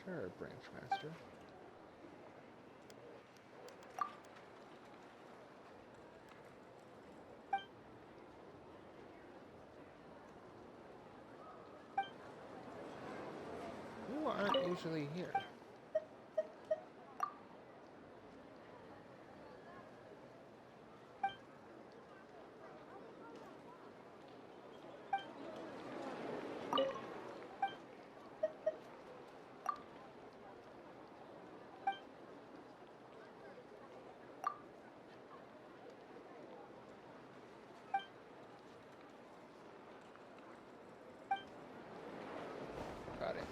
Sure, Branch Master. You aren't usually here. Got it.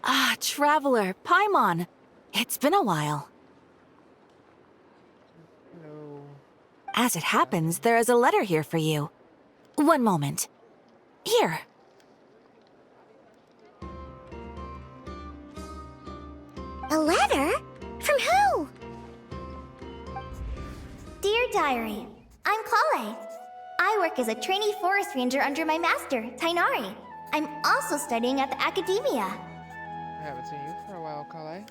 Ah, Traveler, Paimon. It's been a while. Hello. As it happens, there is a letter here for you. One moment. Here. A letter? From who? Dear Diary, I'm Kale. I work as a trainee forest ranger under my master, Tainari. I'm also studying at the academia. I haven't seen you for a while, Kale.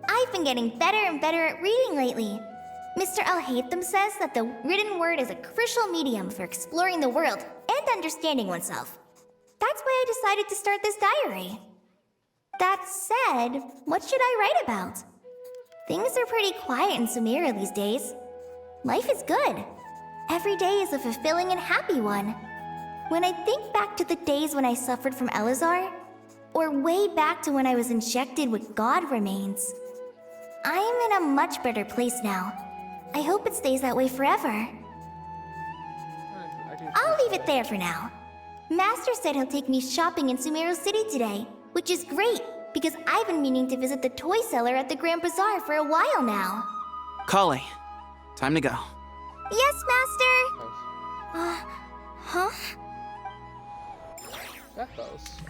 I've been getting better and better at reading lately. Mr. Al-Haytham says that the written word is a crucial medium for exploring the world and understanding oneself. That's why I decided to start this diary. That said, what should I write about? Things are pretty quiet in Sumeria these days. Life is good. Every day is a fulfilling and happy one. When I think back to the days when I suffered from Elazar, or way back to when I was injected with God remains, I am in a much better place now. I hope it stays that way forever. I'll leave it there for now. Master said he'll take me shopping in Sumeru City today, which is great, because I've been meaning to visit the toy seller at the Grand Bazaar for a while now. Kale, time to go. Yes, Master! Huh? Bethos.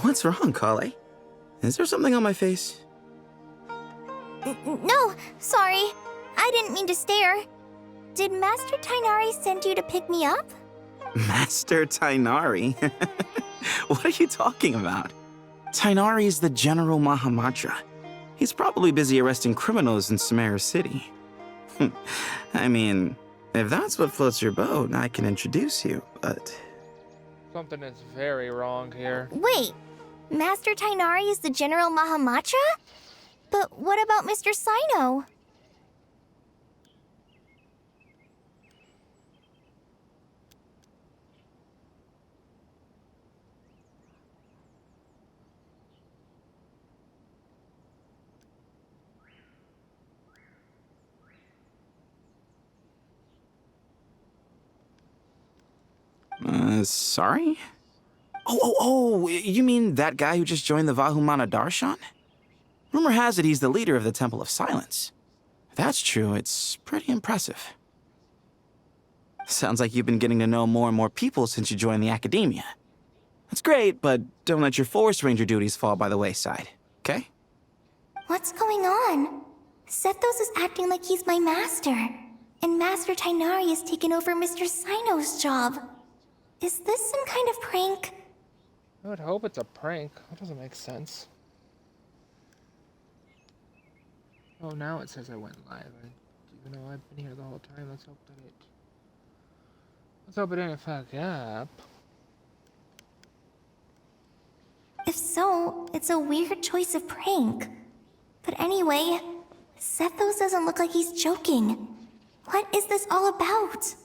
What's wrong, Kale? Is there something on my face? No, sorry. I didn't mean to stare. Did Master Tainari send you to pick me up? Master Tainari? What are you talking about? Tainari is the General Mahamudra. He's probably busy arresting criminals in Sumeru City. I mean, If that's what floats your boat, I can introduce you, but... Something is very wrong here. Wait, Master Tainari is the General Mahamatra? But what about Mr. Sino? Sorry? Oh, you mean that guy who just joined the Vahumana Darshan? Rumor has it he's the leader of the Temple of Silence. If that's true, it's pretty impressive. Sounds like you've been getting to know more and more people since you joined the academia. That's great, but don't let your forest ranger duties fall by the wayside, okay? What's going on? Sethos is acting like he's my master, and Master Tainari has taken over Mr. Sino's job. Is this some kind of prank? I would hope it's a prank. That doesn't make sense. Oh, now it says I went live. Even though I've been here the whole time, let's hope it didn't fuck up. If so, it's a weird choice of prank. But anyway, Sethos doesn't look like he's joking. What is this all about?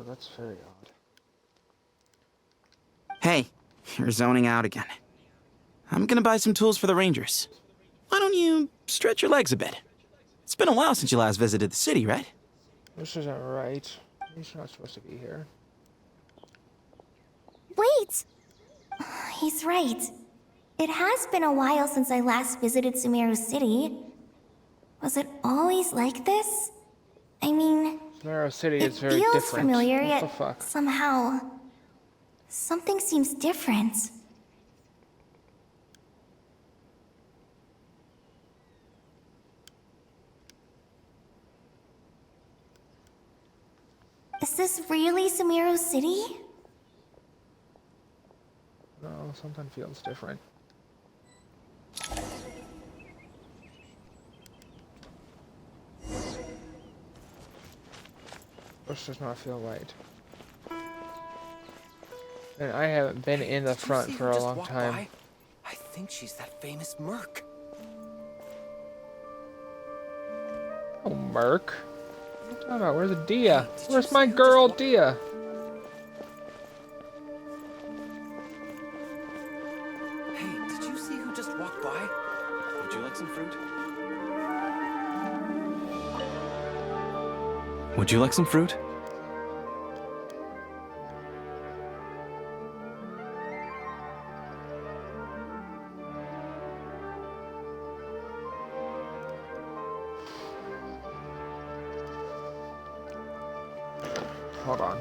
That's very odd. Hey, you're zoning out again. I'm gonna buy some tools for the Rangers. Why don't you stretch your legs a bit? It's been a while since you last visited the city, right? This isn't right. He's not supposed to be here. Wait! He's right. It has been a while since I last visited Sumeru City. Was it always like this? I mean, Sumeru City it is very feels different. familiar, What the yet fuck? somehow something seems different. Is this really Sumeru City? No, something feels different. This does not feel right. And I haven't been in the front for a long time. By? I think she's that famous merc. Oh Merc. What are you talking about? Where's Dia? Where's my girl, Dia? Hey, did you see who just walked by? Would you like some fruit? Would you like some fruit? Hold on.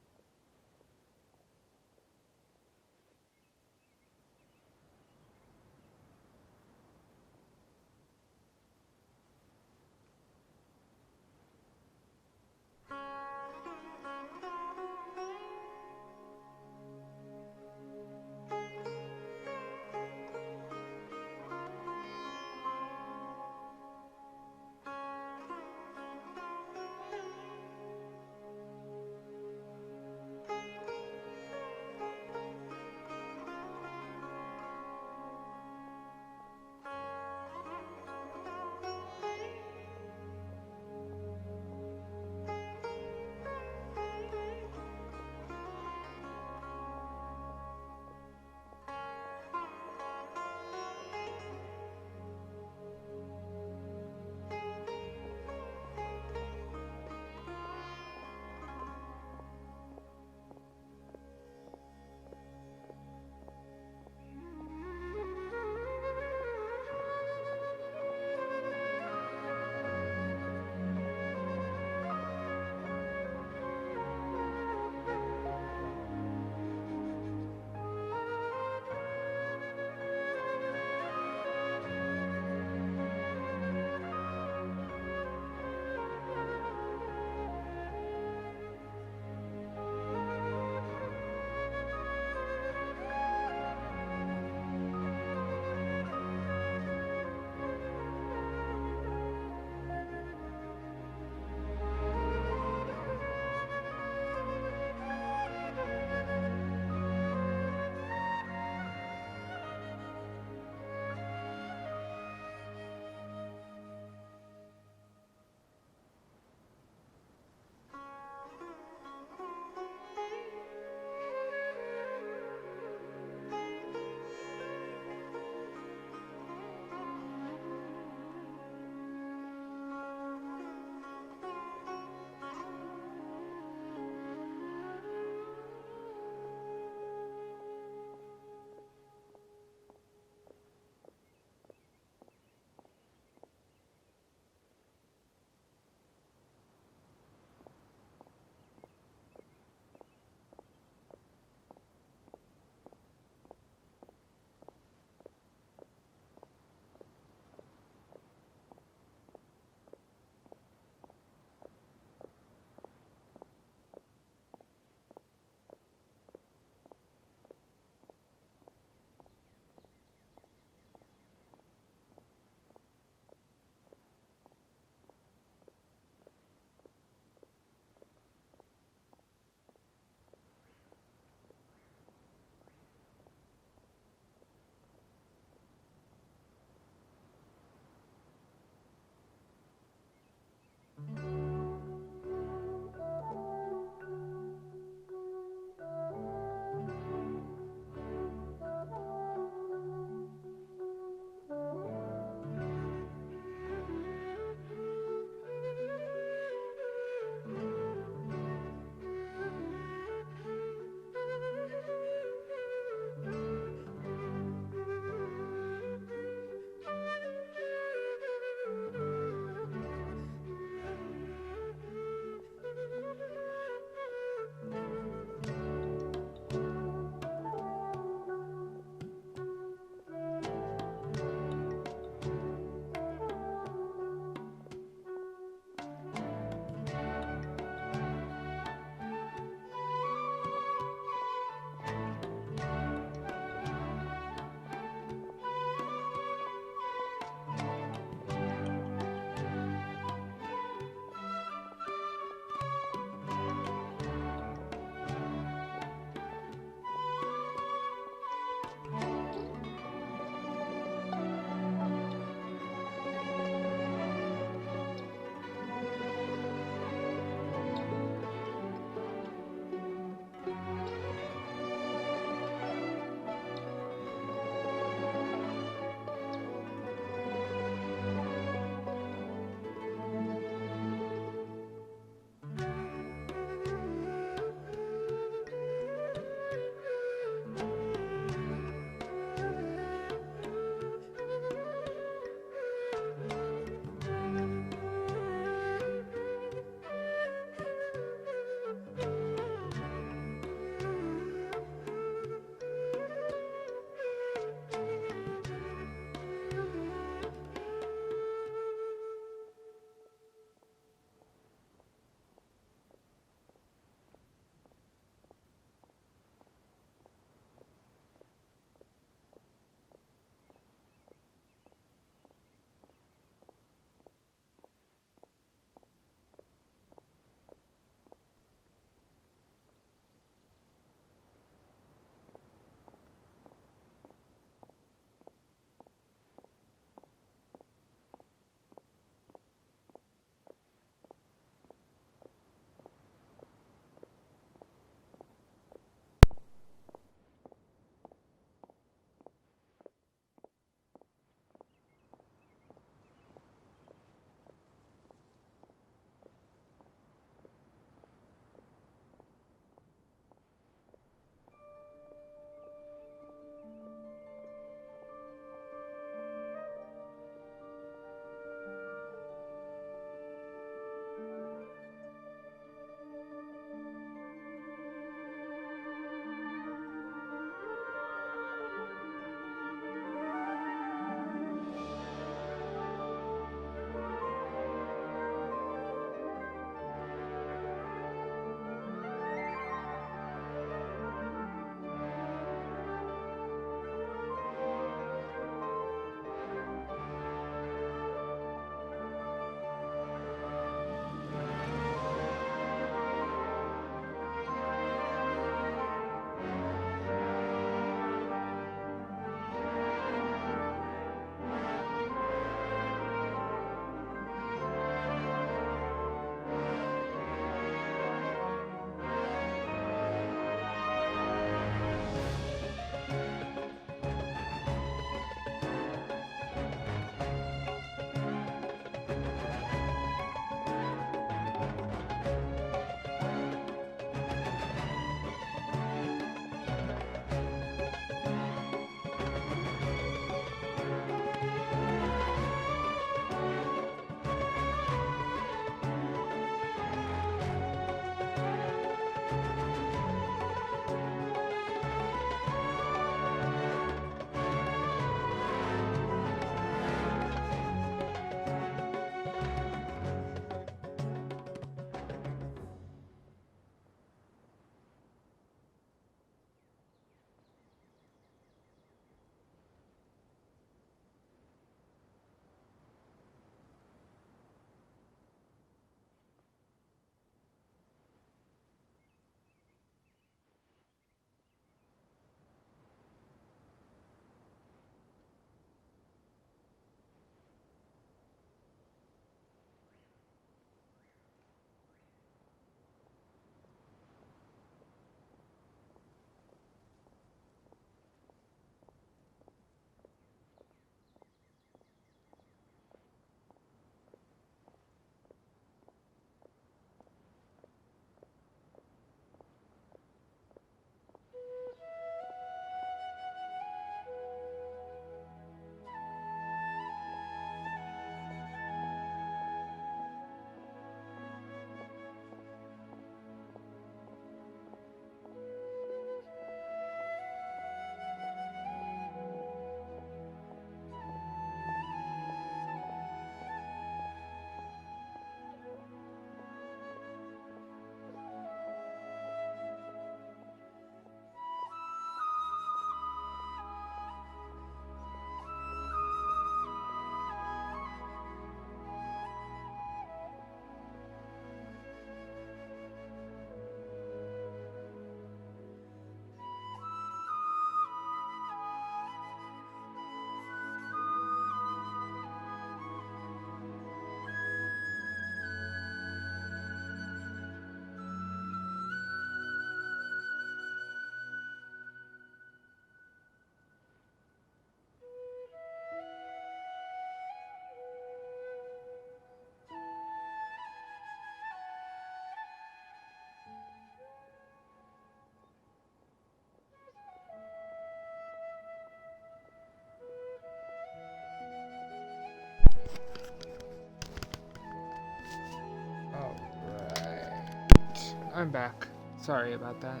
I'm back. Sorry about that.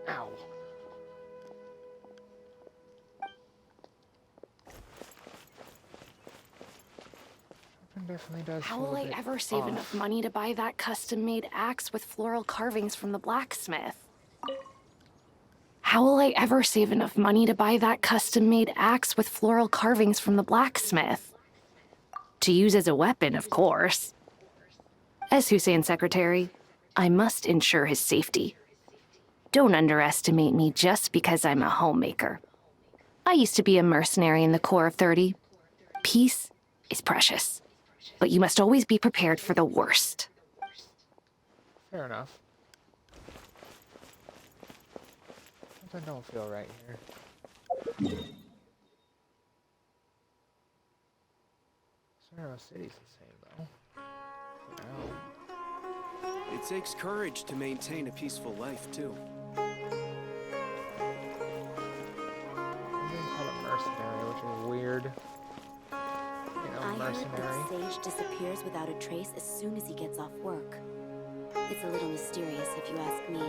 Ow. Definitely does. How will I ever save enough money to buy that custom-made axe with floral carvings from the blacksmith? How will I ever save enough money to buy that custom-made axe with floral carvings from the blacksmith? To use as a weapon, of course. As Hussein's secretary, I must ensure his safety. Don't underestimate me just because I'm a homemaker. I used to be a mercenary in the Corps of 30. Peace is precious, but you must always be prepared for the worst. Fair enough. I don't feel right here. Sparrow City's the same though. For now. It takes courage to maintain a peaceful life, too. I'm being called a mercenary, which is weird. You know, I heard mercenary. that Sage disappears without a trace as soon as he gets off work. It's a little mysterious, if you ask me.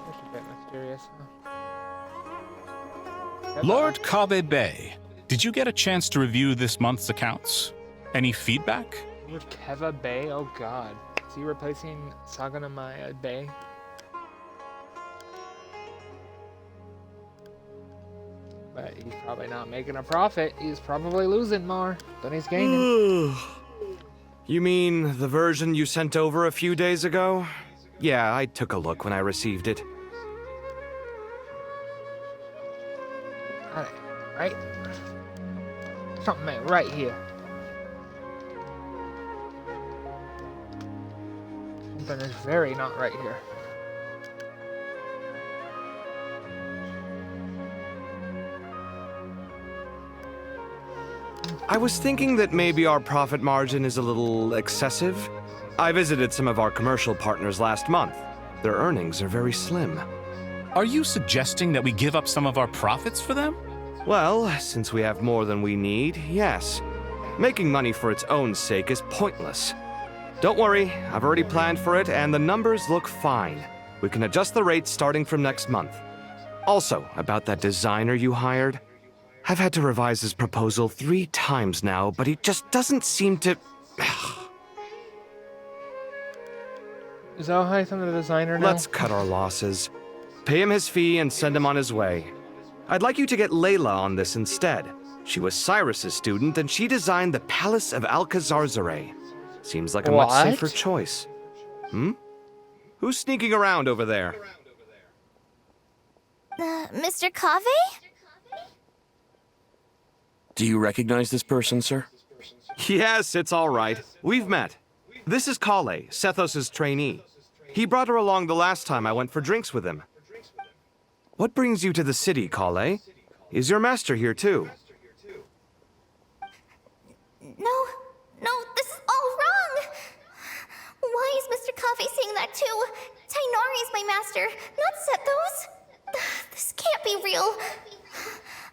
That's a bit mysterious, huh? Lord Kaveh Bey, did you get a chance to review this month's accounts? Any feedback? Lord Keva Bay? Oh god. Is he replacing Saganamaya Bay? But he's probably not making a profit. He's probably losing more than he's gaining. You mean the version you sent over a few days ago? Yeah, I took a look when I received it. That ain't right. Something ain't right here. Something is very not right here. I was thinking that maybe our profit margin is a little excessive. I visited some of our commercial partners last month. Their earnings are very slim. Are you suggesting that we give up some of our profits for them? Well, since we have more than we need, yes. Making money for its own sake is pointless. Don't worry, I've already planned for it, and the numbers look fine. We can adjust the rates starting from next month. Also, about that designer you hired, I've had to revise his proposal 3 times now, but he just doesn't seem to... Is Alhaitham the designer now? Let's cut our losses. Pay him his fee and send him on his way. I'd like you to get Layla on this instead. She was Cyrus's student, and she designed the Palace of Alcazarzare. Seems like a much safer choice. Hmm? Who's sneaking around over there? Mr. Kaveh? Do you recognize this person, sir? Yes, it's all right. We've met. This is Kale, Sethos' trainee. He brought her along the last time I went for drinks with him. What brings you to the city, Kale? Is your master here too? No, this is all wrong! Why is Mr. Kaveh saying that too? Tainari is my master, not Sethos. This can't be real.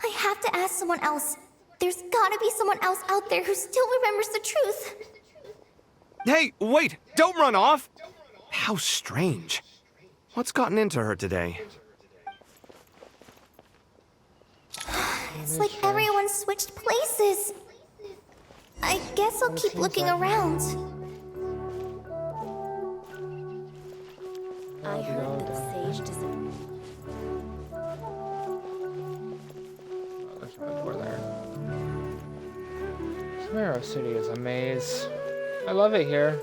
I have to ask someone else. There's gotta be someone else out there who still remembers the truth. Hey, wait! Don't run off! How strange. What's gotten into her today? It's like everyone switched places. I guess I'll keep looking around. I heard that Sage disappeared. Oh, there's no door there. Sparrow City is a maze. I love it here.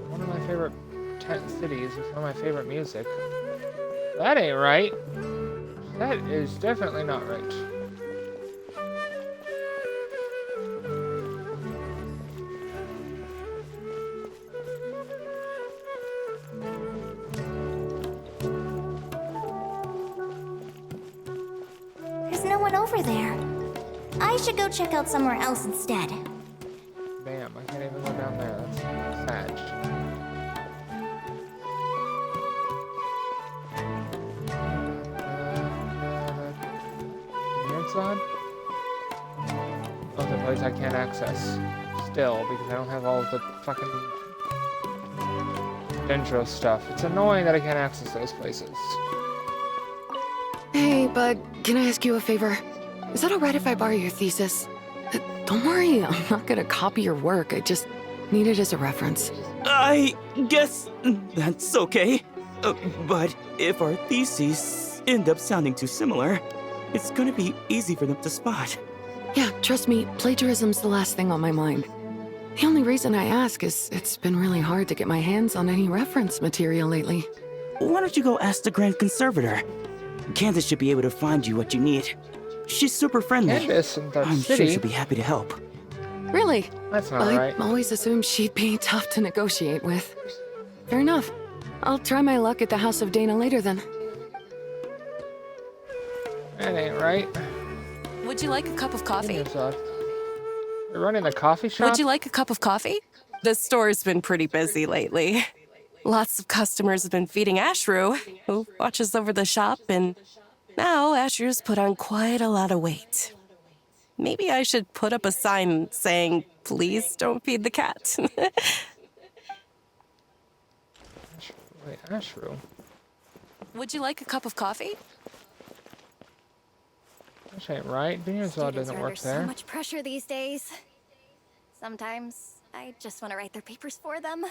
One of my favorite tent cities with one of my favorite music. That ain't right. That is definitely not right. There's no one over there. I should go check out somewhere else instead. Damn, I can't even go down there. That's sad. That's odd. Oh, the place I can't access. Still, because I don't have all of the fucking Dendro stuff. It's annoying that I can't access those places. Hey, bud, can I ask you a favor? Is that alright if I borrow your thesis? Don't worry, I'm not gonna copy your work. I just need it as a reference. I guess that's okay. But if our theses end up sounding too similar, it's gonna be easy for them to spot. Yeah, trust me, plagiarism's the last thing on my mind. The only reason I ask is it's been really hard to get my hands on any reference material lately. Why don't you go ask the Grand Conservator? Candace should be able to find you what you need. She's super friendly. Candace in the I'm city? sure she'll be happy to help. Really? That's not I right. always assumed she'd be tough to negotiate with. Fair enough. I'll try my luck at the House of Dana later then. That ain't right. Would you like a cup of coffee? You're running a coffee shop? Would you like a cup of coffee? The store's been pretty busy lately. Lots of customers have been feeding Ashru, who watches over the shop, and now Ashru's put on quite a lot of weight. Maybe I should put up a sign saying, please don't feed the cat. Wait, Ashru? Would you like a cup of coffee? That ain't right. Vineyard's Law doesn't work there. So much pressure these days. Sometimes I just want to write their papers for them.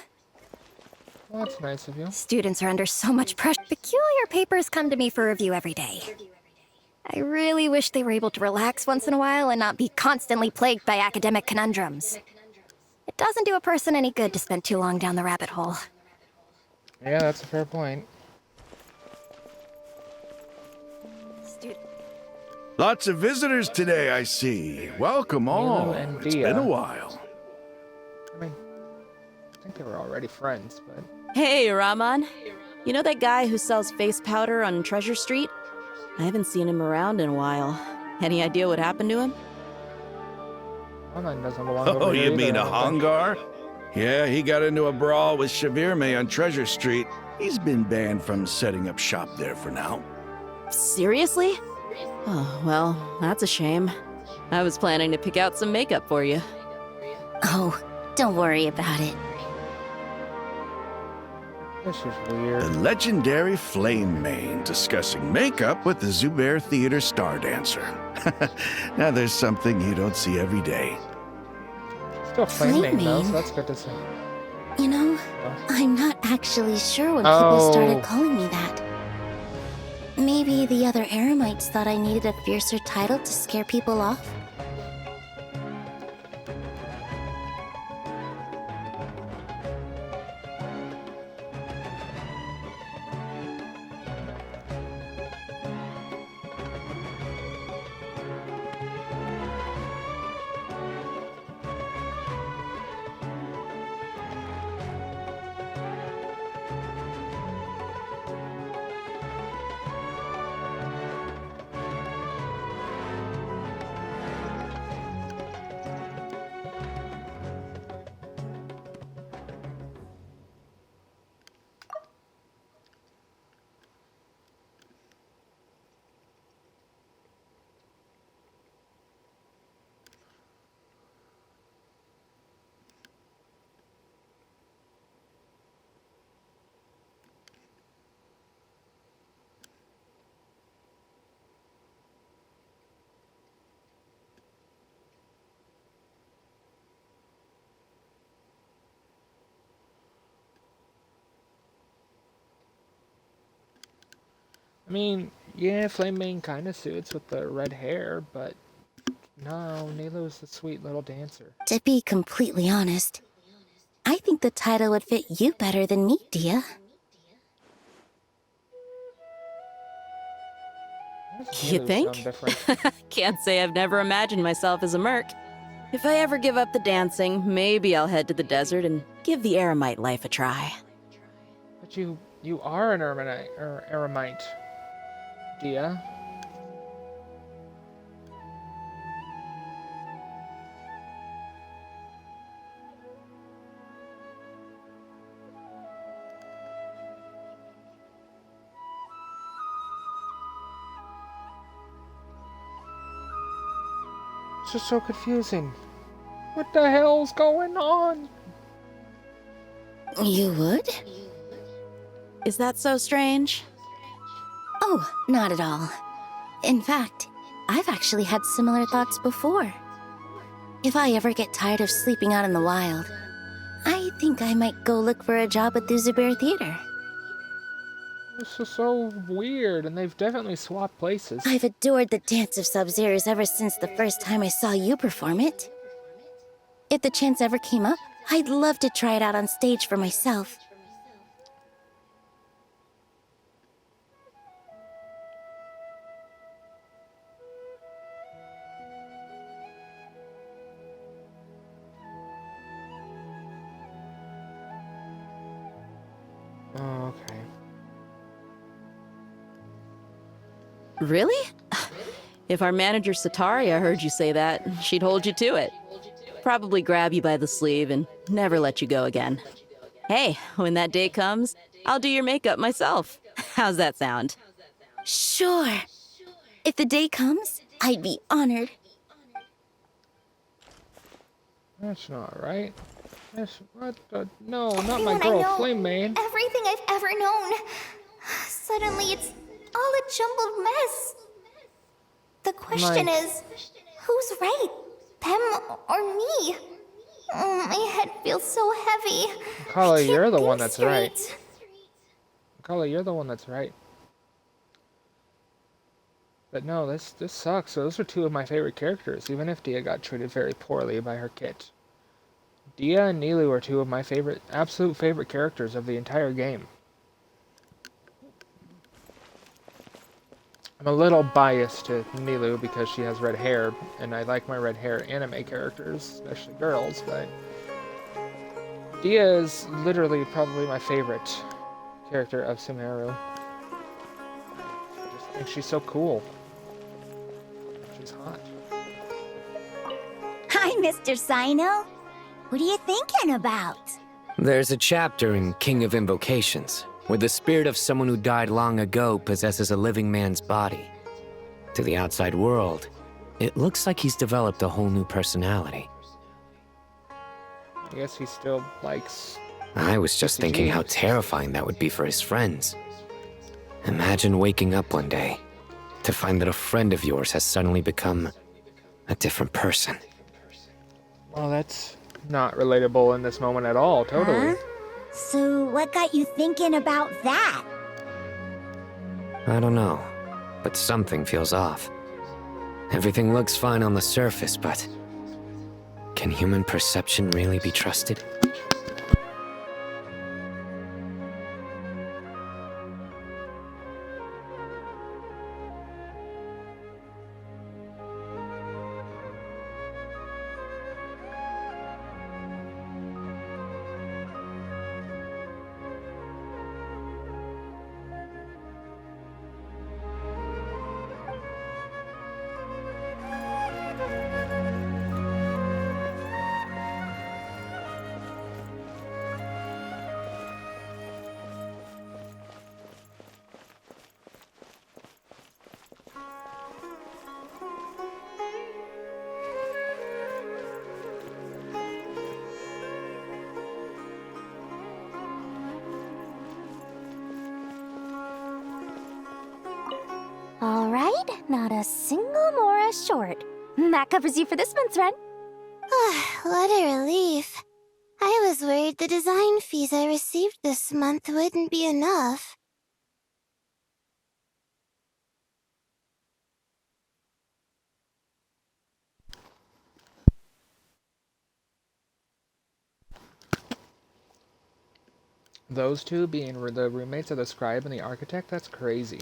Well, that's nice of you. Students are under so much pressure. Peculiar papers come to me for review every day. I really wish they were able to relax once in a while and not be constantly plagued by academic conundrums. It doesn't do a person any good to spend too long down the rabbit hole. Yeah, that's a fair point. Lots of visitors today, I see. Welcome all. and It's Dia. been a while. I mean, I think they were already friends, but... Hey, Rahman. You know that guy who sells face powder on Treasure Street? I haven't seen him around in a while. Any idea what happened to him? Online doesn't belong over Oh, here you either, mean a I don't think. Hongar? Yeah, he got into a brawl with Shavirme on Treasure Street. He's been banned from setting up shop there for now. Seriously? Oh, well, that's a shame. I was planning to pick out some makeup for you. Oh, don't worry about it. This is weird. The legendary Flame Mane discussing makeup with the Zubair Theater star dancer. Now there's something you don't see every day. Still Flame Mane, though, so Mane? that's good to see. You know, I'm not actually sure when Oh. people started calling me that. Maybe the other Eremites thought I needed a fiercer title to scare people off? I mean, yeah, Flame Mane kind of suits with the red hair, but no, Nilo's the sweet little dancer. To be completely honest, I think the title would fit you better than me, Dia. Why does You Nilo think? sound different? Can't say I've never imagined myself as a merc. If I ever give up the dancing, maybe I'll head to the desert and give the Eremite life a try. But you are an Eremite, Dia. It's just so confusing. What the hell's going on? You would? Is that so strange? Oh, not at all. In fact, I've actually had similar thoughts before. If I ever get tired of sleeping out in the wild, I think I might go look for a job at the Zubair Theater. This is so weird, and they've definitely swapped places. I've adored the Dance of Sub-Zeros ever since the first time I saw you perform it. If the chance ever came up, I'd love to try it out on stage for myself. Oh, okay. Really? If our manager Sataria heard you say that, she'd hold you to it. Probably grab you by the sleeve and never let you go again. Hey, when that day comes, I'll do your makeup myself. How's that sound? Sure. If the day comes, I'd be honored. That's not right. That's what the... No, not my Everyone I girl, know, Flame Main. Everything I've ever known. Suddenly, it's all a jumbled mess. The question is, who's right? Them or me? My head feels so heavy. Kala, you're the one that's right. Kala, you're the one that's right. But no, this sucks. So those are two of my favorite characters, even if Dia got treated very poorly by her kit. Dia and Nilu are two of my absolute favorite characters of the entire game. I'm a little biased to Nilu because she has red hair, and I like my red hair anime characters, especially girls, but Dia is literally probably my favorite character of Sumeru. I just think she's so cool. She's hot. Hi, Mr. Sino. What are you thinking about? There's a chapter in King of Invocations where the spirit of someone who died long ago possesses a living man's body. To the outside world, it looks like he's developed a whole new personality. I guess he still likes... I was just thinking how terrifying that would be for his friends. Imagine waking up one day to find that a friend of yours has suddenly become a different person. Well, that's not relatable in this moment at all, totally. Huh? So, what got you thinking about that? I don't know, but something feels off. Everything looks fine on the surface, but can human perception really be trusted? All right, not a single Mora short. That covers you for this month's rent. What a relief. I was worried the design fees I received this month wouldn't be enough. Those two being the roommates of the scribe and the architect, that's crazy.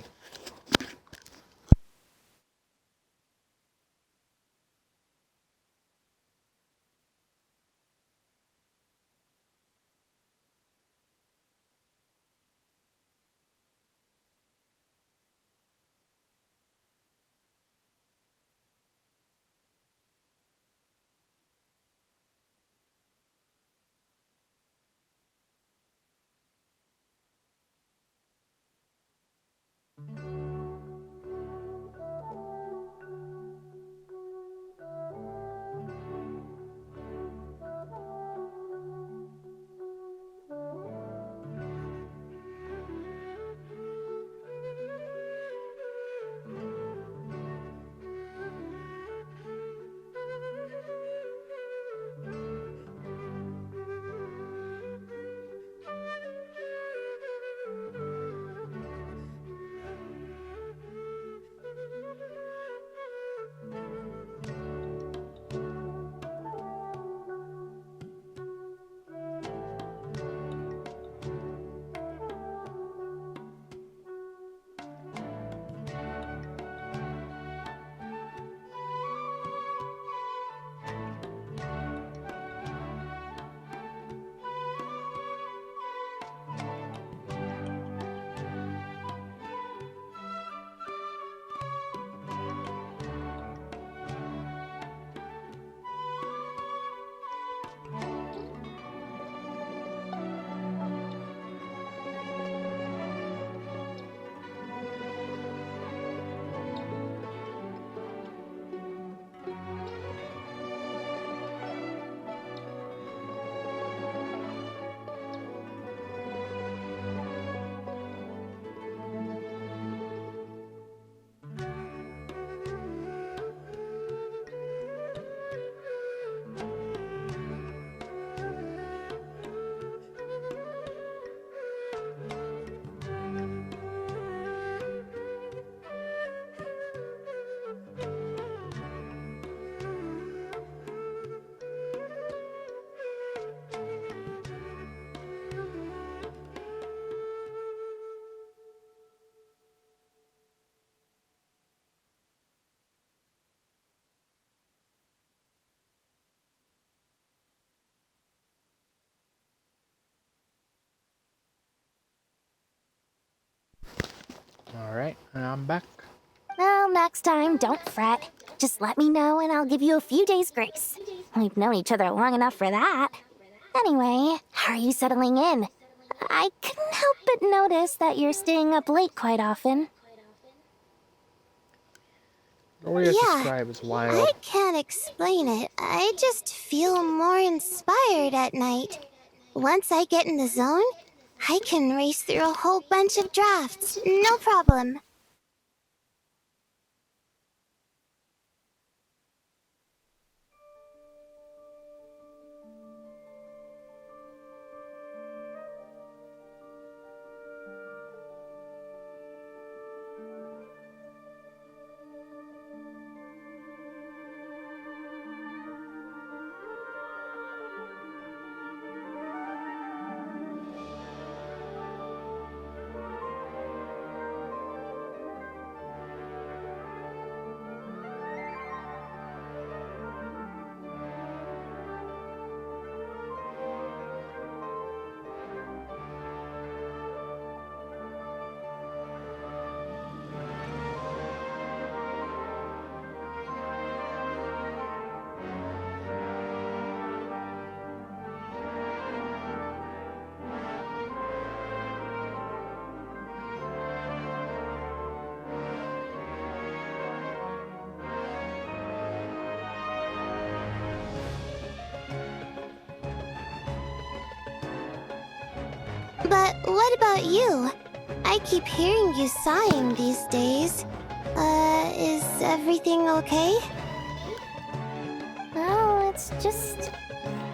Alright, and I'm back. Well, next time, don't fret. Just let me know and I'll give you a few days' grace. We've known each other long enough for that. Anyway, how are you settling in? I couldn't help but notice that you're staying up late quite often. The way it's Yeah, described is wild. I can't explain it. I just feel more inspired at night. Once I get in the zone, I can race through a whole bunch of drafts, no problem. But what about you? I keep hearing you sighing these days. Is everything okay? Well, it's just...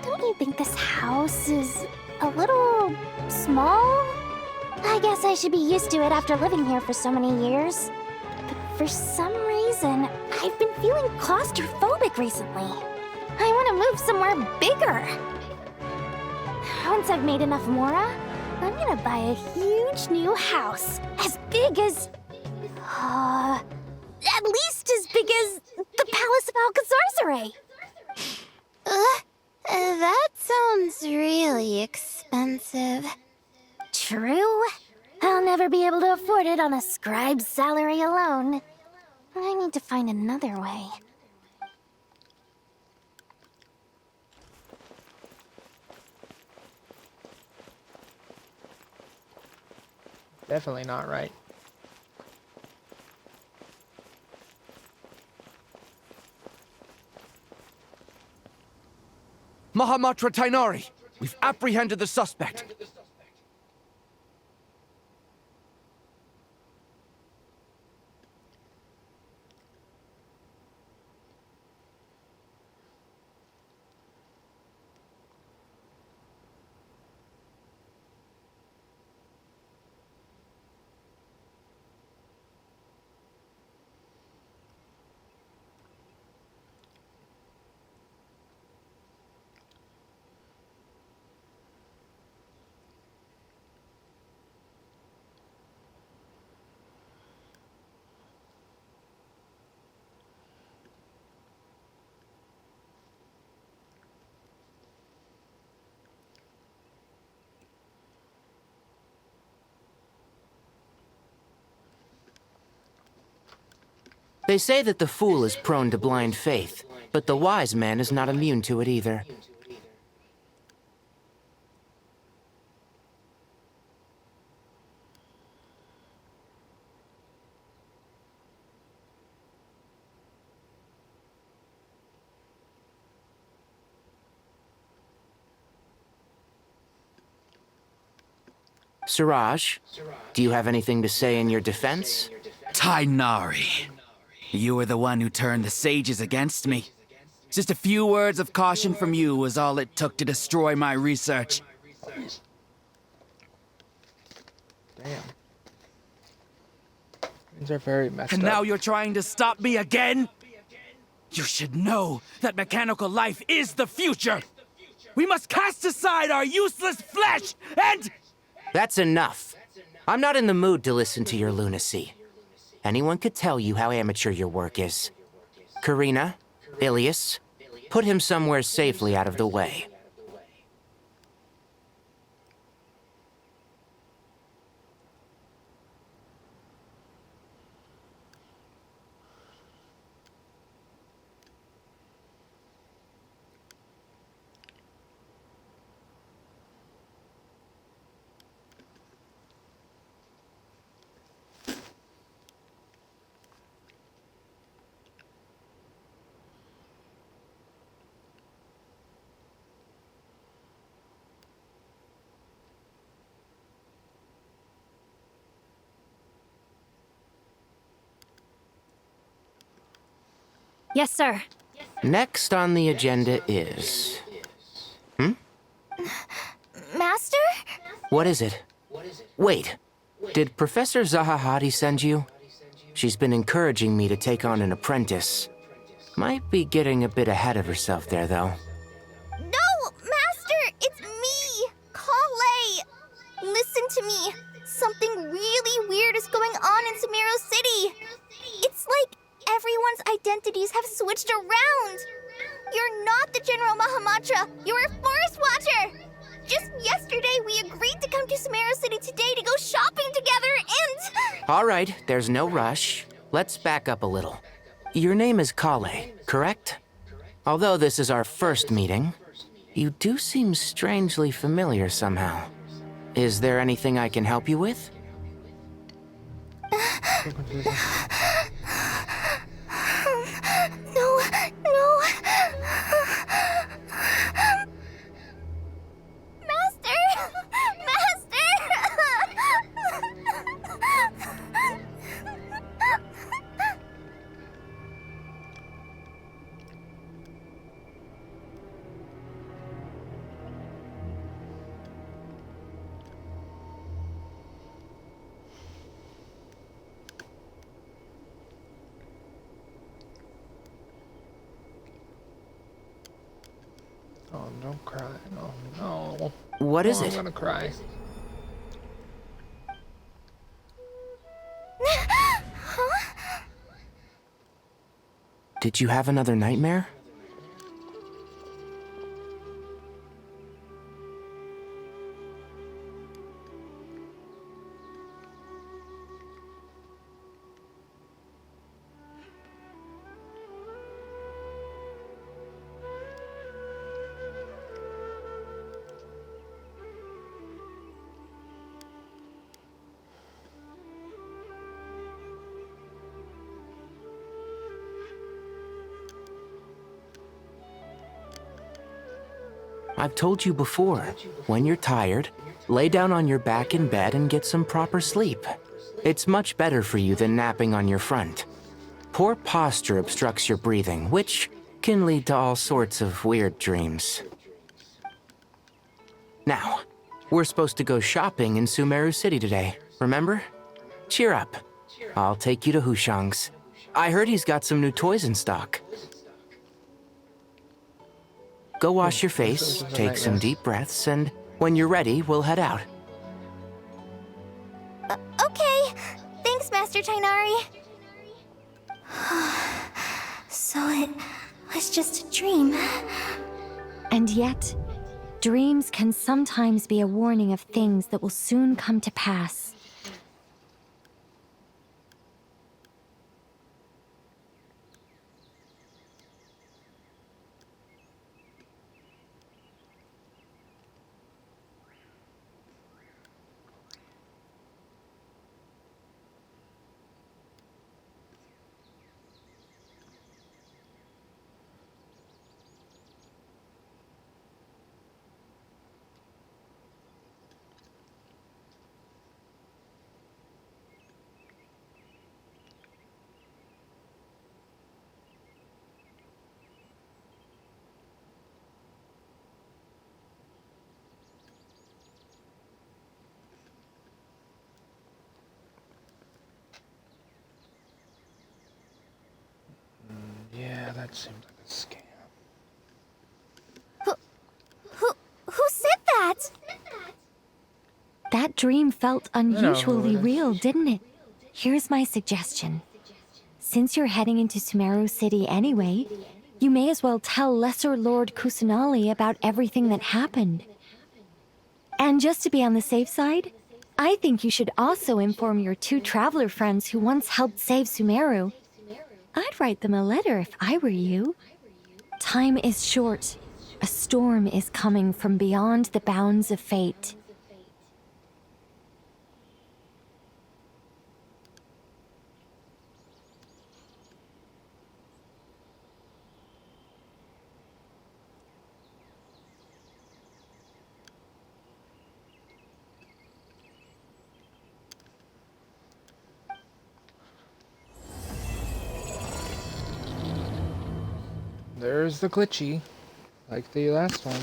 Don't you think this house is a little small? I guess I should be used to it after living here for so many years. But for some reason, I've been feeling claustrophobic recently. I want to move somewhere bigger. Once I've made enough Mora, I'm gonna buy a huge new house. As big as... at least as big as the Palace of Alcazarzaray. That sounds really expensive. True. I'll never be able to afford it on a scribe's salary alone. I need to find another way. Definitely not right. Mahamatra Tainari! We've apprehended the suspect. They say that the fool is prone to blind faith, but the wise man is not immune to it either. Siraj, do you have anything to say in your defense? Tainari, you were the one who turned the sages against me. Just a few words of caution from you was all it took to destroy my research. Damn. These are very messed And up. now you're trying to stop me again? You should know that mechanical life is the future. We must cast aside our useless flesh and... That's enough. I'm not in the mood to listen to your lunacy. Anyone could tell you how amateur your work is. Karina, Ilias, put him somewhere safely out of the way. Yes, sir. Next on the agenda is... Master? What is it? Wait, did Professor Zahahati send you? She's been encouraging me to take on an apprentice. Might be getting a bit ahead of herself there, though. No, Master! It's me! Kale! Listen to me. Something really weird is going on in Sumeru City. It's like everyone's identities have switched around. You're not the General Mahamatra. You're a Forest Watcher. Just yesterday, we agreed to come to Sumeru City today to go shopping together and... All right, there's no rush. Let's back up a little. Your name is Kale, correct? Although this is our first meeting, you do seem strangely familiar somehow. Is there anything I can help you with? No. Master! Oh, don't cry. Oh, no. What is it? I'm gonna cry. Did you have another nightmare? I've told you before, when you're tired, lay down on your back in bed and get some proper sleep. It's much better for you than napping on your front. Poor posture obstructs your breathing, which can lead to all sorts of weird dreams. Now, we're supposed to go shopping in Sumeru City today, remember? Cheer up. I'll take you to Hushang's. I heard he's got some new toys in stock. Go wash your face, take some deep breaths, and when you're ready, we'll head out. Okay. Thanks, Master Tainari. So it was just a dream. And yet, dreams can sometimes be a warning of things that will soon come to pass. Yeah, that seems like a scam. Who said that? That dream felt unusually real, didn't it? Here's my suggestion. Since you're heading into Sumeru City anyway, you may as well tell Lesser Lord Kusanali about everything that happened. And just to be on the safe side, I think you should also inform your two traveler friends who once helped save Sumeru. I'd write them a letter if I were you. Time is short. A storm is coming from beyond the bounds of fate. there's the glitchy, like the last one.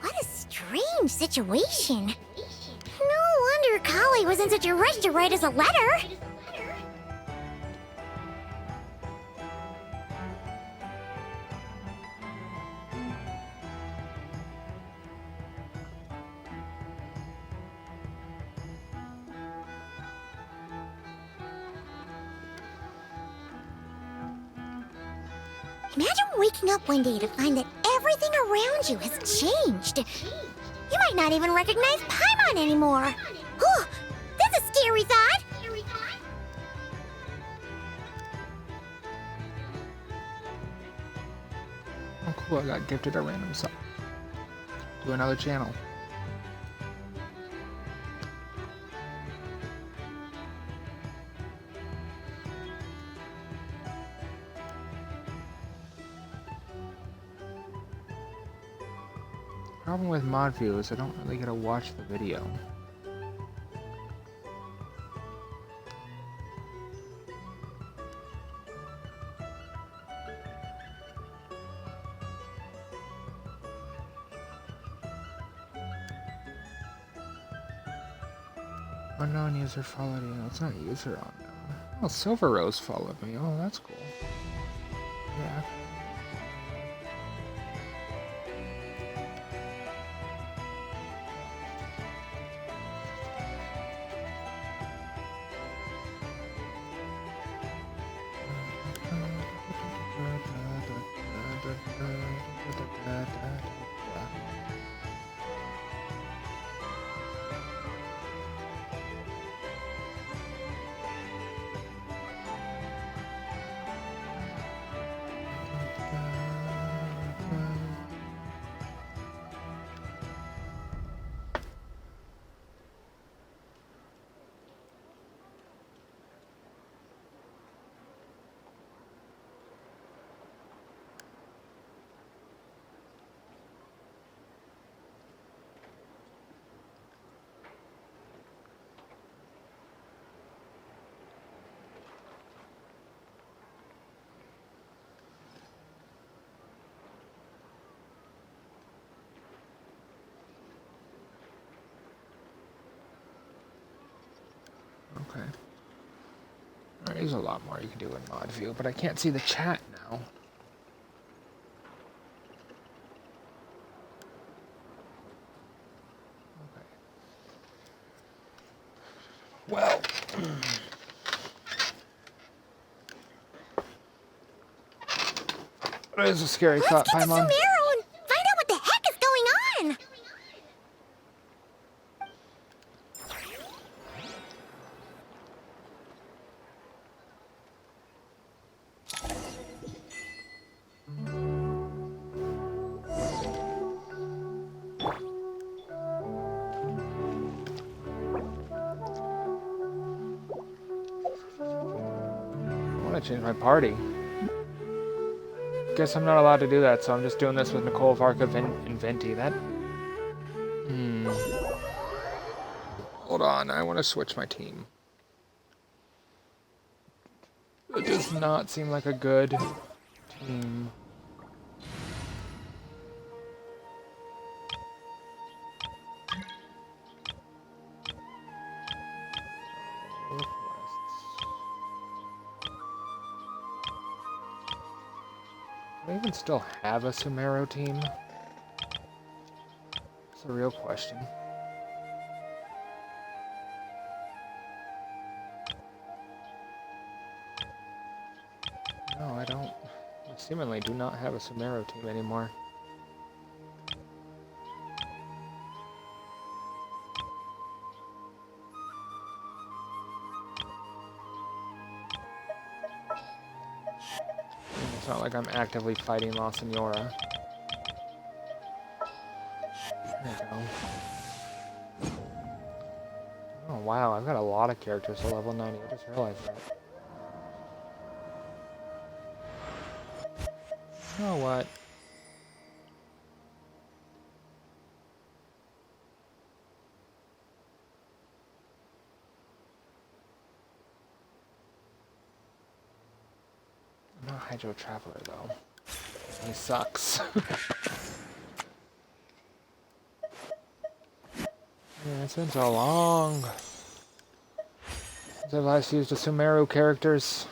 What a strange situation. No wonder Kali was in such a rush to write us a letter. Imagine waking up one day to find that everything around you has changed. You might not even recognize Paimon anymore. Whew, that's a scary thought. Oh cool, I got gifted a random song. To another channel. Problem with mod view is I don't really get to watch the video. Unknown user followed you. It's not user unknown. Oh, Silver Rose followed me. Oh, that's cool. Yeah. Okay. There is a lot more you can do in mod view, but I can't see the chat now. Okay. Well. That is a scary thought, Paimon. Let's get to Sumeru and find out what the heck is going on. I want to change my party. Guess I'm not allowed to do that, so I'm just doing this with Nicole, Varka, and Venti. That... Hold on, I want to switch my team. It does not seem like a good team. Do I even still have a Sumeru team? It's a real question. No, I don't. I seemingly do not have a Sumeru team anymore. It's not like I'm actively fighting La Senora. There we go. Oh wow, I've got a lot of characters to level 90. I just realized that. You know what? Hydro Traveler, though. He sucks. Man, it's been so long since I've last used the Sumeru characters.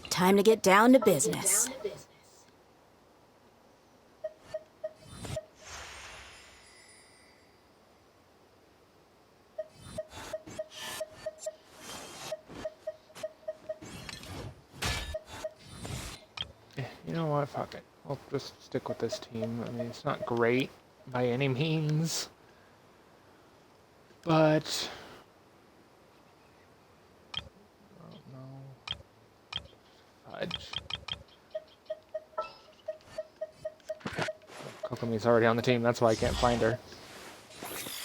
Time to get down to business. You know what? Fuck it. I'll just stick with this team. I mean, it's not great by any means, but oh no, fudge. Kokomi's already on the team. That's why I can't find her.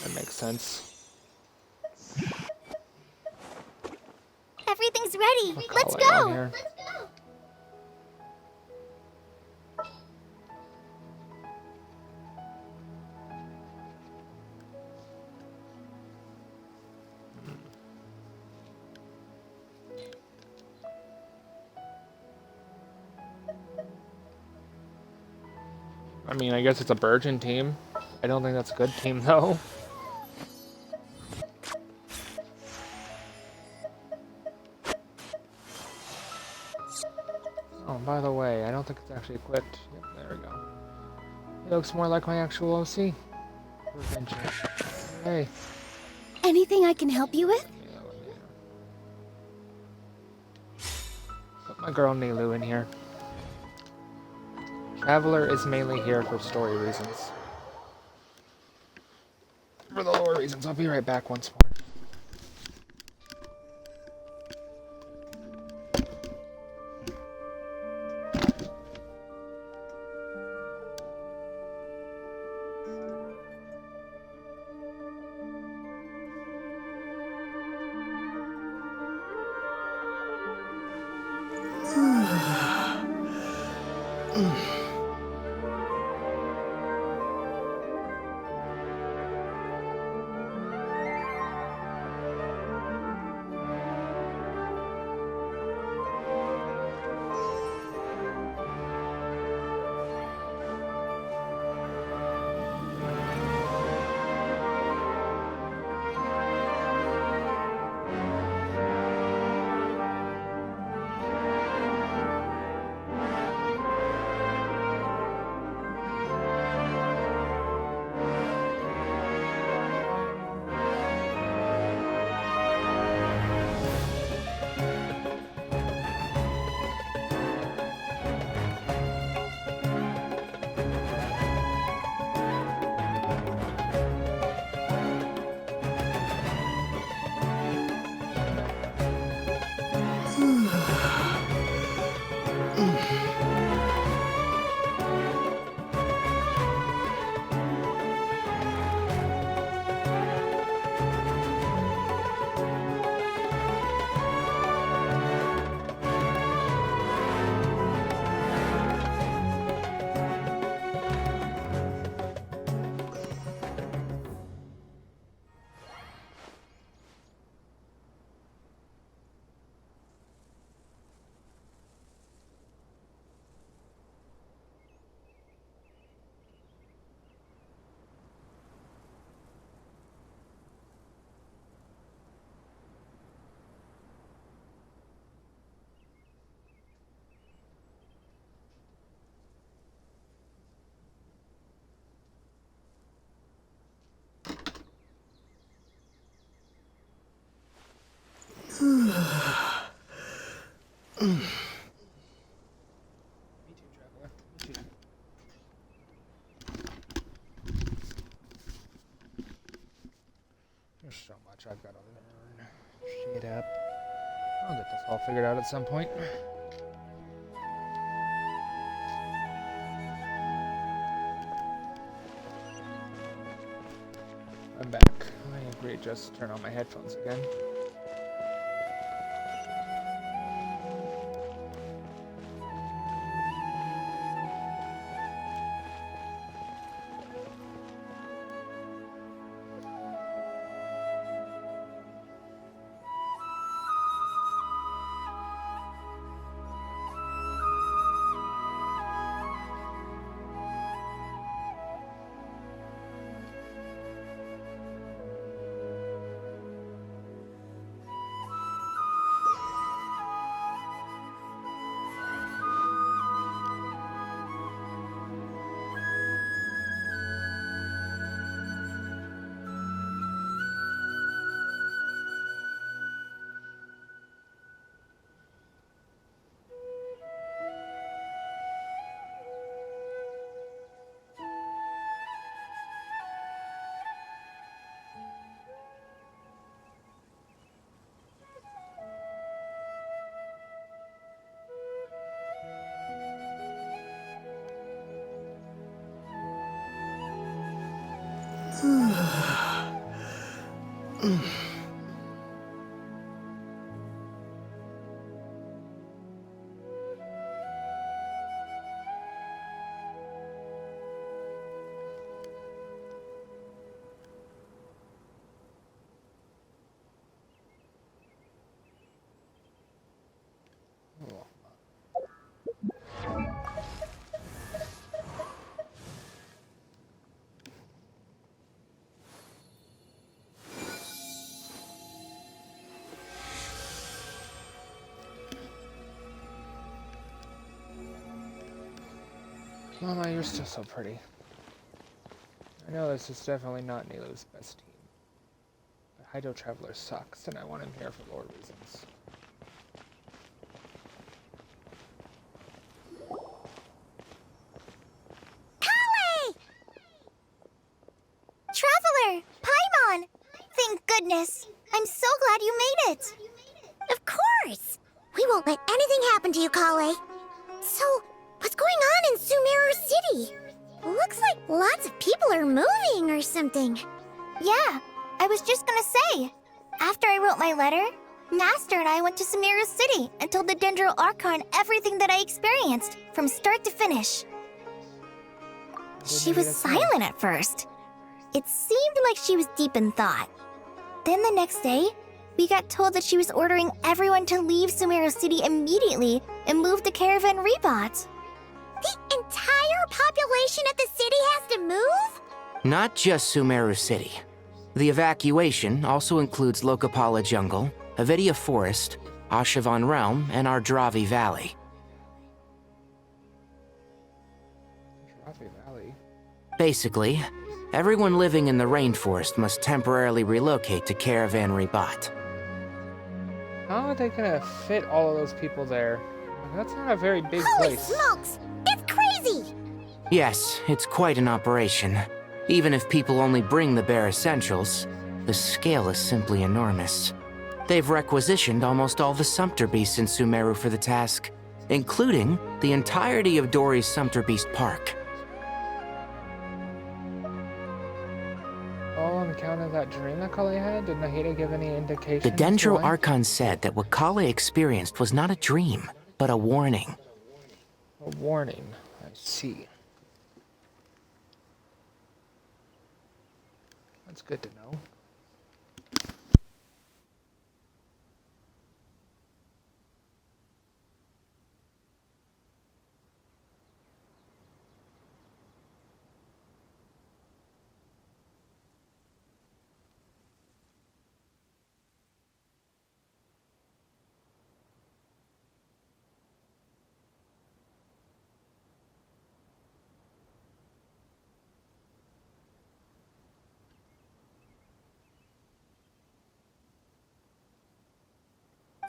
That makes sense. Everything's ready. I'll Let's call it on go. here. I mean, I guess it's a virgin team. I don't think that's a good team, though. Oh, by the way, I don't think it's actually equipped. Yep, there we go. It looks more like my actual OC. For Genshin. Hey. Anything I can help you with? Put my girl Nilu in here. Traveler is mainly here for story reasons. For the lore reasons, I'll be right back once more. There's so much I've got to learn. Shit up. I'll get this all figured out at some point. I'm back. I agree, just turn on my headphones again. Mama, you're still so pretty. I know this is definitely not Nilu's best team. But Hydro Traveler sucks, and I want him here for lore reasons. Kale! Traveler! Paimon! Thank goodness! I'm so glad you made it! Of course! We won't let anything happen to you, Kale. So, what's going on in Sumeru City? Looks like lots of people are moving or something. Yeah, I was just gonna say. After I wrote my letter, Master and I went to Sumeru City and told the Dendro Archon everything that I experienced, from start to finish. She was silent at first. It seemed like she was deep in thought. Then the next day, we got told that she was ordering everyone to leave Sumeru City immediately and move to Caravan Rebot. The entire population of the city has to move? Not just Sumeru City. The evacuation also includes Lokapala Jungle, Avidia Forest, Ashavan Realm, and Ardravi Valley. Ardravi Valley? Basically, everyone living in the rainforest must temporarily relocate to Caravan Rebot. How are they gonna fit all of those people there? That's not a very big Holy place. smokes! It's crazy! Yes, it's quite an operation. Even if people only bring the bare essentials, the scale is simply enormous. They've requisitioned almost all the Sumpter Beasts in Sumeru for the task, including the entirety of Dori's Sumpter Beast Park. All on account of that dream that Kale had? Did Nahida give any indication? The Dendro Archon said that what Kale experienced was not a dream, but a warning. A warning. I see. That's good to know.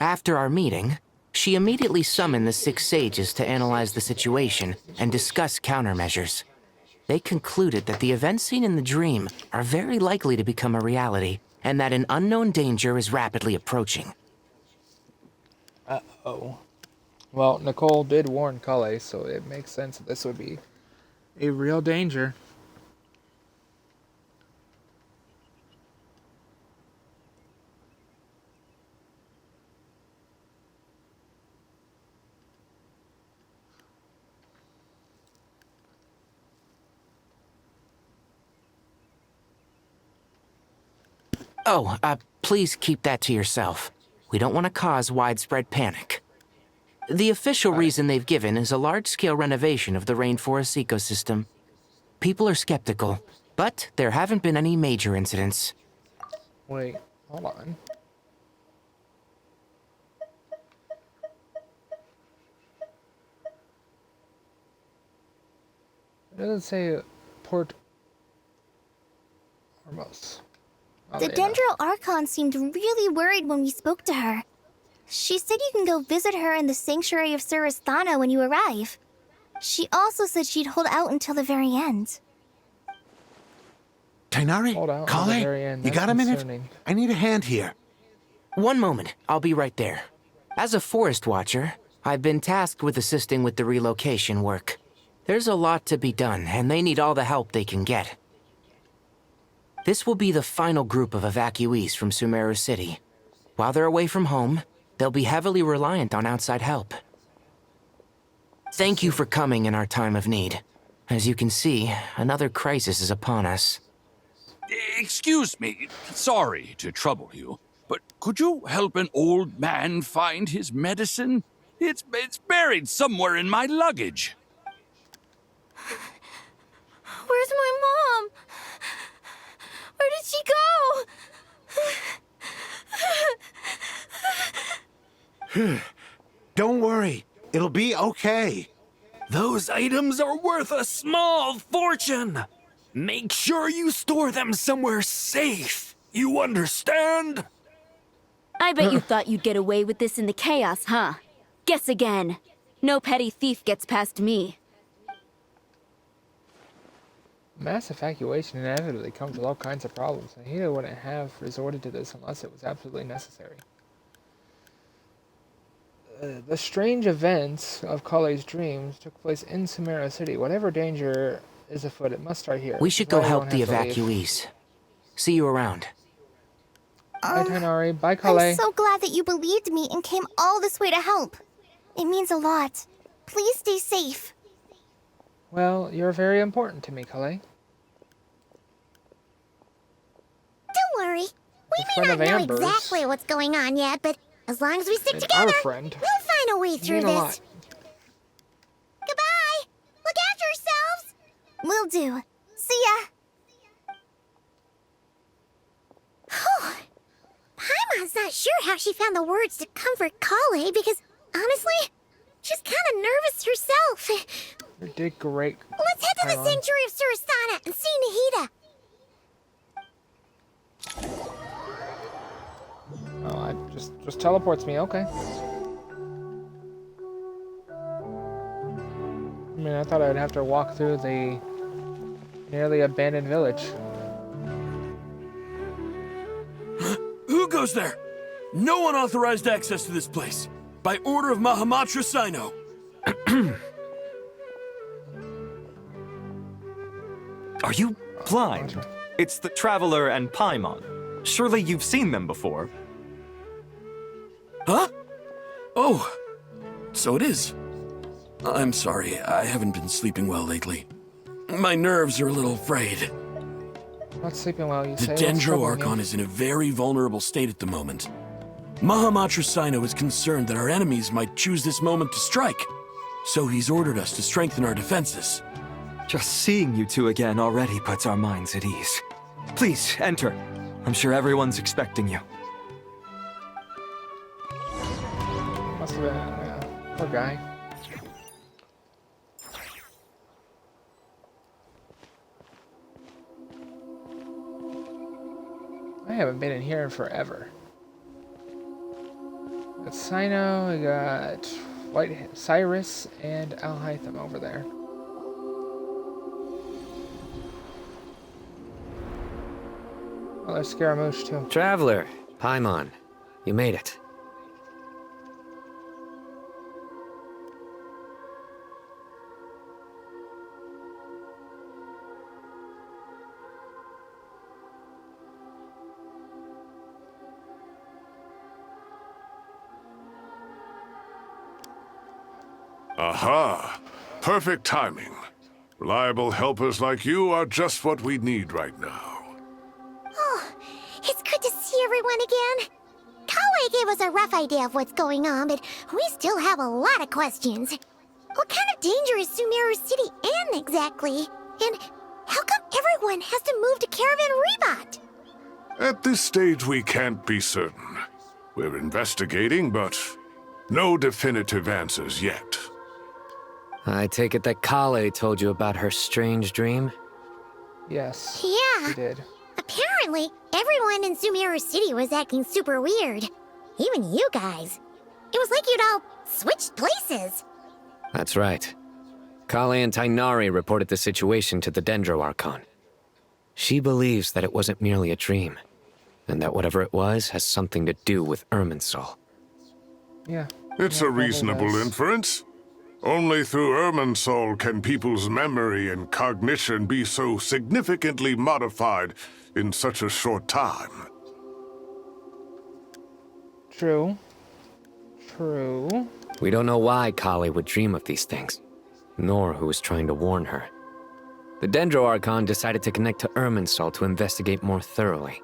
After our meeting, she immediately summoned the 6 sages to analyze the situation and discuss countermeasures. They concluded that the events seen in the dream are very likely to become a reality, and that an unknown danger is rapidly approaching. Uh-oh. Well, Nicole did warn Kale, so it makes sense that this would be a real danger. Oh, please keep that to yourself. We don't want to cause widespread panic. The official reason they've given is a large-scale renovation of the rainforest ecosystem. People are skeptical, but there haven't been any major incidents. Wait, hold on. It doesn't say Port Ormos. The Dendro Archon seemed really worried when we spoke to her. She said you can go visit her in the Sanctuary of Surasthana when you arrive. She also said she'd hold out until the very end. Tainari? Kale? You got a minute? I need a hand here. One moment, I'll be right there. As a forest watcher, I've been tasked with assisting with the relocation work. There's a lot to be done, and they need all the help they can get. This will be the final group of evacuees from Sumeru City. While they're away from home, they'll be heavily reliant on outside help. Thank you for coming in our time of need. As you can see, another crisis is upon us. Excuse me, sorry to trouble you, but could you help an old man find his medicine? It's buried somewhere in my luggage. Where's my mom? Where did she go? Don't worry. It'll be okay. Those items are worth a small fortune. Make sure you store them somewhere safe. You understand? I bet you thought you'd get away with this in the chaos, huh? Guess again. No petty thief gets past me. Mass evacuation inevitably comes with all kinds of problems. Nahida wouldn't have resorted to this unless it was absolutely necessary. The strange events of Kale's dreams took place in Sumeru City. Whatever danger is afoot, it must start here. We should go help the evacuees. See you around. Bye, Tainari. Bye, Kale. I'm so glad that you believed me and came all this way to help. It means a lot. Please stay safe. Well, you're very important to me, Kale. Don't worry. We may not know exactly what's going on yet, but as long as we stick together, we'll find a way through this. Goodbye! Look after yourselves! Will do. See ya! Paimon's not sure how she found the words to comfort Kale because, honestly, she's kind of nervous herself. You did great. Let's head to the sanctuary of Surasana and see Nahida. Oh, just teleports me. Okay. I mean, I thought I'd have to walk through the nearly abandoned village. Who goes there? No unauthorized access to this place. By order of Mahamatra Sino. Are you blind? It's the Traveler and Paimon. Surely you've seen them before. Huh? Oh, so it is. I'm sorry, I haven't been sleeping well lately. My nerves are a little frayed. Not sleeping well, you say? The Dendro Archon is in a very vulnerable state at the moment. Mahamatra Sino is concerned that our enemies might choose this moment to strike, so he's ordered us to strengthen our defenses. Just seeing you two again already puts our minds at ease. Please, enter. I'm sure everyone's expecting you. Must have been, yeah, poor guy. I haven't been in here in forever. We got Sino, we got White Cyrus, and Al-Hytham over there. Oh, there's Scaramouche too. Traveler, Paimon, you made it. Aha! Perfect timing. Reliable helpers like you are just what we need right now. Oh, it's good to see everyone again. Kale gave us a rough idea of what's going on, but we still have a lot of questions. What kind of danger is Sumeru City in exactly? And how come everyone has to move to Caravan Rebot? At this stage, we can't be certain. We're investigating, but no definitive answers yet. I take it that Kale told you about her strange dream? Yes. Yeah. She did. Apparently, everyone in Sumeru City was acting super weird. Even you guys. It was like you'd all switched places. That's right. Kale and Tainari reported the situation to the Dendro Archon. She believes that it wasn't merely a dream, and that whatever it was has something to do with Irminsul. Yeah. It's a reasonable inference. Only through Irminsul can people's memory and cognition be so significantly modified in such a short time. True. True. We don't know why Kale would dream of these things, nor who was trying to warn her. The Dendro Archon decided to connect to Irminsul to investigate more thoroughly.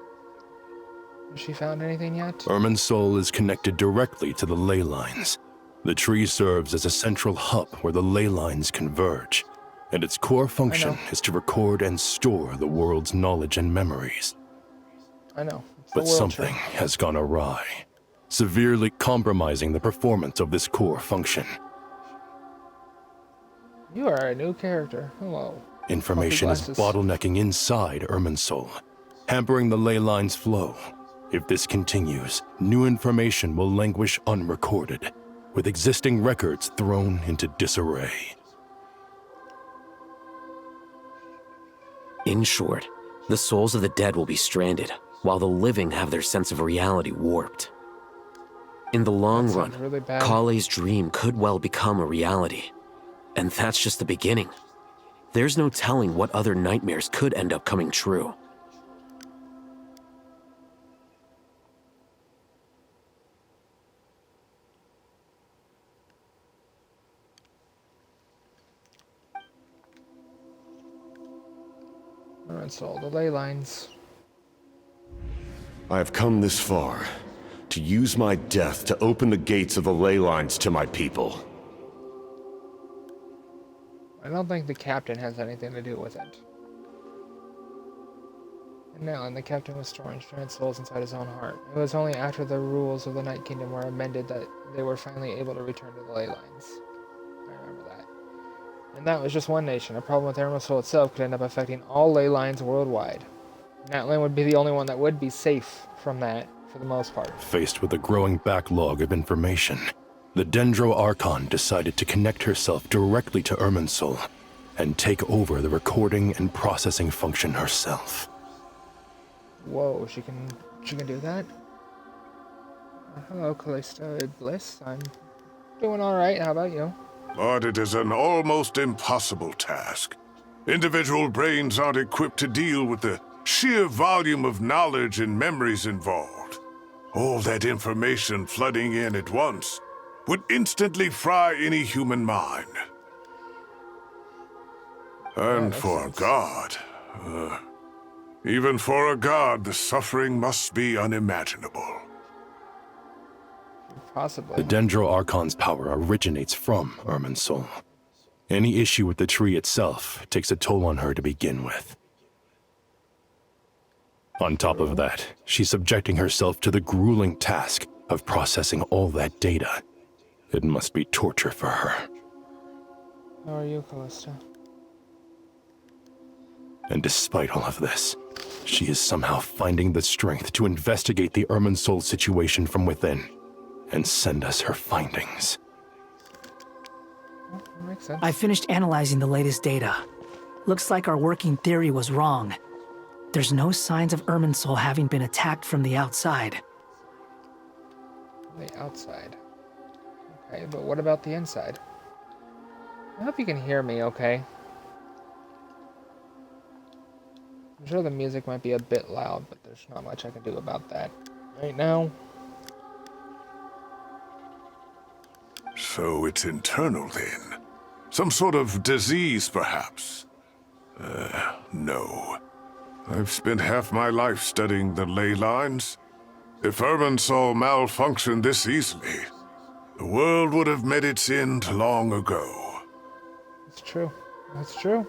Has she found anything yet? Irminsul is connected directly to the ley lines. The tree serves as a central hub where the ley lines converge, and its core function is to record and store the world's knowledge and memories. I know. It's the But world something tree. has gone awry, severely compromising the performance of this core function. You are a new character. Hello. Information is glasses. bottlenecking inside Irminsul, hampering the ley line's flow. If this continues, new information will languish unrecorded, with existing records thrown into disarray. In short, the souls of the dead will be stranded, while the living have their sense of reality warped. In the long run, really bad. Kale's dream could well become a reality. And that's just the beginning. There's no telling what other nightmares could end up coming true. Alright, so the ley lines. I have come this far to use my death to open the gates of the ley lines to my people. I don't think the captain has anything to do with it. And the captain was storing stranded souls inside his own heart. It was only after the rules of the Night Kingdom were amended that they were finally able to return to the ley lines. I remember that. And that was just one nation. A problem with Irminsul itself could end up affecting all ley lines worldwide. Natlan would be the only one that would be safe from that, for the most part. Faced with a growing backlog of information, the Dendro Archon decided to connect herself directly to Irminsul and take over the recording and processing function herself. Whoa, she can do that? Hello, Callista Bliss. I'm doing alright. How about you? But it is an almost impossible task. Individual brains aren't equipped to deal with the sheer volume of knowledge and memories involved. All that information flooding in at once would instantly fry any human mind. And for a god, even for a god, the suffering must be unimaginable. Possibly. The Dendro Archon's power originates from Irminsul. Any issue with the tree itself takes a toll on her to begin with. On top of that, she's subjecting herself to the grueling task of processing all that data. It must be torture for her. How are you, Callista? And despite all of this, she is somehow finding the strength to investigate the Irminsul situation from within and send us her findings. Makes sense. I finished analyzing the latest data. Looks like our working theory was wrong. There's no signs of Irminsul having been attacked from the outside. The outside. Okay, but what about the inside? I hope you can hear me okay. I'm sure the music might be a bit loud, but there's not much I can do about that right now. So it's internal then? Some sort of disease, perhaps? No. I've spent half my life studying the ley lines. If Irminsul malfunctioned this easily, the world would have met its end long ago. It's true. That's true.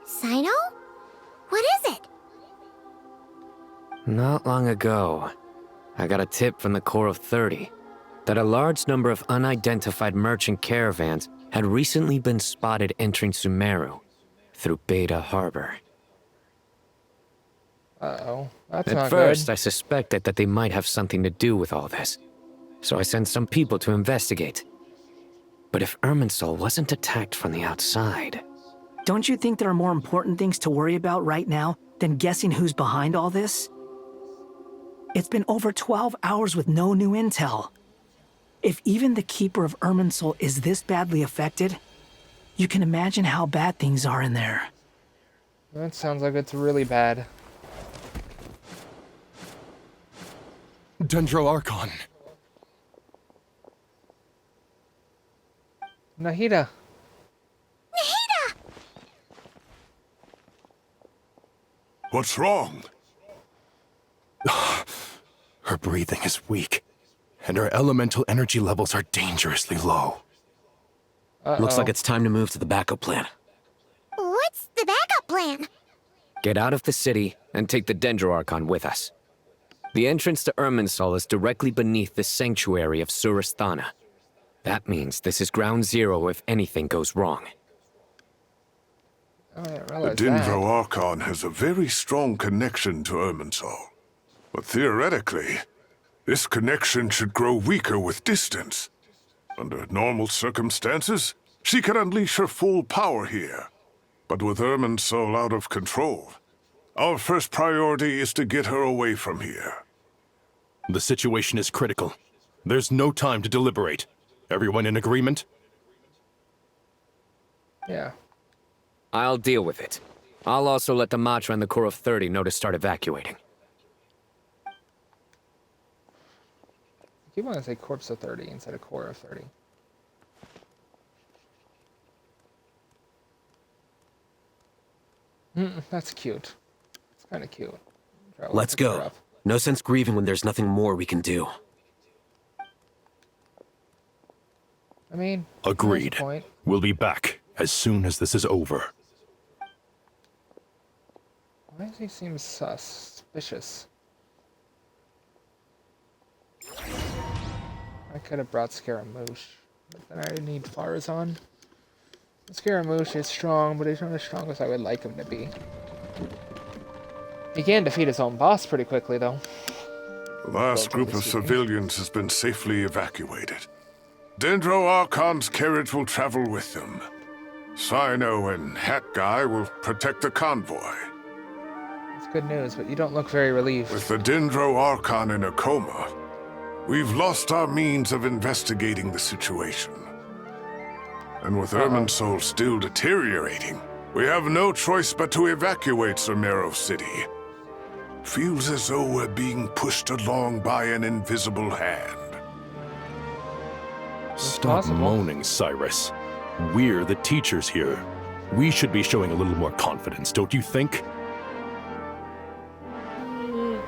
Sino? What is it? Not long ago, I got a tip from the Corps of 30 that a large number of unidentified merchant caravans had recently been spotted entering Sumeru through Beta Harbor. Uh-oh. That's At not first, good. I suspected that they might have something to do with all this, so I sent some people to investigate. But if Irminsul wasn't attacked from the outside... Don't you think there are more important things to worry about right now than guessing who's behind all this? It's been over 12 hours with no new intel. If even the Keeper of Irminsul is this badly affected, you can imagine how bad things are in there. That sounds like it's really bad. Dendro Archon. Nahida. Nahida! What's wrong? Her breathing is weak, and her elemental energy levels are dangerously low. Looks like it's time to move to the backup plan. What's the backup plan? Get out of the city and take the Dendro Archon with us. The entrance to Irminsul is directly beneath the sanctuary of Surasthana. That means this is ground zero if anything goes wrong. Oh, I didn't The realize Dendro Archon has a very strong connection to Irminsul. But theoretically, this connection should grow weaker with distance. Under normal circumstances, she could unleash her full power here. But with Irminsul out of control, our first priority is to get her away from here. The situation is critical. There's no time to deliberate. Everyone in agreement? Yeah. I'll deal with it. I'll also let the Matra and the Core of 30 know to start evacuating. You want to say Corpse of 30 instead of Core of 30. That's cute. It's kind of cute. Let's go. No sense grieving when there's nothing more we can do. I mean, agreed. Point. We'll be back as soon as this is over. Why does he seem suspicious? I could have brought Scaramouche, but then I need Farazan. Scaramouche is strong, but he's not as strong as I would like him to be. He can defeat his own boss pretty quickly, though. The last group of civilians has been safely evacuated. Dendro Archon's carriage will travel with them. Sino and Hat Guy will protect the convoy. It's good news, but you don't look very relieved. With the Dendro Archon in a coma, we've lost our means of investigating the situation. And with Irminsul still deteriorating, we have no choice but to evacuate Sumeru City. Feels as though we're being pushed along by an invisible hand. Stop moaning, Cyrus. We're the teachers here. We should be showing a little more confidence, don't you think?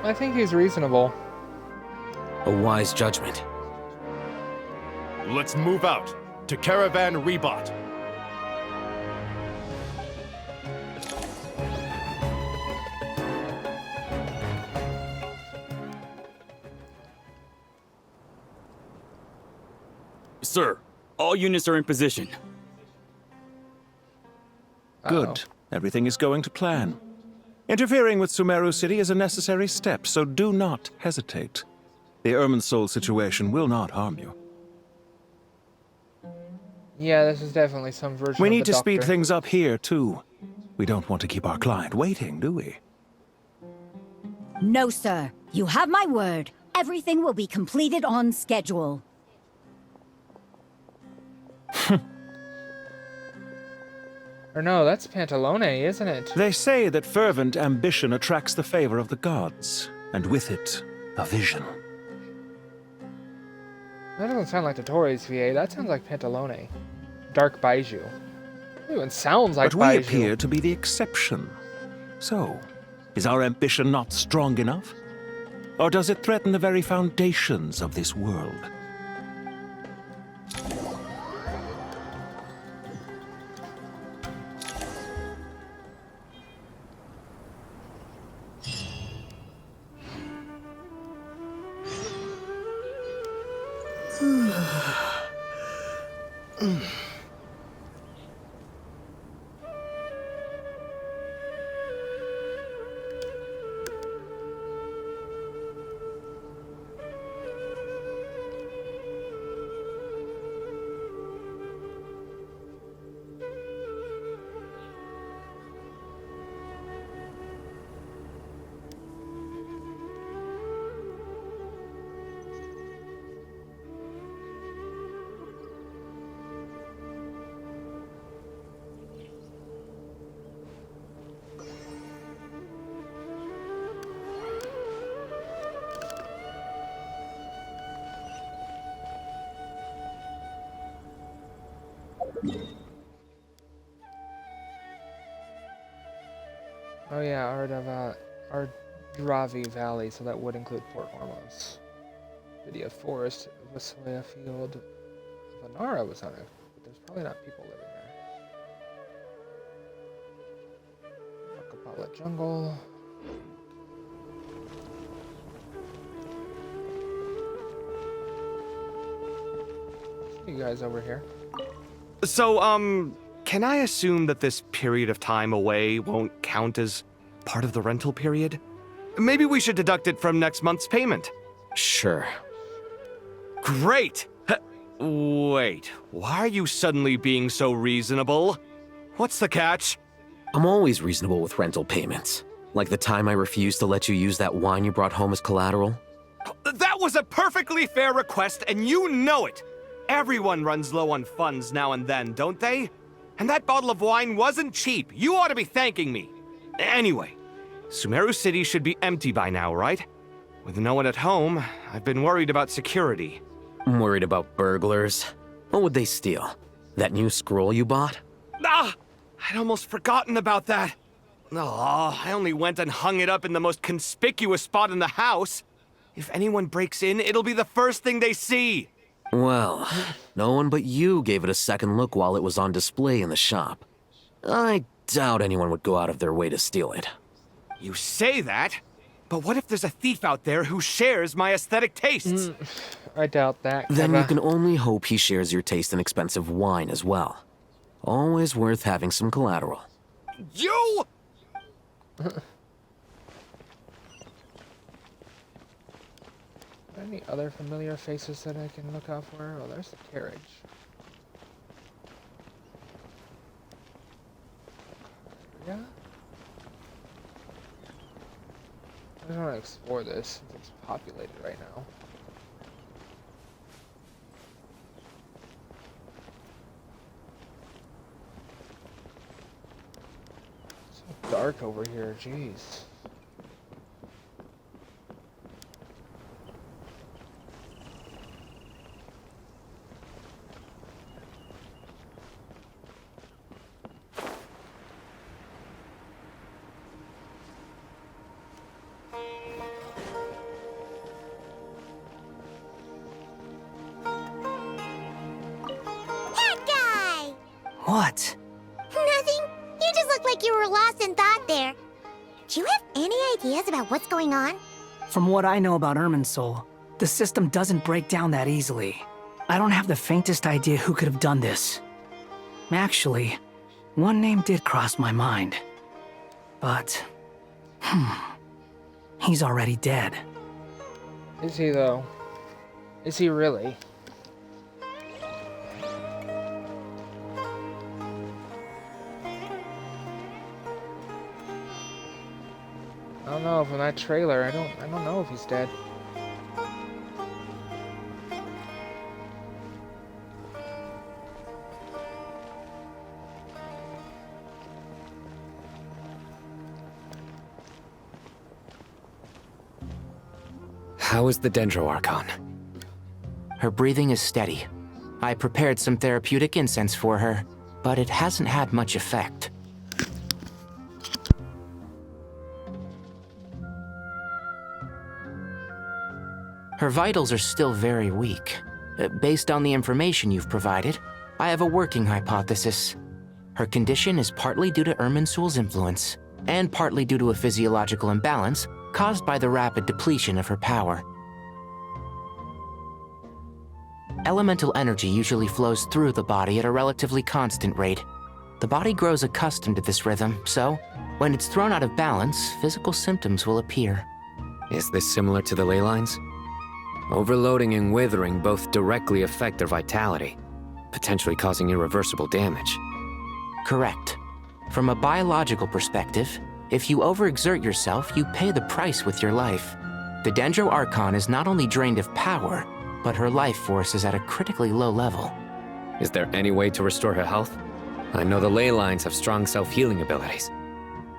I think he's reasonable. A wise judgment. Let's move out to Caravan Rebot. Sir, all units are in position. Good. Everything is going to plan. Interfering with Sumeru City is a necessary step, so do not hesitate. The Irminsul situation will not harm you. Yeah, this is definitely some version We of need the to speed Doctor. things up here, too. We don't want to keep our client waiting, do we? No, sir. You have my word. Everything will be completed on schedule. Or no, that's Pantalone, isn't it? They say that fervent ambition attracts the favor of the gods, and with it, a vision. That doesn't sound like the Torres VA. That sounds like Pantalone. Dark Baiju. It even sounds like But we Baiju. appear to be the exception. So, is our ambition not strong enough? Or does it threaten the very foundations of this world? Oh yeah, Dravi Valley, so that would include Port Ormos. Lydia Forest, Vasilia Field, Vanara was on it, but there's probably not people living there. Makapala Jungle. You guys over here. So, can I assume that this period of time away won't count as part of the rental period? Maybe we should deduct it from next month's payment. Sure. Great! Wait, why are you suddenly being so reasonable? What's the catch? I'm always reasonable with rental payments. Like the time I refused to let you use that wine you brought home as collateral. That was a perfectly fair request, and you know it! Everyone runs low on funds now and then, don't they? And that bottle of wine wasn't cheap. You ought to be thanking me. Anyway, Sumeru City should be empty by now, right? With no one at home, I've been worried about security. I'm worried about burglars. What would they steal? That new scroll you bought? Ah! I'd almost forgotten about that. Oh, I only went and hung it up in the most conspicuous spot in the house. If anyone breaks in, it'll be the first thing they see. Well, no one but you gave it a second look while it was on display in the shop. I doubt anyone would go out of their way to steal it. You say that, but what if there's a thief out there who shares my aesthetic tastes? I doubt that. Then you can only hope he shares your taste in expensive wine as well. Always worth having some collateral. You! Any other familiar faces that I can look out for? Oh, there's the carriage. Yeah? I just want to explore this since it's populated right now. It's so dark over here, jeez. What? Nothing. You just looked like you were lost in thought there. Do you have any ideas about what's going on? From what I know about Irminsul, the system doesn't break down that easily. I don't have the faintest idea who could have done this. Actually, one name did cross my mind. But, he's already dead. Is he though? Is he really? I don't know, from that trailer, I don't know if he's dead. How is the Dendro Archon? Her breathing is steady. I prepared some therapeutic incense for her, but it hasn't had much effect. Her vitals are still very weak. Based on the information you've provided, I have a working hypothesis. Her condition is partly due to Irminsul's influence, and partly due to a physiological imbalance caused by the rapid depletion of her power. Elemental energy usually flows through the body at a relatively constant rate. The body grows accustomed to this rhythm, so when it's thrown out of balance, physical symptoms will appear. Is this similar to the ley lines? Overloading and withering both directly affect their vitality, potentially causing irreversible damage. Correct. From a biological perspective, if you overexert yourself, you pay the price with your life. The Dendro Archon is not only drained of power, but her life force is at a critically low level. Is there any way to restore her health? I know the ley lines have strong self-healing abilities.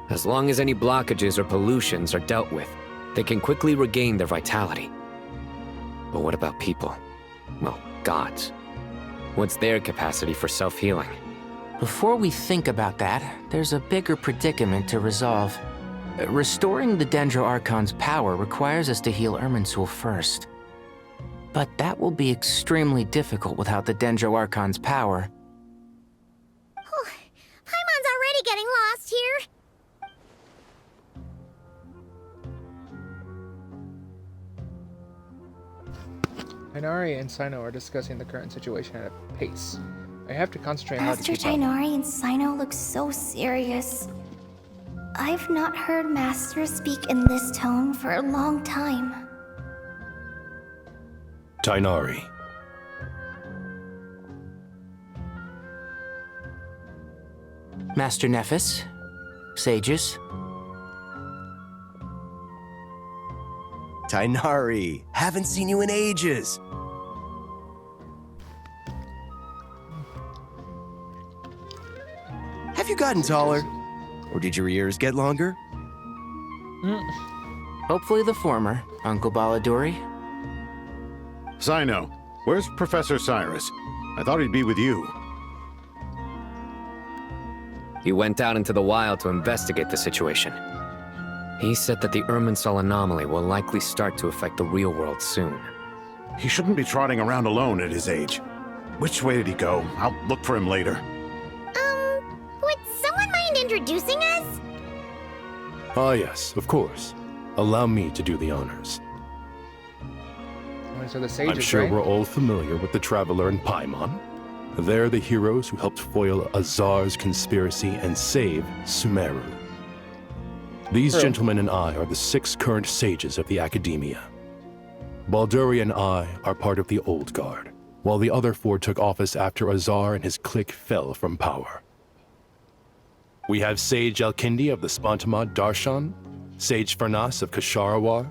As long as any blockages or pollutions are dealt with, they can quickly regain their vitality. But what about people? Well, gods. What's their capacity for self-healing? Before we think about that, there's a bigger predicament to resolve. Restoring the Dendro Archon's power requires us to heal Irminsul first. But that will be extremely difficult without the Dendro Archon's power. Paimon's already getting lost here. Tighnari and Sino are discussing the current situation at a pace. I have to concentrate on how to Master keep up. Tighnari and Sino look so serious. I've not heard Master speak in this tone for a long time. Tighnari. Master Nephis, sages. Tighnari, haven't seen you in ages. Have you gotten taller? Or did your ears get longer? Hopefully the former, Uncle Baladuri. Sino, where's Professor Cyrus? I thought he'd be with you. He went out into the wild to investigate the situation. He said that the Irminsul anomaly will likely start to affect the real world soon. He shouldn't be trotting around alone at his age. Which way did he go? I'll look for him later. Would someone mind introducing us? Ah, yes, of course. Allow me to do the honors. So the sages, I'm sure right? we're all familiar with the Traveler and Paimon. They're the heroes who helped foil Azar's conspiracy and save Sumeru. These True. gentlemen and I are the 6 current sages of the Academia. Balduri and I are part of the Old Guard, while the other 4 took office after Azar and his clique fell from power. We have Sage Elkindi of the Spantamad Darshan, Sage Farnas of Kasharawar,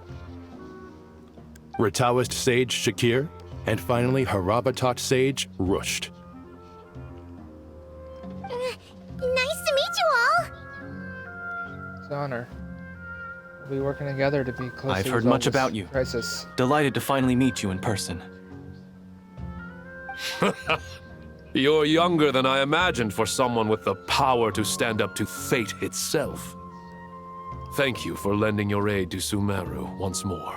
Rataoist Sage Shakir, and finally Harabatot Sage Rusht. Nice to meet you all. It's an honor. We'll be working together to be close I've to heard resolve much this about you. crisis. Delighted to finally meet you in person. You're younger than I imagined for someone with the power to stand up to fate itself. Thank you for lending your aid to Sumeru once more.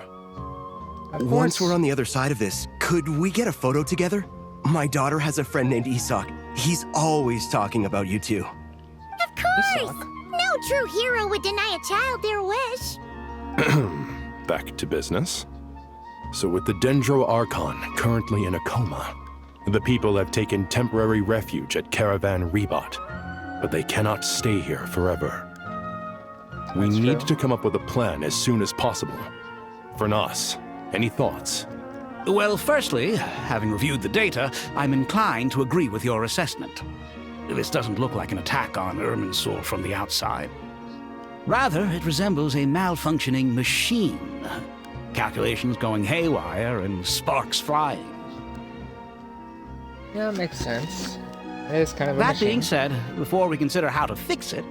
Once we're on the other side of this, could we get a photo together? My daughter has a friend named Isak. He's always talking about you two. Of course! No true hero would deny a child their wish. Back to business. So with the Dendro Archon currently in a coma, the people have taken temporary refuge at Caravan Rebot, but they cannot stay here forever. We need to come up with a plan as soon as possible. Farnas, any thoughts? Well, firstly, having reviewed the data, I'm inclined to agree with your assessment. This doesn't look like an attack on Irminsul from the outside. Rather, it resembles a malfunctioning machine. Calculations going haywire and sparks flying. Yeah, makes sense. It is kind of a That machine. being said, before we consider how to fix it,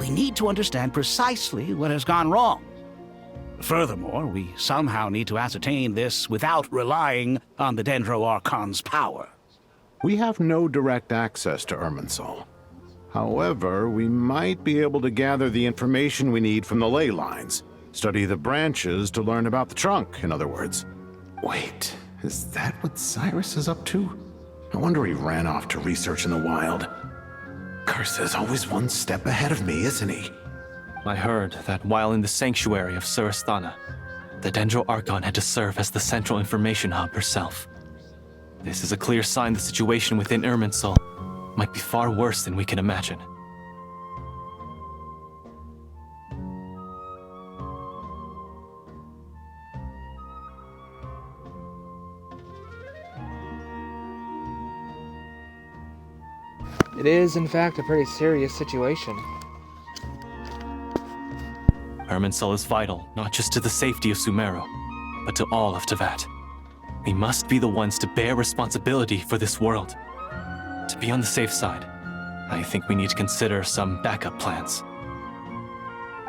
we need to understand precisely what has gone wrong. Furthermore, we somehow need to ascertain this without relying on the Dendro Archon's power. We have no direct access to Irminsul. However, we might be able to gather the information we need from the ley lines. Study the branches to learn about the trunk, in other words. Wait, is that what Cyrus is up to? No wonder he ran off to research in the wild. Curse, always one step ahead of me, isn't he? I heard that while in the sanctuary of Surasthana, the Dendro Archon had to serve as the central information hub herself. This is a clear sign the situation within Irminsul might be far worse than we can imagine. It is, in fact, a pretty serious situation. Irminsul is vital, not just to the safety of Sumeru, but to all of Teyvat. We must be the ones to bear responsibility for this world. To be on the safe side, I think we need to consider some backup plans.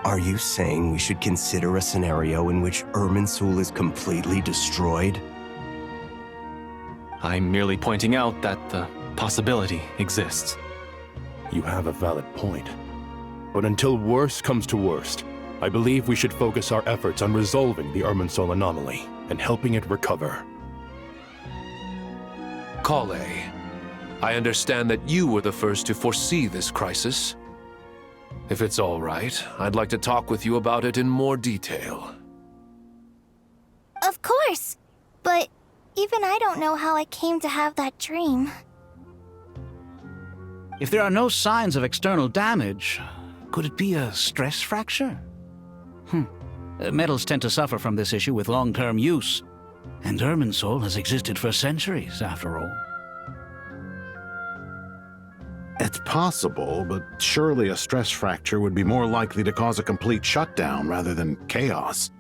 Are you saying we should consider a scenario in which Irminsul is completely destroyed? I'm merely pointing out that the possibility exists. You have a valid point. But until worst comes to worst, I believe we should focus our efforts on resolving the Irminsul anomaly and helping it recover. Kale, I understand that you were the first to foresee this crisis. If it's all right, I'd like to talk with you about it in more detail. Of course! But even I don't know how I came to have that dream. If there are no signs of external damage, could it be a stress fracture? Metals tend to suffer from this issue with long-term use, and Irminsul has existed for centuries, after all. It's possible, but surely a stress fracture would be more likely to cause a complete shutdown rather than chaos.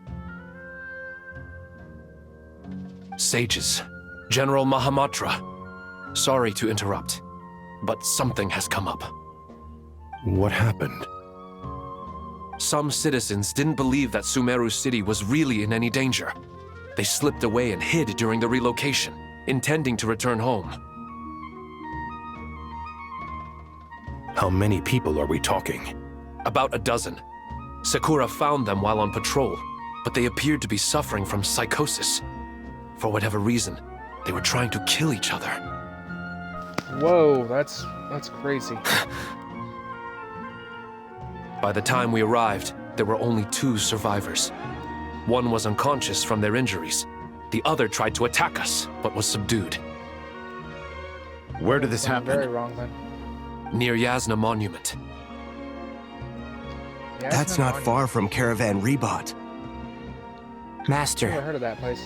Sages, General Mahamatra, sorry to interrupt, but something has come up. What happened? Some citizens didn't believe that Sumeru City was really in any danger. They slipped away and hid during the relocation, intending to return home. How many people are we talking? About a dozen. Sakura found them while on patrol, but they appeared to be suffering from psychosis. For whatever reason, they were trying to kill each other. Whoa, that's crazy. By the time we arrived, there were only 2 survivors. One was unconscious from their injuries. The other tried to attack us, but was subdued. Where did this happen? Very wrong then. Near Yasna Monument. That's not far from Caravan Rebot. Master. Never heard of that place.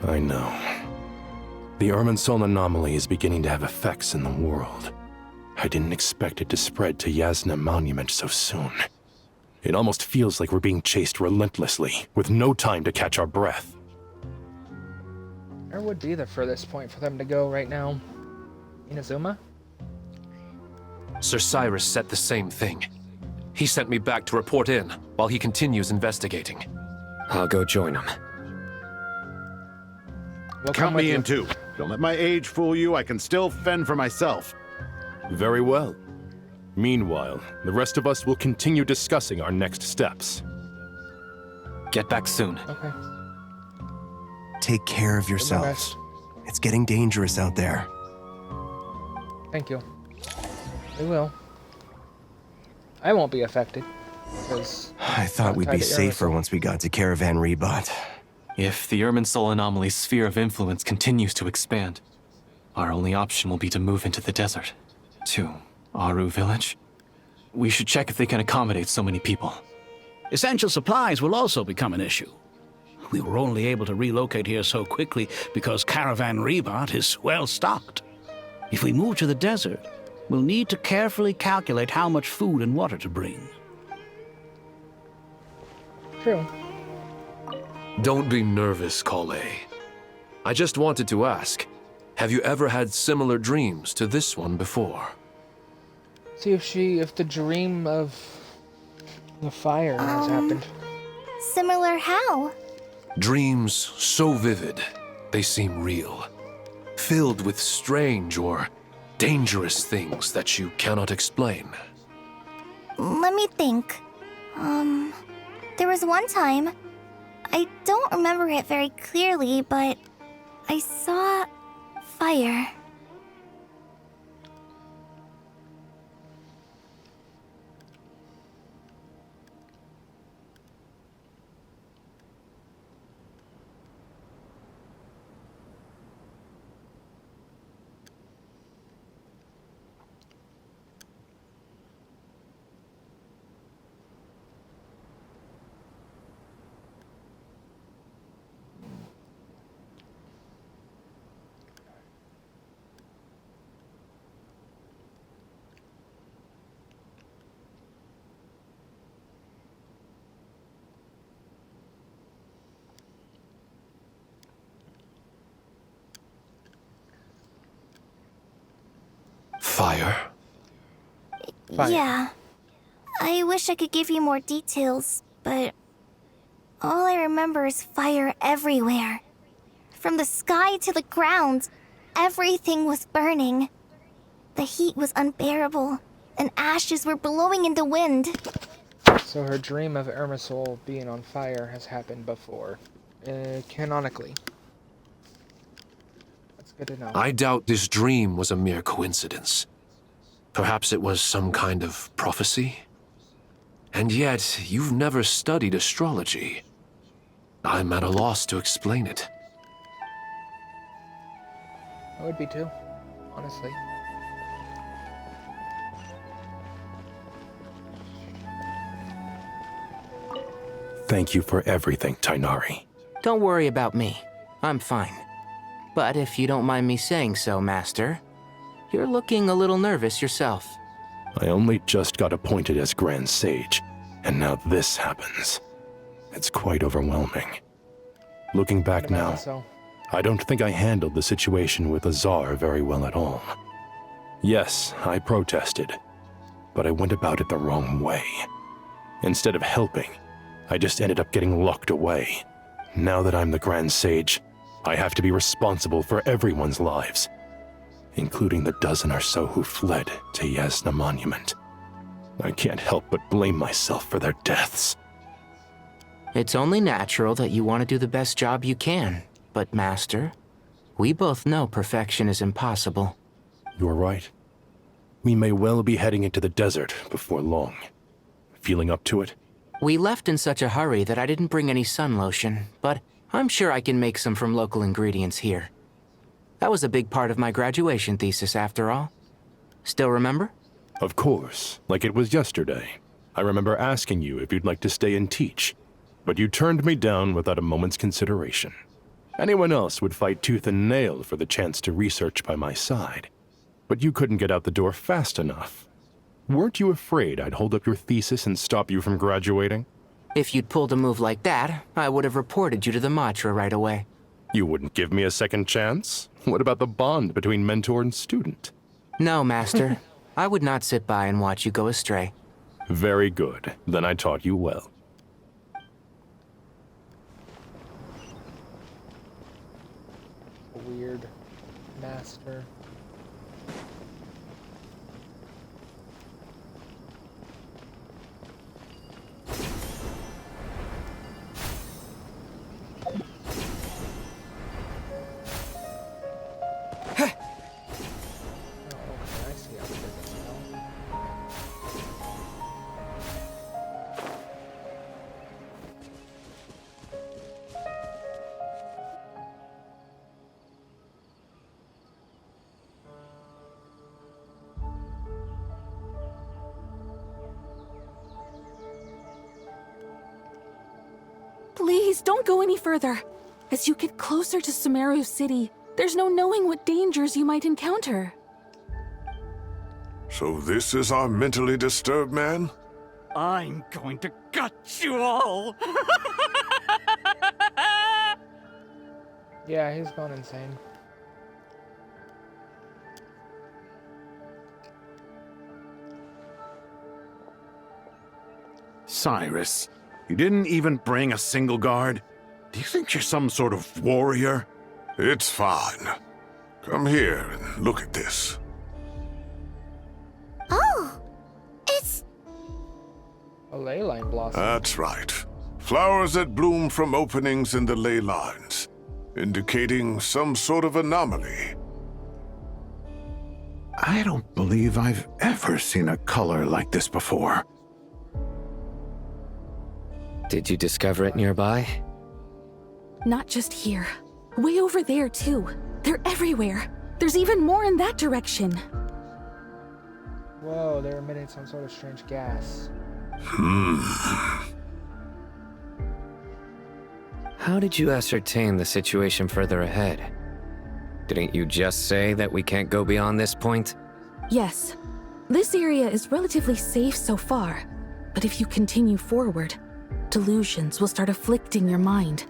I know. The Irminsul anomaly is beginning to have effects in the world. I didn't expect it to spread to Yasna Monument so soon. It almost feels like we're being chased relentlessly, with no time to catch our breath. Where would be the furthest point for them to go right now? Inazuma? Sir Cyrus said the same thing. He sent me back to report in, while he continues investigating. I'll go join him. Count me in too. Don't let my age fool you, I can still fend for myself. Very well. Meanwhile, the rest of us will continue discussing our next steps. Get back soon. Okay. Take care of yourselves. It's getting dangerous out there. Thank you. We will. I won't be affected, because I thought we'd be safer once we got to Caravan Rebot. If the Irminsul anomaly's sphere of influence continues to expand, our only option will be to move into the desert. To Aru Village? We should check if they can accommodate so many people. Essential supplies will also become an issue. We were only able to relocate here so quickly because Caravan Rebot is well stocked. If we move to the desert, we'll need to carefully calculate how much food and water to bring. True. Don't be nervous, Kale. I just wanted to ask, have you ever had similar dreams to this one before? See if the dream of the fire has happened. Similar how? Dreams so vivid, they seem real. Filled with strange or dangerous things that you cannot explain. Let me think. There was one time, I don't remember it very clearly, but I saw fire. Fire? Yeah. I wish I could give you more details, but all I remember is fire everywhere. From the sky to the ground, everything was burning. The heat was unbearable, and ashes were blowing in the wind. So her dream of Irminsul being on fire has happened before. Canonically. That's good to know. I doubt this dream was a mere coincidence. Perhaps it was some kind of prophecy? And yet, you've never studied astrology. I'm at a loss to explain it. I would be too, honestly. Thank you for everything, Tainari. Don't worry about me. I'm fine. But if you don't mind me saying so, Master, you're looking a little nervous yourself. I only just got appointed as Grand Sage, and now this happens. It's quite overwhelming. Looking back now, I don't think I handled the situation with Azar very well at all. Yes, I protested, but I went about it the wrong way. Instead of helping, I just ended up getting locked away. Now that I'm the Grand Sage, I have to be responsible for everyone's lives, including the dozen or so who fled to Yasna Monument. I can't help but blame myself for their deaths. It's only natural that you want to do the best job you can, but Master, we both know perfection is impossible. You're right. We may well be heading into the desert before long. Feeling up to it? We left in such a hurry that I didn't bring any sun lotion, but I'm sure I can make some from local ingredients here. That was a big part of my graduation thesis, after all. Still remember? Of course, like it was yesterday. I remember asking you if you'd like to stay and teach, but you turned me down without a moment's consideration. Anyone else would fight tooth and nail for the chance to research by my side, but you couldn't get out the door fast enough. Weren't you afraid I'd hold up your thesis and stop you from graduating? If you'd pulled a move like that, I would have reported you to the Matra right away. You wouldn't give me a second chance? What about the bond between mentor and student? No, Master. I would not sit by and watch you go astray. Very good. Then I taught you well. Weird master. Please, don't go any further. As you get closer to Sumeru City, there's no knowing what dangers you might encounter. So this is our mentally disturbed man? I'm going to gut you all! Yeah, he's gone insane. Cyrus, you didn't even bring a single guard? Do you think you're some sort of warrior? It's fine. Come here and look at this. Oh, it's... A ley line blossom. That's right. Flowers that bloom from openings in the ley lines, indicating some sort of anomaly. I don't believe I've ever seen a color like this before. Did you discover it nearby? Not just here. Way over there, too. They're everywhere. There's even more in that direction. Whoa, they're emitting some sort of strange gas. How did you ascertain the situation further ahead? Didn't you just say that we can't go beyond this point? Yes. This area is relatively safe so far, but if you continue forward, delusions will start afflicting your mind.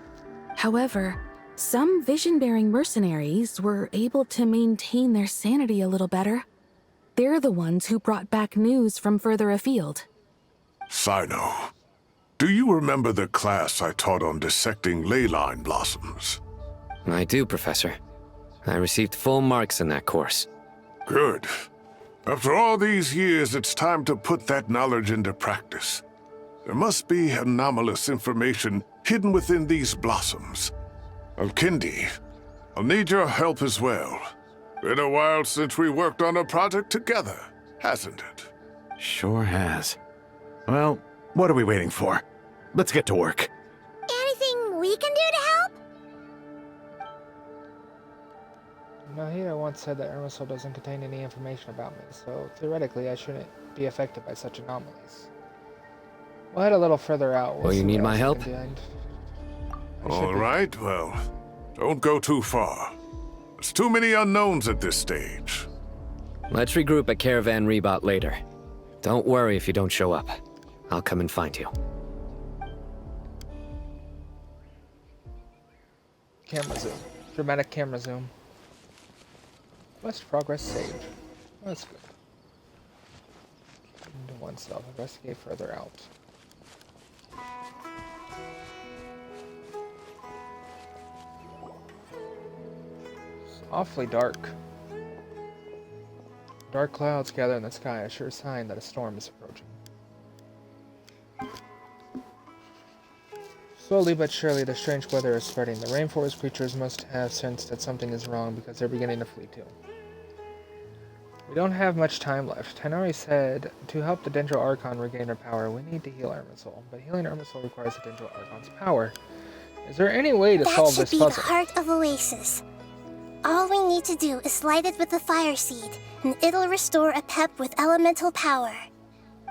However, some vision-bearing mercenaries were able to maintain their sanity a little better. They're the ones who brought back news from further afield. Sino, do you remember the class I taught on dissecting ley line blossoms? I do, Professor. I received full marks in that course. Good. After all these years, it's time to put that knowledge into practice. There must be anomalous information hidden within these blossoms. Alkindi, I'll need your help as well. Been a while since we worked on a project together, hasn't it? Sure has. Well, what are we waiting for? Let's get to work. Anything we can do to help? Nahida once said that Irmisol doesn't contain any information about me, so theoretically I shouldn't be affected by such anomalies. We'll head a little further out. Well, you need my help? All right, well, don't go too far. There's too many unknowns at this stage. Let's regroup at Caravan Rebot later. Don't worry if you don't show up. I'll come and find you. Camera zoom. Dramatic camera zoom. Quest progress saved. That's good. Into oneself. Investigate further out. It's awfully dark. Dark clouds gather in the sky, a sure sign that a storm is approaching. Slowly but surely, the strange weather is spreading. The rainforest creatures must have sensed that something is wrong because they're beginning to flee too. We don't have much time left. Tenari said, to help the Dendro Archon regain her power, we need to heal Irmisol. But healing Irmisol requires the Dendro Archon's power. Is there any way to solve this puzzle? That should be the heart of Oasis. All we need to do is light it with the fire seed, and it'll restore a pep with elemental power.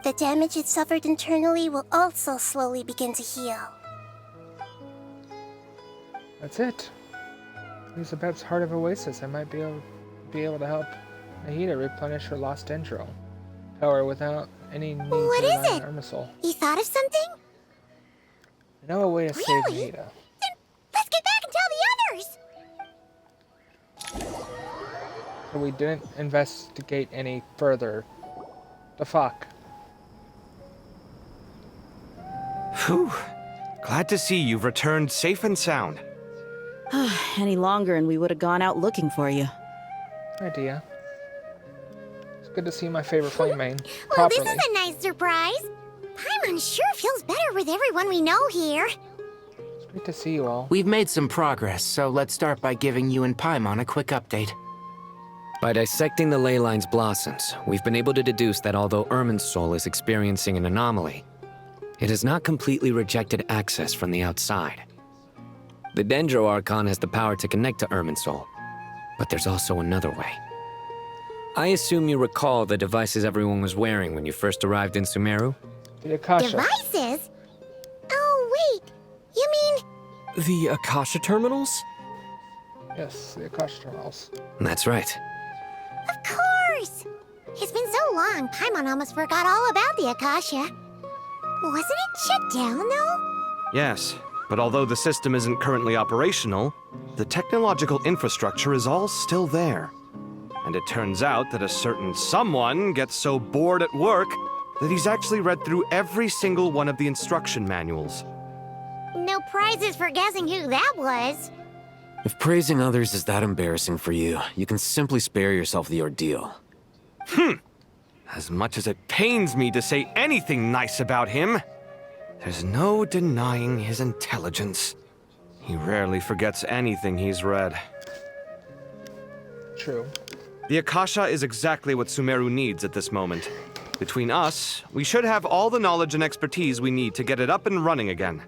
The damage it suffered internally will also slowly begin to heal. That's it. Use the Pep's Heart of Oasis. I might be able to help Nahida replenish her lost Dendro power without any need to rely on Irmisol. You thought of something? I know a way to save Nahida. Then let's get back and tell the others! So we didn't investigate any further. The fuck? Whew. Glad to see you've returned safe and sound. Any longer and we would have gone out looking for you. Idea. It's good to see my favorite flame main Well, properly. this is a nice surprise. Paimon sure feels better with everyone we know here. It's great to see you all. We've made some progress, so let's start by giving you and Paimon a quick update. By dissecting the ley line's blossoms, we've been able to deduce that although Irminsul is experiencing an anomaly, it has not completely rejected access from the outside. The Dendro Archon has the power to connect to Irminsul, but there's also another way. I assume you recall the devices everyone was wearing when you first arrived in Sumeru? The Akasha. Devices? Oh, wait. You mean... The Akasha terminals? Yes, the Akasha terminals. That's right. Of course! It's been so long, Paimon almost forgot all about the Akasha. Wasn't it shut down, though? Yes, but although the system isn't currently operational, the technological infrastructure is all still there. And it turns out that a certain someone gets so bored at work that he's actually read through every single one of the instruction manuals. No prizes for guessing who that was. If praising others is that embarrassing for you, you can simply spare yourself the ordeal. As much as it pains me to say anything nice about him, there's no denying his intelligence. He rarely forgets anything he's read. True. The Akasha is exactly what Sumeru needs at this moment. Between us, we should have all the knowledge and expertise we need to get it up and running again.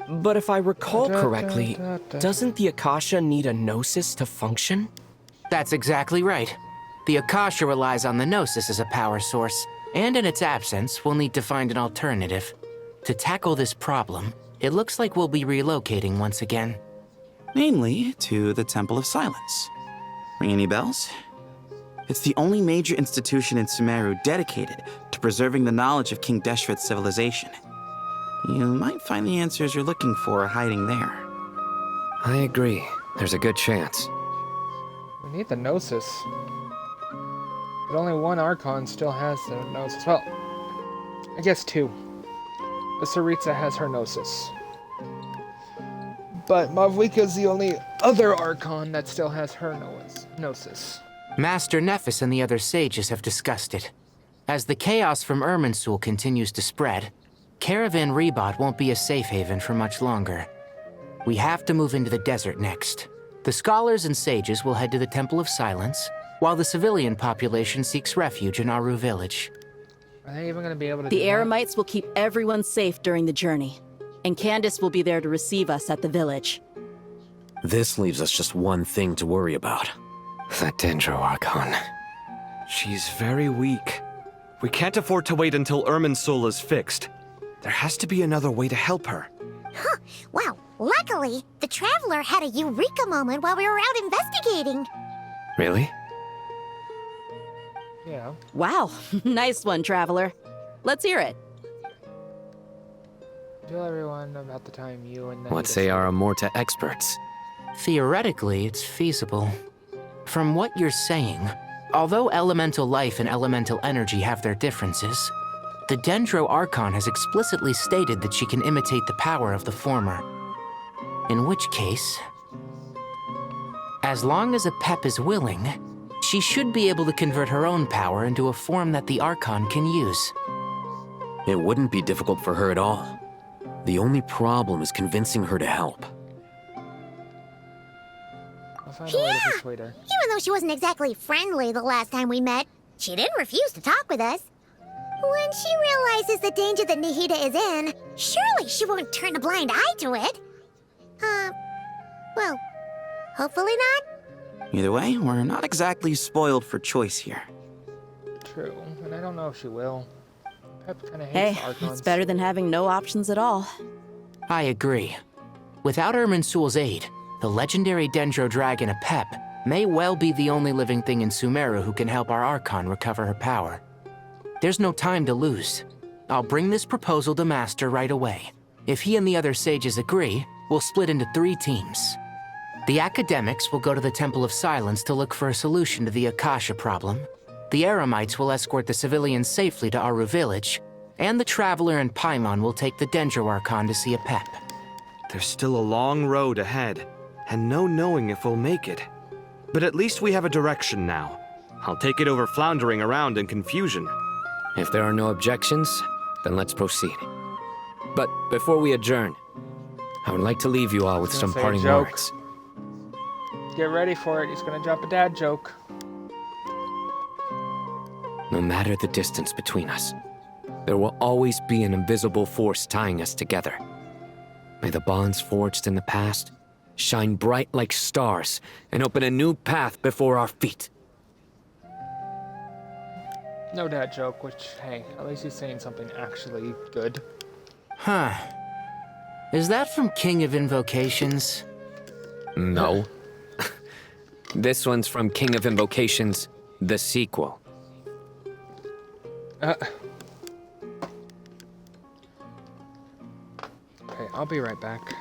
But if I recall correctly, doesn't the Akasha need a gnosis to function? That's exactly right. The Akasha relies on the Gnosis as a power source, and in its absence, we'll need to find an alternative. To tackle this problem, it looks like we'll be relocating once again. Namely, to the Temple of Silence. Ring any bells? It's the only major institution in Sumeru dedicated to preserving the knowledge of King Deshret's civilization. You might find the answers you're looking for hiding there. I agree. There's a good chance. We need the Gnosis. But only one Archon still has the Gnosis. Well, I guess two. The Saritsa has her Gnosis. But Mavlika's the only other Archon that still has her Gnosis. Master Nephis and the other sages have discussed it. As the chaos from Irminsul continues to spread, Caravan Rebot won't be a safe haven for much longer. We have to move into the desert next. The scholars and sages will head to the Temple of Silence, while the civilian population seeks refuge in Aru village. Are they even going to be able to The do that? Eremites will keep everyone safe during the journey, and Candace will be there to receive us at the village. This leaves us just one thing to worry about. That Dendro Archon. She's very weak. We can't afford to wait until Irminsul is fixed. There has to be another way to help her. Huh. Wow. Luckily, the Traveler had a eureka moment while we were out investigating. Really? Yeah. Wow. Nice one, Traveler. Let's hear it. Tell everyone about the time you and What say our Amorta experts? Theoretically, it's feasible. From what you're saying, although elemental life and elemental energy have their differences, the Dendro Archon has explicitly stated that she can imitate the power of the former. In which case, as long as Apep is willing, she should be able to convert her own power into a form that the Archon can use. It wouldn't be difficult for her at all. The only problem is convincing her to help. I'll find a way to persuade her. Even though she wasn't exactly friendly the last time we met, she didn't refuse to talk with us. When she realizes the danger that Nahida is in, surely she won't turn a blind eye to it. Well, hopefully not. Either way, we're not exactly spoiled for choice here. True, and I don't know if she will. Pep kind of Hey, hates Archons. it's better than having no options at all. I agree. Without Irminsul's aid, the legendary Dendro dragon Apep may well be the only living thing in Sumeru who can help our Archon recover her power. There's no time to lose. I'll bring this proposal to Master right away. If he and the other sages agree, we'll split into 3 teams. The academics will go to the Temple of Silence to look for a solution to the Akasha problem. The Eremites will escort the civilians safely to Aru village, and the Traveler and Paimon will take the Dendro Archon to see Apep. There's still a long road ahead, and no knowing if we'll make it. But at least we have a direction now. I'll take it over floundering around in confusion. If there are no objections, then let's proceed. But before we adjourn, I would like to leave you all with some say a parting joke. words. Get ready for it. He's gonna drop a dad joke. No matter the distance between us, there will always be an invisible force tying us together. May the bonds forged in the past shine bright like stars and open a new path before our feet. No dad joke, which, hey, at least he's saying something actually good. Huh. Is that from King of Invocations? No. This one's from King of Invocations, the sequel. Okay, I'll be right back.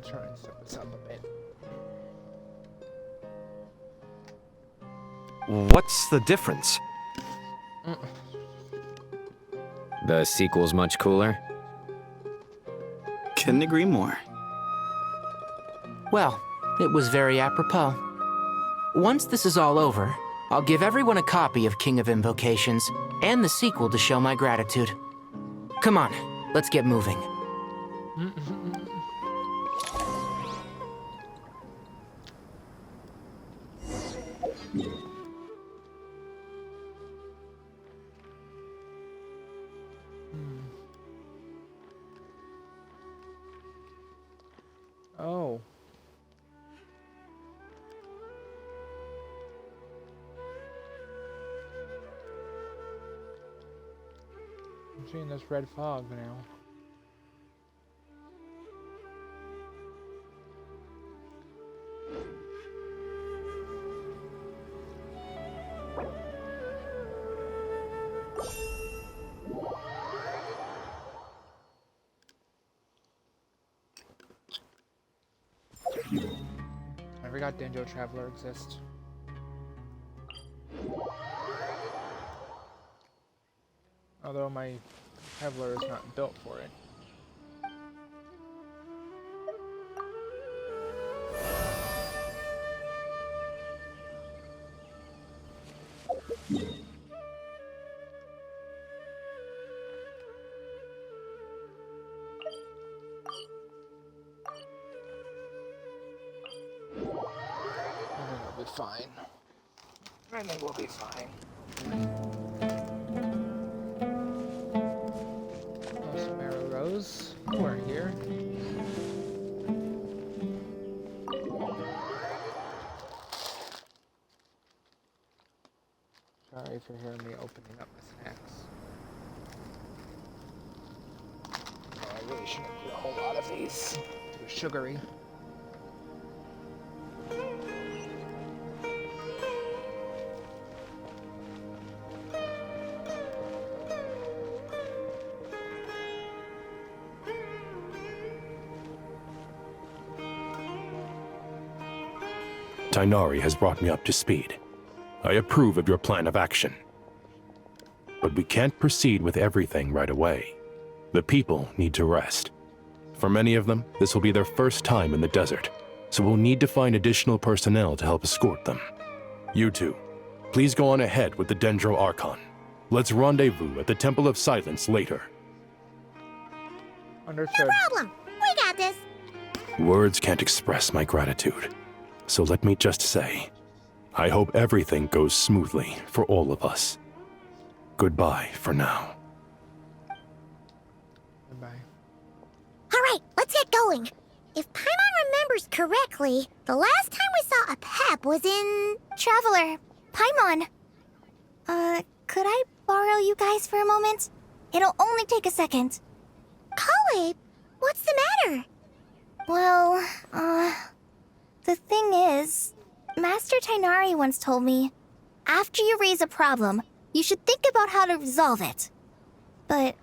try and set this up a bit. What's the difference? The sequel's much cooler. Couldn't agree more. Well, it was very apropos. Once this is all over, I'll give everyone a copy of King of Invocations and the sequel to show my gratitude. Come on, let's get moving. Oh. I'm seeing this red fog now. I forgot Denjo Traveler exists. Although my Traveler is not built for it. Fine. I think we'll be fine. Oh, Sumeru Rose, you are here. Sorry for hearing me opening up the snacks. Oh, I really shouldn't do a whole lot of these. They're sugary. Tainari has brought me up to speed. I approve of your plan of action. But we can't proceed with everything right away. The people need to rest. For many of them, this will be their first time in the desert, so we'll need to find additional personnel to help escort them. You two, please go on ahead with the Dendro Archon. Let's rendezvous at the Temple of Silence later. Understood. No problem. We got this. Words can't express my gratitude. So let me just say, I hope everything goes smoothly for all of us. Goodbye for now. Goodbye. All right, let's get going. If Paimon remembers correctly, the last time we saw a Pep was in... Traveler, Paimon. Could I borrow you guys for a moment? It'll only take a second. Kawe, what's the matter? Well, the thing is, Master Tainari once told me, after you raise a problem, you should think about how to resolve it. But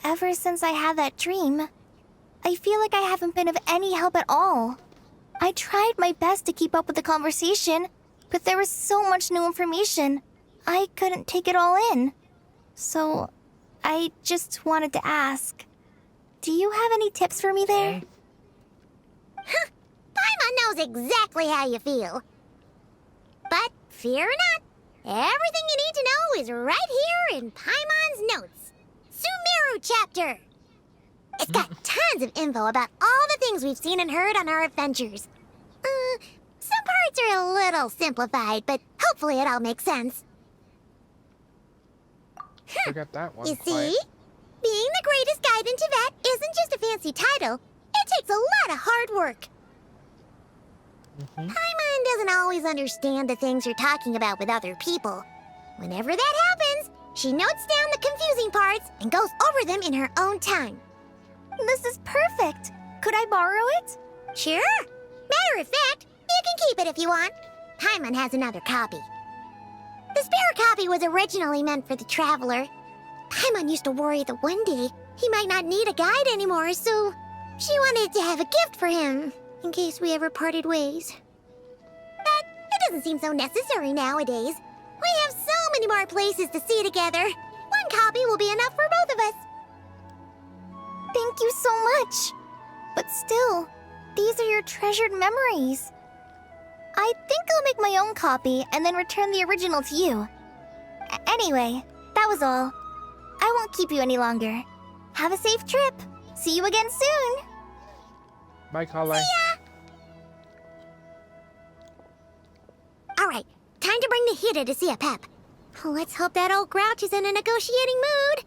ever since I had that dream, I feel like I haven't been of any help at all. I tried my best to keep up with the conversation, but there was so much new information, I couldn't take it all in. So, I just wanted to ask, do you have any tips for me there? Huh, Paimon knows exactly how you feel. But fear not, everything you need to know is right here in Paimon's notes. Sumeru chapter. It's got tons of info about all the things we've seen and heard on our adventures. Some parts are a little simplified, but hopefully it all makes sense. Forget that one. You Quiet. see? Being the greatest guide in Tibet isn't just a fancy title. It takes a lot of hard work. Paimon doesn't always understand the things you're talking about with other people. Whenever that happens, she notes down the confusing parts and goes over them in her own time. This is perfect. Could I borrow it? Sure. Matter of fact, you can keep it if you want. Paimon has another copy. The spare copy was originally meant for the traveler. Paimon used to worry that one day he might not need a guide anymore, so she wanted to have a gift for him. in case we ever parted ways. But it doesn't seem so necessary nowadays. We have so many more places to see together. One copy will be enough for both of us. Thank you so much. But still, these are your treasured memories. I think I'll make my own copy and then return the original to you. Anyway, that was all. I won't keep you any longer. Have a safe trip. See you again soon. Bye, Kale. See ya! Alright, time to bring Nahida to see a Pep. Let's hope that old grouch is in a negotiating mood.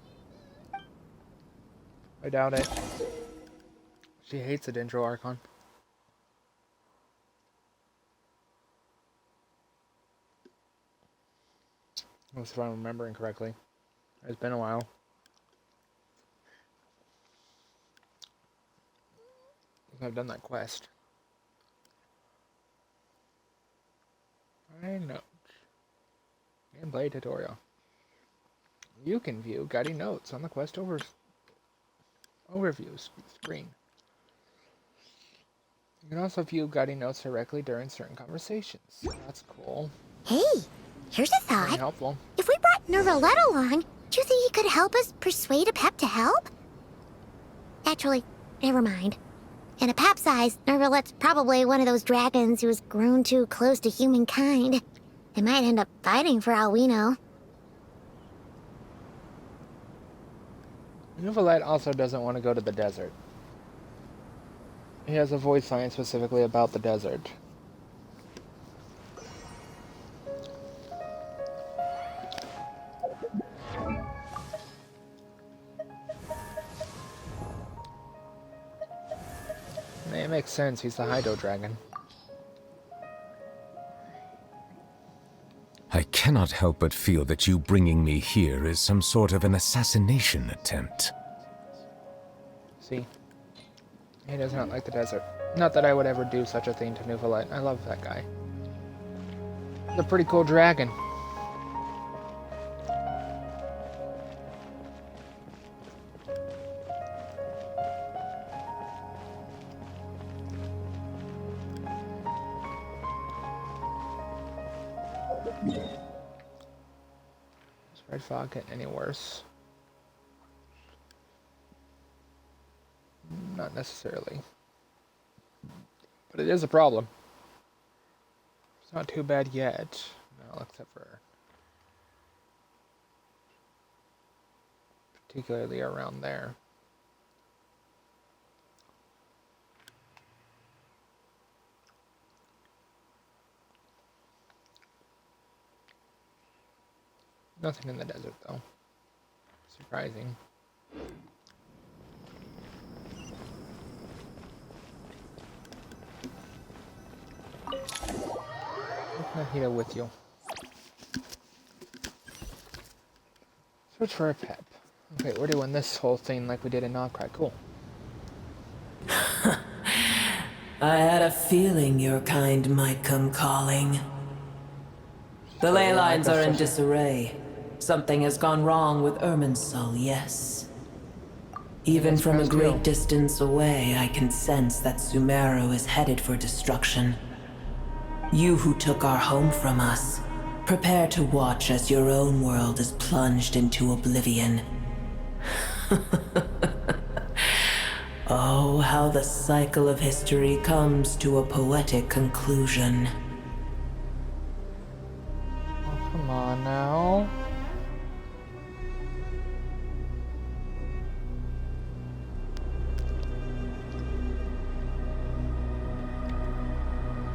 I doubt it. She hates it, intro Archon. If I'm remembering correctly. It's been a while. I've done that quest. I know. Gameplay tutorial. You can view guiding notes on the quest overview screen. You can also view guiding notes directly during certain conversations. That's cool. Hey, here's a thought. Very helpful. If we brought Nervalet along, do you think he could help us persuade a Pep to help? Actually, never mind. In a Pep size, Nervalet's probably one of those dragons who has grown too close to humankind. They might end up fighting for all we know. Nervalet also doesn't want to go to the desert. He has a voice line specifically about the desert. It makes sense, he's the Hydro Dragon. I cannot help but feel that you bringing me here is some sort of an assassination attempt. See? He does not like the desert. Not that I would ever do such a thing to Nervalet. I love that guy. He's a pretty cool dragon. Is Red Fog getting any worse? Not necessarily. But it is a problem. It's not too bad yet. No, except for particularly around there. Nothing in the desert, though. Surprising. Nahida with you. Search for a Pep. Okay, we're doing this whole thing like we did in Nogcry. Cool. I had a feeling your kind might come calling. The ley lines are in disarray. Something has gone wrong with Irminsul, yes. Even from a great distance away, I can sense that Sumeru is headed for destruction. You who took our home from us, prepare to watch as your own world is plunged into oblivion. Oh, how the cycle of history comes to a poetic conclusion. Oh, come on now.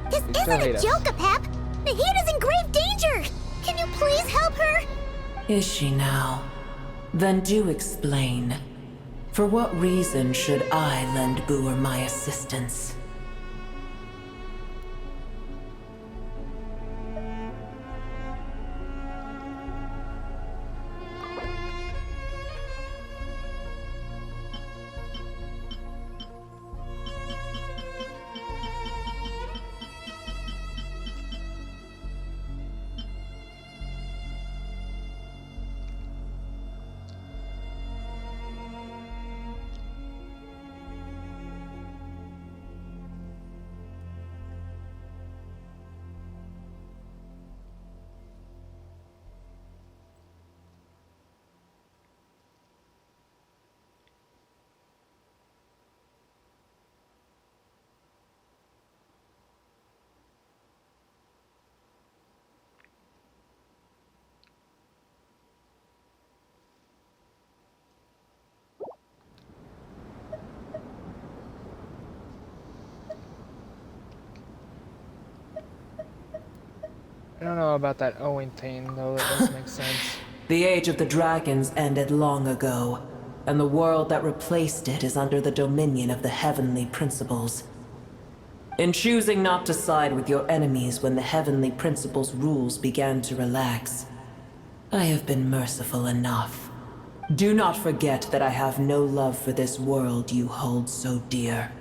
This isn't a joke, Pep! Nahida's in grave danger! Can you please help her? Is she now? Then do explain. For what reason should I lend Boer my assistance? I don't know about that Owen thing, though it does make sense. The age of the dragons ended long ago, and the world that replaced it is under the dominion of the heavenly principles. In choosing not to side with your enemies when the heavenly principles' rules began to relax, I have been merciful enough. Do not forget that I have no love for this world you hold so dear.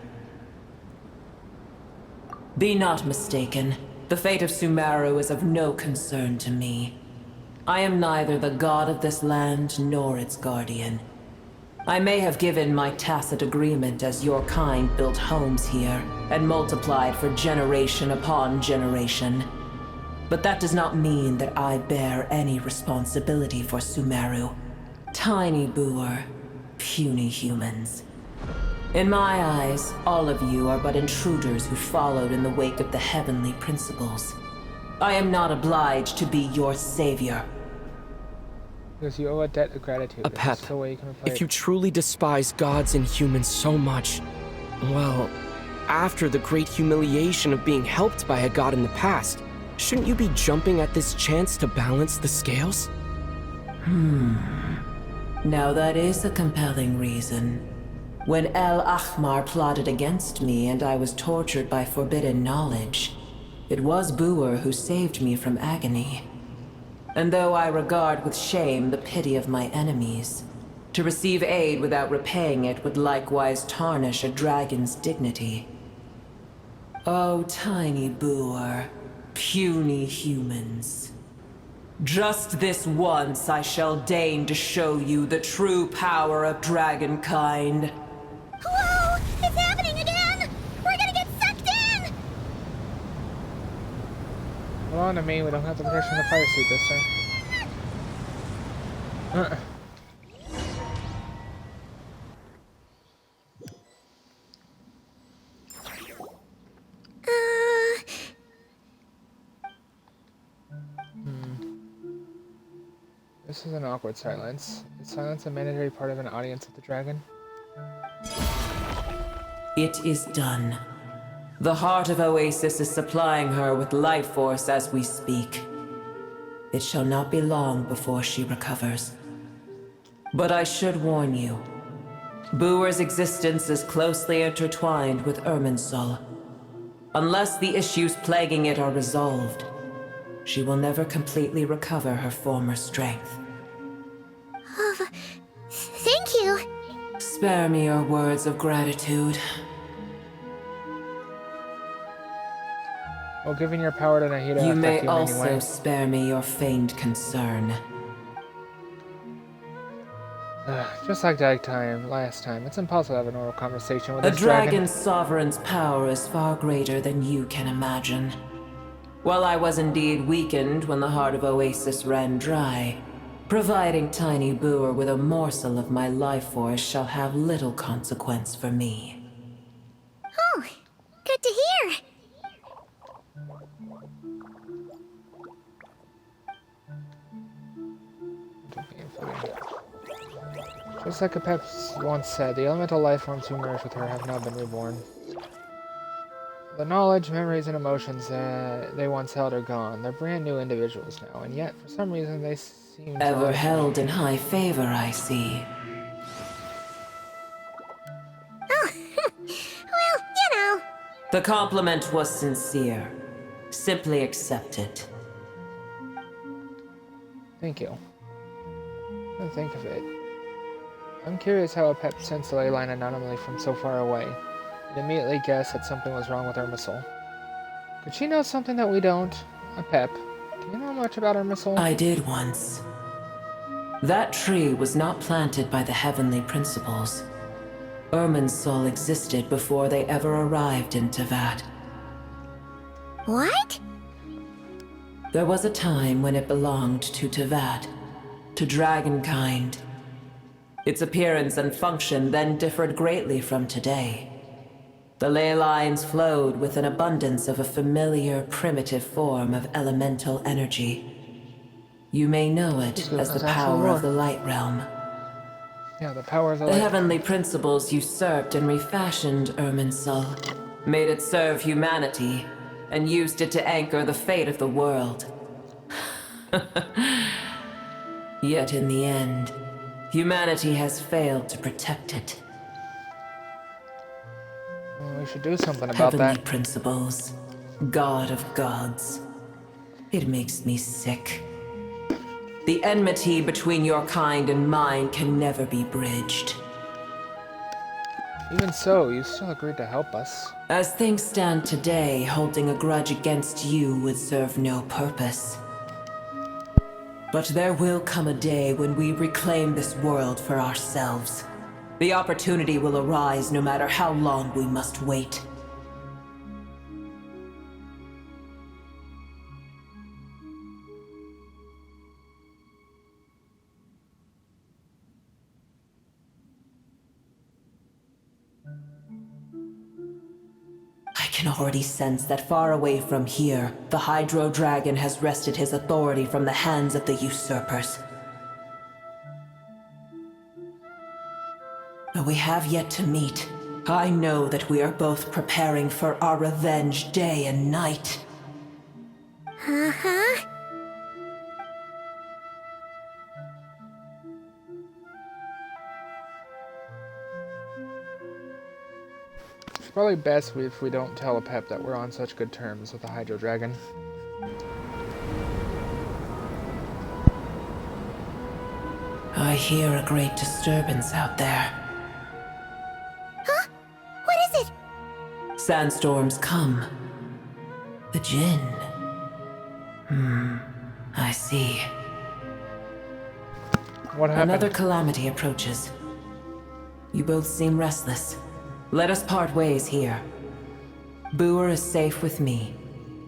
Be not mistaken. The fate of Sumeru is of no concern to me. I am neither the god of this land nor its guardian. I may have given my tacit agreement as your kind built homes here and multiplied for generation upon generation. But that does not mean that I bear any responsibility for Sumeru. Tiny boor, puny humans. In my eyes, all of you are but intruders who followed in the wake of the heavenly principles. I am not obliged to be your savior. Because you owe a debt of gratitude. Apep, That's the way you can play if you truly despise gods and humans so much, well, after the great humiliation of being helped by a god in the past, shouldn't you be jumping at this chance to balance the scales? Now that is a compelling reason. When El Ahmar plotted against me and I was tortured by forbidden knowledge, it was Boer who saved me from agony. And though I regard with shame the pity of my enemies, to receive aid without repaying it would likewise tarnish a dragon's dignity. Oh, tiny Boer, puny humans. Just this once I shall deign to show you the true power of dragonkind. Whoa! It's happening again! We're gonna get sucked in! Hold on to me, we don't have the protection of the fire suit this time. This is an awkward silence. Is silence a mandatory part of an audience of the dragon? It is done. The heart of Oasis is supplying her with life force as we speak. It shall not be long before she recovers. But I should warn you. Boer's existence is closely intertwined with Irminsul. Unless the issues plaguing it are resolved, she will never completely recover her former strength. Thank you. Spare me your words of gratitude. Well, giving your power to Nahida You may affect you in any also way? spare me your feigned concern. Just like last time, it's impossible to have an oral conversation with A this dragon. dragon's sovereign's power is far greater than you can imagine. While I was indeed weakened when the heart of Oasis ran dry, providing Tiny Boer with a morsel of my life force shall have little consequence for me. Oh, good to hear. Just like Apep once said, the elemental life forms who merge with her have now been reborn. The knowledge, memories, and emotions that they once held are gone. They're brand new individuals now, and yet, for some reason, they seem to Ever held in high favor, I see. Oh, well, you know. The compliment was sincere. Simply accept it. Thank you. I think of it. I'm curious how Apep sensed the ley line anomaly from so far away, and immediately guessed that something was wrong with Irminsul. Could she know something that we don't? Apep, do you know much about Irminsul? I did once. That tree was not planted by the heavenly principles. Irminsul existed before they ever arrived in Tevat. What? There was a time when it belonged to Tevat, to dragonkind. Its appearance and function then differed greatly from today. The ley lines flowed with an abundance of a familiar, primitive form of elemental energy. You may know it as the power of the Light Realm. Yeah, the power of the The light. heavenly principles usurped and refashioned Irminsul, made it serve humanity, and used it to anchor the fate of the world. Yet in the end, humanity has failed to protect it. Well, we should do something about Heavenly that. principles, God of gods. It makes me sick. The enmity between your kind and mine can never be bridged. Even so, you still agreed to help us. As things stand today, holding a grudge against you would serve no purpose. But there will come a day when we reclaim this world for ourselves. The opportunity will arise no matter how long we must wait. I can already sense that far away from here, the Hydro Dragon has wrested his authority from the hands of the usurpers. Though we have yet to meet, I know that we are both preparing for our revenge day and night. Uh-huh. It's probably best if we don't tell Apep that we're on such good terms with the Hydro Dragon. I hear a great disturbance out there. Huh? What is it? Sandstorms come. The Jinn. I see. What happened? Another calamity approaches. You both seem restless. Let us part ways here. Boer is safe with me.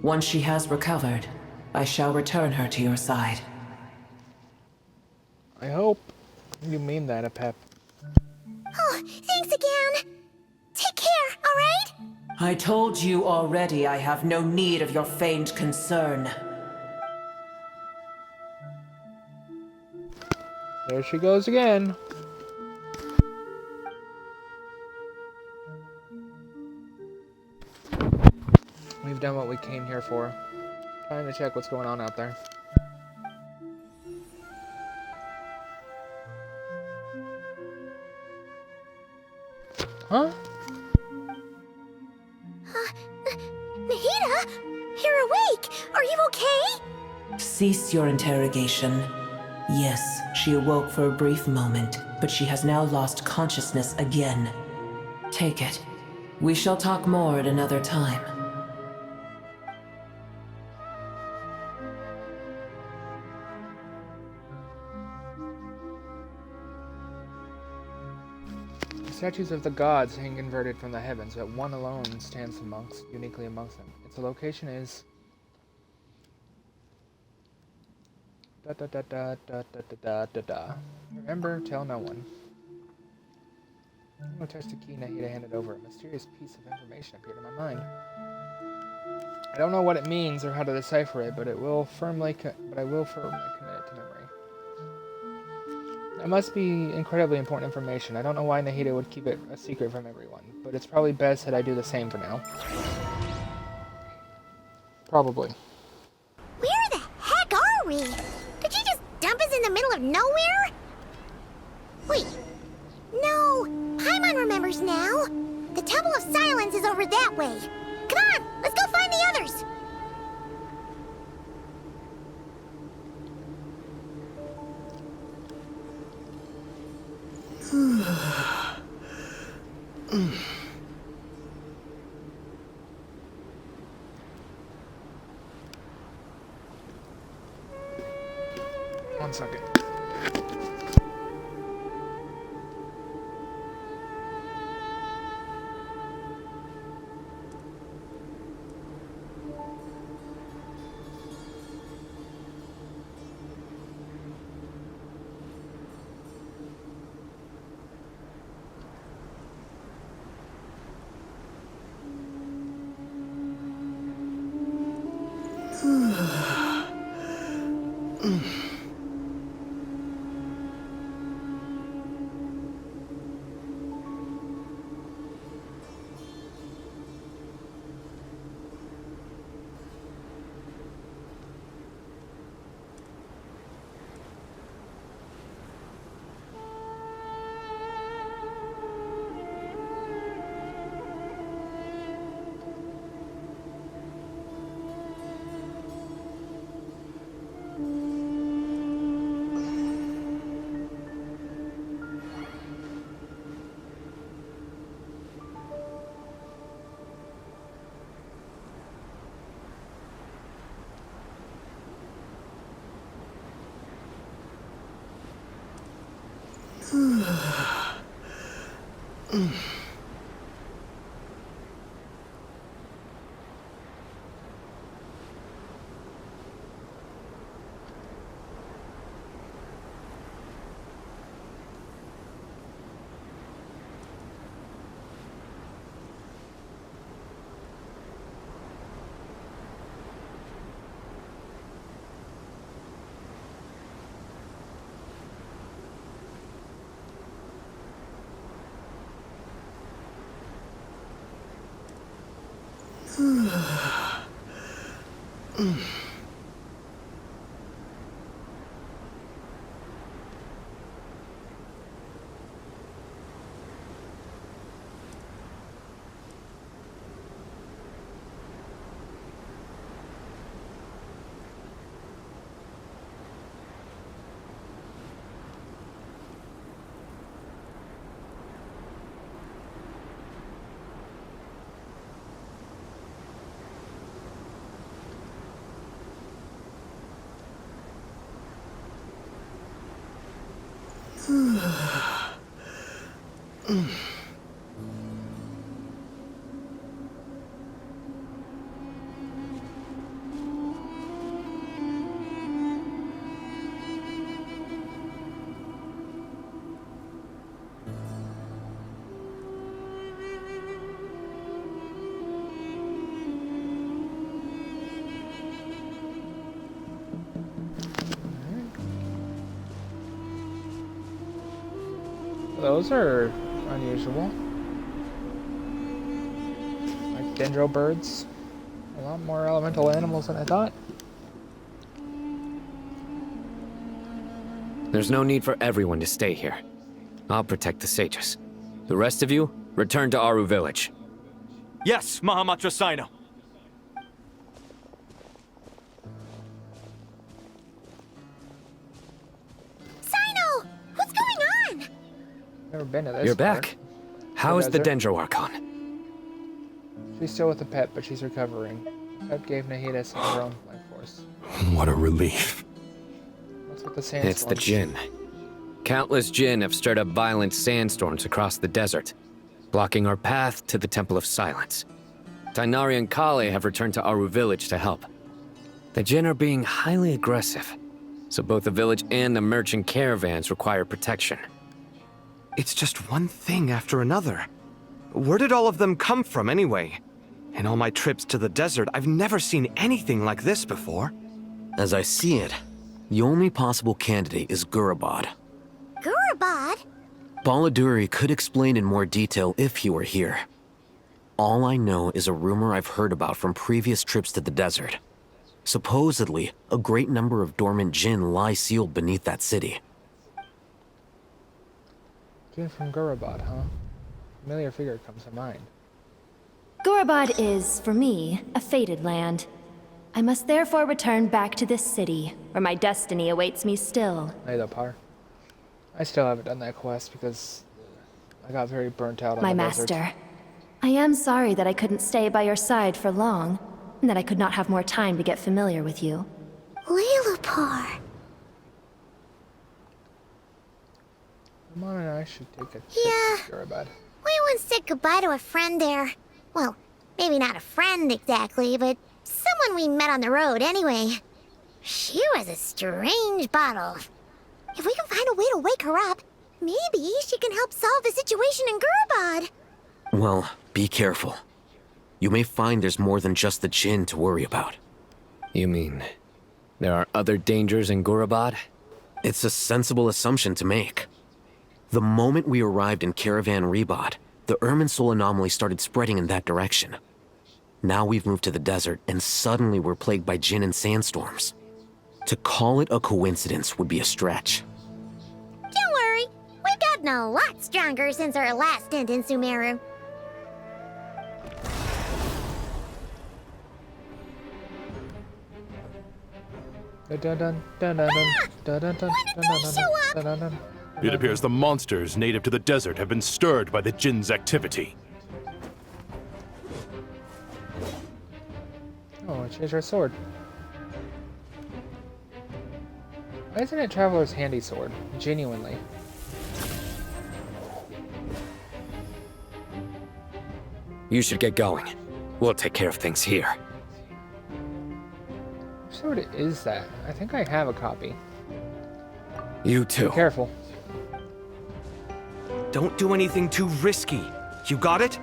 Once she has recovered, I shall return her to your side. I hope you mean that, Apep. Oh, thanks again. Take care, alright? I told you already I have no need of your feigned concern. There she goes again. We've done what we came here for. Time to check what's going on out there. Huh? Nahida? You're awake! Are you okay? Cease your interrogation. Yes, she awoke for a brief moment, but she has now lost consciousness again. Take it. We shall talk more at another time. The statues of the gods hang inverted from the heavens, but one alone stands uniquely amongst them. Its location is... Remember, tell no one. I'm gonna touch the key Nahida handed over. A mysterious piece of information appeared in my mind. I don't know what it means or how to decipher it, but I will firmly commit it to memory. It must be incredibly important information. I don't know why Nahida would keep it a secret from everyone, but it's probably best that I do the same for now. Probably. Where the heck are we? Did you just dump us in the middle of nowhere? Wait. No. Paimon remembers now. The Temple of Silence is over that way. Come on, let's go find the others. One second. Those are unusual. Like dendro birds. A lot more elemental animals than I thought. There's no need for everyone to stay here. I'll protect the sages. The rest of you, return to Aru village. Yes, Mahamatra Sino. Sino! What's going on? Never been to this. You're back. How is the Dendro Archon? She's still with the pet, but she's recovering. Pet gave Nahida some of her own life force. What a relief. What's with the sandstorm? It's the Jinn. Countless Jinn have stirred up violent sandstorms across the desert, blocking our path to the Temple of Silence. Tainari and Kale have returned to Aru village to help. The Jinn are being highly aggressive, so both the village and the merchant caravans require protection. It's just one thing after another. Where did all of them come from anyway? In all my trips to the desert, I've never seen anything like this before. As I see it, the only possible candidate is Gurabad. Gurabad? Baladuri could explain in more detail if he were here. All I know is a rumor I've heard about from previous trips to the desert. Supposedly, a great number of dormant Jinn lie sealed beneath that city. Jinn from Gurabad, huh? Familiar figure comes to mind. Gurabad is, for me, a fated land. I must therefore return back to this city, where my destiny awaits me still. Par. I still haven't done that quest because I got very burnt out on My the desert. master, I am sorry that I couldn't stay by your side for long, and that I could not have more time to get familiar with you. Par. Amon and I should take a trip Yeah. to Gurabad. We once said goodbye to a friend there. Well, maybe not a friend exactly, but someone we met on the road anyway. She was a strange bottle. If we can find a way to wake her up, maybe she can help solve the situation in Gurabad. Well, be careful. You may find there's more than just the Jinn to worry about. You mean, there are other dangers in Gurabad? It's a sensible assumption to make. The moment we arrived in Caravan Rebod, the Irminsul anomaly started spreading in that direction. Now we've moved to the desert, and suddenly we're plagued by Jinn and sandstorms. To call it a coincidence would be a stretch. Don't worry, we've gotten a lot stronger since our last stint in Sumeru. It appears the monsters native to the desert have been stirred by the Jinn's activity. Oh, I changed our sword. Why isn't it Traveler's handy sword? Genuinely. You should get going. We'll take care of things here. Which sword is that? I think I have a copy. You too. Be careful. Don't do anything too risky. You got it?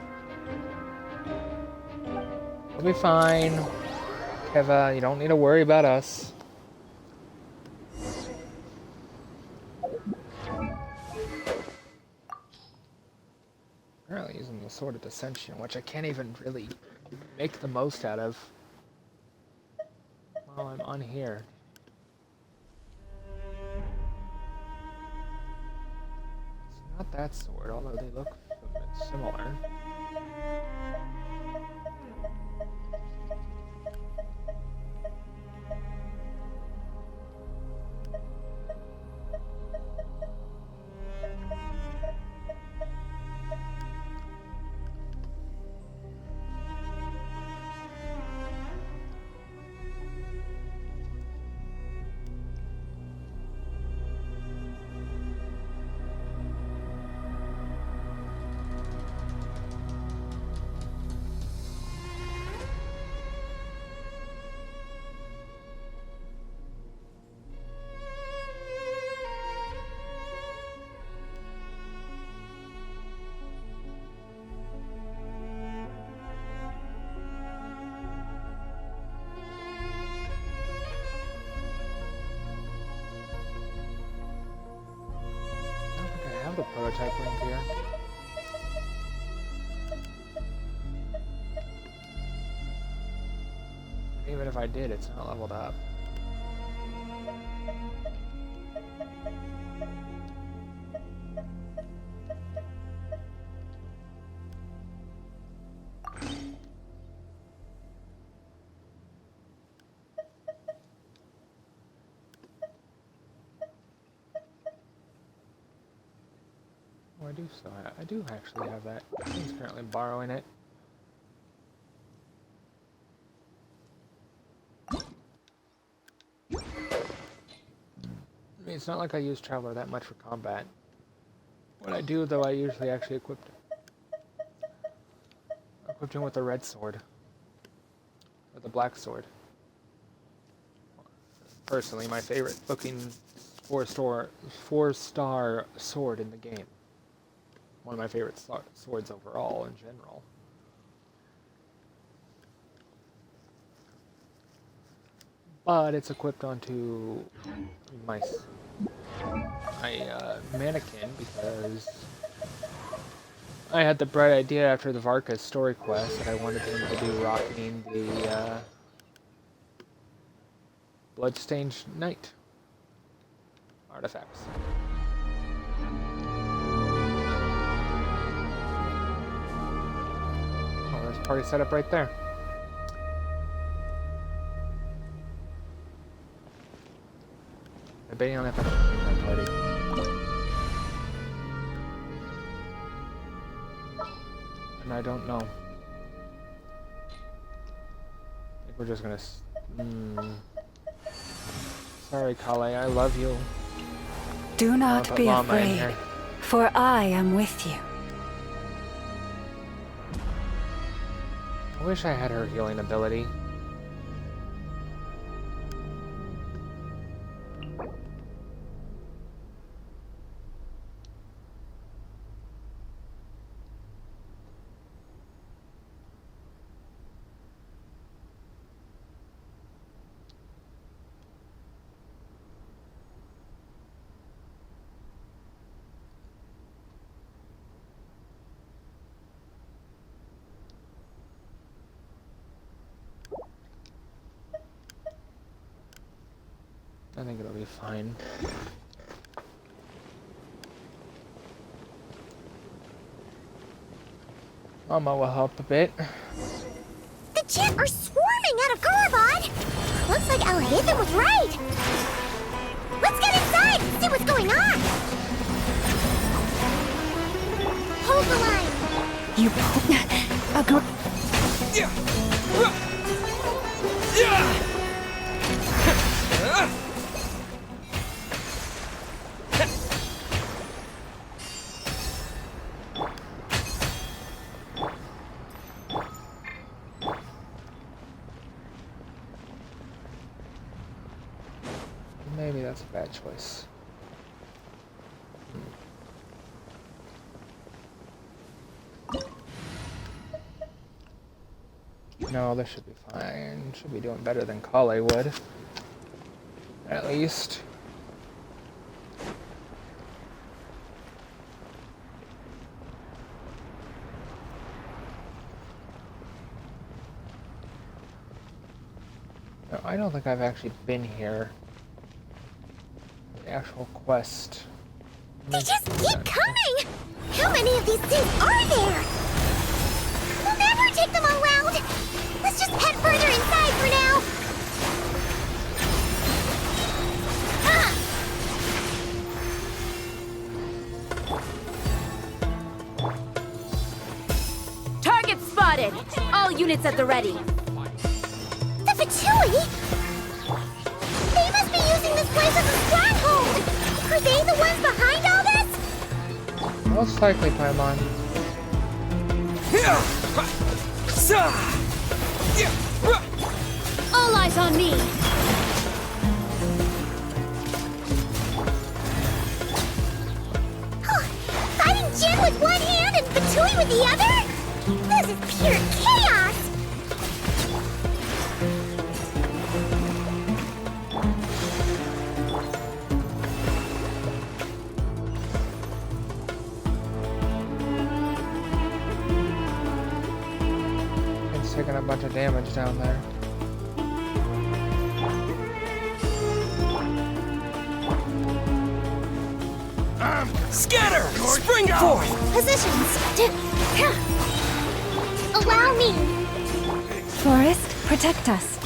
We'll be fine. Keva, you don't need to worry about us. Apparently using the Sword of Dissension, which I can't even really make the most out of while I'm on here. It's not that sword, although they look similar. The prototype link here. Even if I did, it's not leveled up. I do actually have that. He's currently borrowing it. I mean, it's not like I use Traveler that much for combat. When I do, though, I usually actually equip him with the red sword. Or the black sword. Personally, my favorite looking four-star sword in the game. One of my favorite swords overall, in general. But it's equipped onto my mannequin because I had the bright idea after the Varka's story quest that I wanted him to be rocking the Bloodstained Knight artifacts. Party set up right there. I'm betting on that party. And I don't know. I think we're just gonna. Sorry, Kale, I love you. Do not be afraid, for I am with you. I wish I had her healing ability. I think it'll be fine. Mama will help a bit. The Jet are swarming out of Gorobod! Looks like Al-Haytham was right! Let's get inside and see what's going on! Hold the line! You... maybe that's a bad choice. No, this should be fine. Should be doing better than Kale would. At least. No, I don't think I've actually been here. The actual quest. They just keep coming! How many of these things are there? We'll never take them all round! Let's just head further inside for now! Target spotted! All units at the ready. The Fatui? They must be using this place as a stronghold! Are they the ones behind all this? Most likely, Paimon. All eyes on me! Fighting Jin with one hand and Fatui with the other? This is pure chaos! It's taking a bunch of damage down there. Scatter! Spring forth! Positions! Allow me! Forest, protect us.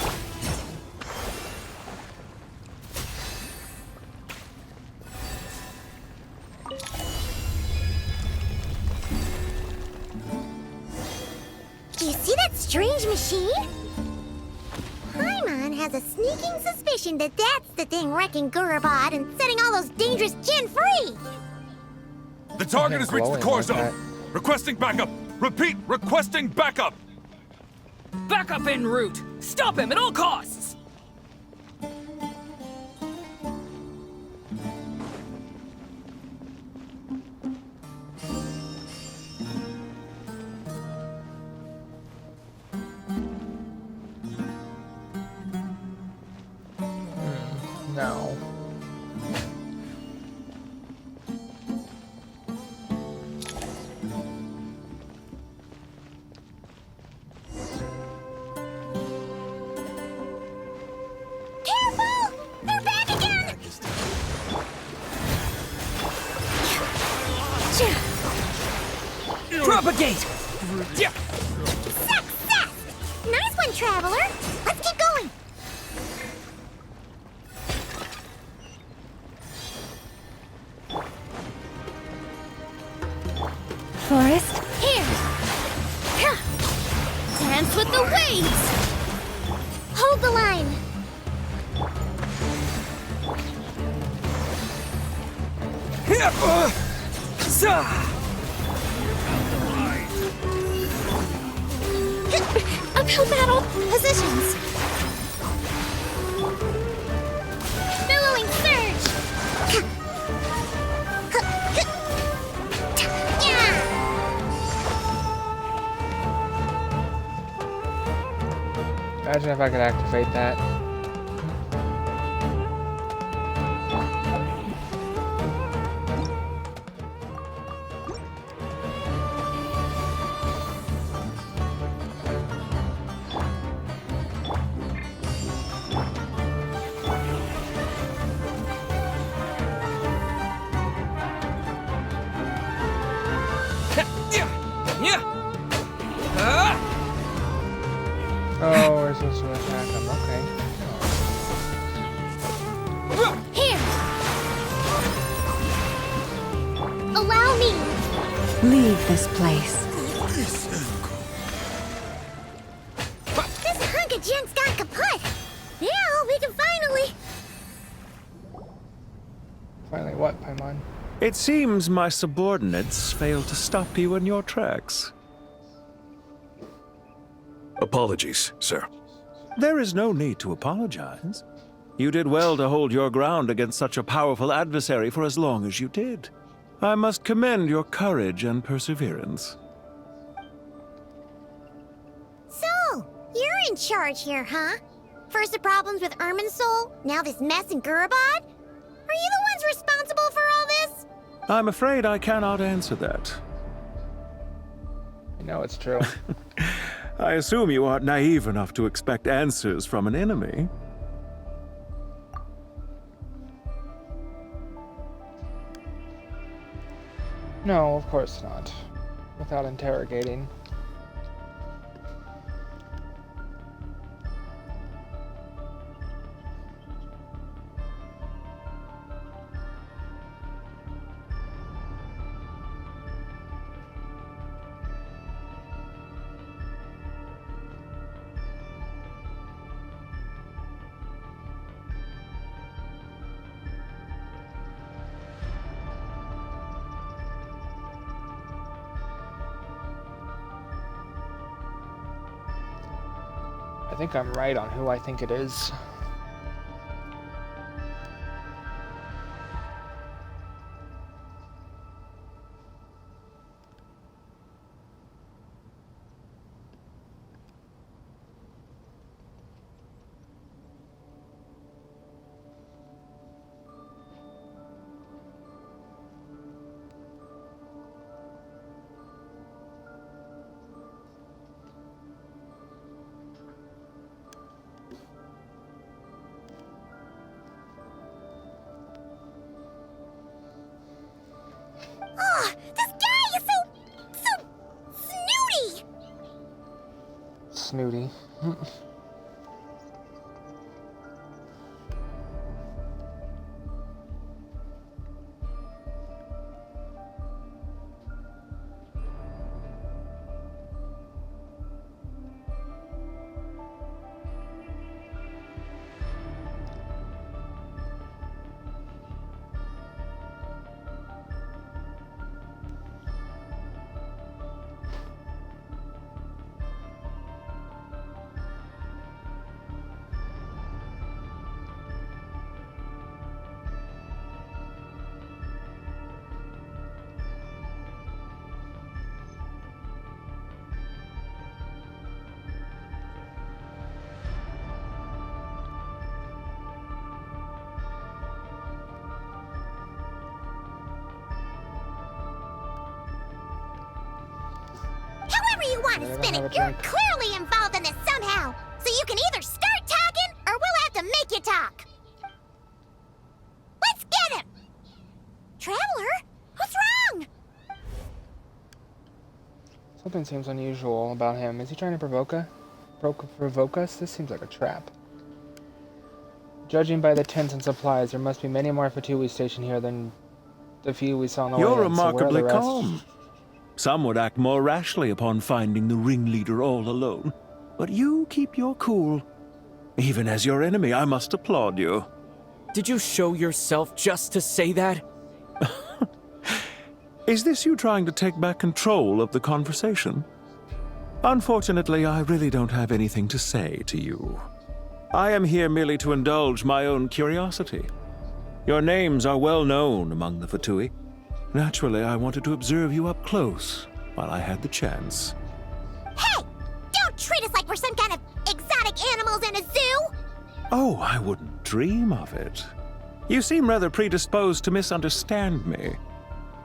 Do you see that strange machine? Paimon has a sneaking suspicion that that's the thing wrecking Gurabad and setting all those dangerous Jin free! The target has reached the core zone. Requesting backup. Repeat, requesting backup. Backup en route. Stop him at all costs. No. Propagate! Success! Nice one, Traveler! Let's keep going! Forest, Here! Dance with the waves! Hold the line! Uphill battle! Positions! Billowing surge! Imagine if I could activate that. Oh, we're supposed to attack him. Okay. Here! Allow me! leave this place. This hunk of junk's gone kaput! Now we can finally... Finally what, Paimon? It seems my subordinates failed to stop you in your tracks. Apologies, sir. There is no need to apologize. You did well to hold your ground against such a powerful adversary for as long as you did. I must commend your courage and perseverance. So, you're in charge here, huh? First the problems with Irminsul, now this mess in Gurabad? Are you the ones responsible for all this? I'm afraid I cannot answer that. I know it's true. I assume you aren't naive enough to expect answers from an enemy. No, of course not. Without interrogating. I think I'm right on who I think it is. Oh, this guy is so snooty! Snooty. However you want to spin it, you're clearly involved in this somehow. So you can either start talking, or we'll have to make you talk. Let's get him! Traveler? What's wrong? Something seems unusual about him. Is he trying to provoke us? This seems like a trap. Judging by the tents and supplies, there must be many more Fatui stationed here than the few we saw on the way in. You're So where are remarkably the rest? calm. Some would act more rashly upon finding the ringleader all alone. But you keep your cool. Even as your enemy, I must applaud you. Did you show yourself just to say that? Is this you trying to take back control of the conversation? Unfortunately, I really don't have anything to say to you. I am here merely to indulge my own curiosity. Your names are well known among the Fatui. Naturally, I wanted to observe you up close while I had the chance. Hey! Don't treat us like we're some kind of exotic animals in a zoo! Oh, I wouldn't dream of it. You seem rather predisposed to misunderstand me.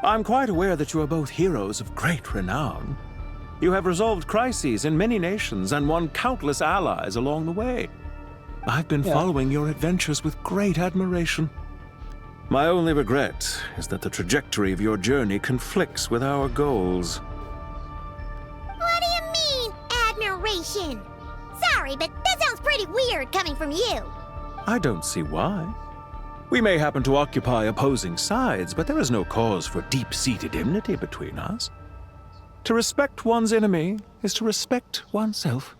I'm quite aware that you are both heroes of great renown. You have resolved crises in many nations and won countless allies along the way. I've been following your adventures with great admiration. My only regret is that the trajectory of your journey conflicts with our goals. What do you mean, admiration? Sorry, but that sounds pretty weird coming from you. I don't see why. We may happen to occupy opposing sides, but there is no cause for deep-seated enmity between us. To respect one's enemy is to respect oneself.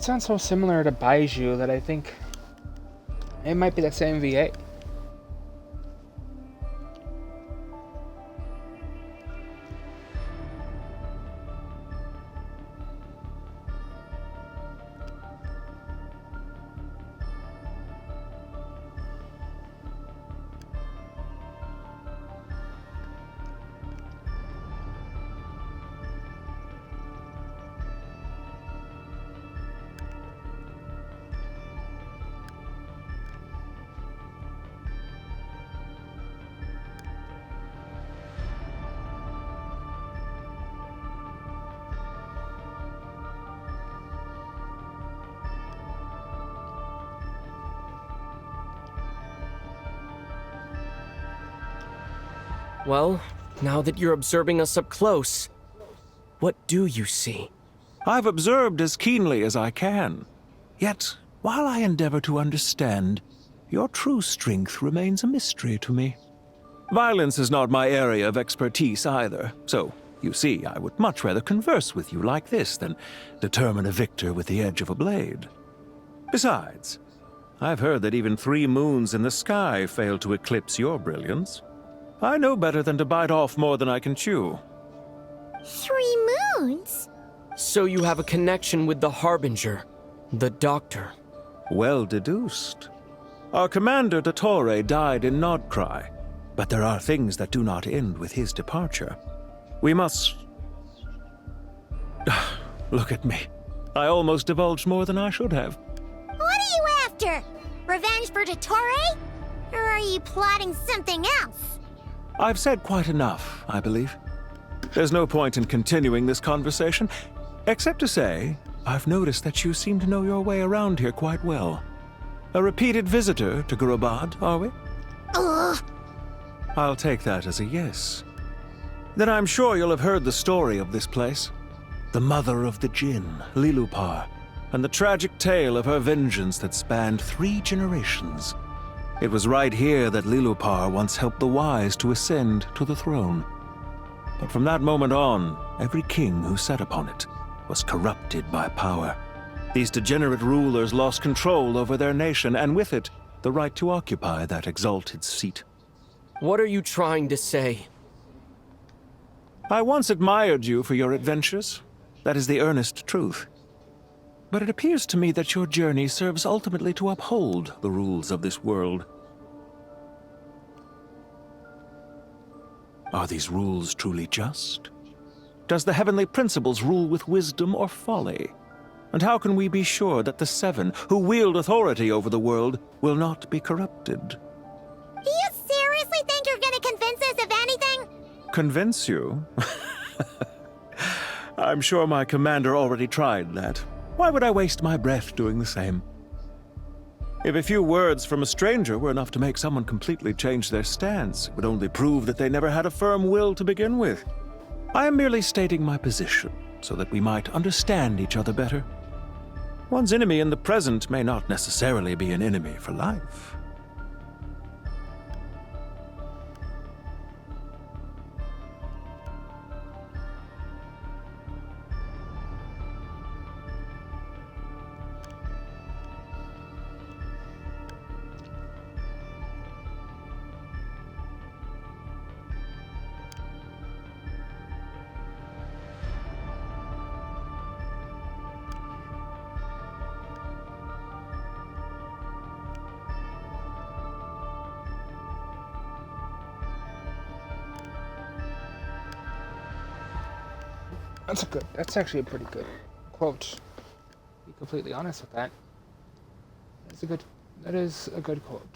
It sounds so similar to Baiju that I think it might be the same VA. Well, now that you're observing us up close, what do you see? I've observed as keenly as I can. Yet, while I endeavor to understand, your true strength remains a mystery to me. Violence is not my area of expertise either, so, you see, I would much rather converse with you like this than determine a victor with the edge of a blade. Besides, I've heard that even 3 moons in the sky fail to eclipse your brilliance. I know better than to bite off more than I can chew. 3 moons? So you have a connection with the Harbinger, the Doctor. Well deduced. Our commander, Dottore, died in Nodcry, but there are things that do not end with his departure. We must... Look at me. I almost divulged more than I should have. What are you after? Revenge for Dottore? Or are you plotting something else? I've said quite enough, I believe. There's no point in continuing this conversation, except to say, I've noticed that you seem to know your way around here quite well. A repeated visitor to Gurabad, are we? Ugh. I'll take that as a yes. Then I'm sure you'll have heard the story of this place. The mother of the Jinn, Lilupar, and the tragic tale of her vengeance that spanned 3 generations. It was right here that Lilupar once helped the wise to ascend to the throne. But from that moment on, every king who sat upon it was corrupted by power. These degenerate rulers lost control over their nation, and with it, the right to occupy that exalted seat. What are you trying to say? I once admired you for your adventures. That is the earnest truth. But it appears to me that your journey serves ultimately to uphold the rules of this world. Are these rules truly just? Does the heavenly principles rule with wisdom or folly? And how can we be sure that the 7 who wield authority over the world will not be corrupted? Do you seriously think you're gonna convince us of anything? Convince you? I'm sure my commander already tried that. Why would I waste my breath doing the same? If a few words from a stranger were enough to make someone completely change their stance, it would only prove that they never had a firm will to begin with. I am merely stating my position, so that we might understand each other better. One's enemy in the present may not necessarily be an enemy for life. That's actually a pretty good quote. To be completely honest with that. That is a good quote.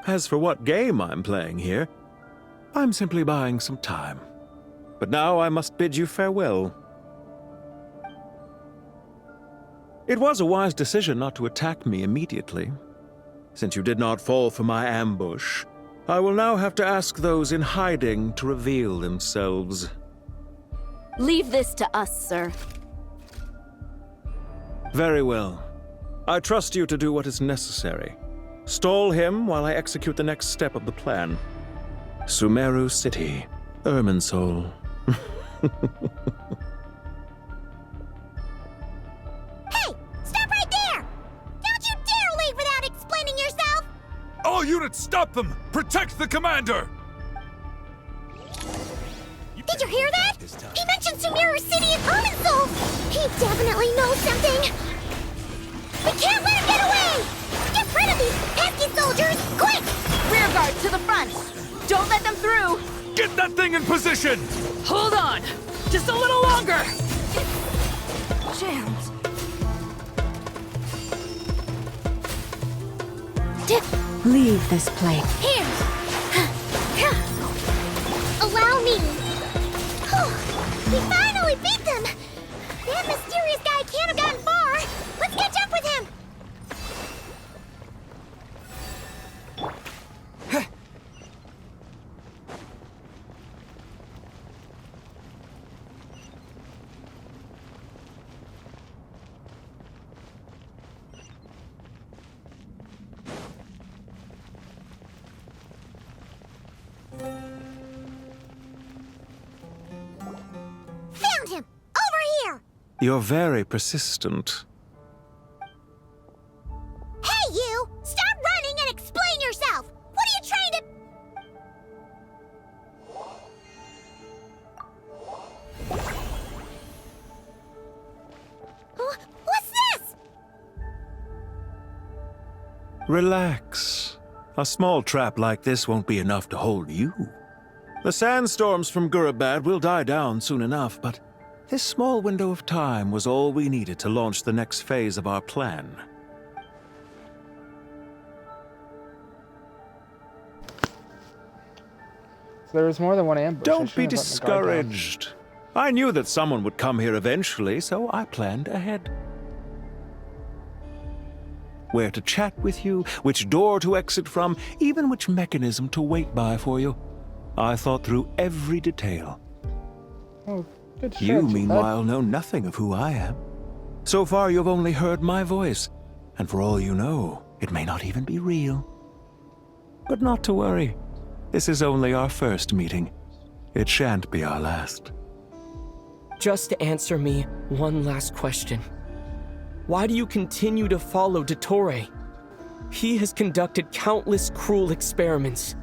As for what game I'm playing here, I'm simply buying some time. But now I must bid you farewell. It was a wise decision not to attack me immediately. Since you did not fall for my ambush, I will now have to ask those in hiding to reveal themselves. Leave this to us, sir. Very well. I trust you to do what is necessary. Stall him while I execute the next step of the plan. Sumeru City, Irminsul. Hey! Stop right there! Don't you dare leave without explaining yourself! All units, stop them! Protect the commander! Did you hear that? He mentioned Sumeru City and Irminsul! He definitely knows something! We can't let him get away! Get rid of these pesky soldiers, quick! Rear guard to the front! Don't let them through! Get that thing in position! Hold on! Just a little longer! Jammed. Leave this place. Here! Allow me! We finally beat them! That mysterious guy can't have gotten far! Let's catch up with him! Found him! Over here! You're very persistent. Hey, you! Stop running and explain yourself! What are you trying to... What's this? Relax. A small trap like this won't be enough to hold you. The sandstorms from Gurabad will die down soon enough, but this small window of time was all we needed to launch the next phase of our plan. So there was more than one ambush. Don't be discouraged. I knew that someone would come here eventually, so I planned ahead. Where to chat with you, which door to exit from, even which mechanism to wait by for you. I thought through every detail. Oh, good shit, You, meanwhile, know nothing of who I am. So far, you've only heard my voice, and for all you know, it may not even be real. But not to worry. This is only our first meeting. It shan't be our last. Just answer me one last question. Why do you continue to follow Dottore? He has conducted countless cruel experiments,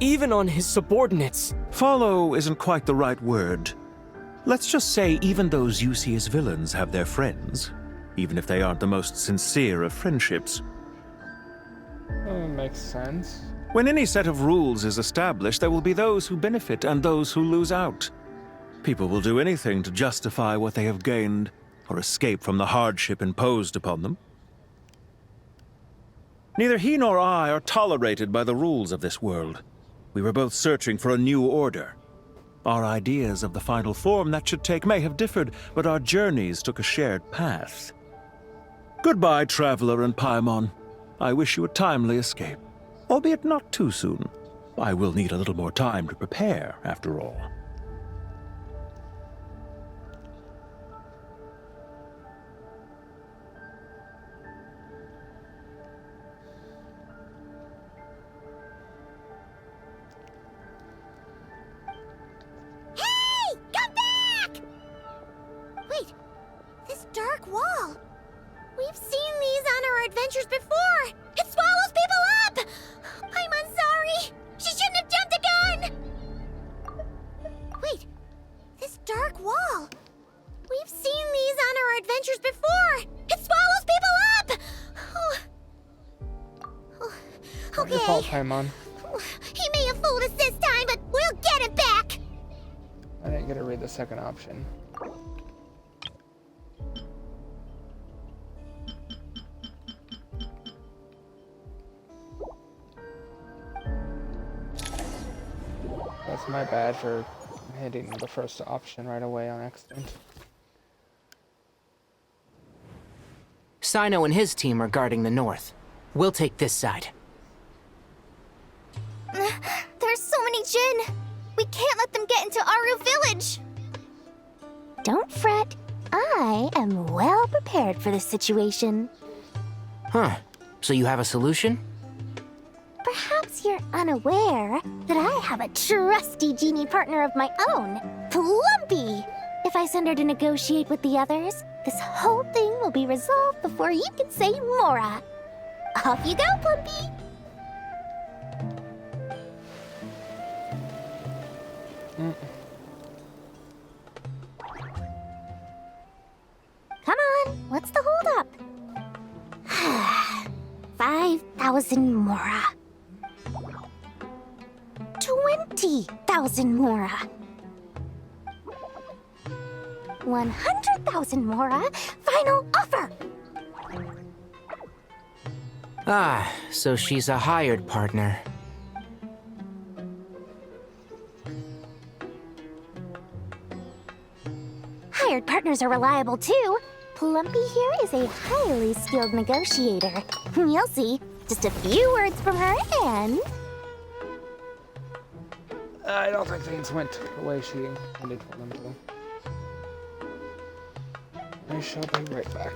even on his subordinates. Follow isn't quite the right word. Let's just say even those you see as villains have their friends, even if they aren't the most sincere of friendships. Makes sense. When any set of rules is established, there will be those who benefit and those who lose out. People will do anything to justify what they have gained or escape from the hardship imposed upon them. Neither he nor I are tolerated by the rules of this world. We were both searching for a new order. Our ideas of the final form that should take may have differed, but our journeys took a shared path. Goodbye, Traveler and Paimon. I wish you a timely escape, albeit not too soon. I will need a little more time to prepare, after all. Hey! Come back! Wait, this dark wall. We've seen these on our adventures before. It swallows people up! I'm sorry. She shouldn't have jumped the gun! Wait, this dark wall. We've seen these on our adventures before. It swallows people up! Not your fault, Paimon. He may have fooled us this time, but we'll get it back! I didn't get to read the second option. That's my bad for hitting the first option right away on accident. Sino and his team are guarding the north. We'll take this side. There's so many Jin! We can't let them get into Aru Village! Don't fret. I am well prepared for this situation. Huh. So you have a solution? Perhaps you're unaware that I have a trusty genie partner of my own, Plumpy. If I send her to negotiate with the others, this whole thing will be resolved before you can say Mora. Off you go, Plumpy. Come on, what's the holdup? 5,000 Mora. 20,000 Mora. 100,000 Mora. Final offer. Ah, so she's a hired partner. Hired partners are reliable too. Plumpy here is a highly skilled negotiator. You'll see. Just a few words from her and... I don't think things went the way she intended for them to. I shall be right back.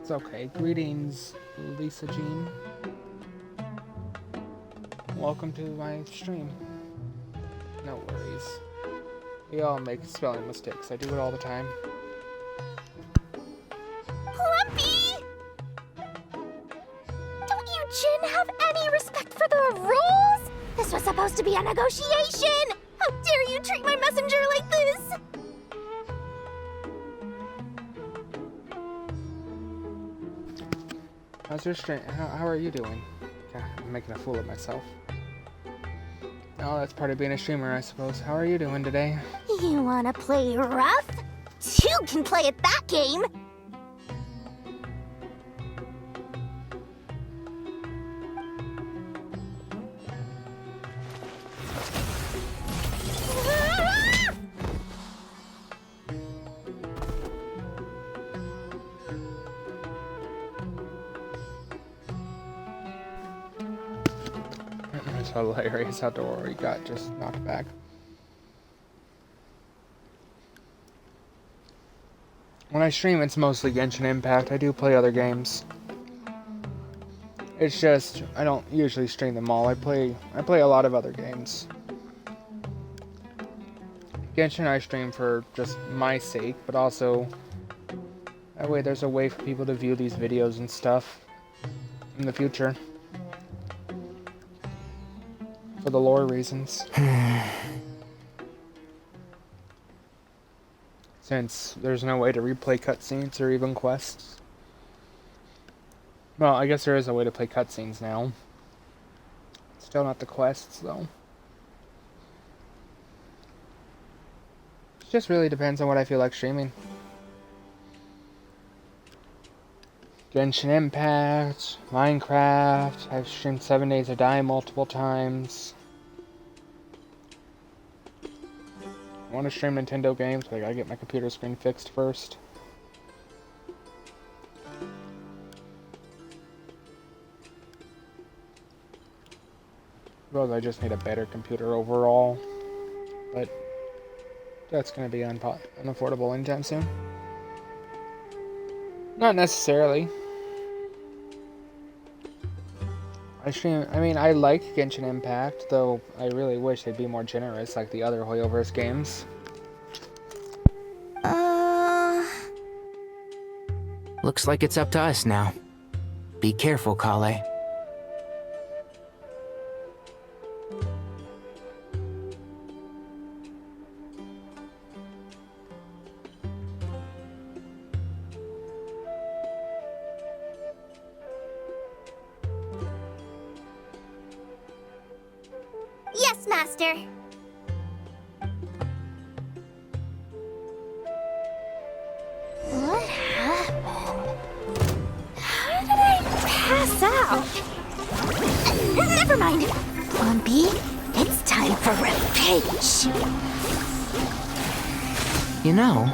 It's okay. Greetings, Lisa Jean. Welcome to my stream. No worries. We all make spelling mistakes. I do it all the time. Plumpy! Don't you, Jin, have any respect for the rules? This was supposed to be a negotiation! How dare you treat my messenger like this? How's your stream? How are you doing? God, I'm making a fool of myself. Oh, that's part of being a streamer, I suppose. How are you doing today? You wanna play rough? Two can play at that game! It's hilarious how Dory got just knocked back. When I stream, it's mostly Genshin Impact. I do play other games. It's just I don't usually stream them all. I play a lot of other games. Genshin I stream for just my sake, but also that way there's a way for people to view these videos and stuff in the future. For the lore reasons. Since there's no way to replay cutscenes or even quests. Well, I guess there is a way to play cutscenes now. Still not the quests, though. It just really depends on what I feel like streaming. Genshin Impact, Minecraft, I've streamed 7 Days to Die multiple times. I want to stream Nintendo games, but I gotta get my computer screen fixed first. Suppose I just need a better computer overall, but that's gonna be unaffordable anytime soon. Not necessarily. I like Genshin Impact, though I really wish they'd be more generous like the other Hoyoverse games. Looks like it's up to us now. Be careful, Kale. Yes, Master. What happened? How did I pass out? Never mind. Lumpy, it's time for revenge. You know,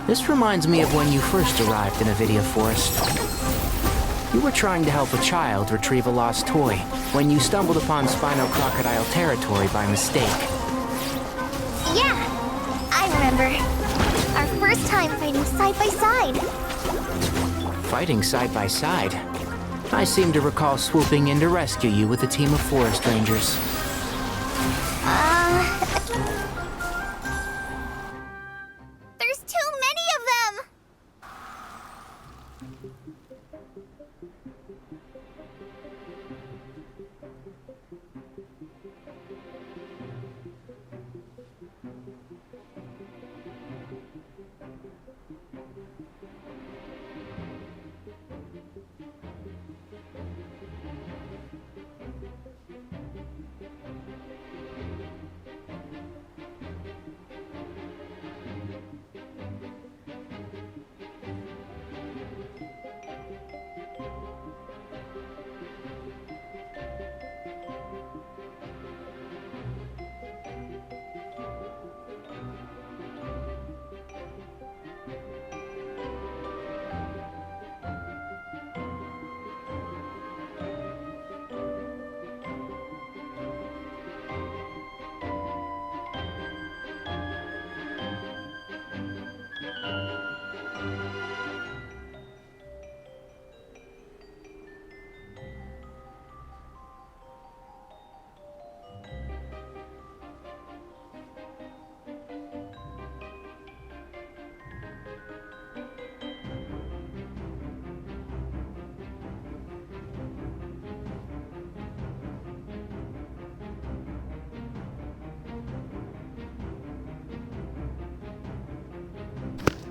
this reminds me of when you first arrived in Avidia Forest. You were trying to help a child retrieve a lost toy when you stumbled upon Spino Crocodile territory by mistake. Yeah, I remember. Our first time fighting side by side. Fighting side by side? I seem to recall swooping in to rescue you with a team of forest rangers. There's too many of them!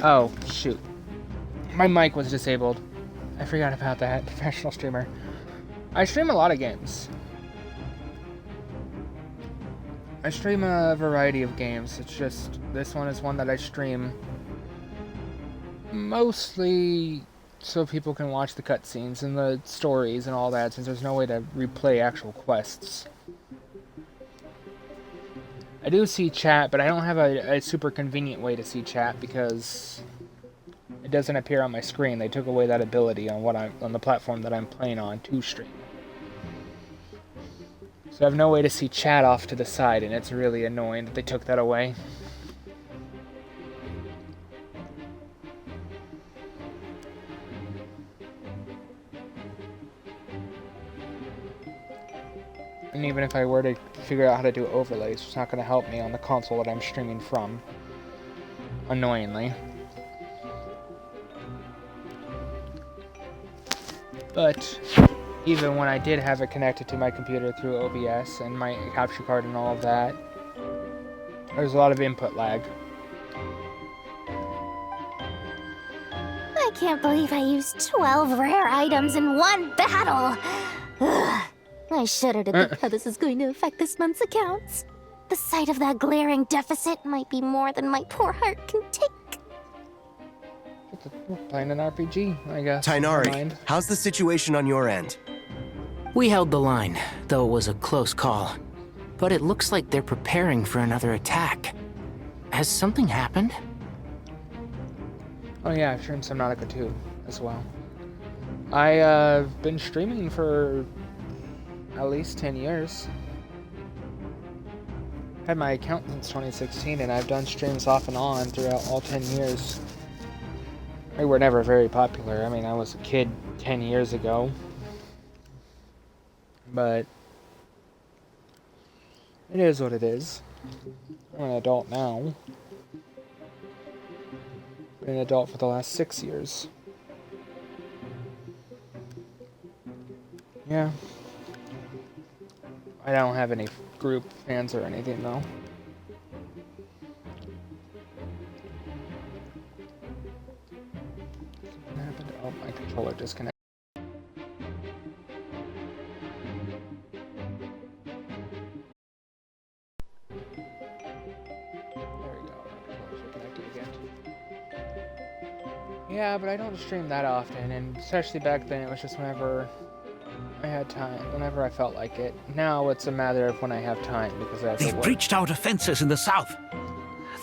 Oh, shoot. My mic was disabled. I forgot about that. Professional streamer. I stream a lot of games. I stream a variety of games. It's just, this one is one that I stream mostly so people can watch the cutscenes and the stories and all that, since there's no way to replay actual quests. I do see chat, but I don't have a super convenient way to see chat because it doesn't appear on my screen. They took away that ability on the platform that I'm playing on to stream. So I have no way to see chat off to the side, and it's really annoying that they took that away. And even if I were to figure out how to do overlays, it's not going to help me on the console that I'm streaming from. Annoyingly. But even when I did have it connected to my computer through OBS and my capture card and all of that, there's a lot of input lag. I can't believe I used 12 rare items in one battle! Ugh. I shudder to think how this is going to affect this month's accounts. The sight of that glaring deficit might be more than my poor heart can take. We're playing an RPG, I guess. Tainari, how's the situation on your end? We held the line, though it was a close call. But it looks like they're preparing for another attack. Has something happened? Oh yeah, I've streamed Subnautica 2 as well. I've been streaming for at least 10 years. Had my account since 2016, and I've done streams off and on throughout all 10 years. We were never very popular. I mean, I was a kid 10 years ago. But it is what it is. I'm an adult now. Been an adult for the last 6 years. Yeah. I don't have any group fans or anything though. What happened? Oh, my controller disconnected. Yeah, but I don't stream that often, and especially back then it was just whenever I had time, whenever I felt like it. Now it's a matter of when I have time, because I have to They've work. breached our defenses in the south.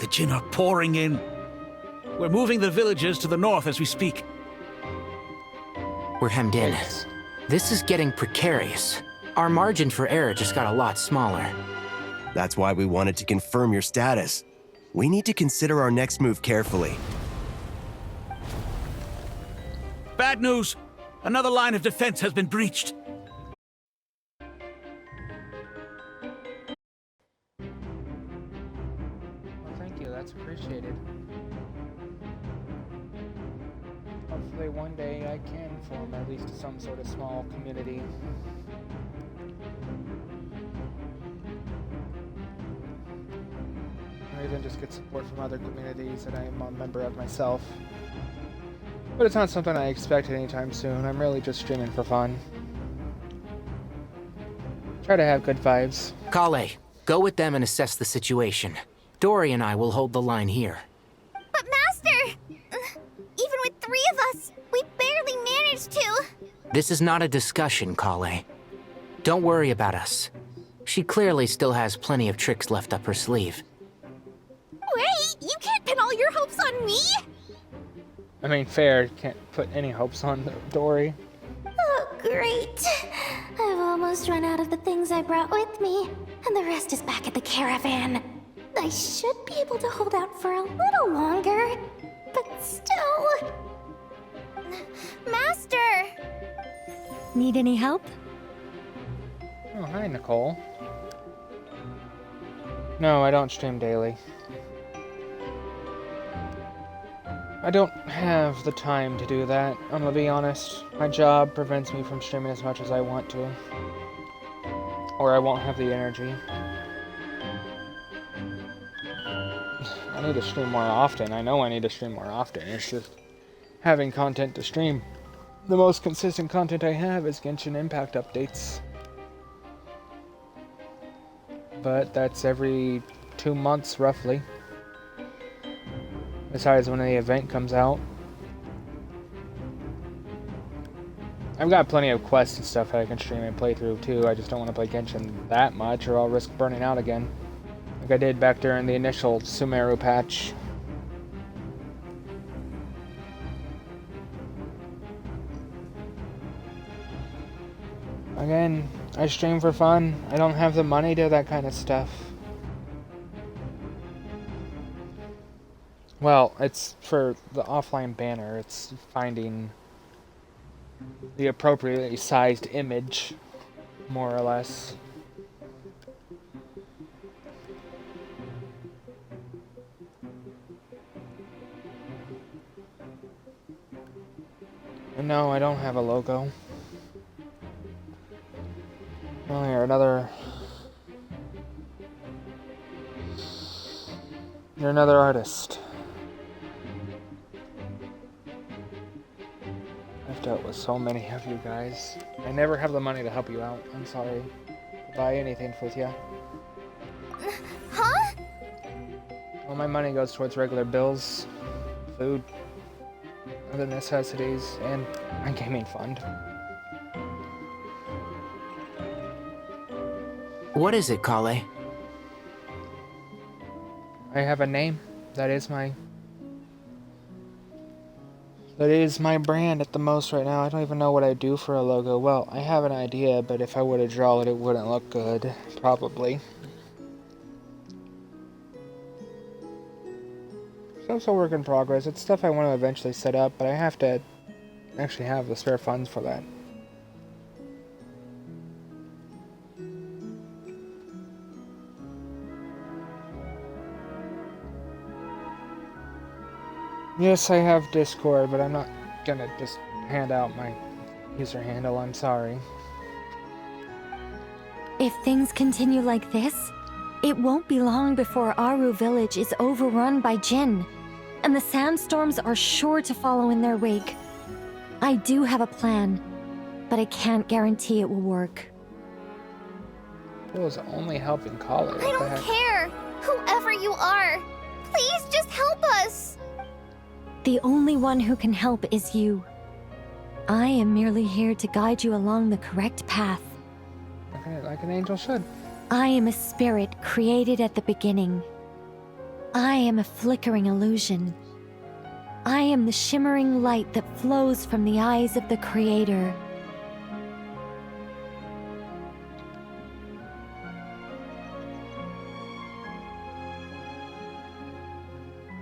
The Jinn are pouring in. We're moving the villagers to the north as we speak. We're hemmed in. This is getting precarious. Our margin for error just got a lot smaller. That's why we wanted to confirm your status. We need to consider our next move carefully. Bad news! Another line of defense has been breached. Well, thank you, that's appreciated. Hopefully one day I can form at least some sort of small community. Or even just get support from other communities that I am a member of myself. But it's not something I expect anytime soon. I'm really just streaming for fun. Try to have good vibes. Kale, go with them and assess the situation. Dory and I will hold the line here. But Master! Even with 3 of us, we barely managed to. This is not a discussion, Kale. Don't worry about us. She clearly still has plenty of tricks left up her sleeve. Wait, you can't pin all your hopes on me? I mean, fair. Can't put any hopes on Dory. Oh, great. I've almost run out of the things I brought with me, and the rest is back at the caravan. I should be able to hold out for a little longer, but still... Master! Need any help? Oh, hi, Nicole. No, I don't stream daily. I don't have the time to do that, I'm gonna be honest. My job prevents me from streaming as much as I want to. Or I won't have the energy. need to stream more often. I know I need to stream more often. It's just having content to stream. The most consistent content I have is Genshin Impact updates. But that's every 2 months, roughly. Besides when the event comes out. I've got plenty of quests and stuff that I can stream and play through too. I just don't want to play Genshin that much or I'll risk burning out again. Like I did back during the initial Sumeru patch. Again, I stream for fun. I don't have the money to that kind of stuff. Well, it's for the offline banner. It's finding the appropriately sized image, more or less. And no, I don't have a logo. Oh, you're another artist. I've dealt with so many of you guys. I never have the money to help you out. I'm sorry. To buy anything with you. Huh? All my money goes towards regular bills, food, other necessities, and my gaming fund. What is it, Kale? I have a name. That is my brand at the most right now. I don't even know what I do for a logo. Well, I have an idea, but if I were to draw it, it wouldn't look good. Probably. So it's a work in progress. It's stuff I want to eventually set up, but I have to actually have the spare funds for that. Yes, I have Discord, but I'm not gonna just hand out my user handle. I'm sorry. If things continue like this, it won't be long before Aru village is overrun by Jinn, and the sandstorms are sure to follow in their wake. I do have a plan, but I can't guarantee it will work. It was only helping college. I don't care! Whoever you are! Please just help us! The only one who can help is you. I am merely here to guide you along the correct path. Okay, like an angel should. I am a spirit created at the beginning. I am a flickering illusion. I am the shimmering light that flows from the eyes of the Creator.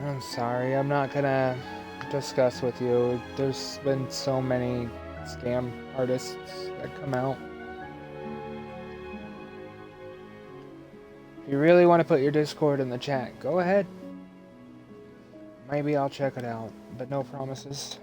I'm sorry, I'm not gonna discuss with you. There's been so many scam artists that come out. If you really want to put your Discord in the chat, go ahead. Maybe I'll check it out, but no promises.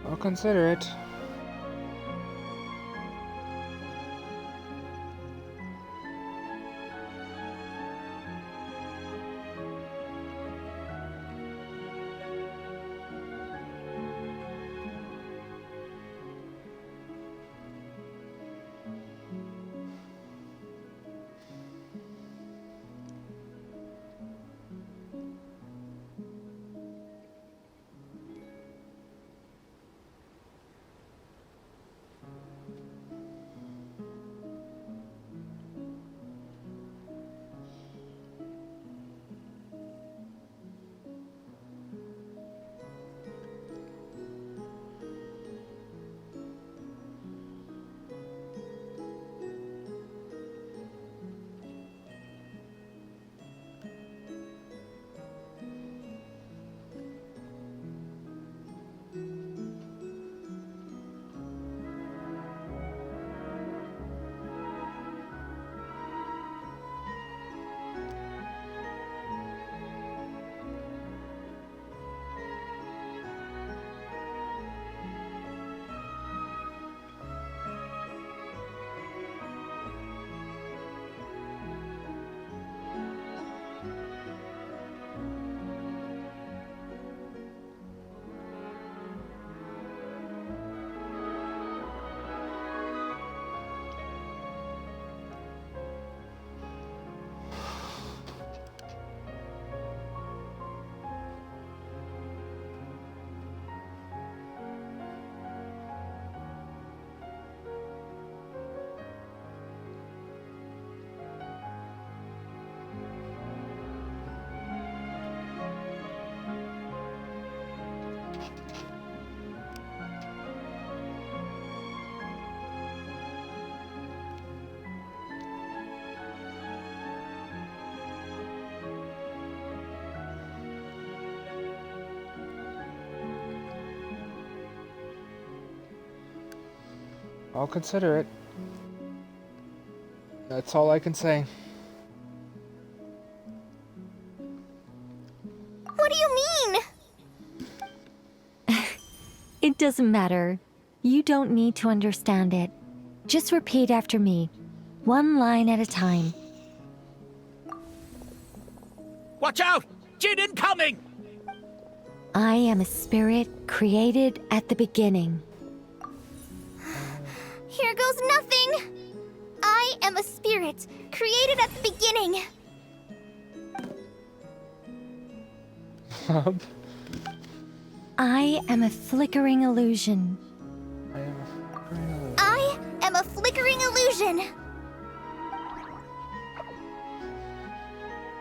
I'll consider it. I'll consider it. That's all I can say. What do you mean? It doesn't matter. You don't need to understand it. Just repeat after me, one line at a time. Watch out! Jin incoming! I am a spirit created at the beginning. Here goes nothing! I am a spirit, created at the beginning. I am a flickering illusion. I am a flickering illusion.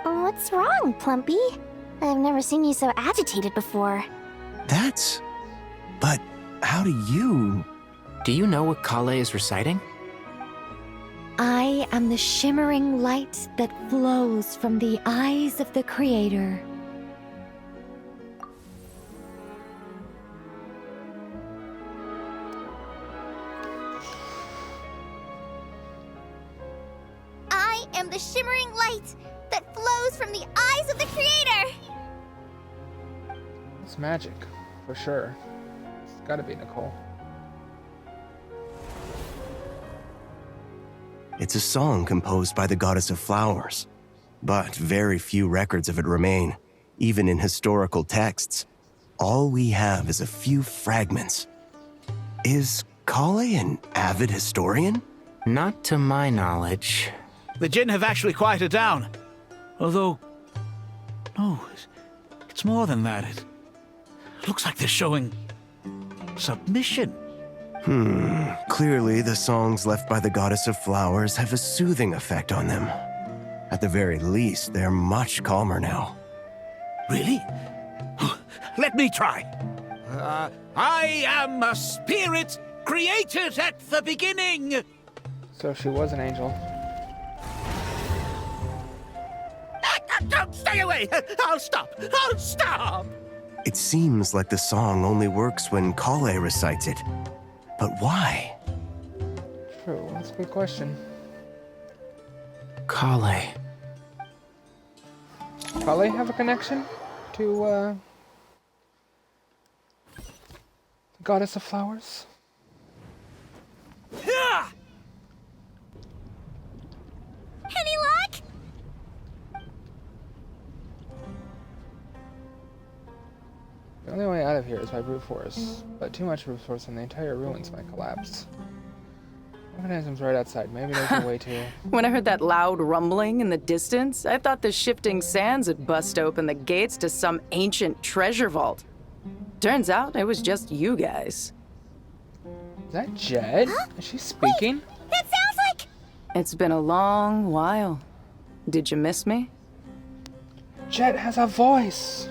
What's wrong, Plumpy? I've never seen you so agitated before. But how do you... Do you know what Kale is reciting? I am the shimmering light that flows from the eyes of the Creator. I am the shimmering light that flows from the eyes of the Creator. It's magic, for sure. It's gotta be Nicole. It's a song composed by the goddess of flowers, but very few records of it remain, even in historical texts. All we have is a few fragments. Is Kale an avid historian? Not to my knowledge. The Jinn have actually quieted down. Although... no, it's more than that. It looks like they're showing... submission. Clearly the songs left by the goddess of flowers have a soothing effect on them. At the very least, they're much calmer now. Really? Let me try. I am a spirit created at the beginning. So she was an angel. Don't stay away! I'll stop! I'll stop! It seems like the song only works when Kale recites it. But why? True, that's a good question. Kale. Kale have a connection to Goddess of flowers. Any luck? The only way out of here is by brute force, but too much brute force and the entire ruins might collapse. Mechanism's right outside. Maybe there's a way to... When I heard that loud rumbling in the distance, I thought the shifting sands had bust open the gates to some ancient treasure vault. Turns out it was just you guys. Is that Jed? Huh? Is she speaking? Wait, that sounds like... It's been a long while. Did you miss me? Jed has a voice!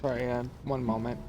Sorry, one moment.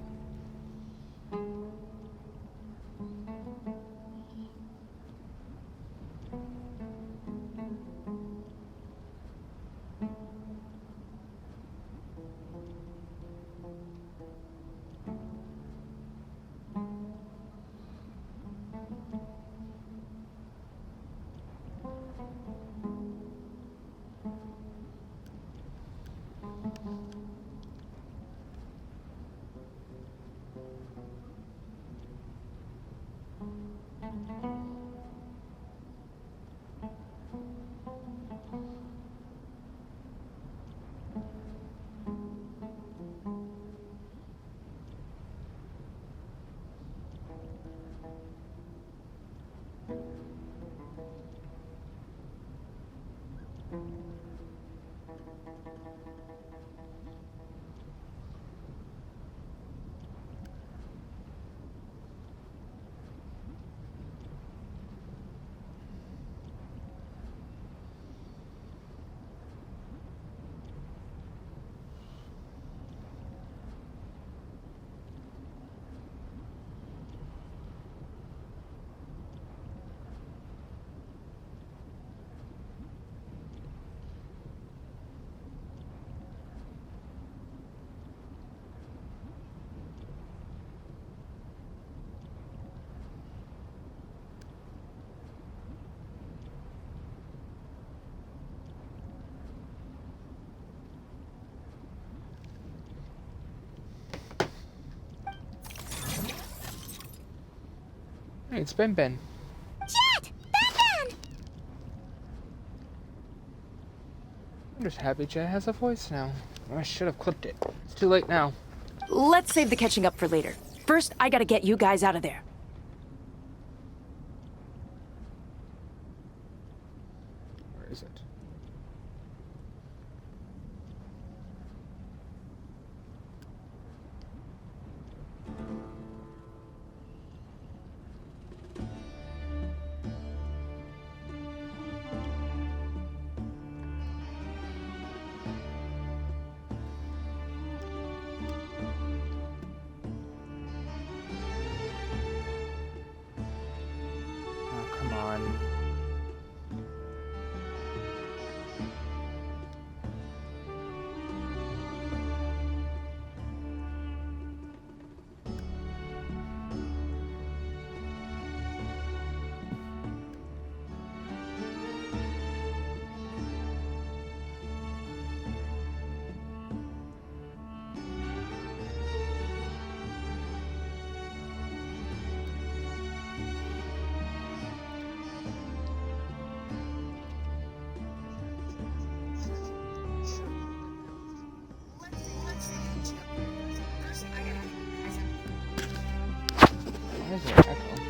Hey, it's Ben. Jet! Ben! I'm just happy Jet has a voice now. I should have clipped it. It's too late now. Let's save the catching up for later. First, I gotta get you guys out of there. Where is it? Come on. Why is there echo?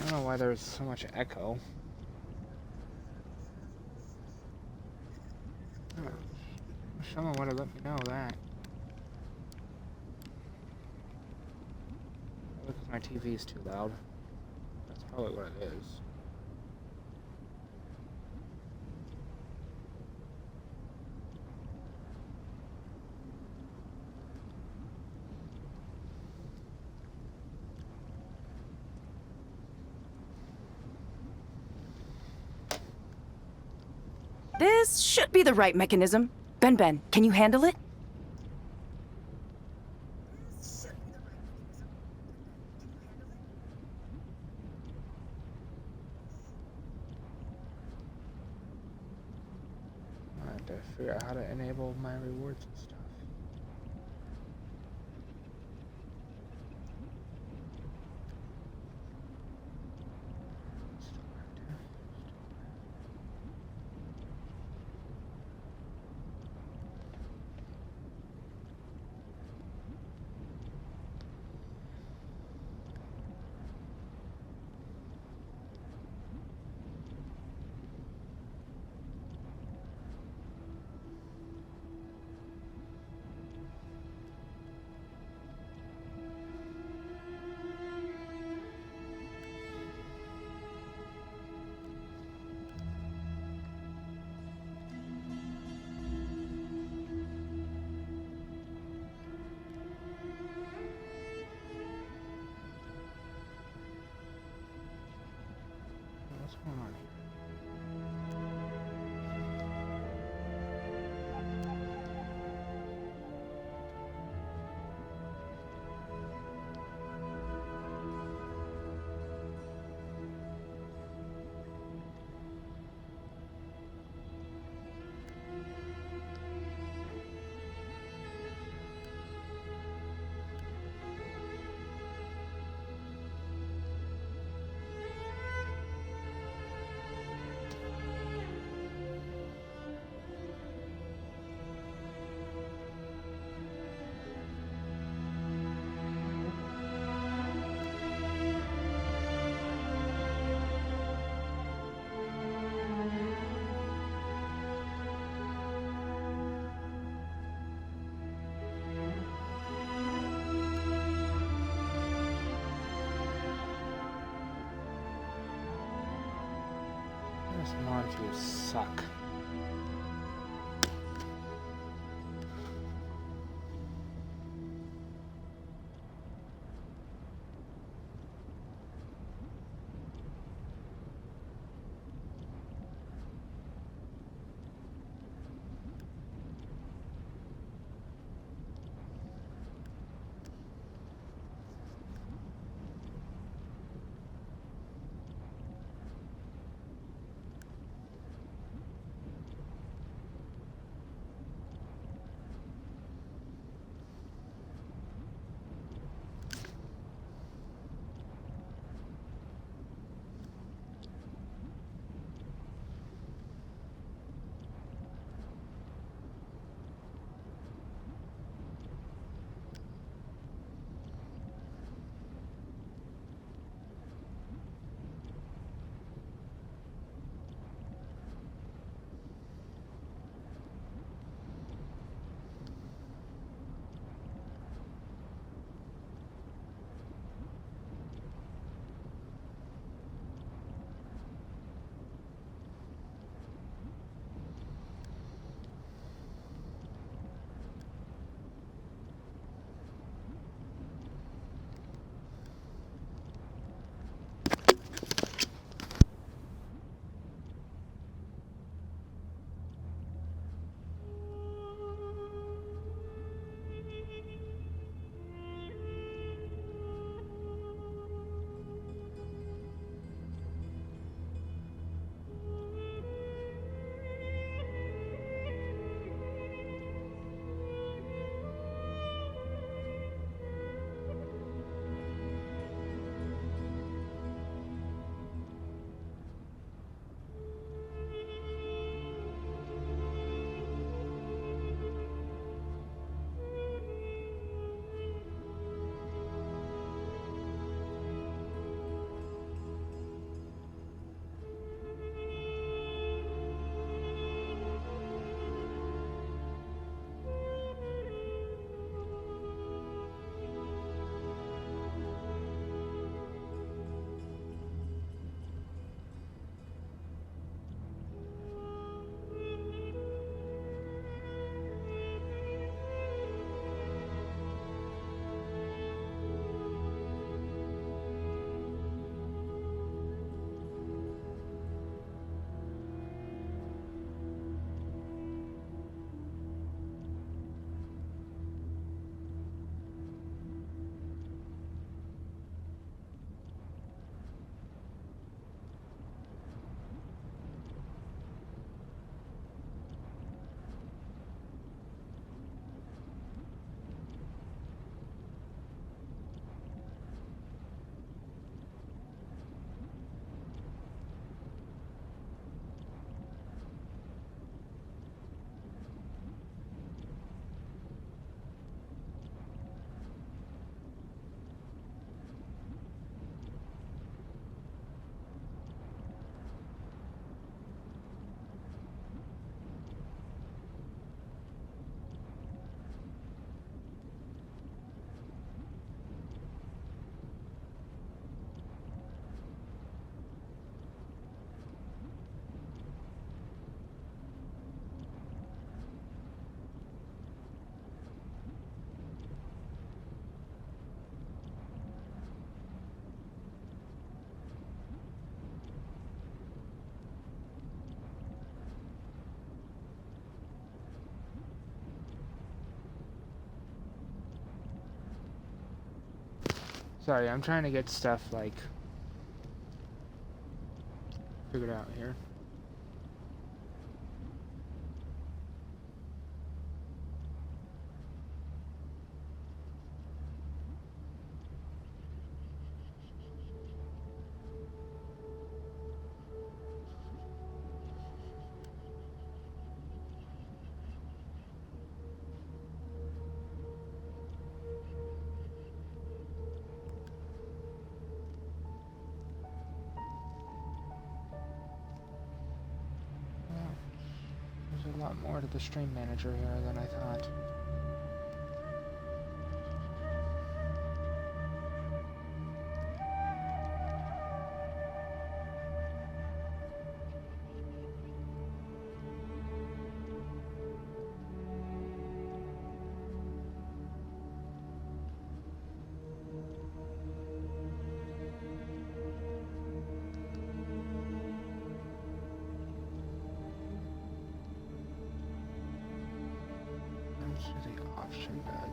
I don't know why there's so much echo. Oh, someone would have let me know that. Because my TV is too loud. That's probably what it is. This should be the right mechanism. Ben, can you handle it? I have to figure out how to enable my rewards and stuff. What's going on here? This Monty suck. Sorry, I'm trying to get stuff, like, figured out here. There's a lot more to the stream manager here than I thought. To the option bed.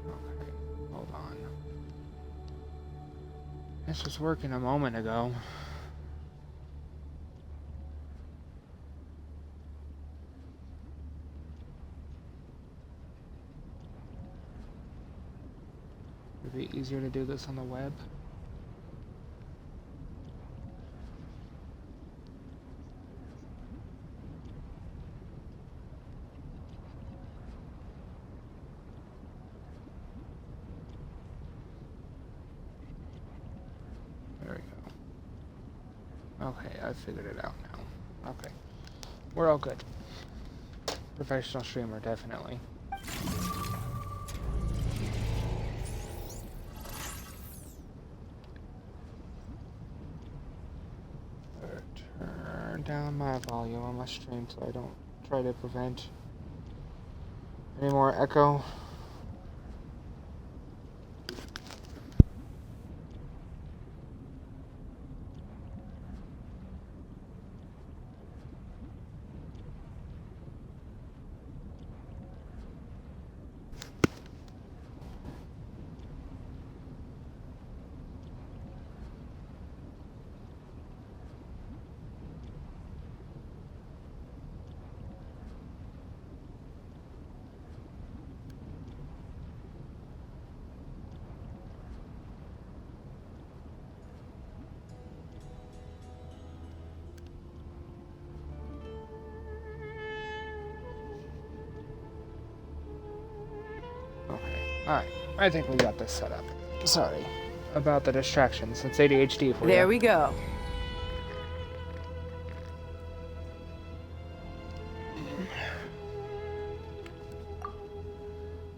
Okay, hold on. This was working a moment ago. Would it be easier to do this on the web? There we go. Okay, I figured it out now. Okay. We're all good. Professional streamer, definitely. Turn down my volume on my stream so I don't try to prevent any more echo. Alright, I think we got this set up. Sorry about the distractions. It's ADHD for you. There we go.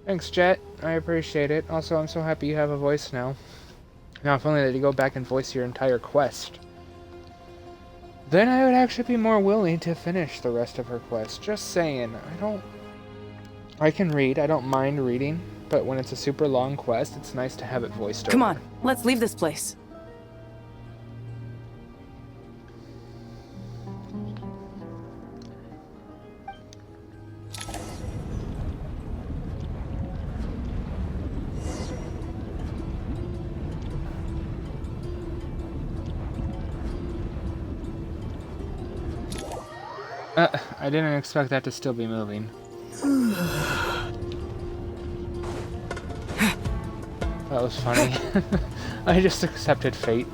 Thanks, Jet. I appreciate it. Also, I'm so happy you have a voice now. Now, if only that you go back and voice your entire quest. Then I would actually be more willing to finish the rest of her quest. Just saying. I can read. I don't mind reading. But when it's a super long quest, it's nice to have it voiced over. Come on, let's leave this place. I didn't expect that to still be moving. That was funny. I just accepted fate.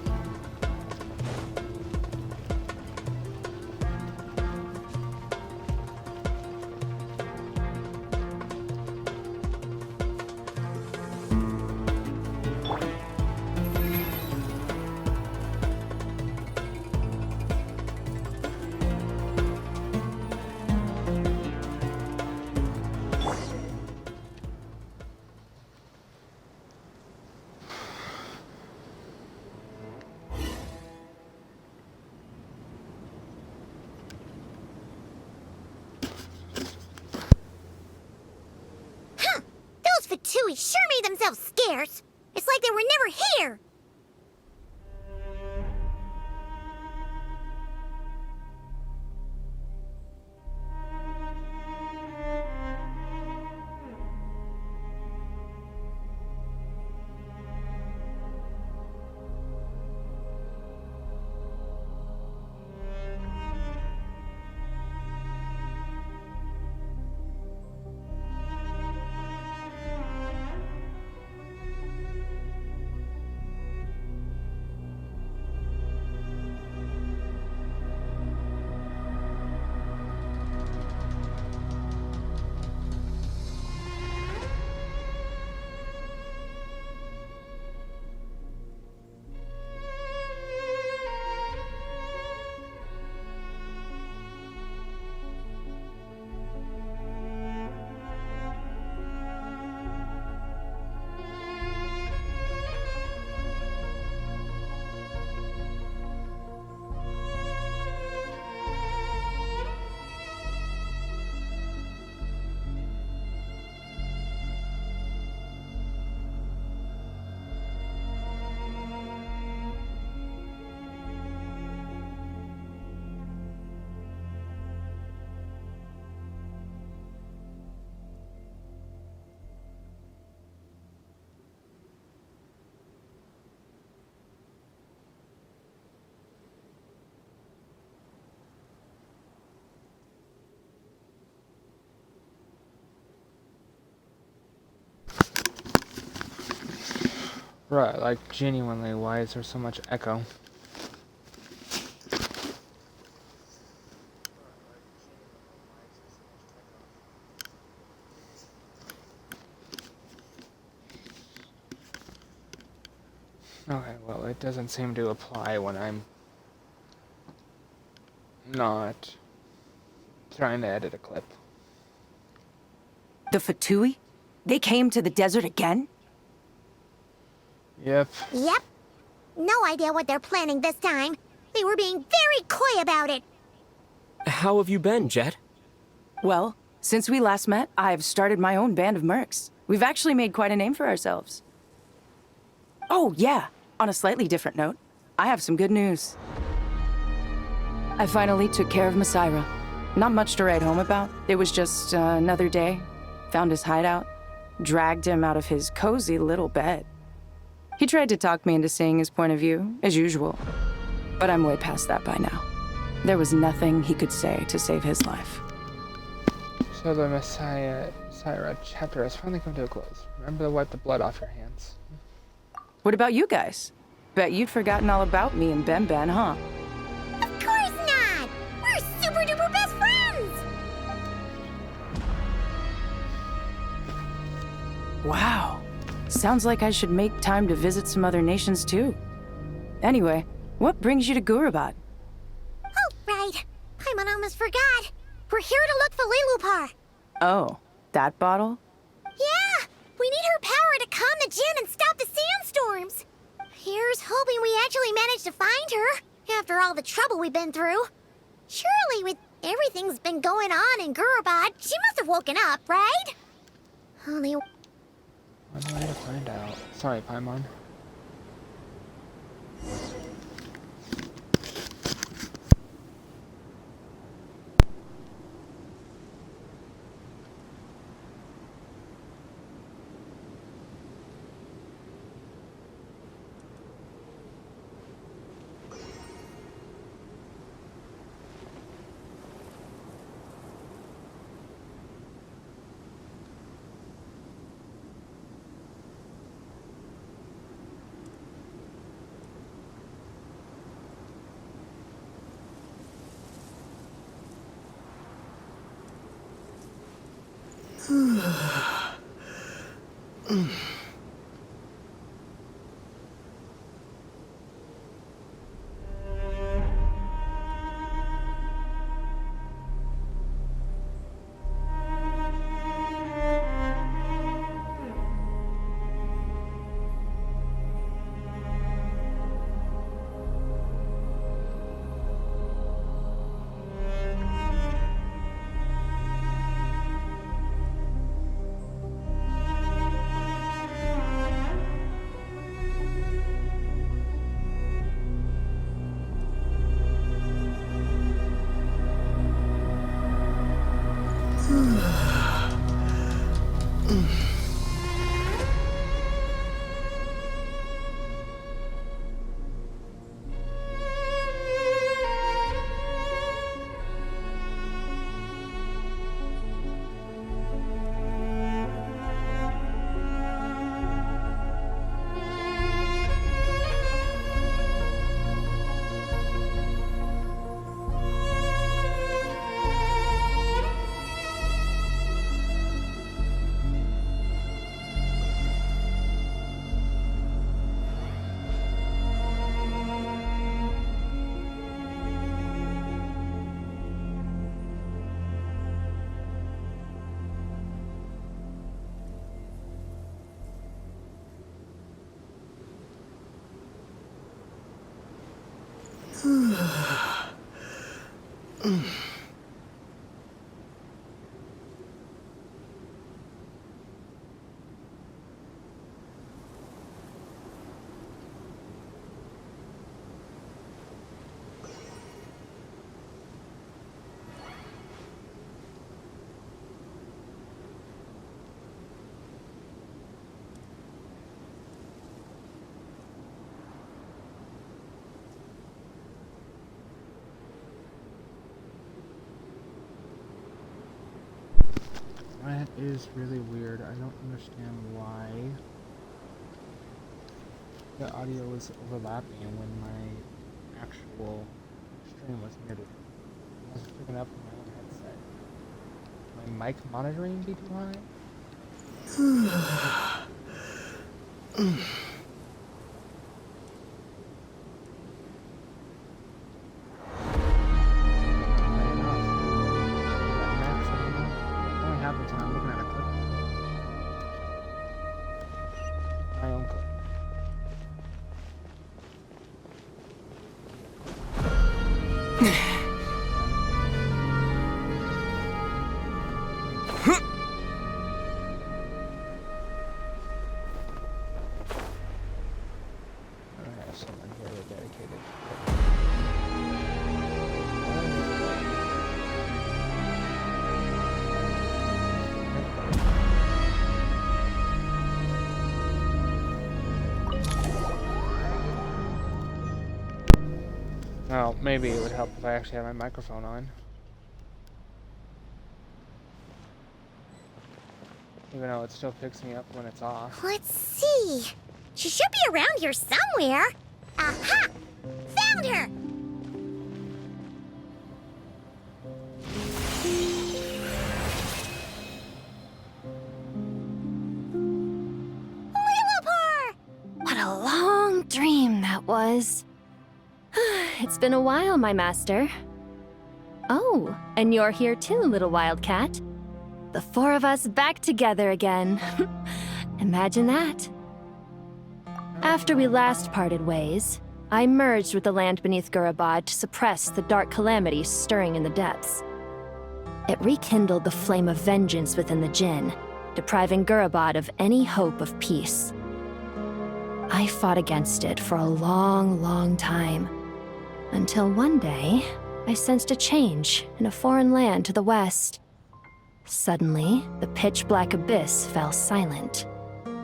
Those Fatui sure made themselves scarce. It's like they were never here. Right, like genuinely, why is there so much echo? Okay, well, it doesn't seem to apply when I'm not trying to edit a clip. The Fatui? They came to the desert again? Yep. Yep. No idea what they're planning this time. They were being very coy about it. How have you been, Jet? Well, since we last met, I've started my own band of mercs. We've actually made quite a name for ourselves. Oh, yeah. On a slightly different note, I have some good news. I finally took care of Masira. Not much to write home about. It was just another day. Found his hideout. Dragged him out of his cozy little bed. He tried to talk me into seeing his point of view, as usual. But I'm way past that by now. There was nothing he could say to save his life. So the Masira chapter has finally come to a close. Remember to wipe the blood off your hands. What about you guys? Bet you'd forgotten all about me and Ben, huh? Of course not! We're super duper best friends! Wow. Sounds like I should make time to visit some other nations too. Anyway, what brings you to Gurabat? Oh, right. Paimon almost forgot. We're here to look for Lilupar. Oh, that bottle? Yeah! We need her power to calm the Jinn and stop the sandstorms. Here's hoping we actually manage to find her, after all the trouble we've been through. Surely, with everything's been going on in Gurabat, she must have woken up, right? Only... One way to find out. Sorry, Paimon. That is really weird. I don't understand why. the audio was overlapping when my actual stream was muted. I was picking up from my own headset. My mic monitoring be too high? Well, maybe it would help if I actually had my microphone on. Even though it still picks me up when it's off. Let's see. She should be around here somewhere. Aha! Found her! Lilipar! What a long dream that was. It's been a while, my master. Oh, and you're here too, little wildcat. The four of us back together again. Imagine that. After we last parted ways, I merged with the land beneath Gurabad to suppress the dark calamity stirring in the depths. It rekindled the flame of vengeance within the Jinn, depriving Gurabad of any hope of peace. I fought against it for a long, long time. Until one day, I sensed a change in a foreign land to the west. Suddenly, the pitch-black abyss fell silent. That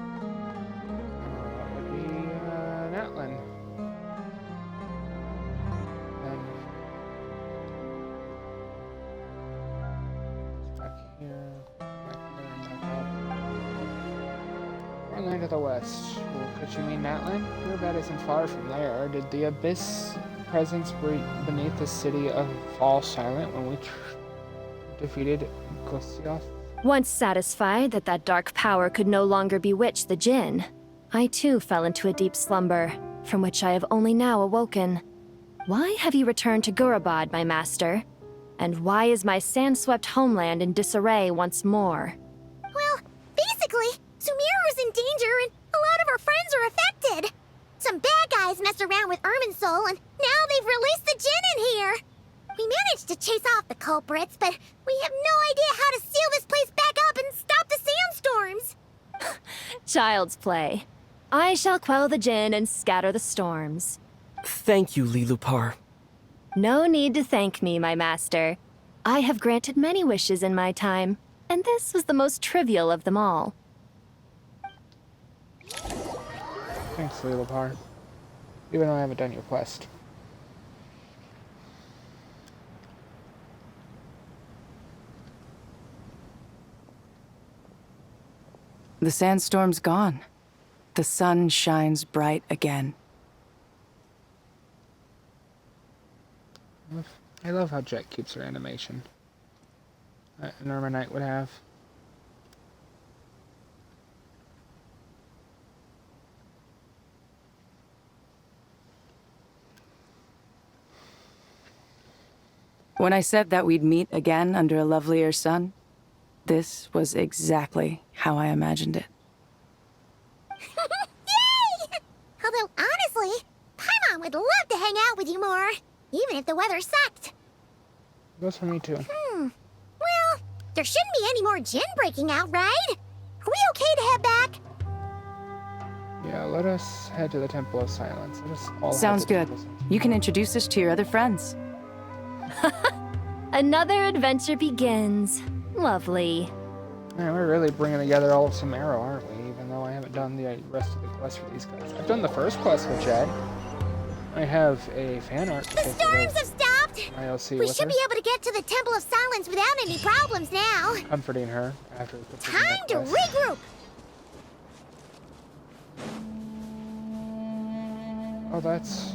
would be Natlan. Back here, back up. One land to the west. Well, could you mean Natlan? Gurabad isn't far from there. Did the abyss presence beneath the city of fall silent when we defeated Gosioth? Once satisfied that that dark power could no longer bewitch the Jinn, I too fell into a deep slumber, from which I have only now awoken. Why have you returned to Gurabad, my master? And why is my sand-swept homeland in disarray once more? Well, basically, Sumeru's in danger and a lot of our friends are affected. Some bad guys messed around with Irminsul, and now they've released the Jinn in here. We managed to chase off the culprits, but we have no idea how to seal this place back up and stop the sandstorms. Child's play. I shall quell the Jinn and scatter the storms. Thank you, Lilipar. No need to thank me, my master. I have granted many wishes in my time, and this was the most trivial of them all. Thanks, Lilipar. Even though I haven't done your quest. The sandstorm's gone. The sun shines bright again. I love how Jet keeps her animation. An Erminite would have. When I said that we'd meet again under a lovelier sun, this was exactly how I imagined it. Yay! Although, honestly, Paimon would love to hang out with you more, even if the weather sucked. Goes for me too. Well, there shouldn't be any more Jinn breaking out, right? Are we okay to head back? Yeah, let us head to the Temple of Silence. Let us all Sounds head to the good. Temple of Silence. You can introduce us to your other friends. Another adventure begins. Lovely. Man, we're really bringing together all of Sumeru, aren't we? Even though I haven't done the rest of the quests for these guys. I've done the first quest with Jed. I have a fan art. The storms have stopped! ILC We with should her, be able to get to the Temple of Silence without any problems now. comforting her after completing Time that to quest. regroup! that's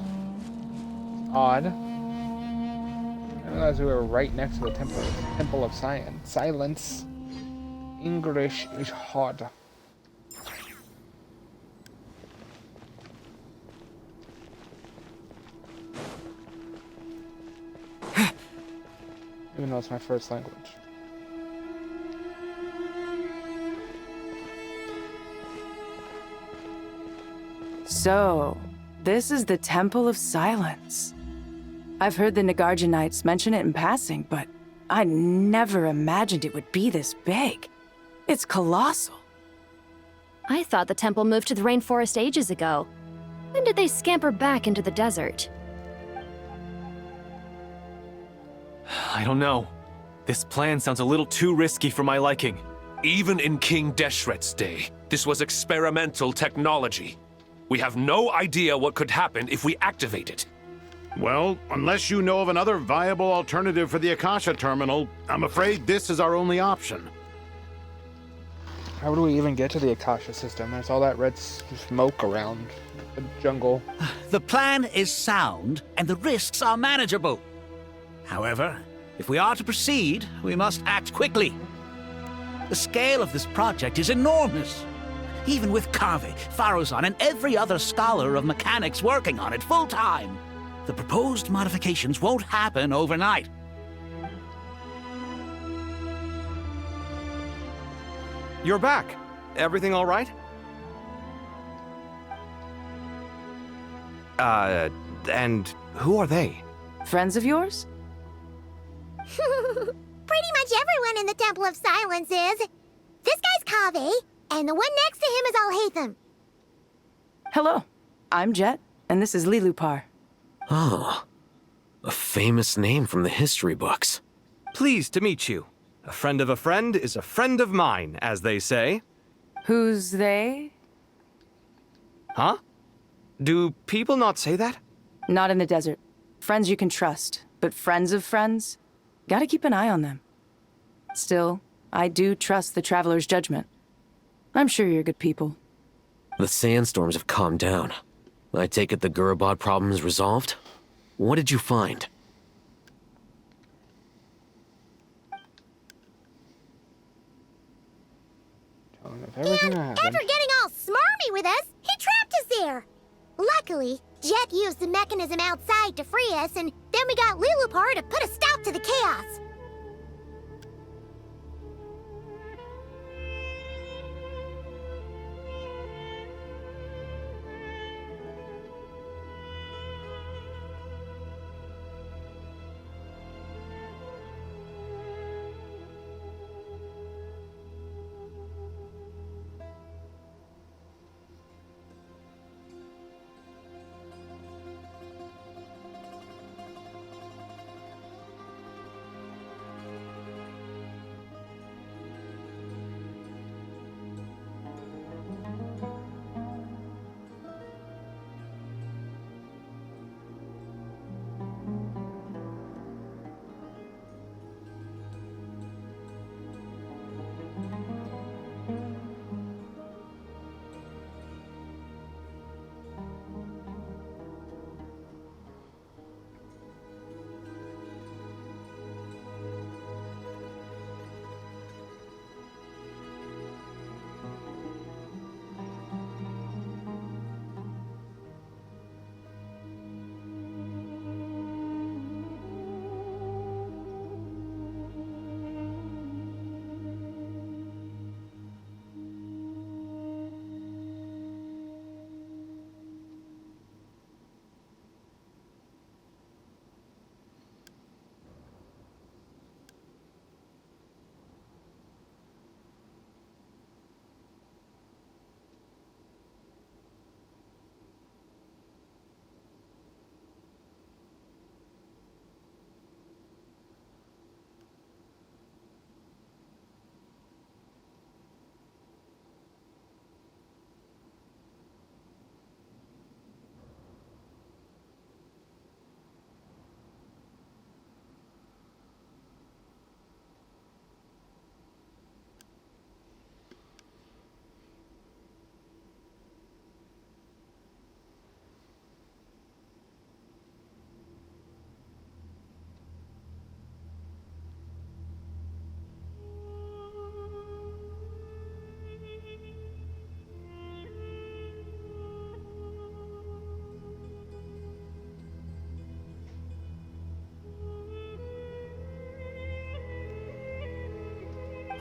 odd. I didn't realize we were right next to the Temple of Silence. English is hard. Even though it's my first language. So, this is the Temple of Silence. I've heard the Nagarjanites mention it in passing, but I never imagined it would be this big. It's colossal. I thought the temple moved to the rainforest ages ago. When did they scamper back into the desert? I don't know. This plan sounds a little too risky for my liking. Even in King Deshret's day, this was experimental technology. We have no idea what could happen if we activate it. Well, unless you know of another viable alternative for the Akasha terminal, I'm afraid this is our only option. How do we even get to the Akasha system? There's all that red smoke around the jungle. The plan is sound, and the risks are manageable. However, if we are to proceed, we must act quickly. The scale of this project is enormous. Even with Kaveh, Faruzan, and every other scholar of mechanics working on it full-time, the proposed modifications won't happen overnight. You're back. Everything all right? And who are they? Friends of yours? Pretty much everyone in the Temple of Silence is. This guy's Kaveh, and the one next to him is Alhaitham. Hello, I'm Jet, and this is Lilupar. Oh, a famous name from the history books. Pleased to meet you. A friend of a friend is a friend of mine, as they say. Who's they? Huh? Do people not say that? Not in the desert. Friends you can trust, but friends of friends? Gotta keep an eye on them. Still, I do trust the Traveler's judgment. I'm sure you're good people. The sandstorms have calmed down. I take it the Gurabad problem is resolved? What did you find? And after getting all smarmy with us, he trapped us there. Luckily, Jet used the mechanism outside to free us, and then we got Lilupar to put a stop to the chaos.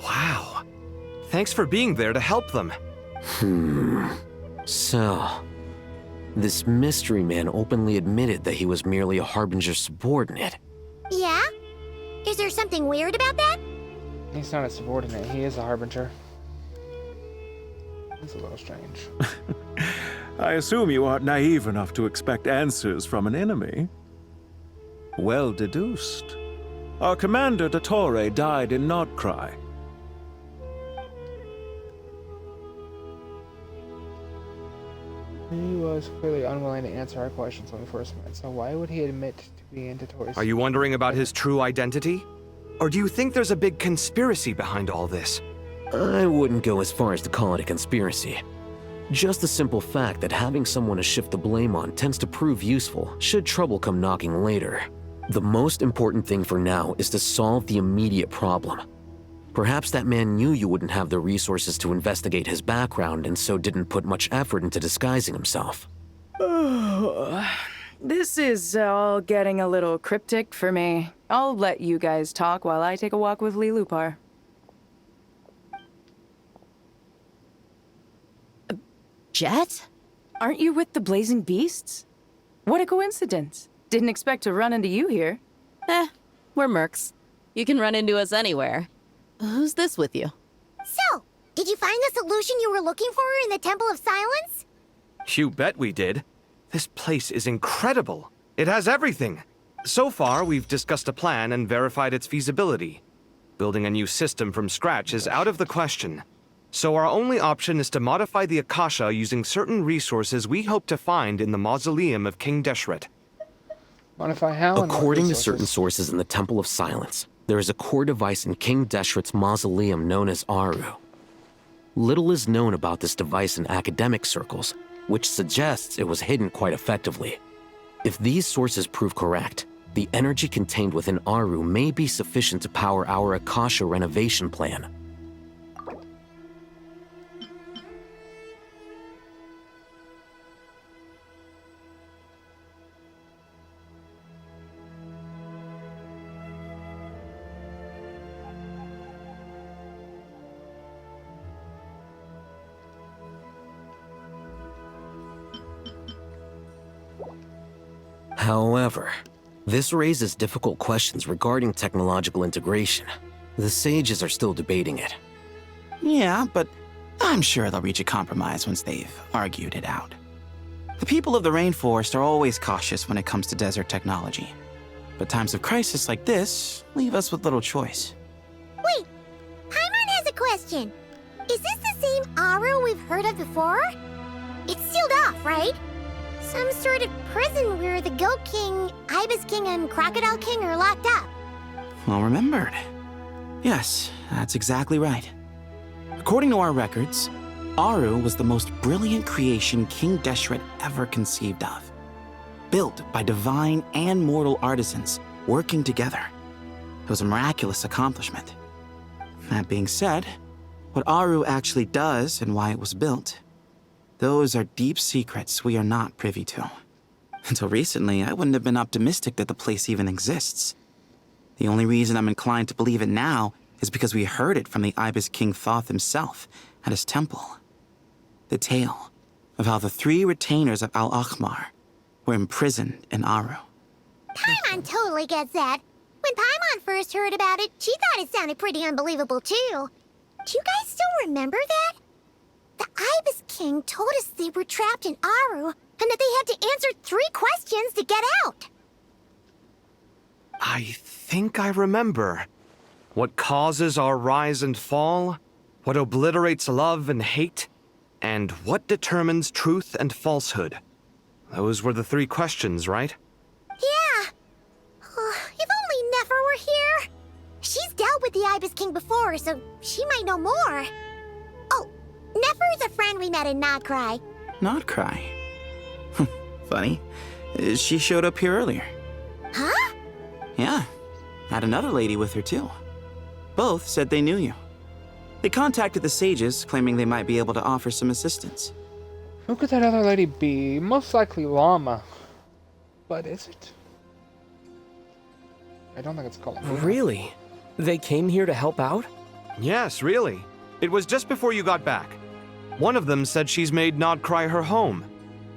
Wow. Thanks for being there to help them. So, this mystery man openly admitted that he was merely a Harbinger subordinate. Yeah? Is there something weird about that? He's not a subordinate, he is a Harbinger. It's a little strange. I assume you aren't naive enough to expect answers from an enemy. Well deduced. Our commander, Dottore, died in Nordcry. He was clearly unwilling to answer our questions when we first met, so why would he admit to being Dottore's... Are you wondering about his true identity? Or do you think there's a big conspiracy behind all this? I wouldn't go as far as to call it a conspiracy. Just the simple fact that having someone to shift the blame on tends to prove useful should trouble come knocking later. The most important thing for now is to solve the immediate problem. Perhaps that man knew you wouldn't have the resources to investigate his background and so didn't put much effort into disguising himself. This is all getting a little cryptic for me. I'll let you guys talk while I take a walk with Lilupar. Jet? Aren't you with the Blazing Beasts? What a coincidence. Didn't expect to run into you here. We're mercs. You can run into us anywhere. Who's this with you? So, did you find the solution you were looking for in the Temple of Silence? You bet we did. This place is incredible. It has everything. So far, we've discussed a plan and verified its feasibility. Building a new system from scratch is out of the question. So our only option is to modify the Akasha using certain resources we hope to find in the mausoleum of King Deshret. Modify how? According to certain sources in the Temple of Silence, there is a core device in King Deshret's mausoleum known as Aru. Little is known about this device in academic circles, which suggests it was hidden quite effectively. If these sources prove correct, the energy contained within Aru may be sufficient to power our Akasha renovation plan. However, this raises difficult questions regarding technological integration. The sages are still debating it. Yeah, but I'm sure they'll reach a compromise once they've argued it out. The people of the rainforest are always cautious when it comes to desert technology. But times of crisis like this leave us with little choice. Wait, Paimon has a question. Is this the same Aru we've heard of before? It's sealed off, right? Some sort of prison where the Goat King, Ibis King, and Crocodile King are locked up. Well remembered. Yes, that's exactly right. According to our records, Aru was the most brilliant creation King Deshret ever conceived of. Built by divine and mortal artisans working together. It was a miraculous accomplishment. That being said, what Aru actually does and why it was built, those are deep secrets we are not privy to. Until recently, I wouldn't have been optimistic that the place even exists. The only reason I'm inclined to believe it now is because we heard it from the Ibis King Thoth himself at his temple. The tale of how the 3 retainers of Al-Akhmar were imprisoned in Aru. Paimon totally gets that. When Paimon first heard about it, she thought it sounded pretty unbelievable too. Do you guys still remember that? The Ibis King told us they were trapped in Aru and that they had to answer 3 questions to get out. I think I remember. What causes our rise and fall? What obliterates love and hate? And what determines truth and falsehood? Those were the 3 questions, right? Yeah. If only Nefer were here. She's dealt with the Ibis King before, so she might know more. Oh, Nefer is a friend we met in Nordcry. Nordcry? Funny. She showed up here earlier. Huh? Yeah. Had another lady with her too. Both said they knew you. They contacted the sages, claiming they might be able to offer some assistance. Who could that other lady be? Most likely Llama. But is it? I don't think it's called Llama. Really? They came here to help out? Yes, really. It was just before you got back. One of them said she's made Nod Cry her home.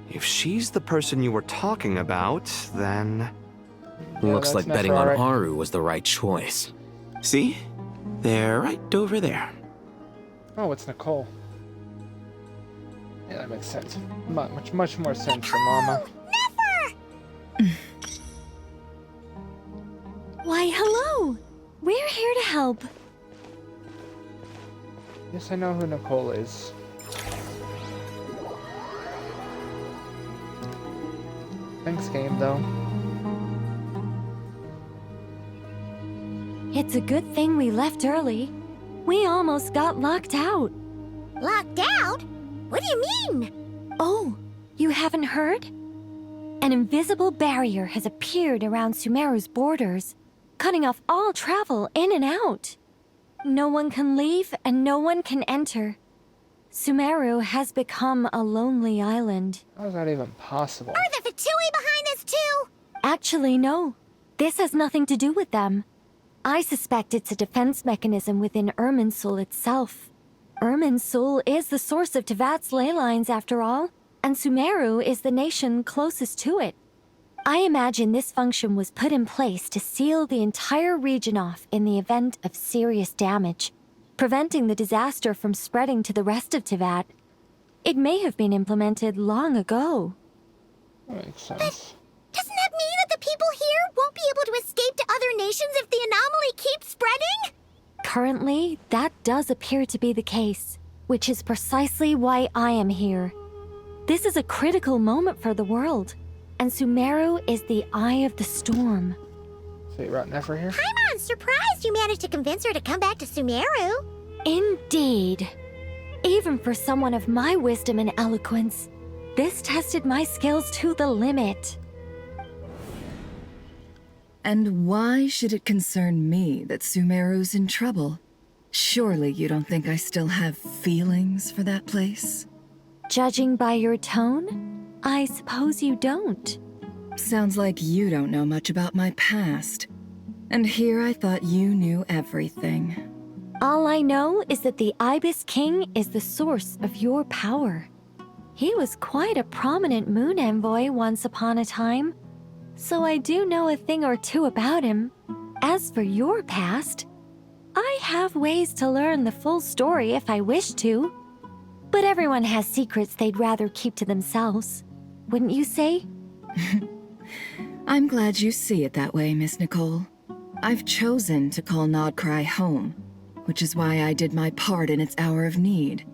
If she's the person you were talking about, then... Looks like betting on Aru was the right choice. See? They're right over there. Oh, it's Nicole. Yeah, that makes sense. Much more sense for Mama. Why, hello! We're here to help. Yes, I know who Nicole is. Thanks, game, though. It's a good thing we left early. We almost got locked out. Locked out? What do you mean? Oh, you haven't heard? An invisible barrier has appeared around Sumeru's borders, cutting off all travel in and out. No one can leave and no one can enter. Sumeru has become a lonely island. How is that even possible? Are the Fatui behind this too? Actually, no. This has nothing to do with them. I suspect it's a defense mechanism within Irminsul itself. Irminsul is the source of Tevat's ley lines, after all, and Sumeru is the nation closest to it. I imagine this function was put in place to seal the entire region off in the event of serious damage, preventing the disaster from spreading to the rest of Tevat. It may have been implemented long ago. That makes sense. Doesn't that mean that the people here won't be able to escape to other nations if the anomaly keeps spreading? Currently, that does appear to be the case, which is precisely why I am here. This is a critical moment for the world, and Sumeru is the eye of the storm. So you brought Nefer here? I'm surprised you managed to convince her to come back to Sumeru. Indeed. Even for someone of my wisdom and eloquence, this tested my skills to the limit. And why should it concern me that Sumeru's in trouble? Surely you don't think I still have feelings for that place? Judging by your tone, I suppose you don't. Sounds like you don't know much about my past. And here I thought you knew everything. All I know is that the Ibis King is the source of your power. He was quite a prominent moon envoy once upon a time, so I do know a thing or two about him. As for your past, I have ways to learn the full story if I wish to. But everyone has secrets they'd rather keep to themselves, wouldn't you say? I'm glad you see it that way, Miss Nicole. I've chosen to call Nodcry home, which is why I did my part in its hour of need.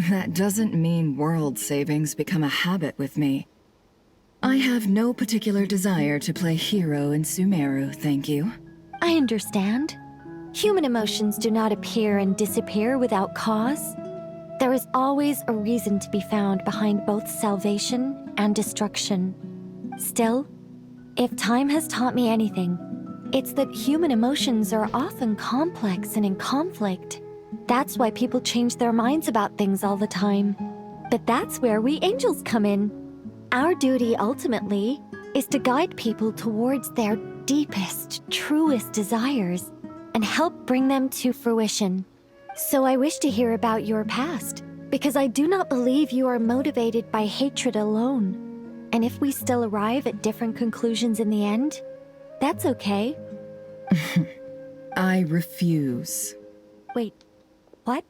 That doesn't mean world savings become a habit with me. I have no particular desire to play hero in Sumeru, thank you. I understand. Human emotions do not appear and disappear without cause. There is always a reason to be found behind both salvation and destruction. Still, if time has taught me anything, it's that human emotions are often complex and in conflict. That's why people change their minds about things all the time. But that's where we angels come in. Our duty, ultimately, is to guide people towards their deepest, truest desires and help bring them to fruition. So I wish to hear about your past, because I do not believe you are motivated by hatred alone. And if we still arrive at different conclusions in the end, that's okay. I refuse. Wait, what?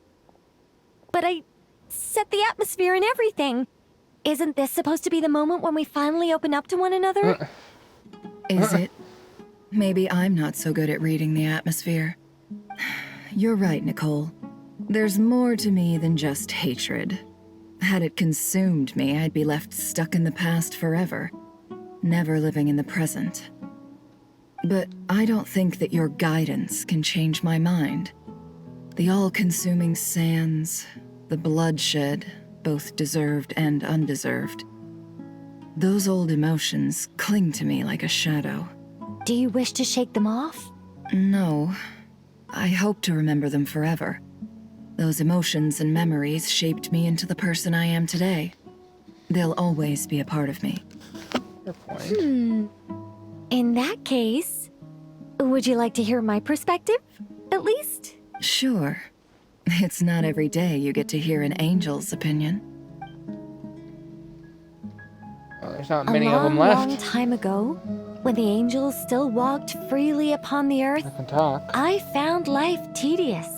But I set the atmosphere and everything. Isn't this supposed to be the moment when we finally open up to one another? Is it? Maybe I'm not so good at reading the atmosphere. You're right, Nicole. There's more to me than just hatred. Had it consumed me, I'd be left stuck in the past forever, never living in the present. But I don't think that your guidance can change my mind. The all-consuming sands, the bloodshed, both deserved and undeserved. Those old emotions cling to me like a shadow. Do you wish to shake them off? No. I hope to remember them forever. Those emotions and memories shaped me into the person I am today. They'll always be a part of me. Fair point. In that case, would you like to hear my perspective, at least? Sure. It's not every day you get to hear an angel's opinion. Well, there's not many of them left. A long time ago, when the angels still walked freely upon the earth, I can talk. I found life tedious.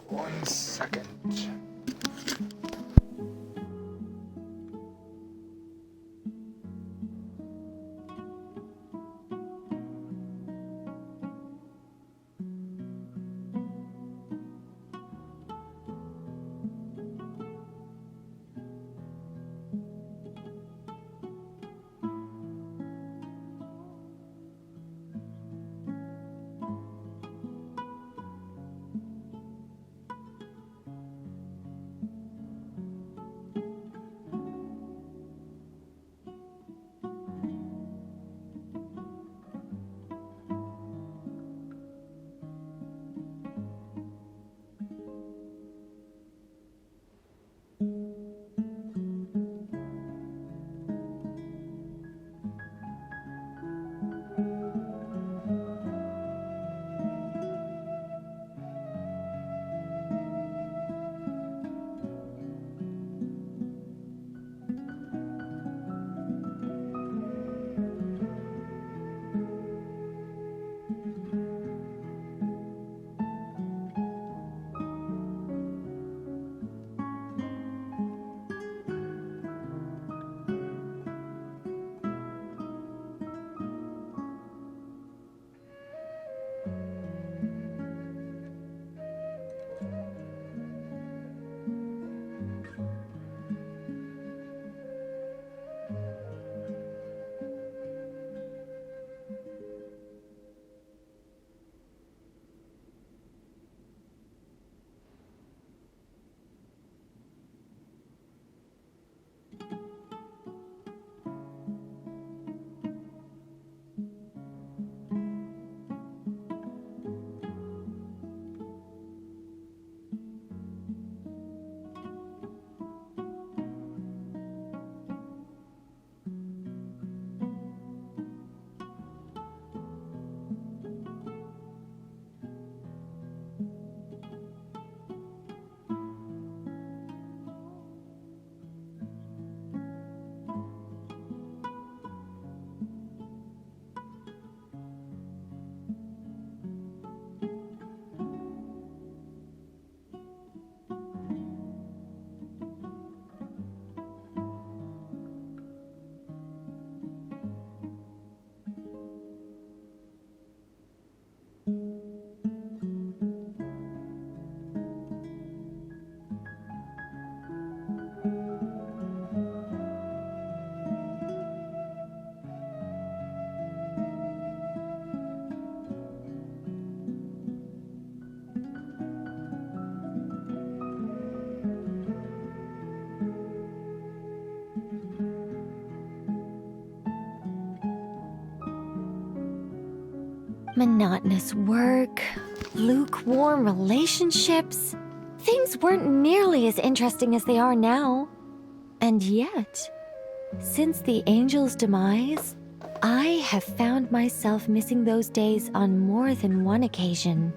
One second. Monotonous work, lukewarm relationships. Things weren't nearly as interesting as they are now. And yet, since the angel's demise, I have found myself missing those days on more than one occasion.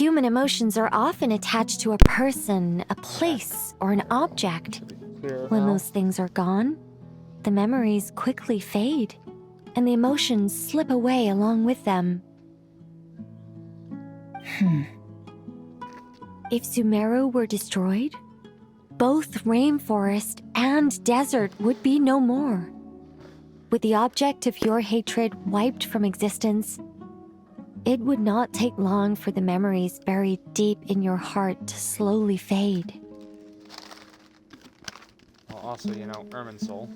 Human emotions are often attached to a person, a place, or an object. When those things are gone, the memories quickly fade, and the emotions slip away along with them. If Sumeru were destroyed, both rainforest and desert would be no more. With the object of your hatred wiped from existence, it would not take long for the memories buried deep in your heart to slowly fade. Well, also, you know, Irminsul.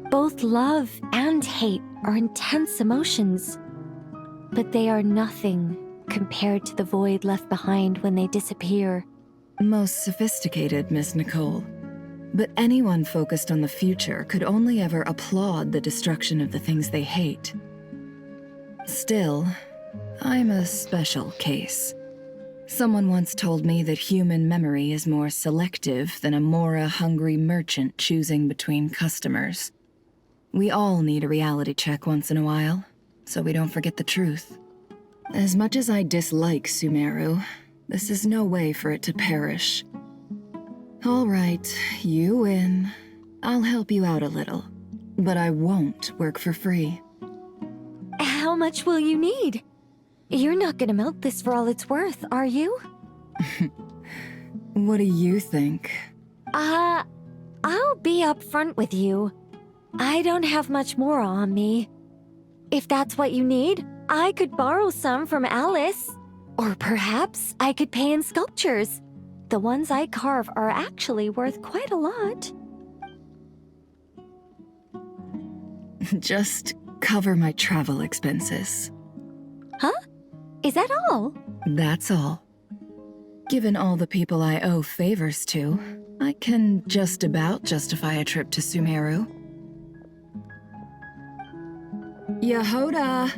Both love and hate are intense emotions, but they are nothing compared to the void left behind when they disappear. Most sophisticated, Miss Nicole. But anyone focused on the future could only ever applaud the destruction of the things they hate. Still, I'm a special case. Someone once told me that human memory is more selective than a Mora-hungry merchant choosing between customers. We all need a reality check once in a while, so we don't forget the truth. As much as I dislike Sumeru, this is no way for it to perish. All right, you win. I'll help you out a little, but I won't work for free. How much will you need? You're not gonna milk this for all it's worth, are you? What do you think? I'll be upfront with you. I don't have much more on me. If that's what you need, I could borrow some from Alice. Or perhaps I could pay in sculptures. The ones I carve are actually worth quite a lot. Just cover my travel expenses. Huh? Is that all? That's all. Given all the people I owe favors to, I can just about justify a trip to Sumeru. Yehoda!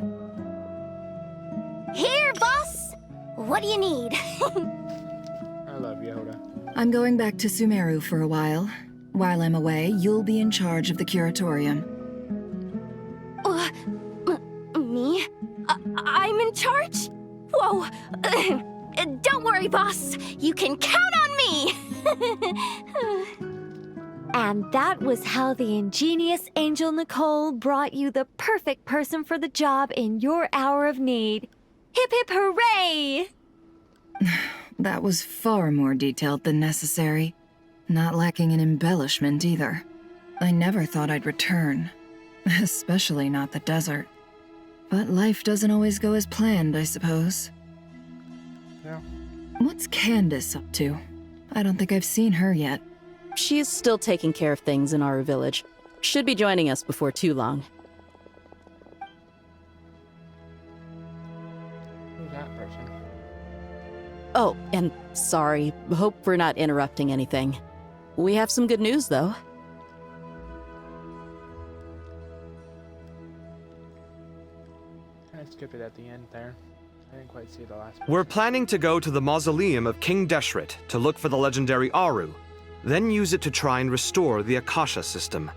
Here, boss! What do you need? I love Yehoda. I'm going back to Sumeru for a while. While I'm away, you'll be in charge of the curatorium. Me? I'm in charge? Whoa! Don't worry, boss. You can count on me! And that was how the ingenious Angel Nicole brought you the perfect person for the job in your hour of need. Hip hip hooray! That was far more detailed than necessary. Not lacking in embellishment either. I never thought I'd return. Especially not the desert. But life doesn't always go as planned, I suppose. Yeah. What's Candace up to? I don't think I've seen her yet. She's still taking care of things in our village. Should be joining us before too long. Who's that person? Oh, and sorry. Hope we're not interrupting anything. We have some good news, though. Kind of skip it at the end there. I didn't quite see the last part. We're planning to go to the mausoleum of King Deshret to look for the legendary Aru, then use it to try and restore the Akasha system.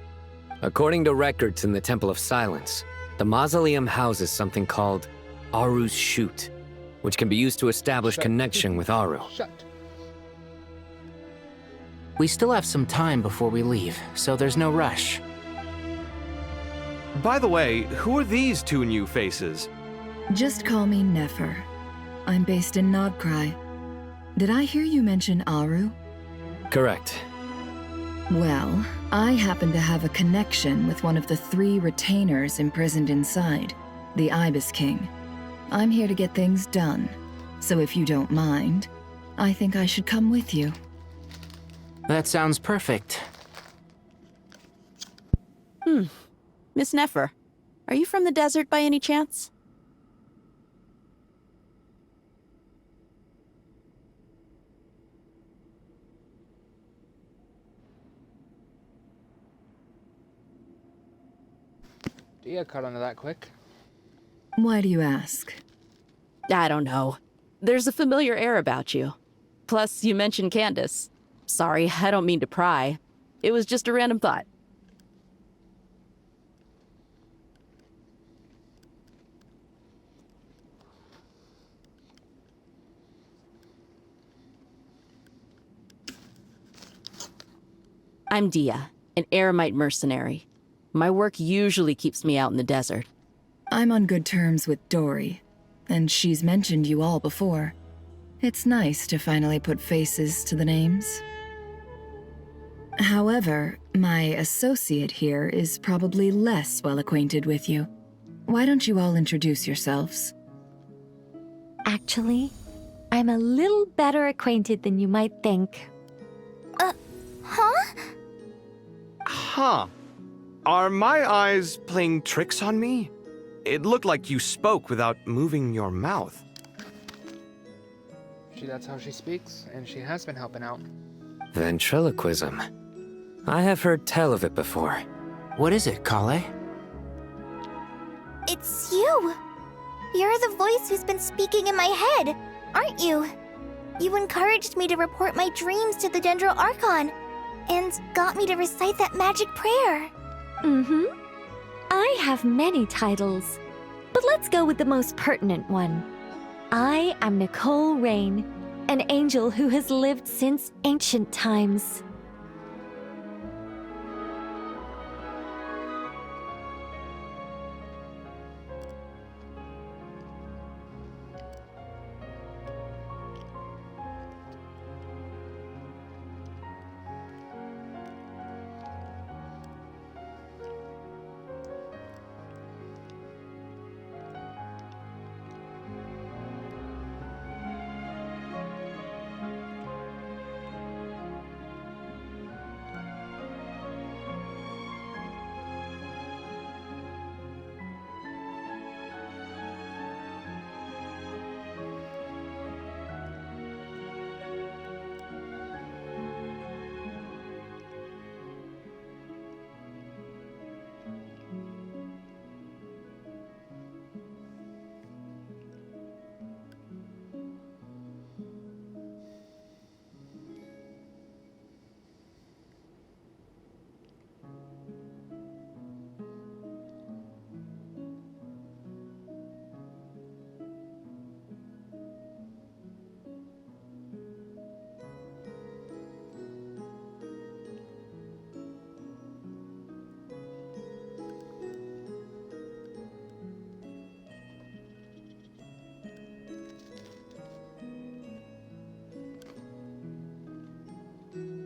According to records in the Temple of Silence, the mausoleum houses something called Aru's Chute, which can be used to establish connection with Aru. We still have some time before we leave, so there's no rush. By the way, who are these two new faces? Just call me Nefer. I'm based in Nodcry. Did I hear you mention Aru? Correct. Well, I happen to have a connection with one of the 3 retainers imprisoned inside, the Ibis King. I'm here to get things done, so if you don't mind, I think I should come with you. That sounds perfect. Miss Nefer, are you from the desert by any chance? Dia caught onto that quick. Why do you ask? I don't know. There's a familiar air about you. Plus, you mentioned Candace. Sorry, I don't mean to pry. It was just a random thought. I'm Dia, an Eremite mercenary. My work usually keeps me out in the desert. I'm on good terms with Dory, and she's mentioned you all before. It's nice to finally put faces to the names. However, my associate here is probably less well acquainted with you. Why don't you all introduce yourselves? Actually, I'm a little better acquainted than you might think. Huh? Huh. Are my eyes playing tricks on me? It looked like you spoke without moving your mouth. That's how she speaks, and she has been helping out. Ventriloquism. I have heard tell of it before. What is it, Kale? It's you! You're the voice who's been speaking in my head, aren't you? You encouraged me to report my dreams to the Dendro Archon, and got me to recite that magic prayer. Mm-hmm. I have many titles, but let's go with the most pertinent one. I am Nicole Rain, an angel who has lived since ancient times.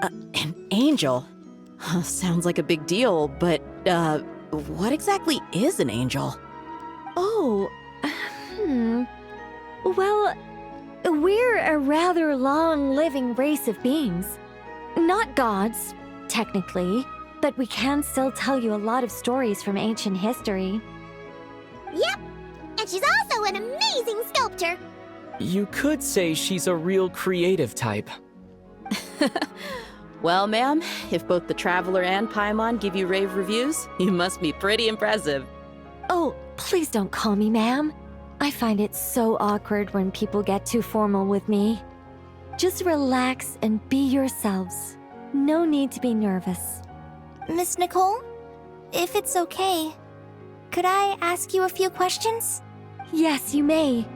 An angel? Sounds like a big deal, but, what exactly is an angel? Oh, Well, we're a rather long-living race of beings. Not gods, technically, but we can still tell you a lot of stories from ancient history. Yep, and she's also an amazing sculptor. You could say she's a real creative type. Well, ma'am, if both the Traveler and Paimon give you rave reviews, you must be pretty impressive. Oh, please don't call me ma'am. I find it so awkward when people get too formal with me. Just relax and be yourselves. No need to be nervous. Miss Nicole, if it's okay, could I ask you a few questions? Yes, you may.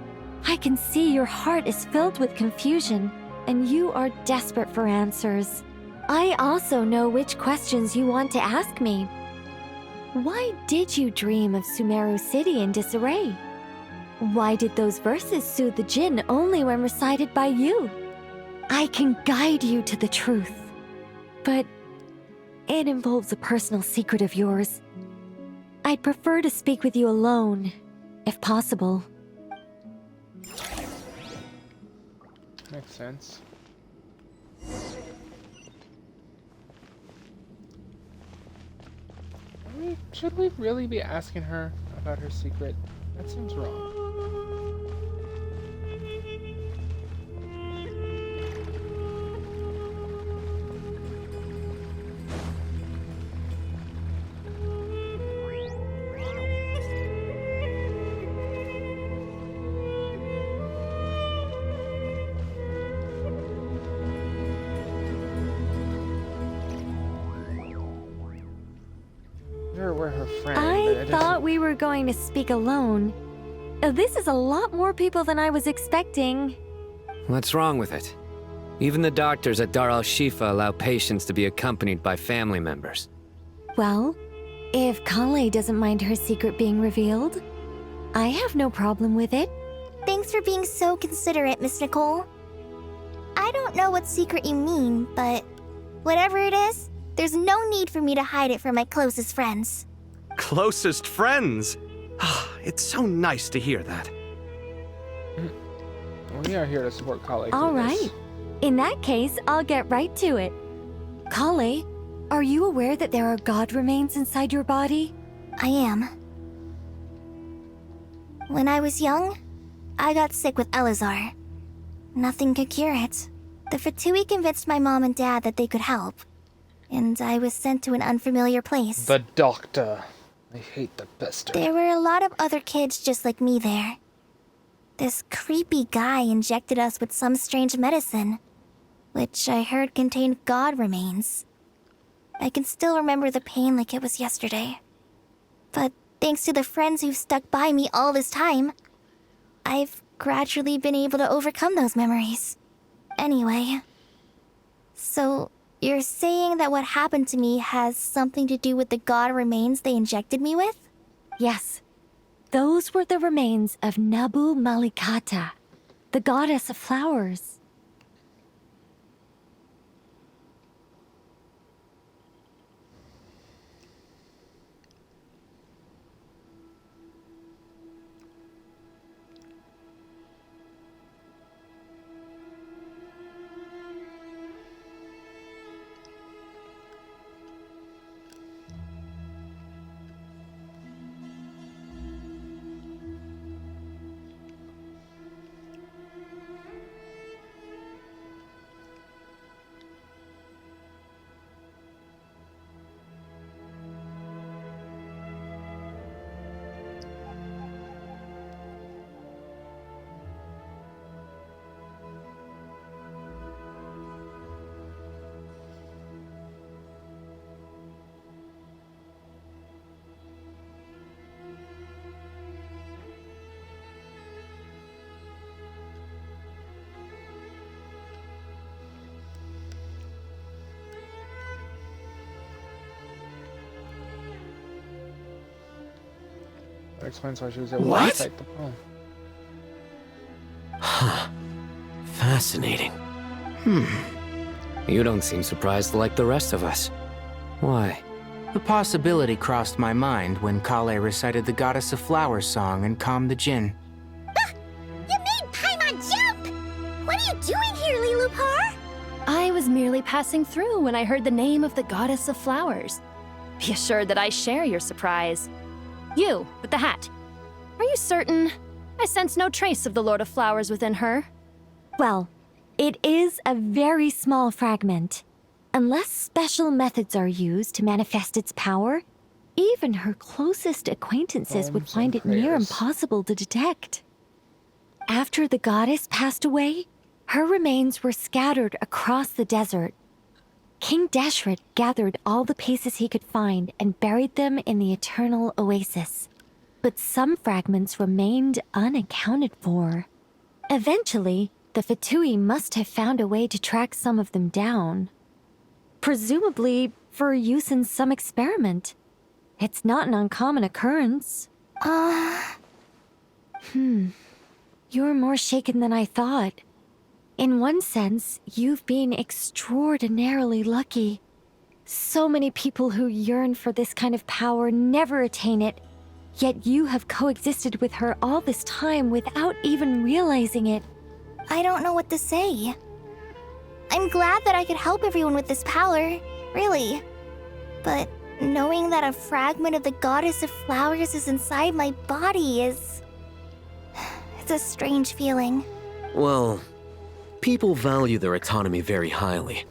I can see your heart is filled with confusion, and you are desperate for answers. I also know which questions you want to ask me. Why did you dream of Sumeru City in disarray? Why did those verses soothe the Jinn only when recited by you? I can guide you to the truth, but it involves a personal secret of yours. I'd prefer to speak with you alone, if possible. Makes sense. Should we really be asking her about her secret? That seems wrong. we're her friend. I thought we were going to speak alone. This is a lot more people than I was expecting. What's wrong with it? Even the doctors at Dar al-Shifa allow patients to be accompanied by family members. Well, if Kale doesn't mind her secret being revealed, I have no problem with it. Thanks for being so considerate, Miss Nicole. I don't know what secret you mean, but whatever it is, there's no need for me to hide it from my closest friends. Closest friends? It's so nice to hear that. We are here to support Kale. All right. In that case, I'll get right to it. Kale, are you aware that there are god remains inside your body? I am. When I was young, I got sick with Elazar. Nothing could cure it. The Fatui convinced my mom and dad that they could help, and I was sent to an unfamiliar place. The doctor. I hate the pester. There were a lot of other kids just like me there. This creepy guy injected us with some strange medicine, which I heard contained god remains. I can still remember the pain like it was yesterday. But thanks to the friends who've stuck by me all this time, I've gradually been able to overcome those memories. Anyway, so you're saying that what happened to me has something to do with the god remains they injected me with? Yes. Those were the remains of Nabu Malikata, the goddess of flowers. That explains why she was able to What? recite the poem. Huh. Fascinating. You don't seem surprised like the rest of us. Why? The possibility crossed my mind when Kale recited the Goddess of Flowers song and calmed the Jinn. You made Paimon jump! What are you doing here, Lilupar? I was merely passing through when I heard the name of the Goddess of Flowers. Be assured that I share your surprise. You, with the hat. Are you certain? I sense no trace of the Lord of Flowers within her. Well, it is a very small fragment. Unless special methods are used to manifest its power, even her closest acquaintances would find it near impossible to detect. After the goddess passed away, her remains were scattered across the desert. King Deshret gathered all the pieces he could find and buried them in the Eternal Oasis. But some fragments remained unaccounted for. Eventually, the Fatui must have found a way to track some of them down. Presumably for use in some experiment. It's not an uncommon occurrence. You're more shaken than I thought. In one sense, you've been extraordinarily lucky. So many people who yearn for this kind of power never attain it, yet you have coexisted with her all this time without even realizing it. I don't know what to say. I'm glad that I could help everyone with this power, really. But knowing that a fragment of the Goddess of Flowers is inside my body is... it's a strange feeling. Well, people value their autonomy very highly.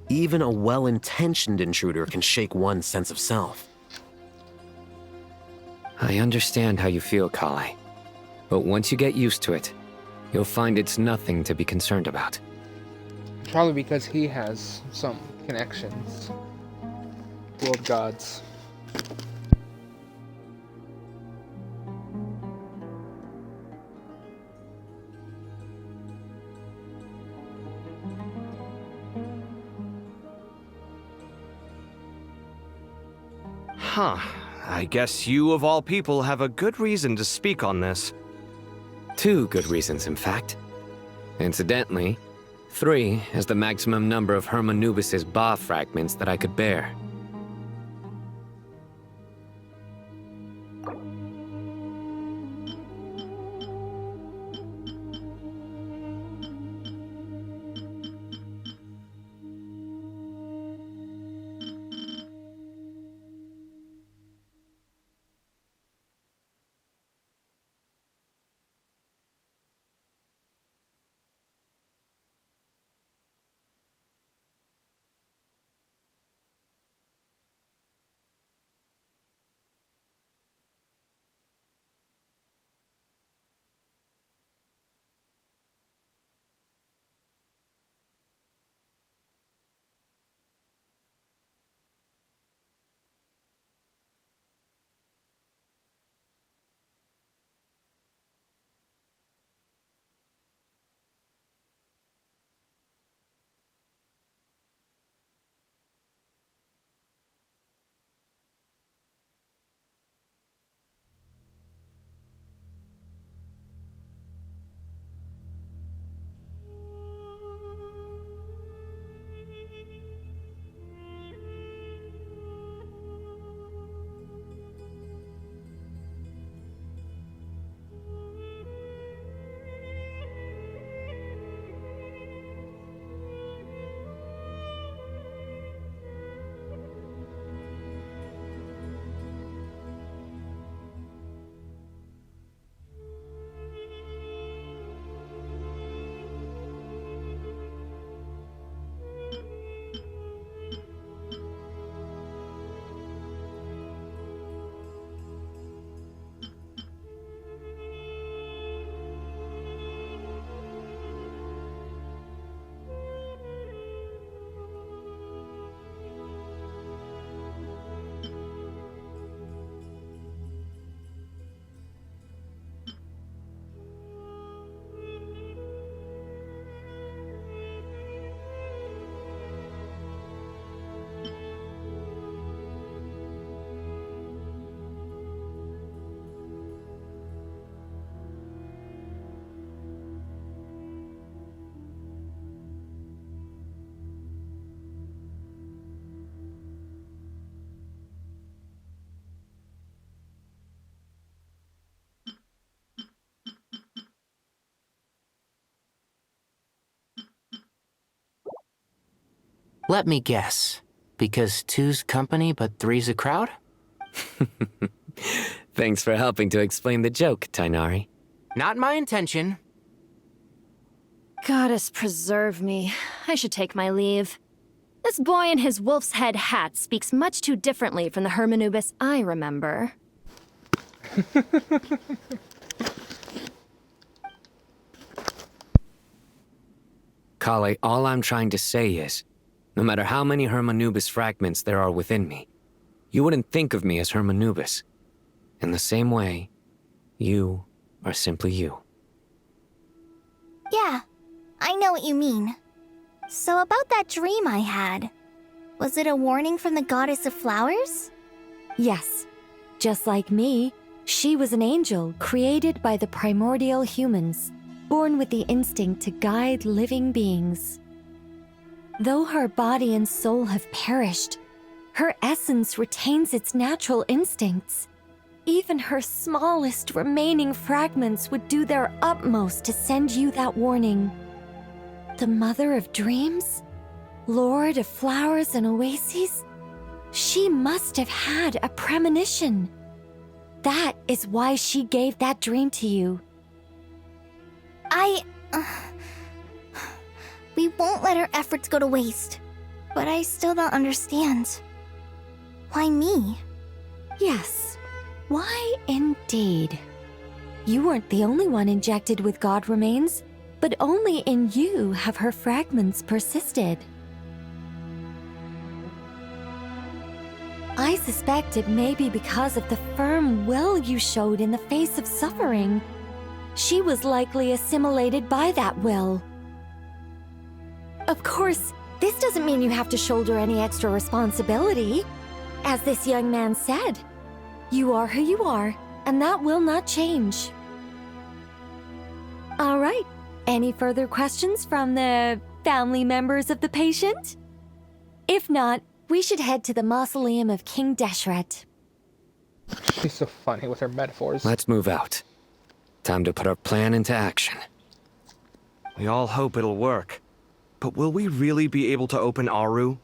Even a well-intentioned intruder can shake one's sense of self. I understand how you feel, Kale. But once you get used to it, you'll find it's nothing to be concerned about. Probably because he has some connections. World gods. Huh. I guess you, of all people, have a good reason to speak on this. 2 good reasons, in fact. Incidentally, 3 is the maximum number of Hermanubis' Ba fragments that I could bear. Let me guess. Because 2's company, but 3's a crowd? Thanks for helping to explain the joke, Tainari. Not my intention. Goddess preserve me. I should take my leave. This boy in his wolf's head hat speaks much too differently from the Hermanubis I remember. Kale, all I'm trying to say is, no matter how many Hermanubis fragments there are within me, you wouldn't think of me as Hermanubis. In the same way, you are simply you. Yeah, I know what you mean. So about that dream I had, was it a warning from the goddess of flowers? Yes. Just like me, she was an angel created by the primordial humans, born with the instinct to guide living beings. Though her body and soul have perished, her essence retains its natural instincts. Even her smallest remaining fragments would do their utmost to send you that warning. The Mother of Dreams? Lord of Flowers and Oases? She must have had a premonition. That is why she gave that dream to you. We won't let our efforts go to waste. But I still don't understand. Why me? Yes. Why indeed? You weren't the only one injected with God remains, but only in you have her fragments persisted. I suspect it may be because of the firm will you showed in the face of suffering. She was likely assimilated by that will. Of course, this doesn't mean you have to shoulder any extra responsibility. As this young man said, you are who you are, and that will not change. All right. Any further questions from the family members of the patient? If not, we should head to the mausoleum of King Deshret. She's so funny with her metaphors. Let's move out. Time to put our plan into action. We all hope it'll work. But will we really be able to open Aru?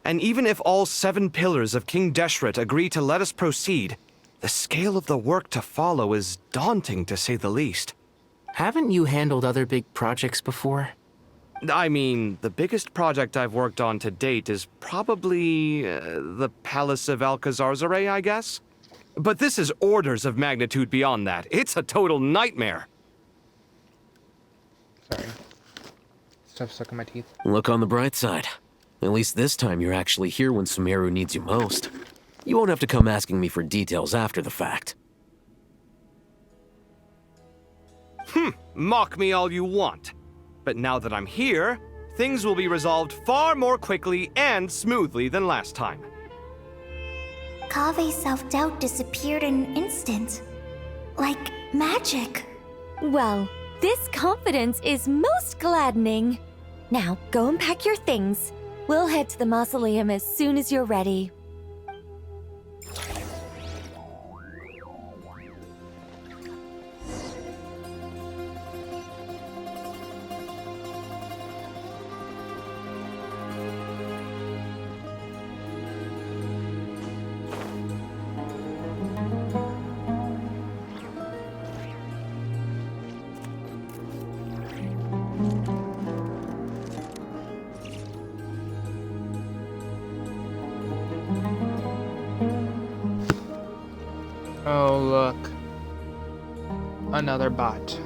And even if all 7 pillars of King Deshret agree to let us proceed, the scale of the work to follow is daunting, to say the least. Haven't you handled other big projects before? I mean, the biggest project I've worked on to date is probably the Palace of Alcazarzaray, I guess? But this is orders of magnitude beyond that. It's a total nightmare. Sorry. Stuff stuck in my teeth. Look on the bright side. At least this time you're actually here when Sumeru needs you most. You won't have to come asking me for details after the fact. Mock me all you want. But now that I'm here, things will be resolved far more quickly and smoothly than last time. Kave's self-doubt disappeared in an instant. Like magic. Well, this confidence is most gladdening. Now, go and pack your things. We'll head to the mausoleum as soon as you're ready. Oh, look. Another bot.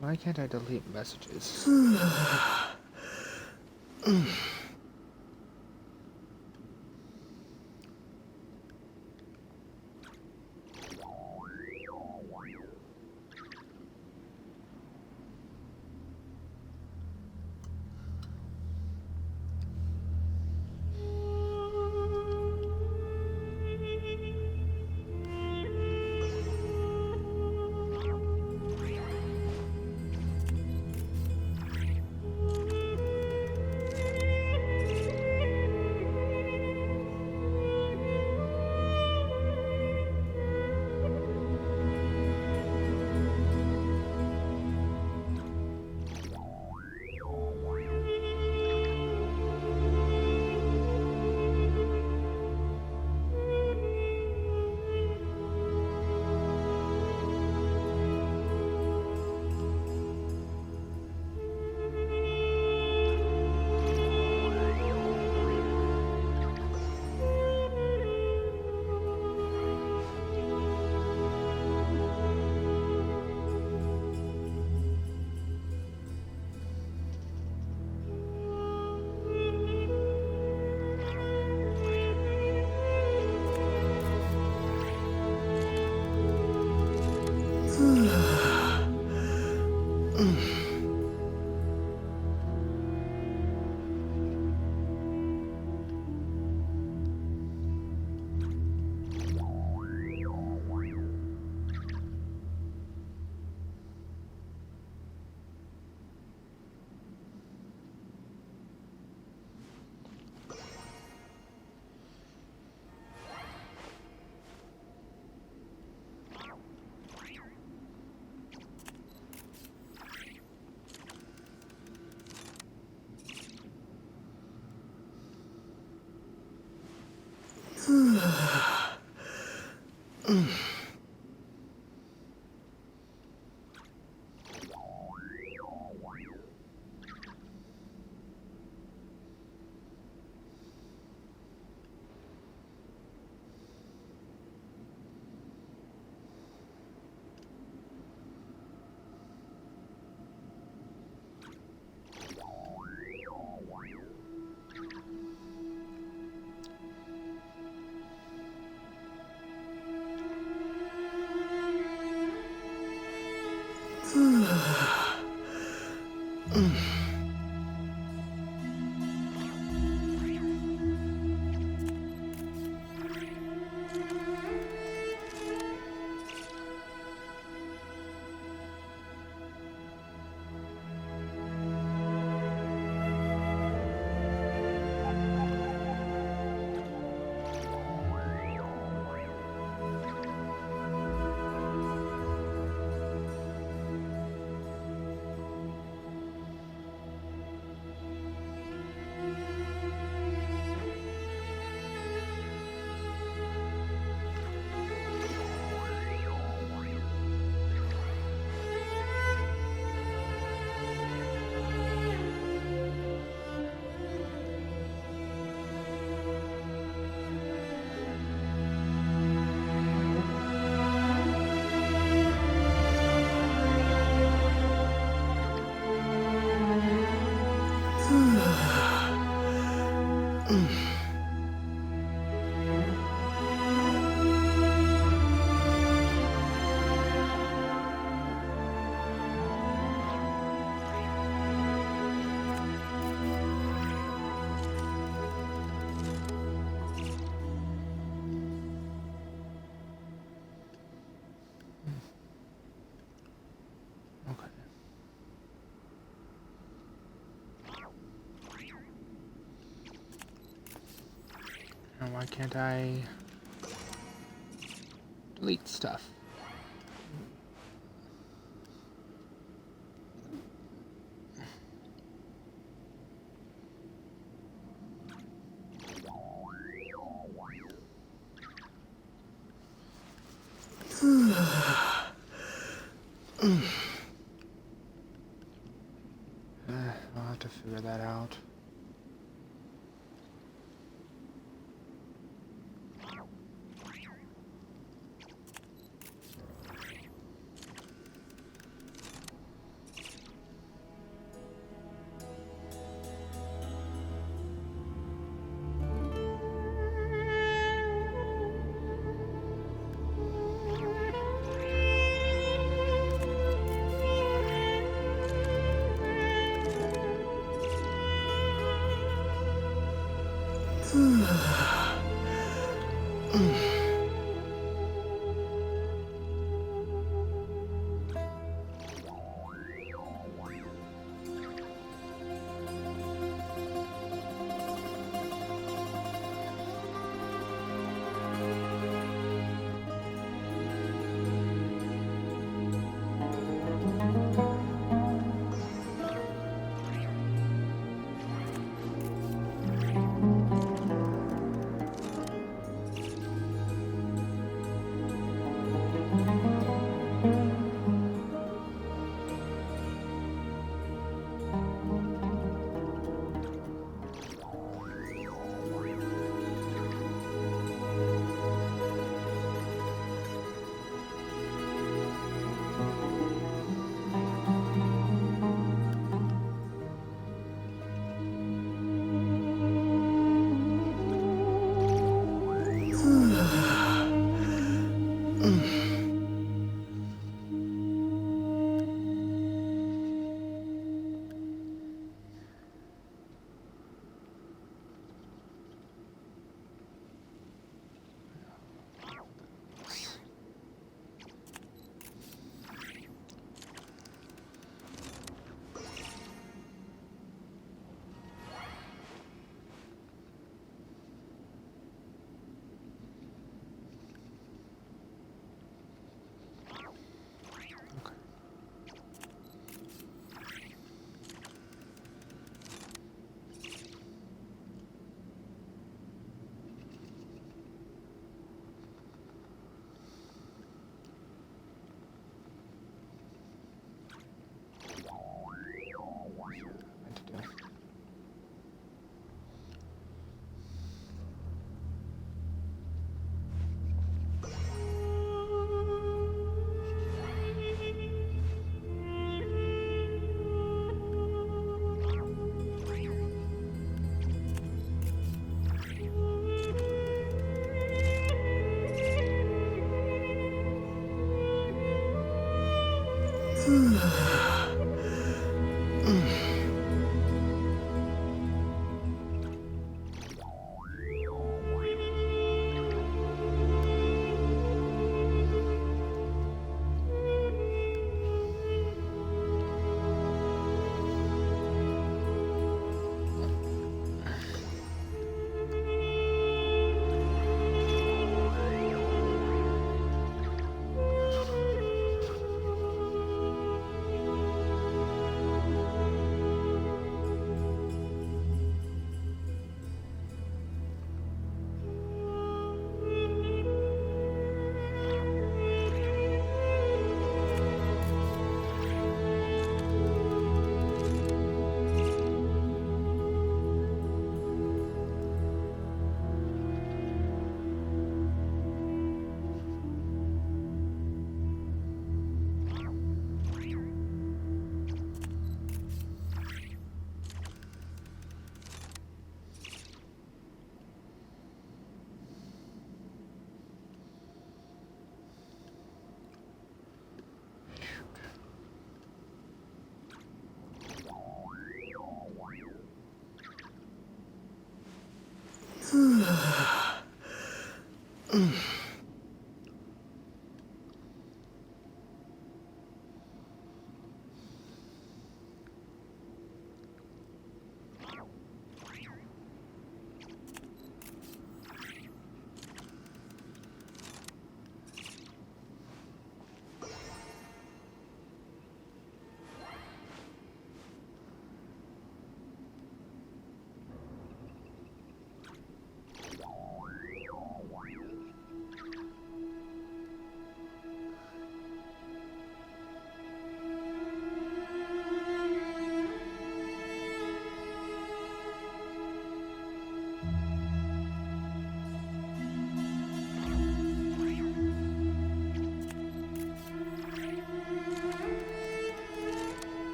Why can't I delete messages? And why can't I delete stuff? I'll have to figure that out.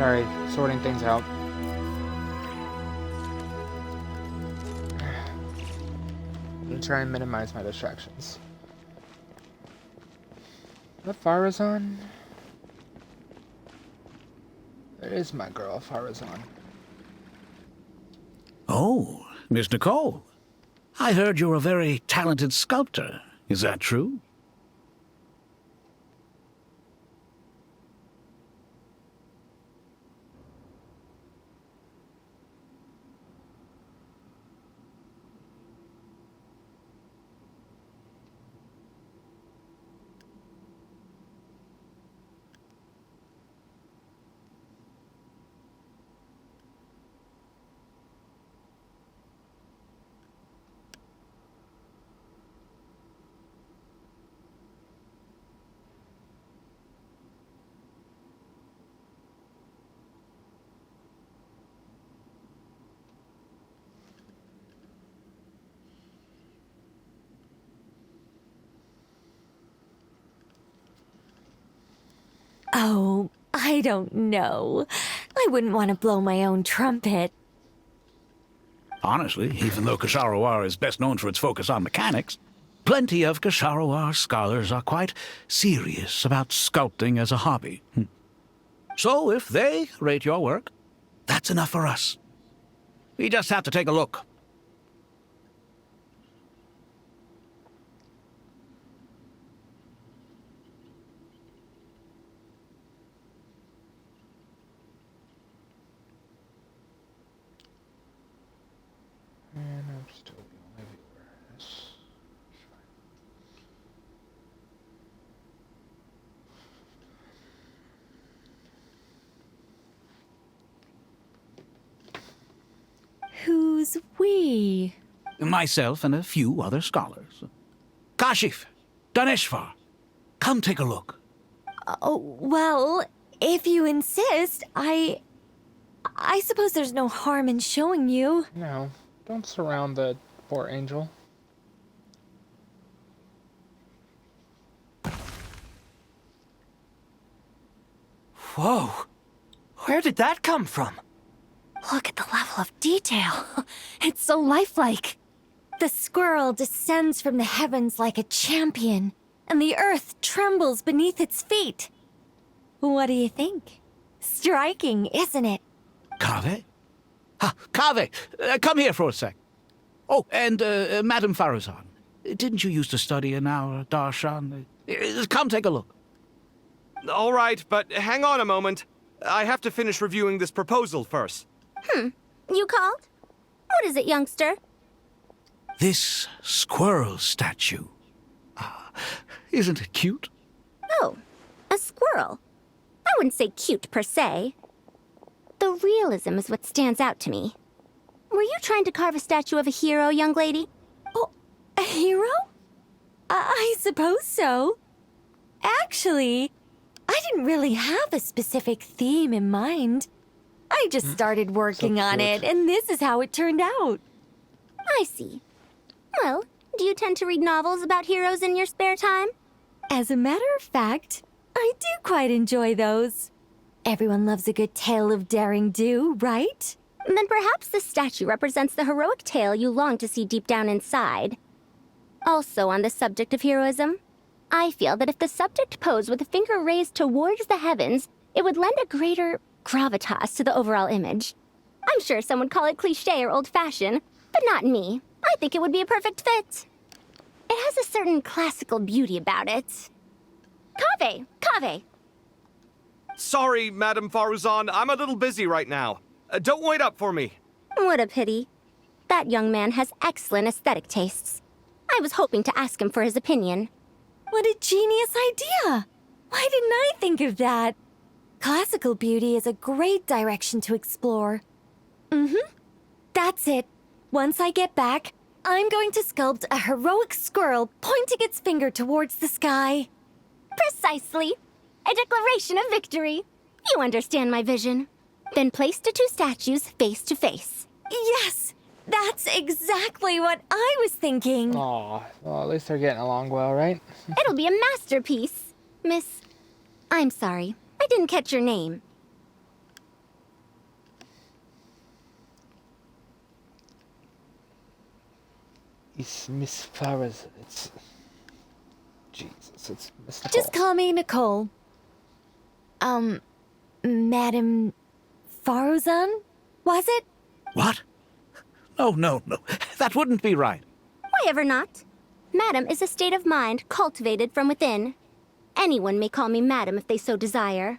Sorry, sorting things out. I'm gonna try and minimize my distractions. Is that Farazan? There is my girl, Farazan. Oh, Miss Nicole. I heard you're a very talented sculptor. Is that true? Oh, I don't know. I wouldn't want to blow my own trumpet. Honestly, even though Kasharawar is best known for its focus on mechanics, plenty of Kasharawar scholars are quite serious about sculpting as a hobby. So if they rate your work, that's enough for us. We just have to take a look. And I'm still the only viewer. That's Who's we? Myself and a few other scholars. Kashif, Daneshvar, come take a look. Oh, well, if you insist, I suppose there's no harm in showing you. No, don't surround the poor angel. Whoa! Where did that come from? Look at the level of detail. It's so lifelike. The squirrel descends from the heavens like a champion, and the earth trembles beneath its feet. What do you think? Striking, isn't it? Kaveh? Kaveh, come here for a sec. Oh, and Madame Farazan, didn't you used to study in our darshan? Come take a look. All right, but hang on a moment. I have to finish reviewing this proposal first. You called? What is it, youngster? This squirrel statue. Isn't it cute? Oh, a squirrel. I wouldn't say cute per se. The realism is what stands out to me. Were you trying to carve a statue of a hero, young lady? Oh, a hero? I suppose so. Actually, I didn't really have a specific theme in mind. I just started working on it, and this is how it turned out. I see. Well, do you tend to read novels about heroes in your spare time? As a matter of fact, I do quite enjoy those. Everyone loves a good tale of daring do, right? Then perhaps this statue represents the heroic tale you long to see deep down inside. Also on the subject of heroism, I feel that if the subject posed with a finger raised towards the heavens, it would lend a greater gravitas to the overall image. I'm sure some would call it cliché or old-fashioned, but not me. I think it would be a perfect fit. It has a certain classical beauty about it. Kaveh! Sorry, Madame Faruzan, I'm a little busy right now. Don't wait up for me. What a pity. That young man has excellent aesthetic tastes. I was hoping to ask him for his opinion. What a genius idea! Why didn't I think of that? Classical beauty is a great direction to explore. That's it. Once I get back, I'm going to sculpt a heroic squirrel pointing its finger towards the sky. Precisely. A declaration of victory. You understand my vision. Then place the two statues face to face. Yes! That's exactly what I was thinking. Aw, well, at least they're getting along well, right? It'll be a masterpiece. Miss... I'm sorry. I didn't catch your name. It's Miss Farah's. It's... Jesus, it's Miss Nicole. Just call me Nicole. Madam Faruzan? Was it? What? Oh, no. That wouldn't be right. Why ever not? Madam is a state of mind cultivated from within. Anyone may call me Madam if they so desire.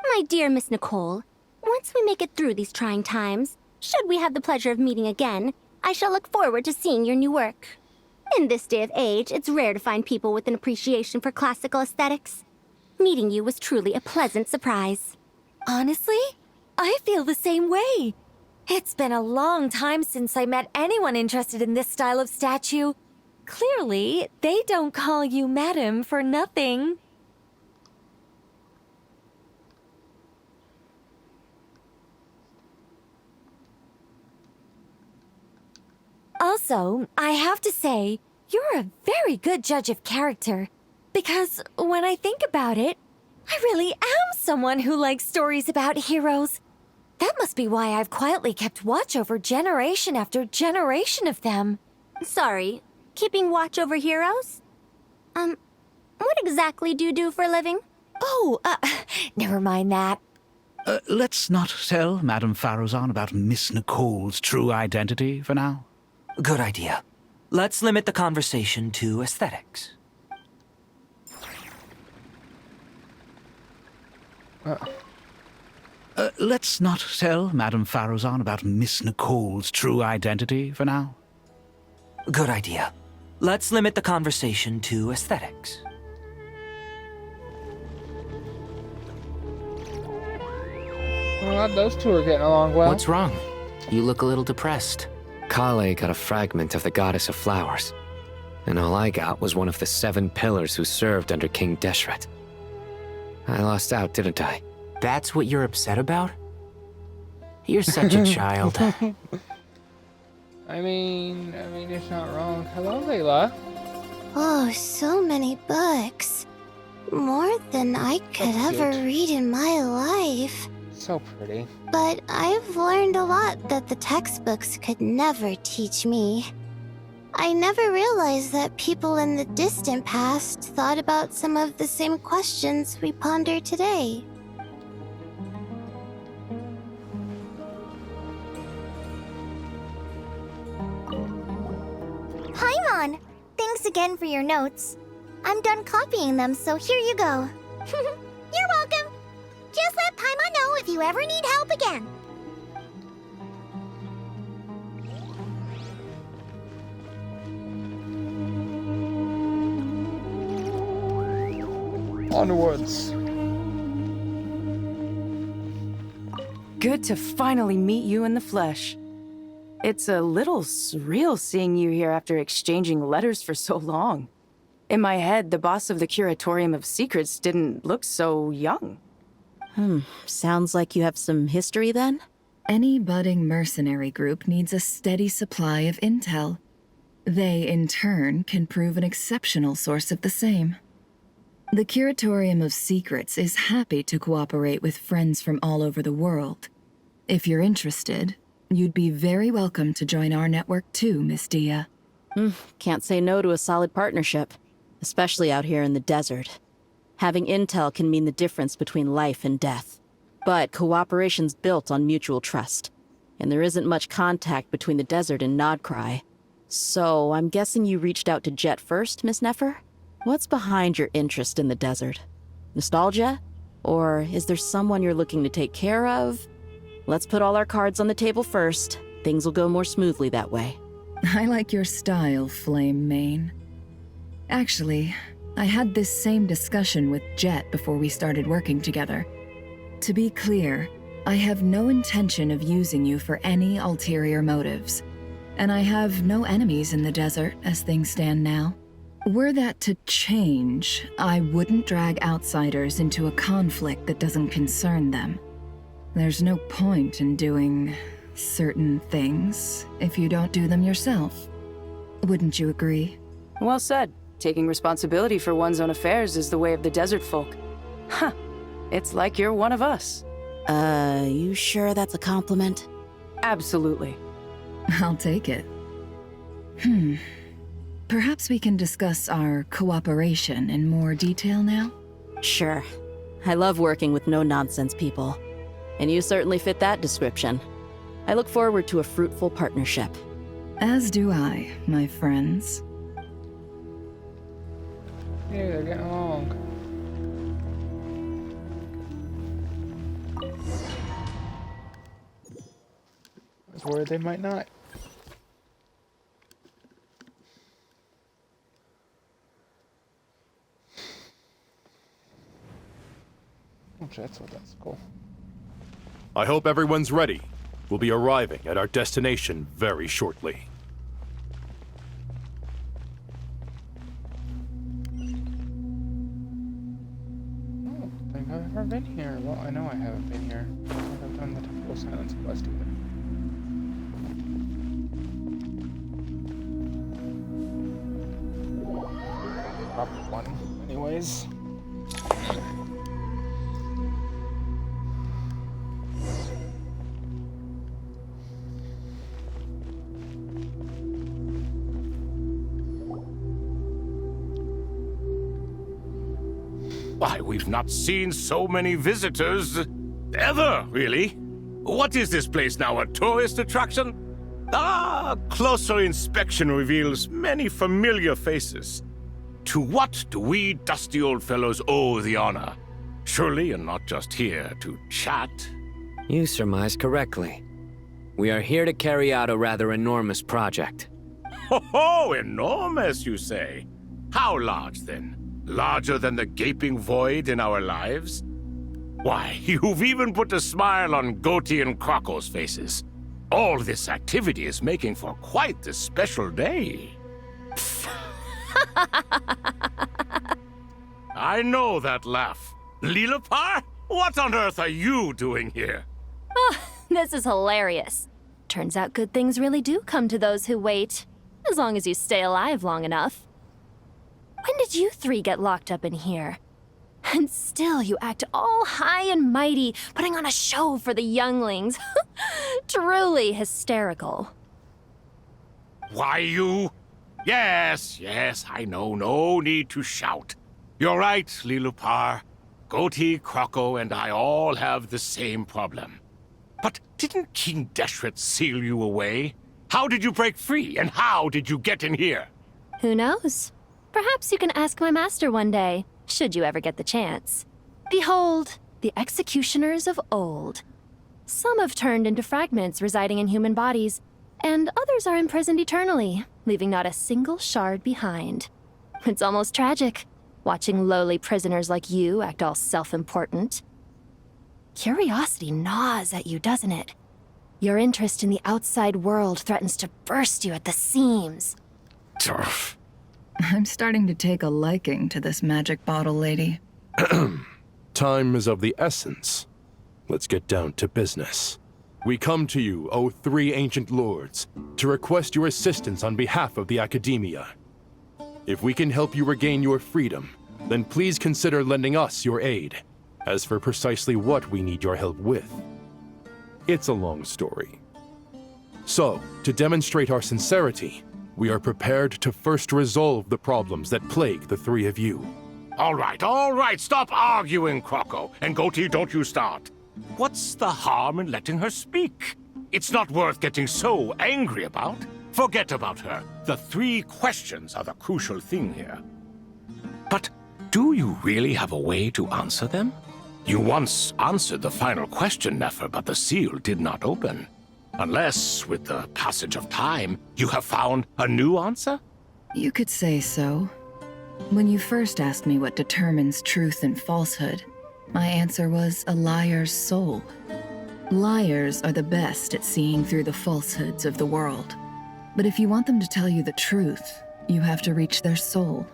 My dear Miss Nicole, once we make it through these trying times, should we have the pleasure of meeting again, I shall look forward to seeing your new work. In this day of age, it's rare to find people with an appreciation for classical aesthetics. Meeting you was truly a pleasant surprise. Honestly, I feel the same way. It's been a long time since I met anyone interested in this style of statue. Clearly, they don't call you Madam for nothing. Also, I have to say, you're a very good judge of character. Because when I think about it, I really am someone who likes stories about heroes. That must be why I've quietly kept watch over generation after generation of them. Sorry, keeping watch over heroes? What exactly do you do for a living? Oh, never mind that. Let's not tell Madame Faruzan about Miss Nicole's true identity for now. Good idea. Let's limit the conversation to aesthetics. Let's not tell Madame Faruzan about Miss Nicole's true identity for now. Good idea. Let's limit the conversation to aesthetics. Well, those two are getting along well. What's wrong? You look a little depressed. Kale got a fragment of the Goddess of Flowers, and all I got was one of the 7 pillars who served under King Deshret. I lost out, didn't I? That's what you're upset about? You're such a child. I mean, it's not wrong. Hello, Layla. Oh, so many books. More than I could ever read in my life. So pretty. But I've learned a lot that the textbooks could never teach me. I never realized that people in the distant past thought about some of the same questions we ponder today. Paimon! Thanks again for your notes. I'm done copying them, so here you go. You're welcome! Just let Paimon know if you ever need help again. Onwards. Good to finally meet you in the flesh. It's a little surreal seeing you here after exchanging letters for so long. In my head, the boss of the Curatorium of Secrets didn't look so young. Sounds like you have some history then? Any budding mercenary group needs a steady supply of intel. They, in turn, can prove an exceptional source of the same. The Curatorium of Secrets is happy to cooperate with friends from all over the world. If you're interested, you'd be very welcome to join our network too, Miss Dia. Can't say no to a solid partnership, especially out here in the desert. Having intel can mean the difference between life and death. But cooperation's built on mutual trust, and there isn't much contact between the desert and Nodcry. So I'm guessing you reached out to Jet first, Miss Nefer? What's behind your interest in the desert? Nostalgia? Or is there someone you're looking to take care of? Let's put all our cards on the table first. Things will go more smoothly that way. I like your style, Flame Mane. Actually, I had this same discussion with Jet before we started working together. To be clear, I have no intention of using you for any ulterior motives, and I have no enemies in the desert as things stand now. Were that to change, I wouldn't drag outsiders into a conflict that doesn't concern them. There's no point in doing certain things if you don't do them yourself. Wouldn't you agree? Well said. Taking responsibility for one's own affairs is the way of the desert folk. Huh. It's like you're one of us. You sure that's a compliment? Absolutely. I'll take it. Perhaps we can discuss our cooperation in more detail now? Sure. I love working with no-nonsense people. And you certainly fit that description. I look forward to a fruitful partnership. As do I, my friends. Yeah, they're getting along. I was worried they might not. Oh, that's cool. I hope everyone's ready. We'll be arriving at our destination very shortly. I think I've ever been here. Well, I know I haven't been here. I don't think I've done the Temple of Silence quest either. Probably one, anyways. Why, we've not seen so many visitors ever, really. What is this place now, a tourist attraction? Ah, closer inspection reveals many familiar faces. To what do we dusty old fellows owe the honor? Surely you're not just here to chat. You surmise correctly. We are here to carry out a rather enormous project. Ho, enormous, you say? How large, then? Larger than the gaping void in our lives? Why, you've even put a smile on Goatee and Crocco's faces. All this activity is making for quite the special day. I know that laugh. Lilipar, what on earth are you doing here? Oh, this is hilarious. Turns out good things really do come to those who wait, as long as you stay alive long enough. When did you three get locked up in here? And still you act all high and mighty, putting on a show for the younglings. Truly hysterical. Why, you... Yes, I know. No need to shout. You're right, Lilipar. Goatee, Crocco, and I all have the same problem. But didn't King Deshret seal you away? How did you break free, and how did you get in here? Who knows? Perhaps you can ask my master one day, should you ever get the chance. Behold, the executioners of old. Some have turned into fragments residing in human bodies, and others are imprisoned eternally, leaving not a single shard behind. It's almost tragic, watching lowly prisoners like you act all self-important. Curiosity gnaws at you, doesn't it? Your interest in the outside world threatens to burst you at the seams. Turf. I'm starting to take a liking to this magic bottle lady. Time is of the essence. Let's get down to business. We come to you, O three ancient lords, to request your assistance on behalf of the Academia. If we can help you regain your freedom, then please consider lending us your aid. As for precisely what we need your help with, it's a long story. So, to demonstrate our sincerity, we are prepared to first resolve the problems that plague the three of you. All right, stop arguing, Crocco. And Goatee, don't you start. What's the harm in letting her speak? It's not worth getting so angry about. Forget about her. The three questions are the crucial thing here. But do you really have a way to answer them? You once answered the final question, Nefer, but the seal did not open. Unless, with the passage of time, you have found a new answer? You could say so. When you first asked me what determines truth and falsehood, my answer was a liar's soul. Liars are the best at seeing through the falsehoods of the world. But if you want them to tell you the truth, you have to reach their soul.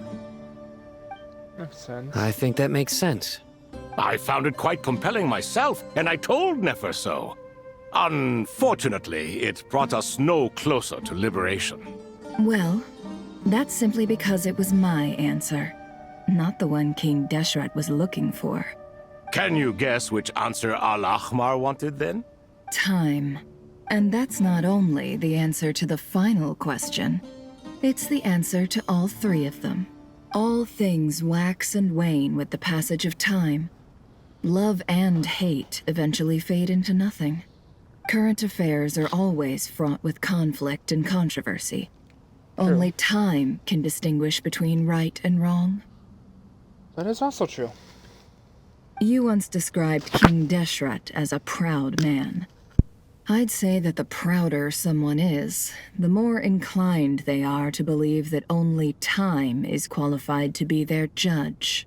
Makes sense. I think that makes sense. I found it quite compelling myself, and I told Nefer so. Unfortunately, it brought us no closer to liberation. Well, that's simply because it was my answer, not the one King Deshret was looking for. Can you guess which answer Al-Ahmar wanted then? Time. And that's not only the answer to the final question. It's the answer to all three of them. All things wax and wane with the passage of time. Love and hate eventually fade into nothing. Current affairs are always fraught with conflict and controversy. Only time can distinguish between right and wrong. That is also true. You once described King Deshret as a proud man. I'd say that the prouder someone is, the more inclined they are to believe that only time is qualified to be their judge.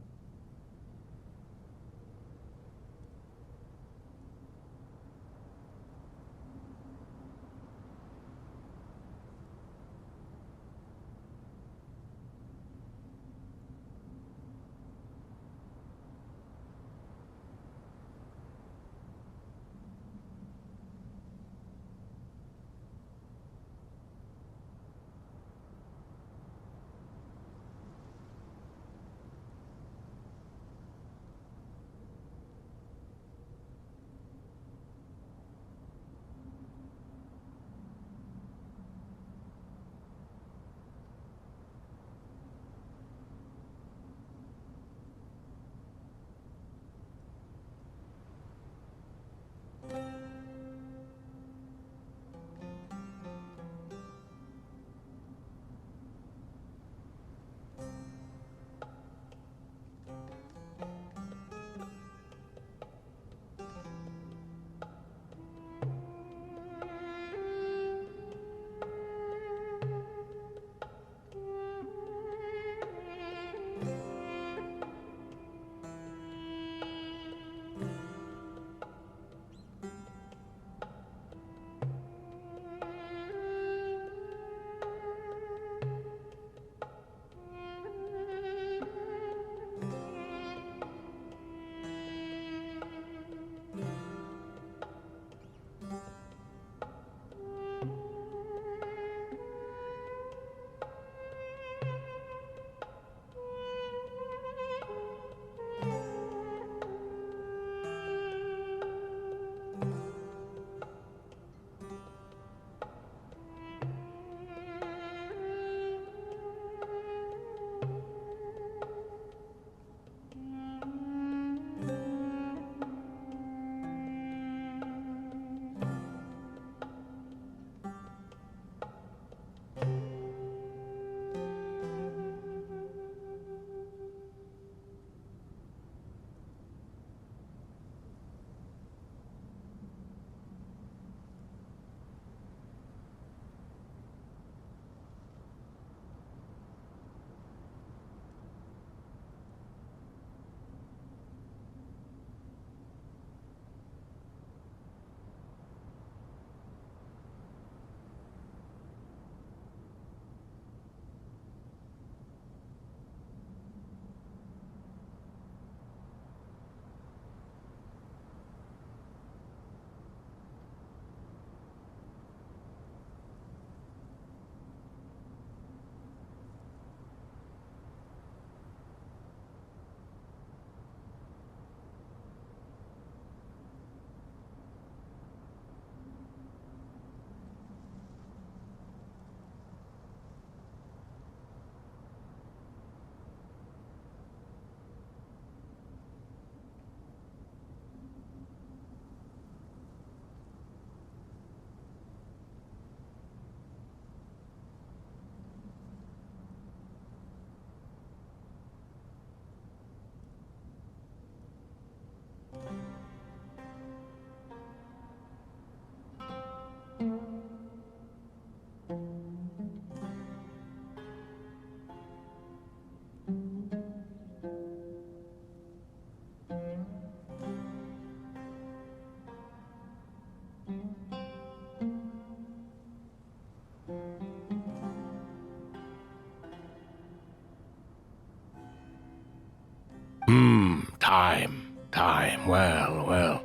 Time. Well.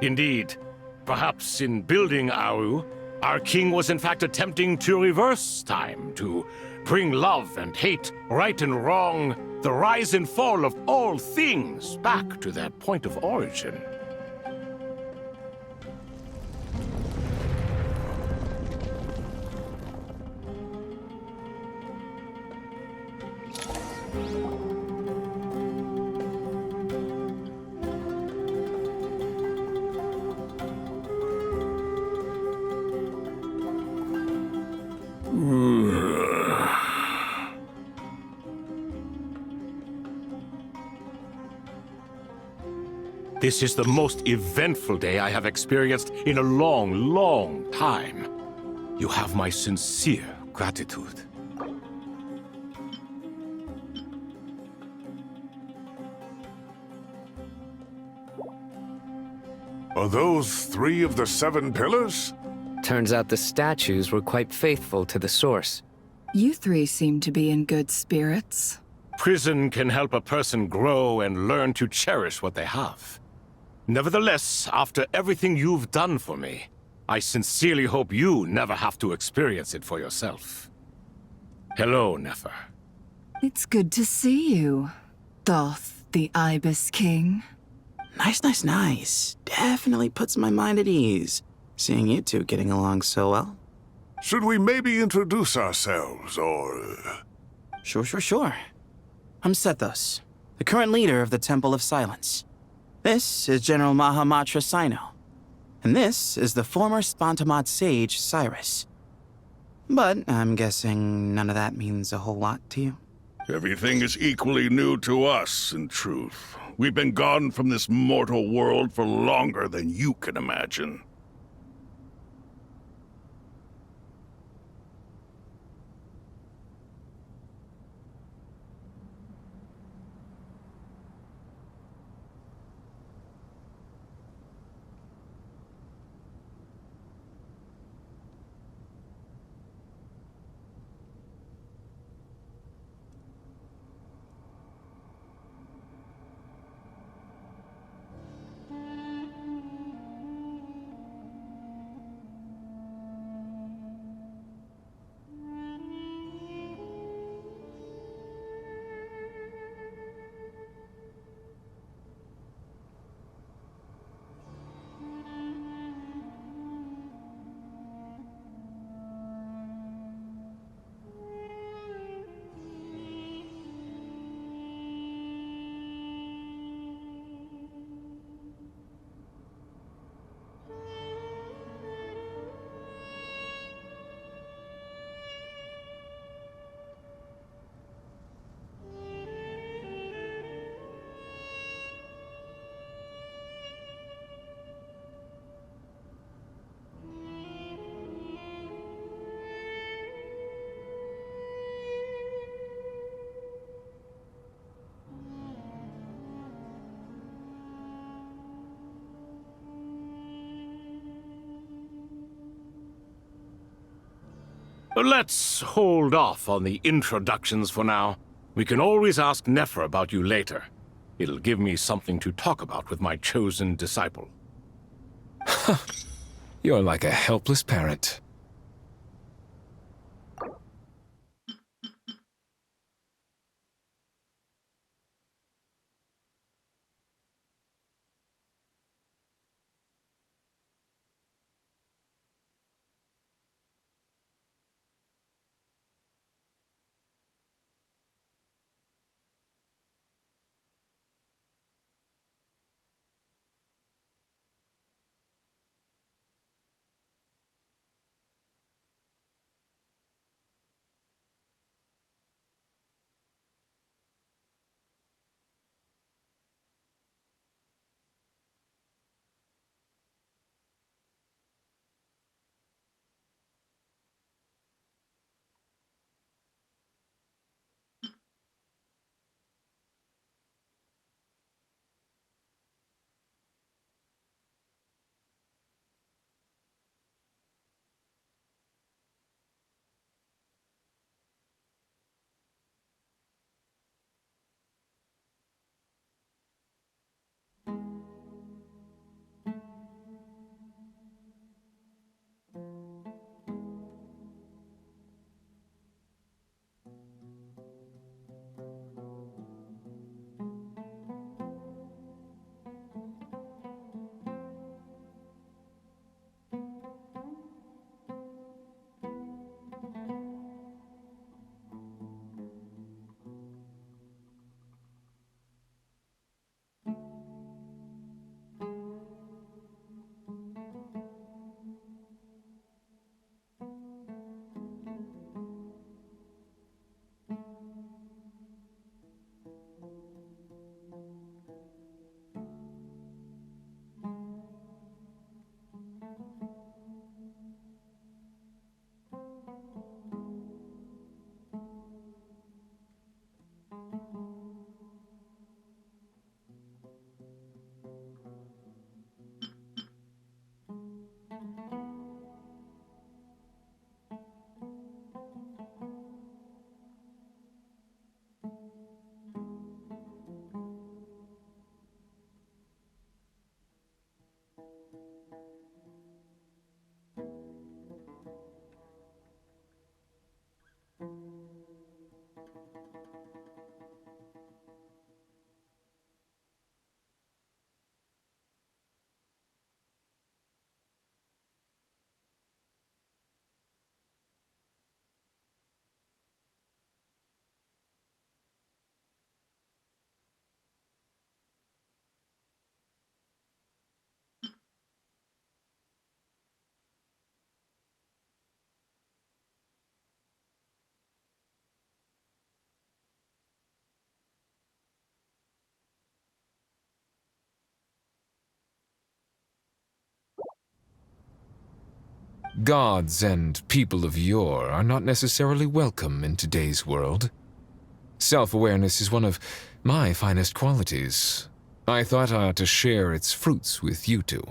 Indeed. Perhaps in building Aru, our king was in fact attempting to reverse time, to bring love and hate, right and wrong, the rise and fall of all things back to their point of origin. This is the most eventful day I have experienced in a long, long time. You have my sincere gratitude. Are those 3 of the 7 pillars? Turns out the statues were quite faithful to the source. You 3 seem to be in good spirits. Prison can help a person grow and learn to cherish what they have. Nevertheless, after everything you've done for me, I sincerely hope you never have to experience it for yourself. Hello, Nefer. It's good to see you, Thoth, the Ibis King. Nice. Definitely puts my mind at ease, seeing you two getting along so well. Should we maybe introduce ourselves, or... Sure. I'm Sethos, the current leader of the Temple of Silence. This is General Mahamatra Sino. And this is the former Spantamad sage, Cyrus. But I'm guessing none of that means a whole lot to you. Everything is equally new to us, in truth. We've been gone from this mortal world for longer than you can imagine. Let's hold off on the introductions for now. We can always ask Nefer about you later. It'll give me something to talk about with my chosen disciple. You're like a helpless parent. Gods and people of yore are not necessarily welcome in today's world. Self-awareness is one of my finest qualities. I thought I ought to share its fruits with you two.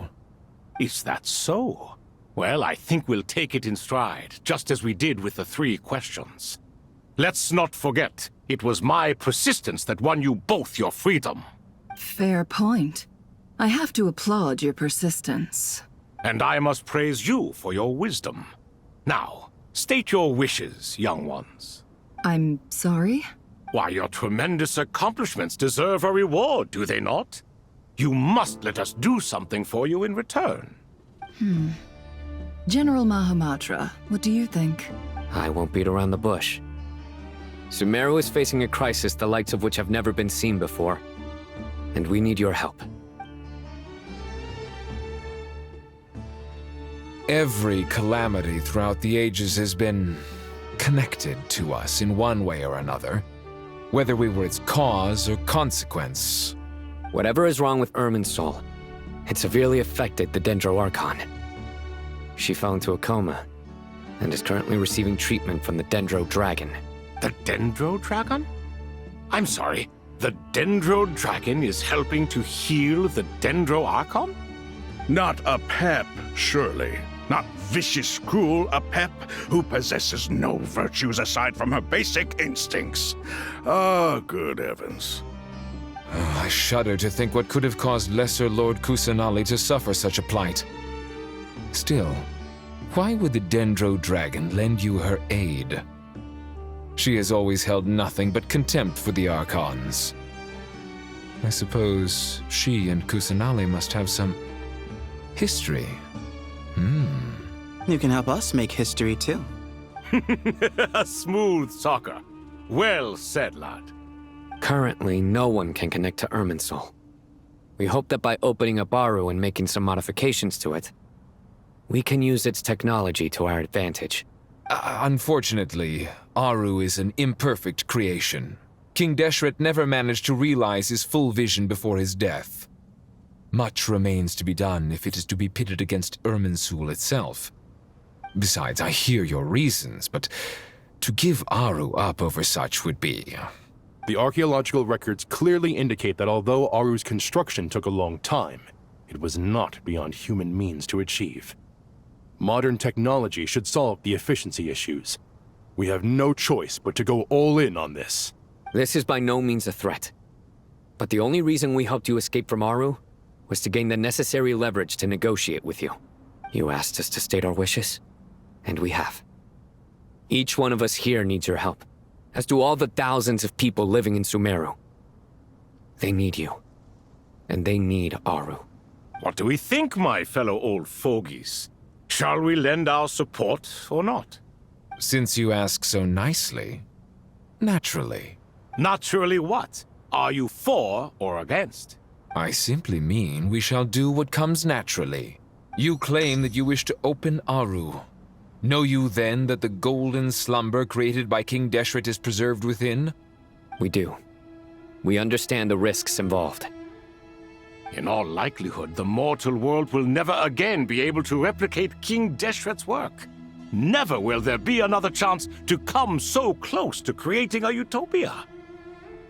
Is that so? Well, I think we'll take it in stride, just as we did with the 3 questions. Let's not forget, it was my persistence that won you both your freedom. Fair point. I have to applaud your persistence. And I must praise you for your wisdom. Now, state your wishes, young ones. I'm sorry? Why, your tremendous accomplishments deserve a reward, do they not? You must let us do something for you in return. General Mahamatra, what do you think? I won't beat around the bush. Sumeru is facing a crisis the likes of which have never been seen before. And we need your help. Every calamity throughout the ages has been connected to us in one way or another, whether we were its cause or consequence. Whatever is wrong with Irminsul, it severely affected the Dendro Archon. She fell into a coma and is currently receiving treatment from the Dendro Dragon. The Dendro Dragon? I'm sorry, the Dendro Dragon is helping to heal the Dendro Archon? Not a pep, surely. Not vicious, cruel a pep who possesses no virtues aside from her basic instincts. Ah, good heavens. Oh, I shudder to think what could have caused Lesser Lord Kusanali to suffer such a plight. Still, why would the Dendro Dragon lend you her aid? She has always held nothing but contempt for the Archons. I suppose she and Kusanali must have some history. You can help us make history too. Smooth talker. Well said, lad. Currently, no one can connect to Irminsul. We hope that by opening up Aru and making some modifications to it, we can use its technology to our advantage. Unfortunately, Aru is an imperfect creation. King Deshret never managed to realize his full vision before his death. Much remains to be done if it is to be pitted against Irminsul itself. Besides, I hear your reasons, but to give Aru up over such would be... The archaeological records clearly indicate that although Aru's construction took a long time, it was not beyond human means to achieve. Modern technology should solve the efficiency issues. We have no choice but to go all in on this. This is by no means a threat. But the only reason we helped you escape from Aru was to gain the necessary leverage to negotiate with you. You asked us to state our wishes, and we have. Each one of us here needs your help, as do all the thousands of people living in Sumeru. They need you, and they need Aru. What do we think, my fellow old fogies? Shall we lend our support or not? Since you ask so nicely, naturally. Naturally what? Are you for or against? I simply mean we shall do what comes naturally. You claim that you wish to open Aru. Know you then that the golden slumber created by King Deshret is preserved within? We do. We understand the risks involved. In all likelihood, the mortal world will never again be able to replicate King Deshret's work. Never will there be another chance to come so close to creating a utopia.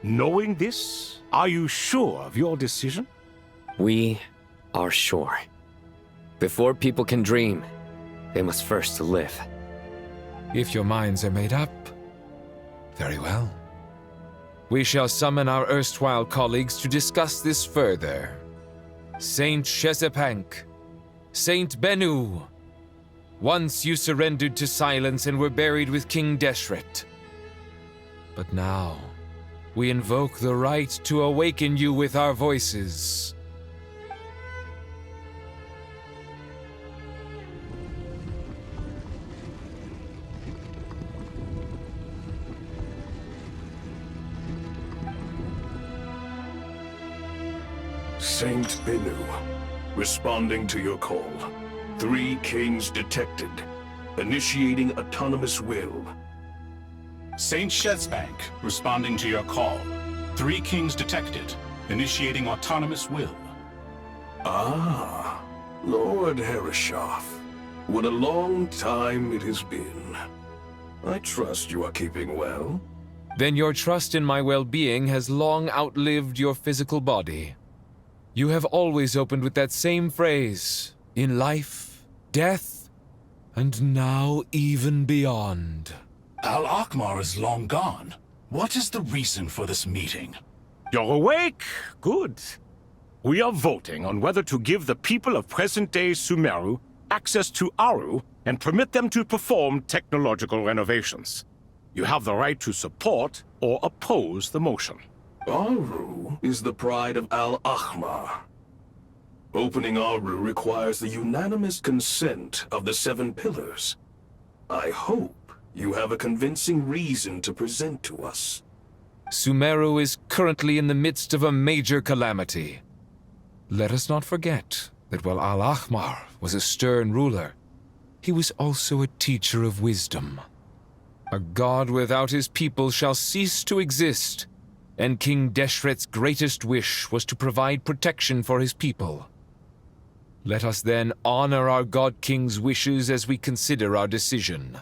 Knowing this, are you sure of your decision? We are sure. Before people can dream, they must first live. If your minds are made up, very well. We shall summon our erstwhile colleagues to discuss this further. Saint Shezepank, Saint Bennu, once you surrendered to silence and were buried with King Deshret. But now, we invoke the right to awaken you with our voices. Saint Bennu, responding to your call. 3 kings detected. Initiating autonomous will. Saint Shezbank, responding to your call. 3 kings detected. Initiating autonomous will. Ah, Lord Herreshoff. What a long time it has been. I trust you are keeping well. Then your trust in my well-being has long outlived your physical body. You have always opened with that same phrase, in life, death, and now even beyond. Al-Akhmar is long gone. What is the reason for this meeting? You're awake? Good. We are voting on whether to give the people of present-day Sumeru access to Aru and permit them to perform technological renovations. You have the right to support or oppose the motion. Aru is the pride of Al-Akhmar. Opening Aru requires the unanimous consent of the 7 pillars. I hope you have a convincing reason to present to us. Sumeru is currently in the midst of a major calamity. Let us not forget that while Al-Akhmar was a stern ruler, he was also a teacher of wisdom. A god without his people shall cease to exist, and King Deshret's greatest wish was to provide protection for his people. Let us then honor our God King's wishes as we consider our decision.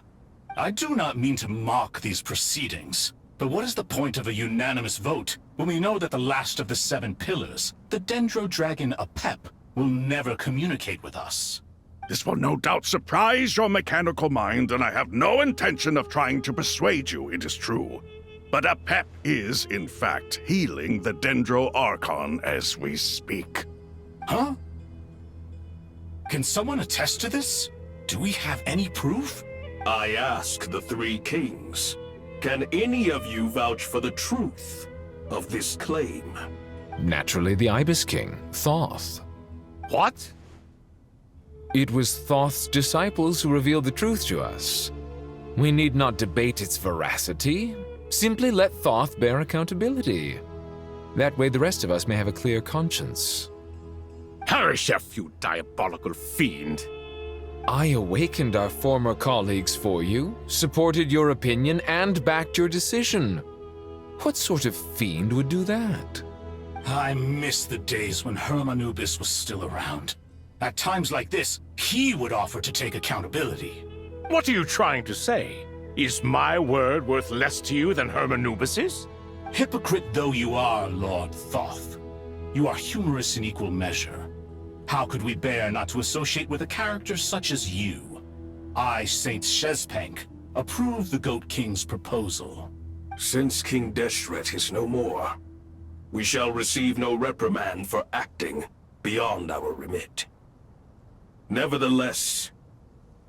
I do not mean to mock these proceedings, but what is the point of a unanimous vote when we know that the last of the 7 pillars, the Dendro Dragon Apep, will never communicate with us? This will no doubt surprise your mechanical mind, and I have no intention of trying to persuade you it is true. But Apep is, in fact, healing the Dendro Archon as we speak. Huh? Can someone attest to this? Do we have any proof? I ask the 3 kings. Can any of you vouch for the truth of this claim? Naturally, the Ibis King, Thoth. What? It was Thoth's disciples who revealed the truth to us. We need not debate its veracity. Simply let Thoth bear accountability. That way the rest of us may have a clear conscience. Harishef, you diabolical fiend! I awakened our former colleagues for you, supported your opinion, and backed your decision. What sort of fiend would do that? I miss the days when Hermanubis was still around. At times like this, he would offer to take accountability. What are you trying to say? Is my word worth less to you than Hermanubis's? Hypocrite though you are, Lord Thoth, you are humorous in equal measure. How could we bear not to associate with a character such as you? I, Saint Shezpank, approve the Goat King's proposal. Since King Deshret is no more, we shall receive no reprimand for acting beyond our remit. Nevertheless,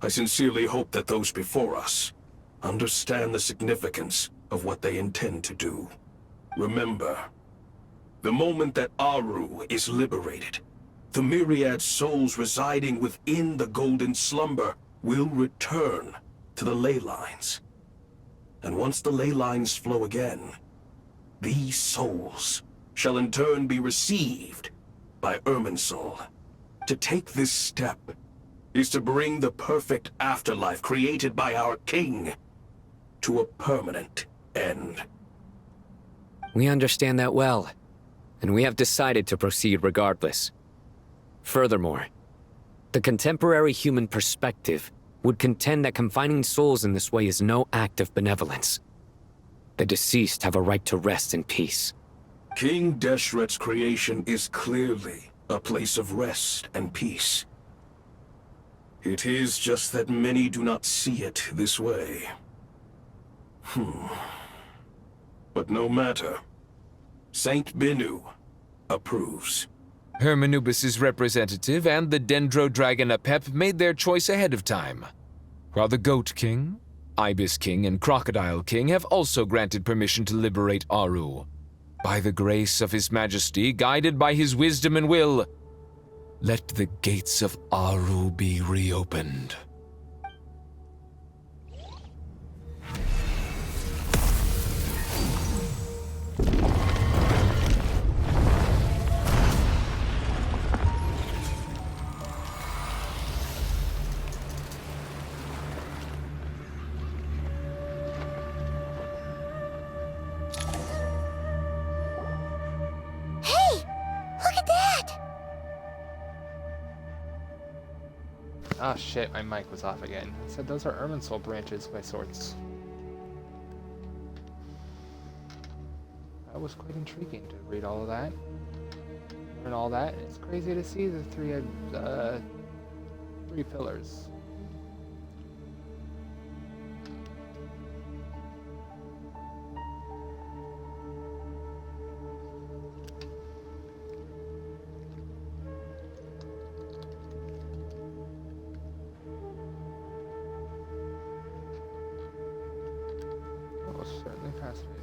I sincerely hope that those before us understand the significance of what they intend to do. Remember, the moment that Aru is liberated, the myriad souls residing within the Golden Slumber will return to the ley lines. And once the ley lines flow again, these souls shall in turn be received by Irminsul. To take this step is to bring the perfect afterlife created by our king to a permanent end. We understand that well, and we have decided to proceed regardless. Furthermore, the contemporary human perspective would contend that confining souls in this way is no act of benevolence. The deceased have a right to rest in peace. King Deshret's creation is clearly a place of rest and peace. It is just that many do not see it this way. But no matter. Saint Binu approves. Hermanubis' representative and the Dendro Dragon Apep made their choice ahead of time, while the Goat King, Ibis King, and Crocodile King have also granted permission to liberate Aru. By the grace of His Majesty, guided by his wisdom and will, let the gates of Aru be reopened. Ah, shit, my mic was off again. I said those are Irminsul branches by sorts. That was quite intriguing to read all of that. Learn all that. It's crazy to see the three pillars. That was certainly fascinating.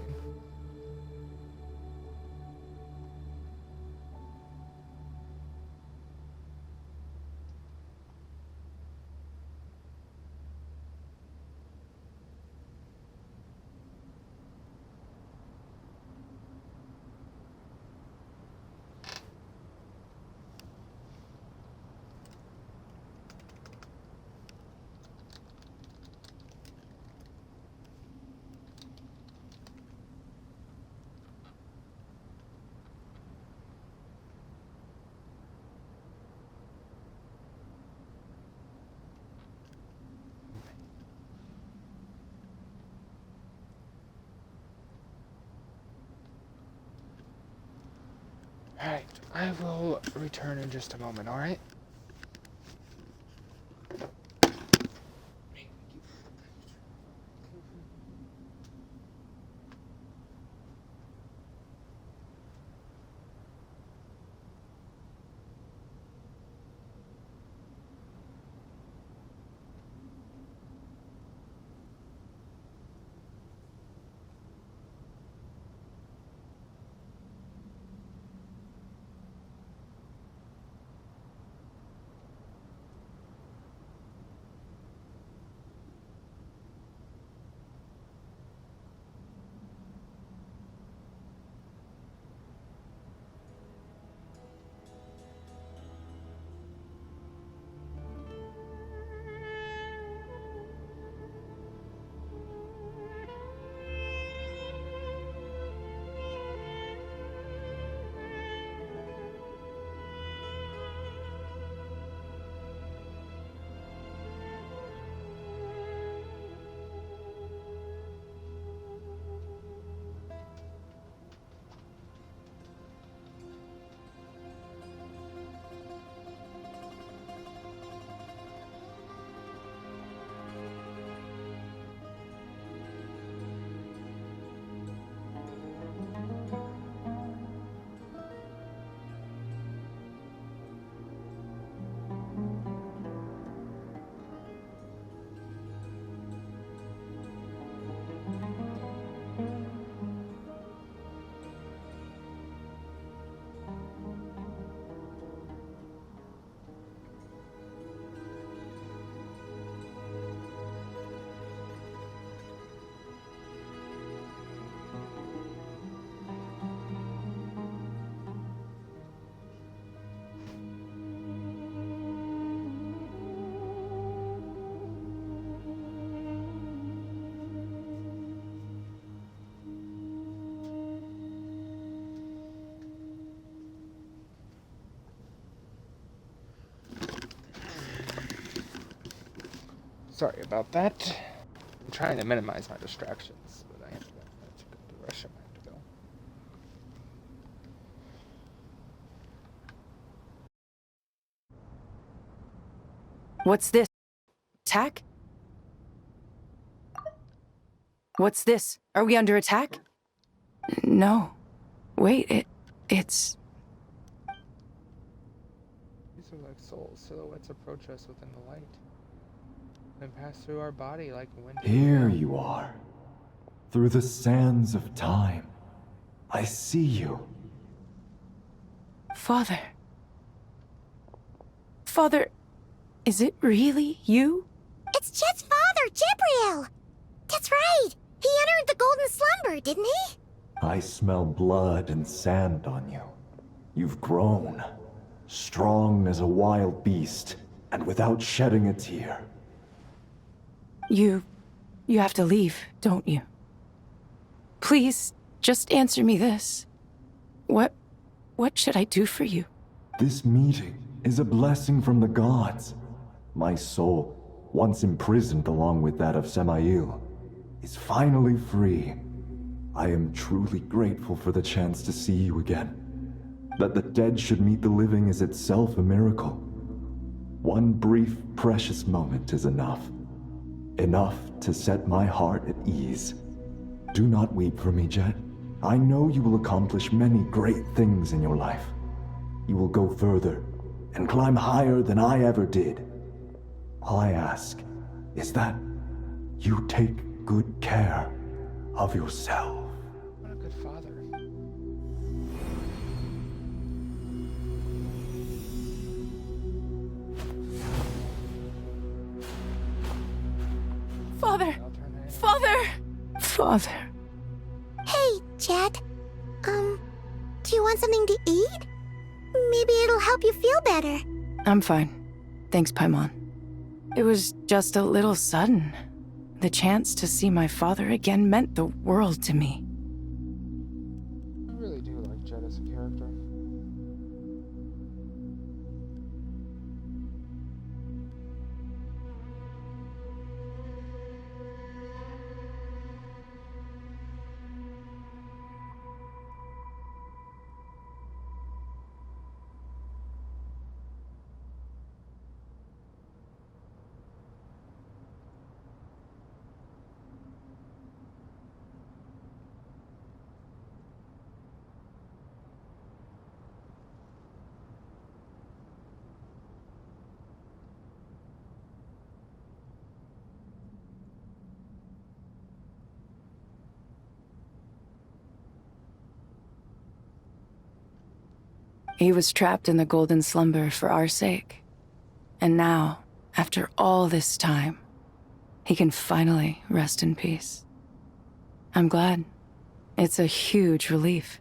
Alright, I will return in just a moment, alright? Sorry about that. I'm trying to minimize my distractions, but I have to go to the restroom. I have to go. What's this? Attack? What's this? Are we under attack? No. Wait, it's... These are like souls. Silhouettes approach us within the light. And pass through our body like wind. Here you are. Through the sands of time. I see you. Father. Father, is it really you? It's Chet's father, Jibriel! That's right! He entered the golden slumber, didn't he? I smell blood and sand on you. You've grown. Strong as a wild beast, and without shedding a tear. You have to leave, don't you? Please, just answer me this. What should I do for you? This meeting is a blessing from the gods. My soul, once imprisoned along with that of Samael, is finally free. I am truly grateful for the chance to see you again. That the dead should meet the living is itself a miracle. One brief, precious moment is enough. Enough to set my heart at ease. Do not weep for me, Jet. I know you will accomplish many great things in your life. You will go further and climb higher than I ever did. All I ask is that you take good care of yourself. What a good father. Father! Father! Father. Hey, Jet. Do you want something to eat? Maybe it'll help you feel better. I'm fine. Thanks, Paimon. It was just a little sudden. The chance to see my father again meant the world to me. I really do like Jet as a character. He was trapped in the golden slumber for our sake. And now, after all this time, he can finally rest in peace. I'm glad. It's a huge relief.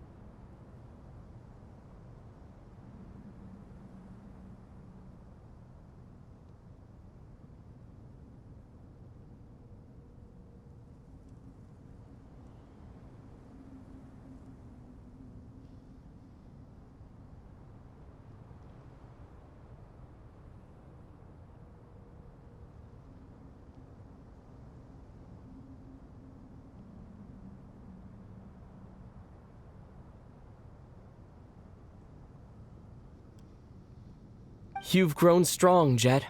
You've grown strong, Jet.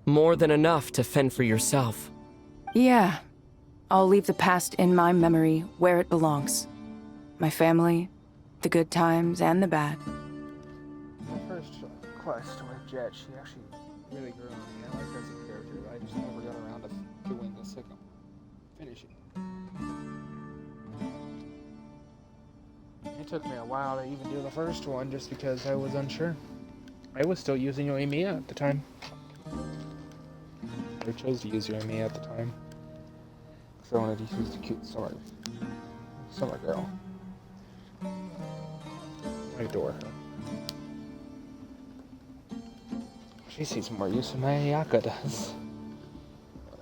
More than enough to fend for yourself. Yeah. I'll leave the past in my memory where it belongs. My family, the good times and the bad. My first quest with Jet, she actually really grew on me. I like her as a character, but I just never got around to doing the second finishing. It took me a while to even do the first one just because I was unsure. I was still using Yoimiya at the time. I chose to use Yoimiya at the time. Because I wanted to use the cute summer girl. I adore her. She sees more use than my Ayaka does.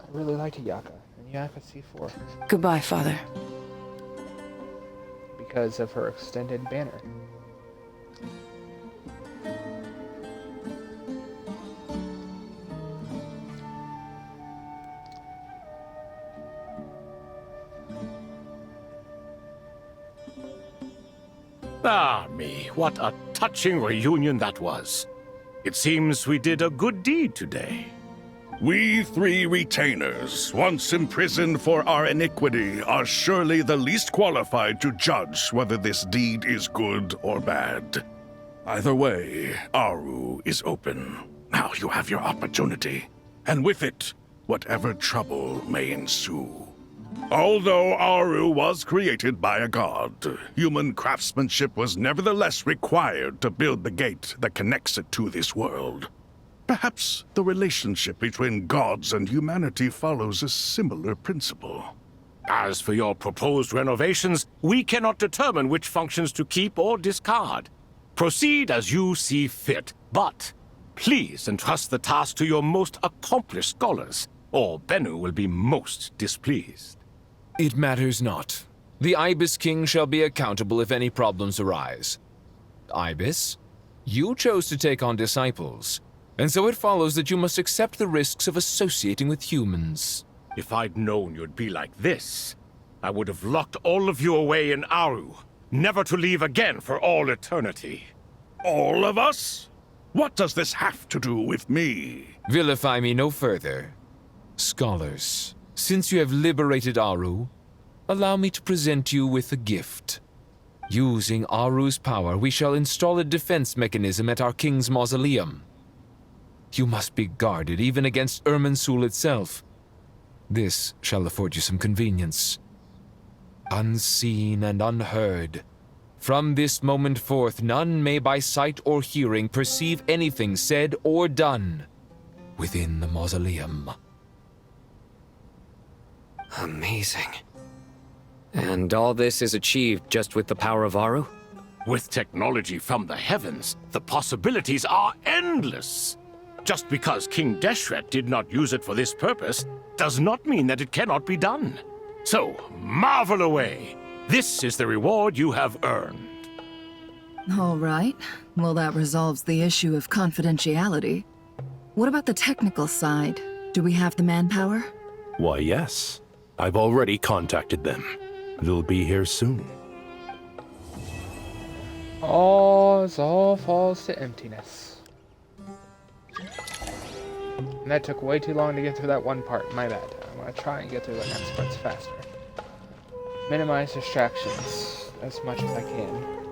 I really liked Ayaka, and Ayaka C4. Goodbye, Father. Because of her extended banner. Ah, me, what a touching reunion that was. It seems we did a good deed today. We three retainers, once imprisoned for our iniquity, are surely the least qualified to judge whether this deed is good or bad. Either way, Aru is open. Now you have your opportunity, and with it, whatever trouble may ensue. Although Aru was created by a god, human craftsmanship was nevertheless required to build the gate that connects it to this world. Perhaps the relationship between gods and humanity follows a similar principle. As for your proposed renovations, we cannot determine which functions to keep or discard. Proceed as you see fit, but please entrust the task to your most accomplished scholars, or Bennu will be most displeased. It matters not. The Ibis King shall be accountable if any problems arise. Ibis, you chose to take on disciples. And so it follows that you must accept the risks of associating with humans. If I'd known you'd be like this, I would have locked all of you away in Aru, never to leave again for all eternity. All of us? What does this have to do with me? Vilify me no further. Scholars, since you have liberated Aru, allow me to present you with a gift. Using Aru's power, we shall install a defense mechanism at our king's mausoleum. You must be guarded even against Irminsul itself. This shall afford you some convenience. Unseen and unheard, from this moment forth, none may by sight or hearing perceive anything said or done within the mausoleum. Amazing. And all this is achieved just with the power of Aru? With technology from the heavens, the possibilities are endless. Just because King Deshret did not use it for this purpose does not mean that it cannot be done. So, marvel away. This is the reward you have earned. All right. Well, that resolves the issue of confidentiality. What about the technical side? Do we have the manpower? Why, yes. I've already contacted them. They'll be here soon. All falls to emptiness. And that took way too long to get through that one part. My bad. I'm gonna try and get through the next parts faster. Minimize distractions as much as I can.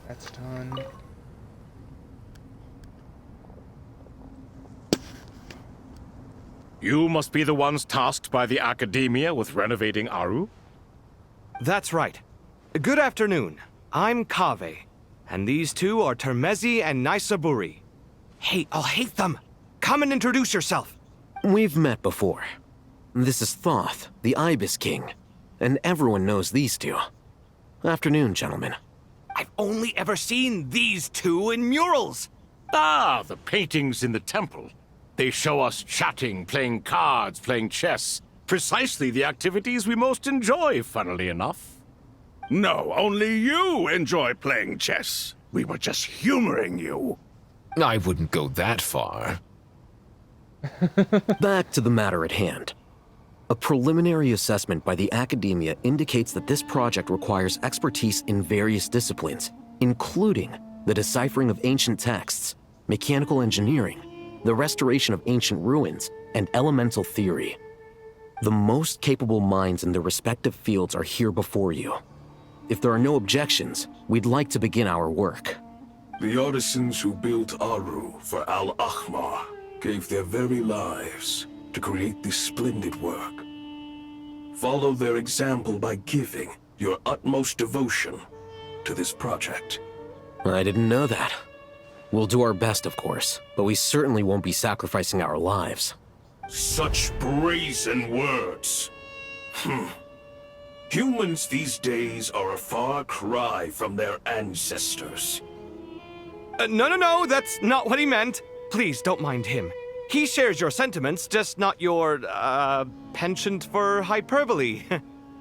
That's done. You must be the ones tasked by the Academia with renovating Aru? That's right. Good afternoon. I'm Kaveh, and these two are Termezi and Naisaburi. Hey, I'll hate them! Come and introduce yourself! We've met before. This is Thoth, the Ibis King, and everyone knows these two. Afternoon, gentlemen. I've only ever seen these two in murals! Ah, the paintings in the temple. They show us chatting, playing cards, playing chess. Precisely the activities we most enjoy, funnily enough. No, only you enjoy playing chess. We were just humoring you. I wouldn't go that far. Back to the matter at hand. A preliminary assessment by the Academia indicates that this project requires expertise in various disciplines, including the deciphering of ancient texts, mechanical engineering, the restoration of ancient ruins, and elemental theory. The most capable minds in their respective fields are here before you. If there are no objections, we'd like to begin our work. The artisans who built Aru for Al-Ahmar gave their very lives to create this splendid work. Follow their example by giving your utmost devotion to this project. I didn't know that. We'll do our best, of course, but we certainly won't be sacrificing our lives. Such brazen words. Humans these days are a far cry from their ancestors. No, that's not what he meant. Please, don't mind him. He shares your sentiments, just not your, penchant for hyperbole.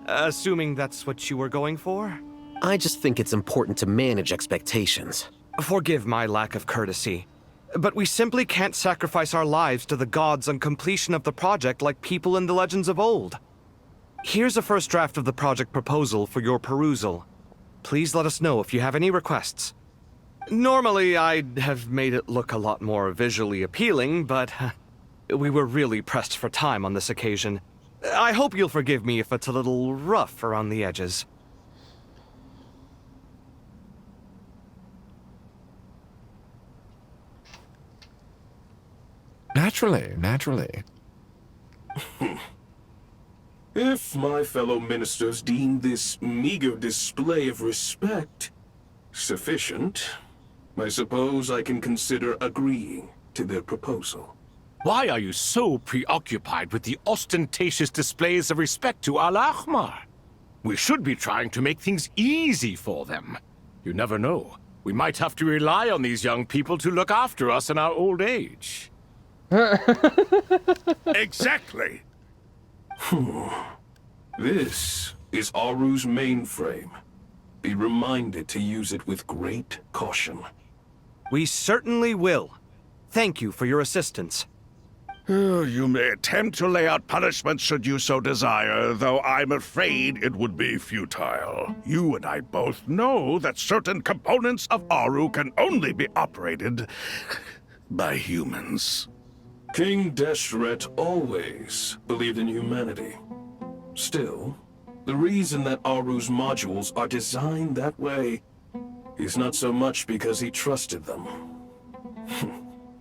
Assuming that's what you were going for? I just think it's important to manage expectations. Forgive my lack of courtesy, but we simply can't sacrifice our lives to the gods on completion of the project like people in the legends of old. Here's a first draft of the project proposal for your perusal. Please let us know if you have any requests. Normally, I'd have made it look a lot more visually appealing, but we were really pressed for time on this occasion. I hope you'll forgive me if it's a little rough around the edges. Naturally. If my fellow ministers deem this meager display of respect sufficient, I suppose I can consider agreeing to their proposal. Why are you so preoccupied with the ostentatious displays of respect to Al-Ahmar? We should be trying to make things easy for them. You never know. We might have to rely on these young people to look after us in our old age. Exactly. This is Aru's mainframe. Be reminded to use it with great caution. We certainly will. Thank you for your assistance. You may attempt to lay out punishment should you so desire, though I'm afraid it would be futile. You and I both know that certain components of Aru can only be operated by humans. King Deshret always believed in humanity. Still, the reason that Aru's modules are designed that way is not so much because he trusted them,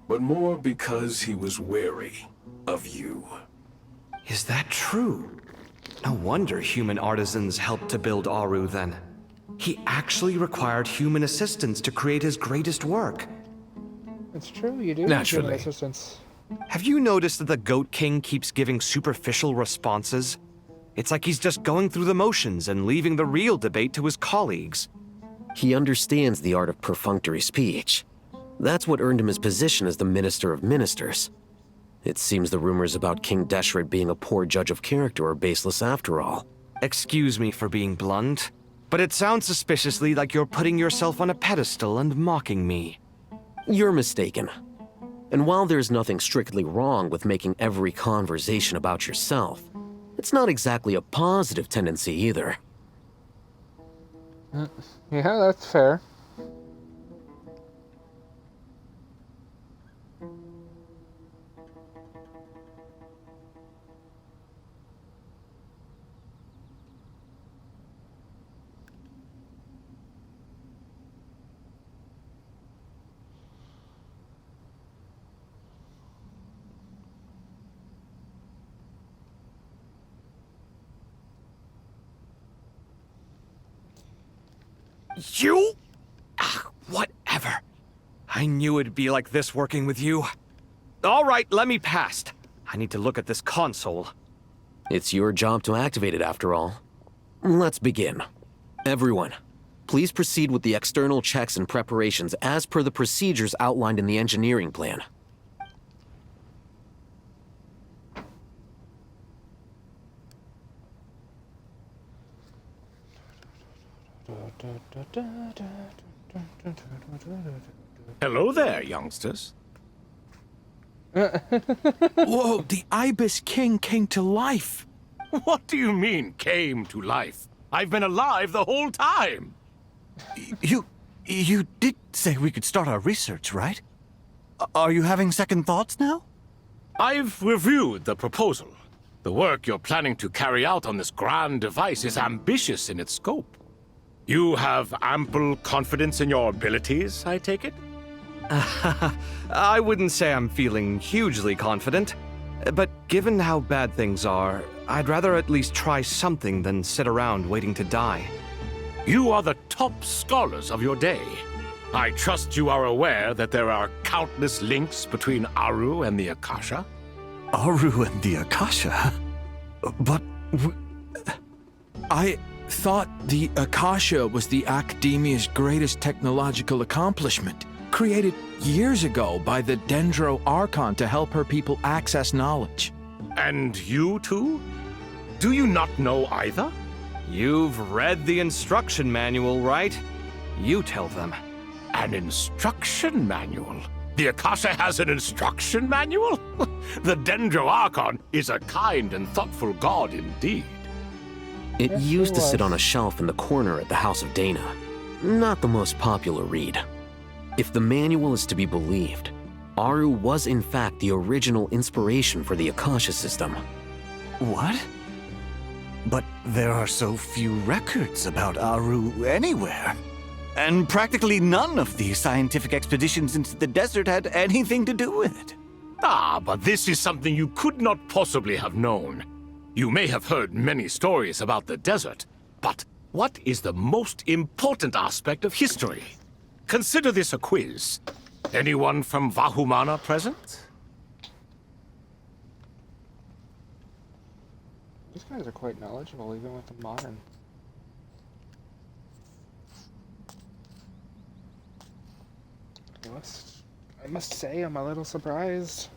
but more because he was wary of you. Is that true? No wonder human artisans helped to build Aru then. He actually required human assistance to create his greatest work. It's true, you do Naturally. need assistance. Have you noticed that the Goat King keeps giving superficial responses? It's like he's just going through the motions and leaving the real debate to his colleagues. He understands the art of perfunctory speech. That's what earned him his position as the Minister of Ministers. It seems the rumors about King Deshret being a poor judge of character are baseless after all. Excuse me for being blunt, but it sounds suspiciously like you're putting yourself on a pedestal and mocking me. You're mistaken. And while there's nothing strictly wrong with making every conversation about yourself, it's not exactly a positive tendency either. Yeah, that's fair. You? Whatever. I knew it'd be like this working with you. All right, let me past. I need to look at this console. It's your job to activate it, after all. Let's begin. Everyone, please proceed with the external checks and preparations as per the procedures outlined in the engineering plan. Hello there, youngsters. Whoa, the Ibis King came to life. What do you mean, came to life? I've been alive the whole time. You did say we could start our research, right? Are you having second thoughts now? I've reviewed the proposal. The work you're planning to carry out on this grand device is ambitious in its scope. You have ample confidence in your abilities, I take it? I wouldn't say I'm feeling hugely confident, but given how bad things are, I'd rather at least try something than sit around waiting to die. You are the top scholars of your day. I trust you are aware that there are countless links between Aru and the Akasha? Aru and the Akasha? But I thought the Akasha was the Academia's greatest technological accomplishment, created years ago by the Dendro Archon to help her people access knowledge. And you too? Do you not know either? You've read the instruction manual, right? You tell them. An instruction manual? The Akasha has an instruction manual? The Dendro Archon is a kind and thoughtful god indeed. It used to sit on a shelf in the corner at the House of Dana. Not the most popular read. If the manual is to be believed, Aru was in fact the original inspiration for the Akasha system. What? But there are so few records about Aru anywhere. And practically none of these scientific expeditions into the desert had anything to do with it. Ah, but this is something you could not possibly have known. You may have heard many stories about the desert, but what is the most important aspect of history? Consider this a quiz. Anyone from Vahumana present? These guys are quite knowledgeable, even with the modern. I must say, I'm a little surprised.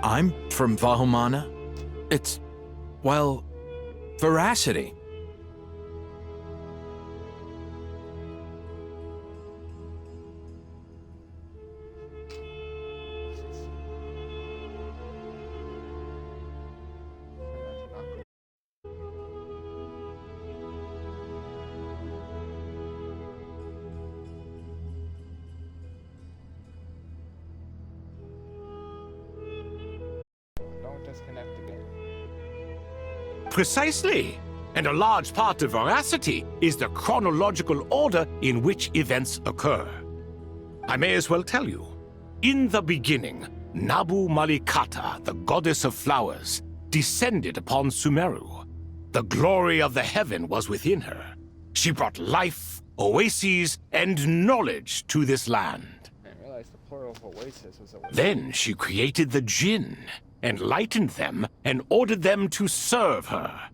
I'm from Vahomana. It's, well, veracity. Don't disconnect again. Precisely. And a large part of veracity is the chronological order in which events occur. I may as well tell you. In the beginning, Nabu Malikata, the goddess of flowers, descended upon Sumeru. The glory of the heaven was within her. She brought life, oases, and knowledge to this land. I didn't realize the plural of oasis was oasis. Then she created the Jinn, enlightened them, and ordered them to serve her.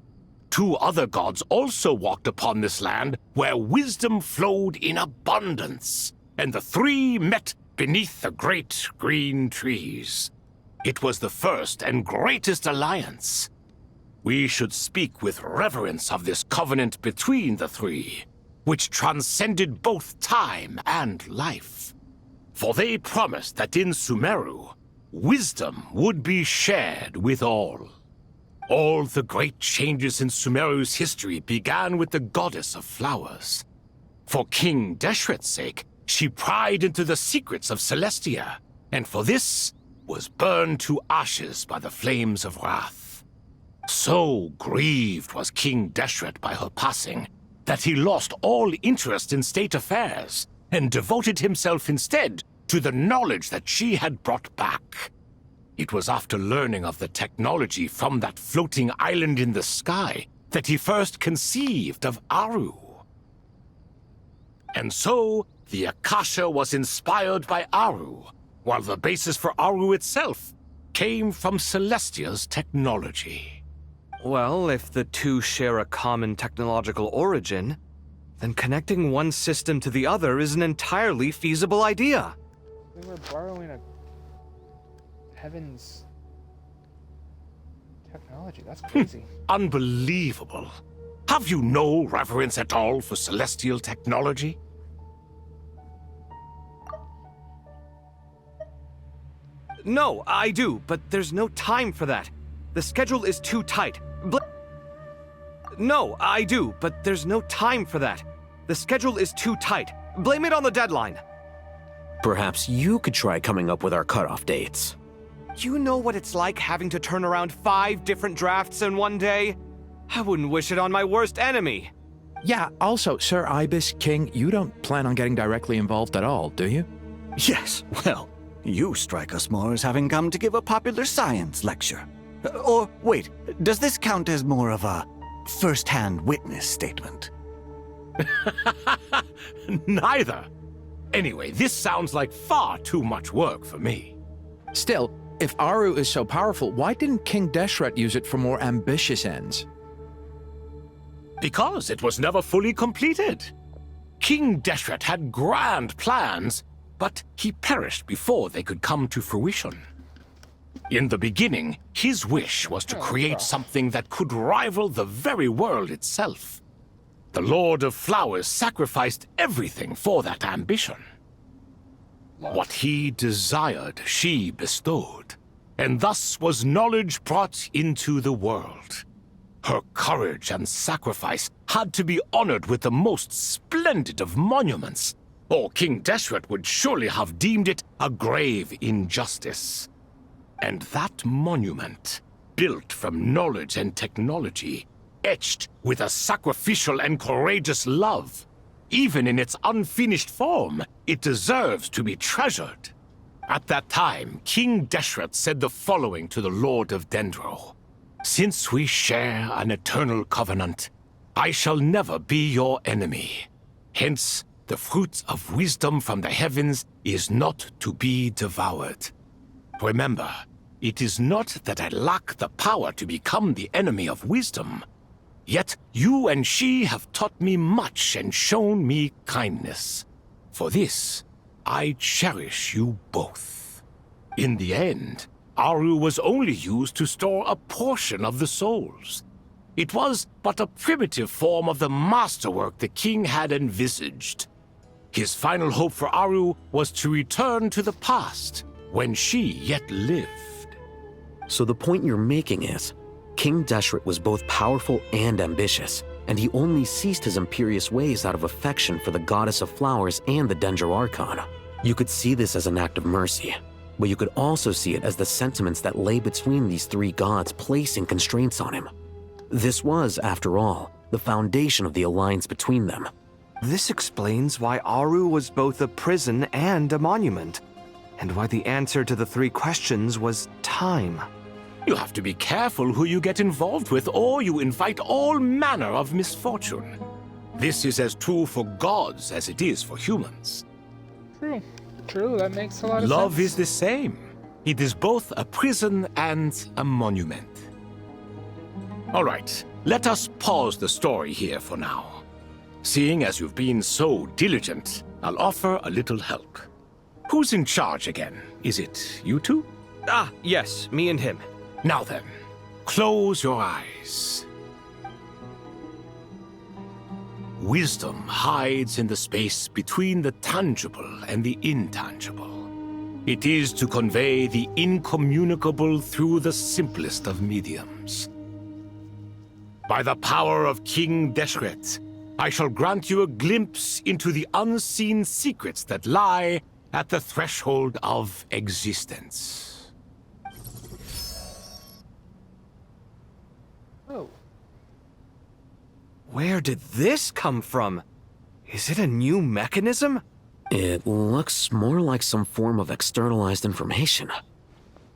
2 other gods also walked upon this land where wisdom flowed in abundance, and the 3 met beneath the great green trees. It was the first and greatest alliance. We should speak with reverence of this covenant between the 3, which transcended both time and life. For they promised that in Sumeru, wisdom would be shared with all. All the great changes in Sumeru's history began with the goddess of flowers. For King Deshret's sake, she pried into the secrets of Celestia, and for this was burned to ashes by the flames of wrath. So grieved was King Deshret by her passing that he lost all interest in state affairs and devoted himself instead to the knowledge that she had brought back. It was after learning of the technology from that floating island in the sky that he first conceived of Aru. And so, the Akasha was inspired by Aru, while the basis for Aru itself came from Celestia's technology. Well, if the 2 share a common technological origin, then connecting one system to the other is an entirely feasible idea. We were borrowing a heaven's technology. That's crazy. Unbelievable. Have you no reverence at all for celestial technology? No, I do, but there's no time for that. The schedule is too tight. No, I do, but there's no time for that. The schedule is too tight. Blame it on the deadline. Perhaps you could try coming up with our cutoff dates. You know what it's like having to turn around 5 different drafts in one day? I wouldn't wish it on my worst enemy. Yeah, also, Sir Ibis, King, you don't plan on getting directly involved at all, do you? Yes, well, You strike us more as having come to give a popular science lecture. Or, wait, does this count as more of a first-hand witness statement? Neither. Anyway, this sounds like far too much work for me. Still, if Aru is so powerful, why didn't King Deshret use it for more ambitious ends? Because it was never fully completed. King Deshret had grand plans, but he perished before they could come to fruition. In the beginning, his wish was to create something that could rival the very world itself. The Lord of Flowers sacrificed everything for that ambition. What he desired, she bestowed, and thus was knowledge brought into the world. Her courage and sacrifice had to be honored with the most splendid of monuments, or King Deshret would surely have deemed it a grave injustice. And that monument, built from knowledge and technology, etched with a sacrificial and courageous love, even in its unfinished form, it deserves to be treasured. At that time, King Deshret said the following to the Lord of Dendro. Since we share an eternal covenant, I shall never be your enemy. Hence, the fruit of wisdom from the heavens is not to be devoured. Remember, it is not that I lack the power to become the enemy of wisdom. Yet you and she have taught me much and shown me kindness. For this, I cherish you both. In the end, Aru was only used to store a portion of the souls. It was but a primitive form of the masterwork the king had envisaged. His final hope for Aru was to return to the past, when she yet lived. So the point you're making is, King Deshret was both powerful and ambitious, and he only ceased his imperious ways out of affection for the Goddess of Flowers and the Dendro Archon. You could see this as an act of mercy, but you could also see it as the sentiments that lay between these three gods placing constraints on him. This was, after all, the foundation of the alliance between them. This explains why Aru was both a prison and a monument, and why the answer to the three questions was time. You have to be careful who you get involved with, or you invite all manner of misfortune. This is as true for gods as it is for humans. True. True, that makes a lot of sense. Love is the same. It is both a prison and a monument. All right, let us pause the story here for now. Seeing as you've been so diligent, I'll offer a little help. Who's in charge again? Is it you two? Ah, yes, me and him. Now then, close your eyes. Wisdom hides in the space between the tangible and the intangible. It is to convey the incommunicable through the simplest of mediums. By the power of King Deshret, I shall grant you a glimpse into the unseen secrets that lie at the threshold of existence. Oh. Where did this come from? Is it a new mechanism? It looks more like some form of externalized information.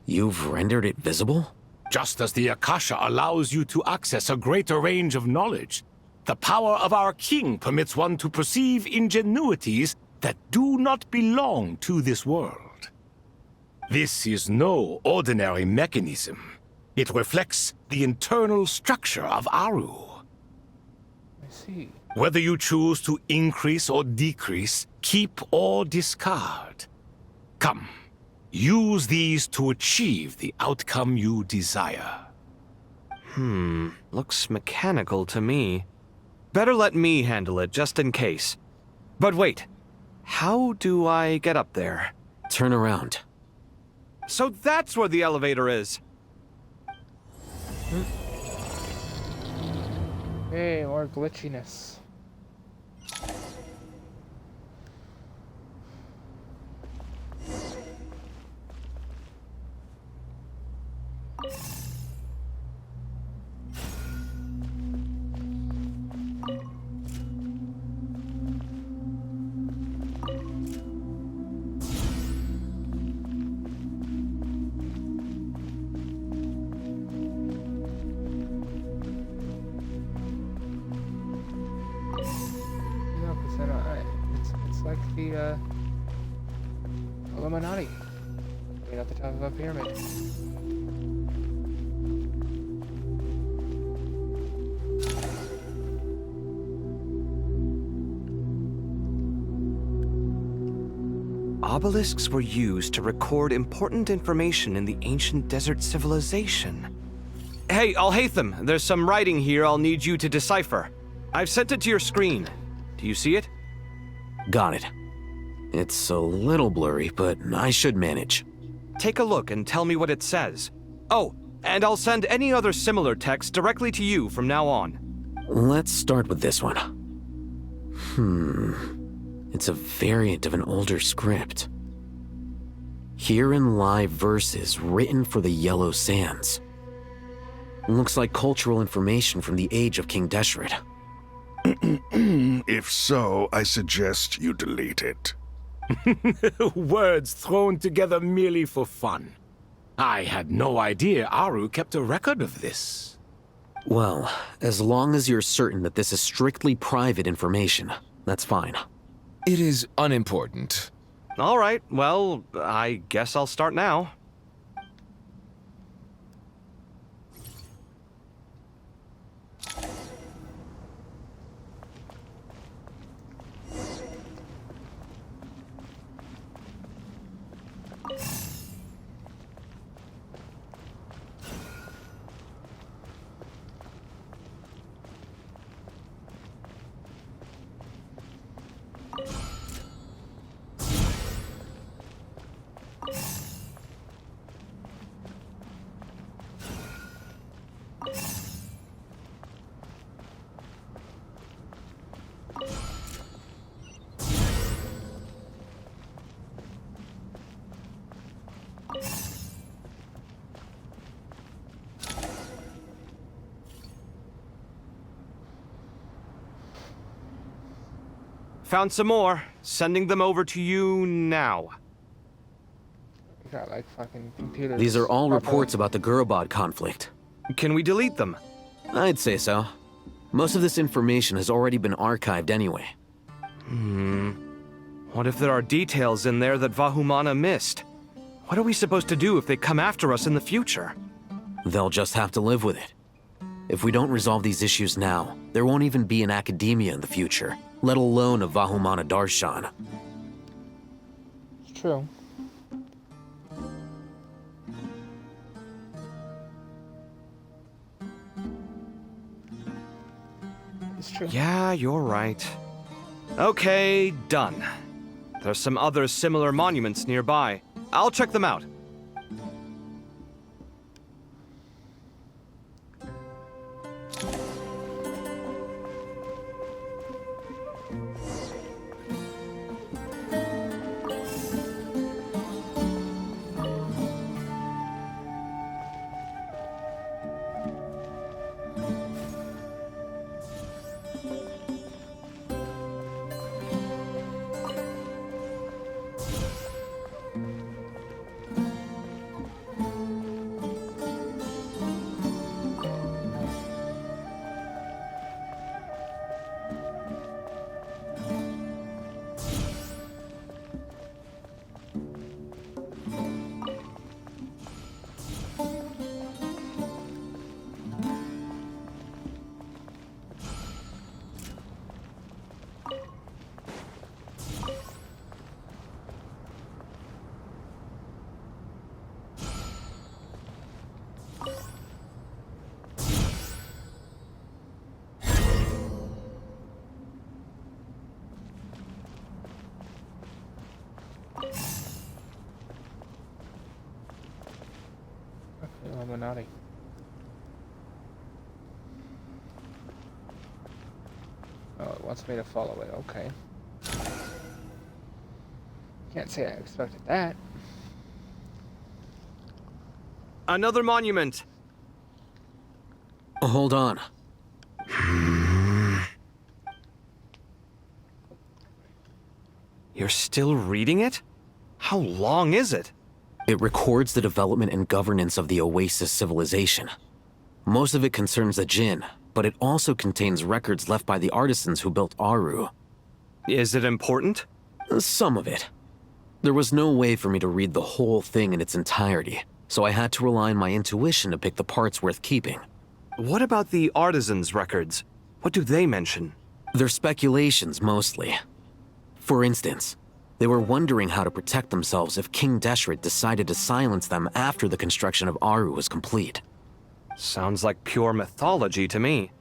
You've rendered it visible? Just as the Akasha allows you to access a greater range of knowledge, the power of our king permits one to perceive ingenuities that do not belong to this world. This is no ordinary mechanism. It reflects the internal structure of Aru. I see. Whether you choose to increase or decrease, keep or discard. Come, use these to achieve the outcome you desire. Looks mechanical to me. Better let me handle it, just in case. But wait, how do I get up there? Turn around. So that's where the elevator is! Hey, more glitchiness. Illuminati. Right at the top of a pyramid. Obelisks were used to record important information in the ancient desert civilization. Hey, Alhaitham, there's some writing here I'll need you to decipher. I've sent it to your screen. Do you see it? Got it. It's a little blurry, but I should manage. Take a look and tell me what it says. Oh, and I'll send any other similar text directly to you from now on. Let's start with this one. It's a variant of an older script. Herein lie verses written for the Yellow Sands. Looks like cultural information from the age of King Deshret. If so, I suggest you delete it. Words thrown together merely for fun. I had no idea Aru kept a record of this. Well, as long as you're certain that this is strictly private information, that's fine. It is unimportant. All right, well, I guess I'll start now. Found some more. Sending them over to you now. We got like fucking computers. These are all reports about the Gurubad conflict. Can we delete them? I'd say so. Most of this information has already been archived anyway. What if there are details in there that Vahumana missed? What are we supposed to do if they come after us in the future? They'll just have to live with it. If we don't resolve these issues now, there won't even be an academia in the future, let alone a Vahumana Darshan. It's true. It's true. Yeah, you're right. Okay, done. There's some other similar monuments nearby. I'll check them out. Illuminati. Oh, it wants me to follow it. Okay. Can't say I expected that. Another monument. Hold on. You're still reading it? How long is it? It records the development and governance of the Oasis civilization. Most of it concerns the Jinn, but it also contains records left by the artisans who built Aru. Is it important? Some of it. There was no way for me to read the whole thing in its entirety, so I had to rely on my intuition to pick the parts worth keeping. What about the artisans' records? What do they mention? They're speculations, mostly. For instance, they were wondering how to protect themselves if King Deshret decided to silence them after the construction of Aru was complete. Sounds like pure mythology to me.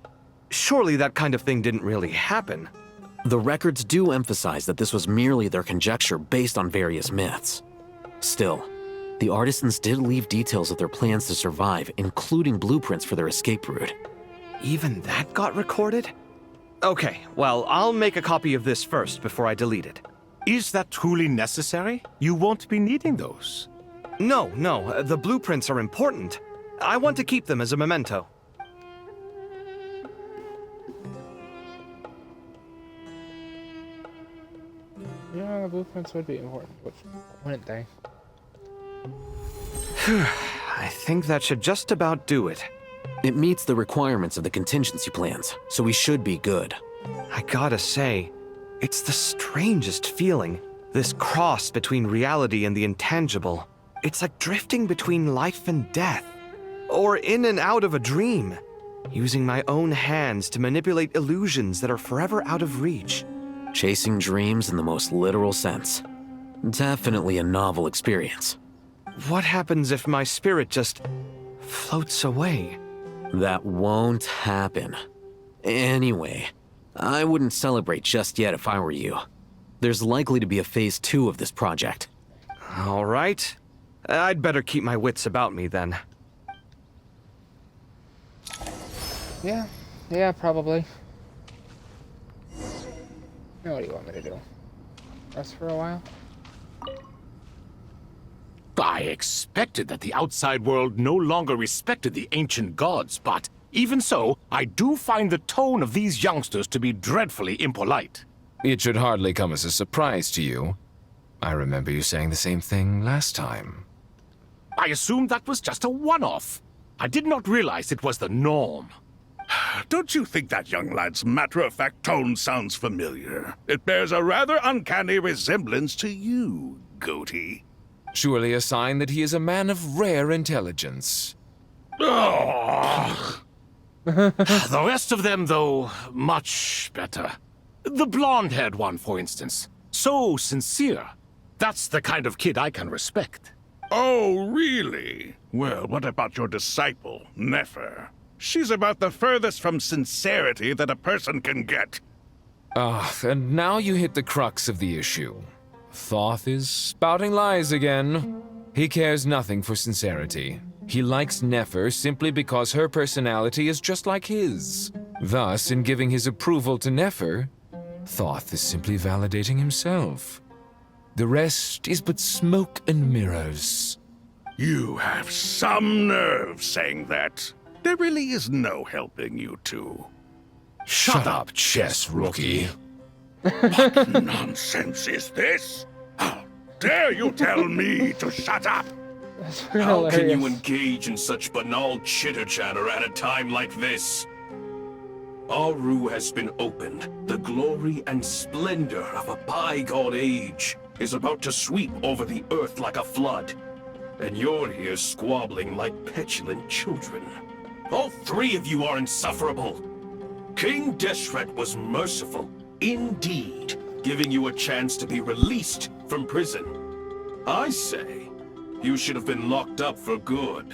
Surely that kind of thing didn't really happen. The records do emphasize that this was merely their conjecture based on various myths. Still, the artisans did leave details of their plans to survive, including blueprints for their escape route. Even that got recorded? Okay, well, I'll make a copy of this first before I delete it. Is that truly necessary? You won't be needing those. No, the blueprints are important. I want to keep them as a memento. Yeah, the blueprints would be important, wouldn't they? I think that should just about do it. It meets the requirements of the contingency plans, so we should be good. I gotta say, it's the strangest feeling. This cross between reality and the intangible. It's like drifting between life and death. Or in and out of a dream. Using my own hands to manipulate illusions that are forever out of reach. Chasing dreams in the most literal sense. Definitely a novel experience. What happens if my spirit just floats away? That won't happen. Anyway, I wouldn't celebrate just yet if I were you. There's likely to be a phase 2 of this project. All right. I'd better keep my wits about me then. Yeah, probably. Now what do you want me to do? Rest for a while? I expected that the outside world no longer respected the ancient gods, but even so, I do find the tone of these youngsters to be dreadfully impolite. It should hardly come as a surprise to you. I remember you saying the same thing last time. I assumed that was just a one-off. I did not realize it was the norm. Don't you think that young lad's matter-of-fact tone sounds familiar? It bears a rather uncanny resemblance to you, Goatee. Surely a sign that he is a man of rare intelligence. Oh. The rest of them, though, much better. The blonde-haired one, for instance. So sincere. That's the kind of kid I can respect. Oh, really? Well, what about your disciple, Nefer? She's about the furthest from sincerity that a person can get. And now you hit the crux of the issue. Thoth is spouting lies again. He cares nothing for sincerity. He likes Nefer simply because her personality is just like his. Thus, in giving his approval to Nefer, Thoth is simply validating himself. The rest is but smoke and mirrors. You have some nerve saying that. There really is no helping you two. Shut up, chess rookie. What nonsense is this? How dare you tell me to shut up? How can you engage in such banal chitter-chatter at a time like this? Aru has been opened. The glory and splendor of a bygone age is about to sweep over the earth like a flood. And you're here squabbling like petulant children. All three of you are insufferable. King Deshret was merciful, indeed, giving you a chance to be released from prison. I say, you should have been locked up for good.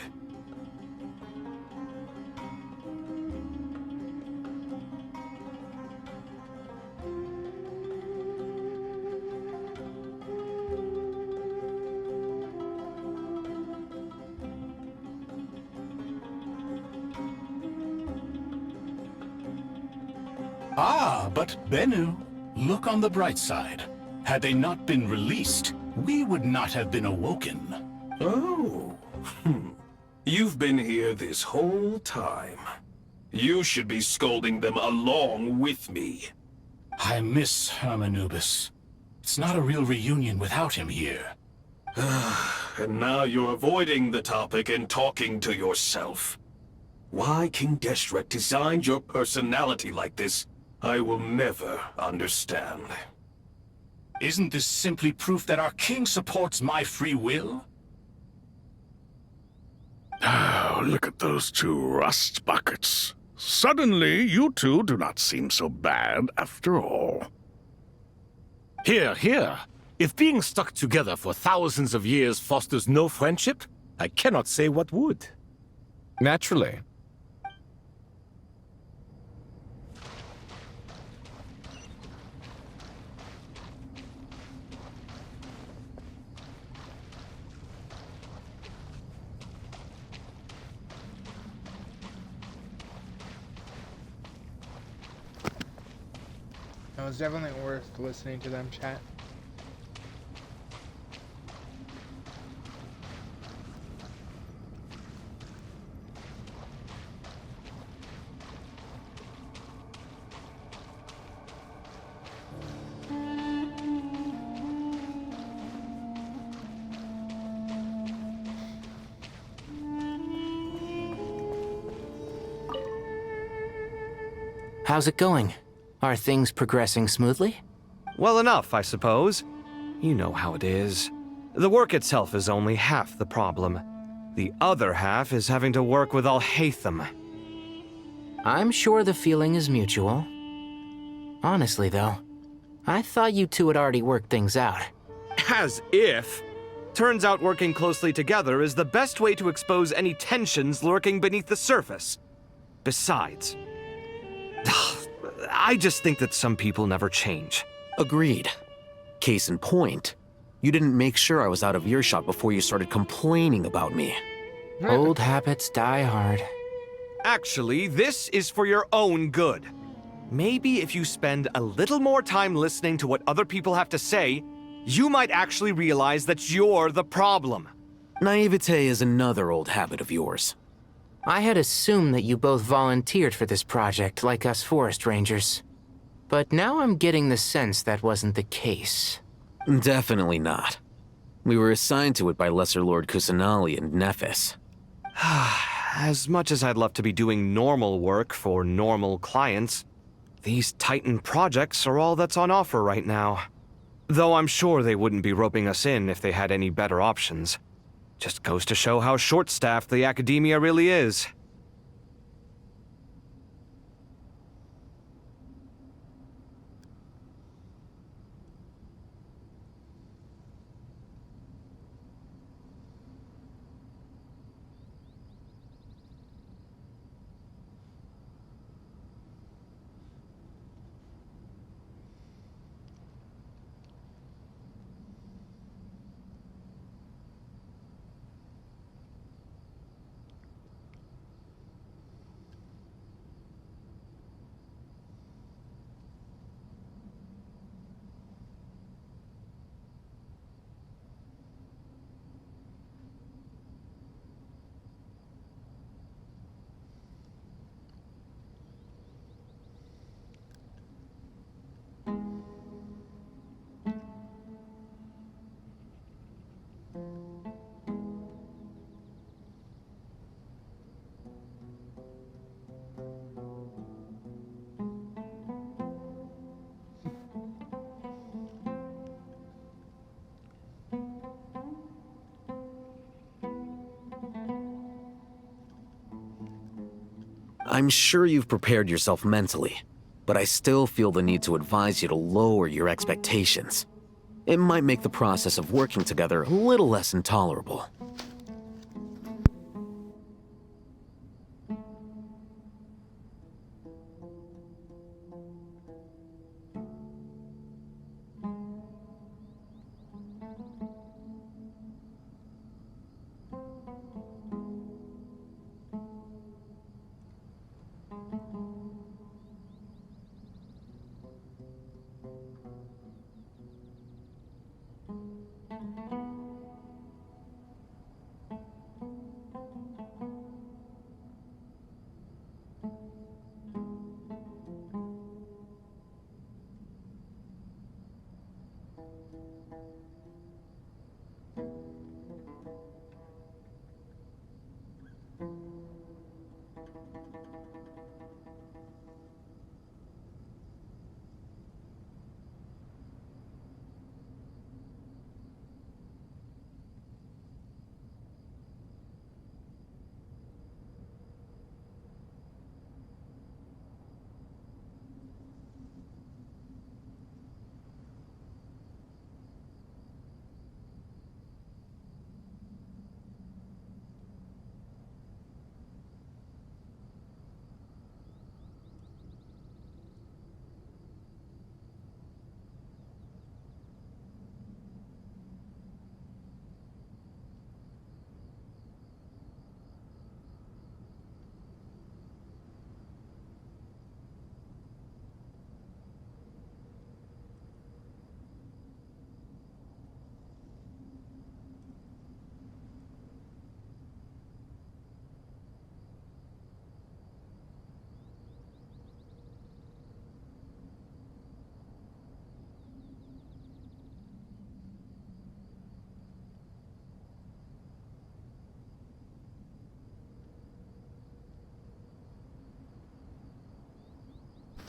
Ah, but Bennu, look on the bright side. Had they not been released, we would not have been awoken. Oh. You've been here this whole time. You should be scolding them along with me. I miss Hermanubis. It's not a real reunion without him here. And now you're avoiding the topic and talking to yourself. Why King Deshret designed your personality like this, I will never understand. Isn't this simply proof that our king supports my free will? Oh, look at those two rust buckets. Suddenly, you two do not seem so bad after all. Here, here. If being stuck together for thousands of years fosters no friendship, I cannot say what would. Naturally. No, it's definitely worth listening to them chat. How's it going? Are things progressing smoothly? Well enough, I suppose. You know how it is. The work itself is only half the problem. The other half is having to work with Alhaitham. I'm sure the feeling is mutual. Honestly, though, I thought you two had already worked things out. As if! Turns out working closely together is the best way to expose any tensions lurking beneath the surface. Besides, I just think that some people never change. Agreed. Case in point, you didn't make sure I was out of earshot before you started complaining about me. Old habits die hard. Actually, this is for your own good. Maybe if you spend a little more time listening to what other people have to say, you might actually realize that you're the problem. Naivete is another old habit of yours. I had assumed that you both volunteered for this project, like us forest rangers. But now I'm getting the sense that wasn't the case. Definitely not. We were assigned to it by Lesser Lord Kusanali and Nephis. As much as I'd love to be doing normal work for normal clients, these Titan projects are all that's on offer right now. Though I'm sure they wouldn't be roping us in if they had any better options. Just goes to show how short-staffed the academia really is. I'm sure you've prepared yourself mentally, but I still feel the need to advise you to lower your expectations. It might make the process of working together a little less intolerable.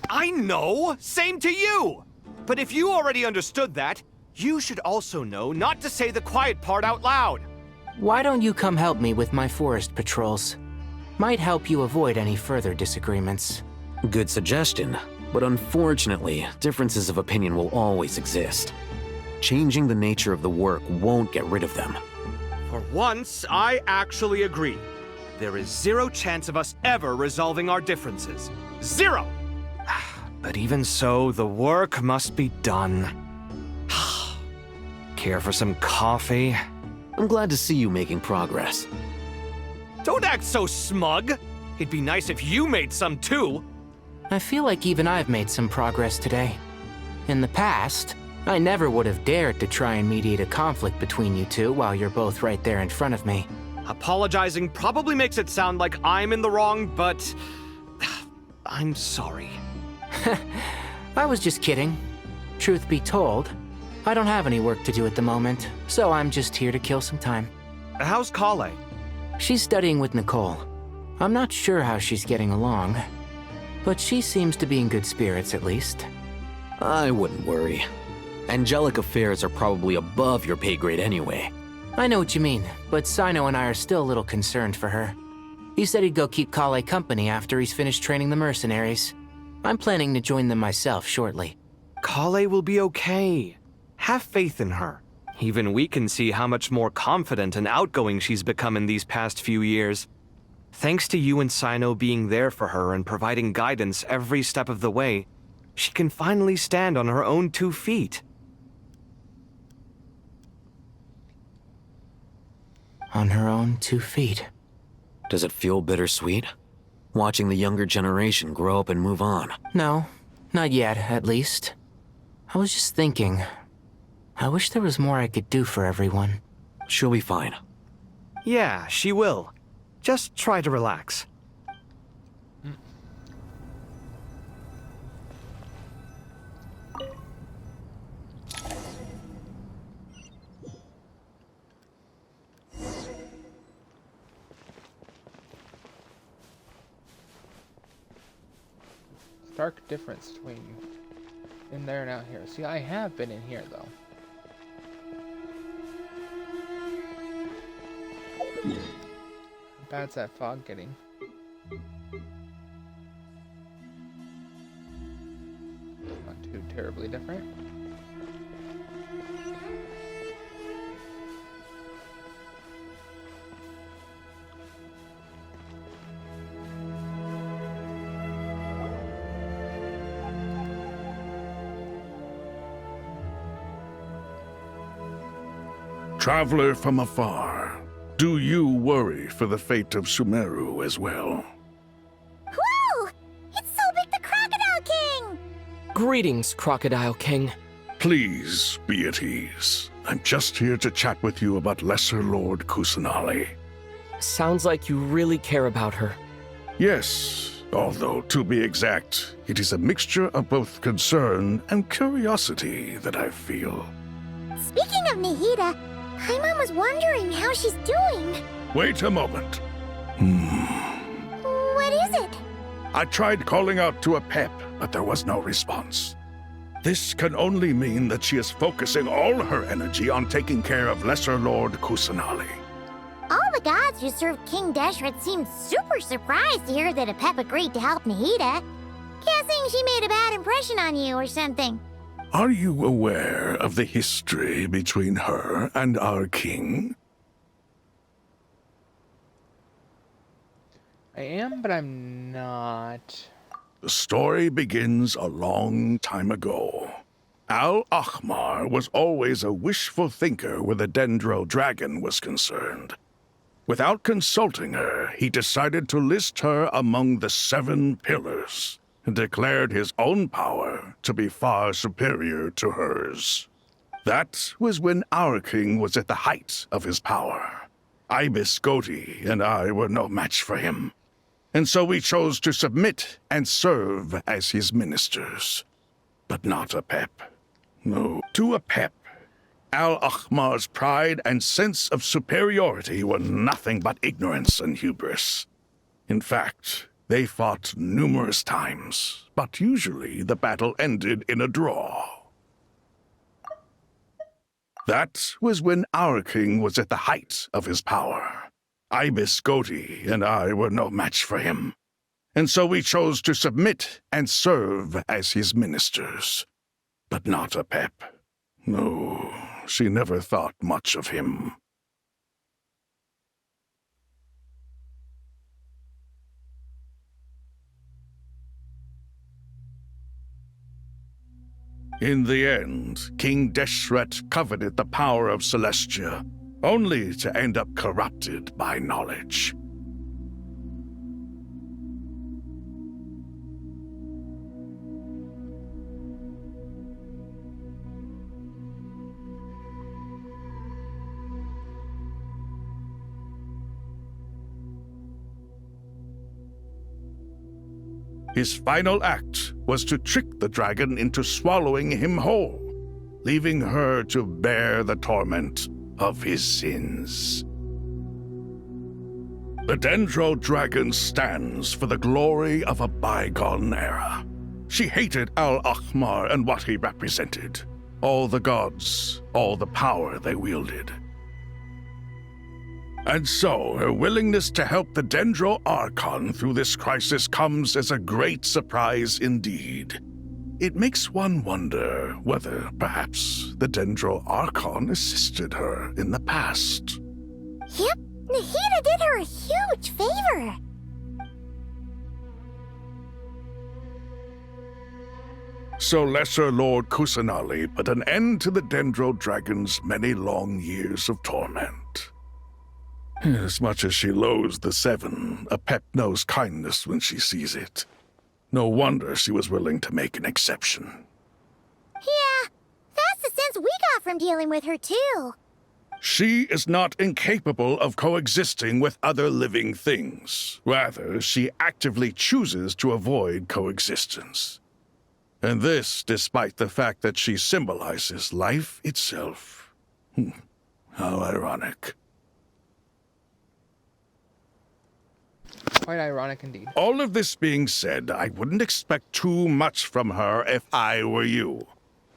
I know! Same to you! But if you already understood that, you should also know not to say the quiet part out loud. Why don't you come help me with my forest patrols? Might help you avoid any further disagreements. Good suggestion, but unfortunately, differences of opinion will always exist. Changing the nature of the work won't get rid of them. For once, I actually agree. There is zero chance of us ever resolving our differences. Zero! But even so, the work must be done. Care for some coffee? I'm glad to see you making progress. Don't act so smug! It'd be nice if you made some too! I feel like even I've made some progress today. In the past, I never would have dared to try and mediate a conflict between you two while you're both right there in front of me. Apologizing probably makes it sound like I'm in the wrong, but... I'm sorry. I was just kidding. Truth be told, I don't have any work to do at the moment, so I'm just here to kill some time. How's Kale? She's studying with Nicole. I'm not sure how she's getting along, but she seems to be in good spirits at least. I wouldn't worry. Angelic affairs are probably above your pay grade anyway. I know what you mean, but Sino and I are still a little concerned for her. He said he'd go keep Kale company after he's finished training the mercenaries. I'm planning to join them myself shortly. Kale will be okay. Have faith in her. Even we can see how much more confident and outgoing she's become in these past few years. Thanks to you and Sino being there for her and providing guidance every step of the way, she can finally stand on her own 2 feet. On her own 2 feet. Does it feel bittersweet? Watching the younger generation grow up and move on? No, not yet, at least. I was just thinking, I wish there was more I could do for everyone. She'll be fine. Yeah, she will. Just try to relax. Stark difference between in there and out here. See, I have been in here though. How bad's that fog getting? Not too terribly different. Traveler from afar, do you worry for the fate of Sumeru as well? Whoa! It's Sobek the Crocodile King! Greetings, Crocodile King. Please be at ease. I'm just here to chat with you about Lesser Lord Kusanali. Sounds like you really care about her. Yes, although to be exact, it is a mixture of both concern and curiosity that I feel. Speaking of Nahida, Paimon was wondering how she's doing. Wait a moment. What is it? I tried calling out to a pep, but there was no response. This can only mean that she is focusing all her energy on taking care of Lesser Lord Kusanali. All the gods who served King Deshret seemed super surprised to hear that a pep agreed to help Nahida. Guessing she made a bad impression on you or something. Are you aware of the history between her and our king? I am, but I'm not. The story begins a long time ago. Al-Ahmar was always a wishful thinker where the Dendro dragon was concerned. Without consulting her, he decided to list her among the 7 pillars, and declared his own power to be far superior to hers. That was when our king was at the height of his power. Ibis Goti and I were no match for him, and so we chose to submit and serve as his ministers. But not a pep. No, to a pep, Al-Ahmar's pride and sense of superiority were nothing but ignorance and hubris. In fact, They fought numerous times, but usually the battle ended in a draw. That was when our king was at the height of his power. Ibis Goti and I were no match for him, and so we chose to submit and serve as his ministers. But not Apep. No, she never thought much of him. In the end, King Deshret coveted the power of Celestia, only to end up corrupted by knowledge. His final act was to trick the dragon into swallowing him whole, leaving her to bear the torment of his sins. The Dendro Dragon stands for the glory of a bygone era. She hated Al-Ahmar and what he represented. All the gods, all the power they wielded. And so, her willingness to help the Dendro Archon through this crisis comes as a great surprise indeed. It makes one wonder whether, perhaps, the Dendro Archon assisted her in the past. Yep, Nahida did her a huge favor. So Lesser Lord Kusanali put an end to the Dendro Dragon's many long years of torment. As much as she loathes the Seven, Apep knows kindness when she sees it. No wonder she was willing to make an exception. Yeah, that's the sense we got from dealing with her, too. She is not incapable of coexisting with other living things. Rather, she actively chooses to avoid coexistence. And this despite the fact that she symbolizes life itself. How ironic. Quite ironic indeed. All of this being said, I wouldn't expect too much from her if I were you.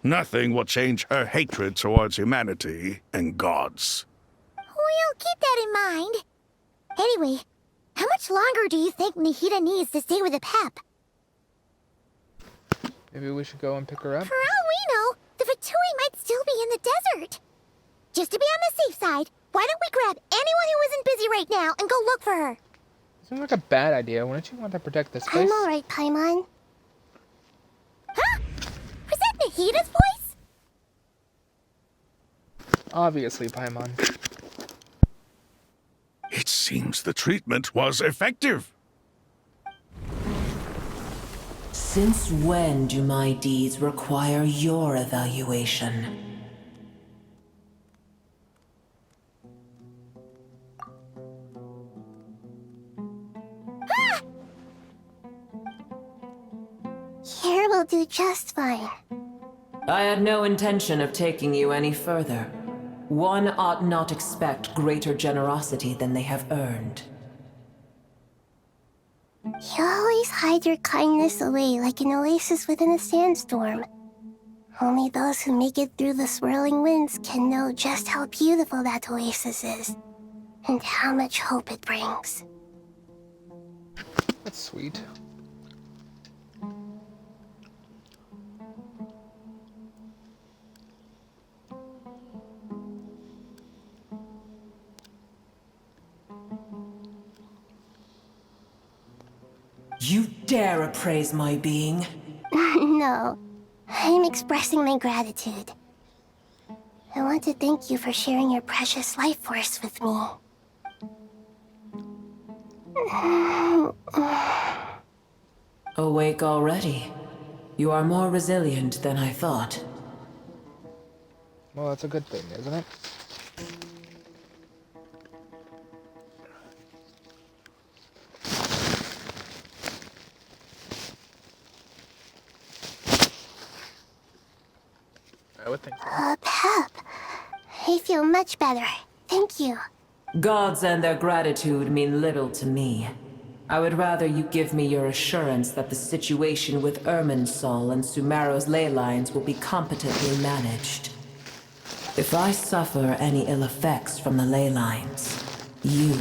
Nothing will change her hatred towards humanity and gods. We'll keep that in mind. Anyway, how much longer do you think Nahida needs to stay with Apep? Maybe we should go and pick her up? For all we know, the Fatui might still be in the desert. Just to be on the safe side, why don't we grab anyone who isn't busy right now and go look for her? Seems like a bad idea. Wouldn't you want to protect this place? I'm alright, Paimon. Huh? Was that Nahida's voice? Obviously, Paimon. It seems the treatment was effective. Since when do my deeds require your evaluation? Here will do just fine. I had no intention of taking you any further. One ought not expect greater generosity than they have earned. You always hide your kindness away like an oasis within a sandstorm. Only those who make it through the swirling winds can know just how beautiful that oasis is, and how much hope it brings. That's sweet. You dare appraise my being? No, I'm expressing my gratitude. I want to thank you for sharing your precious life force with me. Awake already? You are more resilient than I thought. Well, that's a good thing, isn't it? I would think so. Pep, I feel much better. Thank you. Gods and their gratitude mean little to me. I would rather you give me your assurance that the situation with Irminsul and Sumeru's ley lines will be competently managed. If I suffer any ill effects from the ley lines, you,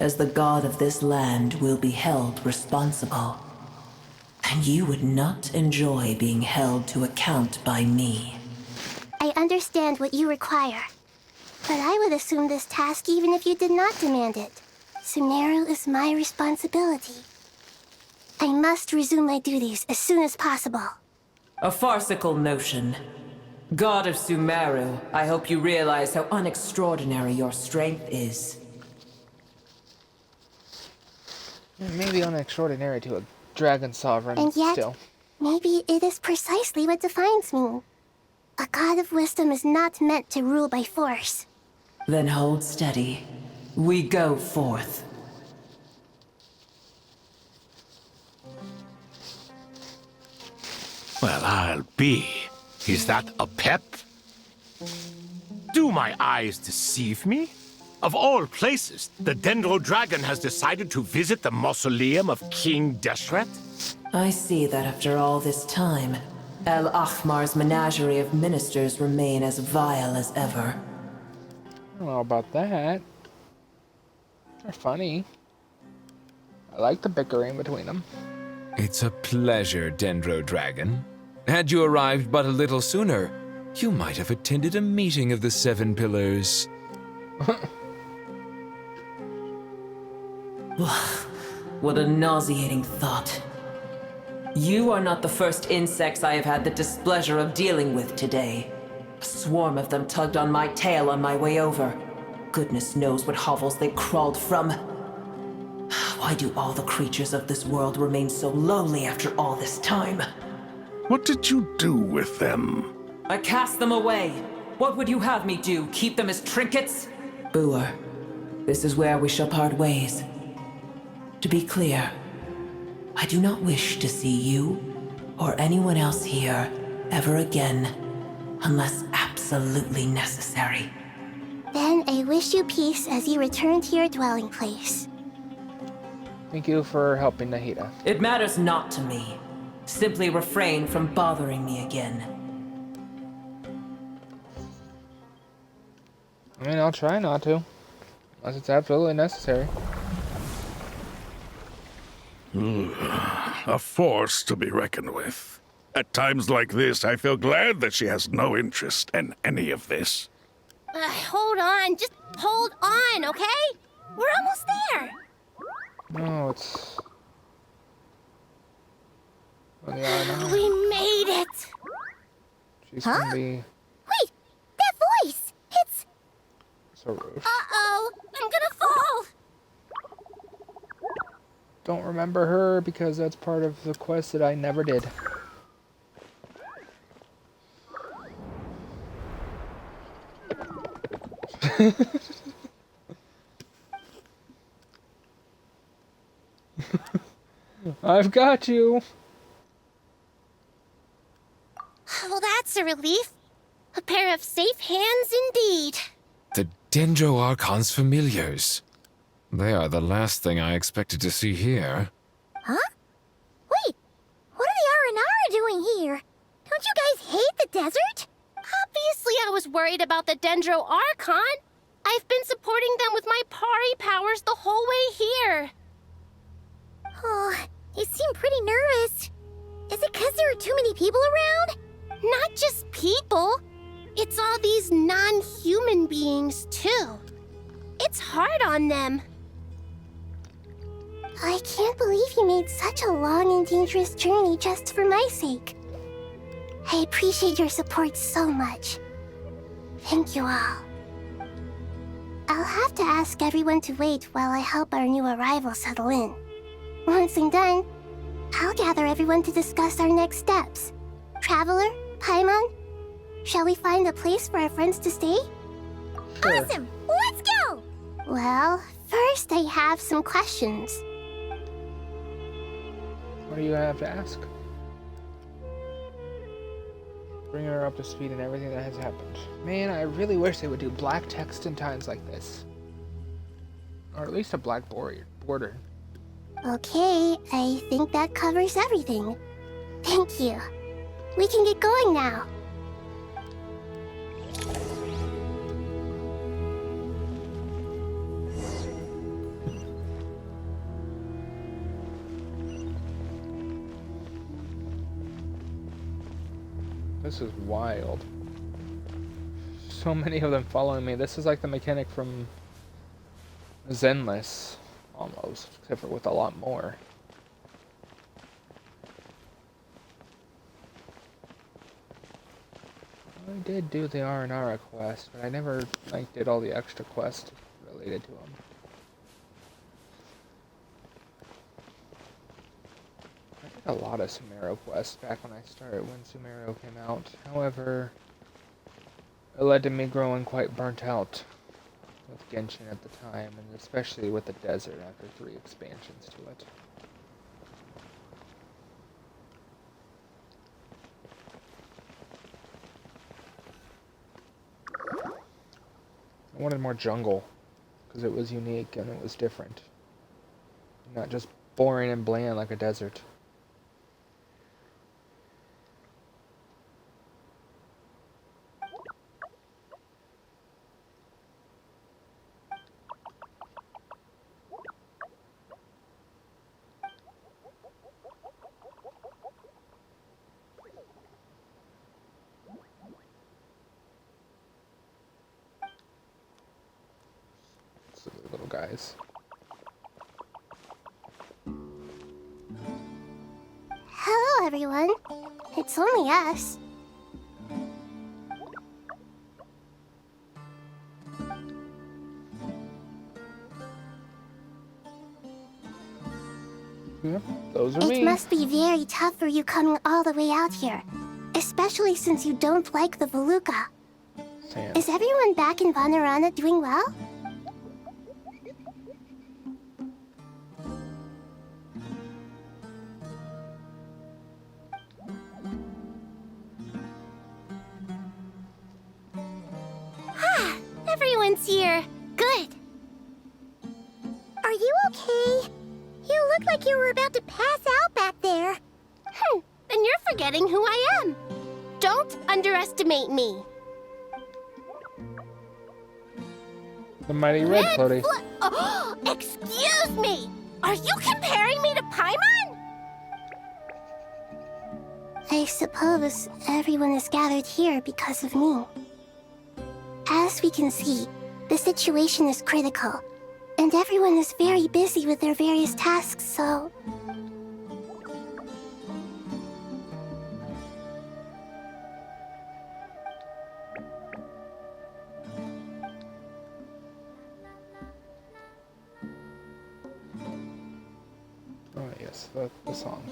as the god of this land, will be held responsible. And you would not enjoy being held to account by me. I understand what you require, but I would assume this task even if you did not demand it. Sumeru is my responsibility. I must resume my duties as soon as possible. A farcical notion. God of Sumeru, I hope you realize how unextraordinary your strength is. It may be unextraordinary to a dragon sovereign, And yet, still. maybe it is precisely what defines me. A god of wisdom is not meant to rule by force. Then hold steady. We go forth. Well, I'll be. Is that a pep? Do my eyes deceive me? Of all places, the Dendro Dragon has decided to visit the mausoleum of King Deshret? I see that after all this time, El Ahmar's menagerie of ministers remain as vile as ever. I don't know about that. They're funny. I like the bickering between them. It's a pleasure, Dendro Dragon. Had you arrived but a little sooner, you might have attended a meeting of the Seven Pillars. What a nauseating thought. You are not the first insects I have had the displeasure of dealing with today. A swarm of them tugged on my tail on my way over. Goodness knows what hovels they crawled from. Why do all the creatures of this world remain so lowly after all this time? What did you do with them? I cast them away. What would you have me do? Keep them as trinkets? Boer, this is where we shall part ways. To be clear, I do not wish to see you or anyone else here ever again, unless absolutely necessary. Then I wish you peace as you return to your dwelling place. Thank you for helping Nahida. It matters not to me. Simply refrain from bothering me again. I mean, I'll try not to. Unless it's absolutely necessary. A force to be reckoned with. At times like this, I feel glad that she has no interest in any of this. Hold on, just hold on, okay? We're almost there. No, it's... Well, yeah, I know. We made it. She's gonna be Wait, that voice! It's... so rude. Uh-oh, I'm gonna fall. Don't remember her because that's part of the quest that I never did. I've got you. Well, that's a relief. A pair of safe hands indeed. The Dendro Archon's familiars. They are the last thing I expected to see here. Huh? Wait, what are the Aranara doing here? Don't you guys hate the desert? Obviously I was worried about the Dendro Archon. I've been supporting them with my Pari powers the whole way here. Oh, you seem pretty nervous. Is it because there are too many people around? Not just people. It's all these non-human beings, too. It's hard on them. I can't believe you made such a long and dangerous journey just for my sake. I appreciate your support so much. Thank you all. I'll have to ask everyone to wait while I help our new arrival settle in. Once I'm done, I'll gather everyone to discuss our next steps. Traveler, Paimon, shall we find a place for our friends to stay? Sure. Awesome! Let's go! Well, first I have some questions. What do you have to ask? Bringing her up to speed in everything that has happened. Man, I really wish they would do black text in times like this. Or at least a black border. Okay, I think that covers everything. Thank you. We can get going now. This is wild. So many of them following me. This is like the mechanic from Zenless, almost, except for with a lot more. I did do the R&R quest, but I never did all the extra quests related to them. I did a lot of Sumeru quests back when I started, when Sumeru came out. However, it led to me growing quite burnt out with Genshin at the time, and especially with the desert after 3 expansions to it. I wanted more jungle, because it was unique and it was different. Not just boring and bland like a desert. Little guys. Hello, everyone. It's only us. Yep, those are It me. must be very tough for you coming all the way out here, especially since you don't like the Veluca. Sand. Is everyone back in Vanarana doing well? Everyone's here. Good. Are you okay? You look like you were about to pass out back there. Then you're forgetting who I am. Don't underestimate me. The mighty red floaty. Oh, excuse me! Are you comparing me to Paimon? I suppose everyone is gathered here because of me. As we can see, the situation is critical, and everyone is very busy with their various tasks, so... Oh yes, the song.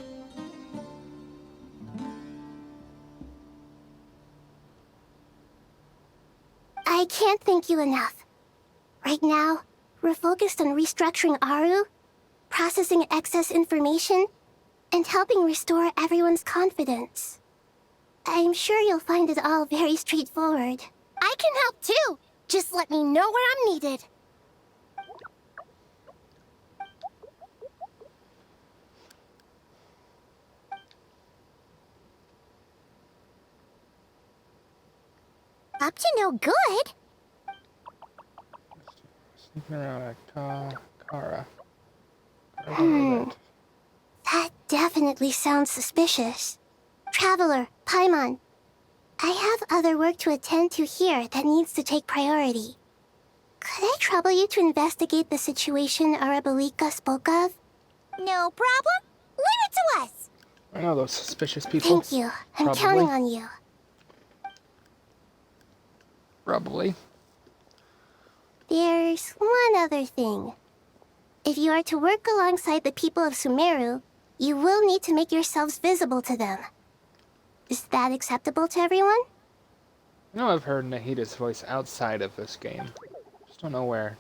I can't thank you enough. Right now, we're focused on restructuring Aru, processing excess information, and helping restore everyone's confidence. I'm sure you'll find it all very straightforward. I can help too! Just let me know where I'm needed. Up to no good? Sneaking around at Kara. That definitely sounds suspicious. Traveler, Paimon, I have other work to attend to here that needs to take priority. Could I trouble you to investigate the situation Arabalika spoke of? No problem. Leave it to us. I know those suspicious people. Thank you. I'm Probably. counting on you. Probably. There's one other thing. If you are to work alongside the people of Sumeru, you will need to make yourselves visible to them. Is that acceptable to everyone? I know I've heard Nahida's voice outside of this game. Just don't know where.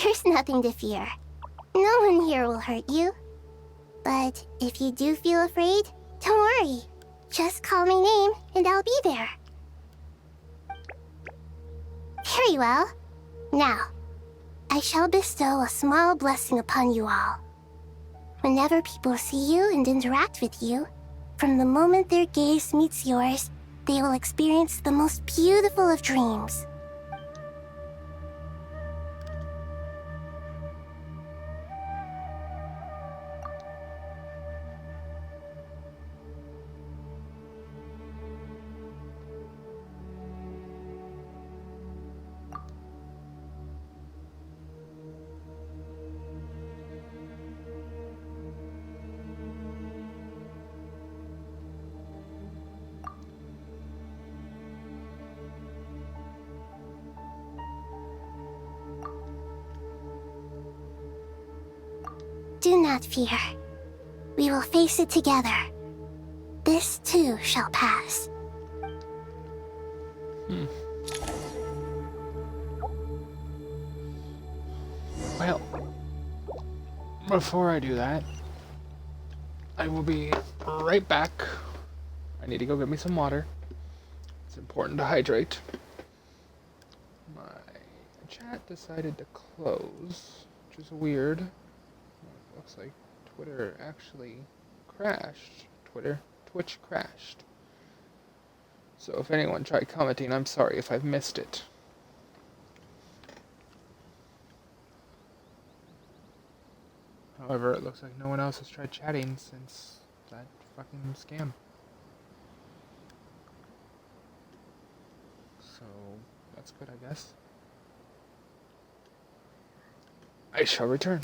There's nothing to fear. No one here will hurt you. But if you do feel afraid, don't worry. Just call my name and I'll be there. Very well. Now, I shall bestow a small blessing upon you all. Whenever people see you and interact with you, from the moment their gaze meets yours, they will experience the most beautiful of dreams. Do not fear. We will face it together. This too shall pass. Well, before I do that, I will be right back. I need to go get me some water. It's important to hydrate. My chat decided to close, which is weird. Looks like Twitter actually crashed. Twitch crashed. So if anyone tried commenting, I'm sorry if I've missed it. However, it looks like no one else has tried chatting since that fucking scam. So, that's good, I guess. I shall return.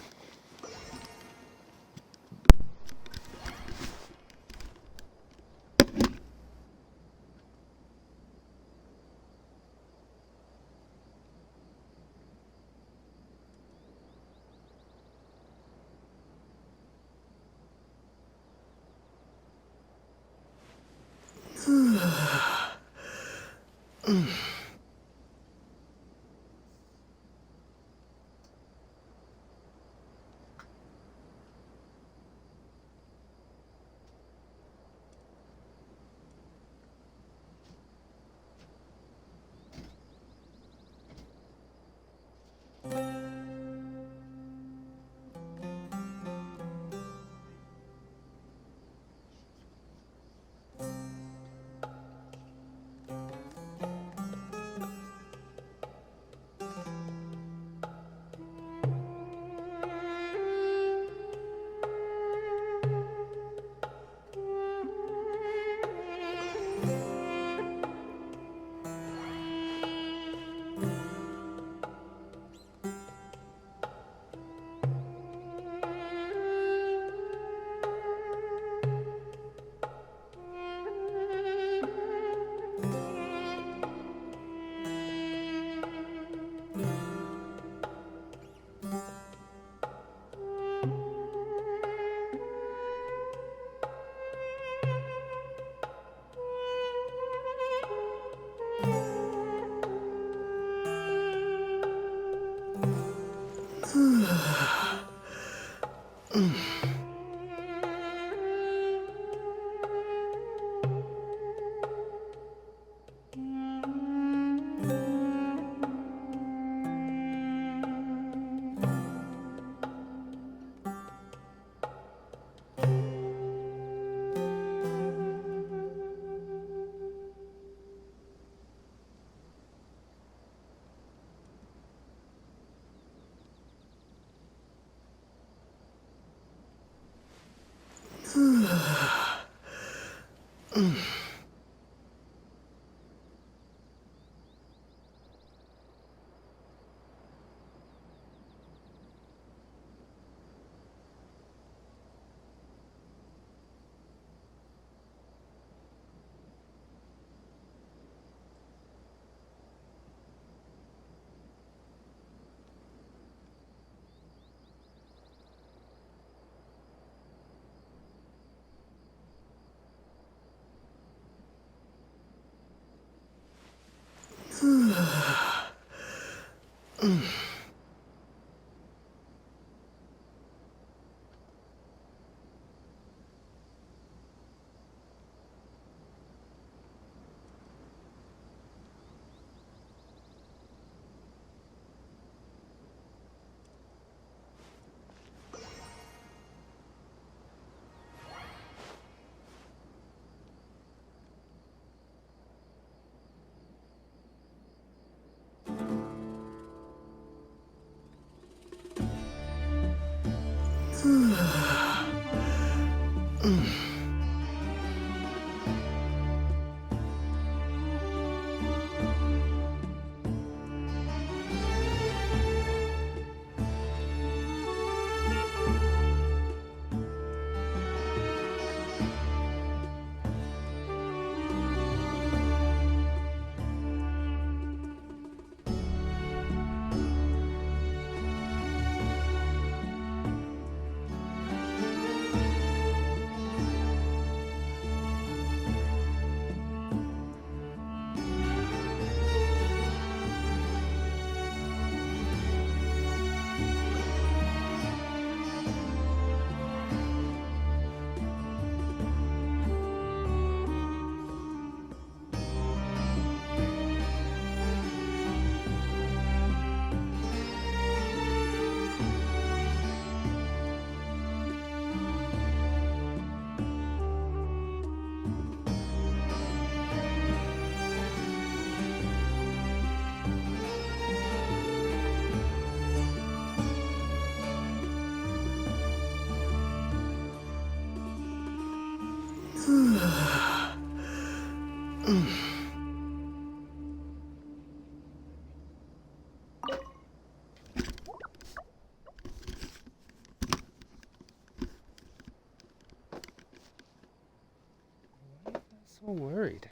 so worried.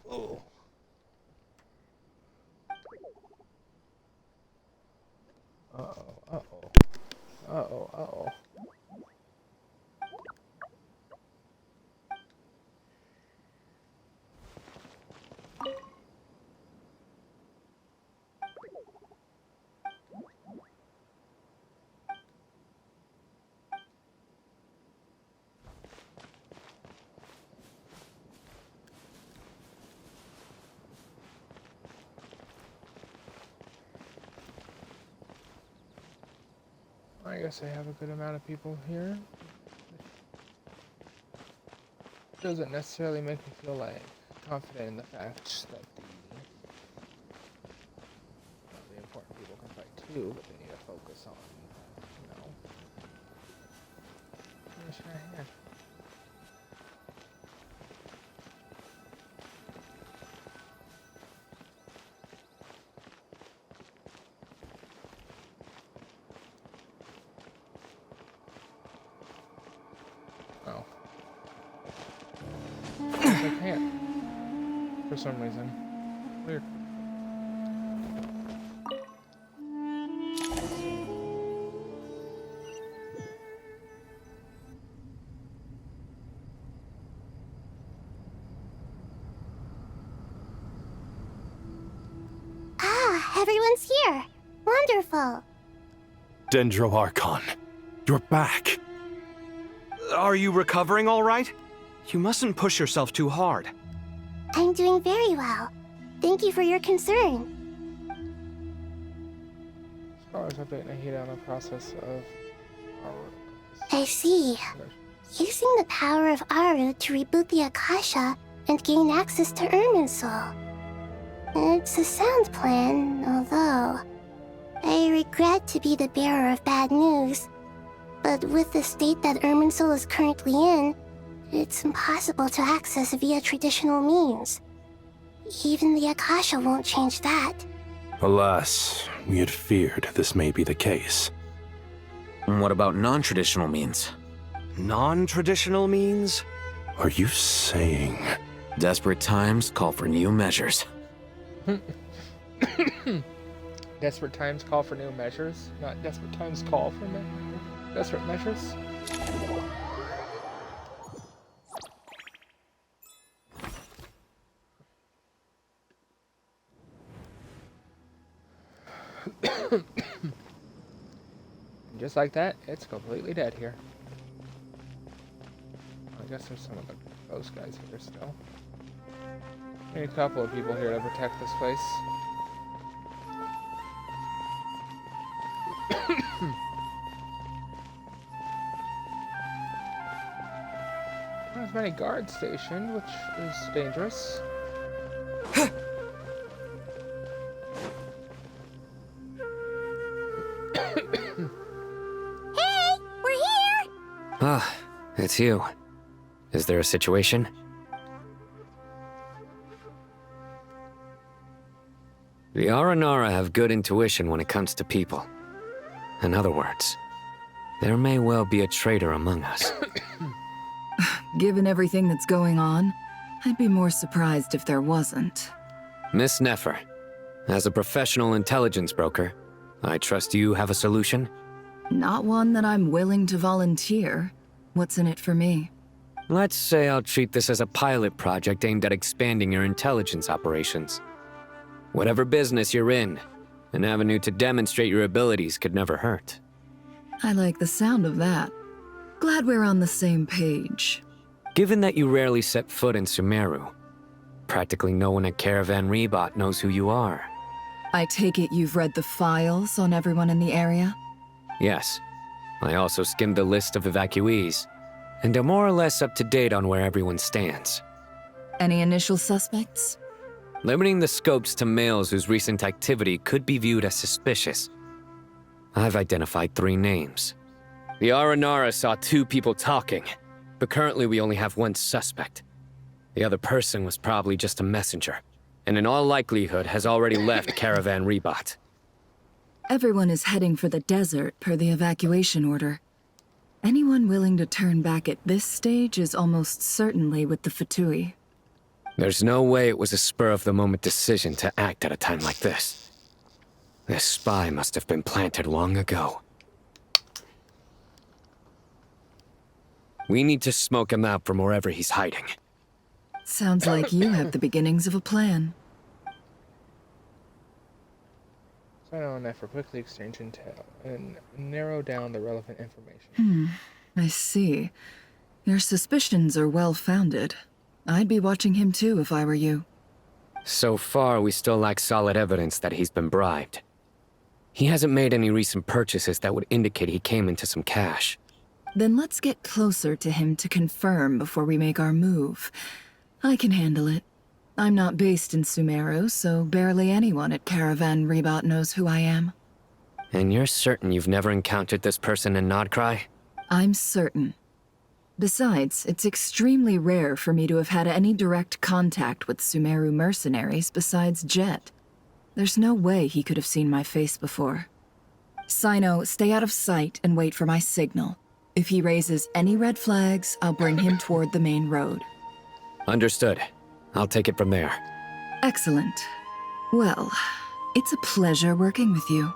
Oh. Uh-oh, uh-oh. Uh-oh, uh-oh. I guess I have a good amount of people here. Doesn't necessarily make me feel like confident in the fact that the important people can fight too, but they need to focus on, you know, finishing our hand. Oh. I can't. For some reason. Weird. Ah, everyone's here. Wonderful. Dendro Archon, you're back. Are you recovering all right? You mustn't push yourself too hard. I'm doing very well. Thank you for your concern. Scholars update Nahida on the process of I see. Using the power of Aru to reboot the Akasha and gain access to Irminsul. It's a sound plan, although I regret to be the bearer of bad news. But with the state that Irminsul is currently in, it's impossible to access via traditional means. Even the Akasha won't change that. Alas, we had feared this may be the case. And what about non-traditional means? Non-traditional means? Are you saying... Desperate times call for new measures. Desperate times call for new measures, not desperate times call for desperate measures. Just like that, it's completely dead here. I guess there's some of those guys here still. Need a couple of people here to protect this place. Not as many guards stationed, which is dangerous. Hey, we're here! Ah, it's you. Is there a situation? The Aranara have good intuition when it comes to people. In other words, there may well be a traitor among us. Given everything that's going on, I'd be more surprised if there wasn't. Miss Nefer, as a professional intelligence broker, I trust you have a solution? Not one that I'm willing to volunteer. What's in it for me? Let's say I'll treat this as a pilot project aimed at expanding your intelligence operations. Whatever business you're in, an avenue to demonstrate your abilities could never hurt. I like the sound of that. Glad we're on the same page. Given that you rarely set foot in Sumeru, practically no one at Caravan Rebot knows who you are. I take it you've read the files on everyone in the area? Yes. I also skimmed the list of evacuees, and am more or less up to date on where everyone stands. Any initial suspects? Limiting the scopes to males whose recent activity could be viewed as suspicious. I've identified 3 names. The Aranara saw 2 people talking, but currently we only have 1 suspect. The other person was probably just a messenger, and in all likelihood has already left Caravan Rebot. Everyone is heading for the desert per the evacuation order. Anyone willing to turn back at this stage is almost certainly with the Fatui. There's no way it was a spur-of-the-moment decision to act at a time like this. This spy must have been planted long ago. We need to smoke him out from wherever he's hiding. Sounds like you have the beginnings of a plan. Sino and Nefer quickly exchange intel and narrow down the relevant information. I see. Your suspicions are well-founded. I'd be watching him too if I were you. So far, we still lack solid evidence that he's been bribed. He hasn't made any recent purchases that would indicate he came into some cash. Then let's get closer to him to confirm before we make our move. I can handle it. I'm not based in Sumeru, so barely anyone at Caravan Rebot knows who I am. And you're certain you've never encountered this person in Nodcry? I'm certain. Besides, it's extremely rare for me to have had any direct contact with Sumeru mercenaries besides Jet. There's no way he could have seen my face before. Sino, stay out of sight and wait for my signal. If he raises any red flags, I'll bring him toward the main road. Understood. I'll take it from there. Excellent. Well, it's a pleasure working with you.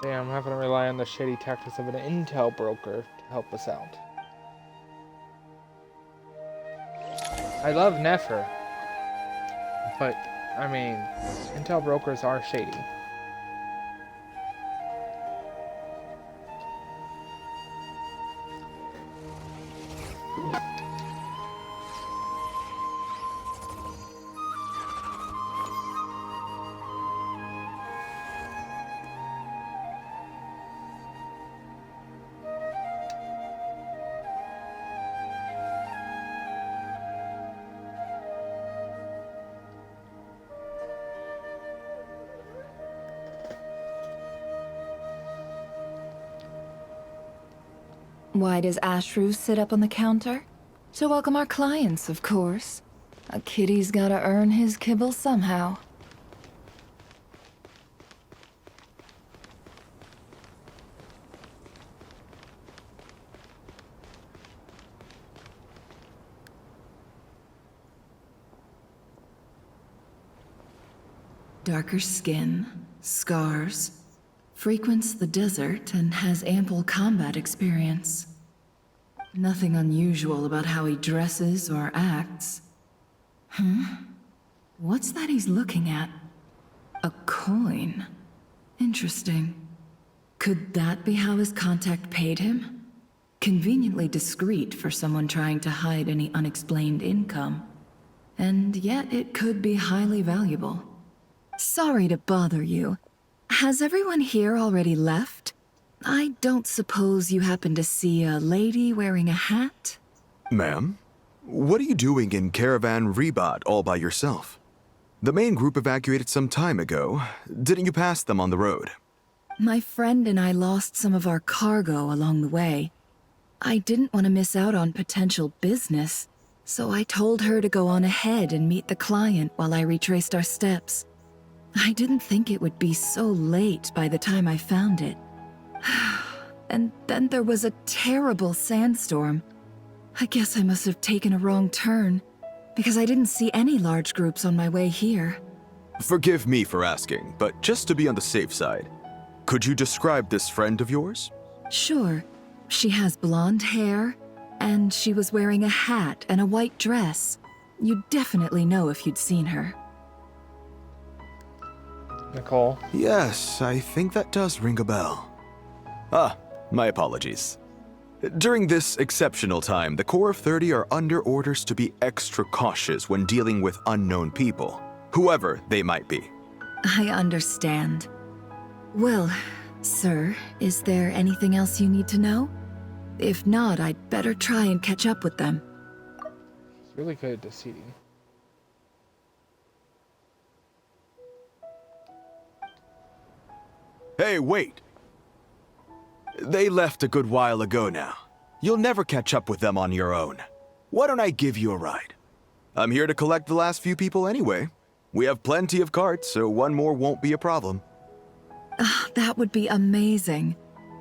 Yeah, I'm having to rely on the shady tactics of an intel broker to help us out. I love Nefer, but, I mean, intel brokers are shady. Why does Ashru sit up on the counter? To welcome our clients, of course. A kitty's gotta earn his kibble somehow. Darker skin, scars, frequents the desert and has ample combat experience. Nothing unusual about how he dresses or acts. What's that he's looking at? A coin. Interesting. Could that be how his contact paid him? Conveniently discreet for someone trying to hide any unexplained income. And yet it could be highly valuable. Sorry to bother you. Has everyone here already left? I don't suppose you happen to see a lady wearing a hat? Ma'am, what are you doing in Caravan Rebot all by yourself? The main group evacuated some time ago. Didn't you pass them on the road? My friend and I lost some of our cargo along the way. I didn't want to miss out on potential business, so I told her to go on ahead and meet the client while I retraced our steps. I didn't think it would be so late by the time I found it. And then there was a terrible sandstorm. I guess I must have taken a wrong turn, because I didn't see any large groups on my way here. Forgive me for asking, but just to be on the safe side, could you describe this friend of yours? Sure. She has blonde hair, and she was wearing a hat and a white dress. You'd definitely know if you'd seen her. Nicole? Yes, I think that does ring a bell. Ah, my apologies. During this exceptional time, the Corps of 30 are under orders to be extra cautious when dealing with unknown people, whoever they might be. I understand. Well, sir, is there anything else you need to know? If not, I'd better try and catch up with them. It's really good at deceiving. Hey, wait! They left a good while ago now. You'll never catch up with them on your own. Why don't I give you a ride? I'm here to collect the last few people anyway. We have plenty of carts, so one more won't be a problem. That would be amazing.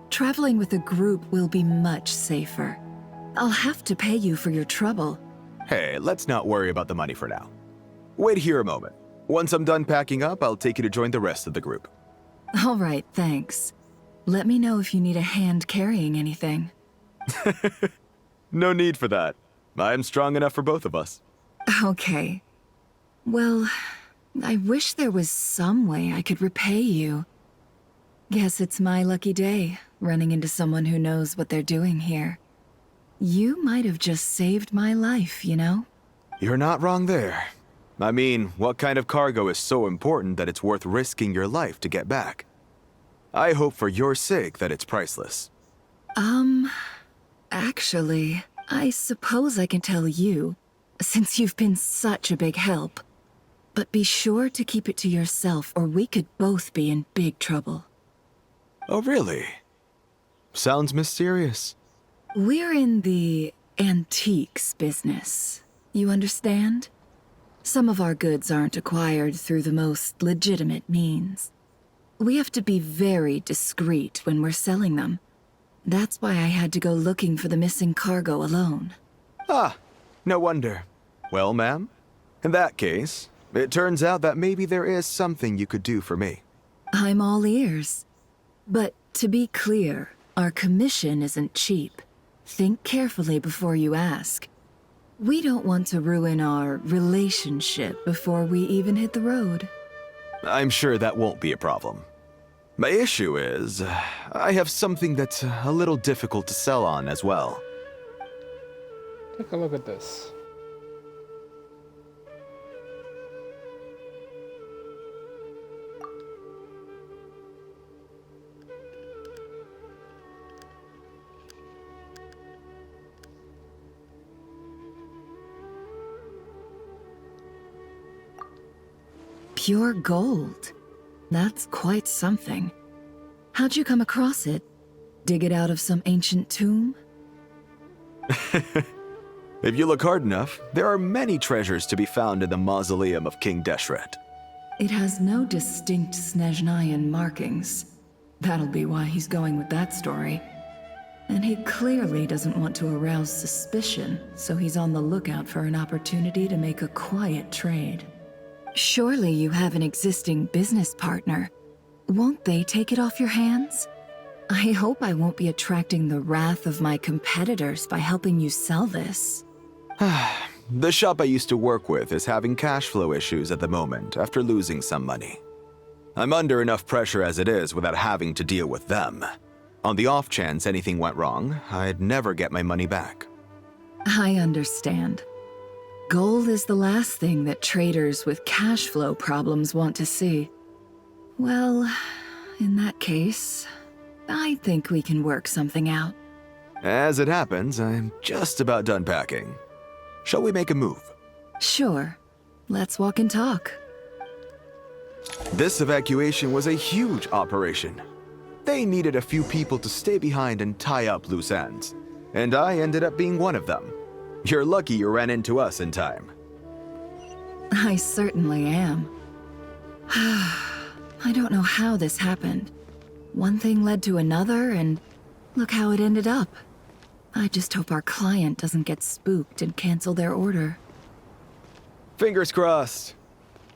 Traveling with a group will be much safer. I'll have to pay you for your trouble. Hey, let's not worry about the money for now. Wait here a moment. Once I'm done packing up, I'll take you to join the rest of the group. All right, thanks. Let me know if you need a hand carrying anything. No need for that. I'm strong enough for both of us. Okay. Well, I wish there was some way I could repay you. Guess it's my lucky day, running into someone who knows what they're doing here. You might have just saved my life, you know? You're not wrong there. I mean, what kind of cargo is so important that it's worth risking your life to get back? I hope for your sake that it's priceless. Actually, I suppose I can tell you, since you've been such a big help. But be sure to keep it to yourself, or we could both be in big trouble. Oh, really? Sounds mysterious. We're in the antiques business. You understand? Some of our goods aren't acquired through the most legitimate means. We have to be very discreet when we're selling them. That's why I had to go looking for the missing cargo alone. Ah, no wonder. Well, ma'am, in that case, it turns out that maybe there is something you could do for me. I'm all ears. But to be clear, our commission isn't cheap. Think carefully before you ask. We don't want to ruin our relationship before we even hit the road. I'm sure that won't be a problem. My issue is, I have something that's a little difficult to sell on as well. Take a look at this. Pure gold. That's quite something. How'd you come across it? Dig it out of some ancient tomb? If you look hard enough, there are many treasures to be found in the mausoleum of King Deshret. It has no distinct Snezhnayan markings. That'll be why he's going with that story. And he clearly doesn't want to arouse suspicion, so he's on the lookout for an opportunity to make a quiet trade. Surely you have an existing business partner. Won't they take it off your hands? I hope I won't be attracting the wrath of my competitors by helping you sell this. The shop I used to work with is having cash flow issues at the moment after losing some money. I'm under enough pressure as it is without having to deal with them. On the off chance anything went wrong, I'd never get my money back. I understand. Gold is the last thing that traders with cash flow problems want to see. Well, in that case, I think we can work something out. As it happens, I'm just about done packing. Shall we make a move? Sure. Let's walk and talk. This evacuation was a huge operation. They needed a few people to stay behind and tie up loose ends, and I ended up being one of them. You're lucky you ran into us in time. I certainly am. I don't know how this happened. One thing led to another, and look how it ended up. I just hope our client doesn't get spooked and cancel their order. Fingers crossed.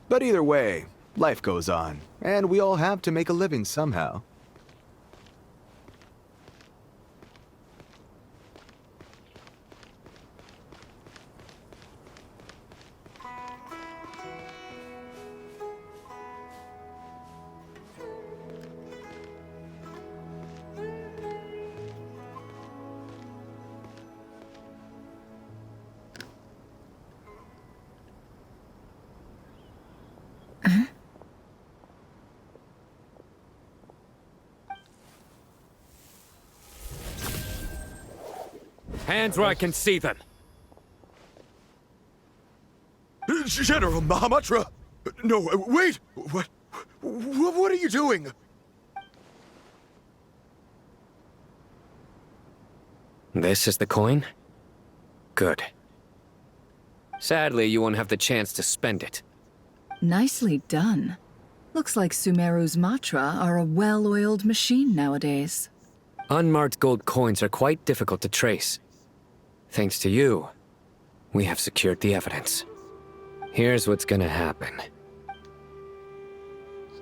But either way, life goes on, and we all have to make a living somehow. Hands where I can see them. General Mahamatra! No, wait! What are you doing? This is the coin? Good. Sadly, you won't have the chance to spend it. Nicely done. Looks like Sumeru's Matra are a well-oiled machine nowadays. Unmarked gold coins are quite difficult to trace. Thanks to you, We have secured the evidence. Here's what's gonna happen.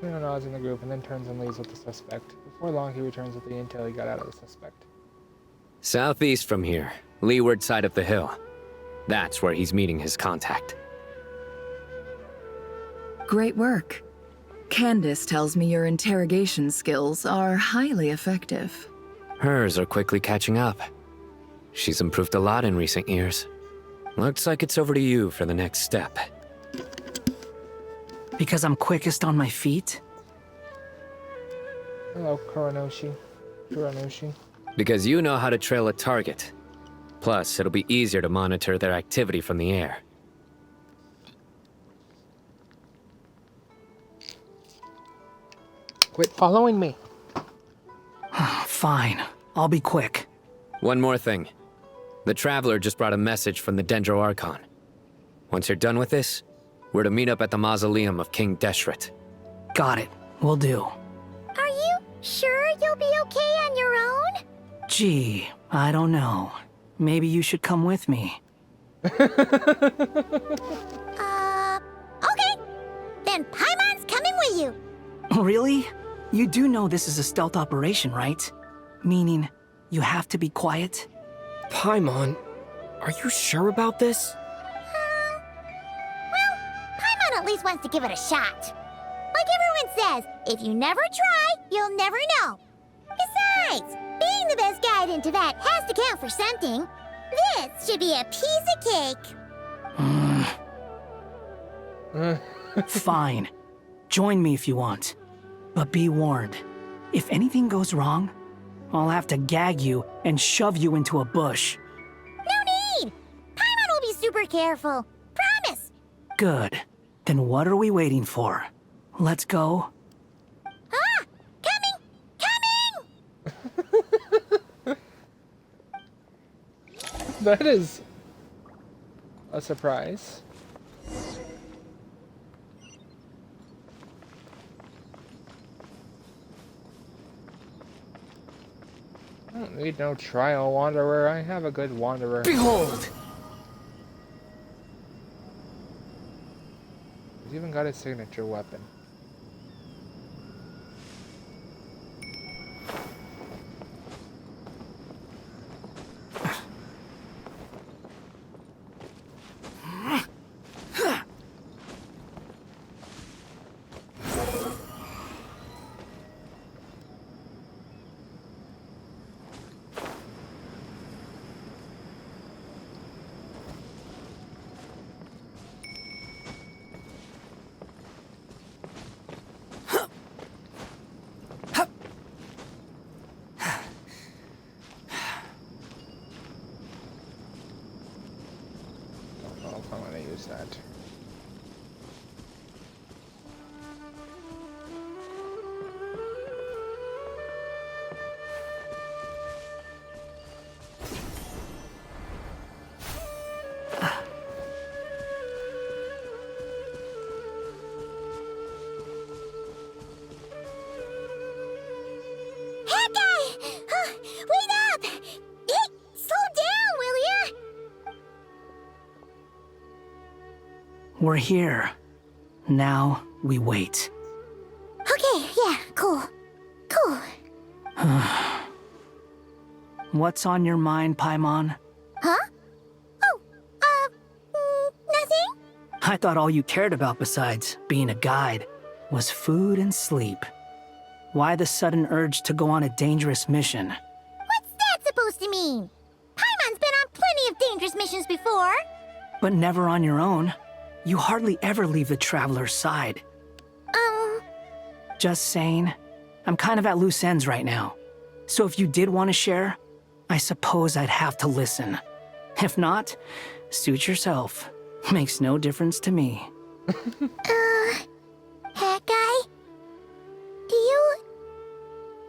Suno nods in the group and then turns and leaves with the suspect. Before long, he returns with the intel he got out of the suspect. Southeast from here, leeward side of the hill. That's where he's meeting his contact. Great work. Candace tells me your interrogation skills are highly effective. Hers are quickly catching up. She's improved a lot in recent years. Looks like it's over to you for the next step. Because I'm quickest on my feet? Hello, Kuranoshi. Because you know how to trail a target. Plus, it'll be easier to monitor their activity from the air. Quit following me. Fine. I'll be quick. One more thing. The Traveler just brought a message from the Dendro Archon. Once you're done with this, we're to meet up at the mausoleum of King Deshret. Got it. Will do. Are you sure you'll be okay on your own? Gee, I don't know. Maybe you should come with me. Okay. Then Paimon's coming with you. Really? You do know this is a stealth operation, right? Meaning, you have to be quiet? Paimon, are you sure about this? Well, Paimon at least wants to give it a shot. Like everyone says, if you never try, you'll never know. Besides, being the best guide into that has to count for something. This should be a piece of cake. Fine. Join me if you want. But be warned, if anything goes wrong, I'll have to gag you and shove you into a bush. No need! Paimon will be super careful. Promise! Good. Then what are we waiting for? Let's go. Ah! Coming! That is a surprise. I don't need no trial wanderer. I have a good wanderer. Behold! He's even got his signature weapon. That. We're here. Now we wait. Okay, yeah, cool. Cool. What's on your mind, Paimon? Huh? Oh, nothing? I thought all you cared about besides being a guide was food and sleep. Why the sudden urge to go on a dangerous mission? What's that supposed to mean? Paimon's been on plenty of dangerous missions before. But never on your own. You hardly ever leave the Traveler's side. Just saying. I'm kind of at loose ends right now. So if you did want to share, I suppose I'd have to listen. If not, suit yourself. Makes no difference to me. Hat guy? Do you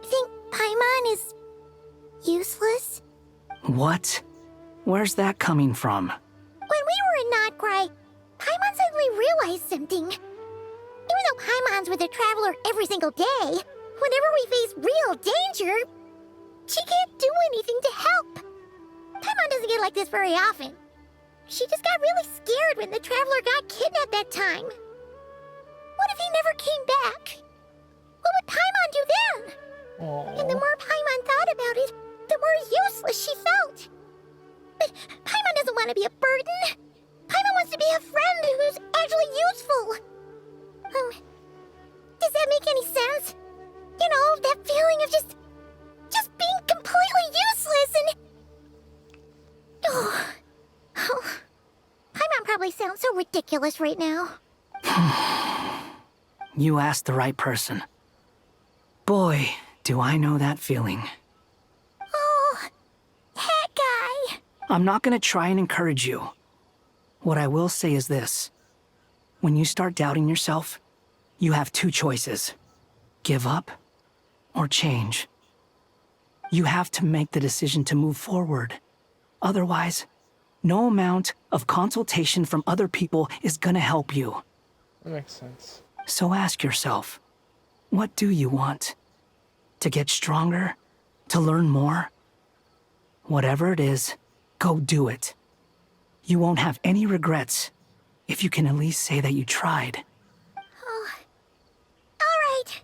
think Paimon is useless? What? Where's that coming from? When we were in Notcry, Paimon suddenly realized something. Even though Paimon's with the Traveler every single day, whenever we face real danger, she can't do anything to help. Paimon doesn't get like this very often. she just got really scared when the Traveler got kidnapped that time. What if he never came back? What would Paimon do then? Aww. And the more Paimon thought about it, the more useless she felt. But Paimon doesn't want to be a burden. Paimon wants to be a friend who's actually useful. Does that make any sense? You know, that feeling of just being completely useless and... Oh. Paimon probably sounds so ridiculous right now. You asked the right person. Boy, do I know that feeling. Oh, that guy. I'm not gonna try and encourage you. What I will say is this. When you start doubting yourself, you have two choices. Give up or change. You have to make the decision to move forward. Otherwise, no amount of consultation from other people is gonna help you. That makes sense. So ask yourself, what do you want? To get stronger? To learn more? Whatever it is, go do it. You won't have any regrets if you can at least say that you tried. Oh. Alright.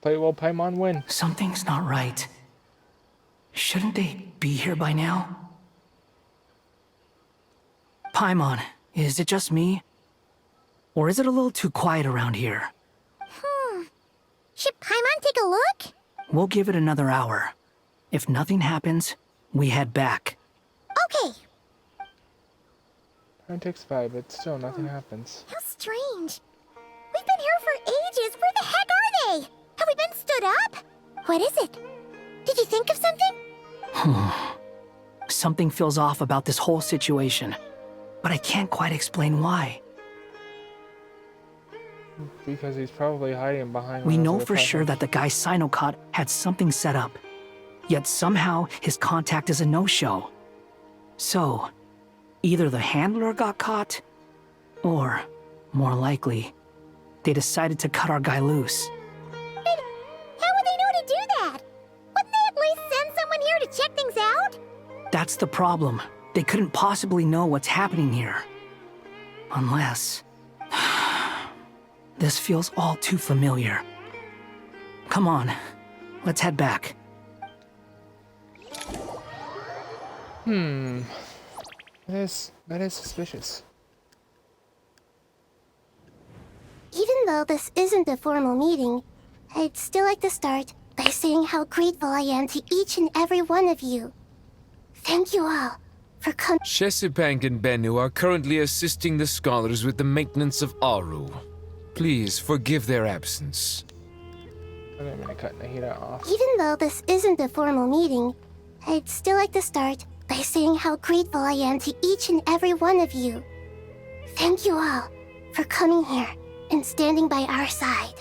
Play well, Paimon, win. Something's not right. Shouldn't they be here by now? Paimon, is it just me? Or is it a little too quiet around here? Should Paimon take a look? We'll give it another hour. If nothing happens, we head back. Okay. Time takes 5, but still nothing happens. How strange. We've been here for ages. Where the heck are they? Have we been stood up? What is it? Did you think of something? Something feels off about this whole situation, but I can't quite explain why. Because he's probably hiding behind... We know for sure that the guy Sino caught had something set up. Yet somehow his contact is a no-show. So, either the handler got caught, or, more likely, they decided to cut our guy loose. How would they know to do that? Wouldn't they at least send someone here to check things out? That's the problem. They couldn't possibly know what's happening here. Unless... This feels all too familiar. Come on, let's head back. That is suspicious. Even though this isn't a formal meeting, I'd still like to start by saying how grateful I am to each and every one of you. Thank you all for coming. Chesapeake and Bennu are currently assisting the scholars with the maintenance of Aru. Please forgive their absence. I didn't mean to cut Nahida off. Even though this isn't a formal meeting, I'd still like to start by saying how grateful I am to each and every one of you. Thank you all for coming here and standing by our side.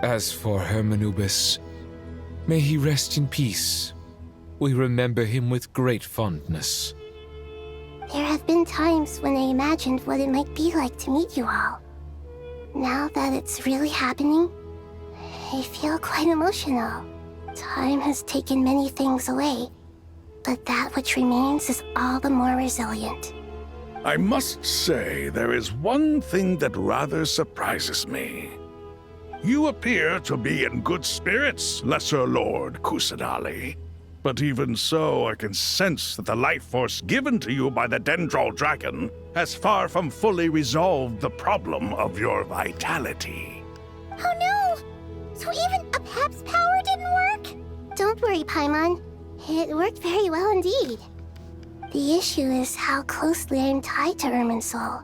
As for Hermanubis, may he rest in peace. We remember him with great fondness. There have been times when I imagined what it might be like to meet you all. Now that it's really happening, I feel quite emotional. Time has taken many things away, but that which remains is all the more resilient. I must say, there is one thing that rather surprises me. You appear to be in good spirits, Lesser Lord Kusanali. But even so, I can sense that the life force given to you by the Dendral Dragon has far from fully resolved the problem of your vitality. Oh no! So even Apep's power didn't work? Don't worry, Paimon. It worked very well indeed. The issue is how closely I'm tied to Irminsul.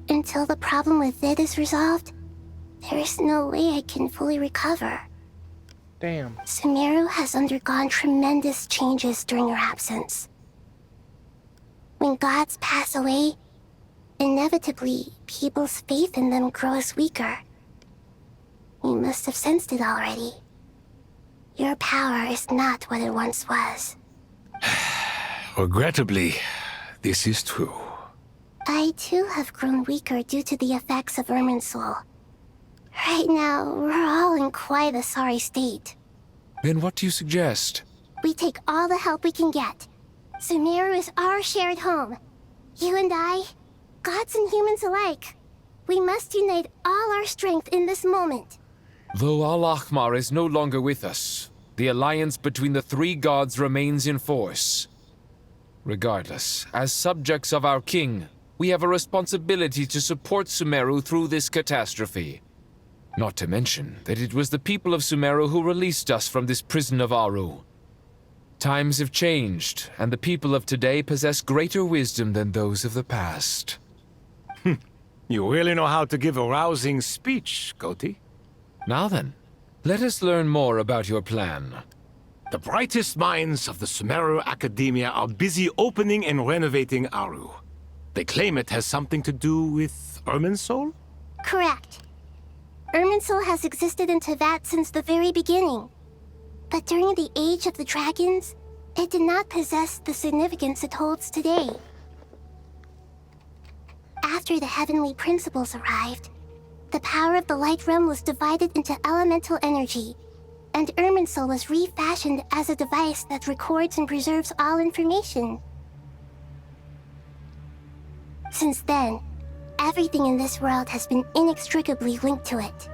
Until the problem with it is resolved, there is no way I can fully recover. Damn. Sumeru has undergone tremendous changes during your absence. When gods pass away, inevitably, people's faith in them grows weaker. You must have sensed it already. Your power is not what it once was. Regrettably, this is true. I too have grown weaker due to the effects of Irminsul. Right now, we're all in quite a sorry state. Then what do you suggest? We take all the help we can get. Sumeru is our shared home. You and I, gods and humans alike. We must unite all our strength in this moment. Though Al-Ahmar is no longer with us, the alliance between the three gods remains in force. Regardless, as subjects of our king, we have a responsibility to support Sumeru through this catastrophe. Not to mention that it was the people of Sumeru who released us from this prison of Aru. Times have changed, and the people of today possess greater wisdom than those of the past. You really know how to give a rousing speech, Goti. Now then, let us learn more about your plan. The brightest minds of the Sumeru Academia are busy opening and renovating Aru. They claim it has something to do with Irminsul? Correct. Irminsul has existed in Teyvat since the very beginning. But during the Age of the Dragons, it did not possess the significance it holds today. After the Heavenly Principles arrived, the power of the Light Realm was divided into elemental energy, and Irminsul was refashioned as a device that records and preserves all information. Since then, everything in this world has been inextricably linked to it.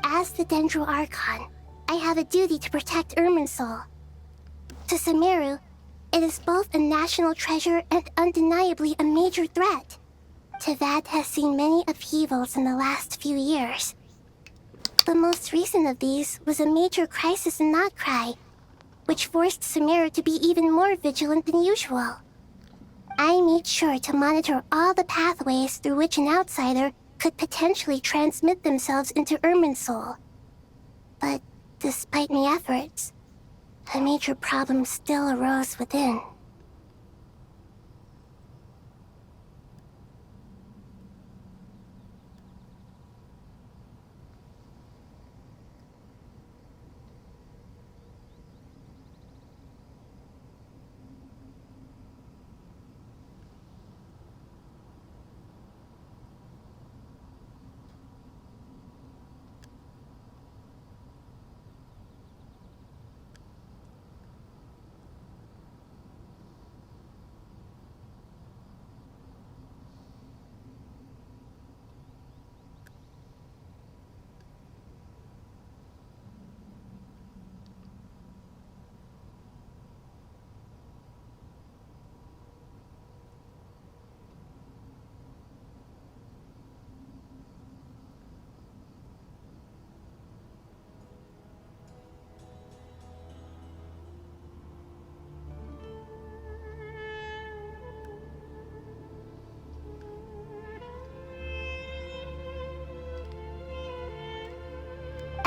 As the Dendro Archon, I have a duty to protect Irminsul. To Sumeru, it is both a national treasure and undeniably a major threat. Teyvat has seen many upheavals in the last few years. The most recent of these was a major crisis in Notcry, which forced Sumeru to be even more vigilant than usual. I made sure to monitor all the pathways through which an outsider could potentially transmit themselves into Irminsul. But despite my efforts, a major problem still arose within.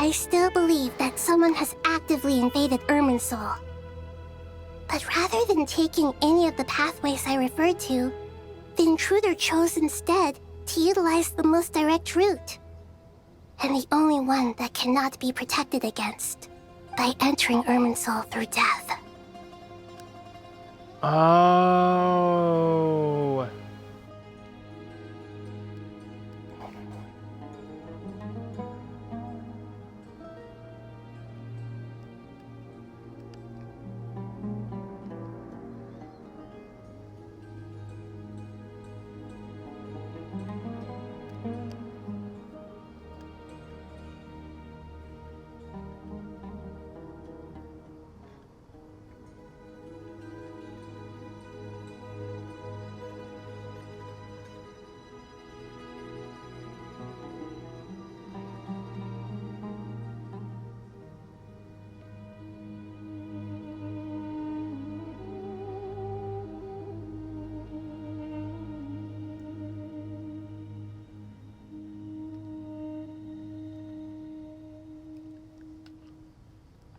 I still believe that someone has actively invaded Irminsul. But rather than taking any of the pathways I referred to, the intruder chose instead to utilize the most direct route. And the only one that cannot be protected against, by entering Irminsul through death. Oh.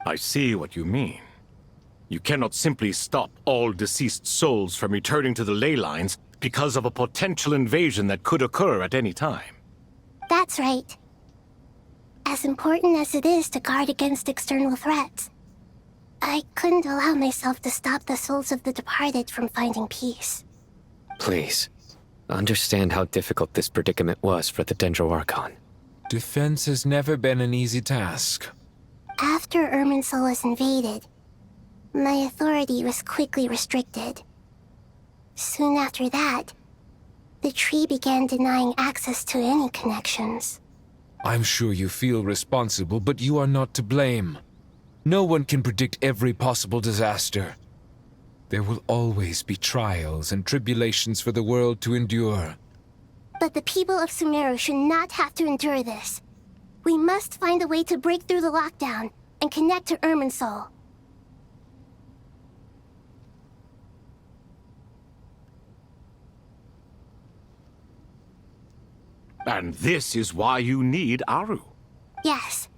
I see what you mean. You cannot simply stop all deceased souls from returning to the ley lines because of a potential invasion that could occur at any time. That's right. As important as it is to guard against external threats, I couldn't allow myself to stop the souls of the departed from finding peace. Please, understand how difficult this predicament was for the Dendro Archon. Defense has never been an easy task. After Irminsul was invaded, my authority was quickly restricted. Soon after that, the tree began denying access to any connections. I'm sure you feel responsible, but you are not to blame. No one can predict every possible disaster. There will always be trials and tribulations for the world to endure. But the people of Sumeru should not have to endure this. We must find a way to break through the lockdown and connect to Irminsul. And this is why you need Aru. Yes.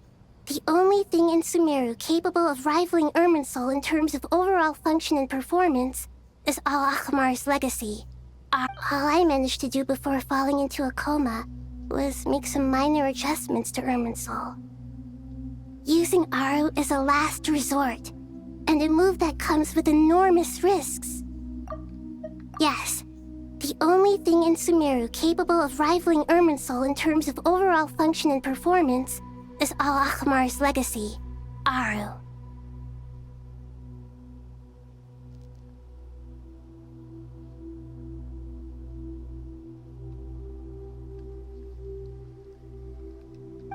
The only thing in Sumeru capable of rivaling Irminsul in terms of overall function and performance is Al-Akhmar's legacy. All I managed to do before falling into a coma was make some minor adjustments to Irminsul. Using Aru is a last resort, and a move that comes with enormous risks. Yes, the only thing in Sumeru capable of rivaling Irminsul in terms of overall function and performance is Al-Akhmar's legacy, Aru.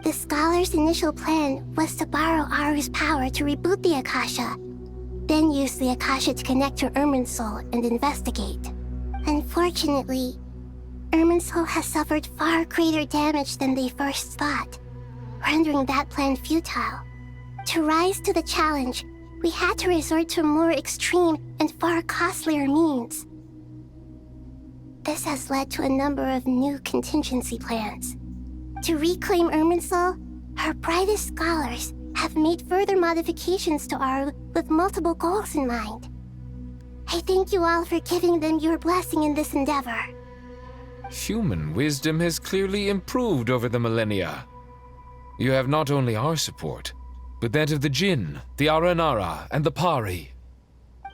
The scholar's initial plan was to borrow Aru's power to reboot the Akasha, then use the Akasha to connect to Irminsul and investigate. Unfortunately, Irminsul has suffered far greater damage than they first thought, rendering that plan futile. To rise to the challenge, we had to resort to a more extreme and far costlier means. This has led to a number of new contingency plans. To reclaim Irminsul, our brightest scholars have made further modifications to Aru with multiple goals in mind. I thank you all for giving them your blessing in this endeavor. Human wisdom has clearly improved over the millennia. You have not only our support, but that of the Jinn, the Aranara, and the Pari.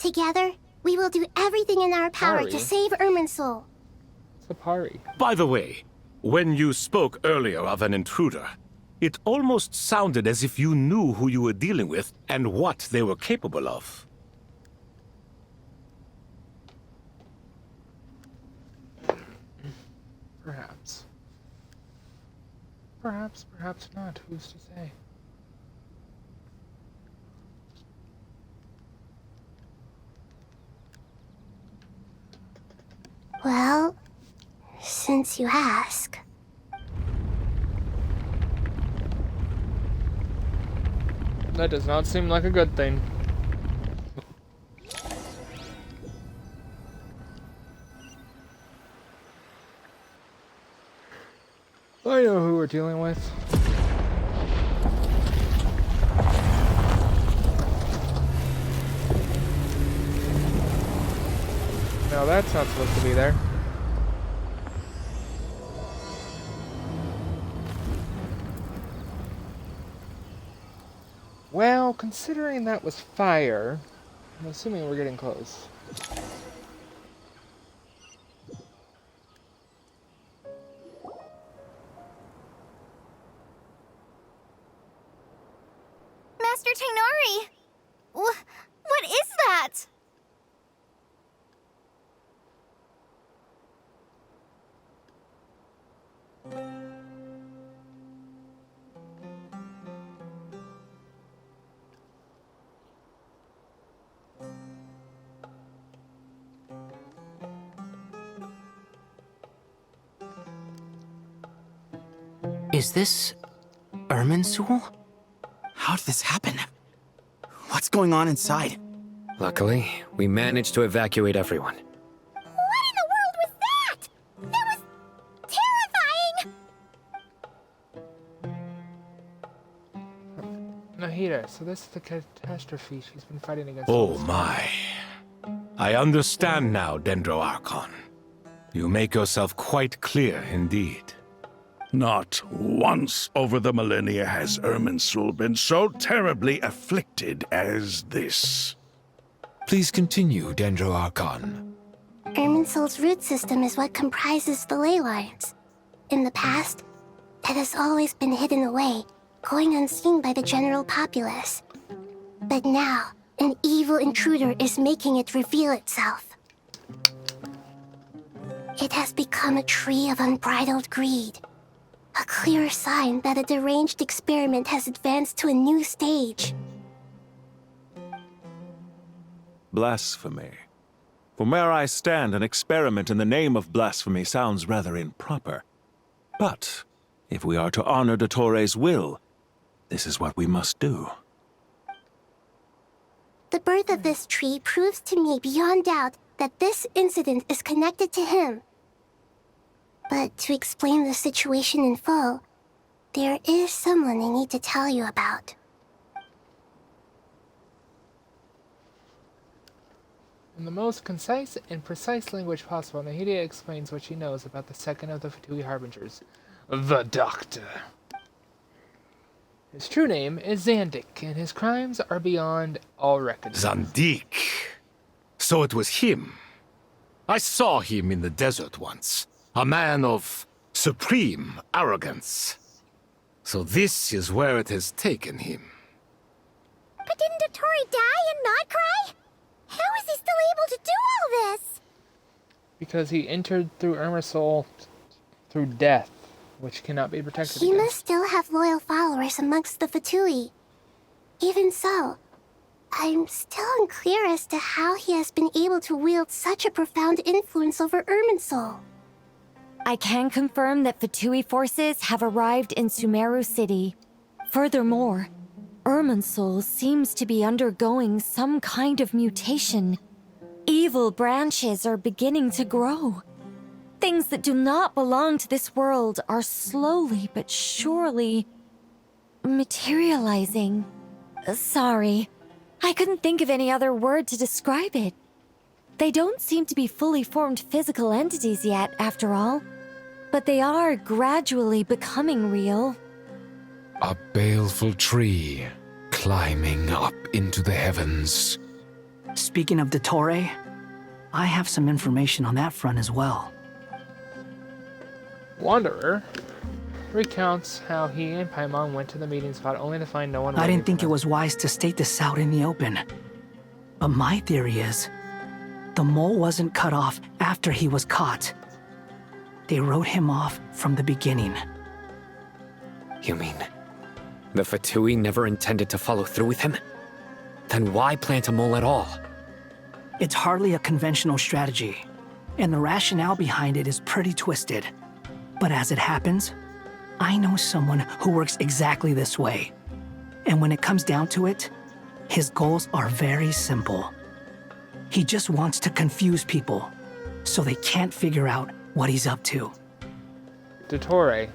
Together, we will do everything in our power Pari? to save Irminsul. It's a Pari. By the way, when you spoke earlier of an intruder, it almost sounded as if you knew who you were dealing with and what they were capable of. Perhaps. Perhaps not. Who's to say? Well, since you ask. That does not seem like a good thing. I know who we're dealing with. No, that's not supposed to be there. Well, considering that was fire, I'm assuming we're getting close. Master Tainari! What is that? Is this Irminsul? How did this happen? What's going on inside? Luckily, we managed to evacuate everyone. What in the world was that? That was terrifying! Nahida, so this is the catastrophe she's been fighting against. Oh my. I understand now, Dendro Archon. You make yourself quite clear indeed. Not once over the millennia has Irminsul been so terribly afflicted as this. Please continue, Dendro Archon. Irminsul's root system is what comprises the ley lines. In the past, it has always been hidden away, going unseen by the general populace. But now, an evil intruder is making it reveal itself. It has become a tree of unbridled greed. A clear sign that a deranged experiment has advanced to a new stage. Blasphemy. From where I stand, an experiment in the name of blasphemy sounds rather improper. But if we are to honor Dottore will, this is what we must do. The birth of this tree proves to me beyond doubt that this incident is connected to him. But to explain the situation in full, there is someone I need to tell you about. In the most concise and precise language possible, Nahida explains what she knows about the second of the Fatui Harbingers, the Doctor. His true name is Zandik, and his crimes are beyond all reckoning. Zandik. So it was him. I saw him in the desert once. A man of supreme arrogance. So this is where it has taken him. But didn't Dottore die and not cry? How is he still able to do all this? Because he entered through Irminsul through death, which cannot be protected He against. must still have loyal followers amongst the Fatui. Even so, I'm still unclear as to how he has been able to wield such a profound influence over Irminsul. I can confirm that Fatui forces have arrived in Sumeru City. Furthermore, Irminsul seems to be undergoing some kind of mutation. Evil branches are beginning to grow. Things that do not belong to this world are slowly but surely materializing. Sorry, I couldn't think of any other word to describe it. They don't seem to be fully formed physical entities yet, after all. But they are gradually becoming real. A baleful tree climbing up into the heavens. Speaking of Dottore, I have some information on that front as well. Wanderer recounts how he and Paimon went to the meeting spot only to find no one. I didn't think it was wise to state this out in the open. But my theory is, the mole wasn't cut off after he was caught. They wrote him off from the beginning. You mean the Fatui never intended to follow through with him? Then why plant a mole at all? It's hardly a conventional strategy, and the rationale behind it is pretty twisted. But as it happens, I know someone who works exactly this way. And when it comes down to it, his goals are very simple. He just wants to confuse people, so they can't figure out what he's up to. Dottore.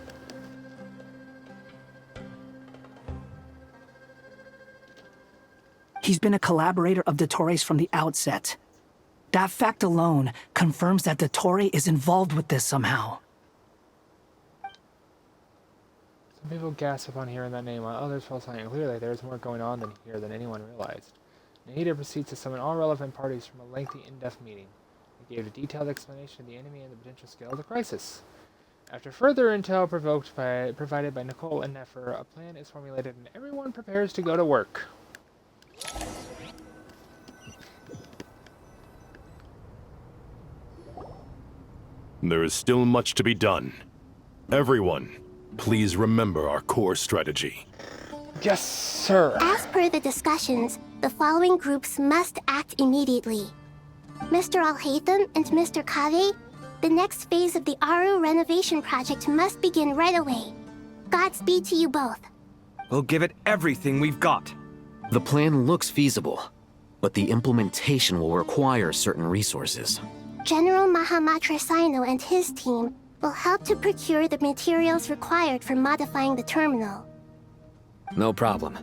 He's been a collaborator of Dottore's from the outset. That fact alone confirms that Dottore is involved with this somehow. Some people gasp upon hearing that name, while others feel silent. Clearly, there is more going on here than anyone realized. Nahida proceeds to summon all relevant parties from a lengthy, in-depth meeting. He gave a detailed explanation of the enemy and the potential scale of the crisis. After further intel provided by Nicole and Nefer, a plan is formulated and everyone prepares to go to work. There is still much to be done. Everyone, please remember our core strategy. Yes, sir. As per the discussions, the following groups must act immediately. Mr. Alhaitham and Mr. Kave, the next phase of the Aru renovation project must begin right away. Godspeed to you both. We'll give it everything we've got. The plan looks feasible, but the implementation will require certain resources. General Mahamatra Sino and his team will help to procure the materials required for modifying the terminal. No problem.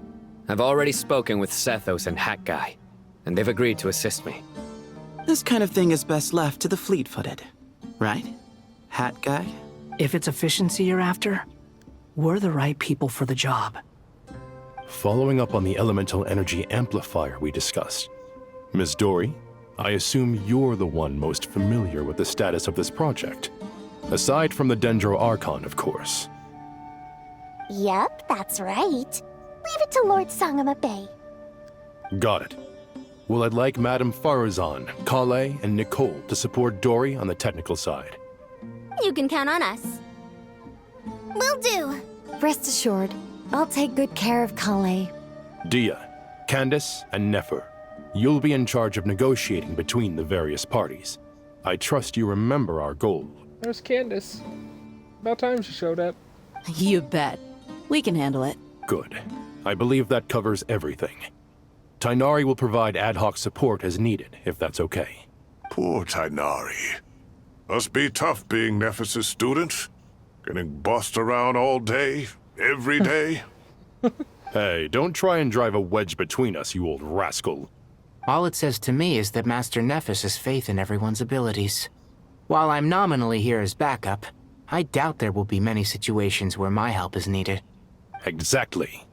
I've already spoken with Sethos and Hat Guy, and they've agreed to assist me. This kind of thing is best left to the fleet-footed, right? Hat Guy? If it's efficiency you're after, we're the right people for the job. Following up on the elemental energy amplifier we discussed, Ms. Dory, I assume you're the one most familiar with the status of this project. Aside from the Dendro Archon, of course. Yep, that's right. Leave it to Lord Sangamabe. Got it. Well, I'd like Madame Farazan, Kale, and Nicole to support Dory on the technical side. You can count on us. Will do. Rest assured, I'll take good care of Kale. Dia, Candace, and Nefer, you'll be in charge of negotiating between the various parties. I trust you remember our goal. There's Candace. About time she showed up. You bet. We can handle it. Good. I believe that covers everything. Tainari will provide ad hoc support as needed, if that's okay. Poor Tainari. Must be tough being Nephis' student. Getting bossed around all day, every day. Hey, don't try and drive a wedge between us, you old rascal. All it says to me is that Master Nephis has faith in everyone's abilities. While I'm nominally here as backup, I doubt there will be many situations where my help is needed. Exactly.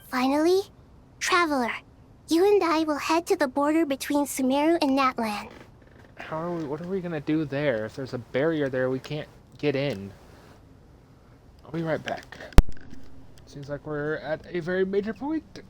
Finally, Traveler, you and I will head to the border between Sumeru and Natlan. What are we gonna do there? If there's a barrier there, we can't get in. I'll be right back. Seems like we're at a very major point.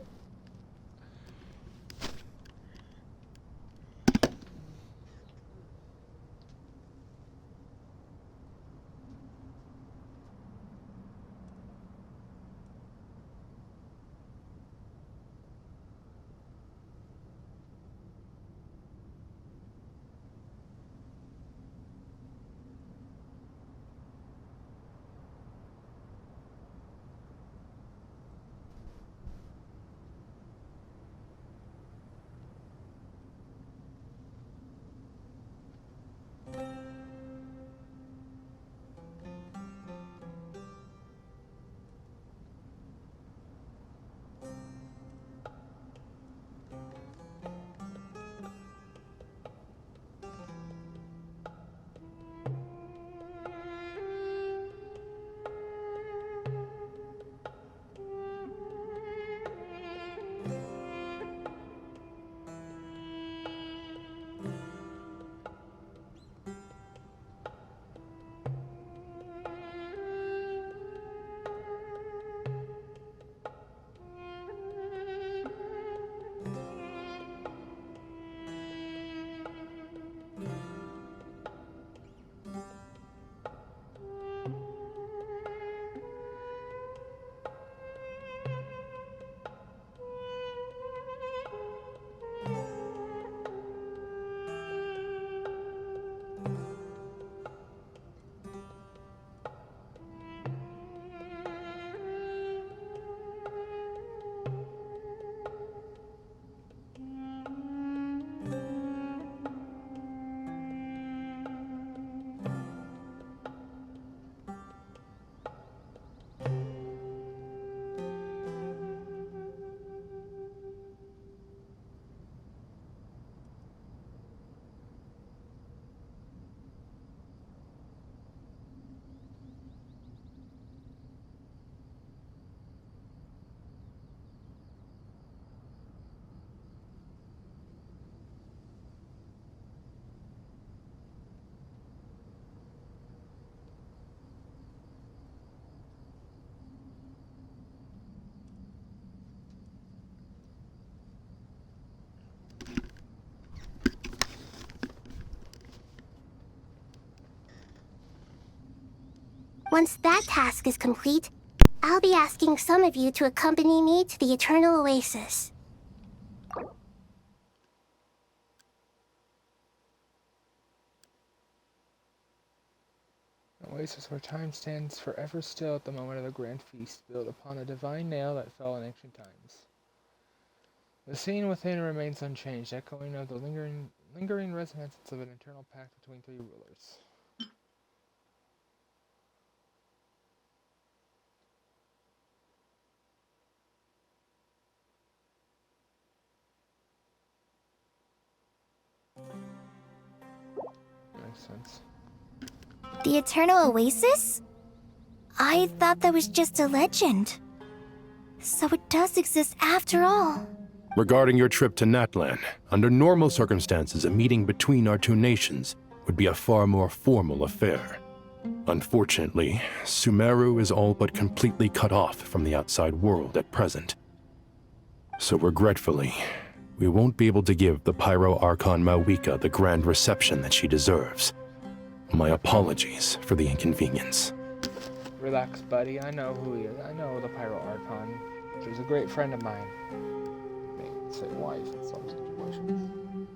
Once that task is complete, I'll be asking some of you to accompany me to the Eternal Oasis. Oasis where time stands forever still at the moment of the grand feast, built upon a divine nail that fell in ancient times. The scene within remains unchanged, echoing of the lingering resonance of an eternal pact between three rulers. makes sense. The Eternal Oasis? I thought that was just a legend. So it does exist after all. Regarding your trip to Natlan, under normal circumstances, a meeting between our two nations would be a far more formal affair. Unfortunately, Sumeru is all but completely cut off from the outside world at present. So regretfully, we won't be able to give the Pyro Archon Mawika the grand reception that she deserves. My apologies for the inconvenience. Relax, buddy. I know who he is. I know the Pyro Archon. He was a great friend of mine. Maybe say wife in some situations.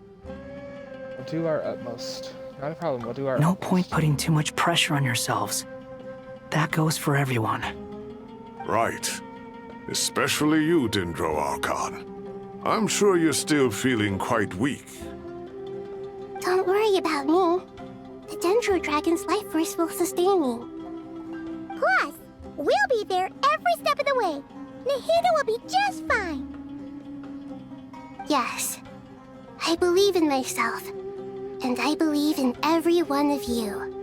We'll do our utmost. Not a problem. We'll do our No utmost. point putting too much pressure on yourselves. That goes for everyone. Right. Especially you, Dendro Archon. I'm sure you're still feeling quite weak. Don't worry about me. The Dendro Dragon's life force will sustain me. Plus, we'll be there every step of the way. Nahida will be just fine. Yes, I believe in myself. And I believe in every one of you.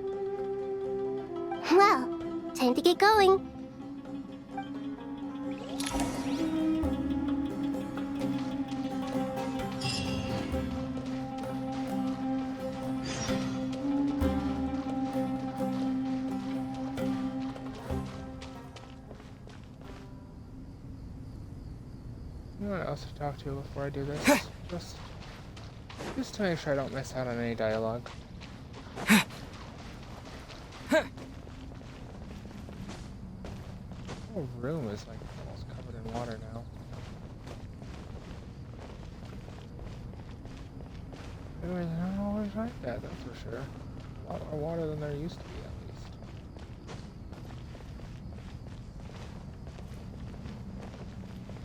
Well, time to get going. Anyone else to talk to before I do this? Just to make sure I don't miss out on any dialogue. The whole room is like almost covered in water now. Anyways, I don't always like that, that's for sure. A lot more water than there used to be, at least.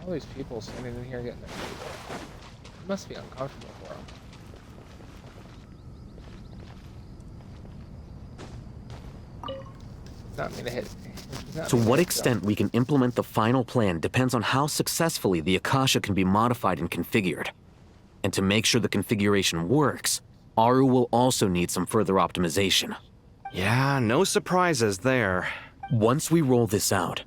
All these people standing in here getting their feet wet. It must be uncomfortable for them. Not me to hit. To what extent we can implement the final plan depends on how successfully the Akasha can be modified and configured. And to make sure the configuration works, Aru will also need some further optimization. Yeah, no surprises there. Once we roll this out,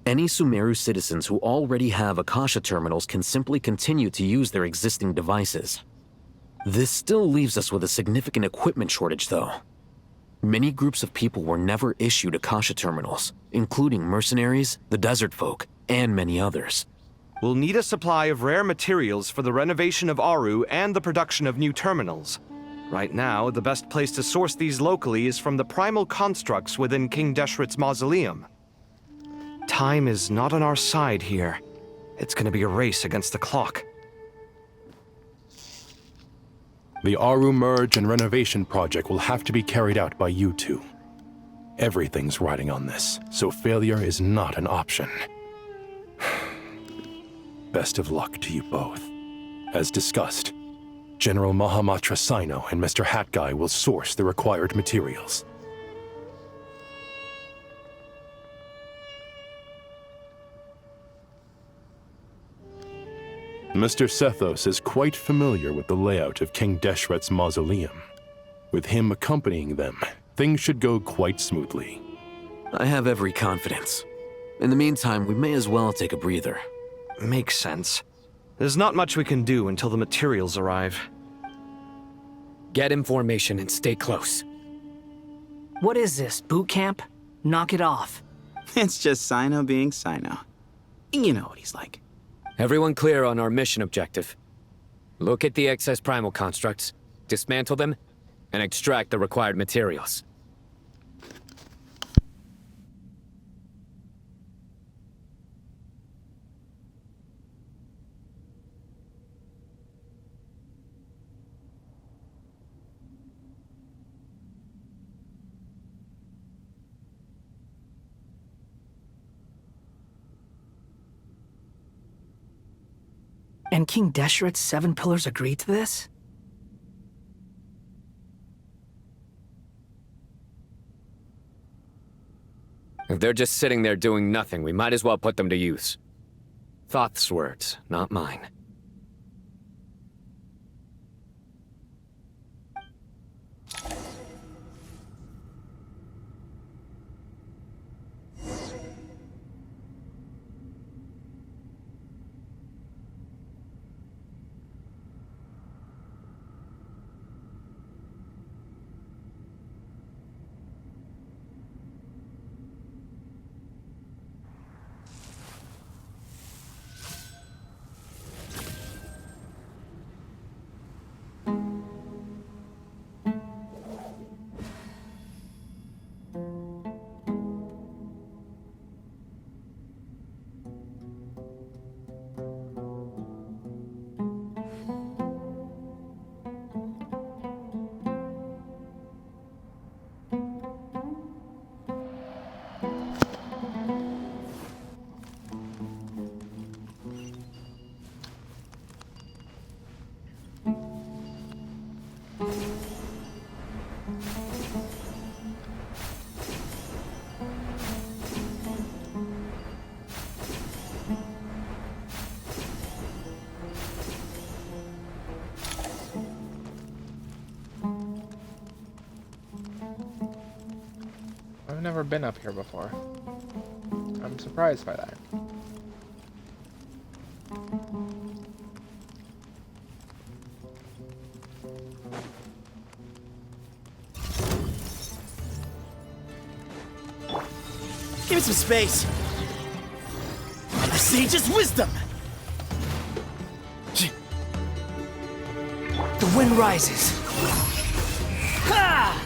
any Sumeru citizens who already have Akasha terminals can simply continue to use their existing devices. This still leaves us with a significant equipment shortage, though. Many groups of people were never issued Akasha terminals, including mercenaries, the desert folk, and many others. We'll need a supply of rare materials for the renovation of Aru and the production of new terminals. Right now, the best place to source these locally is from the primal constructs within King Deshret's mausoleum. Time is not on our side here. It's gonna be a race against the clock. The Aru merge and renovation project will have to be carried out by you two. Everything's riding on this, so failure is not an option. Best of luck to you both. As discussed, General Mahamatra Sino and Mr. Hat Guy will source the required materials. Mr. Sethos is quite familiar with the layout of King Deshret's mausoleum. With him accompanying them, things should go quite smoothly. I have every confidence. In the meantime, we may as well take a breather. Makes sense. There's not much we can do until the materials arrive. Get information and stay close. What is this, boot camp? Knock it off. It's just Sino being Sino. You know what he's like. Everyone clear on our mission objective. Look at the excess primal constructs, dismantle them, and extract the required materials. And King Deshret's 7 pillars agreed to this? If they're just sitting there doing nothing, we might as well put them to use. Thoth's words, not mine. never been up here before. I'm surprised by that. Give me some space. A sage's wisdom. The wind rises. Ha!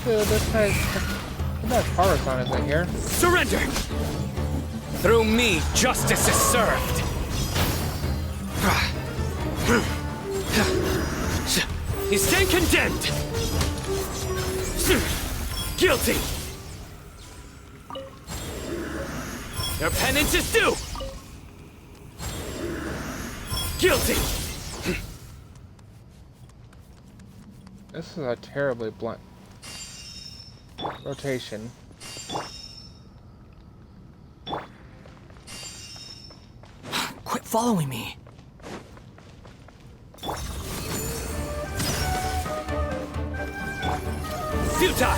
Dude, this guy's... That Archon isn't here. Surrender! Through me, justice is served. You stand condemned. Guilty. Your penance is due. Guilty. This is a terribly blunt rotation. Quit following me. Futile.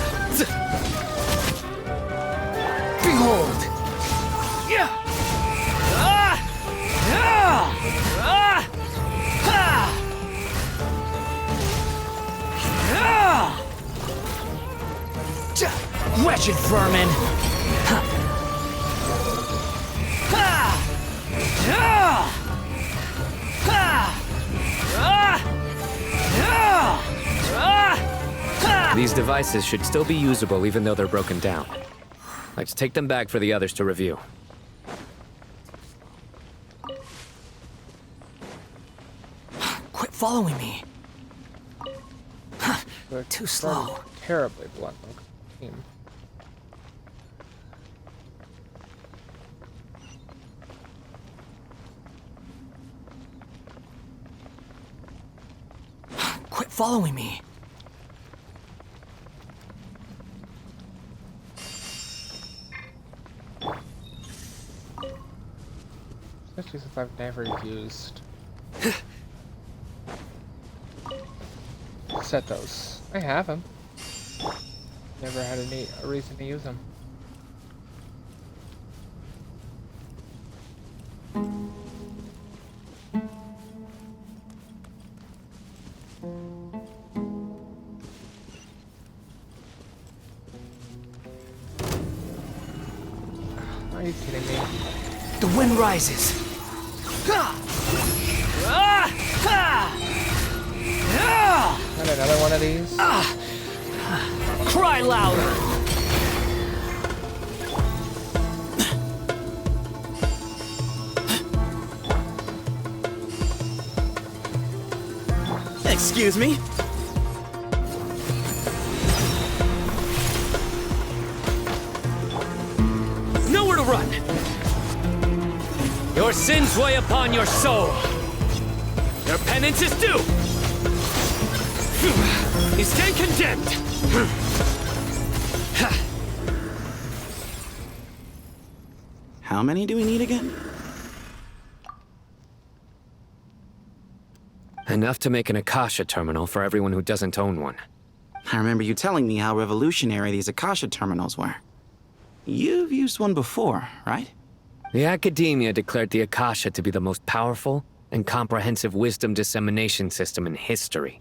Behold. Yeah. Ah! Ah! Ah! Ah! Ah! Wretched vermin. These devices should still be usable even though they're broken down. Let's take them back for the others to review. Quit following me. Too slow. Terribly blunt team. Quit following me. Especially since I've never used set those. I have them. Never had a reason to use them. Are you kidding me? The wind rises. Got another one of these? Cry louder. Excuse me? Nowhere to run. Your sins weigh upon your soul. Your penance is due. You stand condemned. How many do we need again? Enough to make an Akasha terminal for everyone who doesn't own one. I remember you telling me how revolutionary these Akasha terminals were. You've used one before, right? The Academia declared the Akasha to be the most powerful and comprehensive wisdom dissemination system in history.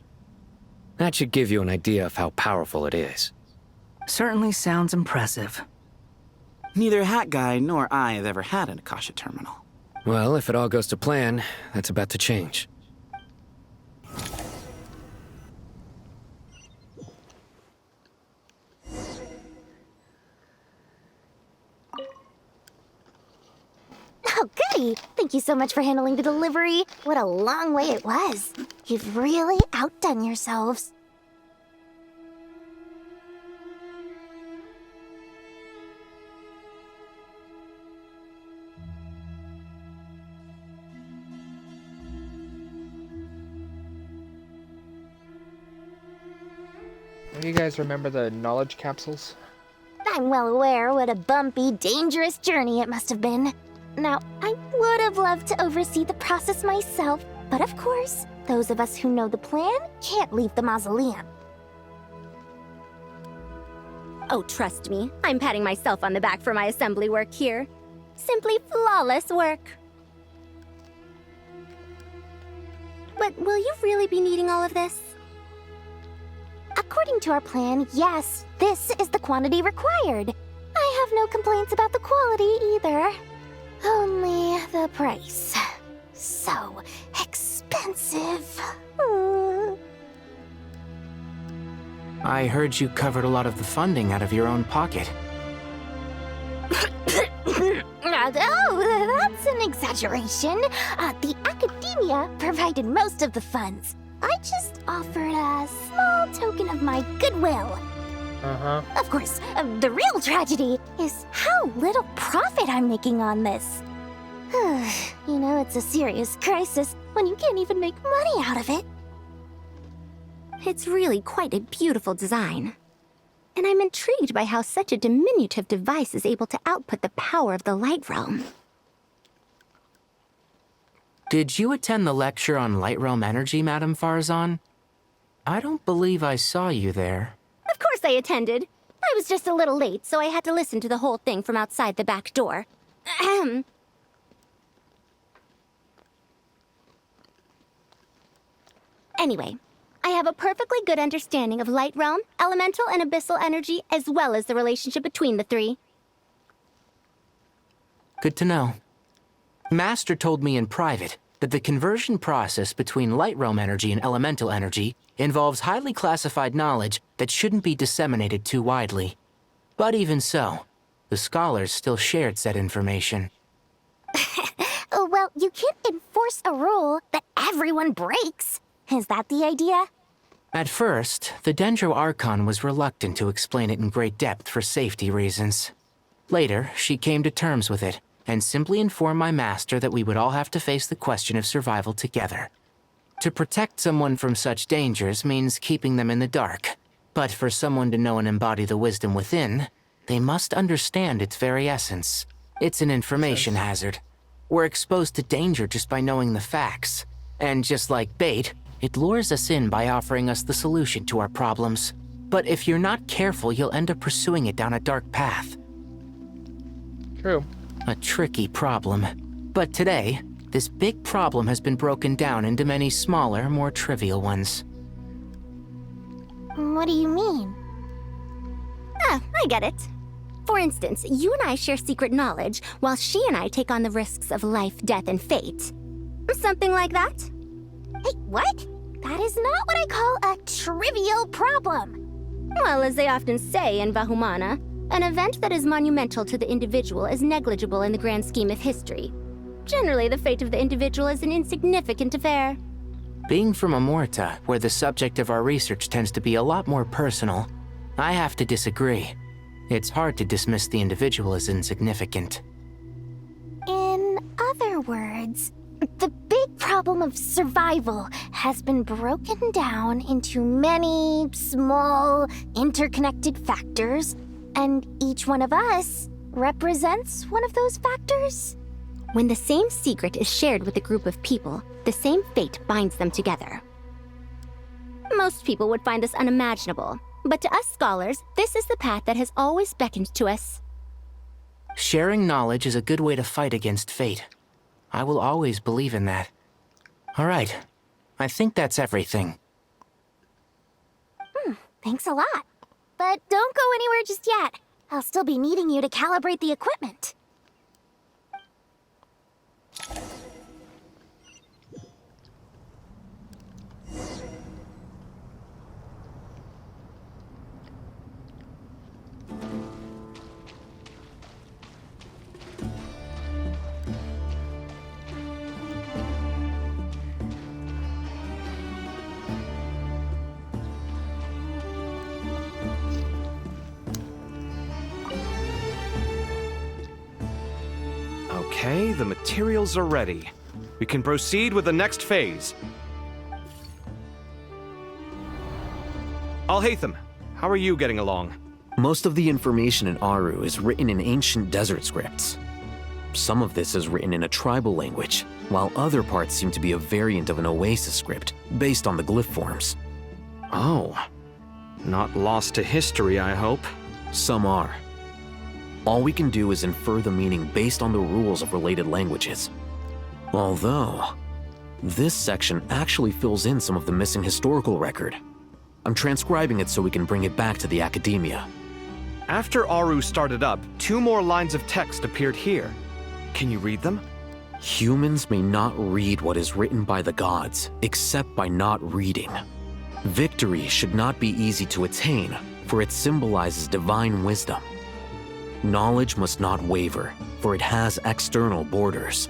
That should give you an idea of how powerful it is. Certainly sounds impressive. Neither Hat Guy nor I have ever had an Akasha terminal. Well, if it all goes to plan, that's about to change. Oh, goody! Thank you so much for handling the delivery. What a long way it was. You've really outdone yourselves. Do you guys remember the knowledge capsules? I'm well aware what a bumpy, dangerous journey it must have been. Now, I would have loved to oversee the process myself, but of course, Those of us who know the plan can't leave the mausoleum. Oh, trust me, I'm patting myself on the back for my assembly work here. Simply flawless work. But will you really be needing all of this? According to our plan, yes, this is the quantity required. I have no complaints about the quality either. Only the price. So expensive. I heard you covered a lot of the funding out of your own pocket. Oh, that's an exaggeration. The academia provided most of the funds. I just offered a small token of my goodwill. Of course, the real tragedy is how little profit I'm making on this. You know, it's a serious crisis when you can't even make money out of it. It's really quite a beautiful design. And I'm intrigued by how such a diminutive device is able to output the power of the Light Realm. Did you attend the lecture on Light Realm energy, Madame Farzan? I don't believe I saw you there. Of course I attended. I was just a little late, so I had to listen to the whole thing from outside the back door. Ahem. Anyway, I have a perfectly good understanding of Light Realm, elemental and abyssal energy, as well as the relationship between the three. Good to know. Master told me in private that the conversion process between Light Realm energy and elemental energy involves highly classified knowledge that shouldn't be disseminated too widely. But even so, the scholars still shared said information. Well, you can't enforce a rule that everyone breaks. Is that the idea? At first, the Dendro Archon was reluctant to explain it in great depth for safety reasons. Later, she came to terms with it, and simply informed my master that we would all have to face the question of survival together. To protect someone from such dangers means keeping them in the dark, but for someone to know and embody the wisdom within, they must understand its very essence. It's an information hazard. We're exposed to danger just by knowing the facts, and just like bait, it lures us in by offering us the solution to our problems. But if you're not careful, you'll end up pursuing it down a dark path. True. A tricky problem. But today, this big problem has been broken down into many smaller, more trivial ones. What do you mean? I get it. For instance, you and I share secret knowledge, while she and I take on the risks of life, death, and fate. Something like that? Hey, what? That is not what I call a trivial problem. Well, as they often say in Vahumana, an event that is monumental to the individual is negligible in the grand scheme of history. Generally, the fate of the individual is an insignificant affair. Being from Amorta, where the subject of our research tends to be a lot more personal, I have to disagree. It's hard to dismiss the individual as insignificant. In other words, the big problem of survival has been broken down into many small, interconnected factors, and each one of us represents one of those factors. When the same secret is shared with a group of people, the same fate binds them together. Most people would find this unimaginable, but to us scholars, this is the path that has always beckoned to us. Sharing knowledge is a good way to fight against fate. I will always believe in that. All right, I think that's everything. Thanks a lot. But don't go anywhere just yet. I'll still be needing you to calibrate the equipment. Okay, the materials are ready. We can proceed with the next phase. Al-Haytham, how are you getting along? Most of the information in Aru is written in ancient desert scripts. Some of this is written in a tribal language, while other parts seem to be a variant of an Oasis script, based on the glyph forms. Oh. Not lost to history, I hope. Some are. All we can do is infer the meaning based on the rules of related languages. Although, this section actually fills in some of the missing historical record. I'm transcribing it so we can bring it back to the Academia. After Aru started up, 2 more lines of text appeared here. Can you read them? Humans may not read what is written by the gods, except by not reading. Victory should not be easy to attain, for it symbolizes divine wisdom. Knowledge must not waver, for it has external borders.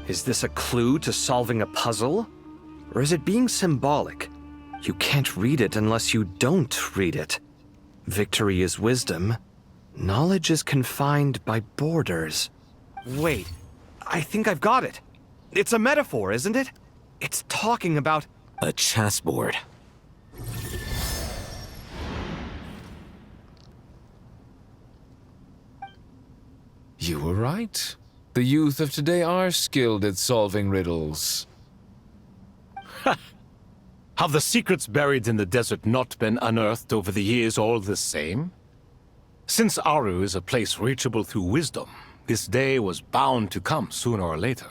Is this a clue to solving a puzzle? Or is it being symbolic? You can't read it unless you don't read it. Victory is wisdom. Knowledge is confined by borders. Wait, I think I've got it. It's a metaphor, isn't it? It's talking about... a chessboard. You were right. The youth of today are skilled at solving riddles. Have the secrets buried in the desert not been unearthed over the years all the same? Since Aru is a place reachable through wisdom, this day was bound to come sooner or later.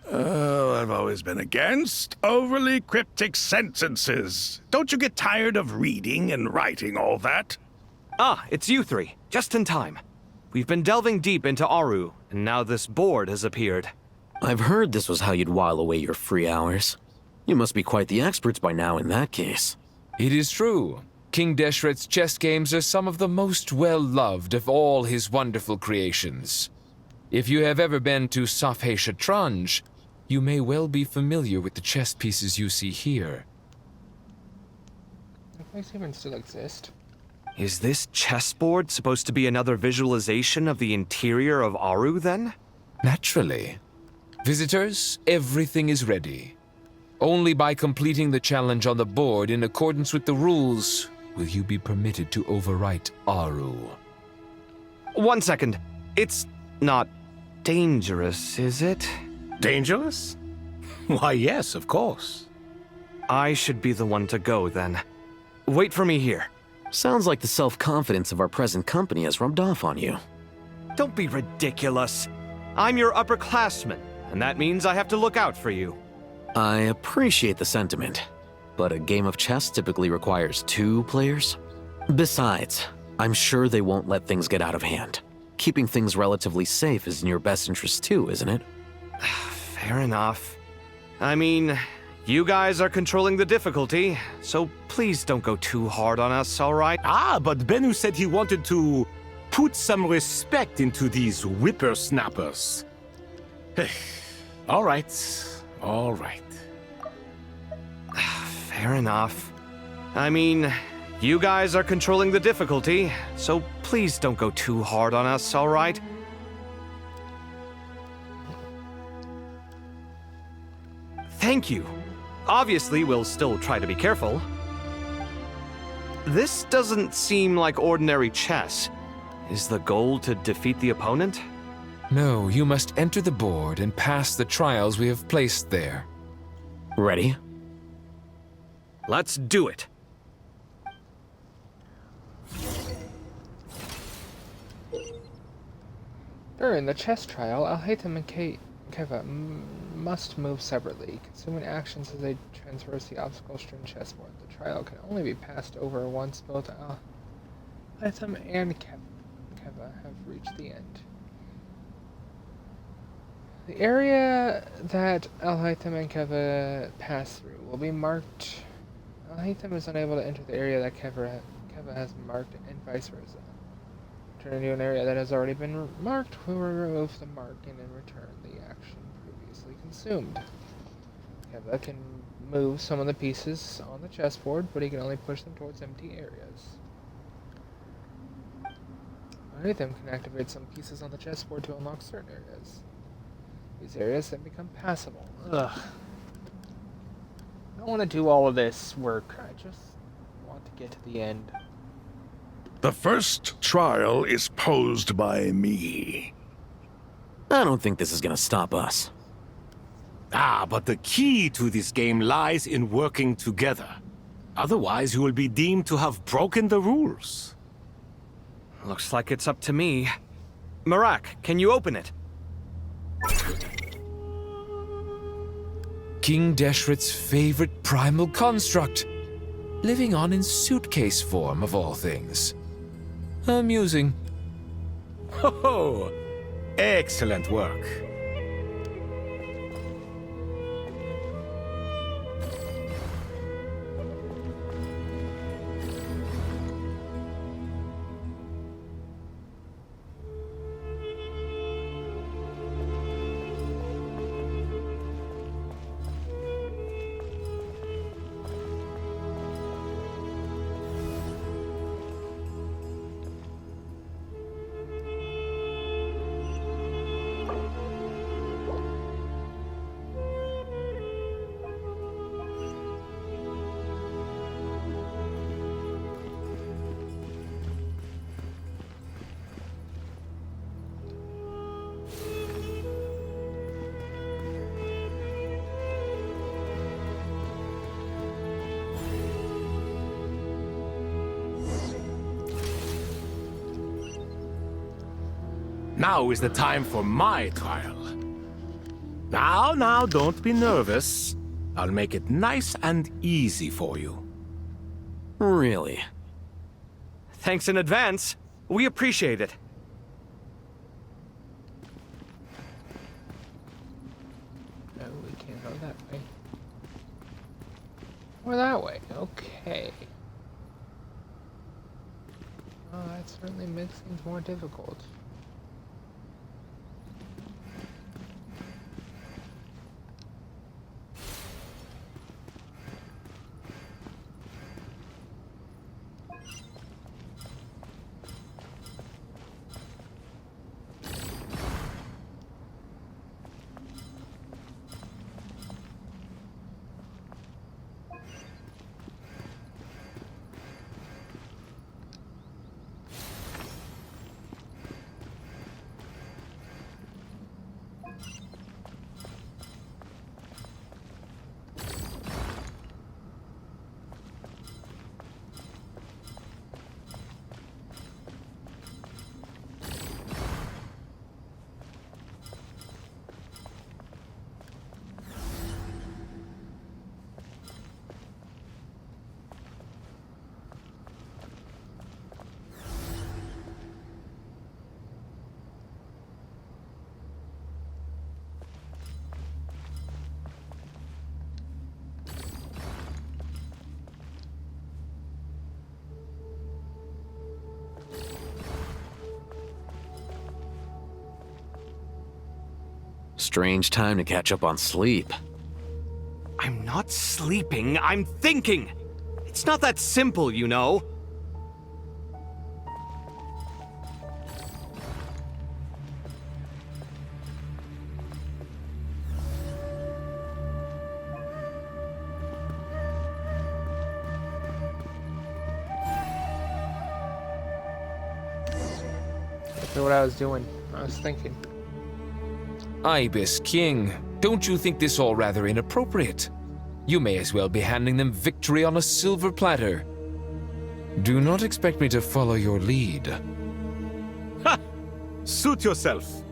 Oh, I've always been against overly cryptic sentences. Don't you get tired of reading and writing all that? Ah, it's you 3. Just in time. We've been delving deep into Aru, and now this board has appeared. I've heard this was how you'd while away your free hours. You must be quite the experts by now in that case. It is true. King Deshret's chess games are some of the most well-loved of all his wonderful creations. If you have ever been to Safhe Shatranj, you may well be familiar with the chess pieces you see here. The place even still exist. Is this chessboard supposed to be another visualization of the interior of Aru, then? Naturally. Visitors, everything is ready. Only by completing the challenge on the board in accordance with the rules will you be permitted to overwrite Aru. 1 second. It's not dangerous, is it? Dangerous? Why, yes, of course. I should be the one to go, then. Wait for me here. Sounds like the self-confidence of our present company has rubbed off on you. Don't be ridiculous. I'm your upperclassman, and that means I have to look out for you. I appreciate the sentiment, but a game of chess typically requires 2 players. Besides, I'm sure they won't let things get out of hand. Keeping things relatively safe is in your best interest too, isn't it? Fair enough. I mean, you guys are controlling the difficulty, so please don't go too hard on us, all right? Ah, but Bennu said he wanted to put some respect into these whippersnappers. All right, all right. Fair enough. I mean, you guys are controlling the difficulty, so please don't go too hard on us, all right? Thank you. Obviously, we'll still try to be careful. This doesn't seem like ordinary chess. Is the goal to defeat the opponent? No, you must enter the board and pass the trials we have placed there. Ready? Let's do it. During the chess trial, Al-Haytham and Keva must move separately, consuming actions as they traverse the obstacle-strewn chessboard. The trial can only be passed over once both Al-Haytham and Keva have reached the end. The area that Al-Haytham and Keva pass through will be marked. Al-Haytham is unable to enter the area that Keva has marked, and vice versa. Turn into an area that has already been marked, we will remove the marking and return the action previously consumed. Keva can move some of the pieces on the chessboard, but he can only push them towards empty areas. Al-Haytham can activate some pieces on the chessboard to unlock certain areas. These areas then become passable. Ugh. I don't want to do all of this work. I just want to get to the end. The first trial is posed by me. I don't think this is gonna stop us. Ah, but the key to this game lies in working together. Otherwise, you will be deemed to have broken the rules. Looks like it's up to me. Marak, can you open it? King Deshret's favorite primal construct. Living on in suitcase form, of all things. Amusing. Ho ho! Excellent work. Now is the time for my trial. Now, don't be nervous. I'll make it nice and easy for you. Really? Thanks in advance. We appreciate it. No, we can't go that way. Or that way. Okay. Oh, that certainly makes things more difficult. Strange time to catch up on sleep. I'm not sleeping, I'm thinking! It's not that simple, you know. That's what I was doing. I was thinking. Ibis King, don't you think this all rather inappropriate? You may as well be handing them victory on a silver platter. Do not expect me to follow your lead. Ha! Suit yourself.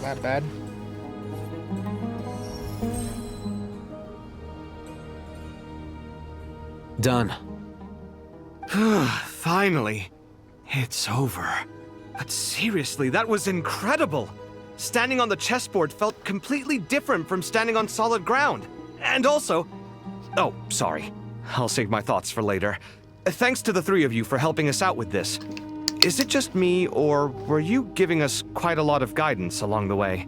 that bad. Done. Finally. It's over. But seriously, that was incredible. Standing on the chessboard felt completely different from standing on solid ground. And also... Oh, sorry. I'll save my thoughts for later. Thanks to the three of you for helping us out with this. Is it just me, or were you giving us quite a lot of guidance along the way?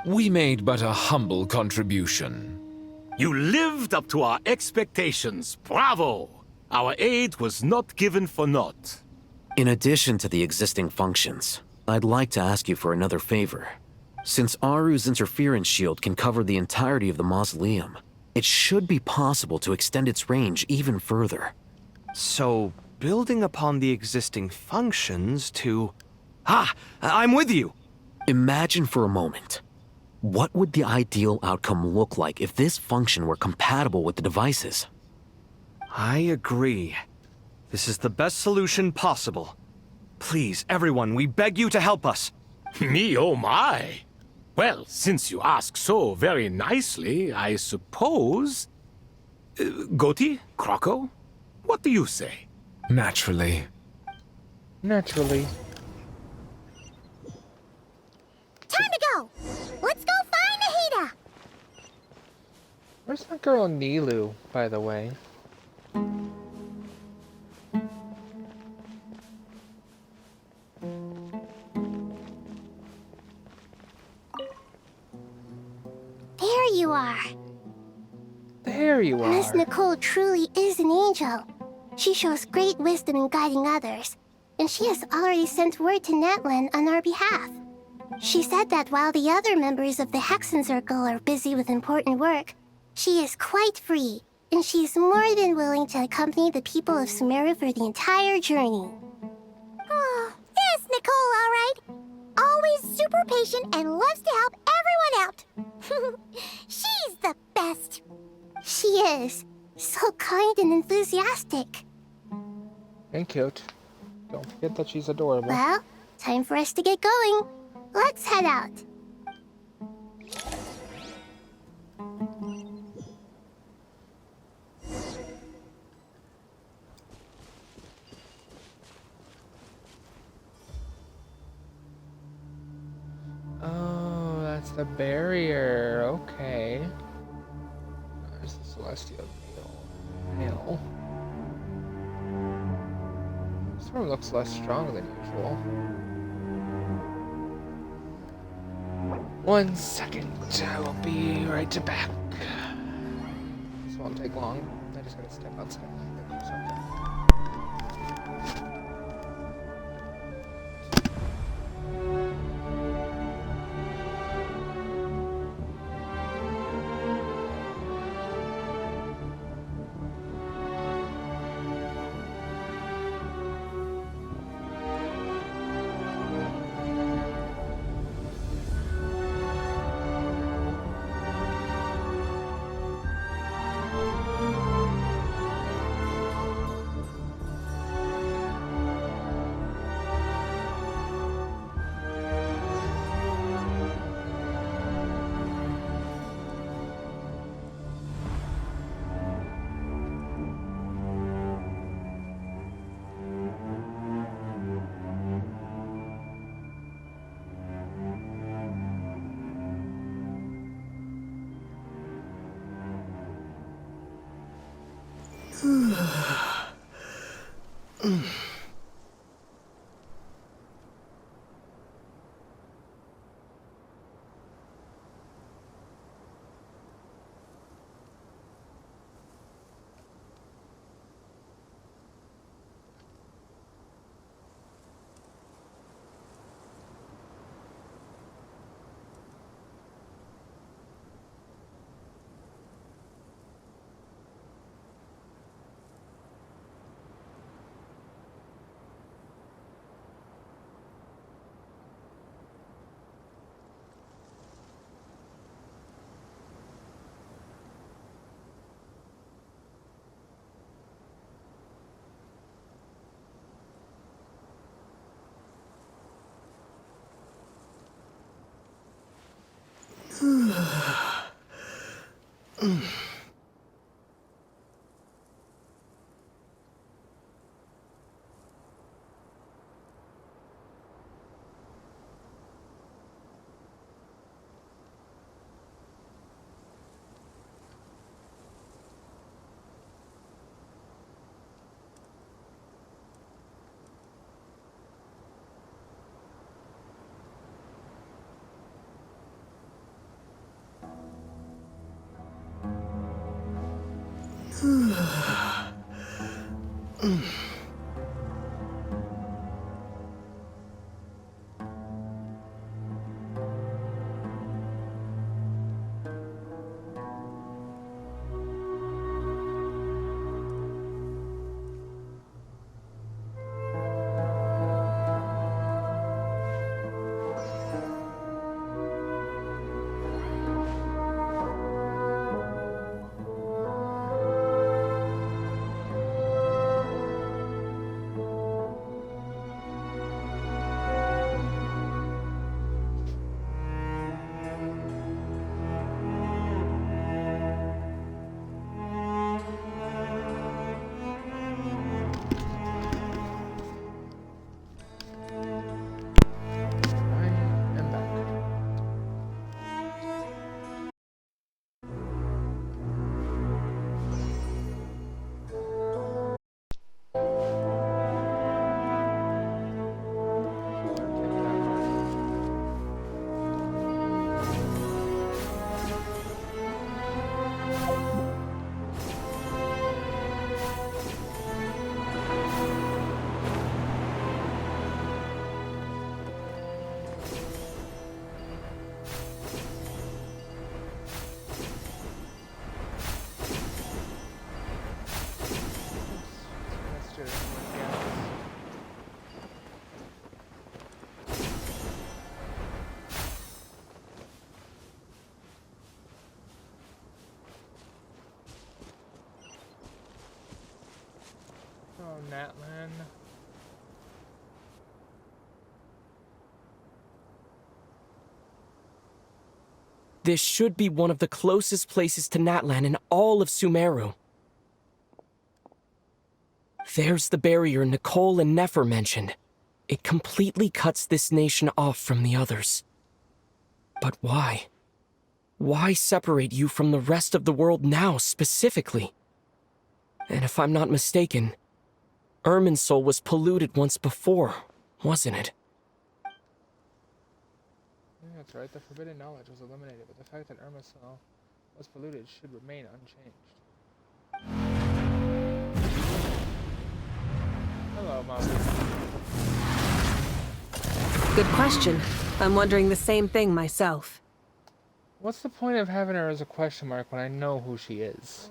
We made but a humble contribution. You lived up to our expectations. Bravo! Our aid was not given for naught. In addition to the existing functions, I'd like to ask you for another favor. Since Aru's interference shield can cover the entirety of the mausoleum, it should be possible to extend its range even further. So, building upon the existing functions to... Ah! I'm with you! Imagine for a moment. What would the ideal outcome look like if this function were compatible with the devices? I agree. This is the best solution possible. Please, everyone, we beg you to help us. Me, oh my! Well, since you ask so very nicely, I suppose... Goti? Croco? What do you say? Naturally. Naturally. Time to go! Let's go find Nahida! Where's that girl Nilu, by the way? There you are. There you are. Miss Nicole truly is an angel. She shows great wisdom in guiding others, and she has already sent word to Natlan on our behalf. She said that while the other members of the Hexen Circle are busy with important work, she is quite free, and she is more than willing to accompany the people of Sumeru for the entire journey. Oh, yes, Nicole, all right. Always super patient and loves to help everyone out. She's the best. She is. So kind and enthusiastic. And cute. Don't forget that she's adorable. Well, time for us to get going. Let's head out. Oh, that's the barrier. Okay. There's the Celestial Veil. This room looks less strong than usual. 1 second. I will be right back. This won't take long. I just gotta step outside. Oh, Natlan. This should be one of the closest places to Natlan in all of Sumeru. There's the barrier Nicole and Nefer mentioned. It completely cuts this nation off from the others. But why? Why separate you from the rest of the world now, specifically? And if I'm not mistaken, Irminsul was polluted once before, wasn't it? Yeah, that's right. The forbidden knowledge was eliminated, but the fact that Irminsul was polluted should remain unchanged. Hello, Mom. Good question. I'm wondering the same thing myself. What's the point of having her as a question mark when I know who she is?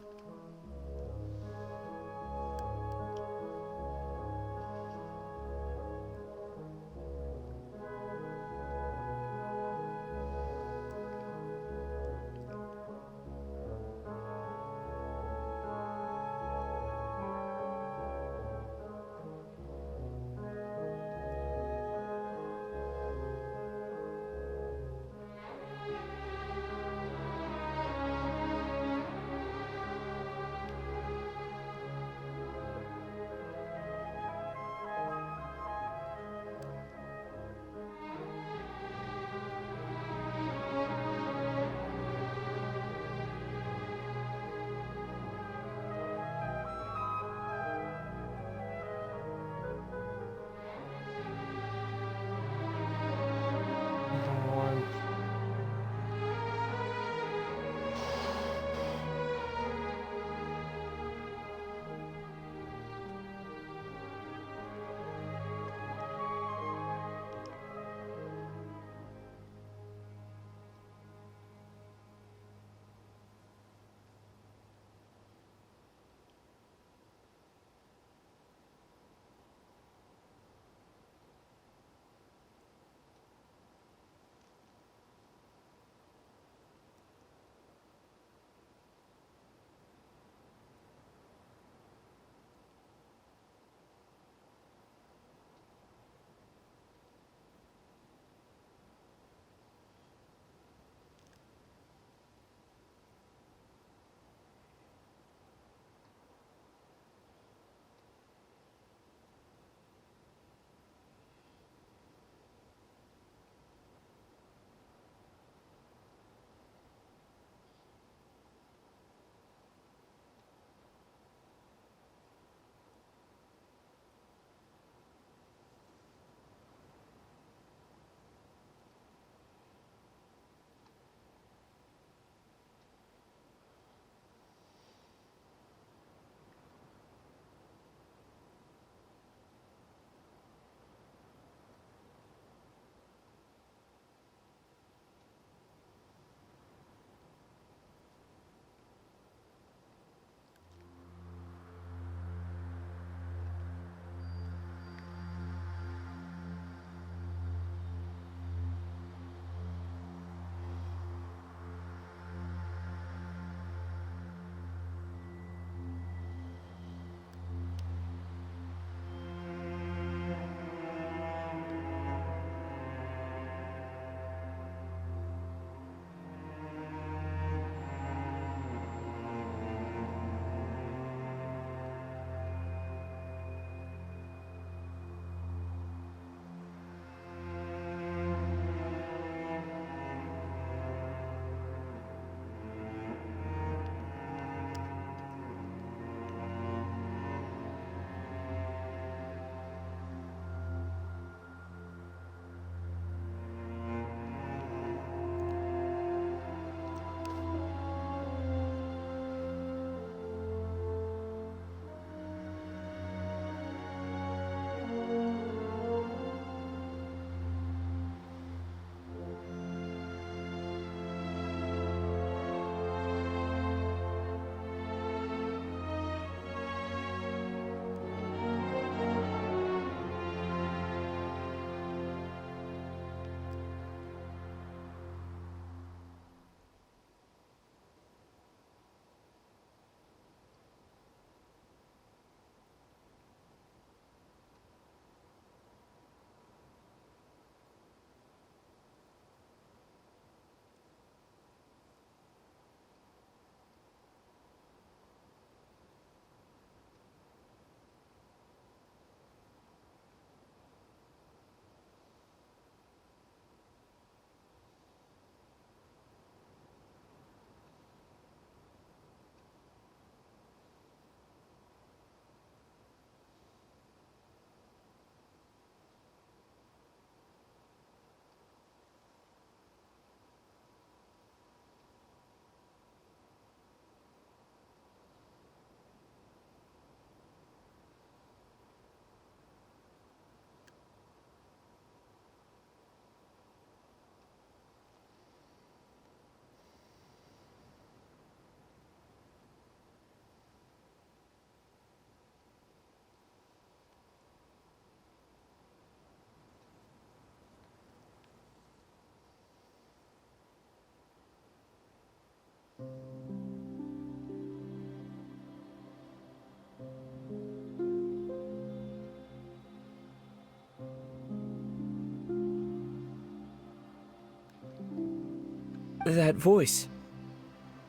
That voice.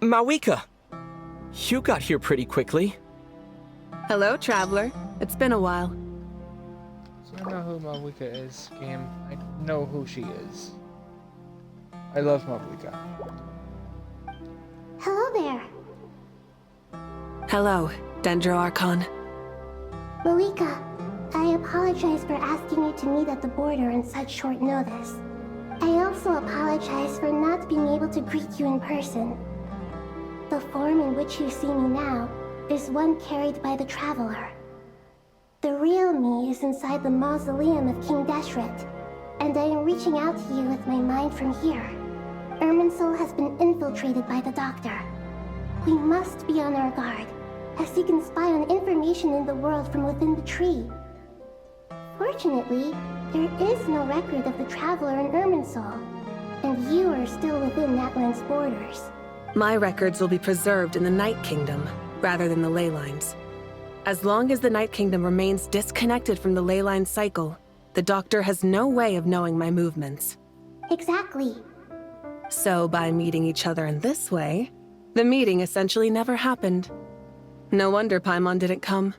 Mawika! You got here pretty quickly. Hello, traveler. It's been a while. So I know who Mawika is, game. I know who she is. I love Mawika. Hello there. Hello, Dendro Archon. Malika, I apologize for asking you to meet at the border on such short notice. I also apologize for not being able to greet you in person. The form in which you see me now is one carried by the Traveler. The real me is inside the mausoleum of King Deshret, and I am reaching out to you with my mind from here. Irminsul has been infiltrated by the Doctor. We must be on our guard, as he can spy on information in the world from within the tree. Fortunately, there is no record of the Traveler in Irminsul, and you are still within Natlan's borders. My records will be preserved in the Night Kingdom, rather than the ley lines. As long as the Night Kingdom remains disconnected from the ley line cycle, the Doctor has no way of knowing my movements. Exactly. So by meeting each other in this way, the meeting essentially never happened. No wonder Paimon didn't come.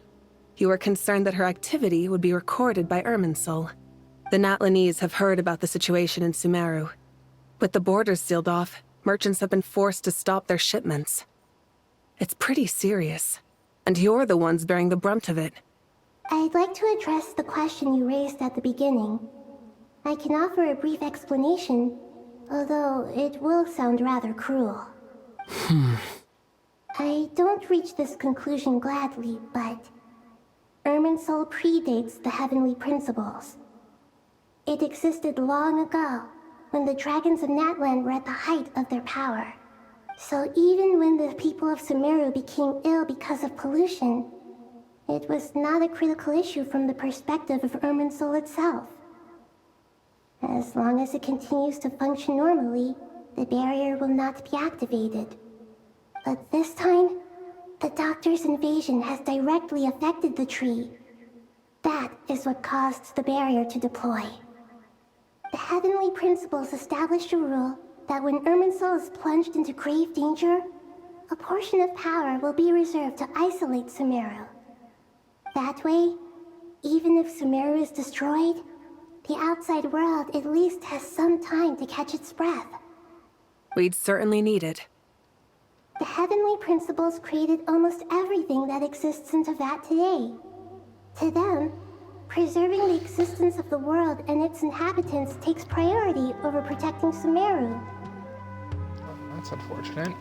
You were concerned that her activity would be recorded by Irminsul. The Natlanese have heard about the situation in Sumeru. With the borders sealed off, merchants have been forced to stop their shipments. It's pretty serious, and you're the ones bearing the brunt of it. I'd like to address the question you raised at the beginning. I can offer a brief explanation, although it will sound rather cruel. I don't reach this conclusion gladly, but Irminsul predates the heavenly principles. It existed long ago, when the dragons of Natlan were at the height of their power. So even when the people of Sumeru became ill because of pollution, it was not a critical issue from the perspective of Irminsul itself. As long as it continues to function normally, the barrier will not be activated. But this time, the Doctor's invasion has directly affected the tree. That is what caused the barrier to deploy. The heavenly principles established a rule that when Irminsul is plunged into grave danger, a portion of power will be reserved to isolate Sumeru. That way, even if Sumeru is destroyed, the outside world at least has some time to catch its breath. We'd certainly need it. The heavenly principles created almost everything that exists in Teyvat today. To them, preserving the existence of the world and its inhabitants takes priority over protecting Sumeru. That's unfortunate.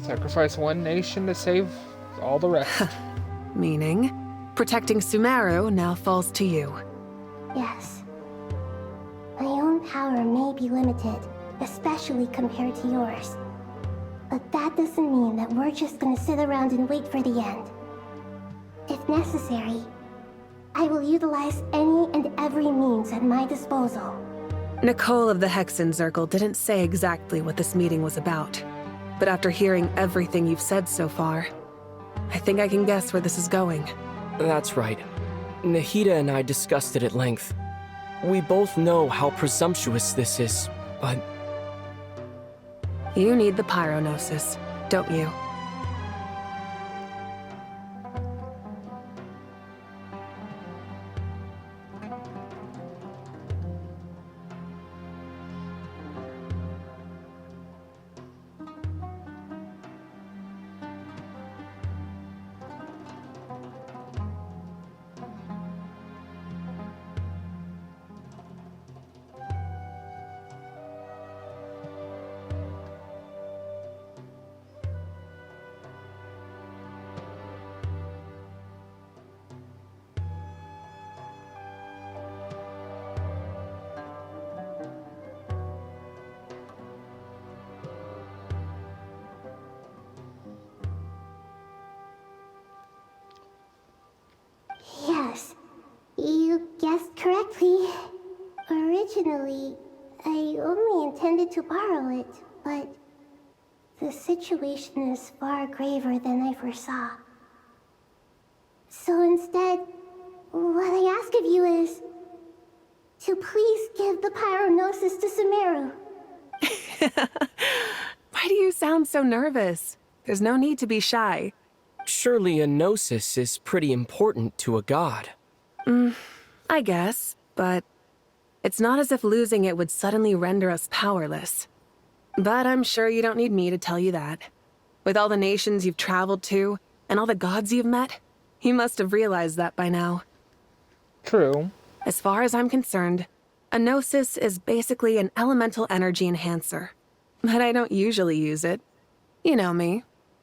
Sacrifice one nation to save all the rest. Meaning, protecting Sumeru now falls to you. Yes. My own power may be limited, especially compared to yours. But that doesn't mean that we're just gonna sit around and wait for the end. If necessary, I will utilize any and every means at my disposal. Nicole of the Hexen Circle didn't say exactly what this meeting was about. But after hearing everything you've said so far, I think I can guess where this is going. That's right. Nahida and I discussed it at length. We both know how presumptuous this is, but... You need the pyronosis, don't you? Yes, you guessed correctly. Originally, I only intended to borrow it, but the situation is far graver than I foresaw. So instead, what I ask of you is to please give the pyronosis to Sumeru. Why do you sound so nervous? There's no need to be shy. Surely a gnosis is pretty important to a god. I guess, but it's not as if losing it would suddenly render us powerless. But I'm sure you don't need me to tell you that. With all the nations you've traveled to, and all the gods you've met, you must have realized that by now. True. As far as I'm concerned, a gnosis is basically an elemental energy enhancer. But I don't usually use it. You know me.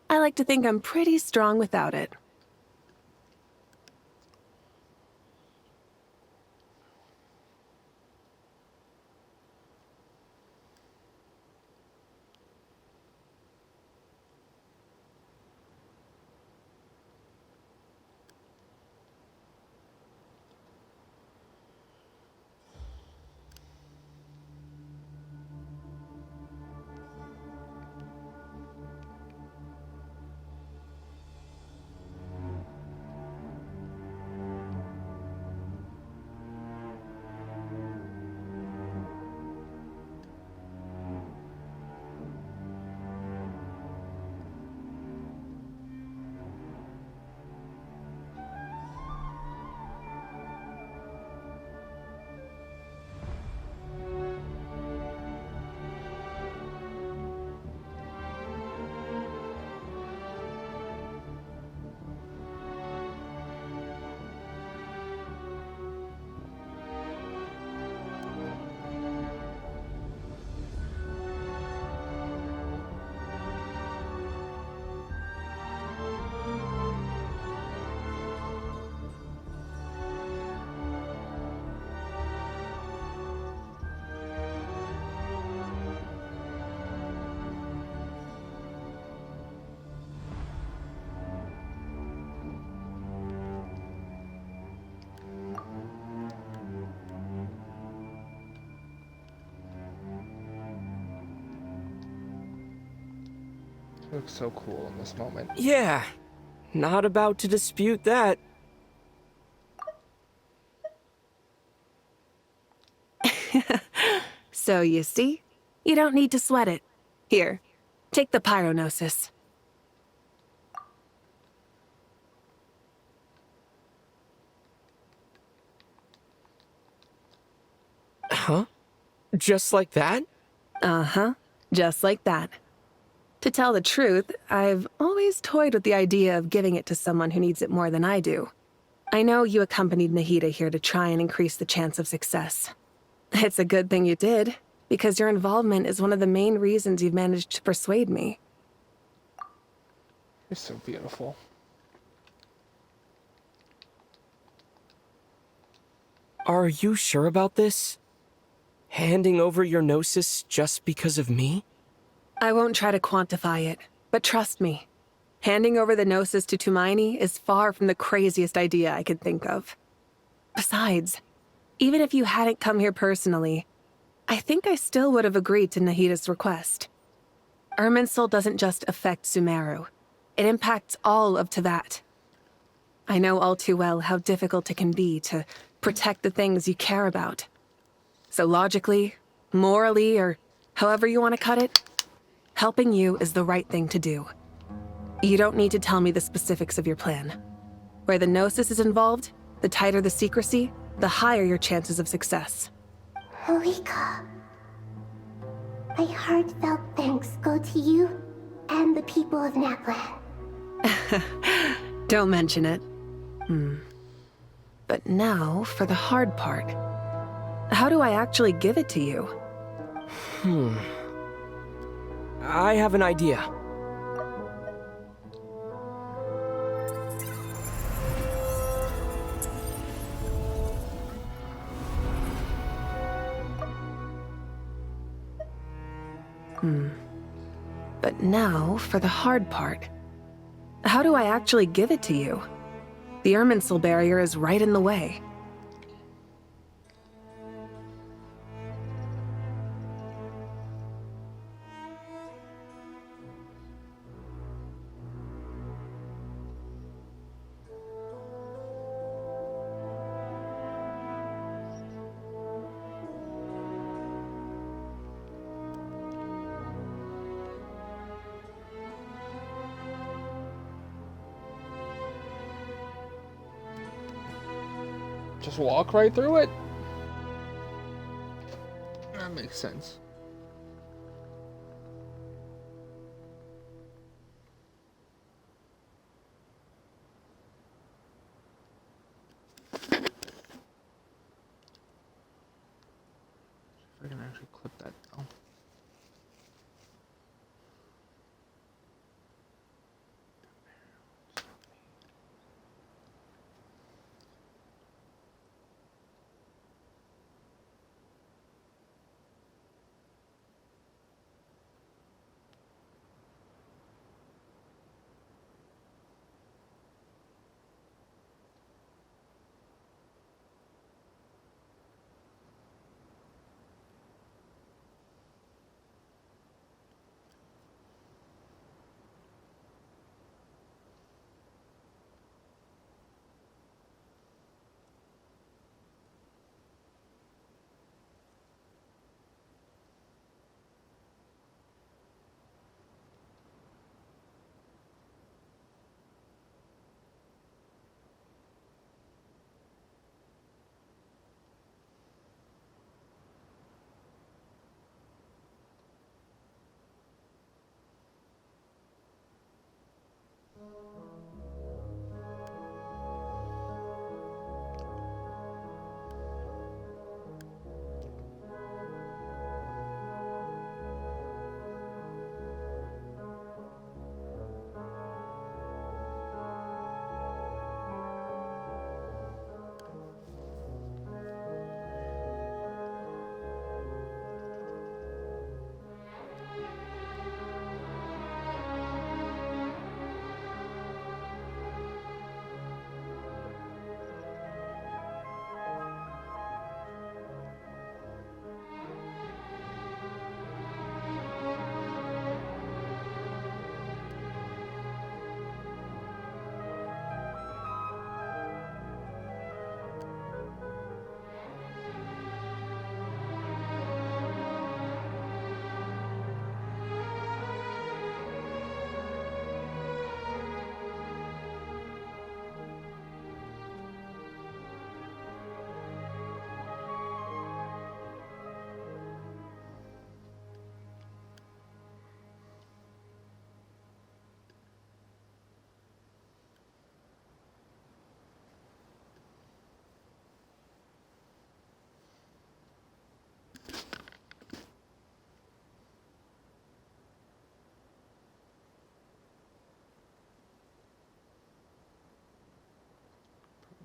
I like to think I'm pretty strong without it. Looks so cool in this moment. Yeah, not about to dispute that. So you see, you don't need to sweat it. Here, take the pyronosis. Huh? Just like that? Uh-huh, just like that. To tell the truth, I've always toyed with the idea of giving it to someone who needs it more than I do. I know you accompanied Nahida here to try and increase the chance of success. It's a good thing you did, because your involvement is one of the main reasons you've managed to persuade me. You're so beautiful. Are you sure about this? Handing over your gnosis just because of me? I won't try to quantify it, but trust me. Handing over the gnosis to Tumaini is far from the craziest idea I could think of. Besides, even if you hadn't come here personally, I think I still would have agreed to Nahida's request. Irminsul doesn't just affect Sumeru. It impacts all of Teyvat. I know all too well how difficult it can be to protect the things you care about. So logically, morally, or however you want to cut it, helping you is the right thing to do. You don't need to tell me the specifics of your plan. Where the gnosis is involved, the tighter the secrecy, the higher your chances of success. Rika, my heartfelt thanks go to you and the people of Naplan. Don't mention it. But now for the hard part. How do I actually give it to you? I have an idea. But now for the hard part. How do I actually give it to you? The Irminsul barrier is right in the way. Just walk right through it? That makes sense. I can actually clip that though.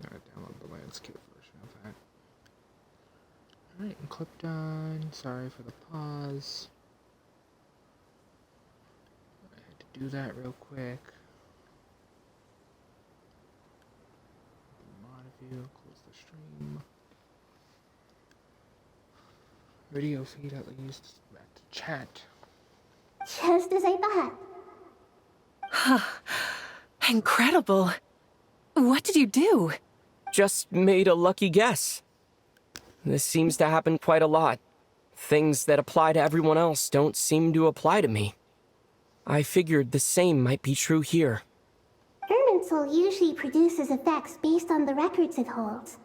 I'm gonna download the landscape version of that. Alright, and clip done. Sorry for the pause. I had to do that real quick. Mod view, close the stream. Video feed at least. Back to chat. Just as I thought. Incredible. What did you do? Just made a lucky guess. This seems to happen quite a lot. Things that apply to everyone else don't seem to apply to me. I figured the same might be true here. Irminsul usually produces effects based on the records it holds.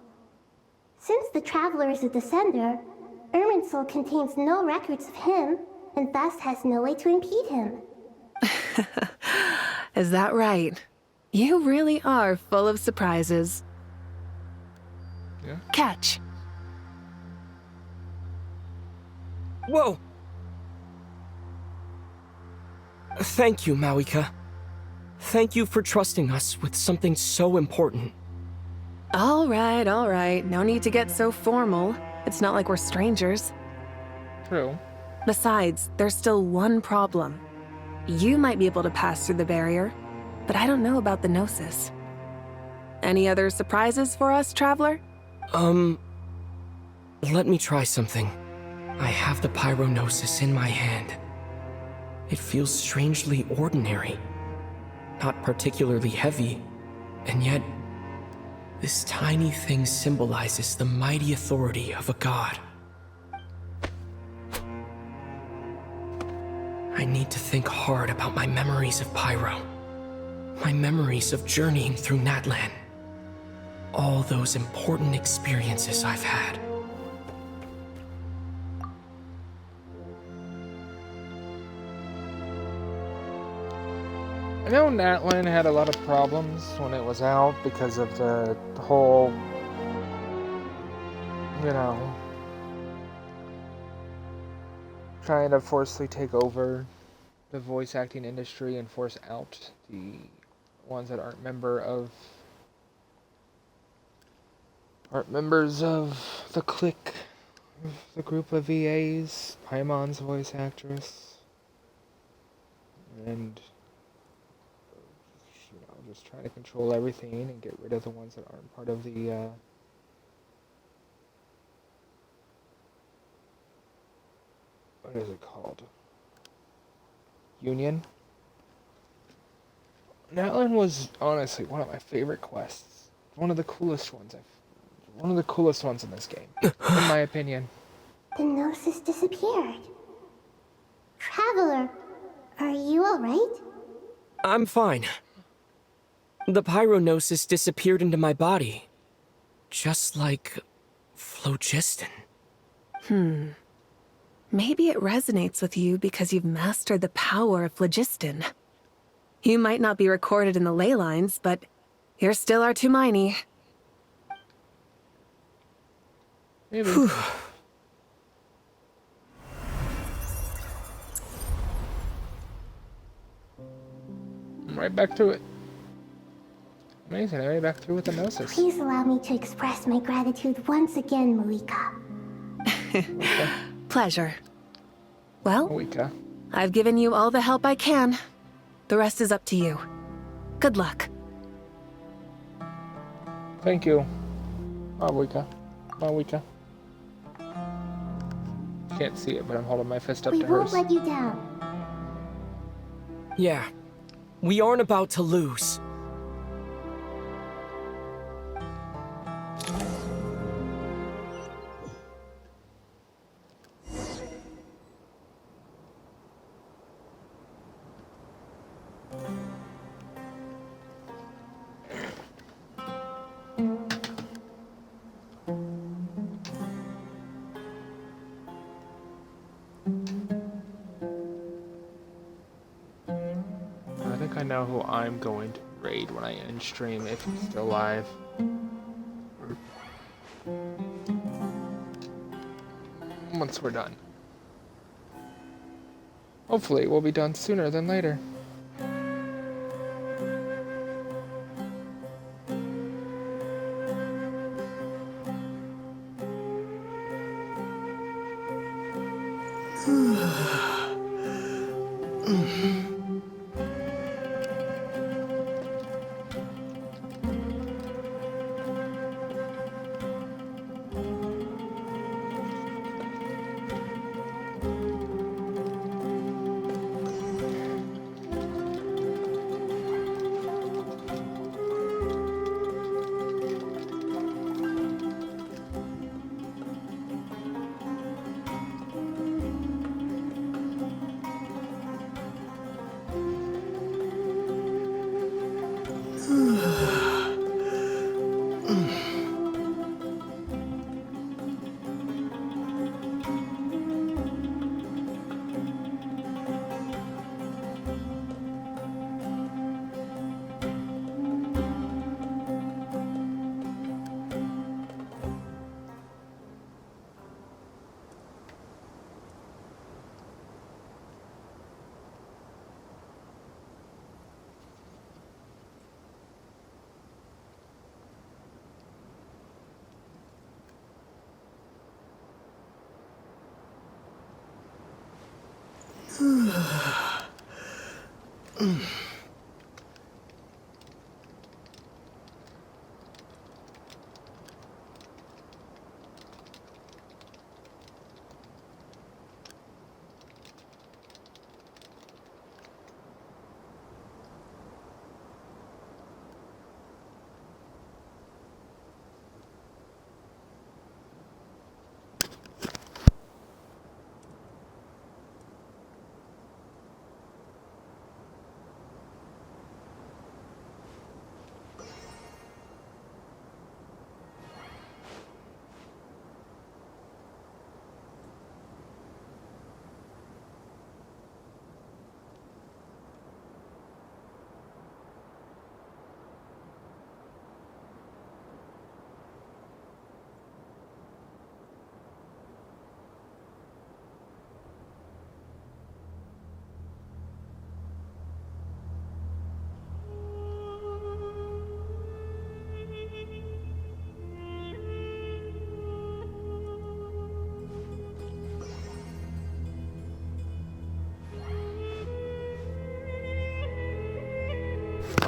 Since the Traveler is a descender, Irminsul contains no records of him, and thus has no way to impede him. Is that right? You really are full of surprises. Yeah. Catch. Whoa! Thank you, Mawika. Thank you for trusting us with something so important. All right. No need to get so formal. It's not like we're strangers. True. Besides, there's still one problem. You might be able to pass through the barrier, but I don't know about the Gnosis. Any other surprises for us, Traveler? Let me try something. I have the Pyrognosis in my hand. It feels strangely ordinary. Not particularly heavy, and yet this tiny thing symbolizes the mighty authority of a god. I need to think hard about my memories of Pyro. My memories of journeying through Natlan. all those important experiences I've had. I know Natlin had a lot of problems when it was out because of the whole, you know, trying to forcefully take over the voice acting industry and force out the ones that aren't members of the clique, the group of VAs, Paimon's voice actress, and just trying to control everything and get rid of the ones that aren't part of the what is it called? Union. Natlin was honestly one of my favorite quests. One of the coolest ones in this game, in my opinion. The Gnosis disappeared. Traveler, are you alright? I'm fine. The pyronosis disappeared into my body. Just like phlogiston. Maybe it resonates with you because you've mastered the power of phlogiston. You might not be recorded in the ley lines, but you're still our Tumaini. Maybe. I'm right back to it. Amazing, I'm right back through with the Gnosis. Please allow me to express my gratitude once again, Malika. Pleasure. Well, Malika. I've given you all the help I can. The rest is up to you. Good luck. Thank you, Malika. Malika. Can't see it, but I'm holding my fist up We to won't hers. let you down. Yeah, we aren't about to lose. I think I know who I'm going to raid when I end stream if he's still alive. Once we're done. Hopefully we'll be done sooner than later.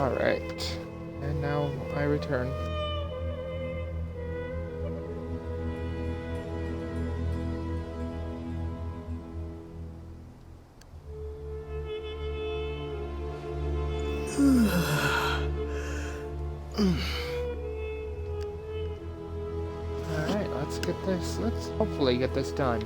Alright. And now I return. Alright, let's get this. Let's hopefully get this done.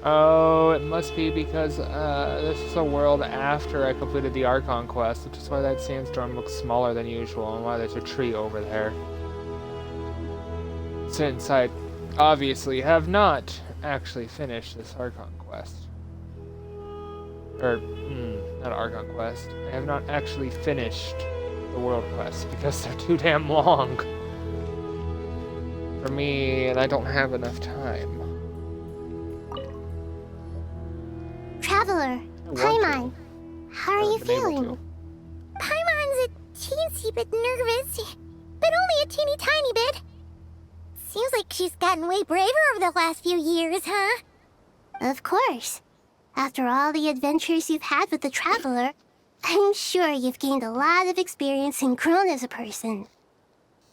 Oh, it must be because this is a world after I completed the Archon quest, which is why that sandstorm looks smaller than usual and why there's a tree over there. Since I obviously have not actually finished this Archon quest. Or, not Archon quest. I have not actually finished the world quests because they're too damn long for me and I don't have enough time. Traveler, Paimon, how are you feeling? Paimon's a teensy bit nervous, but only a teeny tiny bit. Seems like she's gotten way braver over the last few years, huh? Of course. After all the adventures you've had with the Traveler, I'm sure you've gained a lot of experience and grown as a person.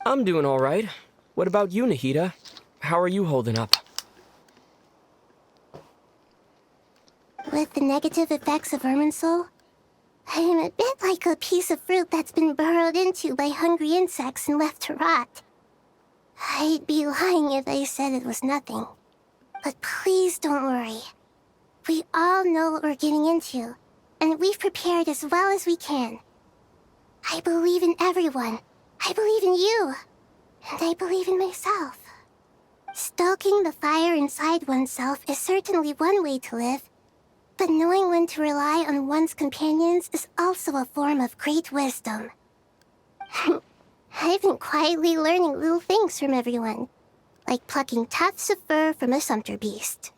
I'm doing all right. What about you, Nahida? How are you holding up? With the negative effects of Irminsul, I'm a bit like a piece of fruit that's been burrowed into by hungry insects and left to rot. I'd be lying if I said it was nothing. But please don't worry. We all know what we're getting into, and we've prepared as well as we can. I believe in everyone. I believe in you. And I believe in myself. Stoking the fire inside oneself is certainly one way to live. But knowing when to rely on one's companions is also a form of great wisdom. I've been quietly learning little things from everyone, like plucking tufts of fur from a sumpter beast.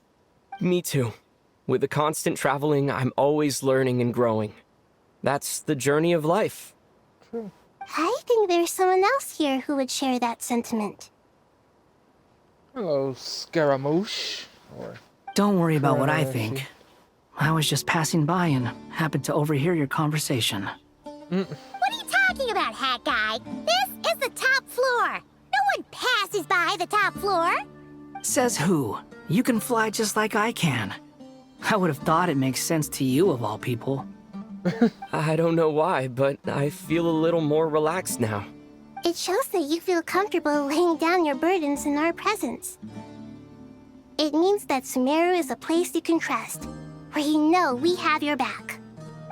Me too. With the constant traveling, I'm always learning and growing. That's the journey of life. True. I think there's someone else here who would share that sentiment. Hello, Scaramouche. Or Don't worry about what I think. I was just passing by and happened to overhear your conversation. What are you talking about, Hat Guy? This is the top floor. No one passes by the top floor. Says who? You can fly just like I can. I would have thought it makes sense to you of all people. I don't know why, but I feel a little more relaxed now. It shows that you feel comfortable laying down your burdens in our presence. It means that Sumeru is a place you can trust, where you know we have your back.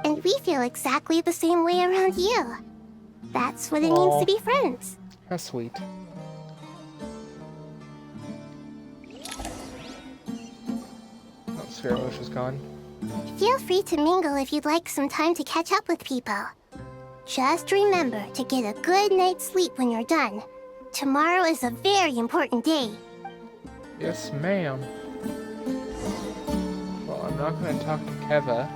And we feel exactly the same way around you. That's what it means to be friends. How sweet. Oh, Scaramouche is gone. Feel free to mingle if you'd like some time to catch up with people. Just remember to get a good night's sleep when you're done. Tomorrow is a very important day. Yes, ma'am. Well, I'm not going to talk to Keva.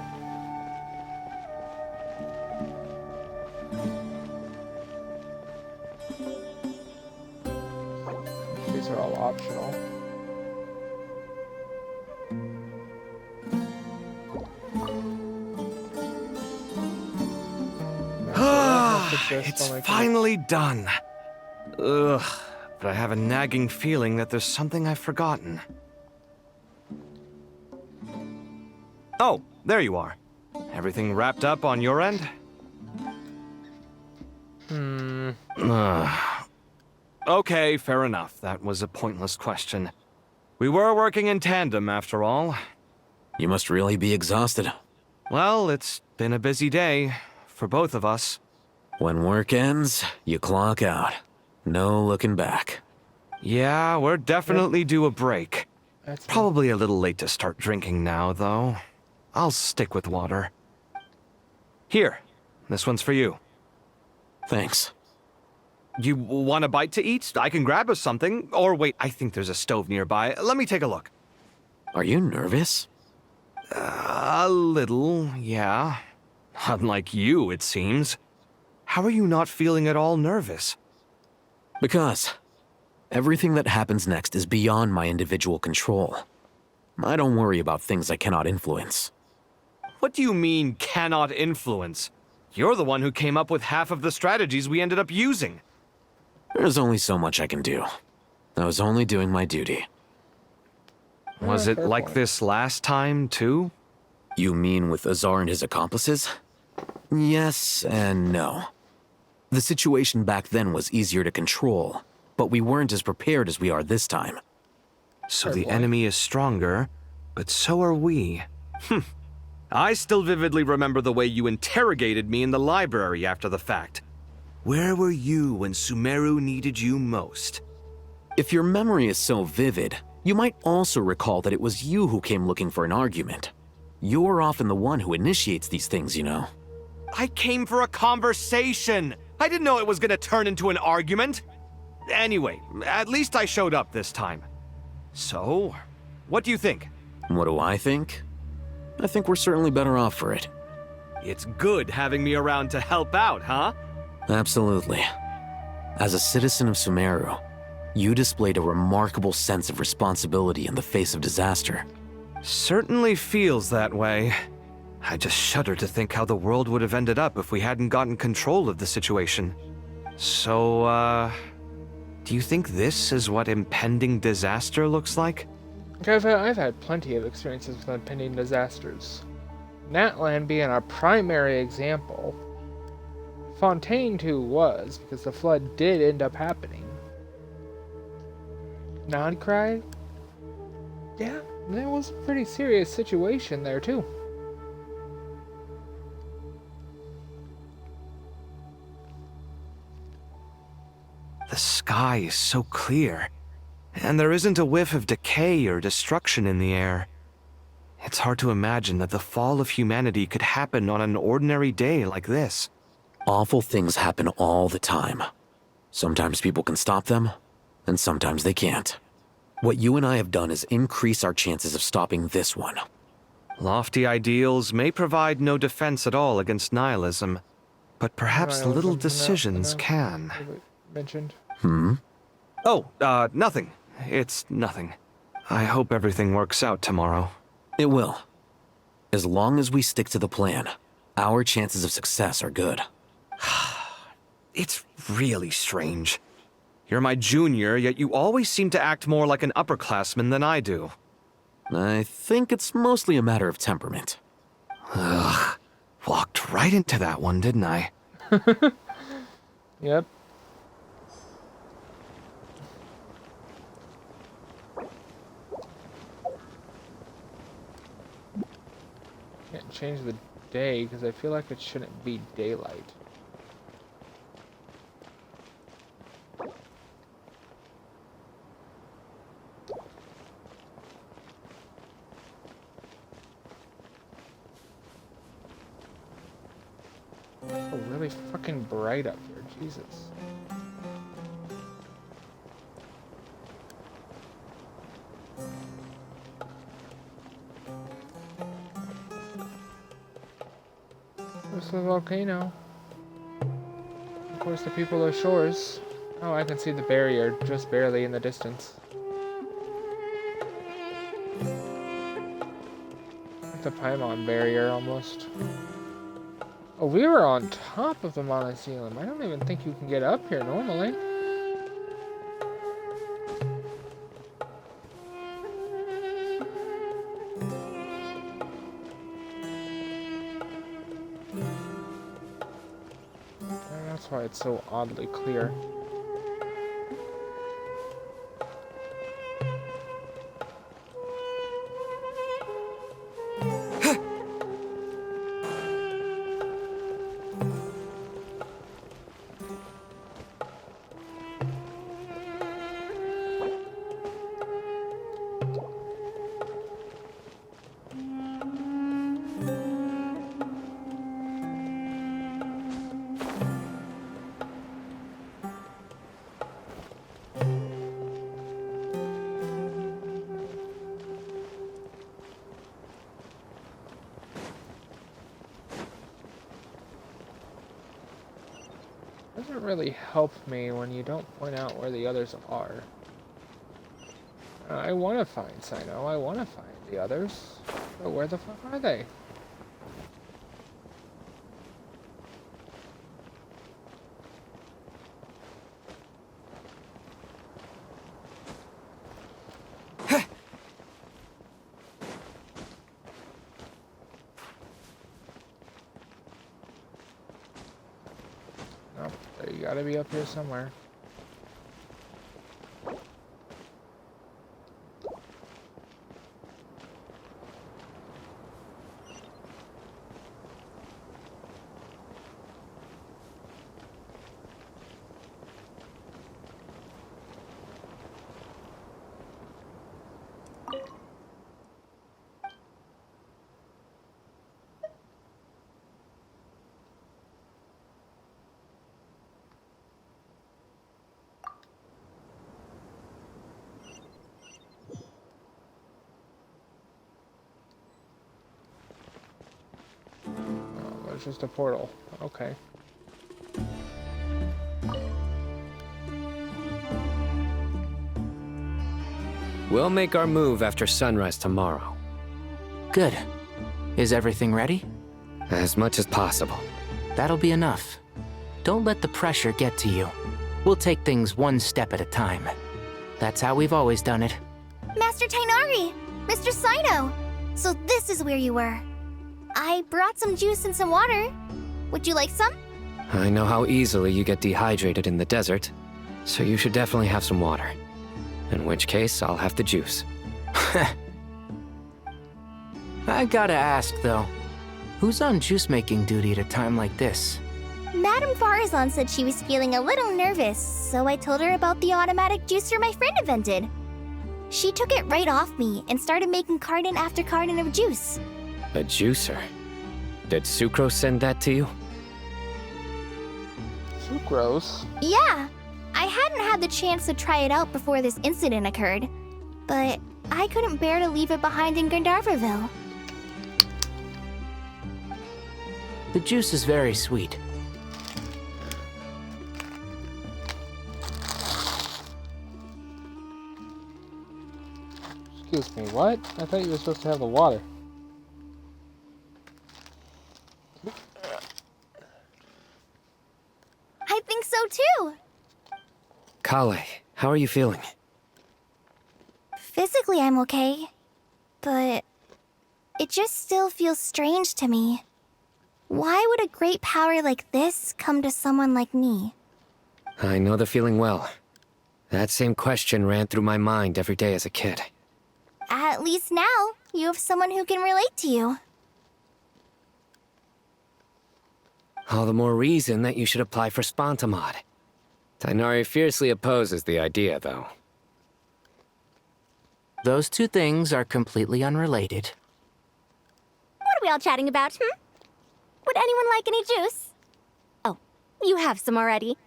These are all optional. It's finally done. Ugh, but I have a nagging feeling that there's something I've forgotten. Oh, there you are. Everything wrapped up on your end? Okay, fair enough. That was a pointless question. We were working in tandem, after all. You must really be exhausted. Well, it's been a busy day for both of us. When work ends, you clock out. No looking back. Yeah, we're definitely due a break. Probably a little late to start drinking now, though. I'll stick with water. Here, this one's for you. Thanks. You want a bite to eat? I can grab us something. Or wait, I think there's a stove nearby. Let me take a look. Are you nervous? A little, yeah. Unlike you, it seems. How are you not feeling at all nervous? Because everything that happens next is beyond my individual control. I don't worry about things I cannot influence. What do you mean, cannot influence? You're the one who came up with half of the strategies we ended up using. There's only so much I can do. I was only doing my duty. Was it like this last time, too? You mean with Azar and his accomplices? Yes and no. The situation back then was easier to control, but we weren't as prepared as we are this time. So the enemy is stronger, but so are we. I still vividly remember the way you interrogated me in the library after the fact. Where were you when Sumeru needed you most? If your memory is so vivid, you might also recall that it was you who came looking for an argument. You're often the one who initiates these things, you know. I came for a conversation! I didn't know it was gonna turn into an argument! Anyway, at least I showed up this time. So, what do you think? What do I think? I think we're certainly better off for it. It's good having me around to help out, huh? Absolutely. As a citizen of Sumeru, you displayed a remarkable sense of responsibility in the face of disaster. Certainly feels that way. I just shudder to think how the world would have ended up if we hadn't gotten control of the situation. So, do you think this is what impending disaster looks like? I've had plenty of experiences with impending disasters. Natlan being our primary example. Fontaine too was, because the flood did end up happening. Nodcry? Yeah, that was a pretty serious situation there too. The sky is so clear, and there isn't a whiff of decay or destruction in the air. It's hard to imagine that the fall of humanity could happen on an ordinary day like this. Awful things happen all the time. Sometimes people can stop them, and sometimes they can't. What you and I have done is increase our chances of stopping this one. Lofty ideals may provide no defense at all against nihilism, but perhaps little decisions can. Mentioned. Oh, nothing. It's nothing. I hope everything works out tomorrow. It will. As long as we stick to the plan, our chances of success are good. It's really strange. You're my junior, yet you always seem to act more like an upperclassman than I do. I think it's mostly a matter of temperament. Ugh. Walked right into that one, didn't I? Yep. Can't change the day because I feel like it shouldn't be daylight. Oh, really fucking bright up here, Jesus. There's the volcano. Of course, the people of shores. Oh, I can see the barrier just barely in the distance. Like the Paimon barrier almost. Oh, we were on top of the Monocelum. I don't even think you can get up here normally. That's why it's so oddly clear. Doesn't really help me when you don't point out where the others are. I want to find Sino, I want to find the others, but where the fuck are they? gotta be up here somewhere. It's just a portal. Okay. We'll make our move after sunrise tomorrow. Good. Is everything ready? As much as possible. That'll be enough. Don't let the pressure get to you. We'll take things one step at a time. That's how we've always done it. Master Tainari! Mr. Sino! So this is where you were. I brought some juice and some water. Would you like some? I know how easily you get dehydrated in the desert, so you should definitely have some water. In which case, I'll have the juice. I gotta ask, though. Who's on juice-making duty at a time like this? Madame Farazan said she was feeling a little nervous, so I told her about the automatic juicer my friend invented. She took it right off me and started making carton after carton of juice. A juicer? Did Sucrose send that to you? Sucrose? Yeah. I hadn't had the chance to try it out before this incident occurred, but I couldn't bear to leave it behind in Gandharvaville. The juice is very sweet. Excuse me, what? I thought you were supposed to have the water. I think so too. Kale, how are you feeling? Physically, I'm okay, but it just still feels strange to me. Why would a great power like this come to someone like me? I know the feeling well. That same question ran through my mind every day as a kid. At least now, you have someone who can relate to you. All the more reason that you should apply for Spontamod. Tainari fiercely opposes the idea, though. Those two things are completely unrelated. What are we all chatting about, Would anyone like any juice? Oh, you have some already.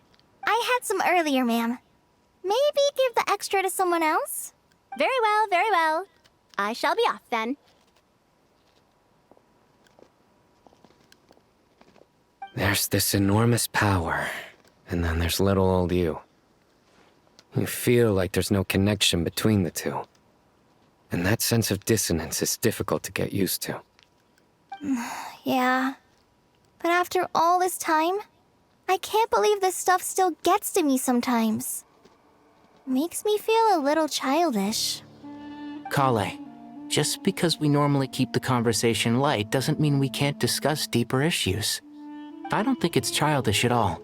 I had some earlier, ma'am. Maybe give the extra to someone else? Very well, very well. I shall be off then. There's this enormous power, and then there's little old you. You feel like there's no connection between the two. And that sense of dissonance is difficult to get used to. Yeah. But after all this time, I can't believe this stuff still gets to me sometimes. Makes me feel a little childish. Kale, just because we normally keep the conversation light doesn't mean we can't discuss deeper issues. I don't think it's childish at all.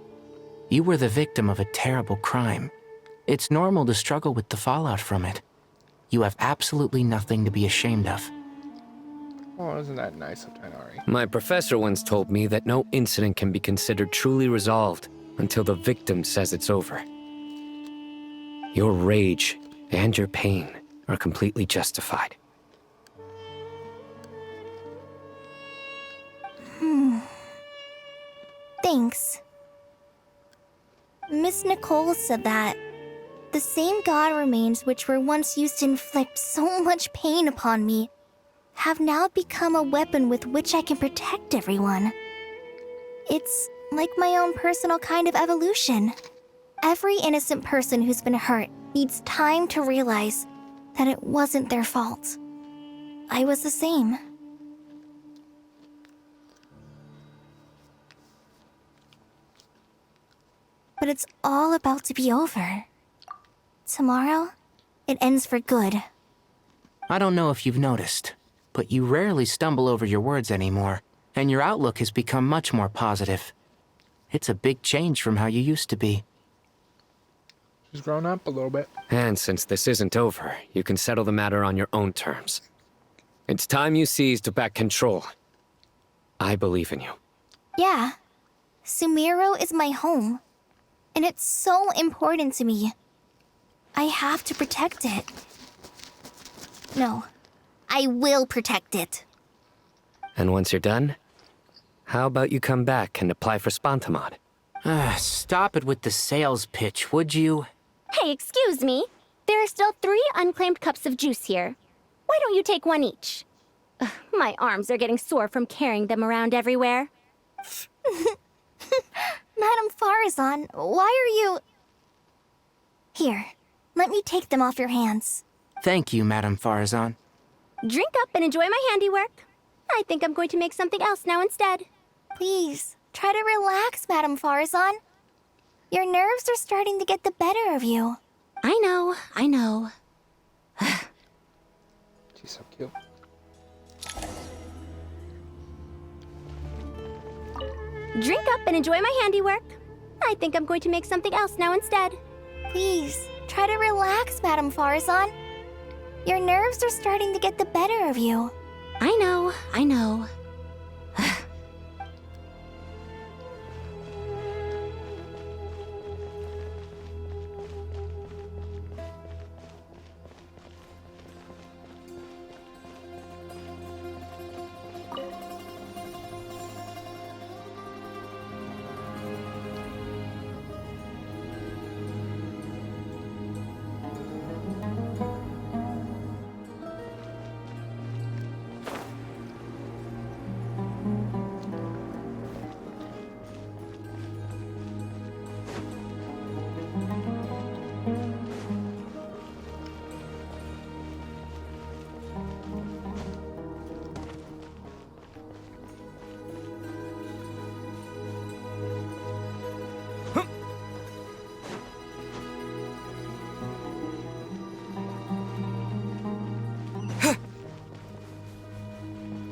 You were the victim of a terrible crime. It's normal to struggle with the fallout from it. You have absolutely nothing to be ashamed of. Oh, isn't that nice of Tainari? My professor once told me that no incident can be considered truly resolved until the victim says it's over. Your rage and your pain are completely justified. Thanks. Miss Nicole said that the same god remains which were once used to inflict so much pain upon me have now become a weapon with which I can protect everyone. It's like my own personal kind of evolution. Every innocent person who's been hurt needs time to realize that it wasn't their fault. I was the same. But it's all about to be over. Tomorrow, it ends for good. I don't know if you've noticed, but you rarely stumble over your words anymore, and your outlook has become much more positive. It's a big change from how you used to be. She's grown up a little bit. And since this isn't over, you can settle the matter on your own terms. It's time you seized back control. I believe in you. Yeah. Sumeru is my home. And it's so important to me. I have to protect it. No. I will protect it. And once you're done, how about you come back and apply for Spontamod? Stop it with the sales pitch, would you? Hey, excuse me. There are still 3 unclaimed cups of juice here. Why don't you take one each? Ugh, my arms are getting sore from carrying them around everywhere. Madame Farazan, why are you... Here, let me take them off your hands. Thank you, Madame Farazan. Drink up and enjoy my handiwork. I think I'm going to make something else now instead. Please, try to relax, Madame Farazan. Your nerves are starting to get the better of you. I know, I know. She's so cute. Drink up and enjoy my handiwork. I think I'm going to make something else now instead. Please, try to relax, Madame Farazan. Your nerves are starting to get the better of you. I know, I know.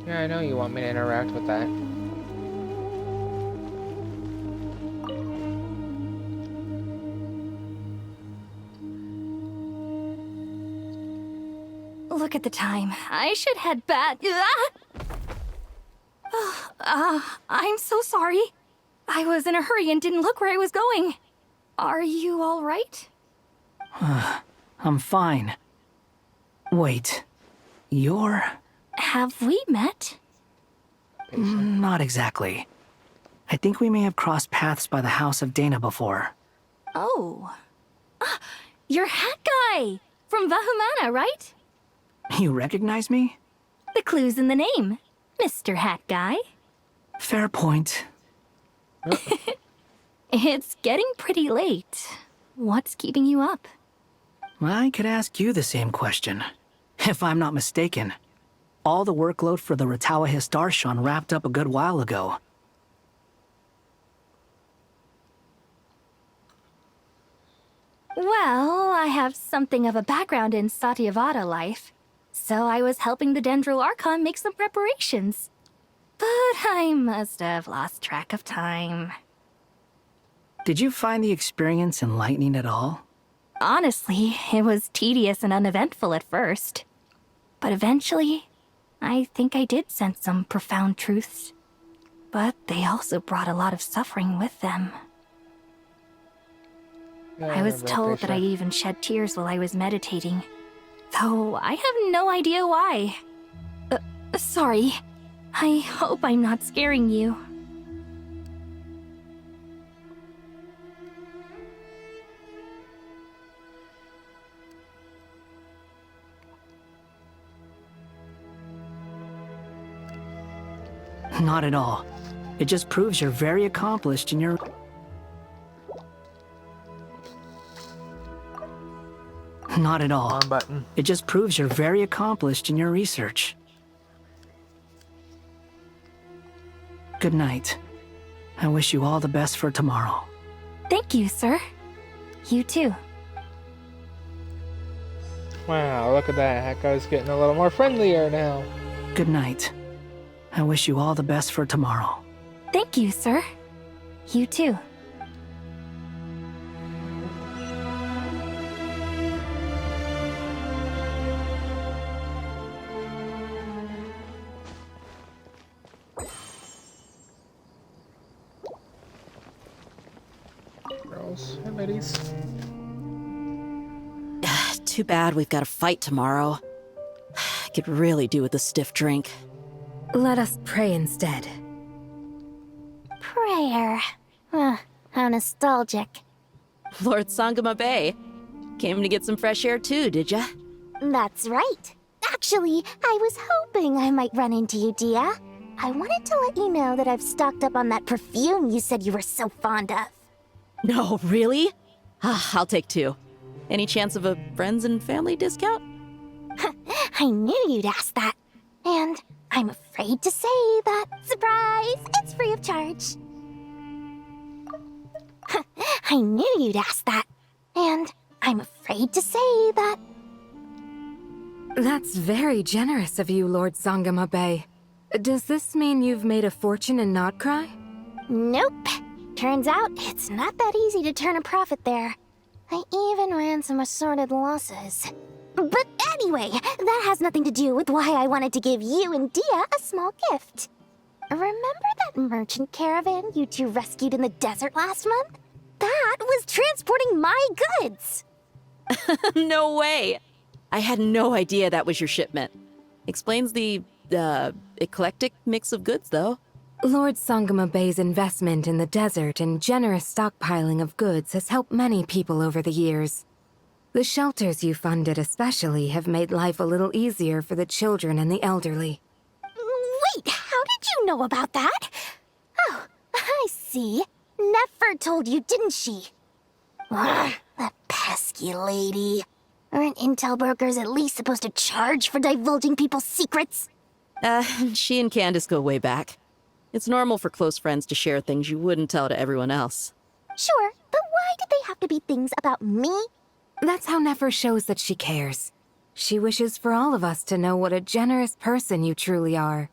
Yeah, I know you want me to interact with that. Look at the time. I should head back. I'm so sorry. I was in a hurry and didn't look where I was going. Are you all right? I'm fine. Wait, you're... Have we met? Not exactly. I think we may have crossed paths by the house of Dana before. Oh. You're Hat Guy! From Vahumana, right? You recognize me? The clue's in the name. Mr. Hat Guy. Fair point. It's getting pretty late. What's keeping you up? I could ask you the same question. If I'm not mistaken, all the workload for the Ratawa Archon wrapped up a good while ago. Well, I have something of a background in Satyavada life, so I was helping the Dendro Archon make some preparations. But I must have lost track of time. Did you find the experience enlightening at all? Honestly, it was tedious and uneventful at first. But eventually, I think I did sense some profound truths. But they also brought a lot of suffering with them. Yeah, I was told that I even shed tears while I was meditating. Though I have no idea why. Sorry. I hope I'm not scaring you. Not at all. It just proves you're very accomplished in your... Not at all. Wrong button. It just proves you're very accomplished in your research. Good night. I wish you all the best for tomorrow. Thank you, sir. You too. Wow, look at that. That guy's getting a little more friendlier now. Good night. I wish you all the best for tomorrow. Thank you, sir. You too. Girls and ladies. Too bad we've got a fight tomorrow. I could really do with a stiff drink. Let us pray instead. Prayer. How nostalgic. Lord Sangama Bay. Came to get some fresh air too, did ya? That's right. Actually, I was hoping I might run into you, Dia. I wanted to let you know that I've stocked up on that perfume you said you were so fond of. No, really? I'll take 2. Any chance of a friends and family discount? I knew you'd ask that. And I'm afraid to say that, surprise, it's free of charge. I knew you'd ask that. And I'm afraid to say that. That's very generous of you, Lord Sangama Bay. Does this mean you've made a fortune in Notcry? Nope. Turns out it's not that easy to turn a profit there. I even ran some assorted losses. But anyway, that has nothing to do with why I wanted to give you and Dia a small gift. Remember that merchant caravan you two rescued in the desert last month? That was transporting my goods! No way! I had no idea that was your shipment. Explains the, eclectic mix of goods, though. Lord Sangama Bay's investment in the desert and generous stockpiling of goods has helped many people over the years. The shelters you funded especially have made life a little easier for the children and the elderly. Wait, how did you know about that? Oh, I see. Nefer told you, didn't she? Ugh, that pesky lady. Aren't intel brokers at least supposed to charge for divulging people's secrets? She and Candace go way back. It's normal for close friends to share things you wouldn't tell to everyone else. Sure, but why did they have to be things about me? That's how Nefer shows that she cares. She wishes for all of us to know what a generous person you truly are.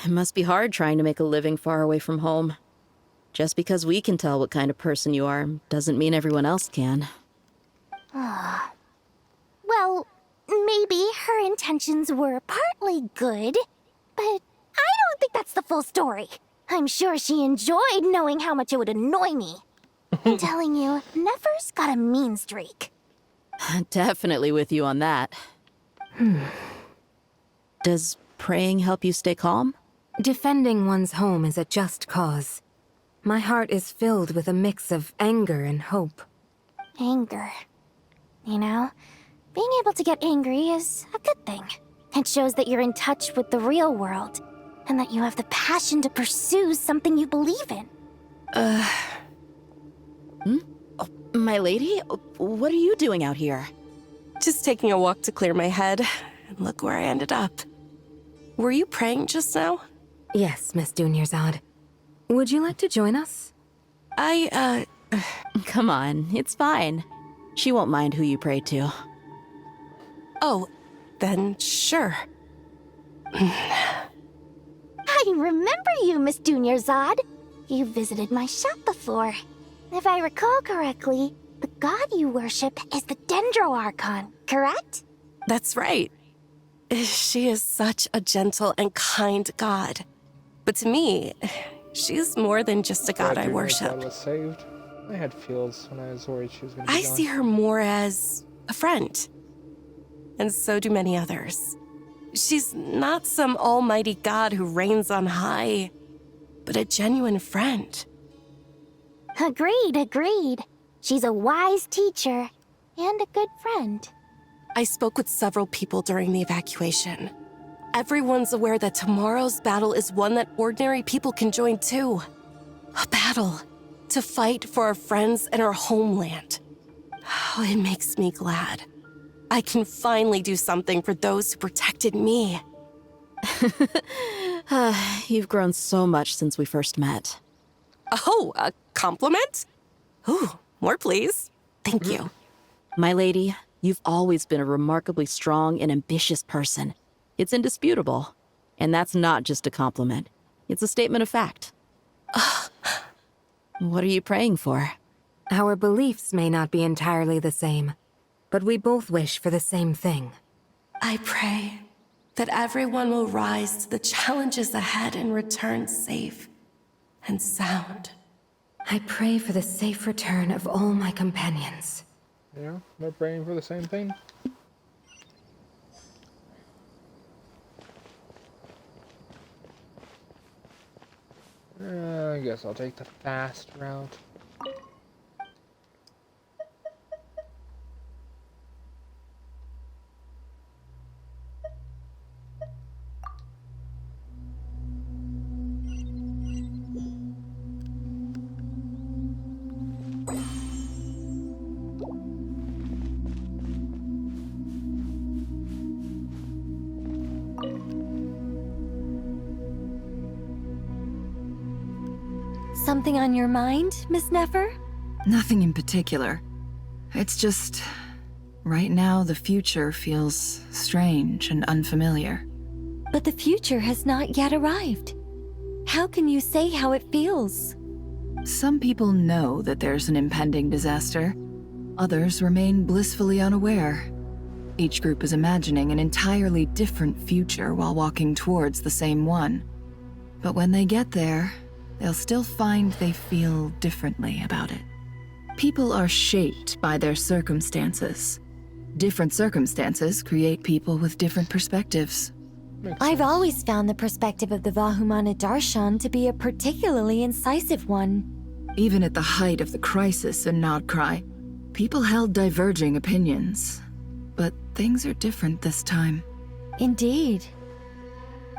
It must be hard trying to make a living far away from home. Just because we can tell what kind of person you are doesn't mean everyone else can. Well, maybe her intentions were partly good, but I don't think that's the full story. I'm sure she enjoyed knowing how much it would annoy me. I'm telling you, Nefer's got a mean streak. Definitely with you on that. Does praying help you stay calm? Defending one's home is a just cause. My heart is filled with a mix of anger and hope. Anger. You know, being able to get angry is a good thing. It shows that you're in touch with the real world, and that you have the passion to pursue something you believe in. My lady, what are you doing out here? Just taking a walk to clear my head, and look where I ended up. Were you praying just now? Yes, Miss Dunyarzad. Would you like to join us? Come on, it's fine. She won't mind who you pray to. Oh, then sure. I remember you, Miss Dunyarzad. You visited my shop before. If I recall correctly, the god you worship is the Dendro Archon, correct? That's right. She is such a gentle and kind god. But to me, she's more than just a god I worship. Was saved. I had feels when I was worried she was going to be I gone. see her more as a friend. And so do many others. She's not some almighty god who reigns on high, but a genuine friend. Agreed. She's a wise teacher and a good friend. I spoke with several people during the evacuation. Everyone's aware that tomorrow's battle is one that ordinary people can join too. A battle to fight for our friends and our homeland. Oh, it makes me glad. I can finally do something for those who protected me. You've grown so much since we first met. Oh, a compliment? Ooh, more please. Thank you. My lady, you've always been a remarkably strong and ambitious person. It's indisputable. And that's not just a compliment. It's a statement of fact. What are you praying for? Our beliefs may not be entirely the same, but we both wish for the same thing. I pray that everyone will rise to the challenges ahead and return safe and sound. I pray for the safe return of all my companions. Yeah, we're praying for the same thing. I guess I'll take the fast route. Something on your mind, Miss Nefer? Nothing in particular. It's just... right now, the future feels strange and unfamiliar. But the future has not yet arrived. How can you say how it feels? Some people know that there's an impending disaster. Others remain blissfully unaware. Each group is imagining an entirely different future while walking towards the same one. But when they get there, they'll still find they feel differently about it. People are shaped by their circumstances. Different circumstances create people with different perspectives. I've always found the perspective of the Vahumana Darshan to be a particularly incisive one. Even at the height of the crisis in Nodcry, people held diverging opinions. But things are different this time. Indeed.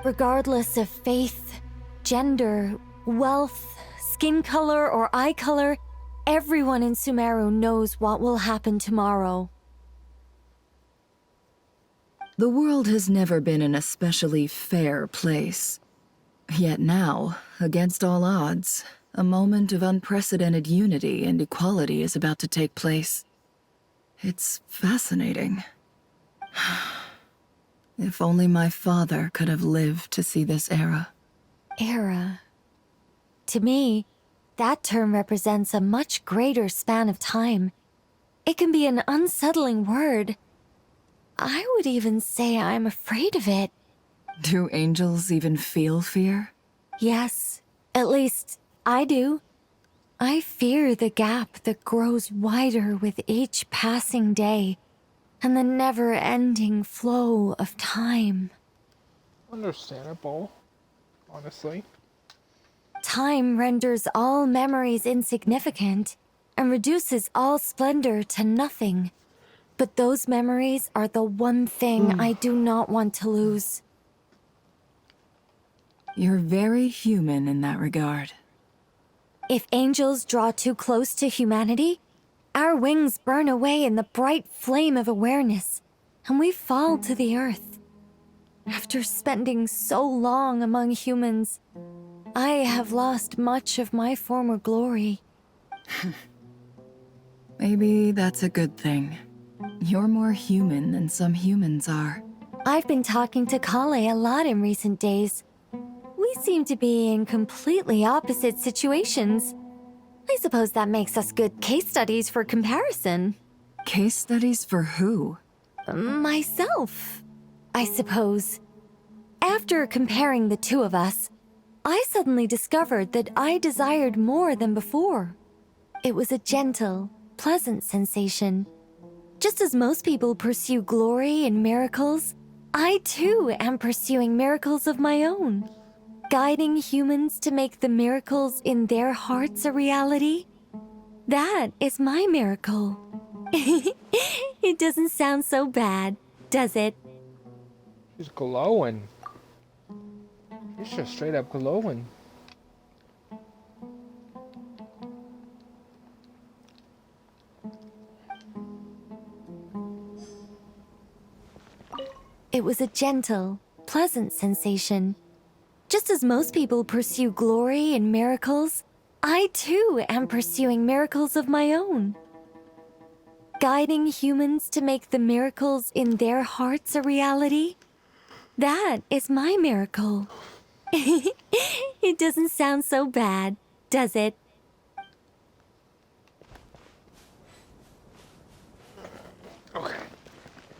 Regardless of faith, gender, wealth, skin color, or eye color, everyone in Sumeru knows what will happen tomorrow. The world has never been an especially fair place. Yet now, against all odds, a moment of unprecedented unity and equality is about to take place. It's fascinating. If only my father could have lived to see this era. Era. To me, that term represents a much greater span of time. It can be an unsettling word. I would even say I'm afraid of it. Do angels even feel fear? Yes, at least I do. I fear the gap that grows wider with each passing day, and the never-ending flow of time. Understandable, honestly. Time renders all memories insignificant and reduces all splendor to nothing. But those memories are the one thing I do not want to lose. You're very human in that regard. If angels draw too close to humanity, our wings burn away in the bright flame of awareness, and we fall to the earth. After spending so long among humans, I have lost much of my former glory. Maybe that's a good thing. You're more human than some humans are. I've been talking to Kale a lot in recent days. We seem to be in completely opposite situations. I suppose that makes us good case studies for comparison. Case studies for who? Myself, I suppose. After comparing the two of us, I suddenly discovered that I desired more than before. It was a gentle, pleasant sensation. Just as most people pursue glory and miracles, I too am pursuing miracles of my own. Guiding humans to make the miracles in their hearts a reality. That is my miracle. It doesn't sound so bad, does it? She's glowing. She's just straight up glowing. It was a gentle, pleasant sensation. Just as most people pursue glory and miracles, I too am pursuing miracles of my own. Guiding humans to make the miracles in their hearts a reality. That is my miracle. It doesn't sound so bad, does it?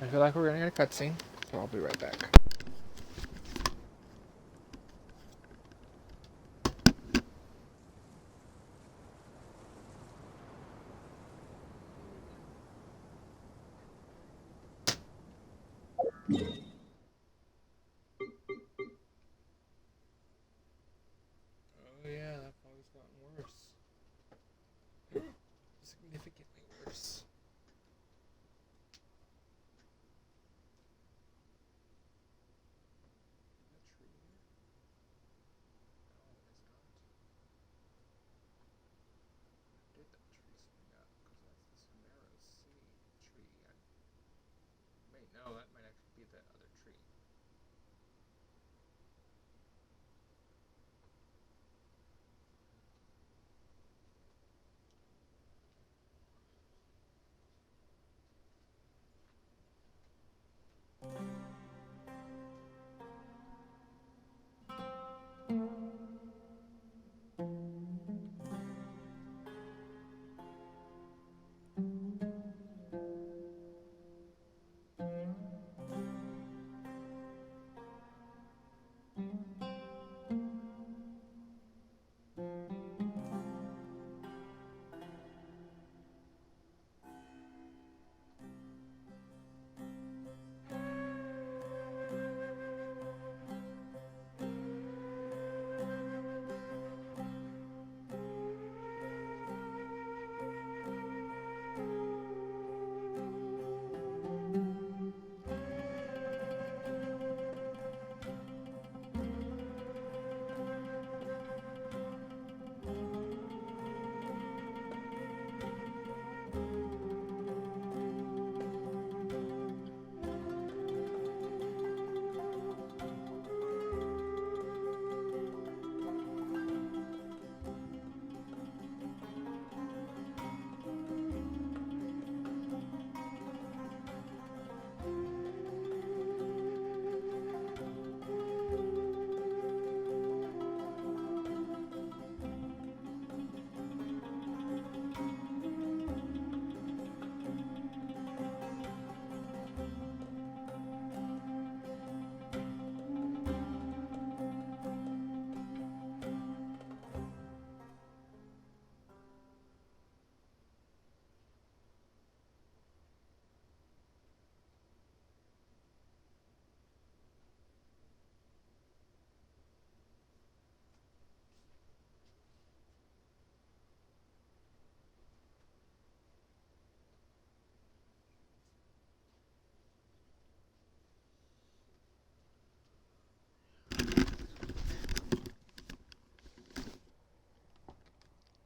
I feel like we're gonna get a cutscene, so I'll be right back. Oh yeah, that probably's gotten worse. Significantly worse. Wait, no, that might actually be the other tree.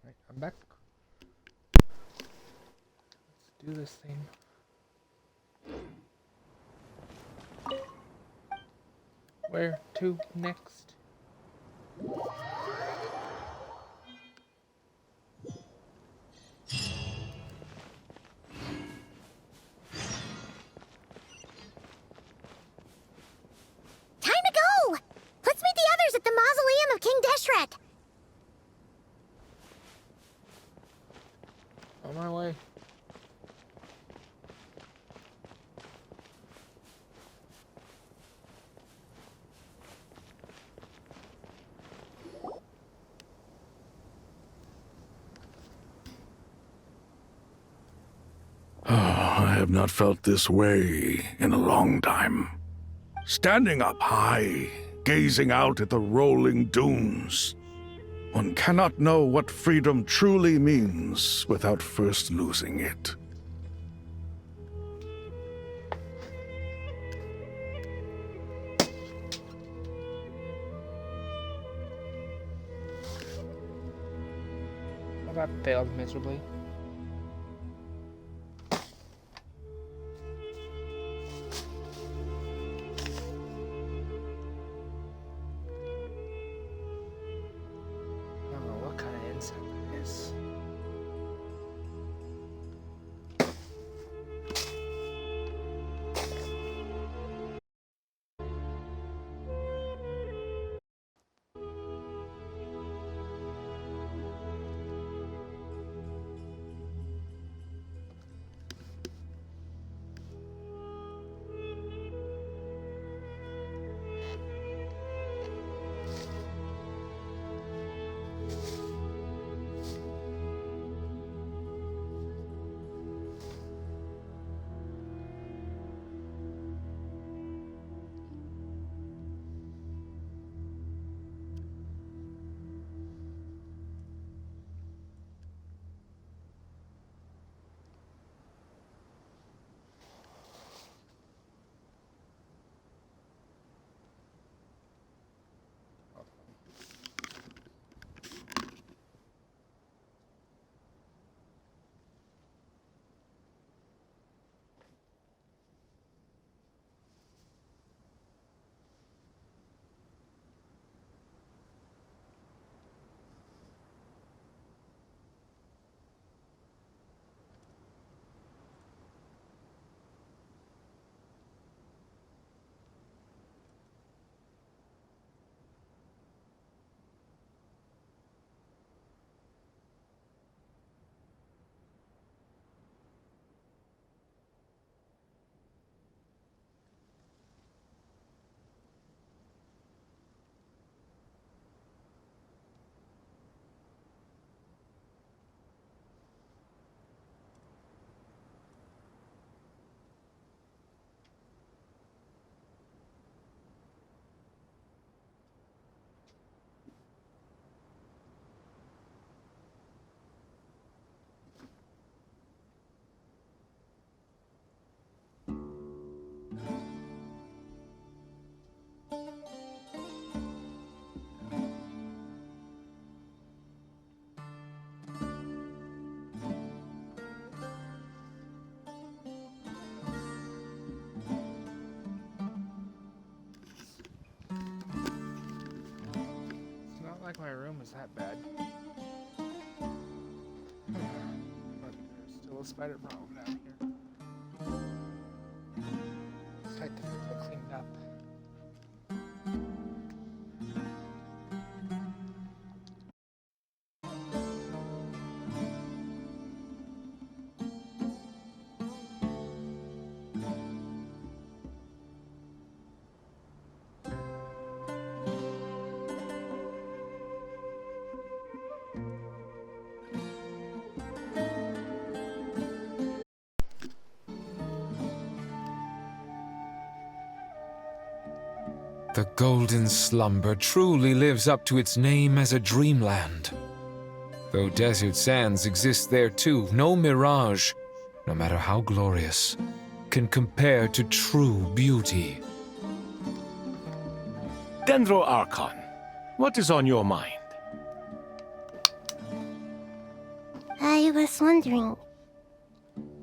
Right, I'm back. Let's do this thing. Where to next? Time to go! Let's meet the others at the mausoleum of King Deshret. On my way. I have not felt this way in a long time. Standing up high, gazing out at the rolling dunes. One cannot know what freedom truly means without first losing it. Well, that failed miserably. I don't know what kind of insect it is. It's not like my room is that bad. But there's still a spider problem down here. It's tight to fix it cleaned up. The golden slumber truly lives up to its name as a dreamland. Though desert sands exist there too, no mirage, no matter how glorious, can compare to true beauty. Dendro Archon, what is on your mind? I was wondering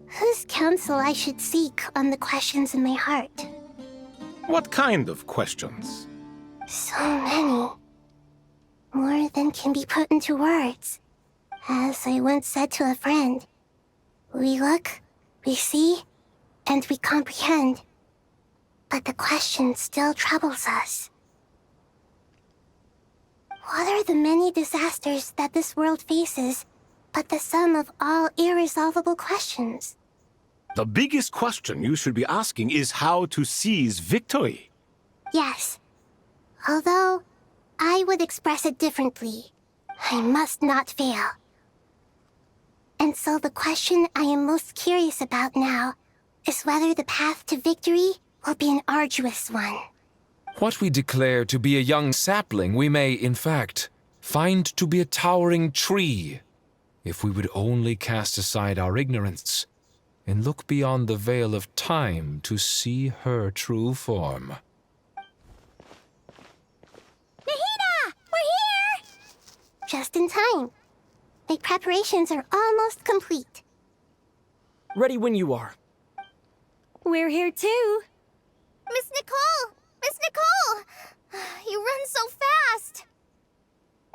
whose counsel I should seek on the questions in my heart. What kind of questions? So many. More than can be put into words. As I once said to a friend, we look, we see, and we comprehend. But the question still troubles us. What are the many disasters that this world faces but the sum of all irresolvable questions? The biggest question you should be asking is how to seize victory. Yes. Although, I would express it differently. I must not fail. And so the question I am most curious about now is whether the path to victory will be an arduous one. What we declare to be a young sapling, we may, in fact, find to be a towering tree, if we would only cast aside our ignorance and look beyond the veil of time to see her true form. Nahida! We're here! Just in time. My preparations are almost complete. Ready when you are. We're here too. Miss Nicole! Miss Nicole! You run so fast!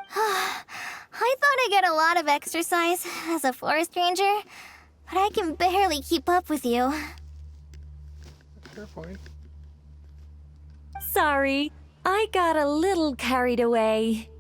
I thought I'd get a lot of exercise as a forest ranger, but I can barely keep up with you. Fair point. Sorry, I got a little carried away.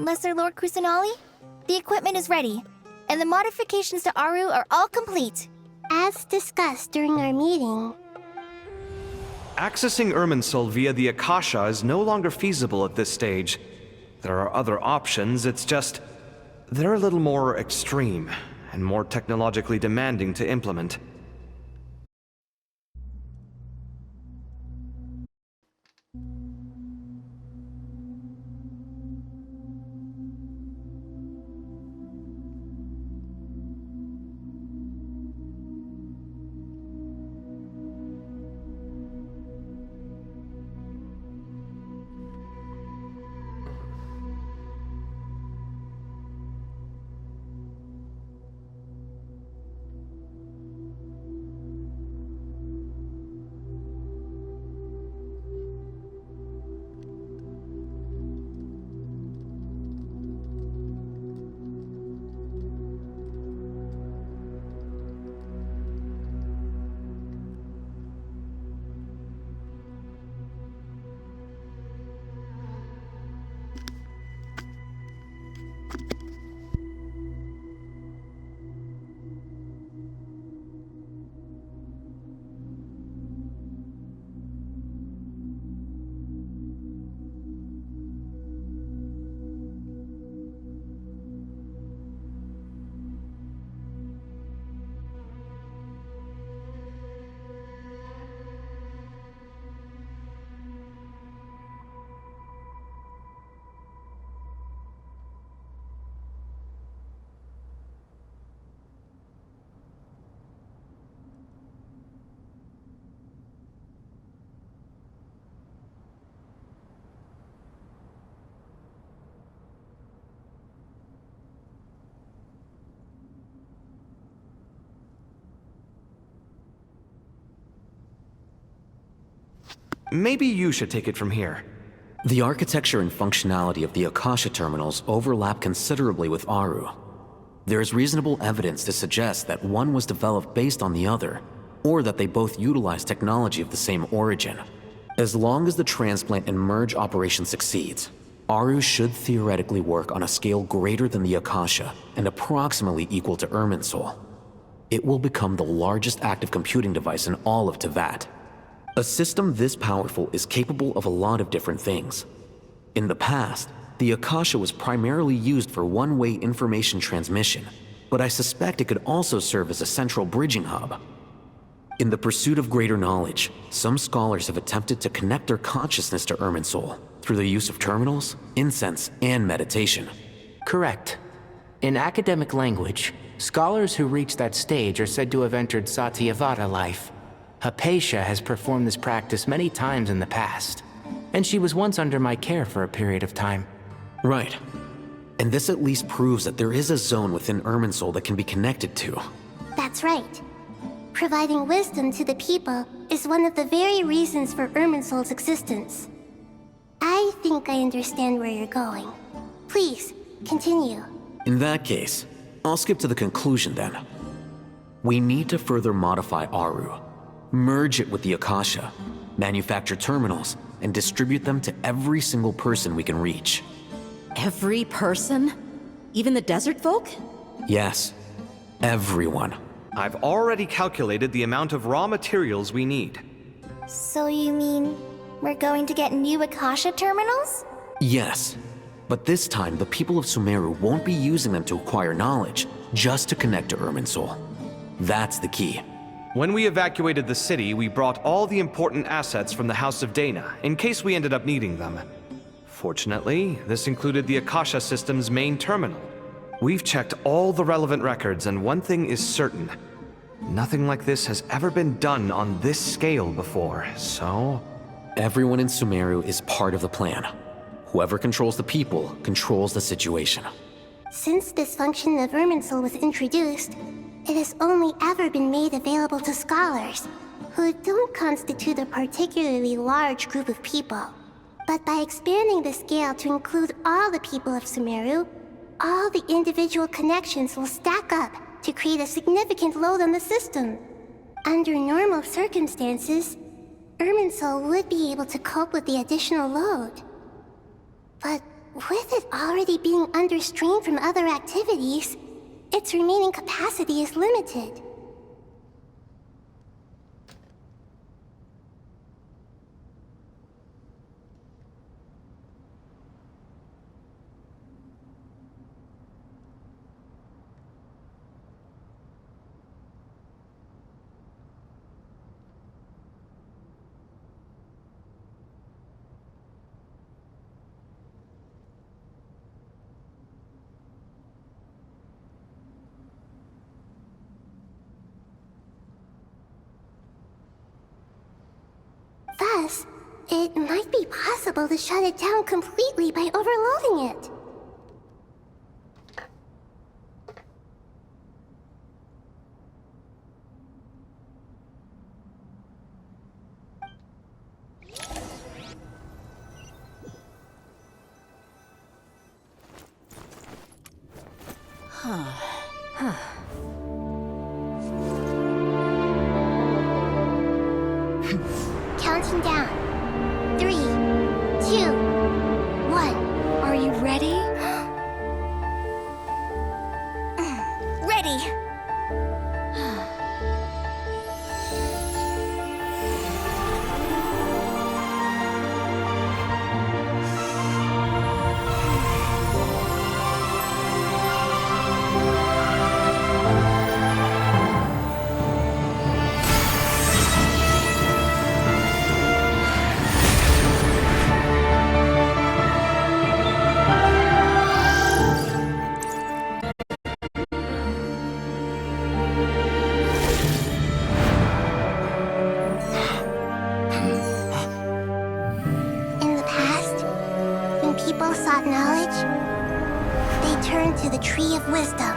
Lesser Lord Kusanali? The equipment is ready, and the modifications to Aru are all complete. As discussed during our meeting. Accessing Irminsul via the Akasha is no longer feasible at this stage. There are other options, it's just... they're a little more extreme, and more technologically demanding to implement. Maybe you should take it from here. The architecture and functionality of the Akasha terminals overlap considerably with Aru. There is reasonable evidence to suggest that one was developed based on the other, or that they both utilize technology of the same origin. As long as the transplant and merge operation succeeds, Aru should theoretically work on a scale greater than the Akasha and approximately equal to Irminsul. It will become the largest active computing device in all of Teyvat. A system this powerful is capable of a lot of different things. In the past, the Akasha was primarily used for one-way information transmission, but I suspect it could also serve as a central bridging hub. In the pursuit of greater knowledge, some scholars have attempted to connect their consciousness to Irminsul through the use of terminals, incense, and meditation. Correct. In academic language, scholars who reach that stage are said to have entered Satyavada life. Hypatia has performed this practice many times in the past, and she was once under my care for a period of time. Right. And this at least proves that there is a zone within Irminsul that can be connected to. That's right. Providing wisdom to the people is one of the very reasons for Irminsul's existence. I think I understand where you're going. Please, continue. In that case, I'll skip to the conclusion then. We need to further modify Aru, merge it with the Akasha, manufacture terminals, and distribute them to every single person we can reach. Every person? Even the desert folk? Yes, everyone. I've already calculated the amount of raw materials we need. So you mean we're going to get new Akasha terminals? Yes, but this time the people of Sumeru won't be using them to acquire knowledge, just to connect to Irminsul. That's the key. When we evacuated the city, we brought all the important assets from the House of Dana, in case we ended up needing them. Fortunately, this included the Akasha system's main terminal. We've checked all the relevant records, and one thing is certain. Nothing like this has ever been done on this scale before, so... Everyone in Sumeru is part of the plan. Whoever controls the people controls the situation. Since this function of Irminsul was introduced, it has only ever been made available to scholars, who don't constitute a particularly large group of people. But by expanding the scale to include all the people of Sumeru, all the individual connections will stack up to create a significant load on the system. Under normal circumstances, Irminsul would be able to cope with the additional load. But with it already being under strain from other activities, its remaining capacity is limited. Thus, it might be possible to shut it down completely by overloading it. Counting down. 3, 2, 1. Are you ready? Ready! In the past, when people sought knowledge, they turned to the Tree of Wisdom.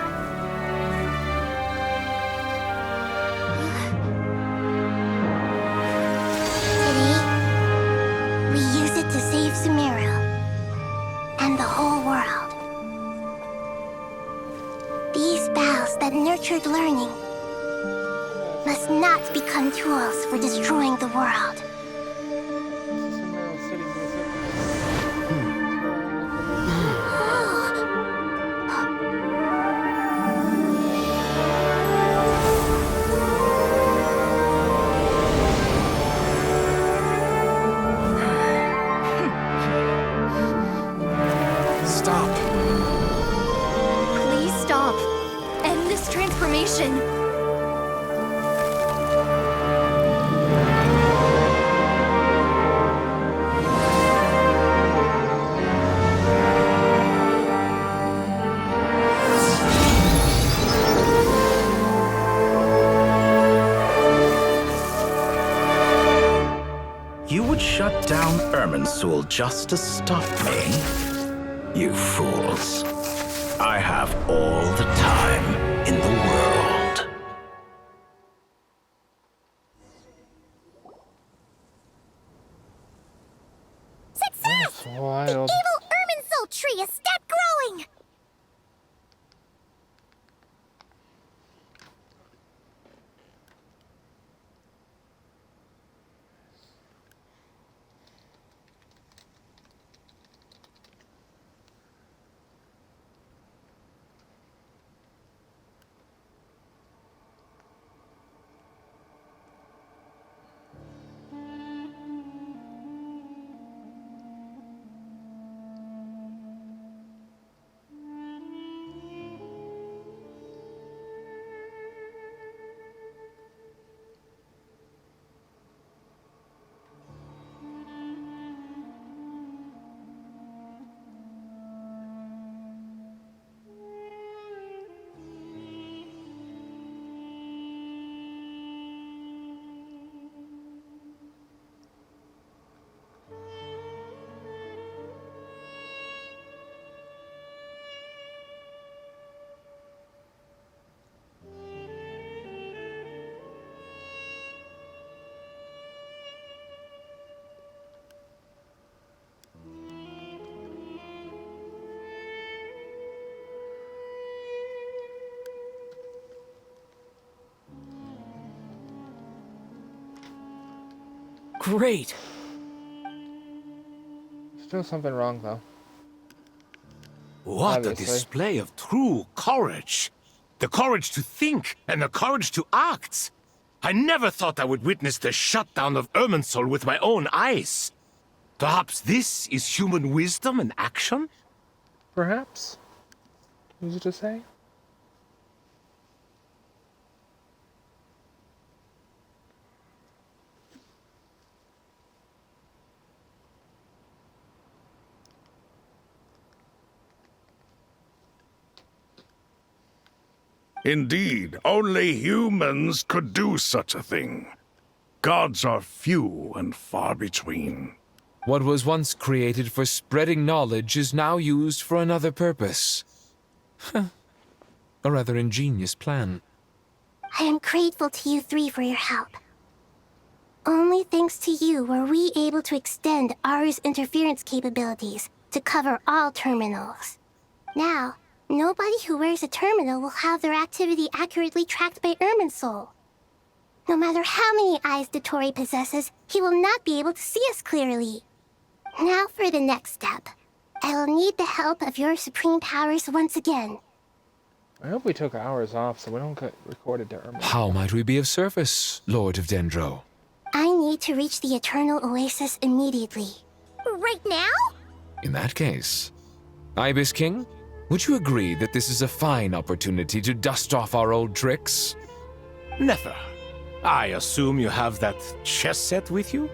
Today, we use it to save Sumeru and the whole world. These boughs that nurtured learning must not become tools for destroying the world. Stop. Please stop. End this transformation. You would shut down Irminsul just to stop me? You fools. I have all the time in the world. Success! Wild. The evil Irminsul tree has stopped growing! Great. Still something wrong, though. What Obviously. a display of true courage. The courage to think and the courage to act. I never thought I would witness the shutdown of Irminsul with my own eyes. Perhaps this is human wisdom in action? Perhaps. Who's to say? Indeed, only humans could do such a thing. Gods are few and far between. What was once created for spreading knowledge is now used for another purpose. A rather ingenious plan. I am grateful to you three for your help. Only thanks to you were we able to extend Aru's interference capabilities to cover all terminals. Now, nobody who wears a terminal will have their activity accurately tracked by Irminsul. No matter how many eyes Dottore possesses, he will not be able to see us clearly. Now for the next step. I will need the help of your supreme powers once again. I hope we took hours off so we don't get recorded to Irma. How might we be of service, Lord of Dendro? I need to reach the Eternal Oasis immediately. Right now? In that case, Ibis King, would you agree that this is a fine opportunity to dust off our old tricks? Never. I assume you have that chess set with you?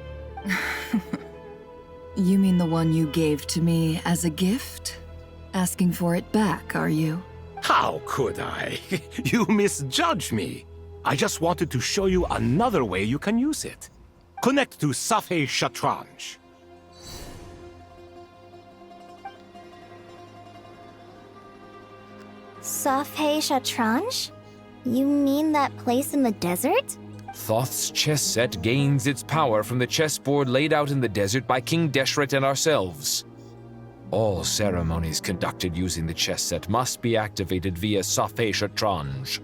You mean the one you gave to me as a gift? Asking for it back, are you? How could I? You misjudge me. I just wanted to show you another way you can use it. Connect to Safei Shatranj. Safei Shatranj? You mean that place in the desert? Thoth's chess set gains its power from the chessboard laid out in the desert by King Deshret and ourselves. All ceremonies conducted using the chess set must be activated via Safei Shatranj.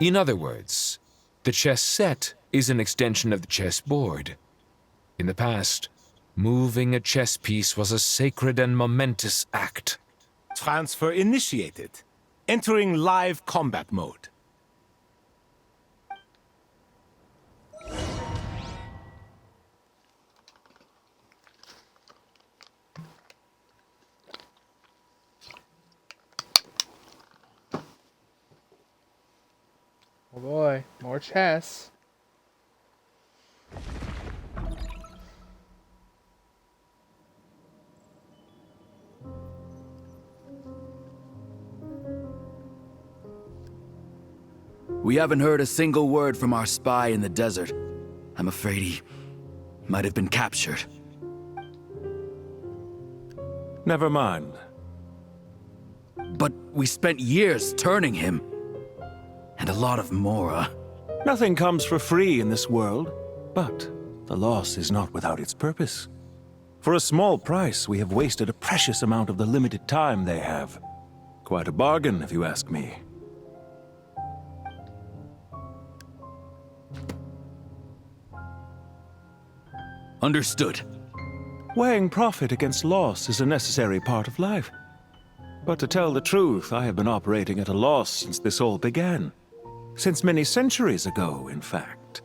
In other words, the chess set is an extension of the chessboard. In the past, moving a chess piece was a sacred and momentous act. Transfer initiated. Entering live combat mode. Oh boy, more chess. We haven't heard a single word from our spy in the desert. I'm afraid he might have been captured. Never mind. But we spent years turning him. And a lot of Mora. Nothing comes for free in this world, but the loss is not without its purpose. For a small price, we have wasted a precious amount of the limited time they have. Quite a bargain, if you ask me. Understood. Weighing profit against loss is a necessary part of life. But to tell the truth, I have been operating at a loss since this all began. Since many centuries ago, in fact.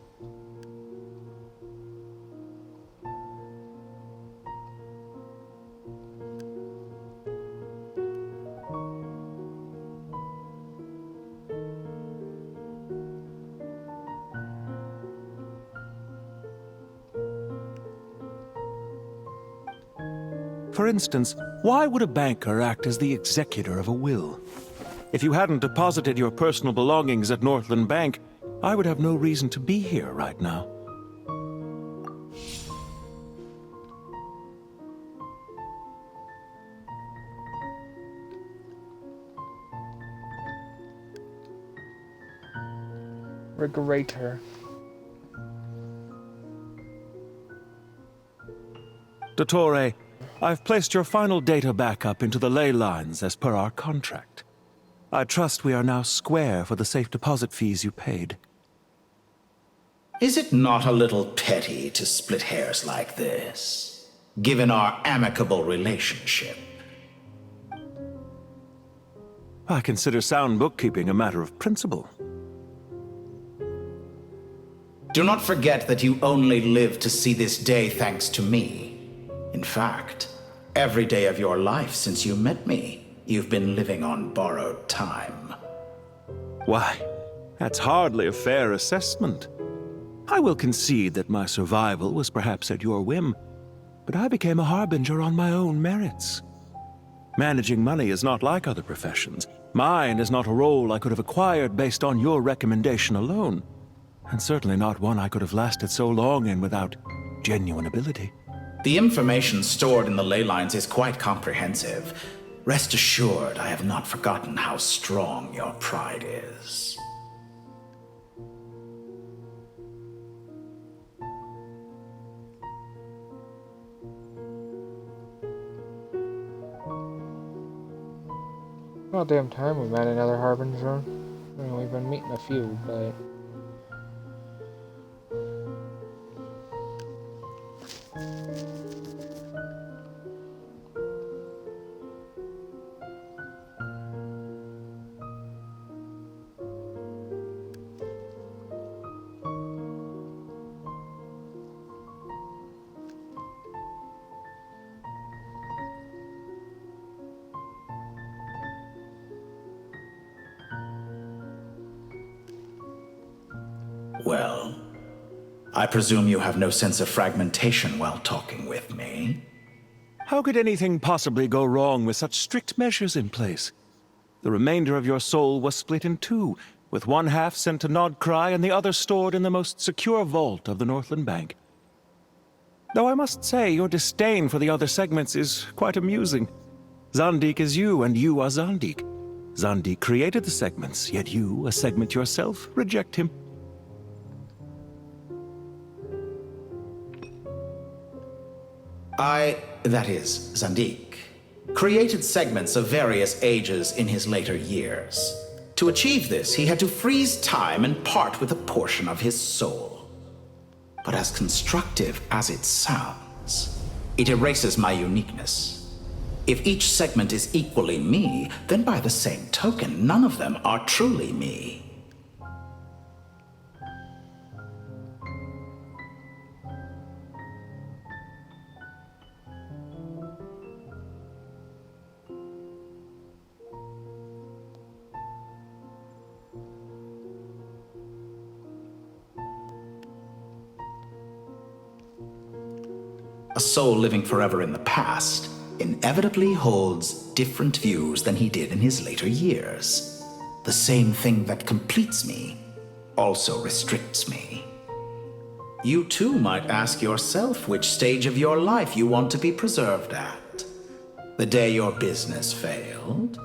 For instance, why would a banker act as the executor of a will? If you hadn't deposited your personal belongings at Northland Bank, I would have no reason to be here right now. Regulator. Dottore, I've placed your final data backup into the ley lines as per our contract. I trust we are now square for the safe deposit fees you paid. Is it not a little petty to split hairs like this, given our amicable relationship? I consider sound bookkeeping a matter of principle. Do not forget that you only live to see this day thanks to me. In fact, every day of your life since you met me, you've been living on borrowed time. Why, that's hardly a fair assessment. I will concede that my survival was perhaps at your whim, but I became a harbinger on my own merits. Managing money is not like other professions. Mine is not a role I could have acquired based on your recommendation alone, and certainly not one I could have lasted so long in without genuine ability. The information stored in the ley lines is quite comprehensive. Rest assured, I have not forgotten how strong your pride is. About damn time we met another harbinger. I mean, we've been meeting a few, but... Well, I presume you have no sense of fragmentation while talking with me. How could anything possibly go wrong with such strict measures in place? The remainder of your soul was split in two, with one half sent to Nodcry and the other stored in the most secure vault of the Northland Bank. Though I must say, your disdain for the other segments is quite amusing. Zandik is you, and you are Zandik. Zandik created the segments, yet you, a segment yourself, reject him. That is, Zandik, created segments of various ages in his later years. To achieve this, he had to freeze time and part with a portion of his soul. But as constructive as it sounds, it erases my uniqueness. If each segment is equally me, then by the same token, none of them are truly me. A soul living forever in the past inevitably holds different views than he did in his later years. The same thing that completes me also restricts me. You too might ask yourself which stage of your life you want to be preserved at. The day your business failed?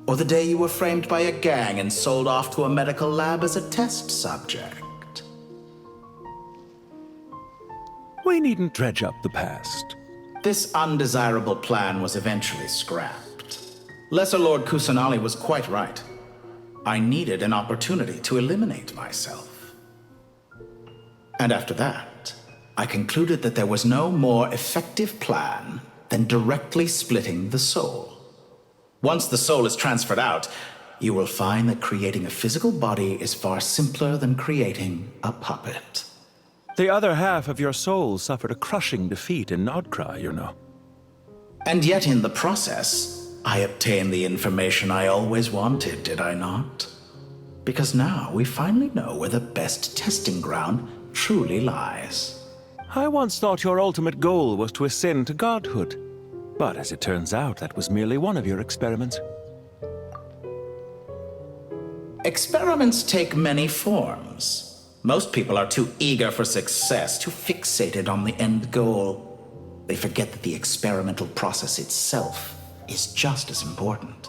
Or the day you were framed by a gang and sold off to a medical lab as a test subject? We needn't dredge up the past. This undesirable plan was eventually scrapped. Lesser Lord Kusanali was quite right. I needed an opportunity to eliminate myself. And after that, I concluded that there was no more effective plan than directly splitting the soul. Once the soul is transferred out, you will find that creating a physical body is far simpler than creating a puppet. The other half of your soul suffered a crushing defeat in Nodcry, you know. And yet in the process, I obtained the information I always wanted, did I not? Because now we finally know where the best testing ground truly lies. I once thought your ultimate goal was to ascend to godhood. But as it turns out, that was merely one of your experiments. Experiments take many forms. Most people are too eager for success, too fixated on the end goal. They forget that the experimental process itself is just as important.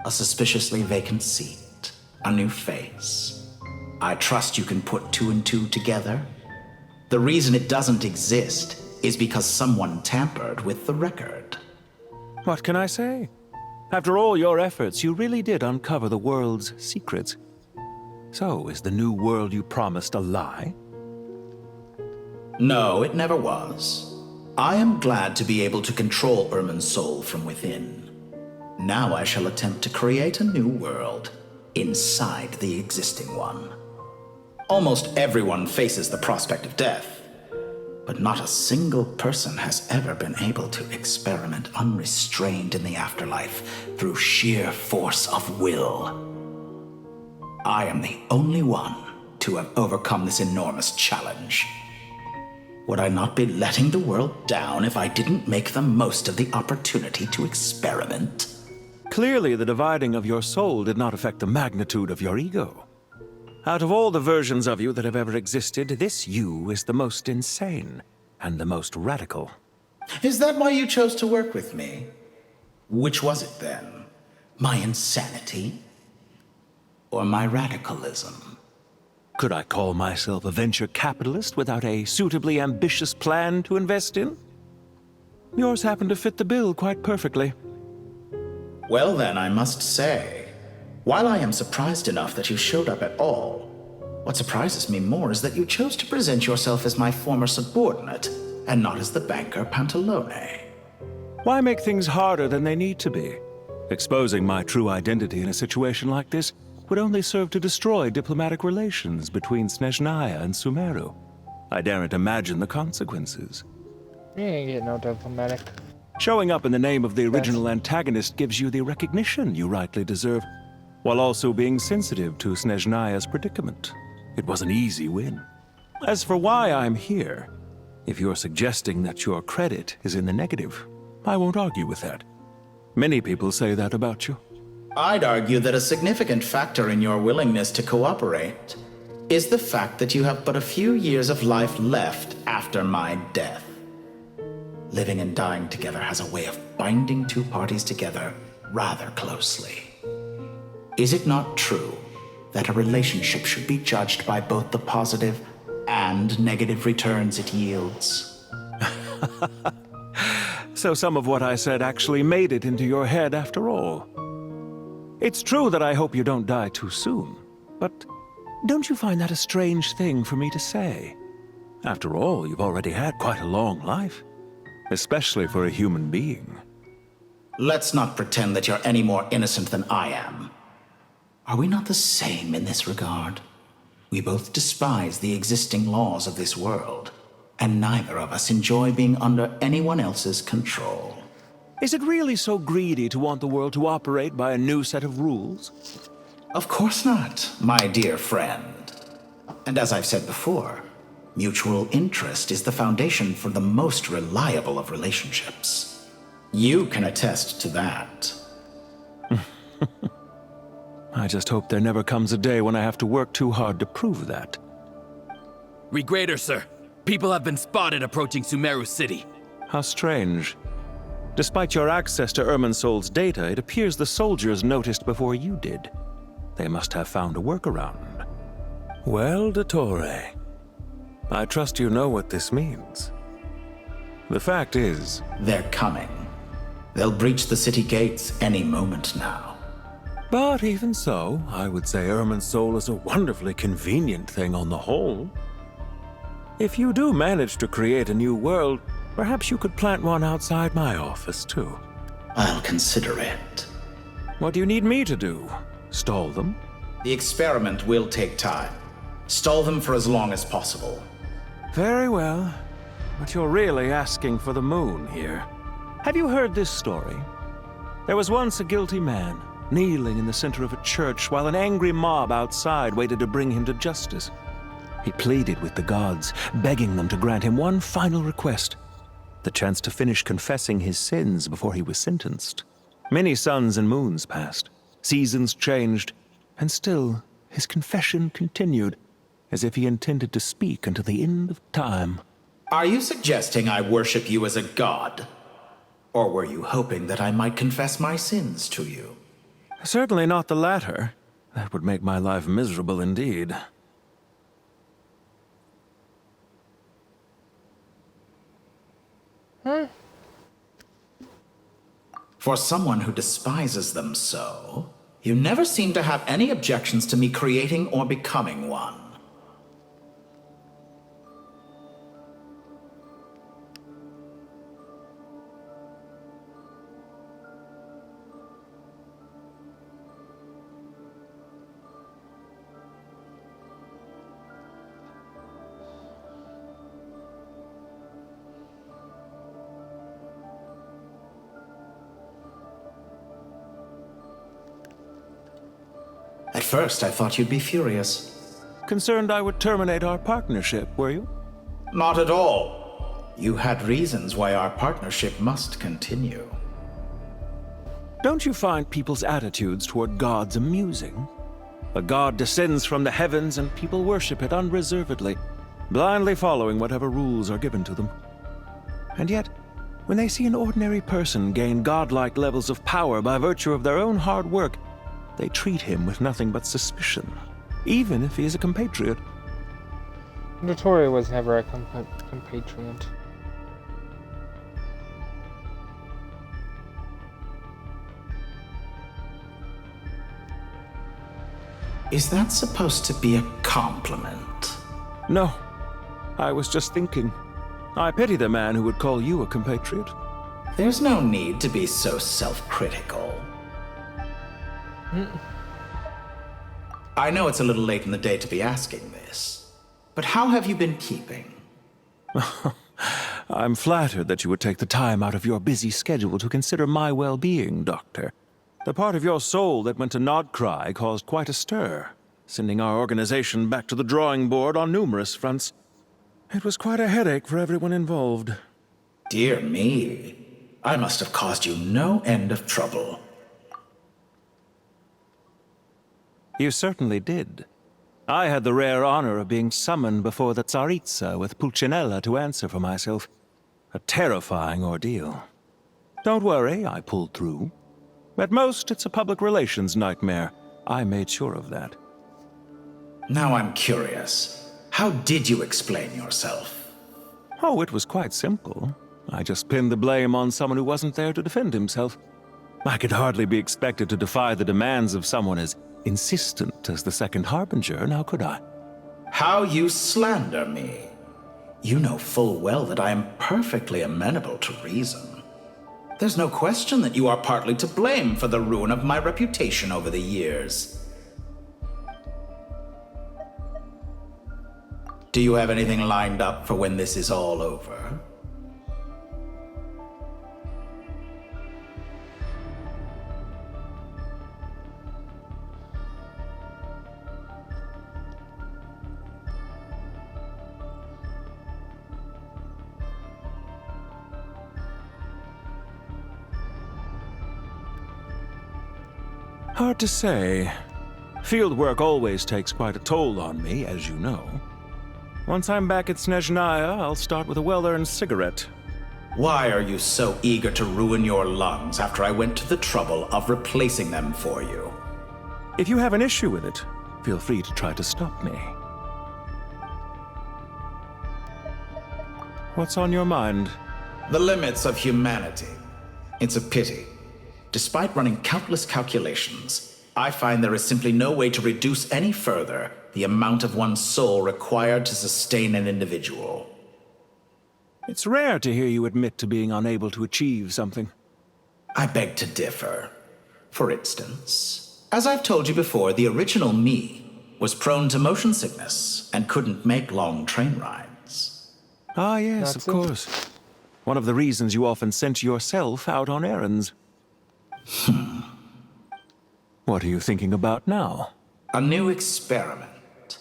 A suspiciously vacant seat, a new face. I trust you can put two and two together. The reason it doesn't exist is because someone tampered with the record. What can I say? After all your efforts, you really did uncover the world's secrets. So, is the new world you promised a lie? No, it never was. I am glad to be able to control Irmin's soul from within. Now I shall attempt to create a new world inside the existing one. Almost everyone faces the prospect of death, but not a single person has ever been able to experiment unrestrained in the afterlife through sheer force of will. I am the only one to have overcome this enormous challenge. Would I not be letting the world down if I didn't make the most of the opportunity to experiment? Clearly, the dividing of your soul did not affect the magnitude of your ego. Out of all the versions of you that have ever existed, this you is the most insane and the most radical. Is that why you chose to work with me? Which was it then? My insanity? Or my radicalism? Could I call myself a venture capitalist without a suitably ambitious plan to invest in? Yours happened to fit the bill quite perfectly. Well then, I must say, while I am surprised enough that you showed up at all, what surprises me more is that you chose to present yourself as my former subordinate, and not as the banker Pantalone. Why make things harder than they need to be? Exposing my true identity in a situation like this would only serve to destroy diplomatic relations between Snezhnaya and Sumeru. I daren't imagine the consequences. You ain't get no diplomatic. Showing up in the name of the original antagonist gives you the recognition you rightly deserve, while also being sensitive to Snezhnaya's predicament. It was an easy win. As for why I'm here, if you're suggesting that your credit is in the negative, I won't argue with that. Many people say that about you. I'd argue that a significant factor in your willingness to cooperate is the fact that you have but a few years of life left after my death. Living and dying together has a way of binding two parties together rather closely. Is it not true that a relationship should be judged by both the positive and negative returns it yields? So some of what I said actually made it into your head after all. It's true that I hope you don't die too soon, but don't you find that a strange thing for me to say? After all, you've already had quite a long life, especially for a human being. Let's not pretend that you're any more innocent than I am. Are we not the same in this regard? We both despise the existing laws of this world, and neither of us enjoy being under anyone else's control. Is it really so greedy to want the world to operate by a new set of rules? Of course not, my dear friend. And as I've said before, mutual interest is the foundation for the most reliable of relationships. You can attest to that. I just hope there never comes a day when I have to work too hard to prove that. Regrader, sir. People have been spotted approaching Sumeru City. How strange. Despite your access to Irminsol's data, it appears the soldiers noticed before you did. They must have found a workaround. Well, Dottore, I trust you know what this means. The fact is... They're coming. They'll breach the city gates any moment now. But even so, I would say Irminsol is a wonderfully convenient thing on the whole. If you do manage to create a new world, perhaps you could plant one outside my office, too. I'll consider it. What do you need me to do? Stall them? The experiment will take time. Stall them for as long as possible. Very well. But you're really asking for the moon here. Have you heard this story? There was once a guilty man, kneeling in the center of a church while an angry mob outside waited to bring him to justice. He pleaded with the gods, begging them to grant him one final request, the chance to finish confessing his sins before he was sentenced. Many suns and moons passed, seasons changed, And still, his confession continued, as if he intended to speak until the end of time. Are you suggesting I worship you as a god? Or were you hoping that I might confess my sins to you? Certainly not the latter. That would make my life miserable indeed. For someone who despises them so, you never seem to have any objections to me creating or becoming one. At first, I thought you'd be furious. Concerned I would terminate our partnership, were you? Not at all. You had reasons why our partnership must continue. Don't you find people's attitudes toward gods amusing? A god descends from the heavens and people worship it unreservedly, blindly following whatever rules are given to them. And yet, when they see an ordinary person gain godlike levels of power by virtue of their own hard work, they treat him with nothing but suspicion, even if he is a compatriot. Notori was never a compatriot. Is that supposed to be a compliment? No. I was just thinking. I pity the man who would call you a compatriot. There's no need to be so self-critical. I know it's a little late in the day to be asking this, but how have you been keeping? I'm flattered that you would take the time out of your busy schedule to consider my well-being, Doctor. The part of your soul that went to Nodcry caused quite a stir, sending our organization back to the drawing board on numerous fronts. It was quite a headache for everyone involved. Dear me, I must have caused you no end of trouble. You certainly did. I had the rare honor of being summoned before the Tsaritsa with Pulcinella to answer for myself. A terrifying ordeal. Don't worry, I pulled through. At most, it's a public relations nightmare. I made sure of that. Now I'm curious. How did you explain yourself? Oh, it was quite simple. I just pinned the blame on someone who wasn't there to defend himself. I could hardly be expected to defy the demands of someone as insistent as the Second Harbinger, now could I? How you slander me. You know full well that I am perfectly amenable to reason. There's no question that you are partly to blame for the ruin of my reputation over the years. Do you have anything lined up for when this is all over? Hard to say. Field work always takes quite a toll on me, as you know. Once I'm back at Snezhnaya, I'll start with a well-earned cigarette. Why are you so eager to ruin your lungs after I went to the trouble of replacing them for you? If you have an issue with it, feel free to try to stop me. What's on your mind? The limits of humanity. It's a pity. Despite running countless calculations, I find there is simply no way to reduce any further the amount of one's soul required to sustain an individual. It's rare to hear you admit to being unable to achieve something. I beg to differ. For instance, as I've told you before, the original me was prone to motion sickness and couldn't make long train rides. Ah, yes, of course. One of the reasons you often sent yourself out on errands. What are you thinking about now? A new experiment.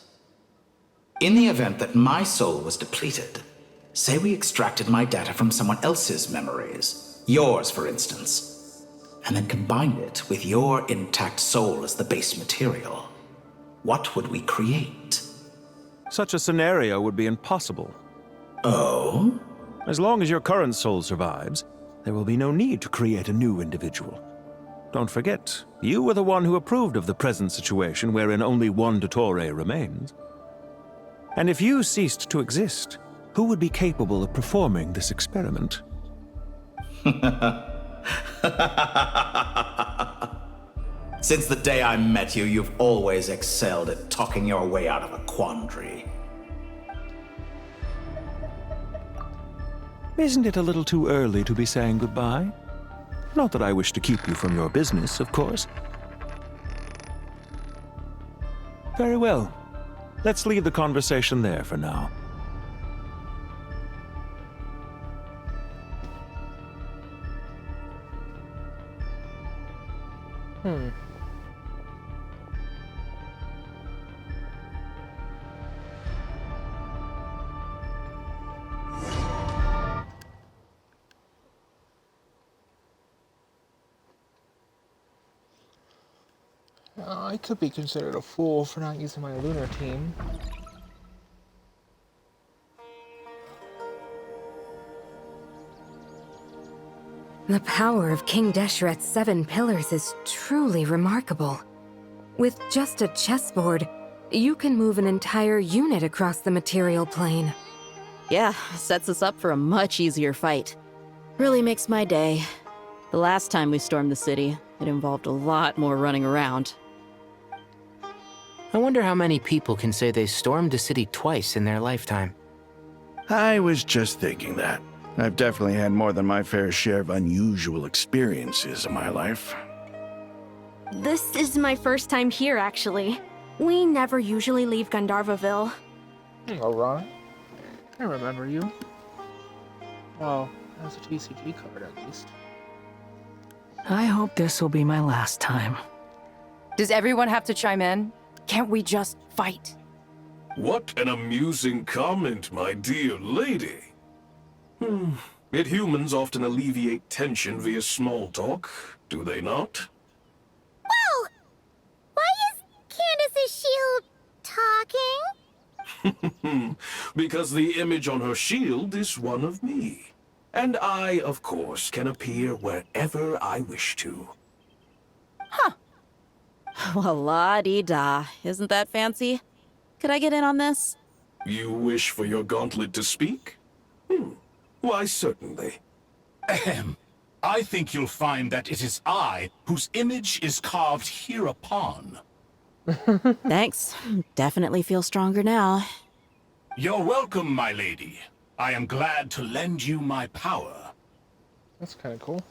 In the event that my soul was depleted, say we extracted my data from someone else's memories, yours for instance, and then combined it with your intact soul as the base material. what would we create? Such a scenario would be impossible. Oh? As long as your current soul survives, there will be no need to create a new individual. Don't forget, you were the one who approved of the present situation wherein only one Dottore remains. And if you ceased to exist, who would be capable of performing this experiment? Since the day I met you, you've always excelled at talking your way out of a quandary. Isn't it a little too early to be saying goodbye? Not that I wish to keep you from your business, of course. Very well. Let's leave the conversation there for now. I could be considered a fool for not using my lunar team. The power of King Deshret's 7 pillars is truly remarkable. With just a chessboard, you can move an entire unit across the material plane. Yeah, sets us up for a much easier fight. Really makes my day. The last time we stormed the city, it involved a lot more running around. I wonder how many people can say they stormed a city twice in their lifetime. I was just thinking that. I've definitely had more than my fair share of unusual experiences in my life. This is my first time here, actually. We never usually leave Gandharvaville. Hello, Ron. I remember you. Well, as a TCG card, at least. I hope this will be my last time. Does everyone have to chime in? Can't we just fight? What an amusing comment, my dear lady. Yet humans often alleviate tension via small talk, do they not? Whoa! Why is Candace's shield talking? Because the image on her shield is one of me. And I, of course, can appear wherever I wish to. Huh. Well, la-dee-da. Isn't that fancy? Could I get in on this? You wish for your gauntlet to speak? Why, certainly. Ahem. I think you'll find that it is I whose image is carved hereupon. Thanks. Definitely feel stronger now. You're welcome, my lady. I am glad to lend you my power. That's kind of cool.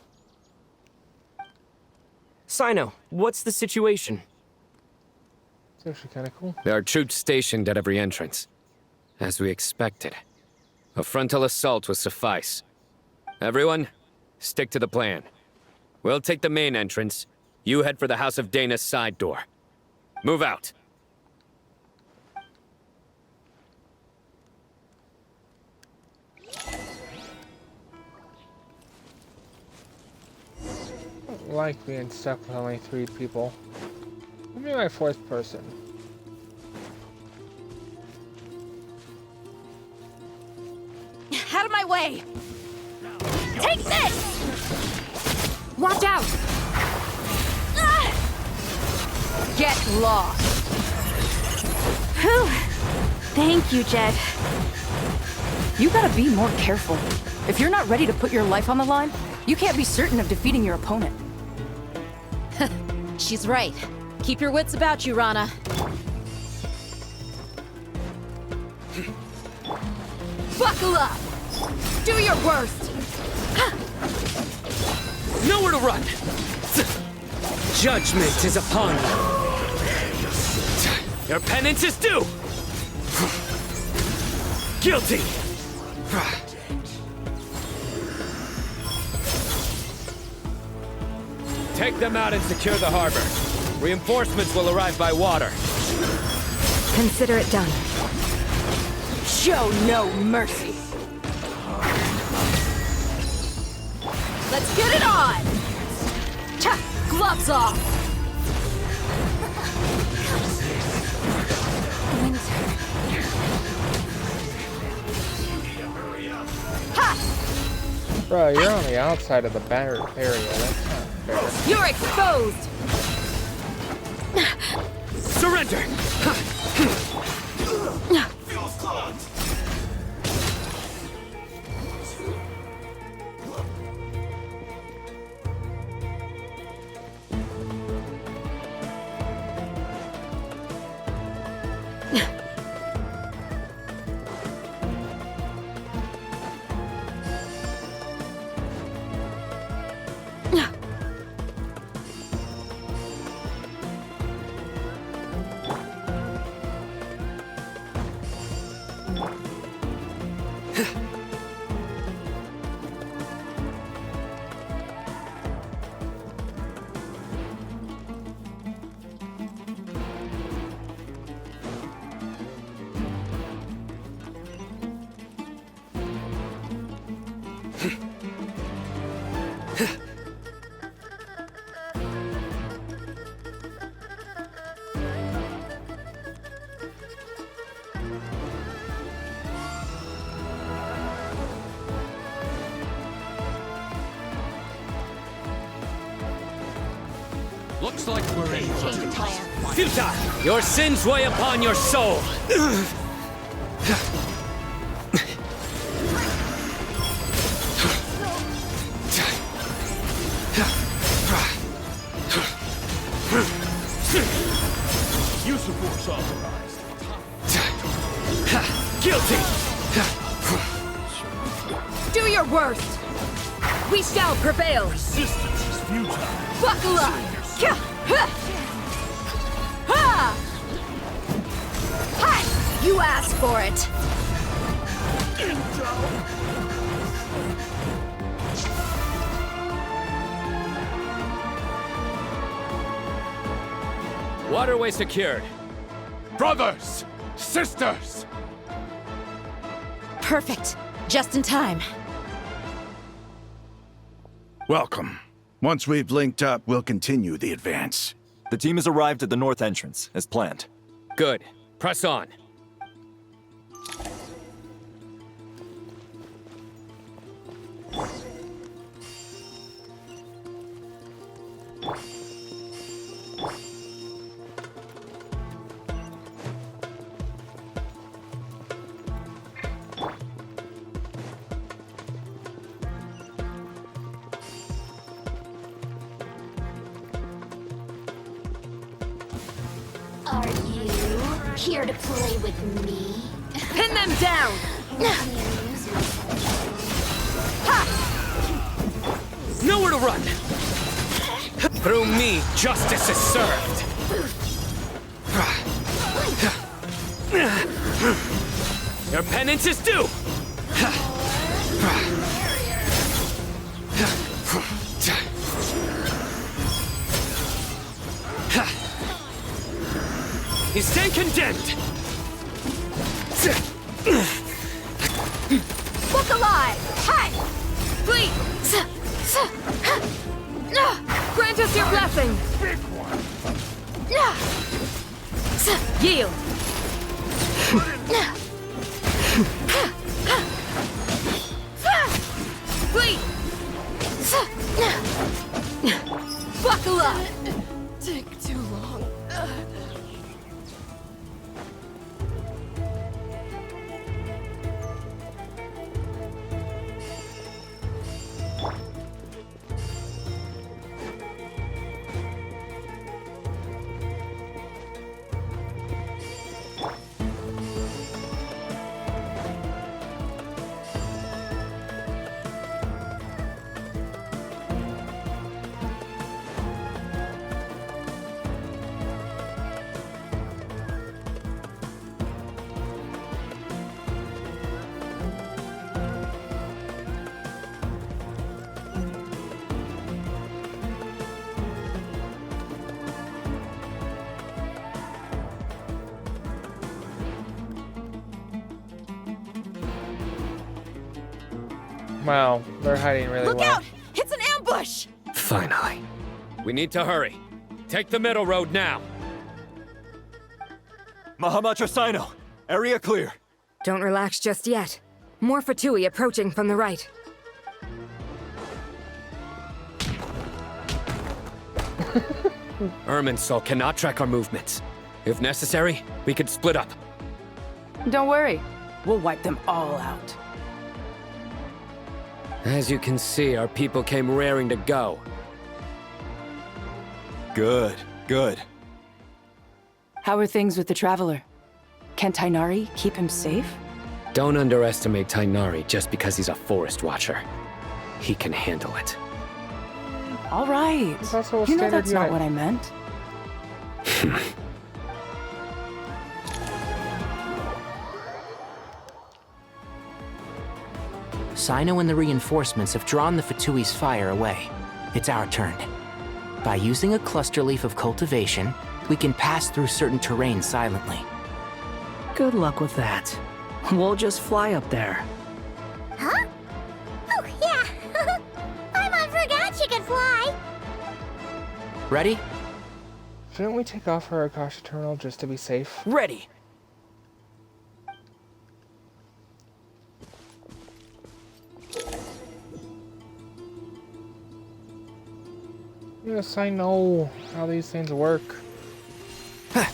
Sino, what's the situation? It's actually kind of cool. There are troops stationed at every entrance. As we expected. A frontal assault will suffice. Everyone, stick to the plan. We'll take the main entrance. You head for the House of Dana's side door. Move out. I like being stuck with only 3 people. Give me my 4th person. Out of my way! Take this! Watch out! Get lost! Whew. Thank you, Jed. You gotta be more careful. If you're not ready to put your life on the line, you can't be certain of defeating your opponent. She's right. Keep your wits about you, Rana. Buckle up! Do your worst! Nowhere to run! Judgment is upon you. Your penance is due! Guilty! Take them out and secure the harbor. Reinforcements will arrive by water. Consider it done. Show no mercy! Let's get it on! Gloves off! Bro, you're on the outside of the area. That's not fair. You're exposed! Surrender! Looks like we're in Futile! Your sins weigh upon your soul! Use of force authorized. Guilty! Do your worst! We shall prevail! Resistance is futile. Buckle up! Hi! You asked for it! Waterway secured. Brothers! Sisters! Perfect. Just in time. Welcome. Once we've linked up, we'll continue the advance. The team has arrived at the north entrance, as planned. Good. Press on. Are you here to play with me? Pin them down! Nowhere to run! Through me, justice is served! Your penance is due! You stand condemned! Look alive! Hi! Please! Grant us your blessing! Yield! Please! Buckle up! Take too long. Wow, they're hiding really Look well. out! It's an ambush! Finally. We need to hurry. Take the middle road now. Mahamatra Sino, area clear. Don't relax just yet. More Fatui approaching from the right. Irminsul cannot track our movements. If necessary, we could split up. Don't worry. We'll wipe them all out. As you can see, our people came raring to go. Good, good. How are things with the Traveler? Can Tainari keep him safe? Don't underestimate Tainari just because he's a forest watcher. He can handle it. All right. You know that's not what I meant. Sino and the reinforcements have drawn the Fatui's fire away. It's our turn. By using a cluster leaf of cultivation, we can pass through certain terrain silently. Good luck with that. We'll just fly up there. Huh? Oh, yeah. Paimon forgot she could fly. Ready? Shouldn't we take off our Akasha Terminal just to be safe? Ready. Yes, I know how these things work. I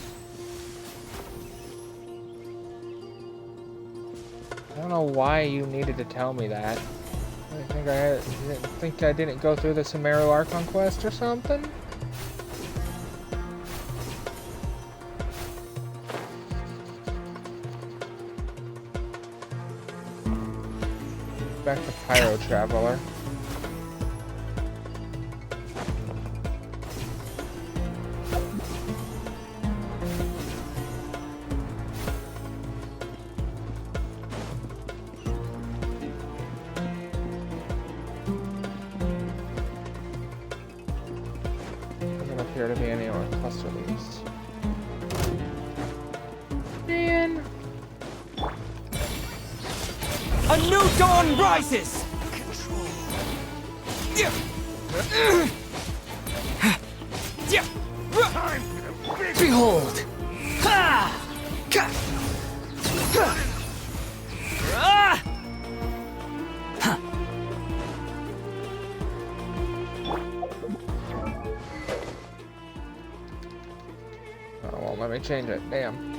don't know why you needed to tell me that. I didn't go through the Sumeru Archon quest or something? Back to Pyro Traveler. Doesn't appear to be any more cluster leaves. Man. A new dawn rises! Behold! Oh, well, let me change it. Damn.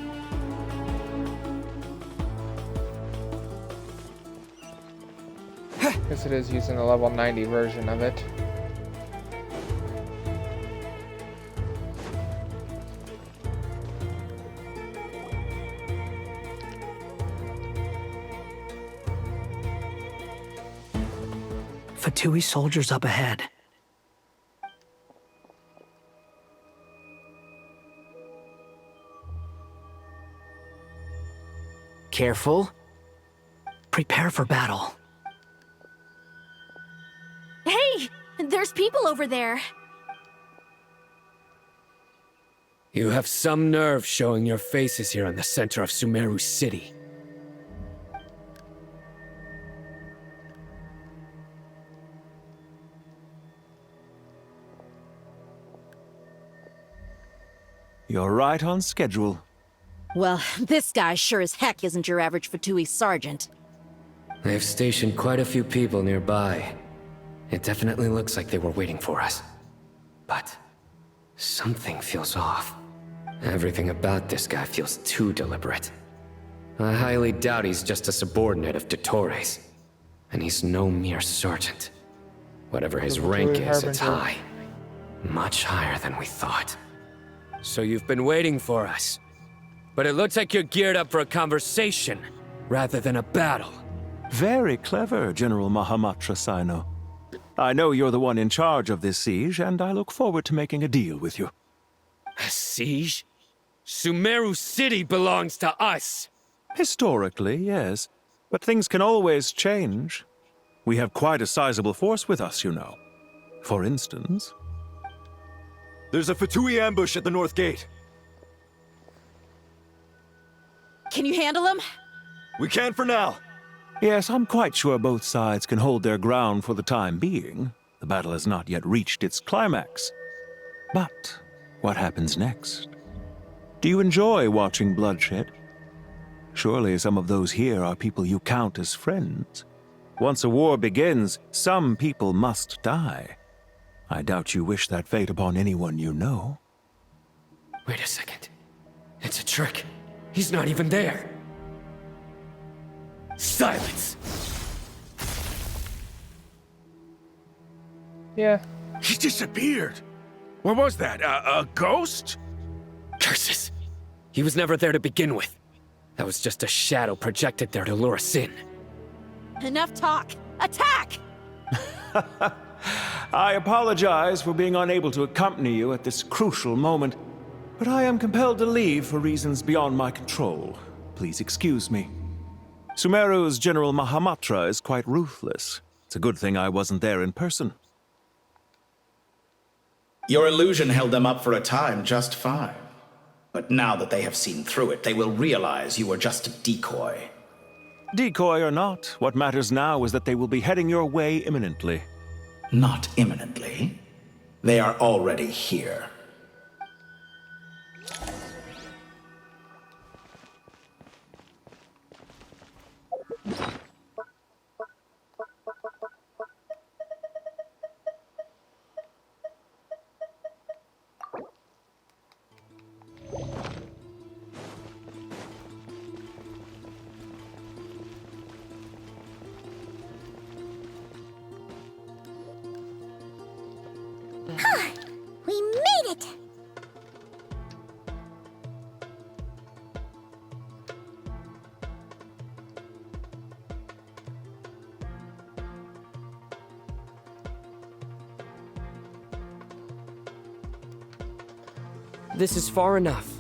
Guess it is using the level 90 version of it. Fatui soldiers up ahead. Careful. Prepare for battle. Hey! There's people over there. You have some nerve showing your faces here in the center of Sumeru City. You're right on schedule. Well, this guy sure as heck isn't your average Fatui sergeant. They've stationed quite a few people nearby. It definitely looks like they were waiting for us. But something feels off. Everything about this guy feels too deliberate. I highly doubt he's just a subordinate of Dottores. And he's no mere sergeant. Whatever his rank is, it's high. Much higher than we thought. So you've been waiting for us. But it looks like you're geared up for a conversation, rather than a battle. Very clever, General Mahamatra Sino. I know you're the one in charge of this siege, and I look forward to making a deal with you. A siege? Sumeru City belongs to us! Historically, yes. But things can always change. We have quite a sizable force with us, you know. For instance... There's a Fatui ambush at the north gate. Can you handle him? We can for now. Yes, I'm quite sure both sides can hold their ground for the time being. The battle has not yet reached its climax. But what happens next? Do you enjoy watching bloodshed? Surely some of those here are people you count as friends. Once a war begins, some people must die. I doubt you wish that fate upon anyone you know. Wait a second. It's a trick. He's not even there. Silence! Yeah. He disappeared. What was that? A ghost? Curses! He was never there to begin with. That was just a shadow projected there to lure us in. Enough talk! Attack! I apologize for being unable to accompany you at this crucial moment, but I am compelled to leave for reasons beyond my control. Please excuse me. Sumeru's General Mahamatra is quite ruthless. It's a good thing I wasn't there in person. Your illusion held them up for a time just fine. But now that they have seen through it, they will realize you were just a decoy. Decoy or not, what matters now is that they will be heading your way imminently. Not imminently. They are already here. We made it! This is far enough.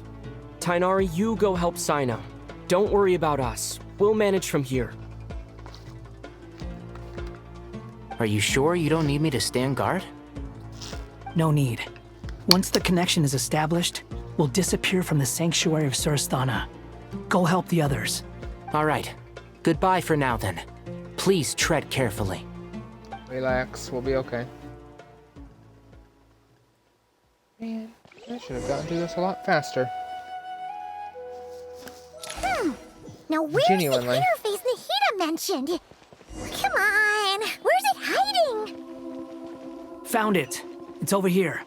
Tainari, you go help Sino. Don't worry about us. We'll manage from here. Are you sure you don't need me to stand guard? No need. Once the connection is established, we'll disappear from the Sanctuary of Surasthana. Go help the others. All right. Goodbye for now, then. Please tread carefully. Relax, we'll be okay. Man, I should have gotten through this a lot faster. Now where's Genuinely. the interface Nahida mentioned? Come on, where's it hiding? Found it. It's over here.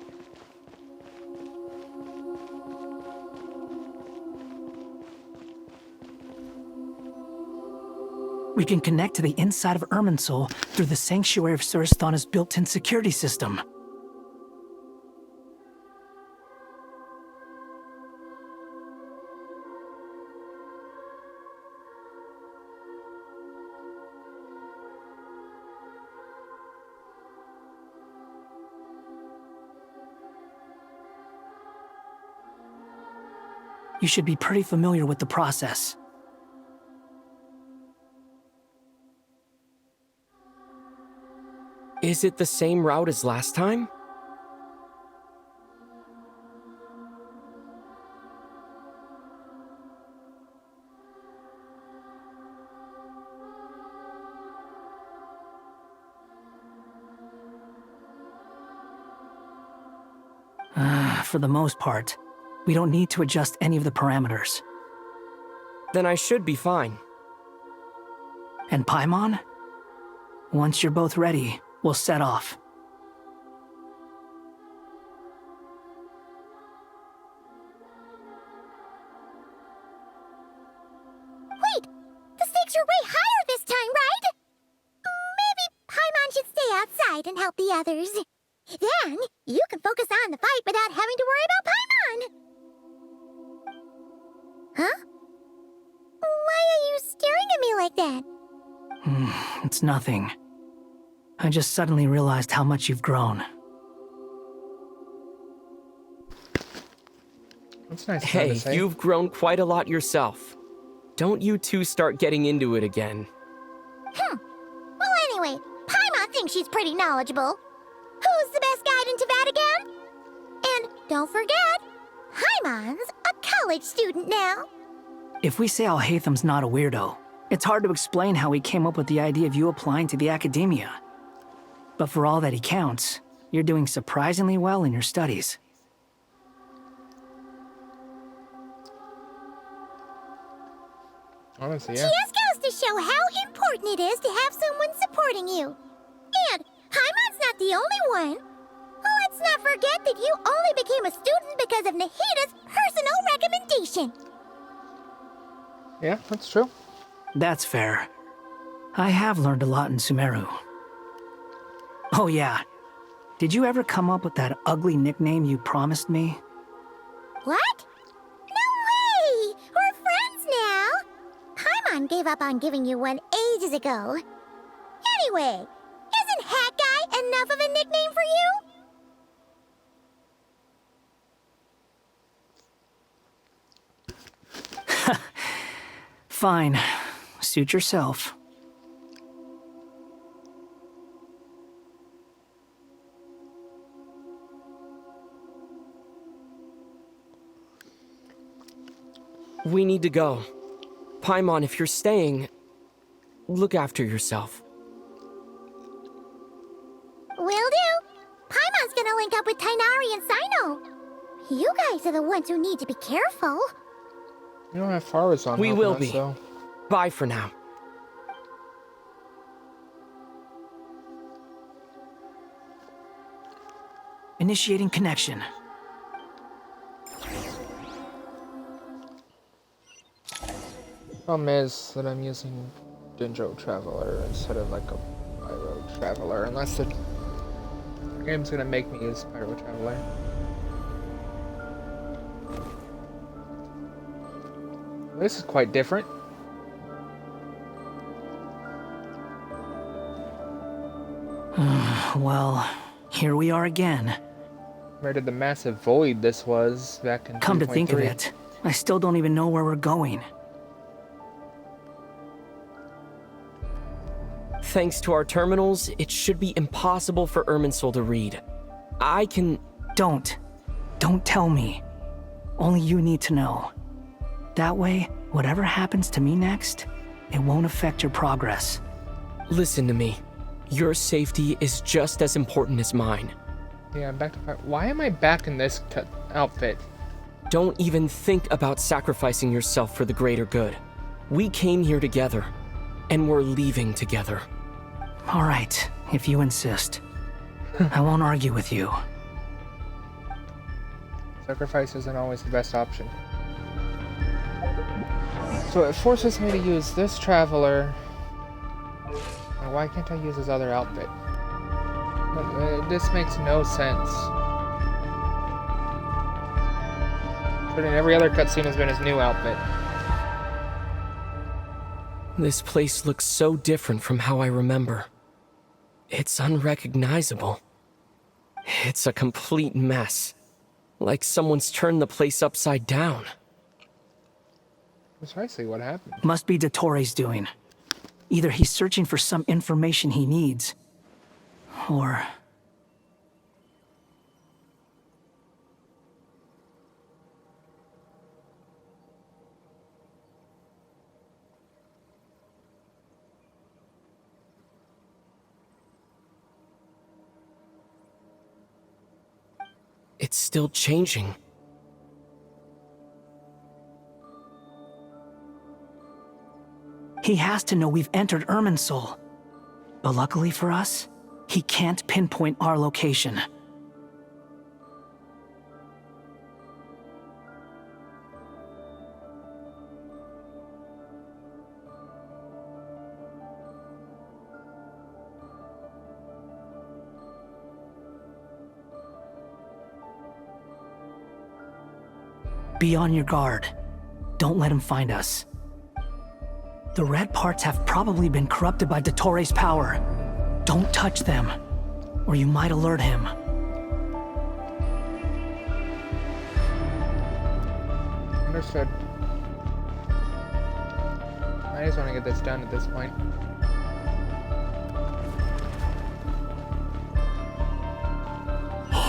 We can connect to the inside of Irminsul through the Sanctuary of Surasthana's built-in security system. You should be pretty familiar with the process. Is it the same route as last time? For the most part, we don't need to adjust any of the parameters. Then I should be fine. And Paimon? Once you're both ready, we'll set off. Wait! The stakes are way higher this time, right? Maybe Paimon should stay outside and help the others. Then, you can focus on the fight without having to worry about Paimon! Huh? Why are you staring at me like that? It's nothing. I just suddenly realized how much you've grown. That's nice. Hey, you've grown quite a lot yourself. Don't you two start getting into it again. Well, anyway, Paimon thinks she's pretty knowledgeable. Who's the best guide in Teyvat again? And don't forget, Paimon's a college student now. If we say Alhatham's not a weirdo, it's hard to explain how he came up with the idea of you applying to the academia. But for all that he counts, you're doing surprisingly well in your studies. Honestly, yeah. Just goes to show how important it is to have someone supporting you. And Paimon's not the only one. Let's not forget that you only became a student because of Nahida's personal recommendation. Yeah, that's true. That's fair. I have learned a lot in Sumeru. Oh yeah. Did you ever come up with that ugly nickname you promised me? What? No way! We're friends now! Paimon gave up on giving you one ages ago. Anyway, isn't Hat Guy enough of a nickname for you? Fine. Suit yourself. We need to go. Paimon, if you're staying, look after yourself. Will do. Paimon's gonna link up with Tainari and Sino. You guys are the ones who need to be careful. You don't have Faris on. We will us, be. So. Bye for now. Initiating connection. Problem is that I'm using Dendro Traveler instead of like a Pyro Traveler, unless the game's gonna make me use Pyro Traveler. This is quite different. Well, here we are again. Compared to the massive void this was back in Come to think of 3.3. it, I still don't even know where we're going. Thanks to our terminals, it should be impossible for Irminsul to read. I can... Don't tell me. Only you need to know. That way, whatever happens to me next, it won't affect your progress. Listen to me. Your safety is just as important as mine. Yeah, I'm back to fire. Why am I back in this outfit? Don't even think about sacrificing yourself for the greater good. We came here together, and we're leaving together. All right, if you insist. I won't argue with you. Sacrifice isn't always the best option. So it forces me to use this Traveler. Why can't I use his other outfit? This makes no sense. But in every other cutscene has been his new outfit. This place looks so different from how I remember. It's unrecognizable. It's a complete mess. Like someone's turned the place upside down. Precisely what happened. Must be Dottoro's doing. Either he's searching for some information he needs, or... It's still changing. He has to know we've entered Irminsul. But luckily for us, he can't pinpoint our location. Be on your guard. Don't let him find us. The red parts have probably been corrupted by Dottoro's power. Don't touch them, or you might alert him. Understood. I just want to get this done at this point.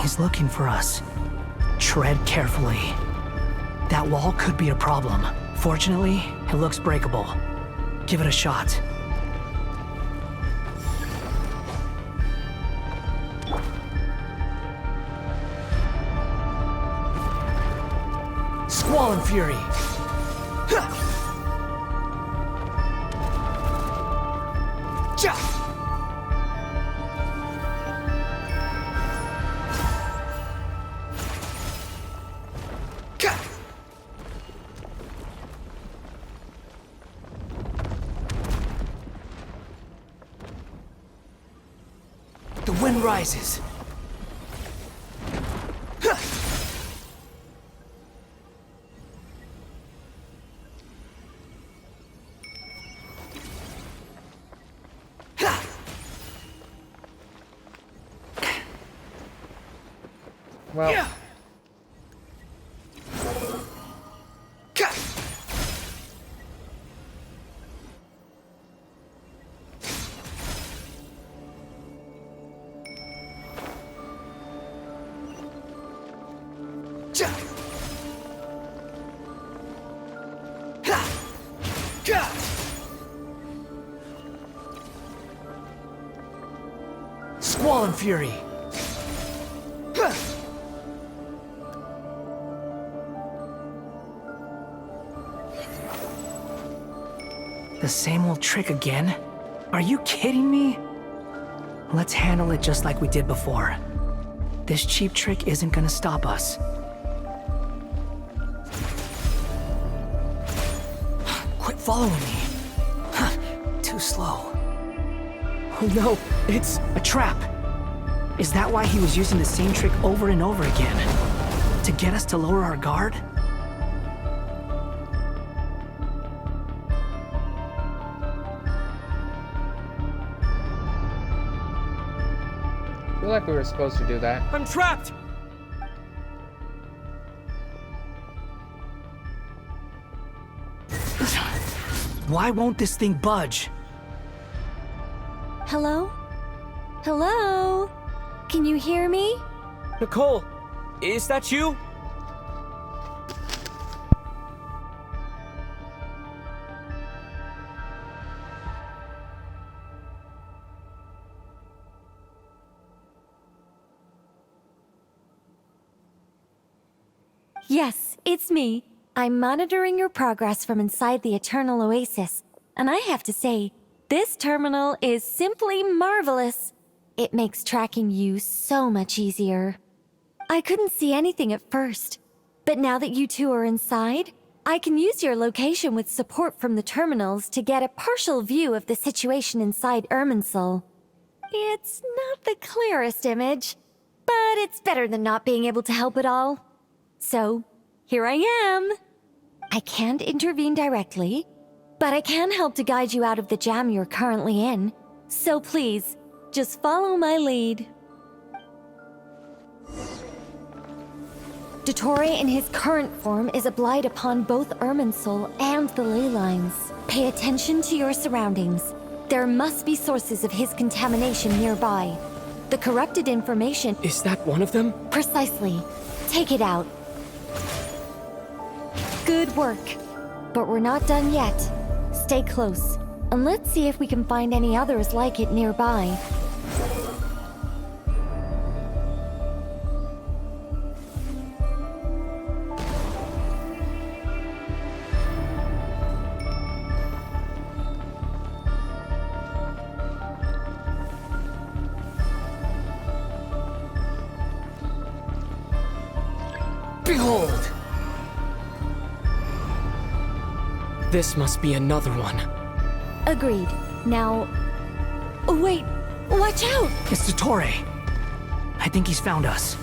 He's looking for us. Tread carefully. That wall could be a problem. Fortunately, it looks breakable. Give it a shot. Squall and Fury! The wind rises. Well. Squall and Fury. The same old trick again? Are you kidding me? Let's handle it just like we did before. This cheap trick isn't gonna stop us. Quit following me. Too slow. Oh no, it's a trap. Is that why he was using the same trick over and over again? To get us to lower our guard? I feel like we were supposed to do that. I'm trapped! Why won't this thing budge? Hello? Hello? Can you hear me? Nicole, is that you? Yes, it's me. I'm monitoring your progress from inside the Eternal Oasis, and I have to say, this terminal is simply marvelous. It makes tracking you so much easier. I couldn't see anything at first, but now that you two are inside, I can use your location with support from the terminals to get a partial view of the situation inside Irminsul. It's not the clearest image, but it's better than not being able to help at all. So, here I am. I can't intervene directly, but I can help to guide you out of the jam you're currently in. So please, just follow my lead. Dottore in his current form is a blight upon both Irminsul and the ley lines. Pay attention to your surroundings. There must be sources of his contamination nearby. The corrupted information... Is that one of them? Precisely. Take it out. Good work. But we're not done yet. Stay close, and let's see if we can find any others like it nearby. Behold! This must be another one. Agreed. Now... Wait! Watch out! It's Dottore. I think he's found us.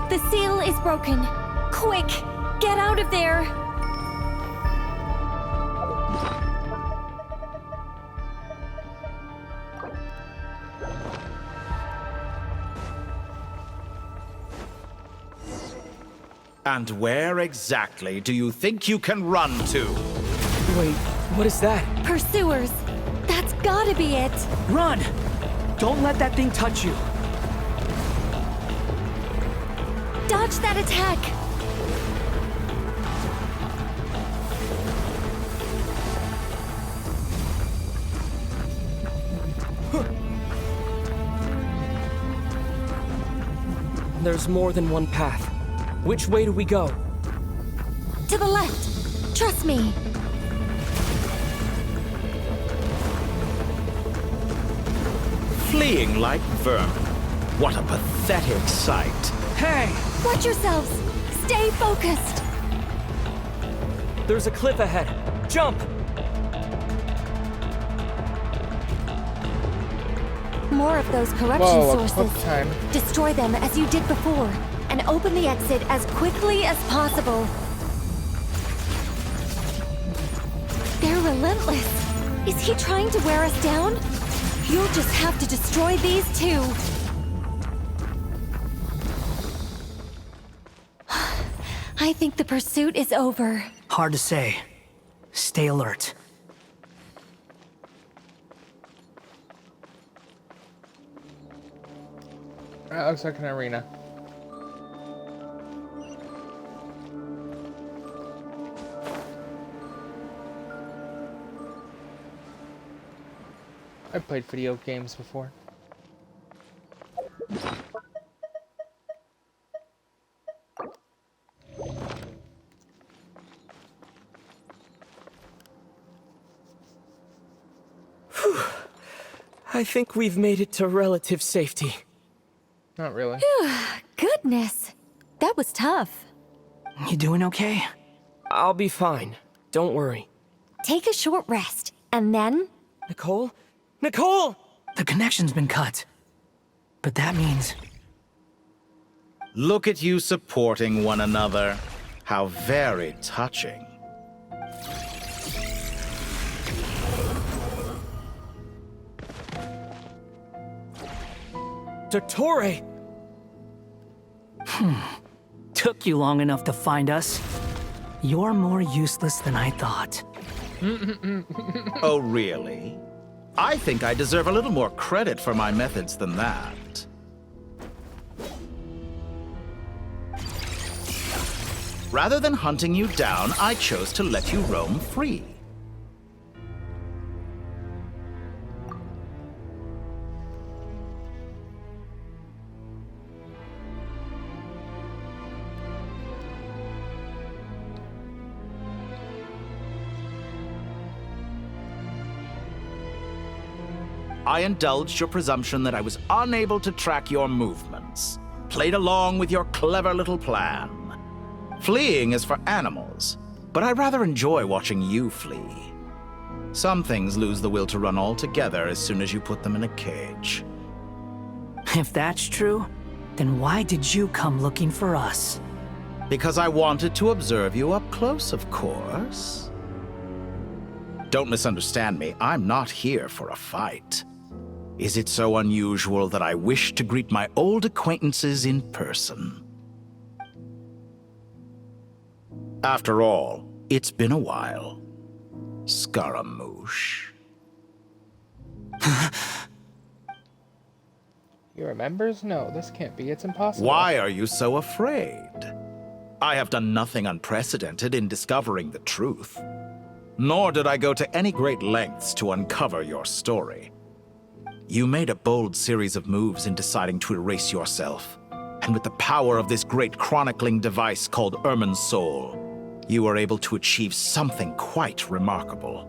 The seal is broken. Quick! Get out of there! And where exactly do you think you can run to? Wait, what is that? Pursuers! That's gotta be it! Run! Don't let that thing touch you! Dodge that attack! There's more than one path. Which way do we go? To the left! Trust me. Fleeing like vermin. What a pathetic sight. Hey! Watch yourselves. Stay focused. There's a cliff ahead. Jump! More of those corruption Whoa, sources. time. Destroy them as you did before, and open the exit as quickly as possible. They're relentless. Is he trying to wear us down? You'll just have to destroy these too. I think the pursuit is over. Hard to say. Stay alert. That looks like an arena. I've played video games before. I think we've made it to relative safety. Not really. Goodness. That was tough. You doing okay? I'll be fine. Don't worry. Take a short rest, and then... Nicole? Nicole! The connection's been cut. But that means... Look at you supporting one another. How very touching. Dottore! Took you long enough to find us. You're more useless than I thought. Oh, really? I think I deserve a little more credit for my methods than that. Rather than hunting you down, I chose to let you roam free. I indulged your presumption that I was unable to track your movements, played along with your clever little plan. Fleeing is for animals, but I rather enjoy watching you flee. Some things lose the will to run altogether as soon as you put them in a cage. If that's true, then why did you come looking for us? Because I wanted to observe you up close, of course. Don't misunderstand me, I'm not here for a fight. Is it so unusual that I wish to greet my old acquaintances in person? After all, it's been a while. Scaramouche. He remembers? No, this can't be. It's impossible. Why are you so afraid? I have done nothing unprecedented in discovering the truth. Nor did I go to any great lengths to uncover your story. You made a bold series of moves in deciding to erase yourself. And with the power of this great chronicling device called Irmin's Soul, you were able to achieve something quite remarkable.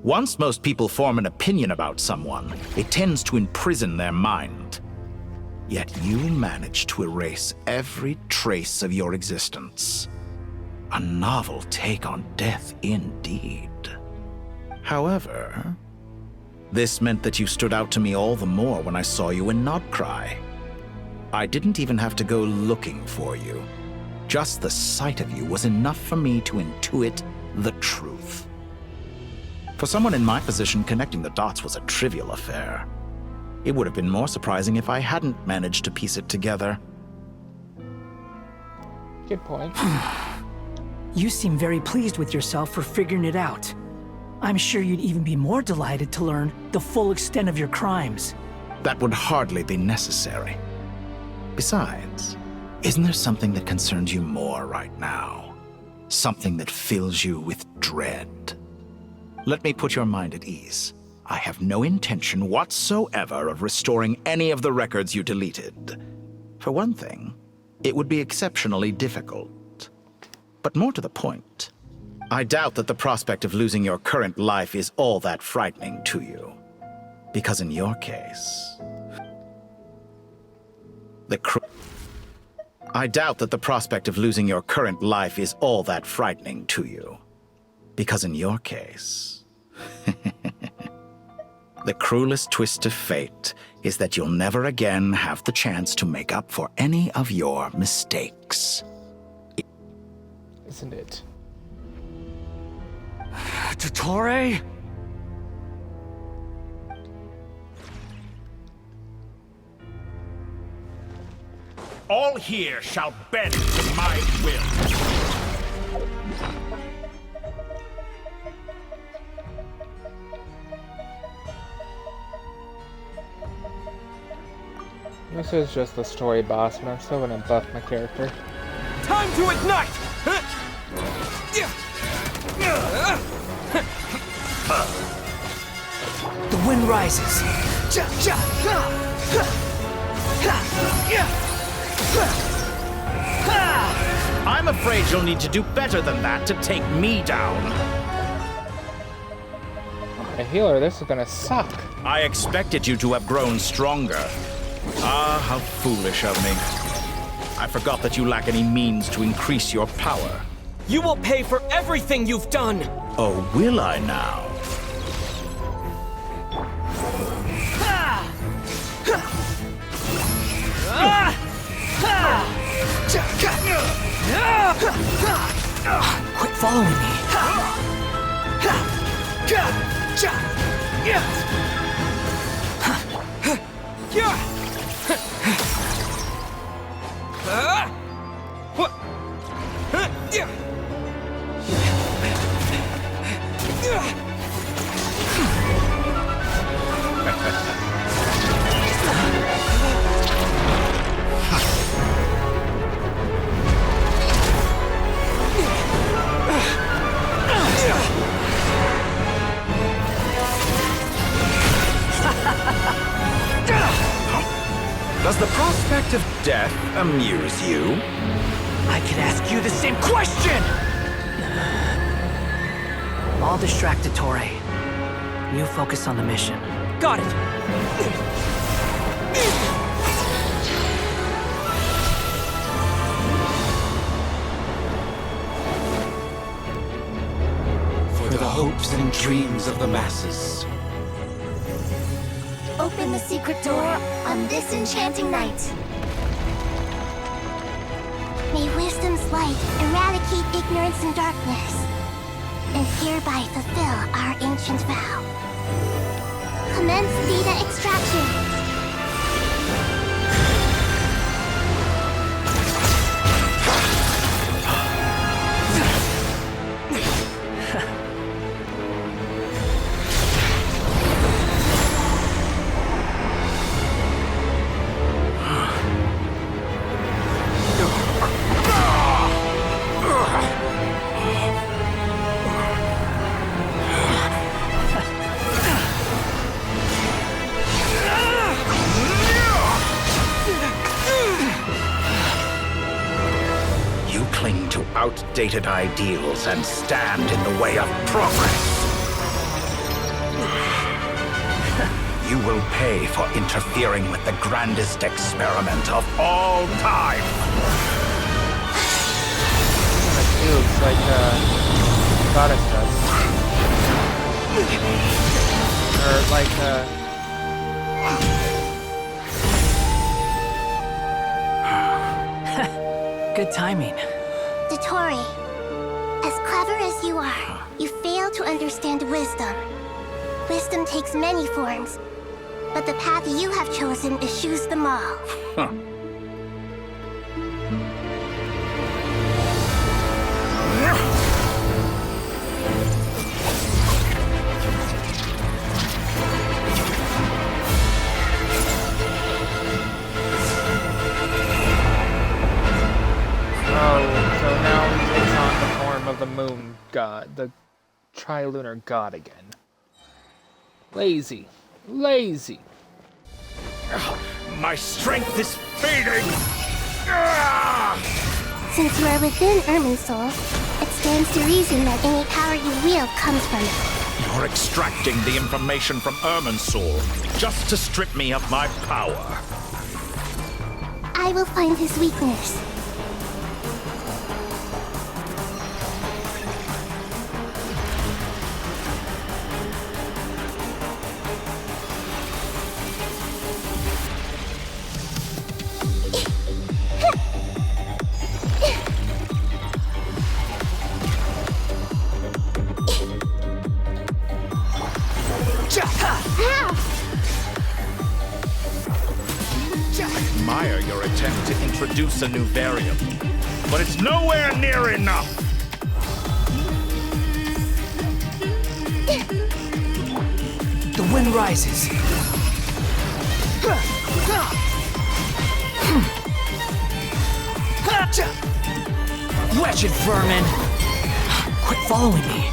Once most people form an opinion about someone, it tends to imprison their mind. Yet you managed to erase every trace of your existence. A novel take on death indeed. However, this meant that you stood out to me all the more when I saw you in Nodcry. I didn't even have to go looking for you. Just the sight of you was enough for me to intuit the truth. For someone in my position, connecting the dots was a trivial affair. It would have been more surprising if I hadn't managed to piece it together. Good point. You seem very pleased with yourself for figuring it out. I'm sure you'd even be more delighted to learn the full extent of your crimes. That would hardly be necessary. Besides, isn't there something that concerns you more right now? Something that fills you with dread? Let me put your mind at ease. I have no intention whatsoever of restoring any of the records you deleted. For one thing, it would be exceptionally difficult. But more to the point, I doubt that the prospect of losing your current life is all that frightening to you. Because in your case, I doubt that the prospect of losing your current life is all that frightening to you. Because in your case, the cruelest twist of fate is that you'll never again have the chance to make up for any of your mistakes. Isn't it? Dottore? All here shall bend to my will. This is just the story boss, but I'm still gonna buff my character. Time to ignite! The wind rises. I'm afraid you'll need to do better than that to take me down. A healer, this is gonna suck. I expected you to have grown stronger. Ah, how foolish of me. I forgot that you lack any means to increase your power. You will pay for everything you've done! Oh, will I now? Quit following me. Does the prospect of death amuse you? I could ask you the same question! I'll distract Dottore. You focus on the mission. Got it! For the hopes and dreams of the masses. Open the secret door on this enchanting night. May wisdom's light eradicate ignorance and darkness, and hereby fulfill our ancient vow. Commence data extraction. Outdated ideals and stand in the way of progress. You will pay for interfering with the grandest experiment of all time. Cubes like Goddess does. Or like Good timing. Dottore, as clever as you are, you fail to understand wisdom. Wisdom takes many forms, but the path you have chosen eschews them all. Huh. Of the moon god, the trilunar god again. Lazy. Lazy. My strength is fading! Since you are within Irminsul, it's stands to reason that any power you wield comes from it. You're extracting the information from Irminsul just to strip me of my power. I will find his weakness. I admire your attempt to introduce a new variable, but it's nowhere near enough. The wind rises. Wretched vermin! Quit following me.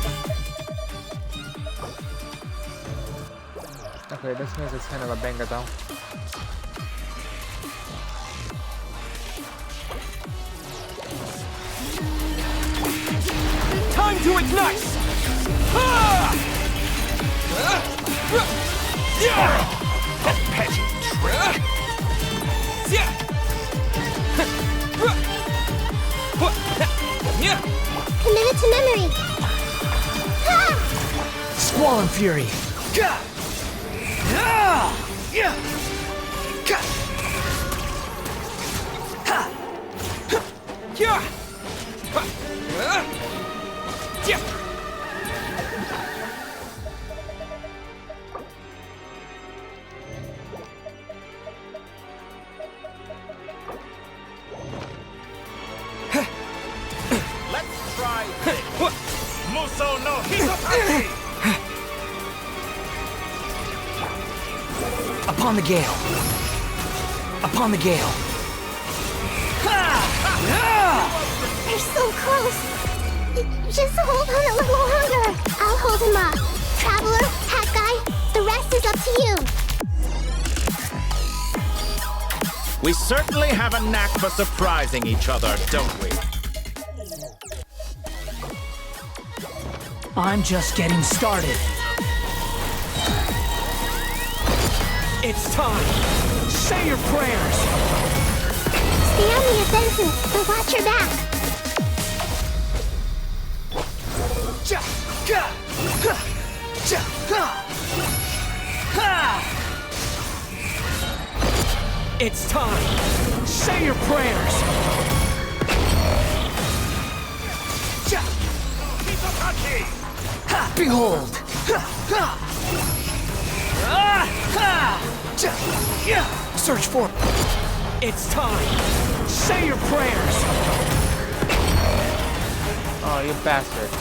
Okay, this music's kind of a banger though. Time to ignite! A petty trick. Committed to memory. Squall and fury. Let's try this. Muso no Hitotaki! Upon the gale. Upon the gale. They're so close. Just hold on a little longer. I'll hold him up. Traveler, Hat Guy, the rest is up to you. We certainly have a knack for surprising each other, don't we? I'm just getting started. It's time. Say your prayers. Stay on the offensive, but watch your back. It's time. Say your prayers. Behold. Search for. It's time. Say your prayers. Oh, you bastard.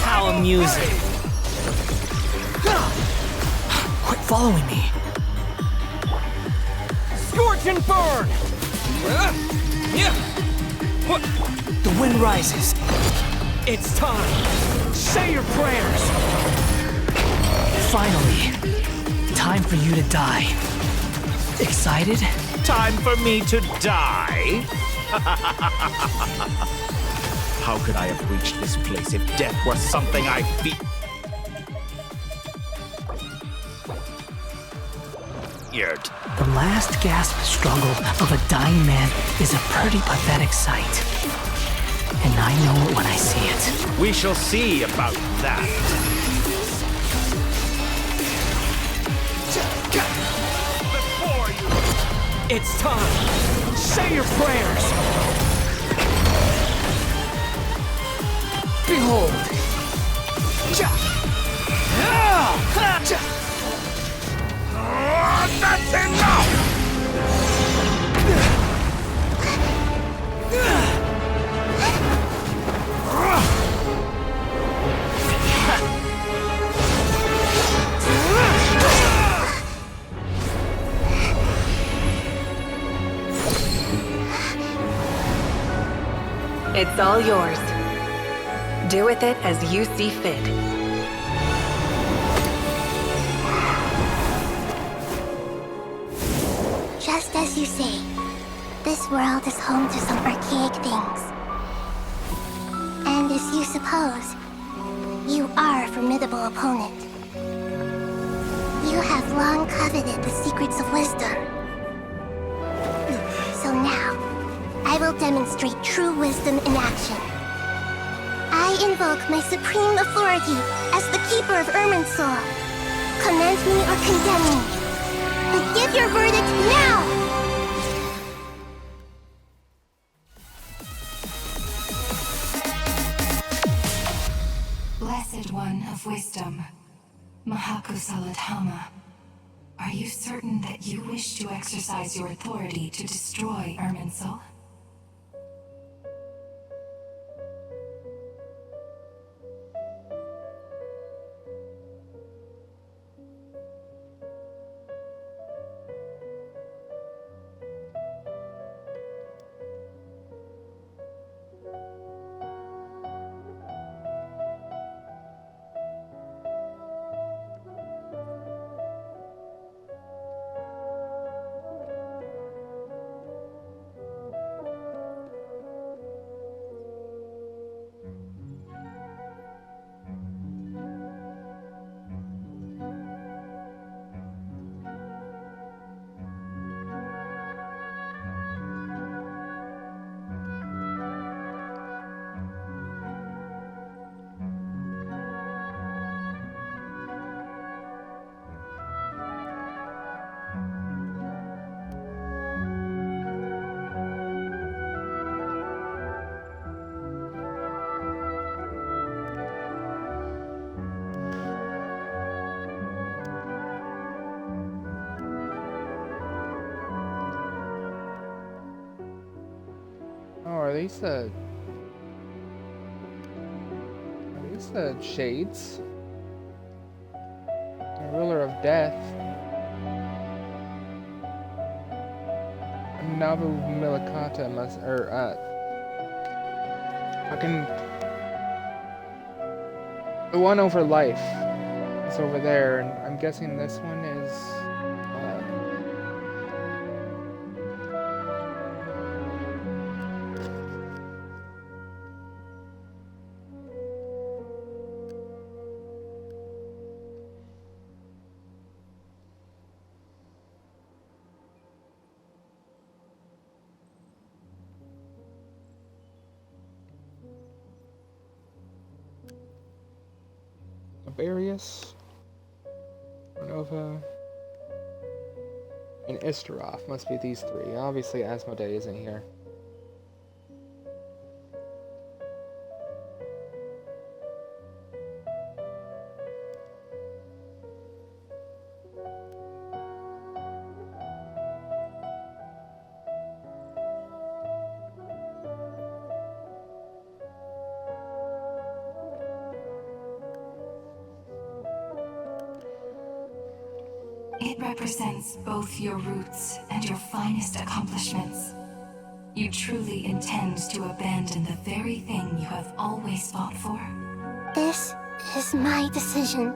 How amusing. Quit following me. Scorch and burn! The wind rises. It's time. Say your prayers. Finally, time for you to die. Excited? Time for me to die? How could I have reached this place if death were something I feared? The last gasp struggle of a dying man is a pretty pathetic sight. And I know it when I see it. We shall see about that. It's time. Say your prayers. Behold. That's enough! It's all yours. Do with it as you see fit. you say, this world is home to some archaic things. And as you suppose, you are a formidable opponent. You have long coveted the secrets of wisdom. So now, I will demonstrate true wisdom in action. I invoke my supreme authority as the keeper of Irminsul. Commend me or condemn me, but give your verdict now! Blessed One of Wisdom, Mahakusaladhama, are you certain that you wish to exercise your authority to destroy Irminsul? Are these the shades? The ruler of death. Nabu Milikata must, fucking, the one over life is over there, and I'm guessing this one is, Abarius, Renova, and Istaroth must be these three. Obviously Asmodee isn't here. It represents both your roots and your finest accomplishments. You truly intend to abandon the very thing you have always fought for? This is my decision.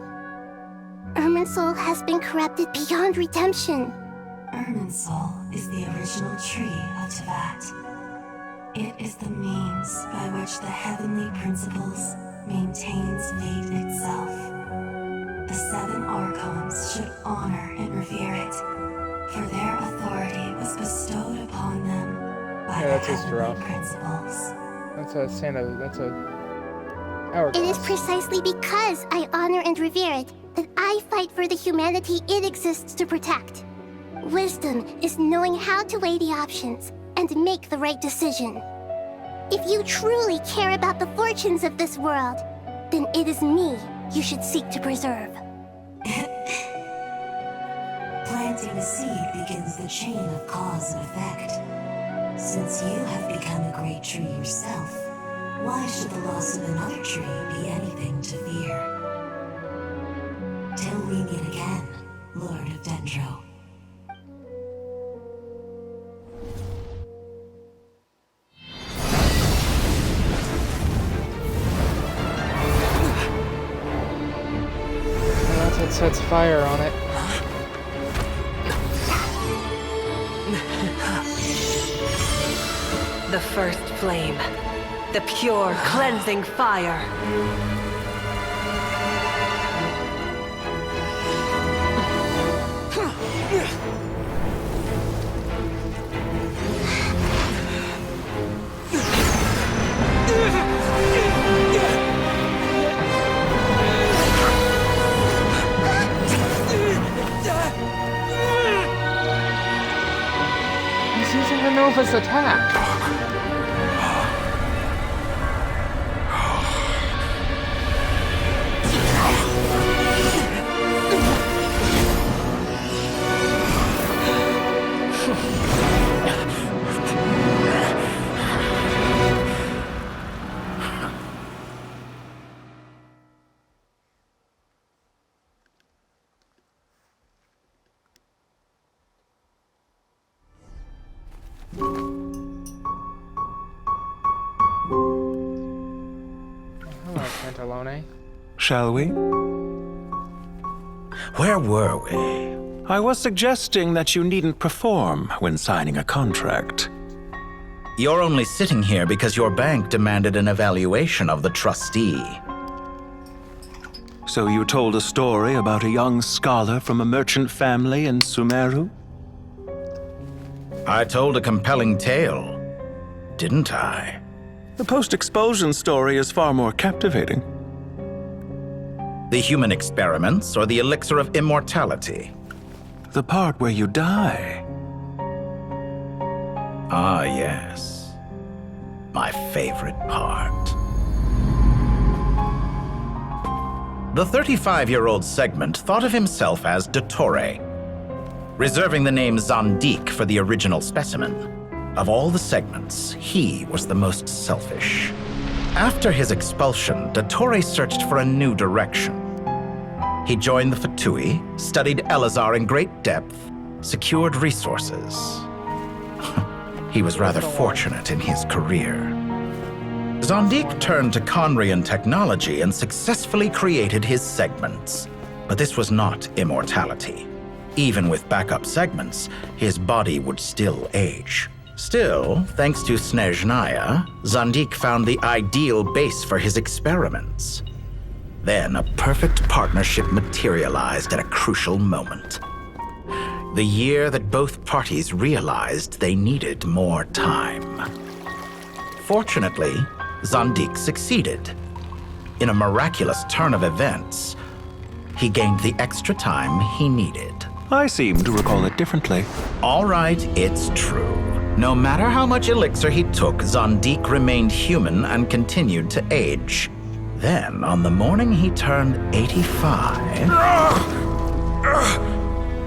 Irminsul has been corrupted beyond redemption. Irminsul is the original tree of Teyvat. It is the means by which the heavenly principles maintains fate itself. The 7 Archons should honor and revere it, for their authority was bestowed upon them by the heavenly principles. That's a Santa, that's a hourglass. It is precisely because I honor and revere it that I fight for the humanity it exists to protect. Wisdom is knowing how to weigh the options and make the right decision. If you truly care about the fortunes of this world, then it is me you should seek to preserve. Planting a seed begins the chain of cause and effect. Since you have become a great tree yourself, why should the loss of another tree be anything to fear? Till we meet again, Lord of Dendro. Sets fire on it. The first flame. The pure, cleansing fire. He's using the Nova's attack. Hello, Pantalone. Shall we? Where were we? I was suggesting that you needn't perform when signing a contract. You're only sitting here because your bank demanded an evaluation of the trustee. So you told a story about a young scholar from a merchant family in Sumeru? I told a compelling tale, didn't I? The post-expulsion story is far more captivating. The human experiments or the elixir of immortality? The part where you die. Ah, yes. My favorite part. The 35-year-old Segment thought of himself as Dottore, reserving the name Zandik for the original specimen. Of all the Segments, he was the most selfish. After his expulsion, Dottore searched for a new direction. He joined the Fatui, studied Elazar in great depth, secured resources. He was rather fortunate in his career. Zandik turned to Conrian technology and successfully created his segments. But this was not immortality. Even with backup segments, his body would still age. Still, thanks to Snezhnaya, Zandik found the ideal base for his experiments. Then a perfect partnership materialized at a crucial moment. The year that both parties realized they needed more time. Fortunately, Zandik succeeded. In a miraculous turn of events, he gained the extra time he needed. I seem to recall it differently. All right, it's true. No matter how much elixir he took, Zandik remained human and continued to age. Then, on the morning he turned 85...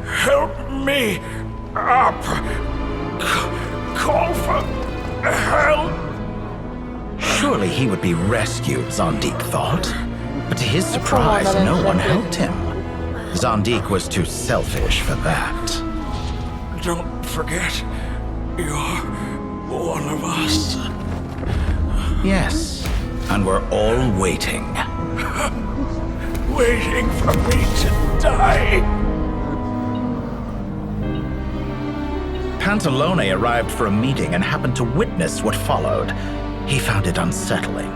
Help me up! Call for help! Surely he would be rescued, Zandik thought. But to his surprise, no one helped him. Zandik was too selfish for that. Don't forget, you're one of us. Yes, and we're all waiting. Waiting for me to die. Pantalone arrived for a meeting and happened to witness what followed. He found it unsettling.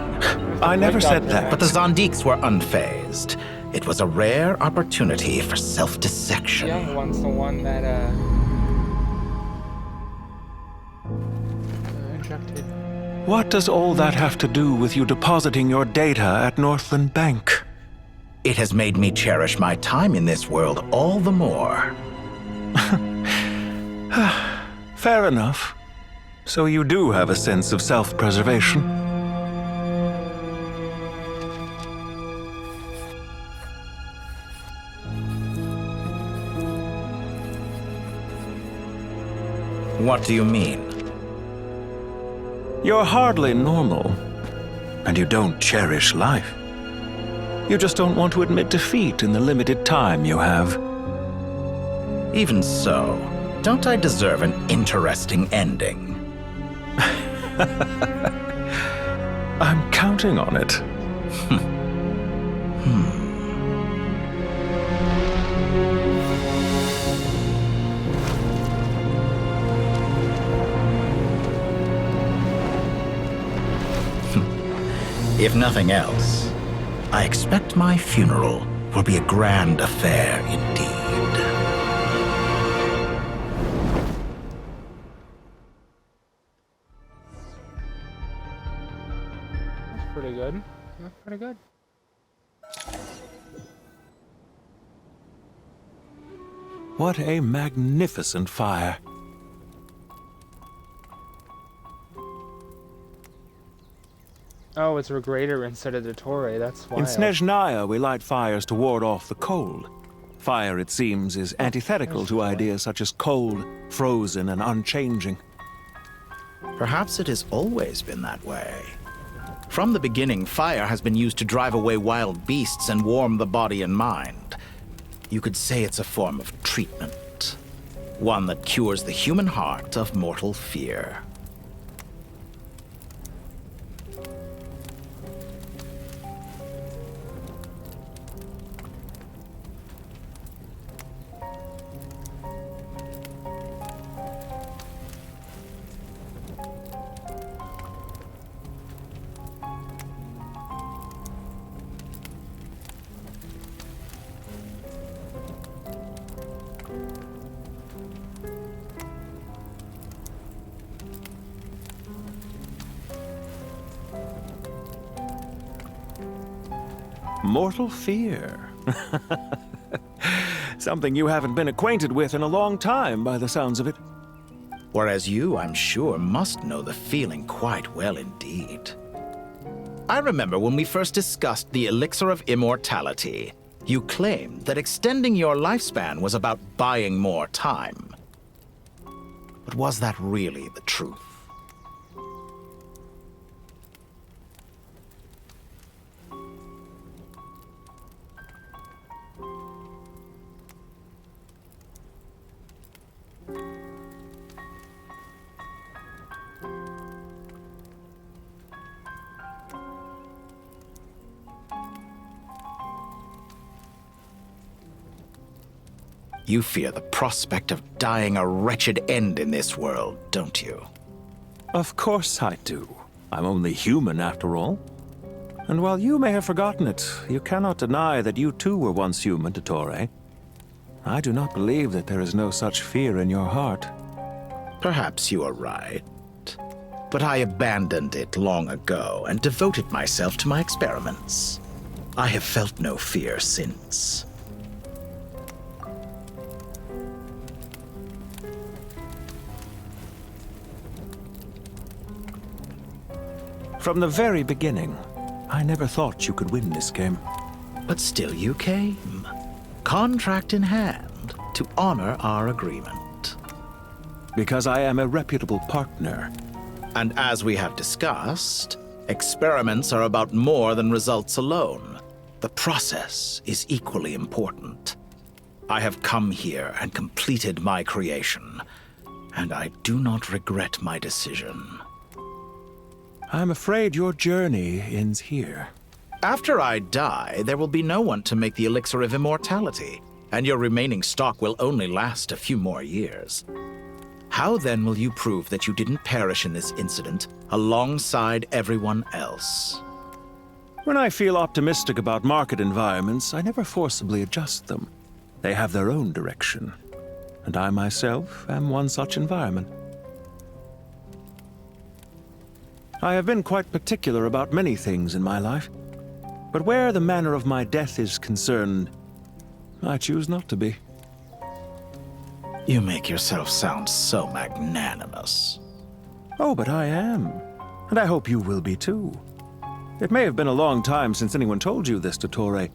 I never said that. But the Zandiks were unfazed. It was a rare opportunity for self-dissection. The young one's the one that, injected. What does all that have to do with you depositing your data at Northland Bank? It has made me cherish my time in this world all the more. Fair enough. So you do have a sense of self-preservation. What do you mean? You're hardly normal, and you don't cherish life. You just don't want to admit defeat in the limited time you have. Even so, don't I deserve an interesting ending? I'm counting on it. If nothing else, I expect my funeral will be a grand affair indeed. That's pretty good. That's pretty good. What a magnificent fire. Oh, it's a greater instead of the Torre, that's why. In Snezhnaya, we light fires to ward off the cold. Fire, it seems, is antithetical to ideas such as cold, frozen, and unchanging. Perhaps it has always been that way. From the beginning, fire has been used to drive away wild beasts and warm the body and mind. You could say it's a form of treatment. One that cures the human heart of mortal fear. Mortal fear. Something you haven't been acquainted with in a long time, by the sounds of it. Whereas you, I'm sure, must know the feeling quite well indeed. I remember when we first discussed the elixir of immortality, you claimed that extending your lifespan was about buying more time. But was that really the truth? You fear the prospect of dying a wretched end in this world, don't you? Of course I do. I'm only human, after all. And while you may have forgotten it, you cannot deny that you too were once human, Dottore. I do not believe that there is no such fear in your heart. Perhaps you are right. But I abandoned it long ago and devoted myself to my experiments. I have felt no fear since. From the very beginning, I never thought you could win this game. But still you came. Contract in hand, to honor our agreement. Because I am a reputable partner. And as we have discussed, experiments are about more than results alone. The process is equally important. I have come here and completed my creation, and I do not regret my decision. I'm afraid your journey ends here. After I die, there will be no one to make the elixir of immortality, and your remaining stock will only last a few more years. How then will you prove that you didn't perish in this incident alongside everyone else? When I feel optimistic about market environments, I never forcibly adjust them. They have their own direction, and I myself am one such environment. I have been quite particular about many things in my life, but where the manner of my death is concerned, I choose not to be. You make yourself sound so magnanimous. Oh, but I am, and I hope you will be too. It may have been a long time since anyone told you this, Dottore,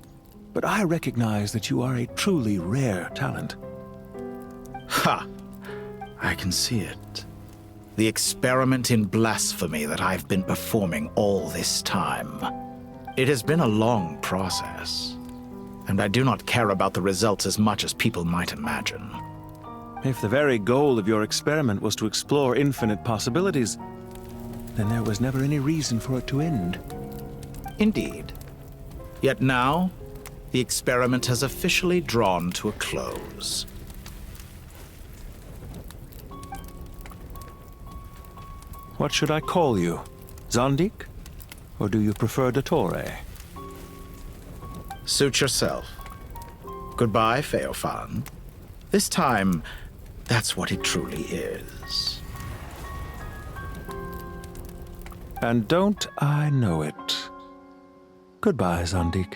but I recognize that you are a truly rare talent. Ha! I can see it. The experiment in blasphemy that I've been performing all this time. It has been a long process, and I do not care about the results as much as people might imagine. If the very goal of your experiment was to explore infinite possibilities, then there was never any reason for it to end. Indeed. Yet now, the experiment has officially drawn to a close. What should I call you? Zondik? Or do you prefer Dottore? Suit yourself. Goodbye, Feofan. This time, that's what it truly is. And don't I know it? Goodbye, Zandik.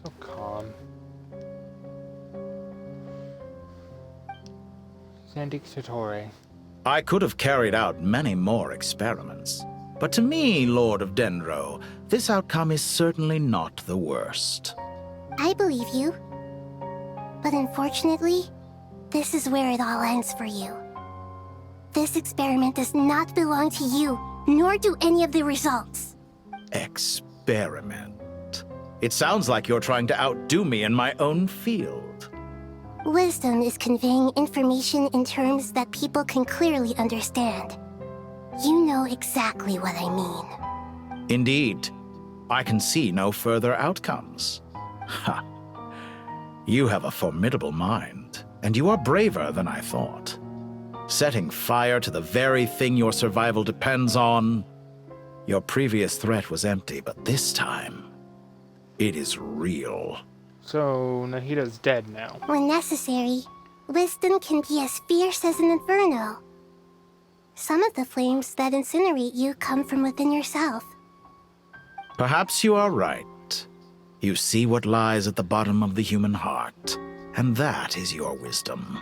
So calm. Zandik Dottore. I could have carried out many more experiments. But to me, Lord of Dendro, this outcome is certainly not the worst. I believe you. But unfortunately, this is where it all ends for you. This experiment does not belong to you, nor do any of the results. Experiment? It sounds like you're trying to outdo me in my own field. Wisdom is conveying information in terms that people can clearly understand. You know exactly what I mean. Indeed. I can see no further outcomes. Ha! You have a formidable mind, and you are braver than I thought. Setting fire to the very thing your survival depends on. Your previous threat was empty, but this time, it is real. So, Nahida's dead now. When necessary, wisdom can be as fierce as an inferno. Some of the flames that incinerate you come from within yourself. Perhaps you are right. You see what lies at the bottom of the human heart, and that is your wisdom.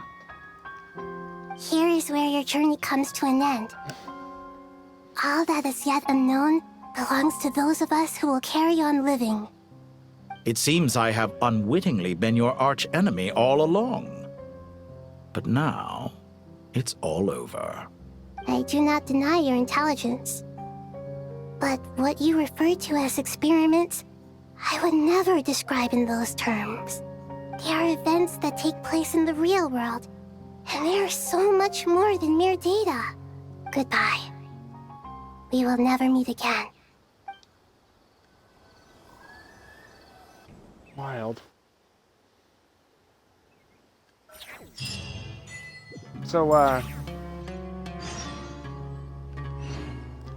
Here is where your journey comes to an end. All that is yet unknown belongs to those of us who will carry on living. It seems I have unwittingly been your arch-enemy all along. But now, it's all over. I do not deny your intelligence. But what you refer to as experiments, I would never describe in those terms. They are events that take place in the real world, and they are so much more than mere data. Goodbye. We will never meet again. Wild. So,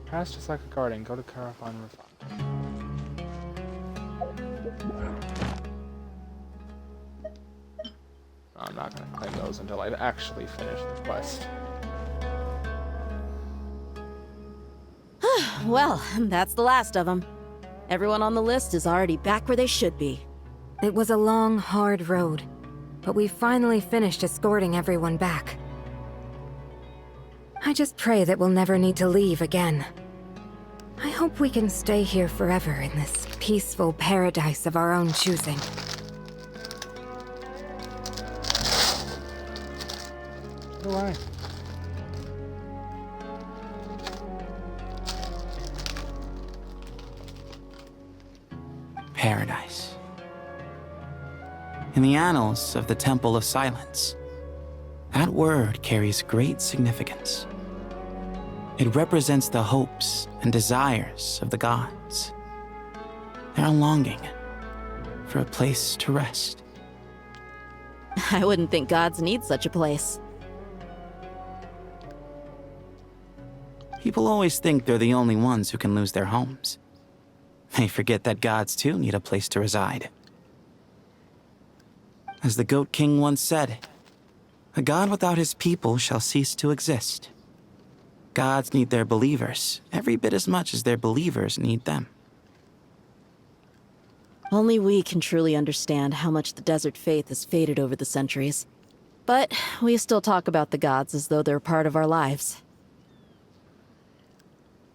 pass just like a garden. Go to Carafon Refund. I'm not gonna claim those until I actually finish the quest. Well, that's the last of them. Everyone on the list is already back where they should be. It was a long, hard road, but we finally finished escorting everyone back. I just pray that we'll never need to leave again. I hope we can stay here forever in this peaceful paradise of our own choosing. So do I. Paradise. In the annals of the Temple of Silence, that word carries great significance. It represents the hopes and desires of the gods. Their longing for a place to rest. I wouldn't think gods need such a place. People always think they're the only ones who can lose their homes. They forget that gods too need a place to reside. As the Goat King once said, a god without his people shall cease to exist. Gods need their believers every bit as much as their believers need them. Only we can truly understand how much the desert faith has faded over the centuries. But we still talk about the gods as though they're part of our lives.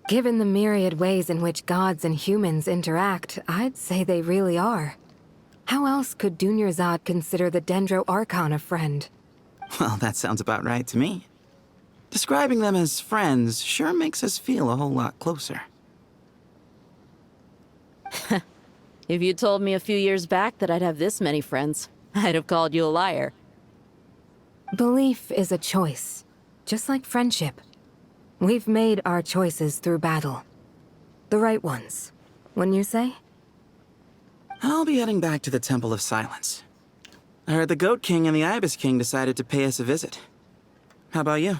Given the myriad ways in which gods and humans interact, I'd say they really are. How else could Dunyarzad consider the Dendro Archon a friend? Well, that sounds about right to me. Describing them as friends sure makes us feel a whole lot closer. If you told me a few years back that I'd have this many friends, I'd have called you a liar. Belief is a choice, just like friendship. We've made our choices through battle. The right ones, wouldn't you say? I'll be heading back to the Temple of Silence. I heard the Goat King and the Ibis King decided to pay us a visit. How about you?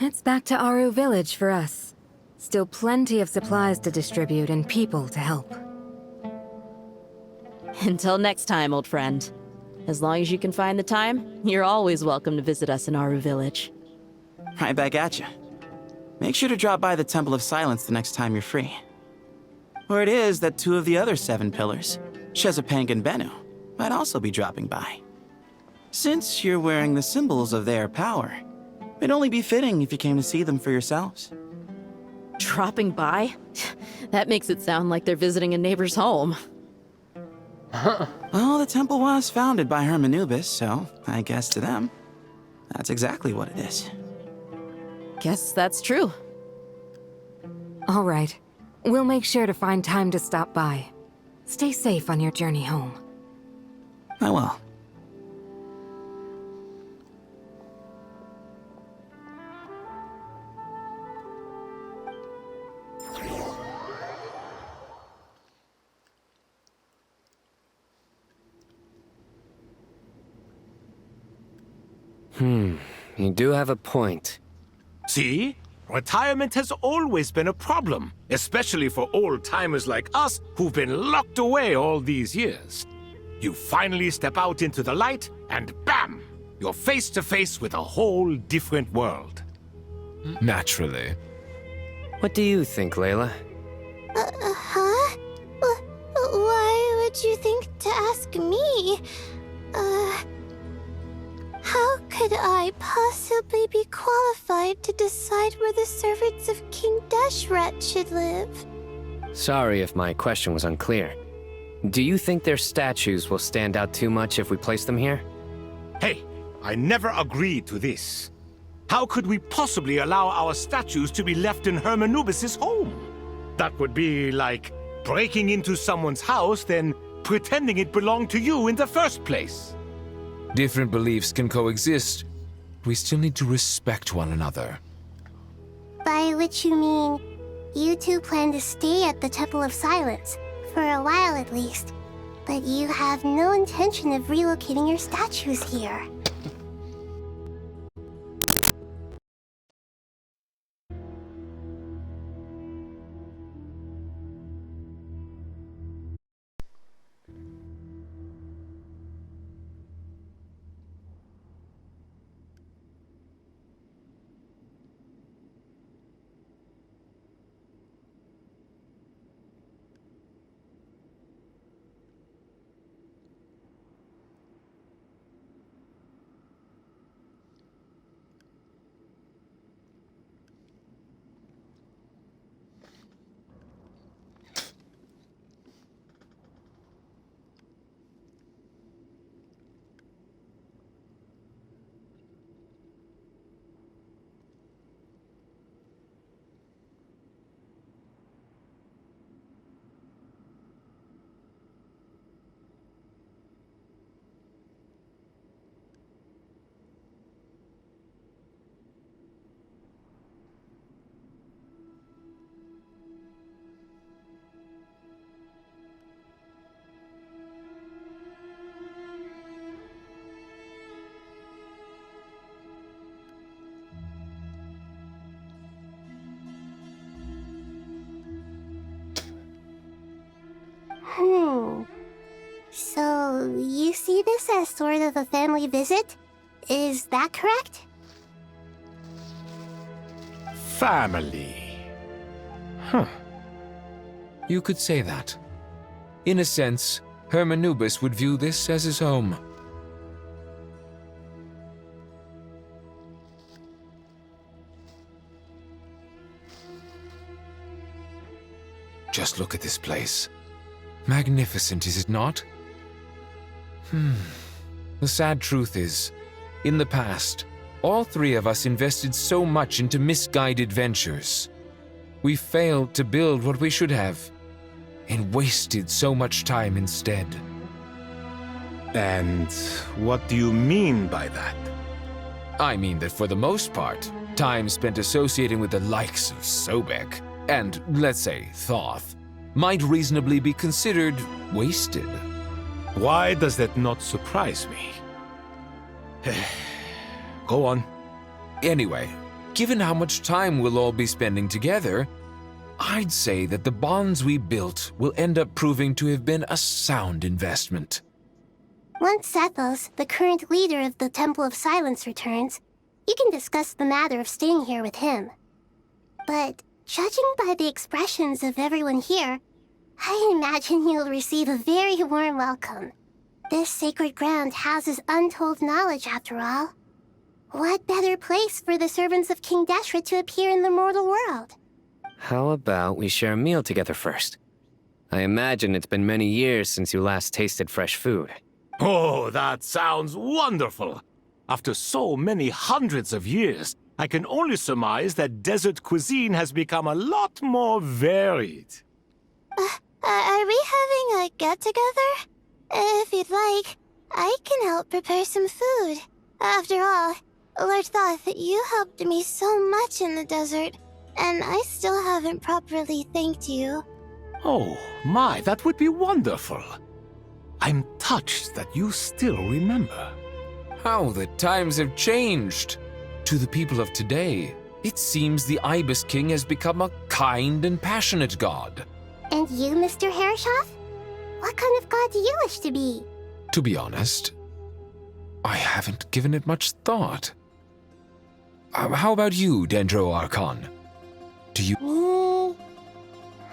It's back to Aru Village for us. Still plenty of supplies to distribute and people to help. Until next time, old friend. As long as you can find the time, you're always welcome to visit us in Aru Village. Right back at you. Make sure to drop by the Temple of Silence the next time you're free. Or it is that 2 of the other 7 pillars, Shezapang and Bennu, might also be dropping by. Since you're wearing the symbols of their power, it'd only be fitting if you came to see them for yourselves. Dropping by? That makes it sound like they're visiting a neighbor's home. Well, the temple was founded by Hermanubis, so I guess to them, that's exactly what it is. Guess that's true. All right. We'll make sure to find time to stop by. Stay safe on your journey home. I will. You do have a point. See? Retirement has always been a problem, especially for old-timers like us who've been locked away all these years. You finally step out into the light, and bam! You're face to face with a whole different world. Naturally. What do you think, Layla? Huh? Why would you think to ask me? How could I possibly be qualified to decide where the servants of King Deshret should live? Sorry if my question was unclear. Do you think their statues will stand out too much if we place them here? Hey, I never agreed to this. How could we possibly allow our statues to be left in Hermanubis' home? That would be like breaking into someone's house, then pretending it belonged to you in the first place. Different beliefs can coexist. We still need to respect one another. By which you mean, you two plan to stay at the Temple of Silence, for a while at least, but you have no intention of relocating your statues here. So, you see this as sort of a family visit? Is that correct? Family. Huh. You could say that. In a sense, Hermanubis would view this as his home. Just look at this place. Magnificent, is it not? The sad truth is, in the past, all 3 of us invested so much into misguided ventures. We failed to build what we should have, and wasted so much time instead. And what do you mean by that? I mean that for the most part, time spent associating with the likes of Sobek, and, let's say, Thoth, might reasonably be considered wasted. Why does that not surprise me? Go on. Anyway, given how much time we'll all be spending together, I'd say that the bonds we built will end up proving to have been a sound investment. Once Sethos, the current leader of the Temple of Silence, returns, you can discuss the matter of staying here with him. But judging by the expressions of everyone here, I imagine you'll receive a very warm welcome. This sacred ground houses untold knowledge, after all. What better place for the servants of King Deshret to appear in the mortal world? How about we share a meal together first? I imagine it's been many years since you last tasted fresh food. Oh, that sounds wonderful. After so many hundreds of years, I can only surmise that desert cuisine has become a lot more varied. Are we having a get-together? If you'd like, I can help prepare some food. After all, Lord Thoth, you helped me so much in the desert, and I still haven't properly thanked you. Oh, my, that would be wonderful. I'm touched that you still remember. How the times have changed. To the people of today, it seems the Ibis King has become a kind and passionate god. And you, Mr. Herreshoff? What kind of god do you wish to be? To be honest, I haven't given it much thought. How about you, Dendro Archon? Do you... Me?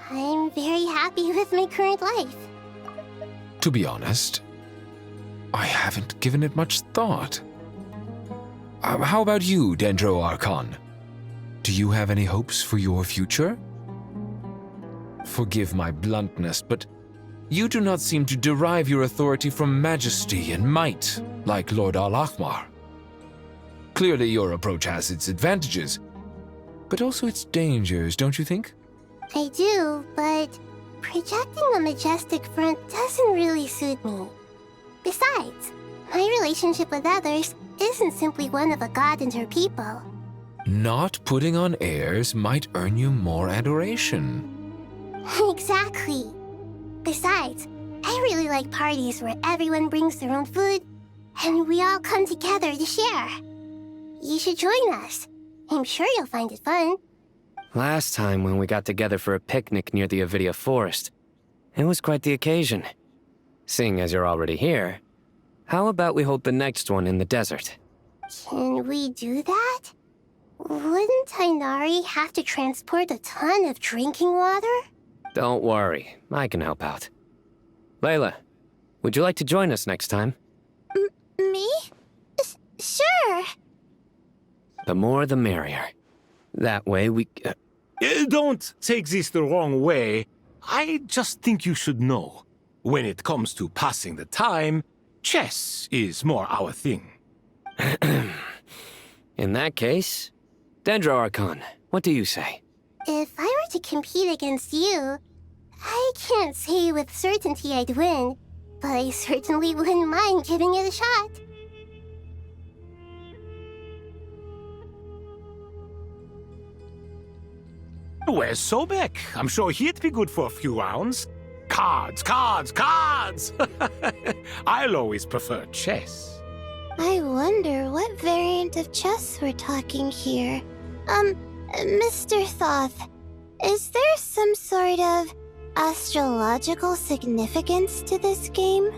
I'm very happy with my current life. To be honest, I haven't given it much thought. How about you, Dendro Archon? Do you have any hopes for your future? Forgive my bluntness, but you do not seem to derive your authority from majesty and might, like Lord Al-Ahmar. Clearly your approach has its advantages, but also its dangers, don't you think? I do, but projecting a majestic front doesn't really suit me. Besides, my relationship with others isn't simply one of a god and her people. Not putting on airs might earn you more adoration. Exactly. Besides, I really like parties where everyone brings their own food, and we all come together to share. You should join us. I'm sure you'll find it fun. Last time when we got together for a picnic near the Avidia Forest, it was quite the occasion. Seeing as you're already here, how about we hold the next one in the desert? Can we do that? Wouldn't Tainari have to transport a ton of drinking water? Don't worry, I can help out. Layla, would you like to join us next time? Me? Sure. The more the merrier. That way we... Don't take this the wrong way. I just think you should know. When it comes to passing the time, chess is more our thing. In that case, Dendro Archon, what do you say? If I were to compete against you, I can't say with certainty I'd win, but I certainly wouldn't mind giving it a shot. Where's Sobek? I'm sure he'd be good for a few rounds. Cards, cards, cards! I'll always prefer chess. I wonder what variant of chess we're talking here. Mr. Thoth, is there some sort of astrological significance to this game?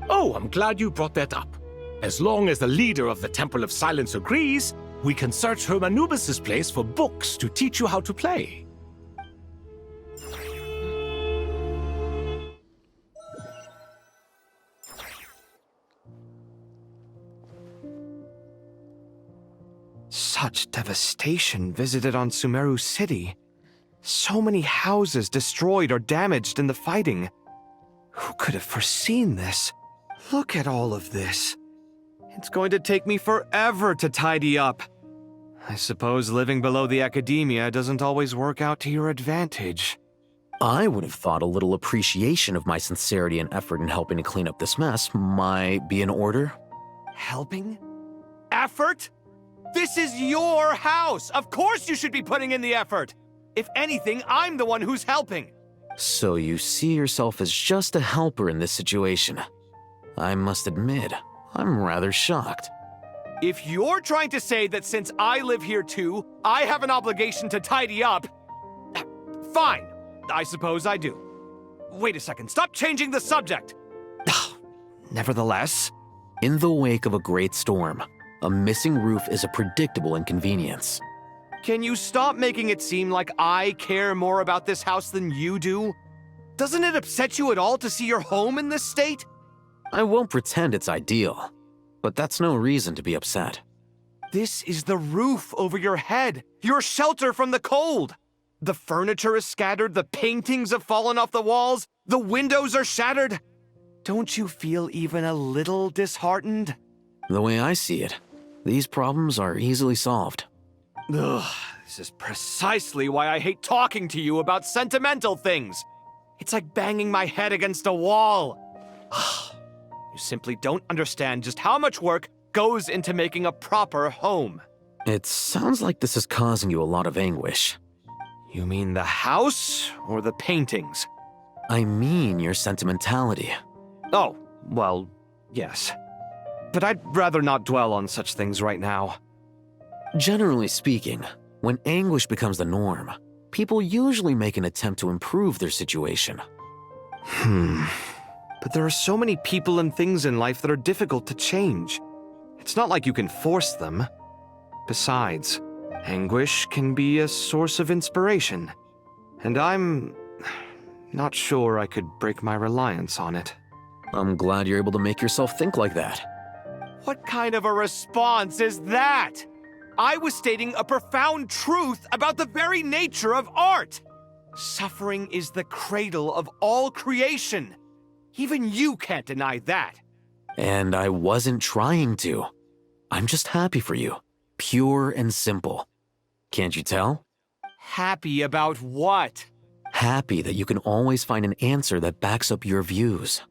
Oh, I'm glad you brought that up. As long as the leader of the Temple of Silence agrees, we can search Hermanubis' place for books to teach you how to play. Such devastation visited on Sumeru City. So many houses destroyed or damaged in the fighting. Who could have foreseen this? Look at all of this. It's going to take me forever to tidy up. I suppose living below the academia doesn't always work out to your advantage. I would have thought a little appreciation of my sincerity and effort in helping to clean up this mess might be in order. Helping? Effort? This is your house! Of course you should be putting in the effort! If anything, I'm the one who's helping! So you see yourself as just a helper in this situation. I must admit, I'm rather shocked. If you're trying to say that since I live here too, I have an obligation to tidy up, fine. I suppose I do. Wait a second, stop changing the subject! Nevertheless, In the wake of a great storm, a missing roof is a predictable inconvenience. can you stop making it seem like I care more about this house than you do? Doesn't it upset you at all to see your home in this state? I won't pretend it's ideal, but that's no reason to be upset. This is the roof over your head, your shelter from the cold. The furniture is scattered, the paintings have fallen off the walls, the windows are shattered. Don't you feel even a little disheartened? The way I see it, these problems are easily solved. Ugh, this is precisely why I hate talking to you about sentimental things. It's like banging my head against a wall. You simply don't understand just how much work goes into making a proper home. It sounds like this is causing you a lot of anguish. You mean the house or the paintings? I mean your sentimentality. Oh, well, yes. But I'd rather not dwell on such things right now. Generally speaking, when anguish becomes the norm, people usually make an attempt to improve their situation. But there are so many people and things in life that are difficult to change. It's not like you can force them. Besides, anguish can be a source of inspiration. And I'm not sure I could break my reliance on it. I'm glad you're able to make yourself think like that. What kind of a response is that? I was stating a profound truth about the very nature of art. Suffering is the cradle of all creation. Even you can't deny that. And I wasn't trying to. I'm just happy for you. Pure and simple. Can't you tell? Happy about what? Happy that you can always find an answer that backs up your views.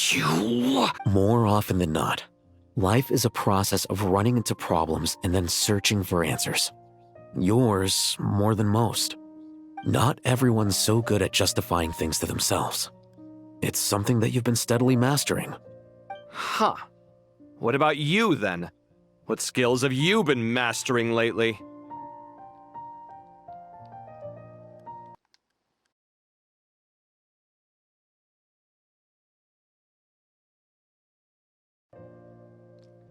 You... More often than not, life is a process of running into problems and then searching for answers. Yours more than most. Not everyone's so good at justifying things to themselves. It's something that you've been steadily mastering. Huh. What about you, then? What skills have you been mastering lately?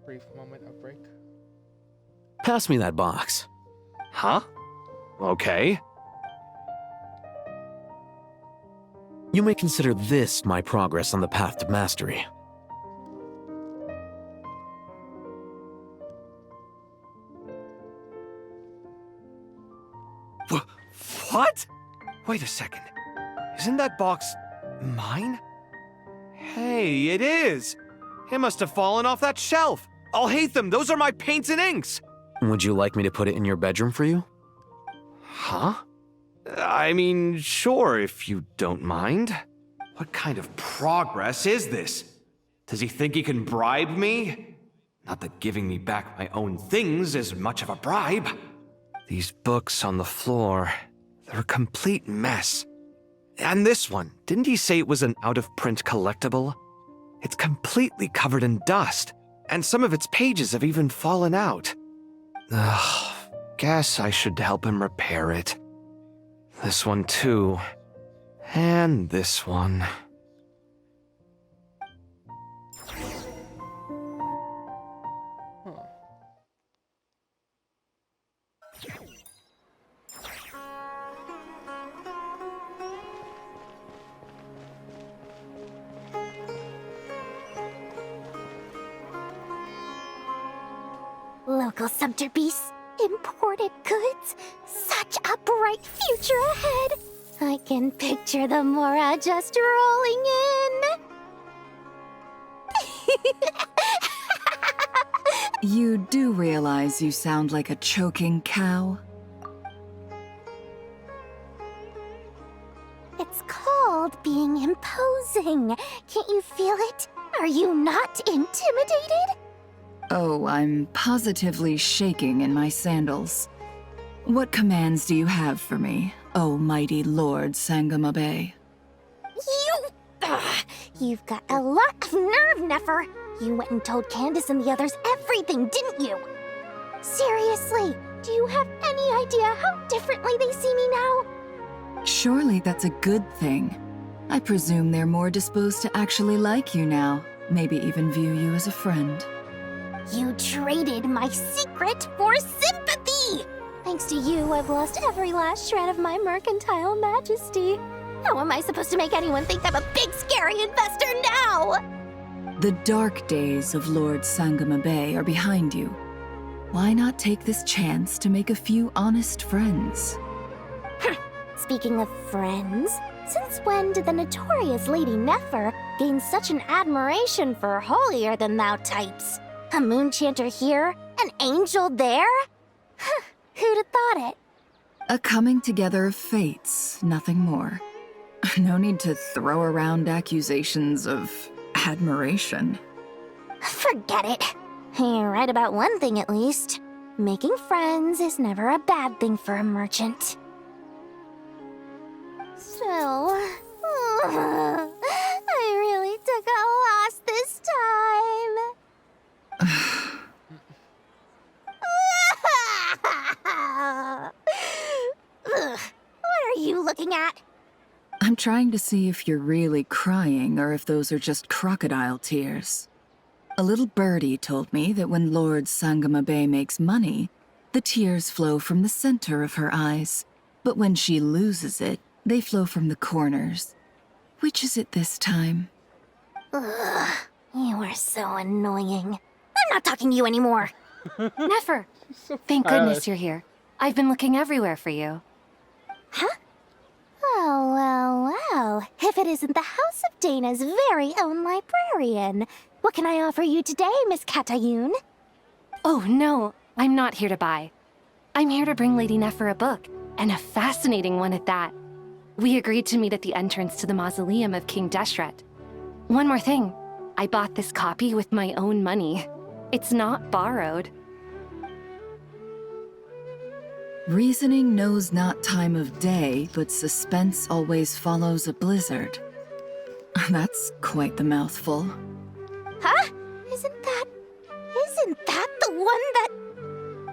Brief moment of break. Pass me that box. Huh? Okay. You may consider this my progress on the path to mastery. What? Wait a second. Isn't that box mine? Hey, it is. It must have fallen off that shelf. I'll hate them. Those are my paints and inks. Would you like me to put it in your bedroom for you? Huh? I mean, sure, if you don't mind. What kind of progress is this? Does he think he can bribe me? Not that giving me back my own things is much of a bribe. These books on the floor, they're a complete mess. And this one, didn't he say it was an out-of-print collectible? It's completely covered in dust, and some of its pages have even fallen out. Ugh, guess I should help him repair it. This one too. And this one. Local subter beasts, imported goods, such a bright future ahead. I can picture the Mora just rolling in. You do realize you sound like a choking cow? It's called being imposing. Can't you feel it? Are you not intimidated? Oh, I'm positively shaking in my sandals. What commands do you have for me, oh mighty Lord Sangamabe? You've got a lot of nerve, Nefer. You went and told Candace and the others everything, didn't you? Seriously, do you have any idea how differently they see me now? Surely that's a good thing. I presume they're more disposed to actually like you now, maybe even view you as a friend. You traded my secret for sympathy! Thanks to you, I've lost every last shred of my mercantile majesty. How am I supposed to make anyone think I'm a big, scary investor now? The dark days of Lord Sangama Bay are behind you. Why not take this chance to make a few honest friends? Speaking of friends, since when did the notorious Lady Nefer gain such an admiration for holier-than-thou types? A moon chanter here, an angel there? Who'd have thought it? A coming together of fates, nothing more. No need to throw around accusations of admiration. Forget it. You're right about one thing at least. Making friends is never a bad thing for a merchant. So, I really took a loss this time. What are you looking at? I'm trying to see if you're really crying or if those are just crocodile tears. A little birdie told me that when Lord Sangama Bay makes money, the tears flow from the center of her eyes, but when she loses it, they flow from the corners. Which is it this time? Ugh, you are so annoying. I'm not talking to you anymore. Nefer, thank goodness you're here. I've been looking everywhere for you. Huh? Well. If it isn't the House of Dana's very own librarian. What can I offer you today, Miss Katayun? Oh, no. I'm not here to buy. I'm here to bring Lady Nefer a book, and a fascinating one at that. We agreed to meet at the entrance to the mausoleum of King Deshret. One more thing. I bought this copy with my own money. It's not borrowed. Reasoning knows not time of day, but suspense always follows a blizzard. That's quite the mouthful. Huh? Isn't that the one that...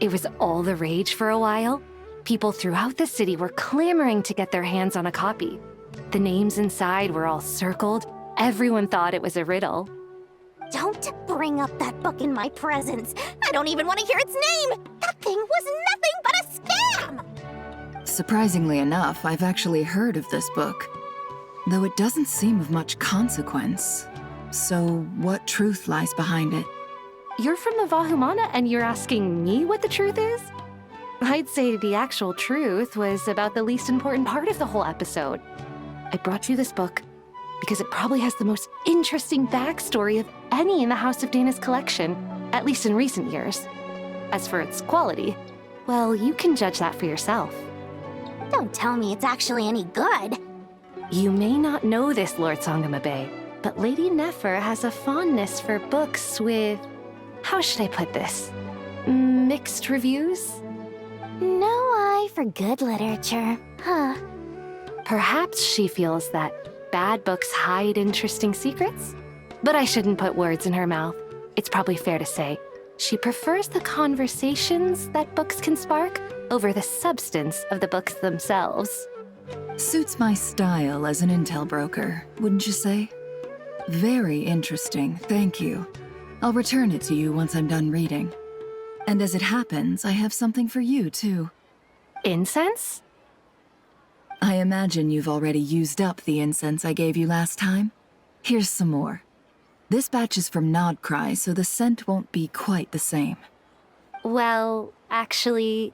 It was all the rage for a while. People throughout the city were clamoring to get their hands on a copy. The names inside were all circled. Everyone thought it was a riddle. Don't bring up that book in my presence. I don't even want to hear its name. That thing was nothing but a scam. Surprisingly enough, I've actually heard of this book, though it doesn't seem of much consequence. So, what truth lies behind it? You're from the Vahumana and you're asking me what the truth is? I'd say the actual truth was about the least important part of the whole episode. I brought you this book because it probably has the most interesting backstory of any in the House of Dana's collection, at least in recent years. As for its quality, well, you can judge that for yourself. Don't tell me it's actually any good. You may not know this, Lord Sangama Bay, but Lady Nefer has a fondness for books with... how should I put this? Mixed reviews? No eye for good literature, huh? Perhaps she feels that bad books hide interesting secrets? But I shouldn't put words in her mouth. It's probably fair to say she prefers the conversations that books can spark over the substance of the books themselves. Suits my style as an intel broker, wouldn't you say? Very interesting, thank you. I'll return it to you once I'm done reading. And as it happens, I have something for you, too. Incense? I imagine you've already used up the incense I gave you last time. Here's some more. This batch is from Nodcry, so the scent won't be quite the same. Well, actually,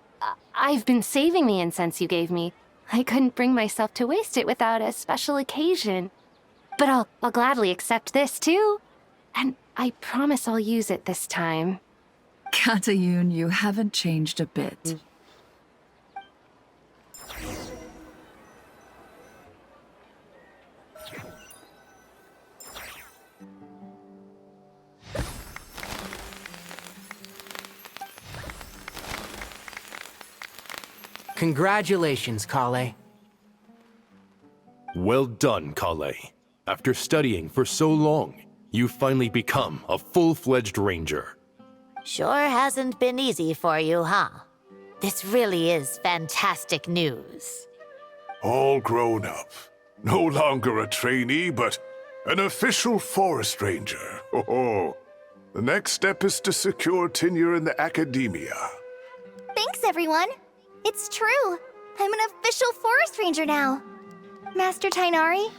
I've been saving the incense you gave me. I couldn't bring myself to waste it without a special occasion. But I'll gladly accept this, too. And I promise I'll use it this time. Katayun, you haven't changed a bit. Congratulations, Kale. Well done, Kale. After studying for so long, You've finally become a full-fledged ranger. Sure hasn't been easy for you, huh? This really is fantastic news. All grown up. No longer a trainee, but an official forest ranger. Oh, the next step is to secure tenure in the academia. Thanks, everyone. It's true. I'm an official forest ranger now. Master Tainari,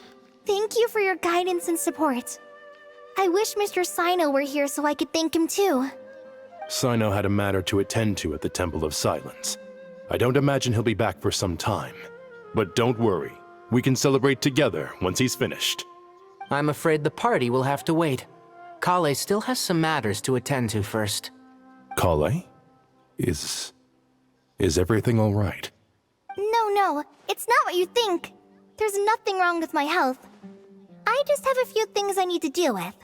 thank you for your guidance and support. I wish Mr. Sino were here so I could thank him too. Sino had a matter to attend to at the Temple of Silence. I don't imagine he'll be back for some time. But don't worry, we can celebrate together once he's finished. I'm afraid the party will have to wait. Kale still has some matters to attend to first. Kale? Is everything all right? No, it's not what you think. There's nothing wrong with my health. I just have a few things I need to deal with.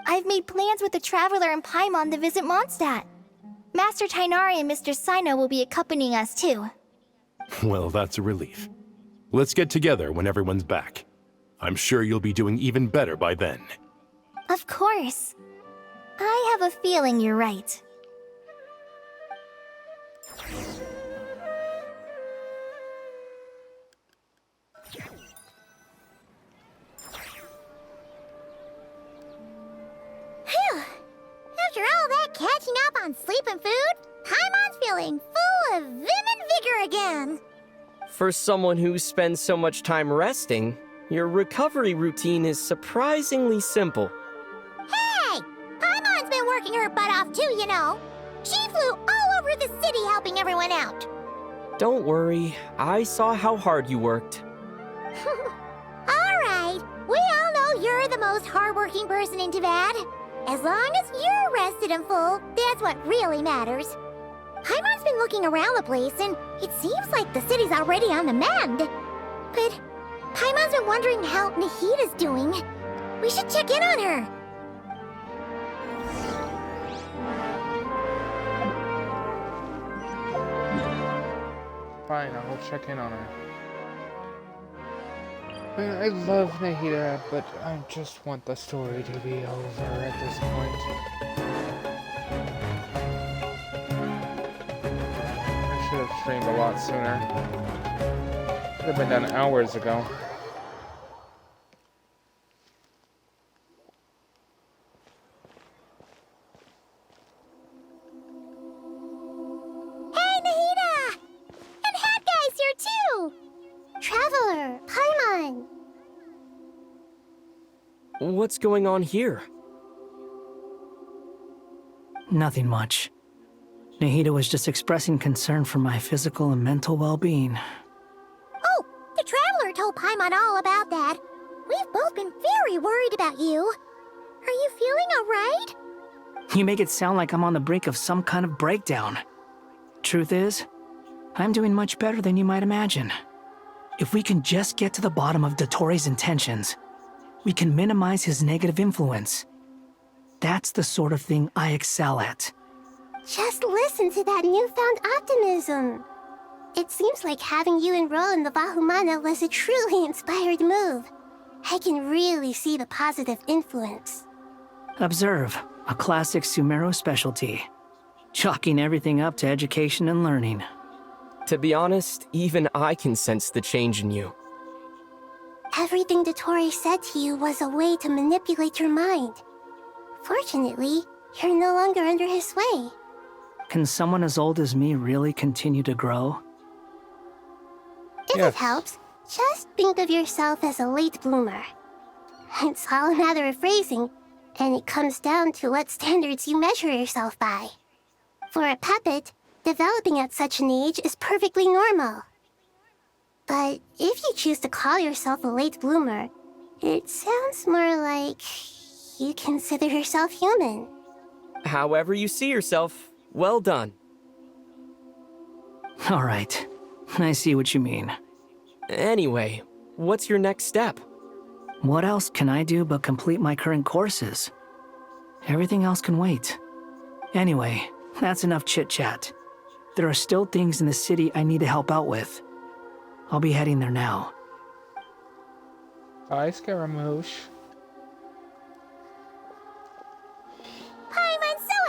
I've made plans with the Traveler and Paimon to visit Mondstadt. Master Tainari and Mr. Sino will be accompanying us too. Well, that's a relief. Let's get together when everyone's back. I'm sure you'll be doing even better by then. Of course. I have a feeling you're right. Phew! After all that catching up on sleep and food, Paimon's feeling full of vim and vigor again. For someone who spends so much time resting, your recovery routine is surprisingly simple. Hey! Paimon's been working her butt off too, you know. She flew all over the city helping everyone out. Don't worry, I saw how hard you worked. Alright, we all know you're the most hardworking person in Teyvat. As long as you're rested and full, that's what really matters. Paimon's been looking around the place, and it seems like the city's already on the mend. But Paimon's been wondering how Nahida's doing. We should check in on her. Fine, I'll check in on her. I love Nahida, but I just want the story to be over at this point. I should have streamed a lot sooner. Should have been done hours ago. Hey, Nahida! And Hat Guy's here too! Traveler, Paimon! What's going on here? Nothing much. Nahida was just expressing concern for my physical and mental well-being. Oh, the Traveler told Paimon all about that. We've both been very worried about you. Are you feeling alright? You make it sound like I'm on the brink of some kind of breakdown. Truth is, I'm doing much better than you might imagine. If we can just get to the bottom of Dottoro's intentions, we can minimize his negative influence. That's the sort of thing I excel at. Just listen to that newfound optimism. It seems like having you enroll in the Vahumana was a truly inspired move. I can really see the positive influence. Observe, a classic Sumeru specialty. Chalking everything up to education and learning. To be honest, even I can sense the change in you. Everything Dottore said to you was a way to manipulate your mind. Fortunately, you're no longer under his sway. Can someone as old as me really continue to grow? If it helps, just think of yourself as a late bloomer. It's all a matter of phrasing, and it comes down to what standards you measure yourself by. For a puppet, developing at such an age is perfectly normal. But if you choose to call yourself a late bloomer, it sounds more like you consider yourself human. However you see yourself, well done. All right, I see what you mean. Anyway, what's your next step? What else can I do but complete my current courses? Everything else can wait. Anyway, that's enough chit-chat. There are still things in the city I need to help out with. I'll be heading there now. Bye, Scaramouche.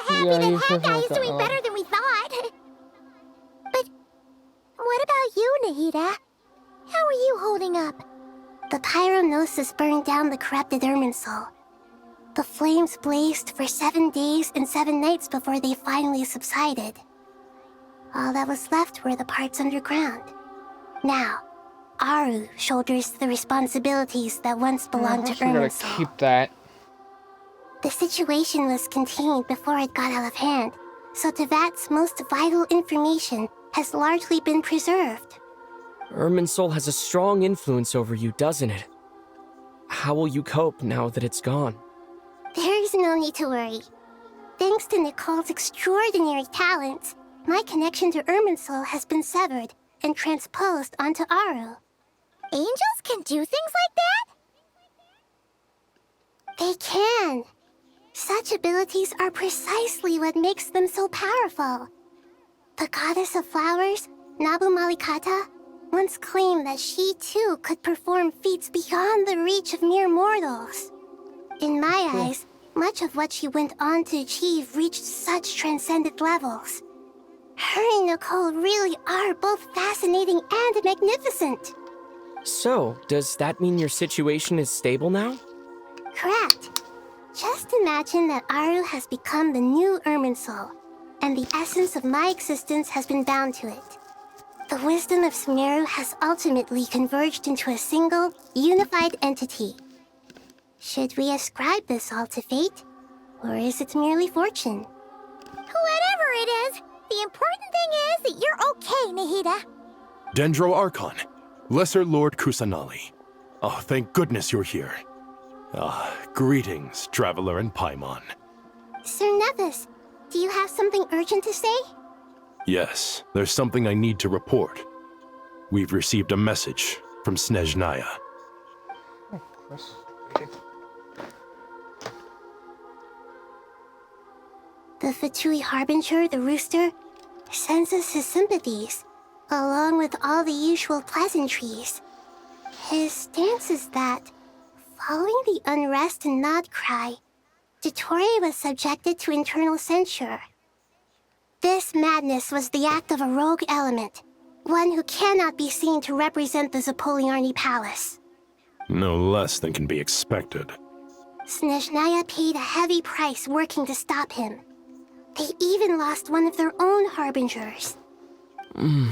happy Yeah, that he's Haggai definitely is got doing better than we thought. But what about you, Nahida? How are you holding up? The pyronosis burned down the corrupted Irminsul. The flames blazed for 7 days and 7 nights before they finally subsided. All that was left were the parts underground. Now, Aru shoulders the responsibilities that once belonged to I gotta Irminsul. keep that. The situation was contained before it got out of hand, so Tevat's most vital information has largely been preserved. Irminsul has a strong influence over you, doesn't it? How will you cope now that it's gone? There is no need to worry. Thanks to Nicole's extraordinary talents, my connection to Irminsul has been severed and transposed onto Aru. Angels can do things like that? They can. Such abilities are precisely what makes them so powerful. The goddess of flowers, Nabu Malikata, once claimed that she too could perform feats beyond the reach of mere mortals. In my eyes, much of what she went on to achieve reached such transcendent levels. Her and Nicole really are both fascinating and magnificent. So, does that mean your situation is stable now? Correct. Just imagine that Aru has become the new Irminsul, and the essence of my existence has been bound to it. The wisdom of Sumeru has ultimately converged into a single, unified entity. Should we ascribe this all to fate, or is it merely fortune? Whatever it is, the important thing is that you're okay, Nahida. Dendro Archon, Lesser Lord Kusanali. Oh, thank goodness you're here. Greetings, Traveler and Paimon. Sir Nevis, do you have something urgent to say? Yes, there's something I need to report. We've received a message from Snezhnaya. The Fatui Harbinger, the Rooster, sends us his sympathies, along with all the usual pleasantries. His stance is that, following the unrest in Nodcry, Dottore was subjected to internal censure. This madness was the act of a rogue element, one who cannot be seen to represent the Zapoliarni Palace. No less than can be expected. Snezhnaya paid a heavy price working to stop him. They even lost one of their own harbingers. The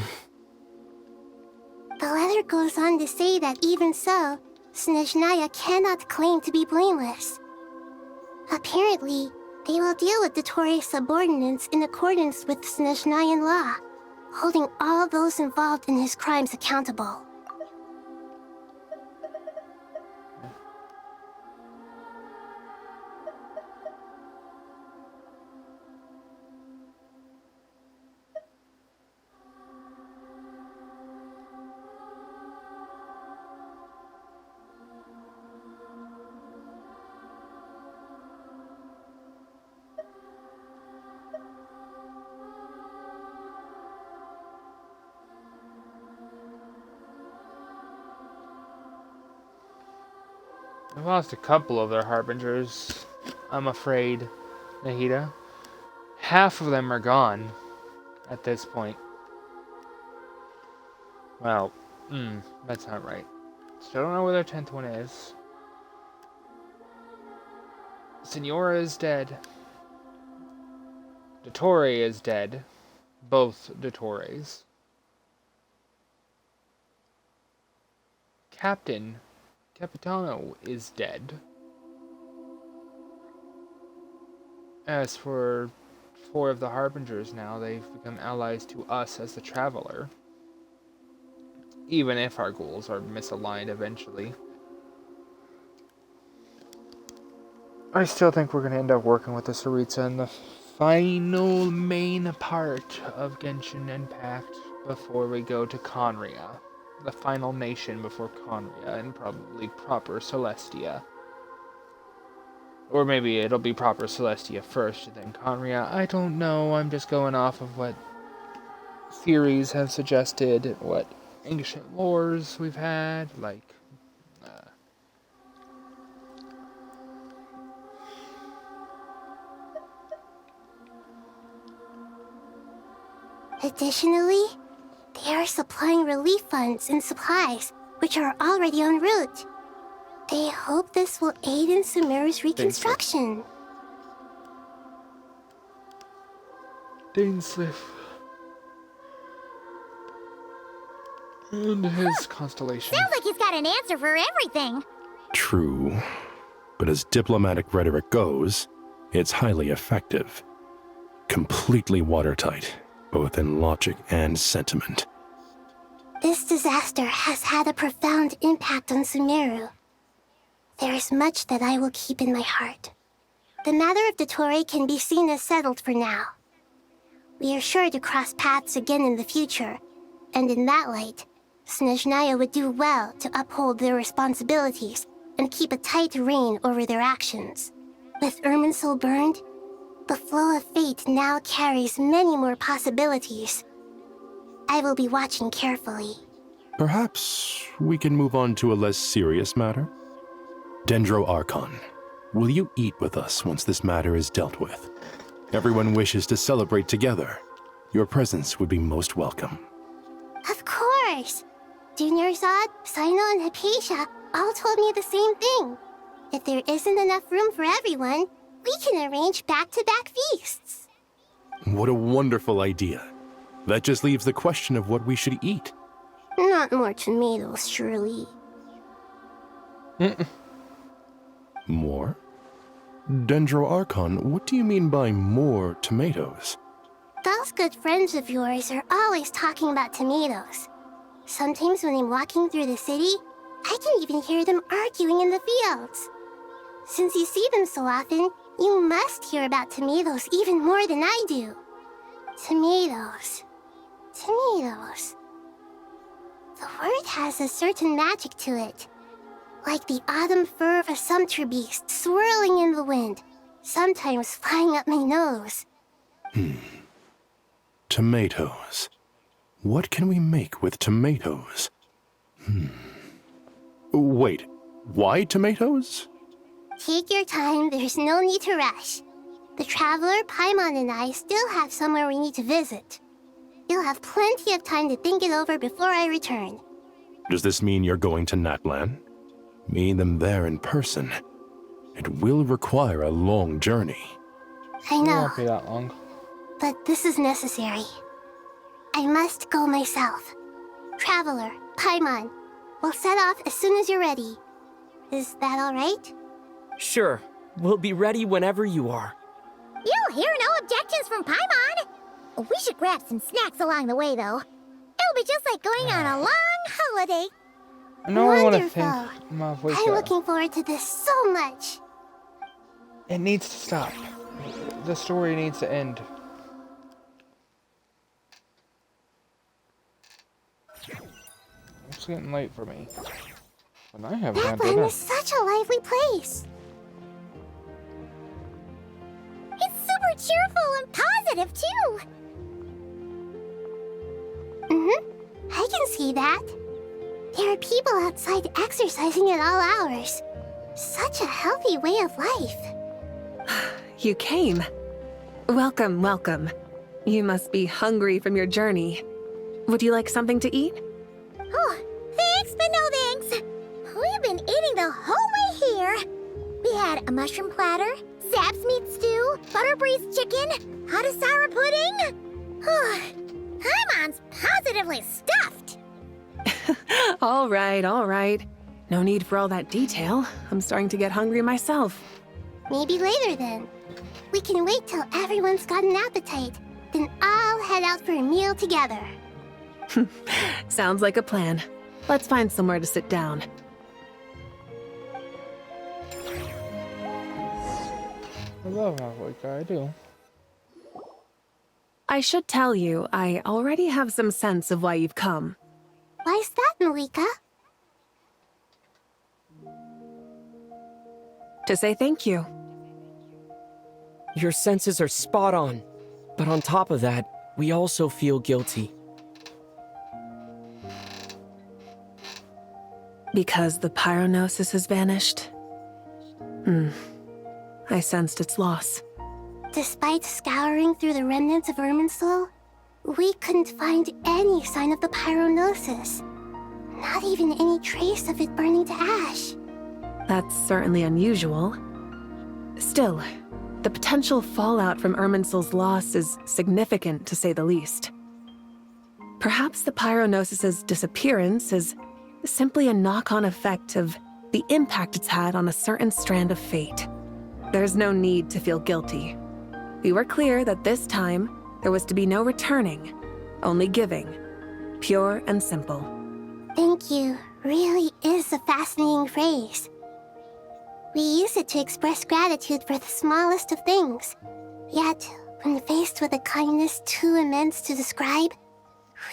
letter goes on to say that even so, Snezhnaya cannot claim to be blameless. Apparently, they will deal with Dottore's subordinates in accordance with Snezhnayan law, holding all those involved in his crimes accountable. I've lost a couple of their harbingers, I'm afraid, Nahida. Half of them are gone at this point. Well, that's not right. Still don't know where their 10th one is. Senora is dead. Dottore is dead. Both Dottores. Capitano is dead. As for 4 of the Harbingers now, they've become allies to us as the Traveler. Even if our goals are misaligned eventually. I still think we're going to end up working with the Tsaritsa in the final main part of Genshin Impact before we go to Conria. The final nation before Conria, and probably proper Celestia. Or maybe it'll be proper Celestia first, and then Conria. I don't know, I'm just going off of what theories have suggested, what ancient lores we've had, like... Additionally, they are supplying relief funds and supplies, which are already en route. They hope this will aid in Sumeru's reconstruction. Dainsleif. And his constellation. Sounds like he's got an answer for everything. True. But as diplomatic rhetoric goes, it's highly effective. Completely watertight, both in logic and sentiment. This disaster has had a profound impact on Sumeru. There is much that I will keep in my heart. The matter of Dottore can be seen as settled for now. We are sure to cross paths again in the future, and in that light, Snezhnaya would do well to uphold their responsibilities and keep a tight rein over their actions. With Irminsul burned, the flow of fate now carries many more possibilities. I will be watching carefully. Perhaps we can move on to a less serious matter? Dendro Archon, will you eat with us once this matter is dealt with? Everyone wishes to celebrate together. Your presence would be most welcome. Of course! Junior Zod, Sino, and Hypatia all told me the same thing. If there isn't enough room for everyone, we can arrange back-to-back feasts. What a wonderful idea. That just leaves the question of what we should eat. Not more tomatoes, surely. More? Dendro Archon, what do you mean by more tomatoes? Those good friends of yours are always talking about tomatoes. Sometimes when I'm walking through the city, I can even hear them arguing in the fields. Since you see them so often, you must hear about tomatoes even more than I do. Tomatoes. Tomatoes. The word has a certain magic to it. Like the autumn fur of a sumpter beast swirling in the wind, sometimes flying up my nose. Tomatoes. What can we make with tomatoes? Wait, why tomatoes? Take your time, there's no need to rush. The traveler, Paimon, and I still have somewhere we need to visit. You'll have plenty of time to think it over before I return. Does this mean you're going to Natlan? Meeting them there in person. It will require a long journey. I It know, won't be that long. but this is necessary. I must go myself. Traveler, Paimon, we'll set off as soon as you're ready. Is that all right? Sure. We'll be ready whenever you are. You'll hear no objections from Paimon. We should grab some snacks along the way, though. It'll be just like going on a long holiday. I know I want to Wonderful. thank Malvoisia. I'm looking forward to this so much. It needs to stop. The story needs to end. It's getting late for me. And I haven't had Natlan dinner. is such a lively place. It's super cheerful and positive, too. I can see that. There are people outside exercising at all hours. Such a healthy way of life. You came. Welcome, welcome. You must be hungry from your journey. Would you like something to eat? Oh, thanks, but no thanks. We've been eating the whole way here. We had a mushroom platter, Zab's meat stew, butter braised chicken, Hadasara pudding. Paimon's positively stuffed. All right, all right. No need for all that detail. I'm starting to get hungry myself. Maybe later then. We can wait till everyone's got an appetite. Then I'll head out for a meal together. Sounds like a plan. Let's find somewhere to sit down. I love Malvoisia, I do. I should tell you, I already have some sense of why you've come. Why's that, Malika? To say thank you. Your senses are spot on. But on top of that, we also feel guilty. Because the pyronosis has vanished? I sensed its loss. Despite scouring through the remnants of Irminsul, We couldn't find any sign of the pyronosis. Not even any trace of it burning to ash. That's certainly unusual. Still, the potential fallout from Irminsul's loss is significant, to say the least. Perhaps the pyronosis's disappearance is simply a knock-on effect of the impact it's had on a certain strand of fate. There's no need to feel guilty. We were clear that this time, there was to be no returning, only giving. Pure and simple. Thank you really is a fascinating phrase. We use it to express gratitude for the smallest of things. Yet, when faced with a kindness too immense to describe,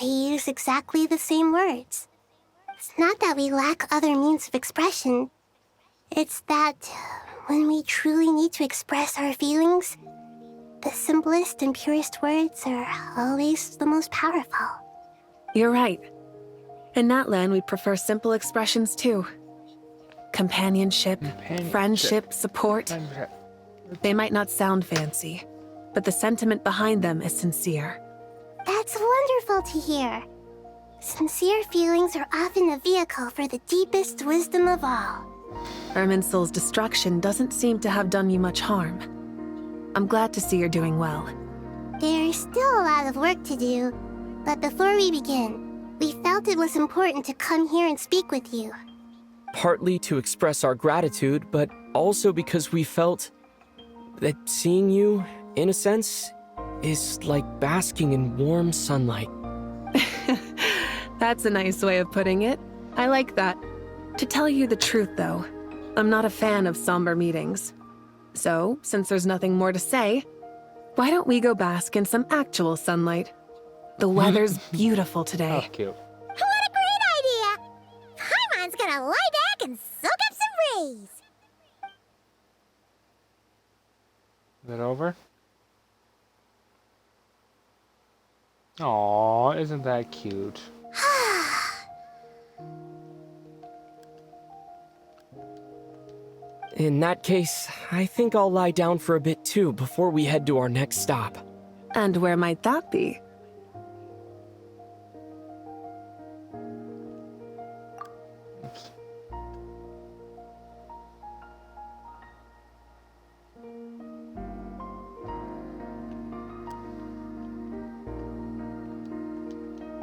we use exactly the same words. It's not that we lack other means of expression. It's that when we truly need to express our feelings, the simplest and purest words are always the most powerful. You're right. In Natlan, we prefer simple expressions too. Companionship, friendship, support. They might not sound fancy, but the sentiment behind them is sincere. That's wonderful to hear. Sincere feelings are often a vehicle for the deepest wisdom of all. Irminsul's destruction doesn't seem to have done you much harm. I'm glad to see you're doing well. There's still a lot of work to do, but before we begin, we felt it was important to come here and speak with you. Partly to express our gratitude, but also because we felt that seeing you, in a sense, is like basking in warm sunlight. That's a nice way of putting it. I like that. To tell you the truth, though, I'm not a fan of somber meetings. So, since there's nothing more to say, why don't we go bask in some actual sunlight? The weather's beautiful today. Oh, cute. What a great idea! Paimon's gonna lie back and soak up some rays. Is it over? Aw, isn't that cute? In that case, I think I'll lie down for a bit too before we head to our next stop. And where might that be?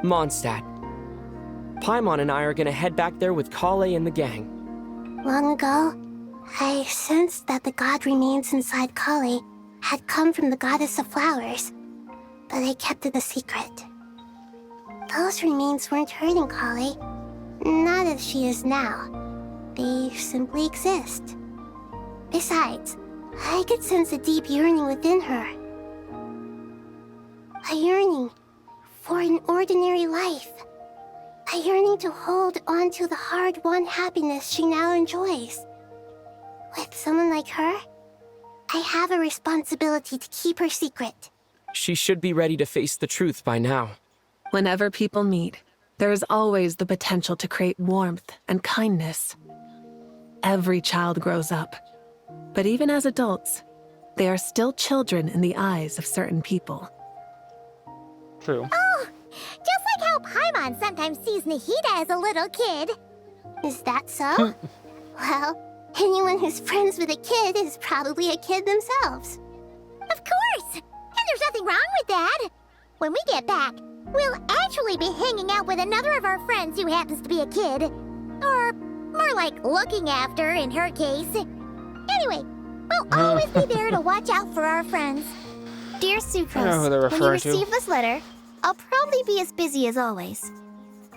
Mondstadt. Paimon and I are gonna head back there with Kale and the gang. Long ago, I sensed that the god remains inside Kale had come from the goddess of flowers, but I kept it a secret. Those remains weren't hurting Kale, not as she is now. They simply exist. Besides, I could sense a deep yearning within her. A yearning for an ordinary life. A yearning to hold on to the hard-won happiness she now enjoys. With someone like her, I have a responsibility to keep her secret. She should be ready to face the truth by now. Whenever people meet, there is always the potential to create warmth and kindness. Every child grows up, but even as adults, they are still children in the eyes of certain people. True. Oh, just like how Paimon sometimes sees Nahida as a little kid. Is that so? Well, anyone who's friends with a kid is probably a kid themselves. Of course! And there's nothing wrong with that. When we get back, we'll actually be hanging out with another of our friends who happens to be a kid. Or more like looking after, in her case. Anyway, we'll always be there to watch out for our friends. Dear Sucrose, when you receive this letter, I'll probably be as busy as always.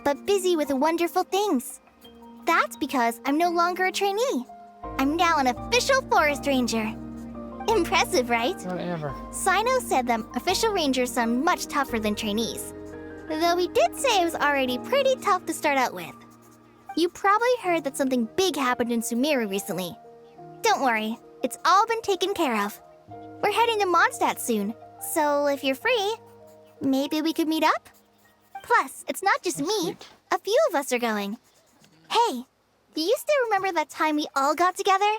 But busy with wonderful things. That's because I'm no longer a trainee. I'm now an official forest ranger. Impressive, right? Whatever. Sino said them official rangers sound much tougher than trainees. Though he did say it was already pretty tough to start out with. You probably heard that something big happened in Sumeru recently. Don't worry, it's all been taken care of. We're heading to Mondstadt soon, so if you're free, maybe we could meet up? Plus, it's not just me. A few of us are going. Hey, do you still remember that time we all got together?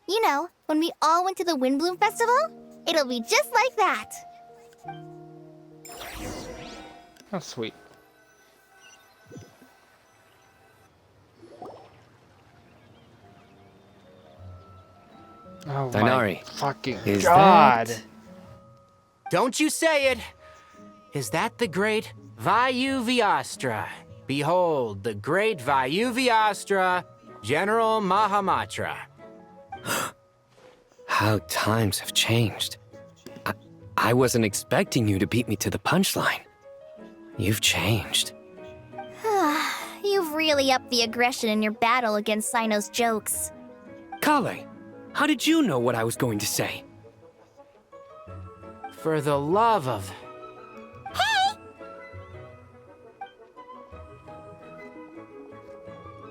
You know, when we all went to the Windbloom Festival? It'll be just like that. How sweet. Oh Dainari, my fucking is god! that- Don't you say it! Is that the great Vayu-Vyastra? Behold, the great Vayu-Vyastra, General Mahamatra. How times have changed. I wasn't expecting you to beat me to the punchline. You've changed. You've really upped the aggression in your battle against Sino's jokes. Kale, how did you know what I was going to say? For the love of... Hey!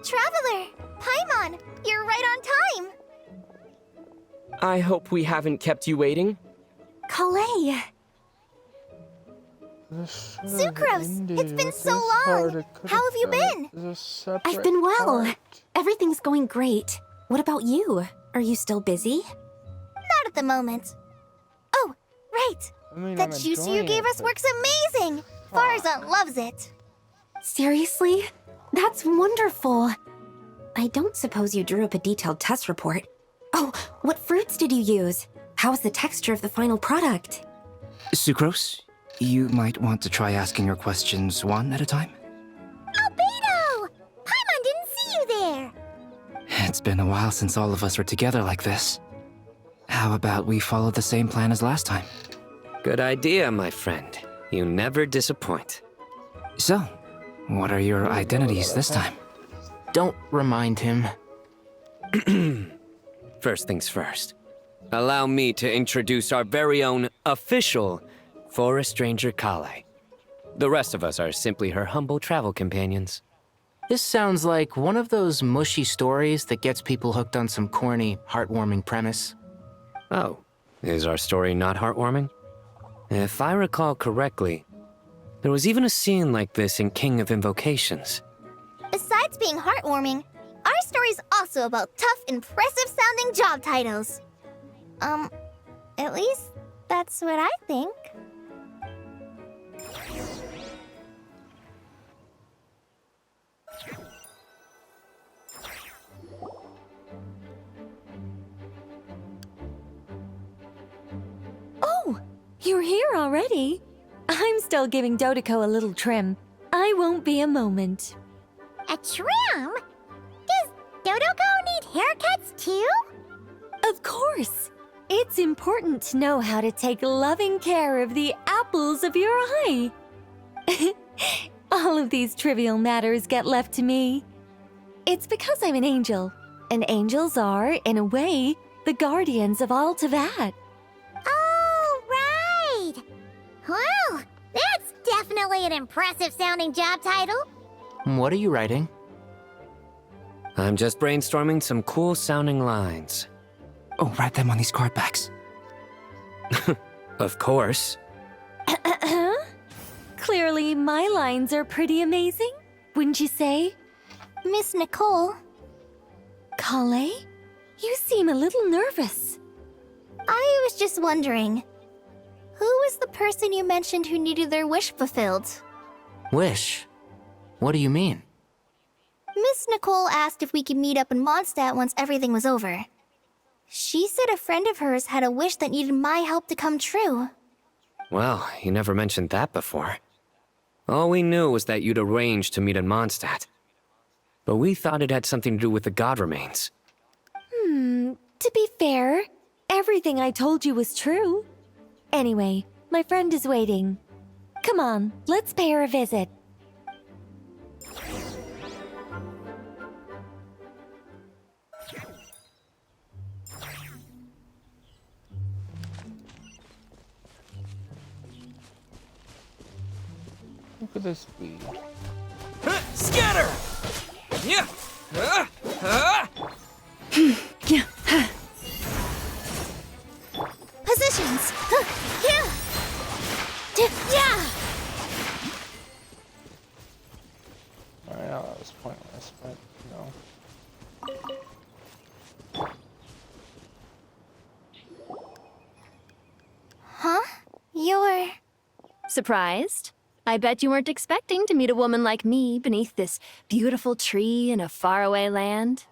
Traveler! Paimon! You're right on time! I hope we haven't kept you waiting. Kalei! Sucrose! It's been so long! How have you been? I've been well. Everything's going great. What about you? Are you still busy? Not at the moment. Oh, right! That juice you gave us works amazing! Farzan loves it! Seriously? That's wonderful. I don't suppose you drew up a detailed test report. Oh, what fruits did you use? How's the texture of the final product? Sucrose, you might want to try asking your questions one at a time. Albedo! Paimon didn't see you there! It's been a while since all of us were together like this. How about we follow the same plan as last time? Good idea, my friend. You never disappoint. So, what are your identities this time? Don't remind him. First things first. Allow me to introduce our very own official Forest Ranger Kale. The rest of us are simply her humble travel companions. This sounds like one of those mushy stories that gets people hooked on some corny, heartwarming premise. Oh, is our story not heartwarming? If I recall correctly, there was even a scene like this in King of Invocations. Besides being heartwarming, our story's also about tough, impressive-sounding job titles. At least that's what I think. Oh, you're here already? I'm still giving Dodeko a little trim. I won't be a moment. A trim? Does Dodoko need haircuts too? Of course. It's important to know how to take loving care of the apples of your eye. All of these trivial matters get left to me. It's because I'm an angel, and angels are, in a way, the guardians of all Teyvat. Oh, right! Well, that's definitely an impressive-sounding job title. What are you writing? I'm just brainstorming some cool-sounding lines. Oh, write them on these card backs. Of course. Clearly, my lines are pretty amazing, wouldn't you say? Miss Nicole. Kale? You seem a little nervous. I was just wondering, who was the person you mentioned who needed their wish fulfilled? Wish? What do you mean? Miss Nicole asked if we could meet up in Mondstadt once everything was over. She said a friend of hers had a wish that needed my help to come true. Well, you never mentioned that before. All we knew was that you'd arranged to meet in Mondstadt. But we thought it had something to do with the god remains. To be fair, everything I told you was true. Anyway, my friend is waiting. Come on, let's pay her a visit. Who could this be? Scatter! Yeah! Positions! Yeah! Yeah! I know that was pointless, but no. Huh? You're... Surprised? I bet you weren't expecting to meet a woman like me beneath this beautiful tree in a faraway land.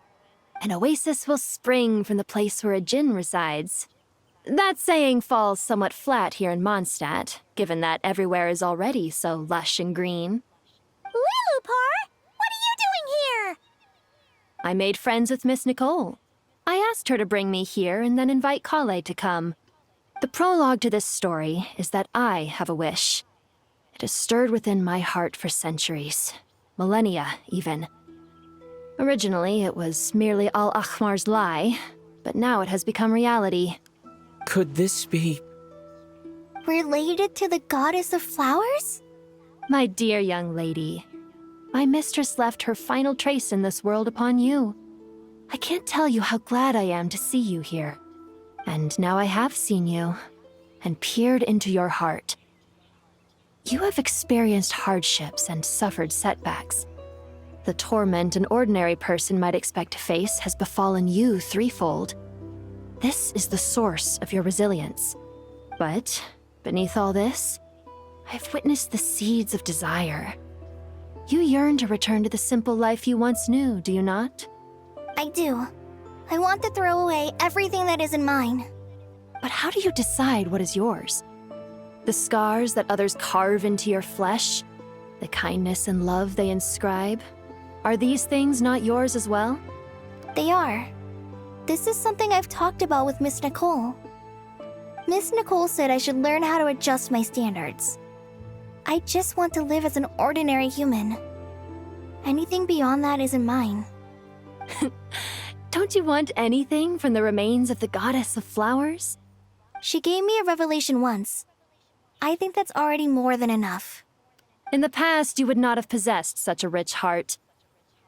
An oasis will spring from the place where a Djinn resides. That saying falls somewhat flat here in Mondstadt, given that everywhere is already so lush and green. Lilupar, what are you doing here? I made friends with Miss Nicole. I asked her to bring me here and then invite Kale to come. The prologue to this story is that I have a wish. It has stirred within my heart for centuries, millennia even. Originally, it was merely Al-Ahmar's lie, but now it has become reality. Could this be... Related to the goddess of flowers? My dear young lady, my mistress left her final trace in this world upon you. I can't tell you how glad I am to see you here. And now I have seen you, and peered into your heart. You have experienced hardships and suffered setbacks. The torment an ordinary person might expect to face has befallen you threefold. This is the source of your resilience. But, beneath all this, I've witnessed the seeds of desire. You yearn to return to the simple life you once knew, do you not? I do. I want to throw away everything that isn't mine. But how do you decide what is yours? The scars that others carve into your flesh? The kindness and love they inscribe? Are these things not yours as well? They are. This is something I've talked about with Miss Nicole. Miss Nicole said I should learn how to adjust my standards. I just want to live as an ordinary human. Anything beyond that isn't mine. Don't you want anything from the remains of the goddess of flowers? She gave me a revelation once. I think that's already more than enough. In the past, you would not have possessed such a rich heart.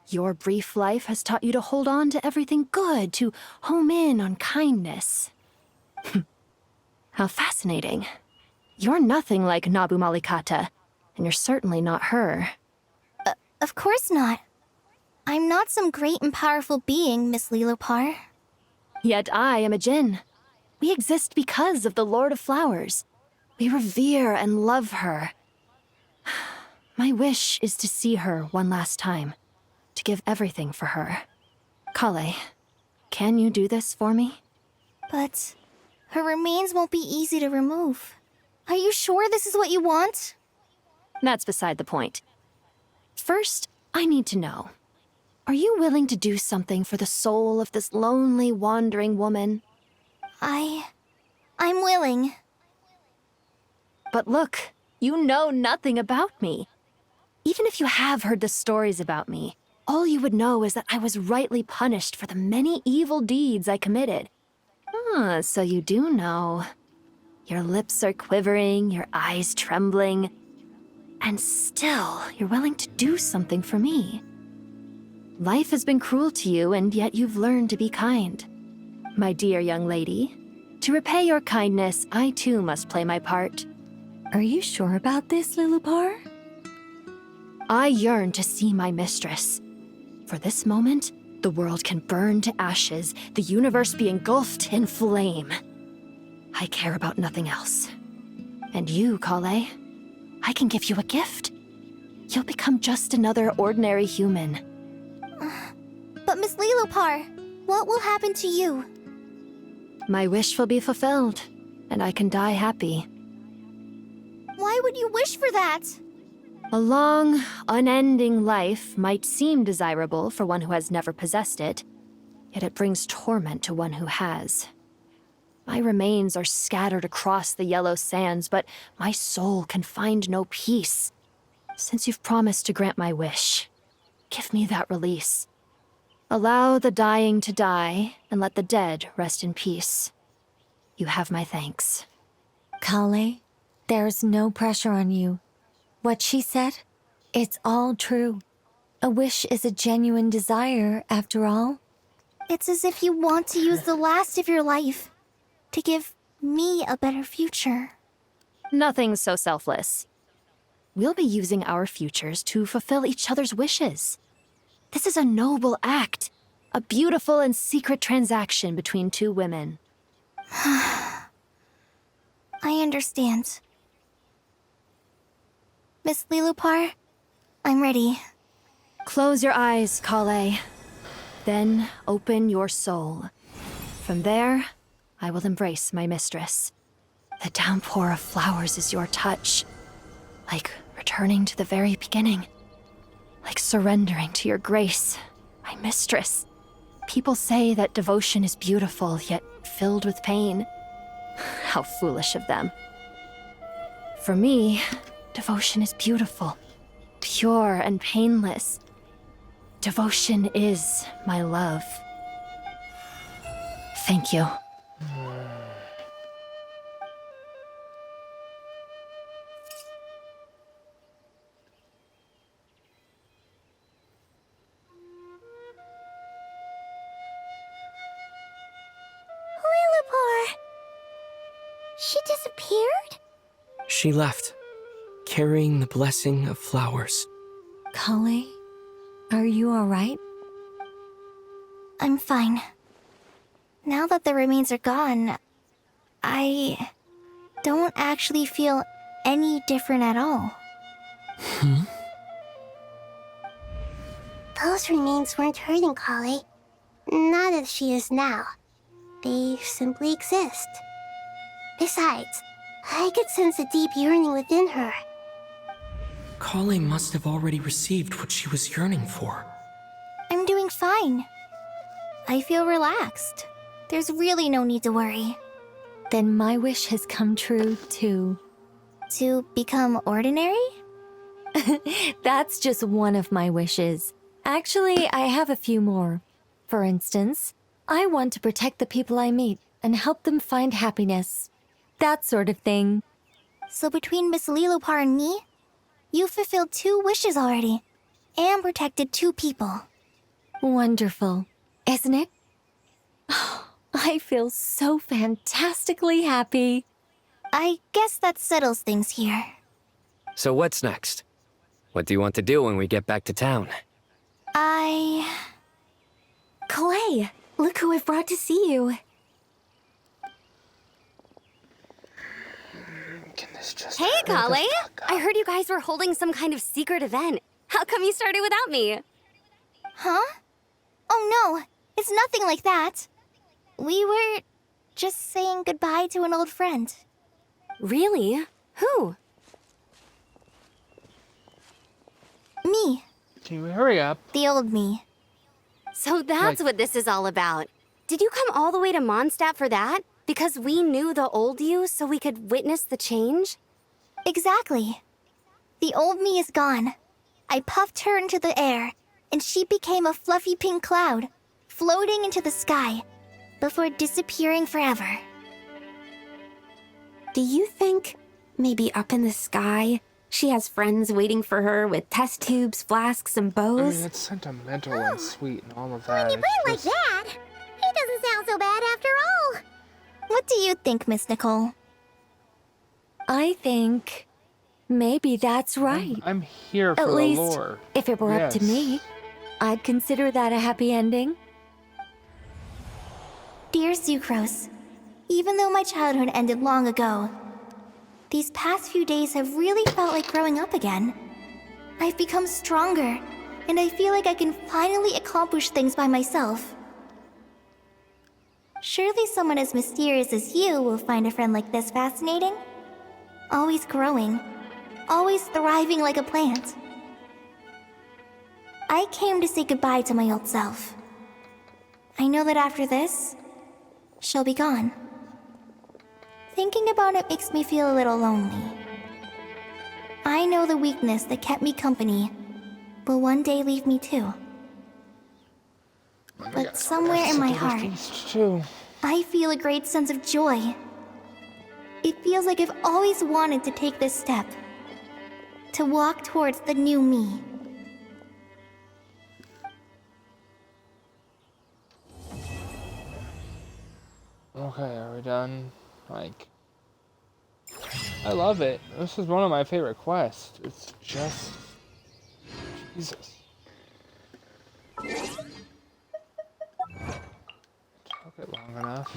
Your brief life has taught you to hold on to everything good, to home in on kindness. How fascinating. You're nothing like Nabu Malikata, and you're certainly not her. Of course not. I'm not some great and powerful being, Miss Lilupar. Yet I am a Djinn. We exist because of the Lord of Flowers. We revere and love her. My wish is to see her one last time, to give everything for her. Kale, can you do this for me? But her remains won't be easy to remove. Are you sure this is what you want? That's beside the point. First, I need to know. Are you willing to do something for the soul of this lonely, wandering woman? I'm willing. But look, you know nothing about me. Even if you have heard the stories about me, all you would know is that I was rightly punished for the many evil deeds I committed. Ah, so you do know. Your lips are quivering, your eyes trembling, and still you're willing to do something for me. Life has been cruel to you, and yet you've learned to be kind. My dear young lady, to repay your kindness, I too must play my part. Are you sure about this, Lilupar? I yearn to see my mistress. For this moment, the world can burn to ashes, the universe be engulfed in flame. I care about nothing else. And you, Kale, I can give you a gift. You'll become just another ordinary human. But Miss Lilupar, what will happen to you? My wish will be fulfilled, and I can die happy. Why would you wish for that? A long, unending life might seem desirable for one who has never possessed it, yet it brings torment to one who has. My remains are scattered across the yellow sands, but my soul can find no peace. Since you've promised to grant my wish, give me that release. Allow the dying to die, and let the dead rest in peace. You have my thanks. Kale, there's no pressure on you. What she said, it's all true. A wish is a genuine desire, after all. It's as if you want to use the last of your life to give me a better future. Nothing so selfless. We'll be using our futures to fulfill each other's wishes. This is a noble act, a beautiful and secret transaction between two women. I understand. Miss Lilupar, I'm ready. Close your eyes, Kale. Then open your soul. From there, I will embrace my mistress. The downpour of flowers is your touch. Like returning to the very beginning. Like surrendering to your grace, my mistress. People say that devotion is beautiful, yet filled with pain. How foolish of them. For me, devotion is beautiful, pure and painless. Devotion is my love. Thank you. Lilupar! She disappeared? She left, carrying the blessing of flowers. Kale, are you alright? I'm fine. Now that the remains are gone, I don't actually feel any different at all. Those remains weren't hurting Kale. Not as she is now. They simply exist. Besides, I could sense a deep yearning within her. Kale must have already received what she was yearning for. I'm doing fine. I feel relaxed. There's really no need to worry. Then my wish has come true, too. To become ordinary? That's just one of my wishes. Actually, I have a few more. For instance, I want to protect the people I meet and help them find happiness. That sort of thing. So between Miss Lilupar and me, you fulfilled 2 wishes already, and protected 2 people. Wonderful, isn't it? I feel so fantastically happy. I guess that settles things here. So what's next? What do you want to do when we get back to town? Clay, look who I've brought to see you. Hey, Kale! I heard you guys were holding some kind of secret event. How come you started without me? Huh? Oh no, it's nothing like that. We were just saying goodbye to an old friend. Really? Who? Me. Can you hurry up? The old me. So that's what this is all about. Did you come all the way to Mondstadt for that? Because we knew the old you so we could witness the change? Exactly. The old me is gone. I puffed her into the air, and she became a fluffy pink cloud, floating into the sky, before disappearing forever. Do you think, maybe up in the sky, she has friends waiting for her with test tubes, flasks, and I bows? mean, it's sentimental and sweet and all of that. When you put it like It's that, it doesn't sound so bad after all. What do you think, Miss Nicole? I think maybe that's right. I'm here for At the least, lore. if it were up to Yes. me, I'd consider that a happy ending. Dear Sucrose, even though my childhood ended long ago, these past few days have really felt like growing up again. I've become stronger, and I feel like I can finally accomplish things by myself. Surely someone as mysterious as you will find a friend like this fascinating. Always growing, always thriving like a plant. I came to say goodbye to my old self. I know that after this, she'll be gone. Thinking about it makes me feel a little lonely. I know the weakness that kept me company will one day leave me too. But somewhere in my heart, I feel a great sense of joy. It feels like I've always wanted to take this step. To walk towards the new me. Okay, are we done? Like, I love it. This is one of my favorite quests. It's just... Jesus. Took it long enough.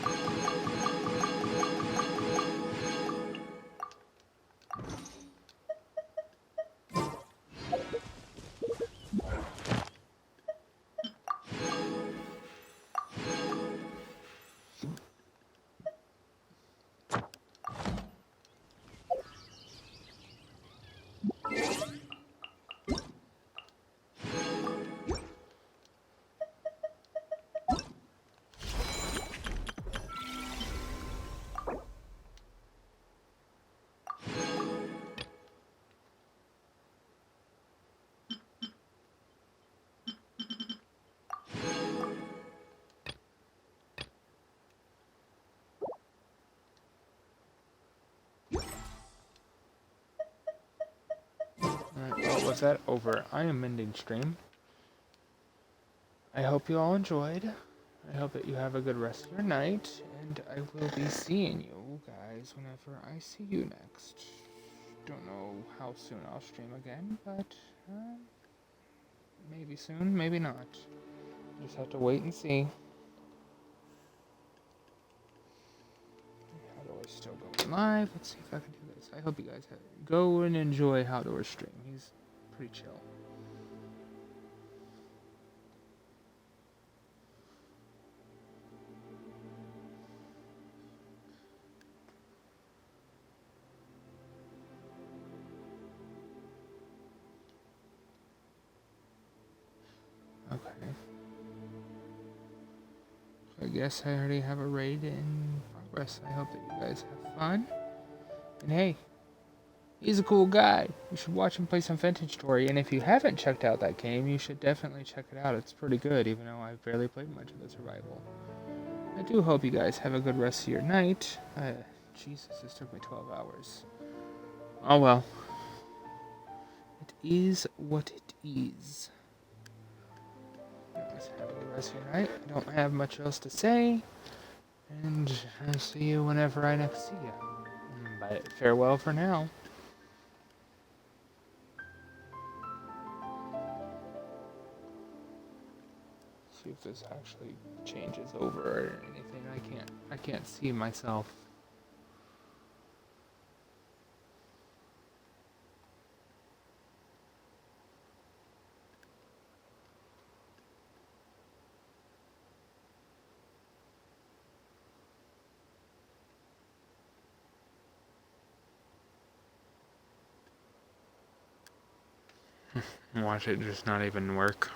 with that over, I am ending stream. I hope you all enjoyed. I hope that you have a good rest of your night, and I will be seeing you guys whenever I see you next. Don't know how soon I'll stream again, but maybe soon, maybe not. Just have to wait and see. How do I still go live? Let's see if I can do this. I hope you guys go and enjoy Howdoer's stream. He's pretty chill. Okay. So I guess I already have a raid in progress. I hope that you guys have fun. And hey, he's a cool guy. You should watch him play some Vintage Story. And if you haven't checked out that game, you should definitely check it out. It's pretty good, even though I've barely played much of the survival. I do hope you guys have a good rest of your night. Jesus, this took me 12 hours. Oh well. It is what it is. Guys, have a good rest of your night. I don't have much else to say. And I'll see you whenever I next see you. But farewell for now. See if this actually changes over or anything. I can't see myself. Watch it just not even work.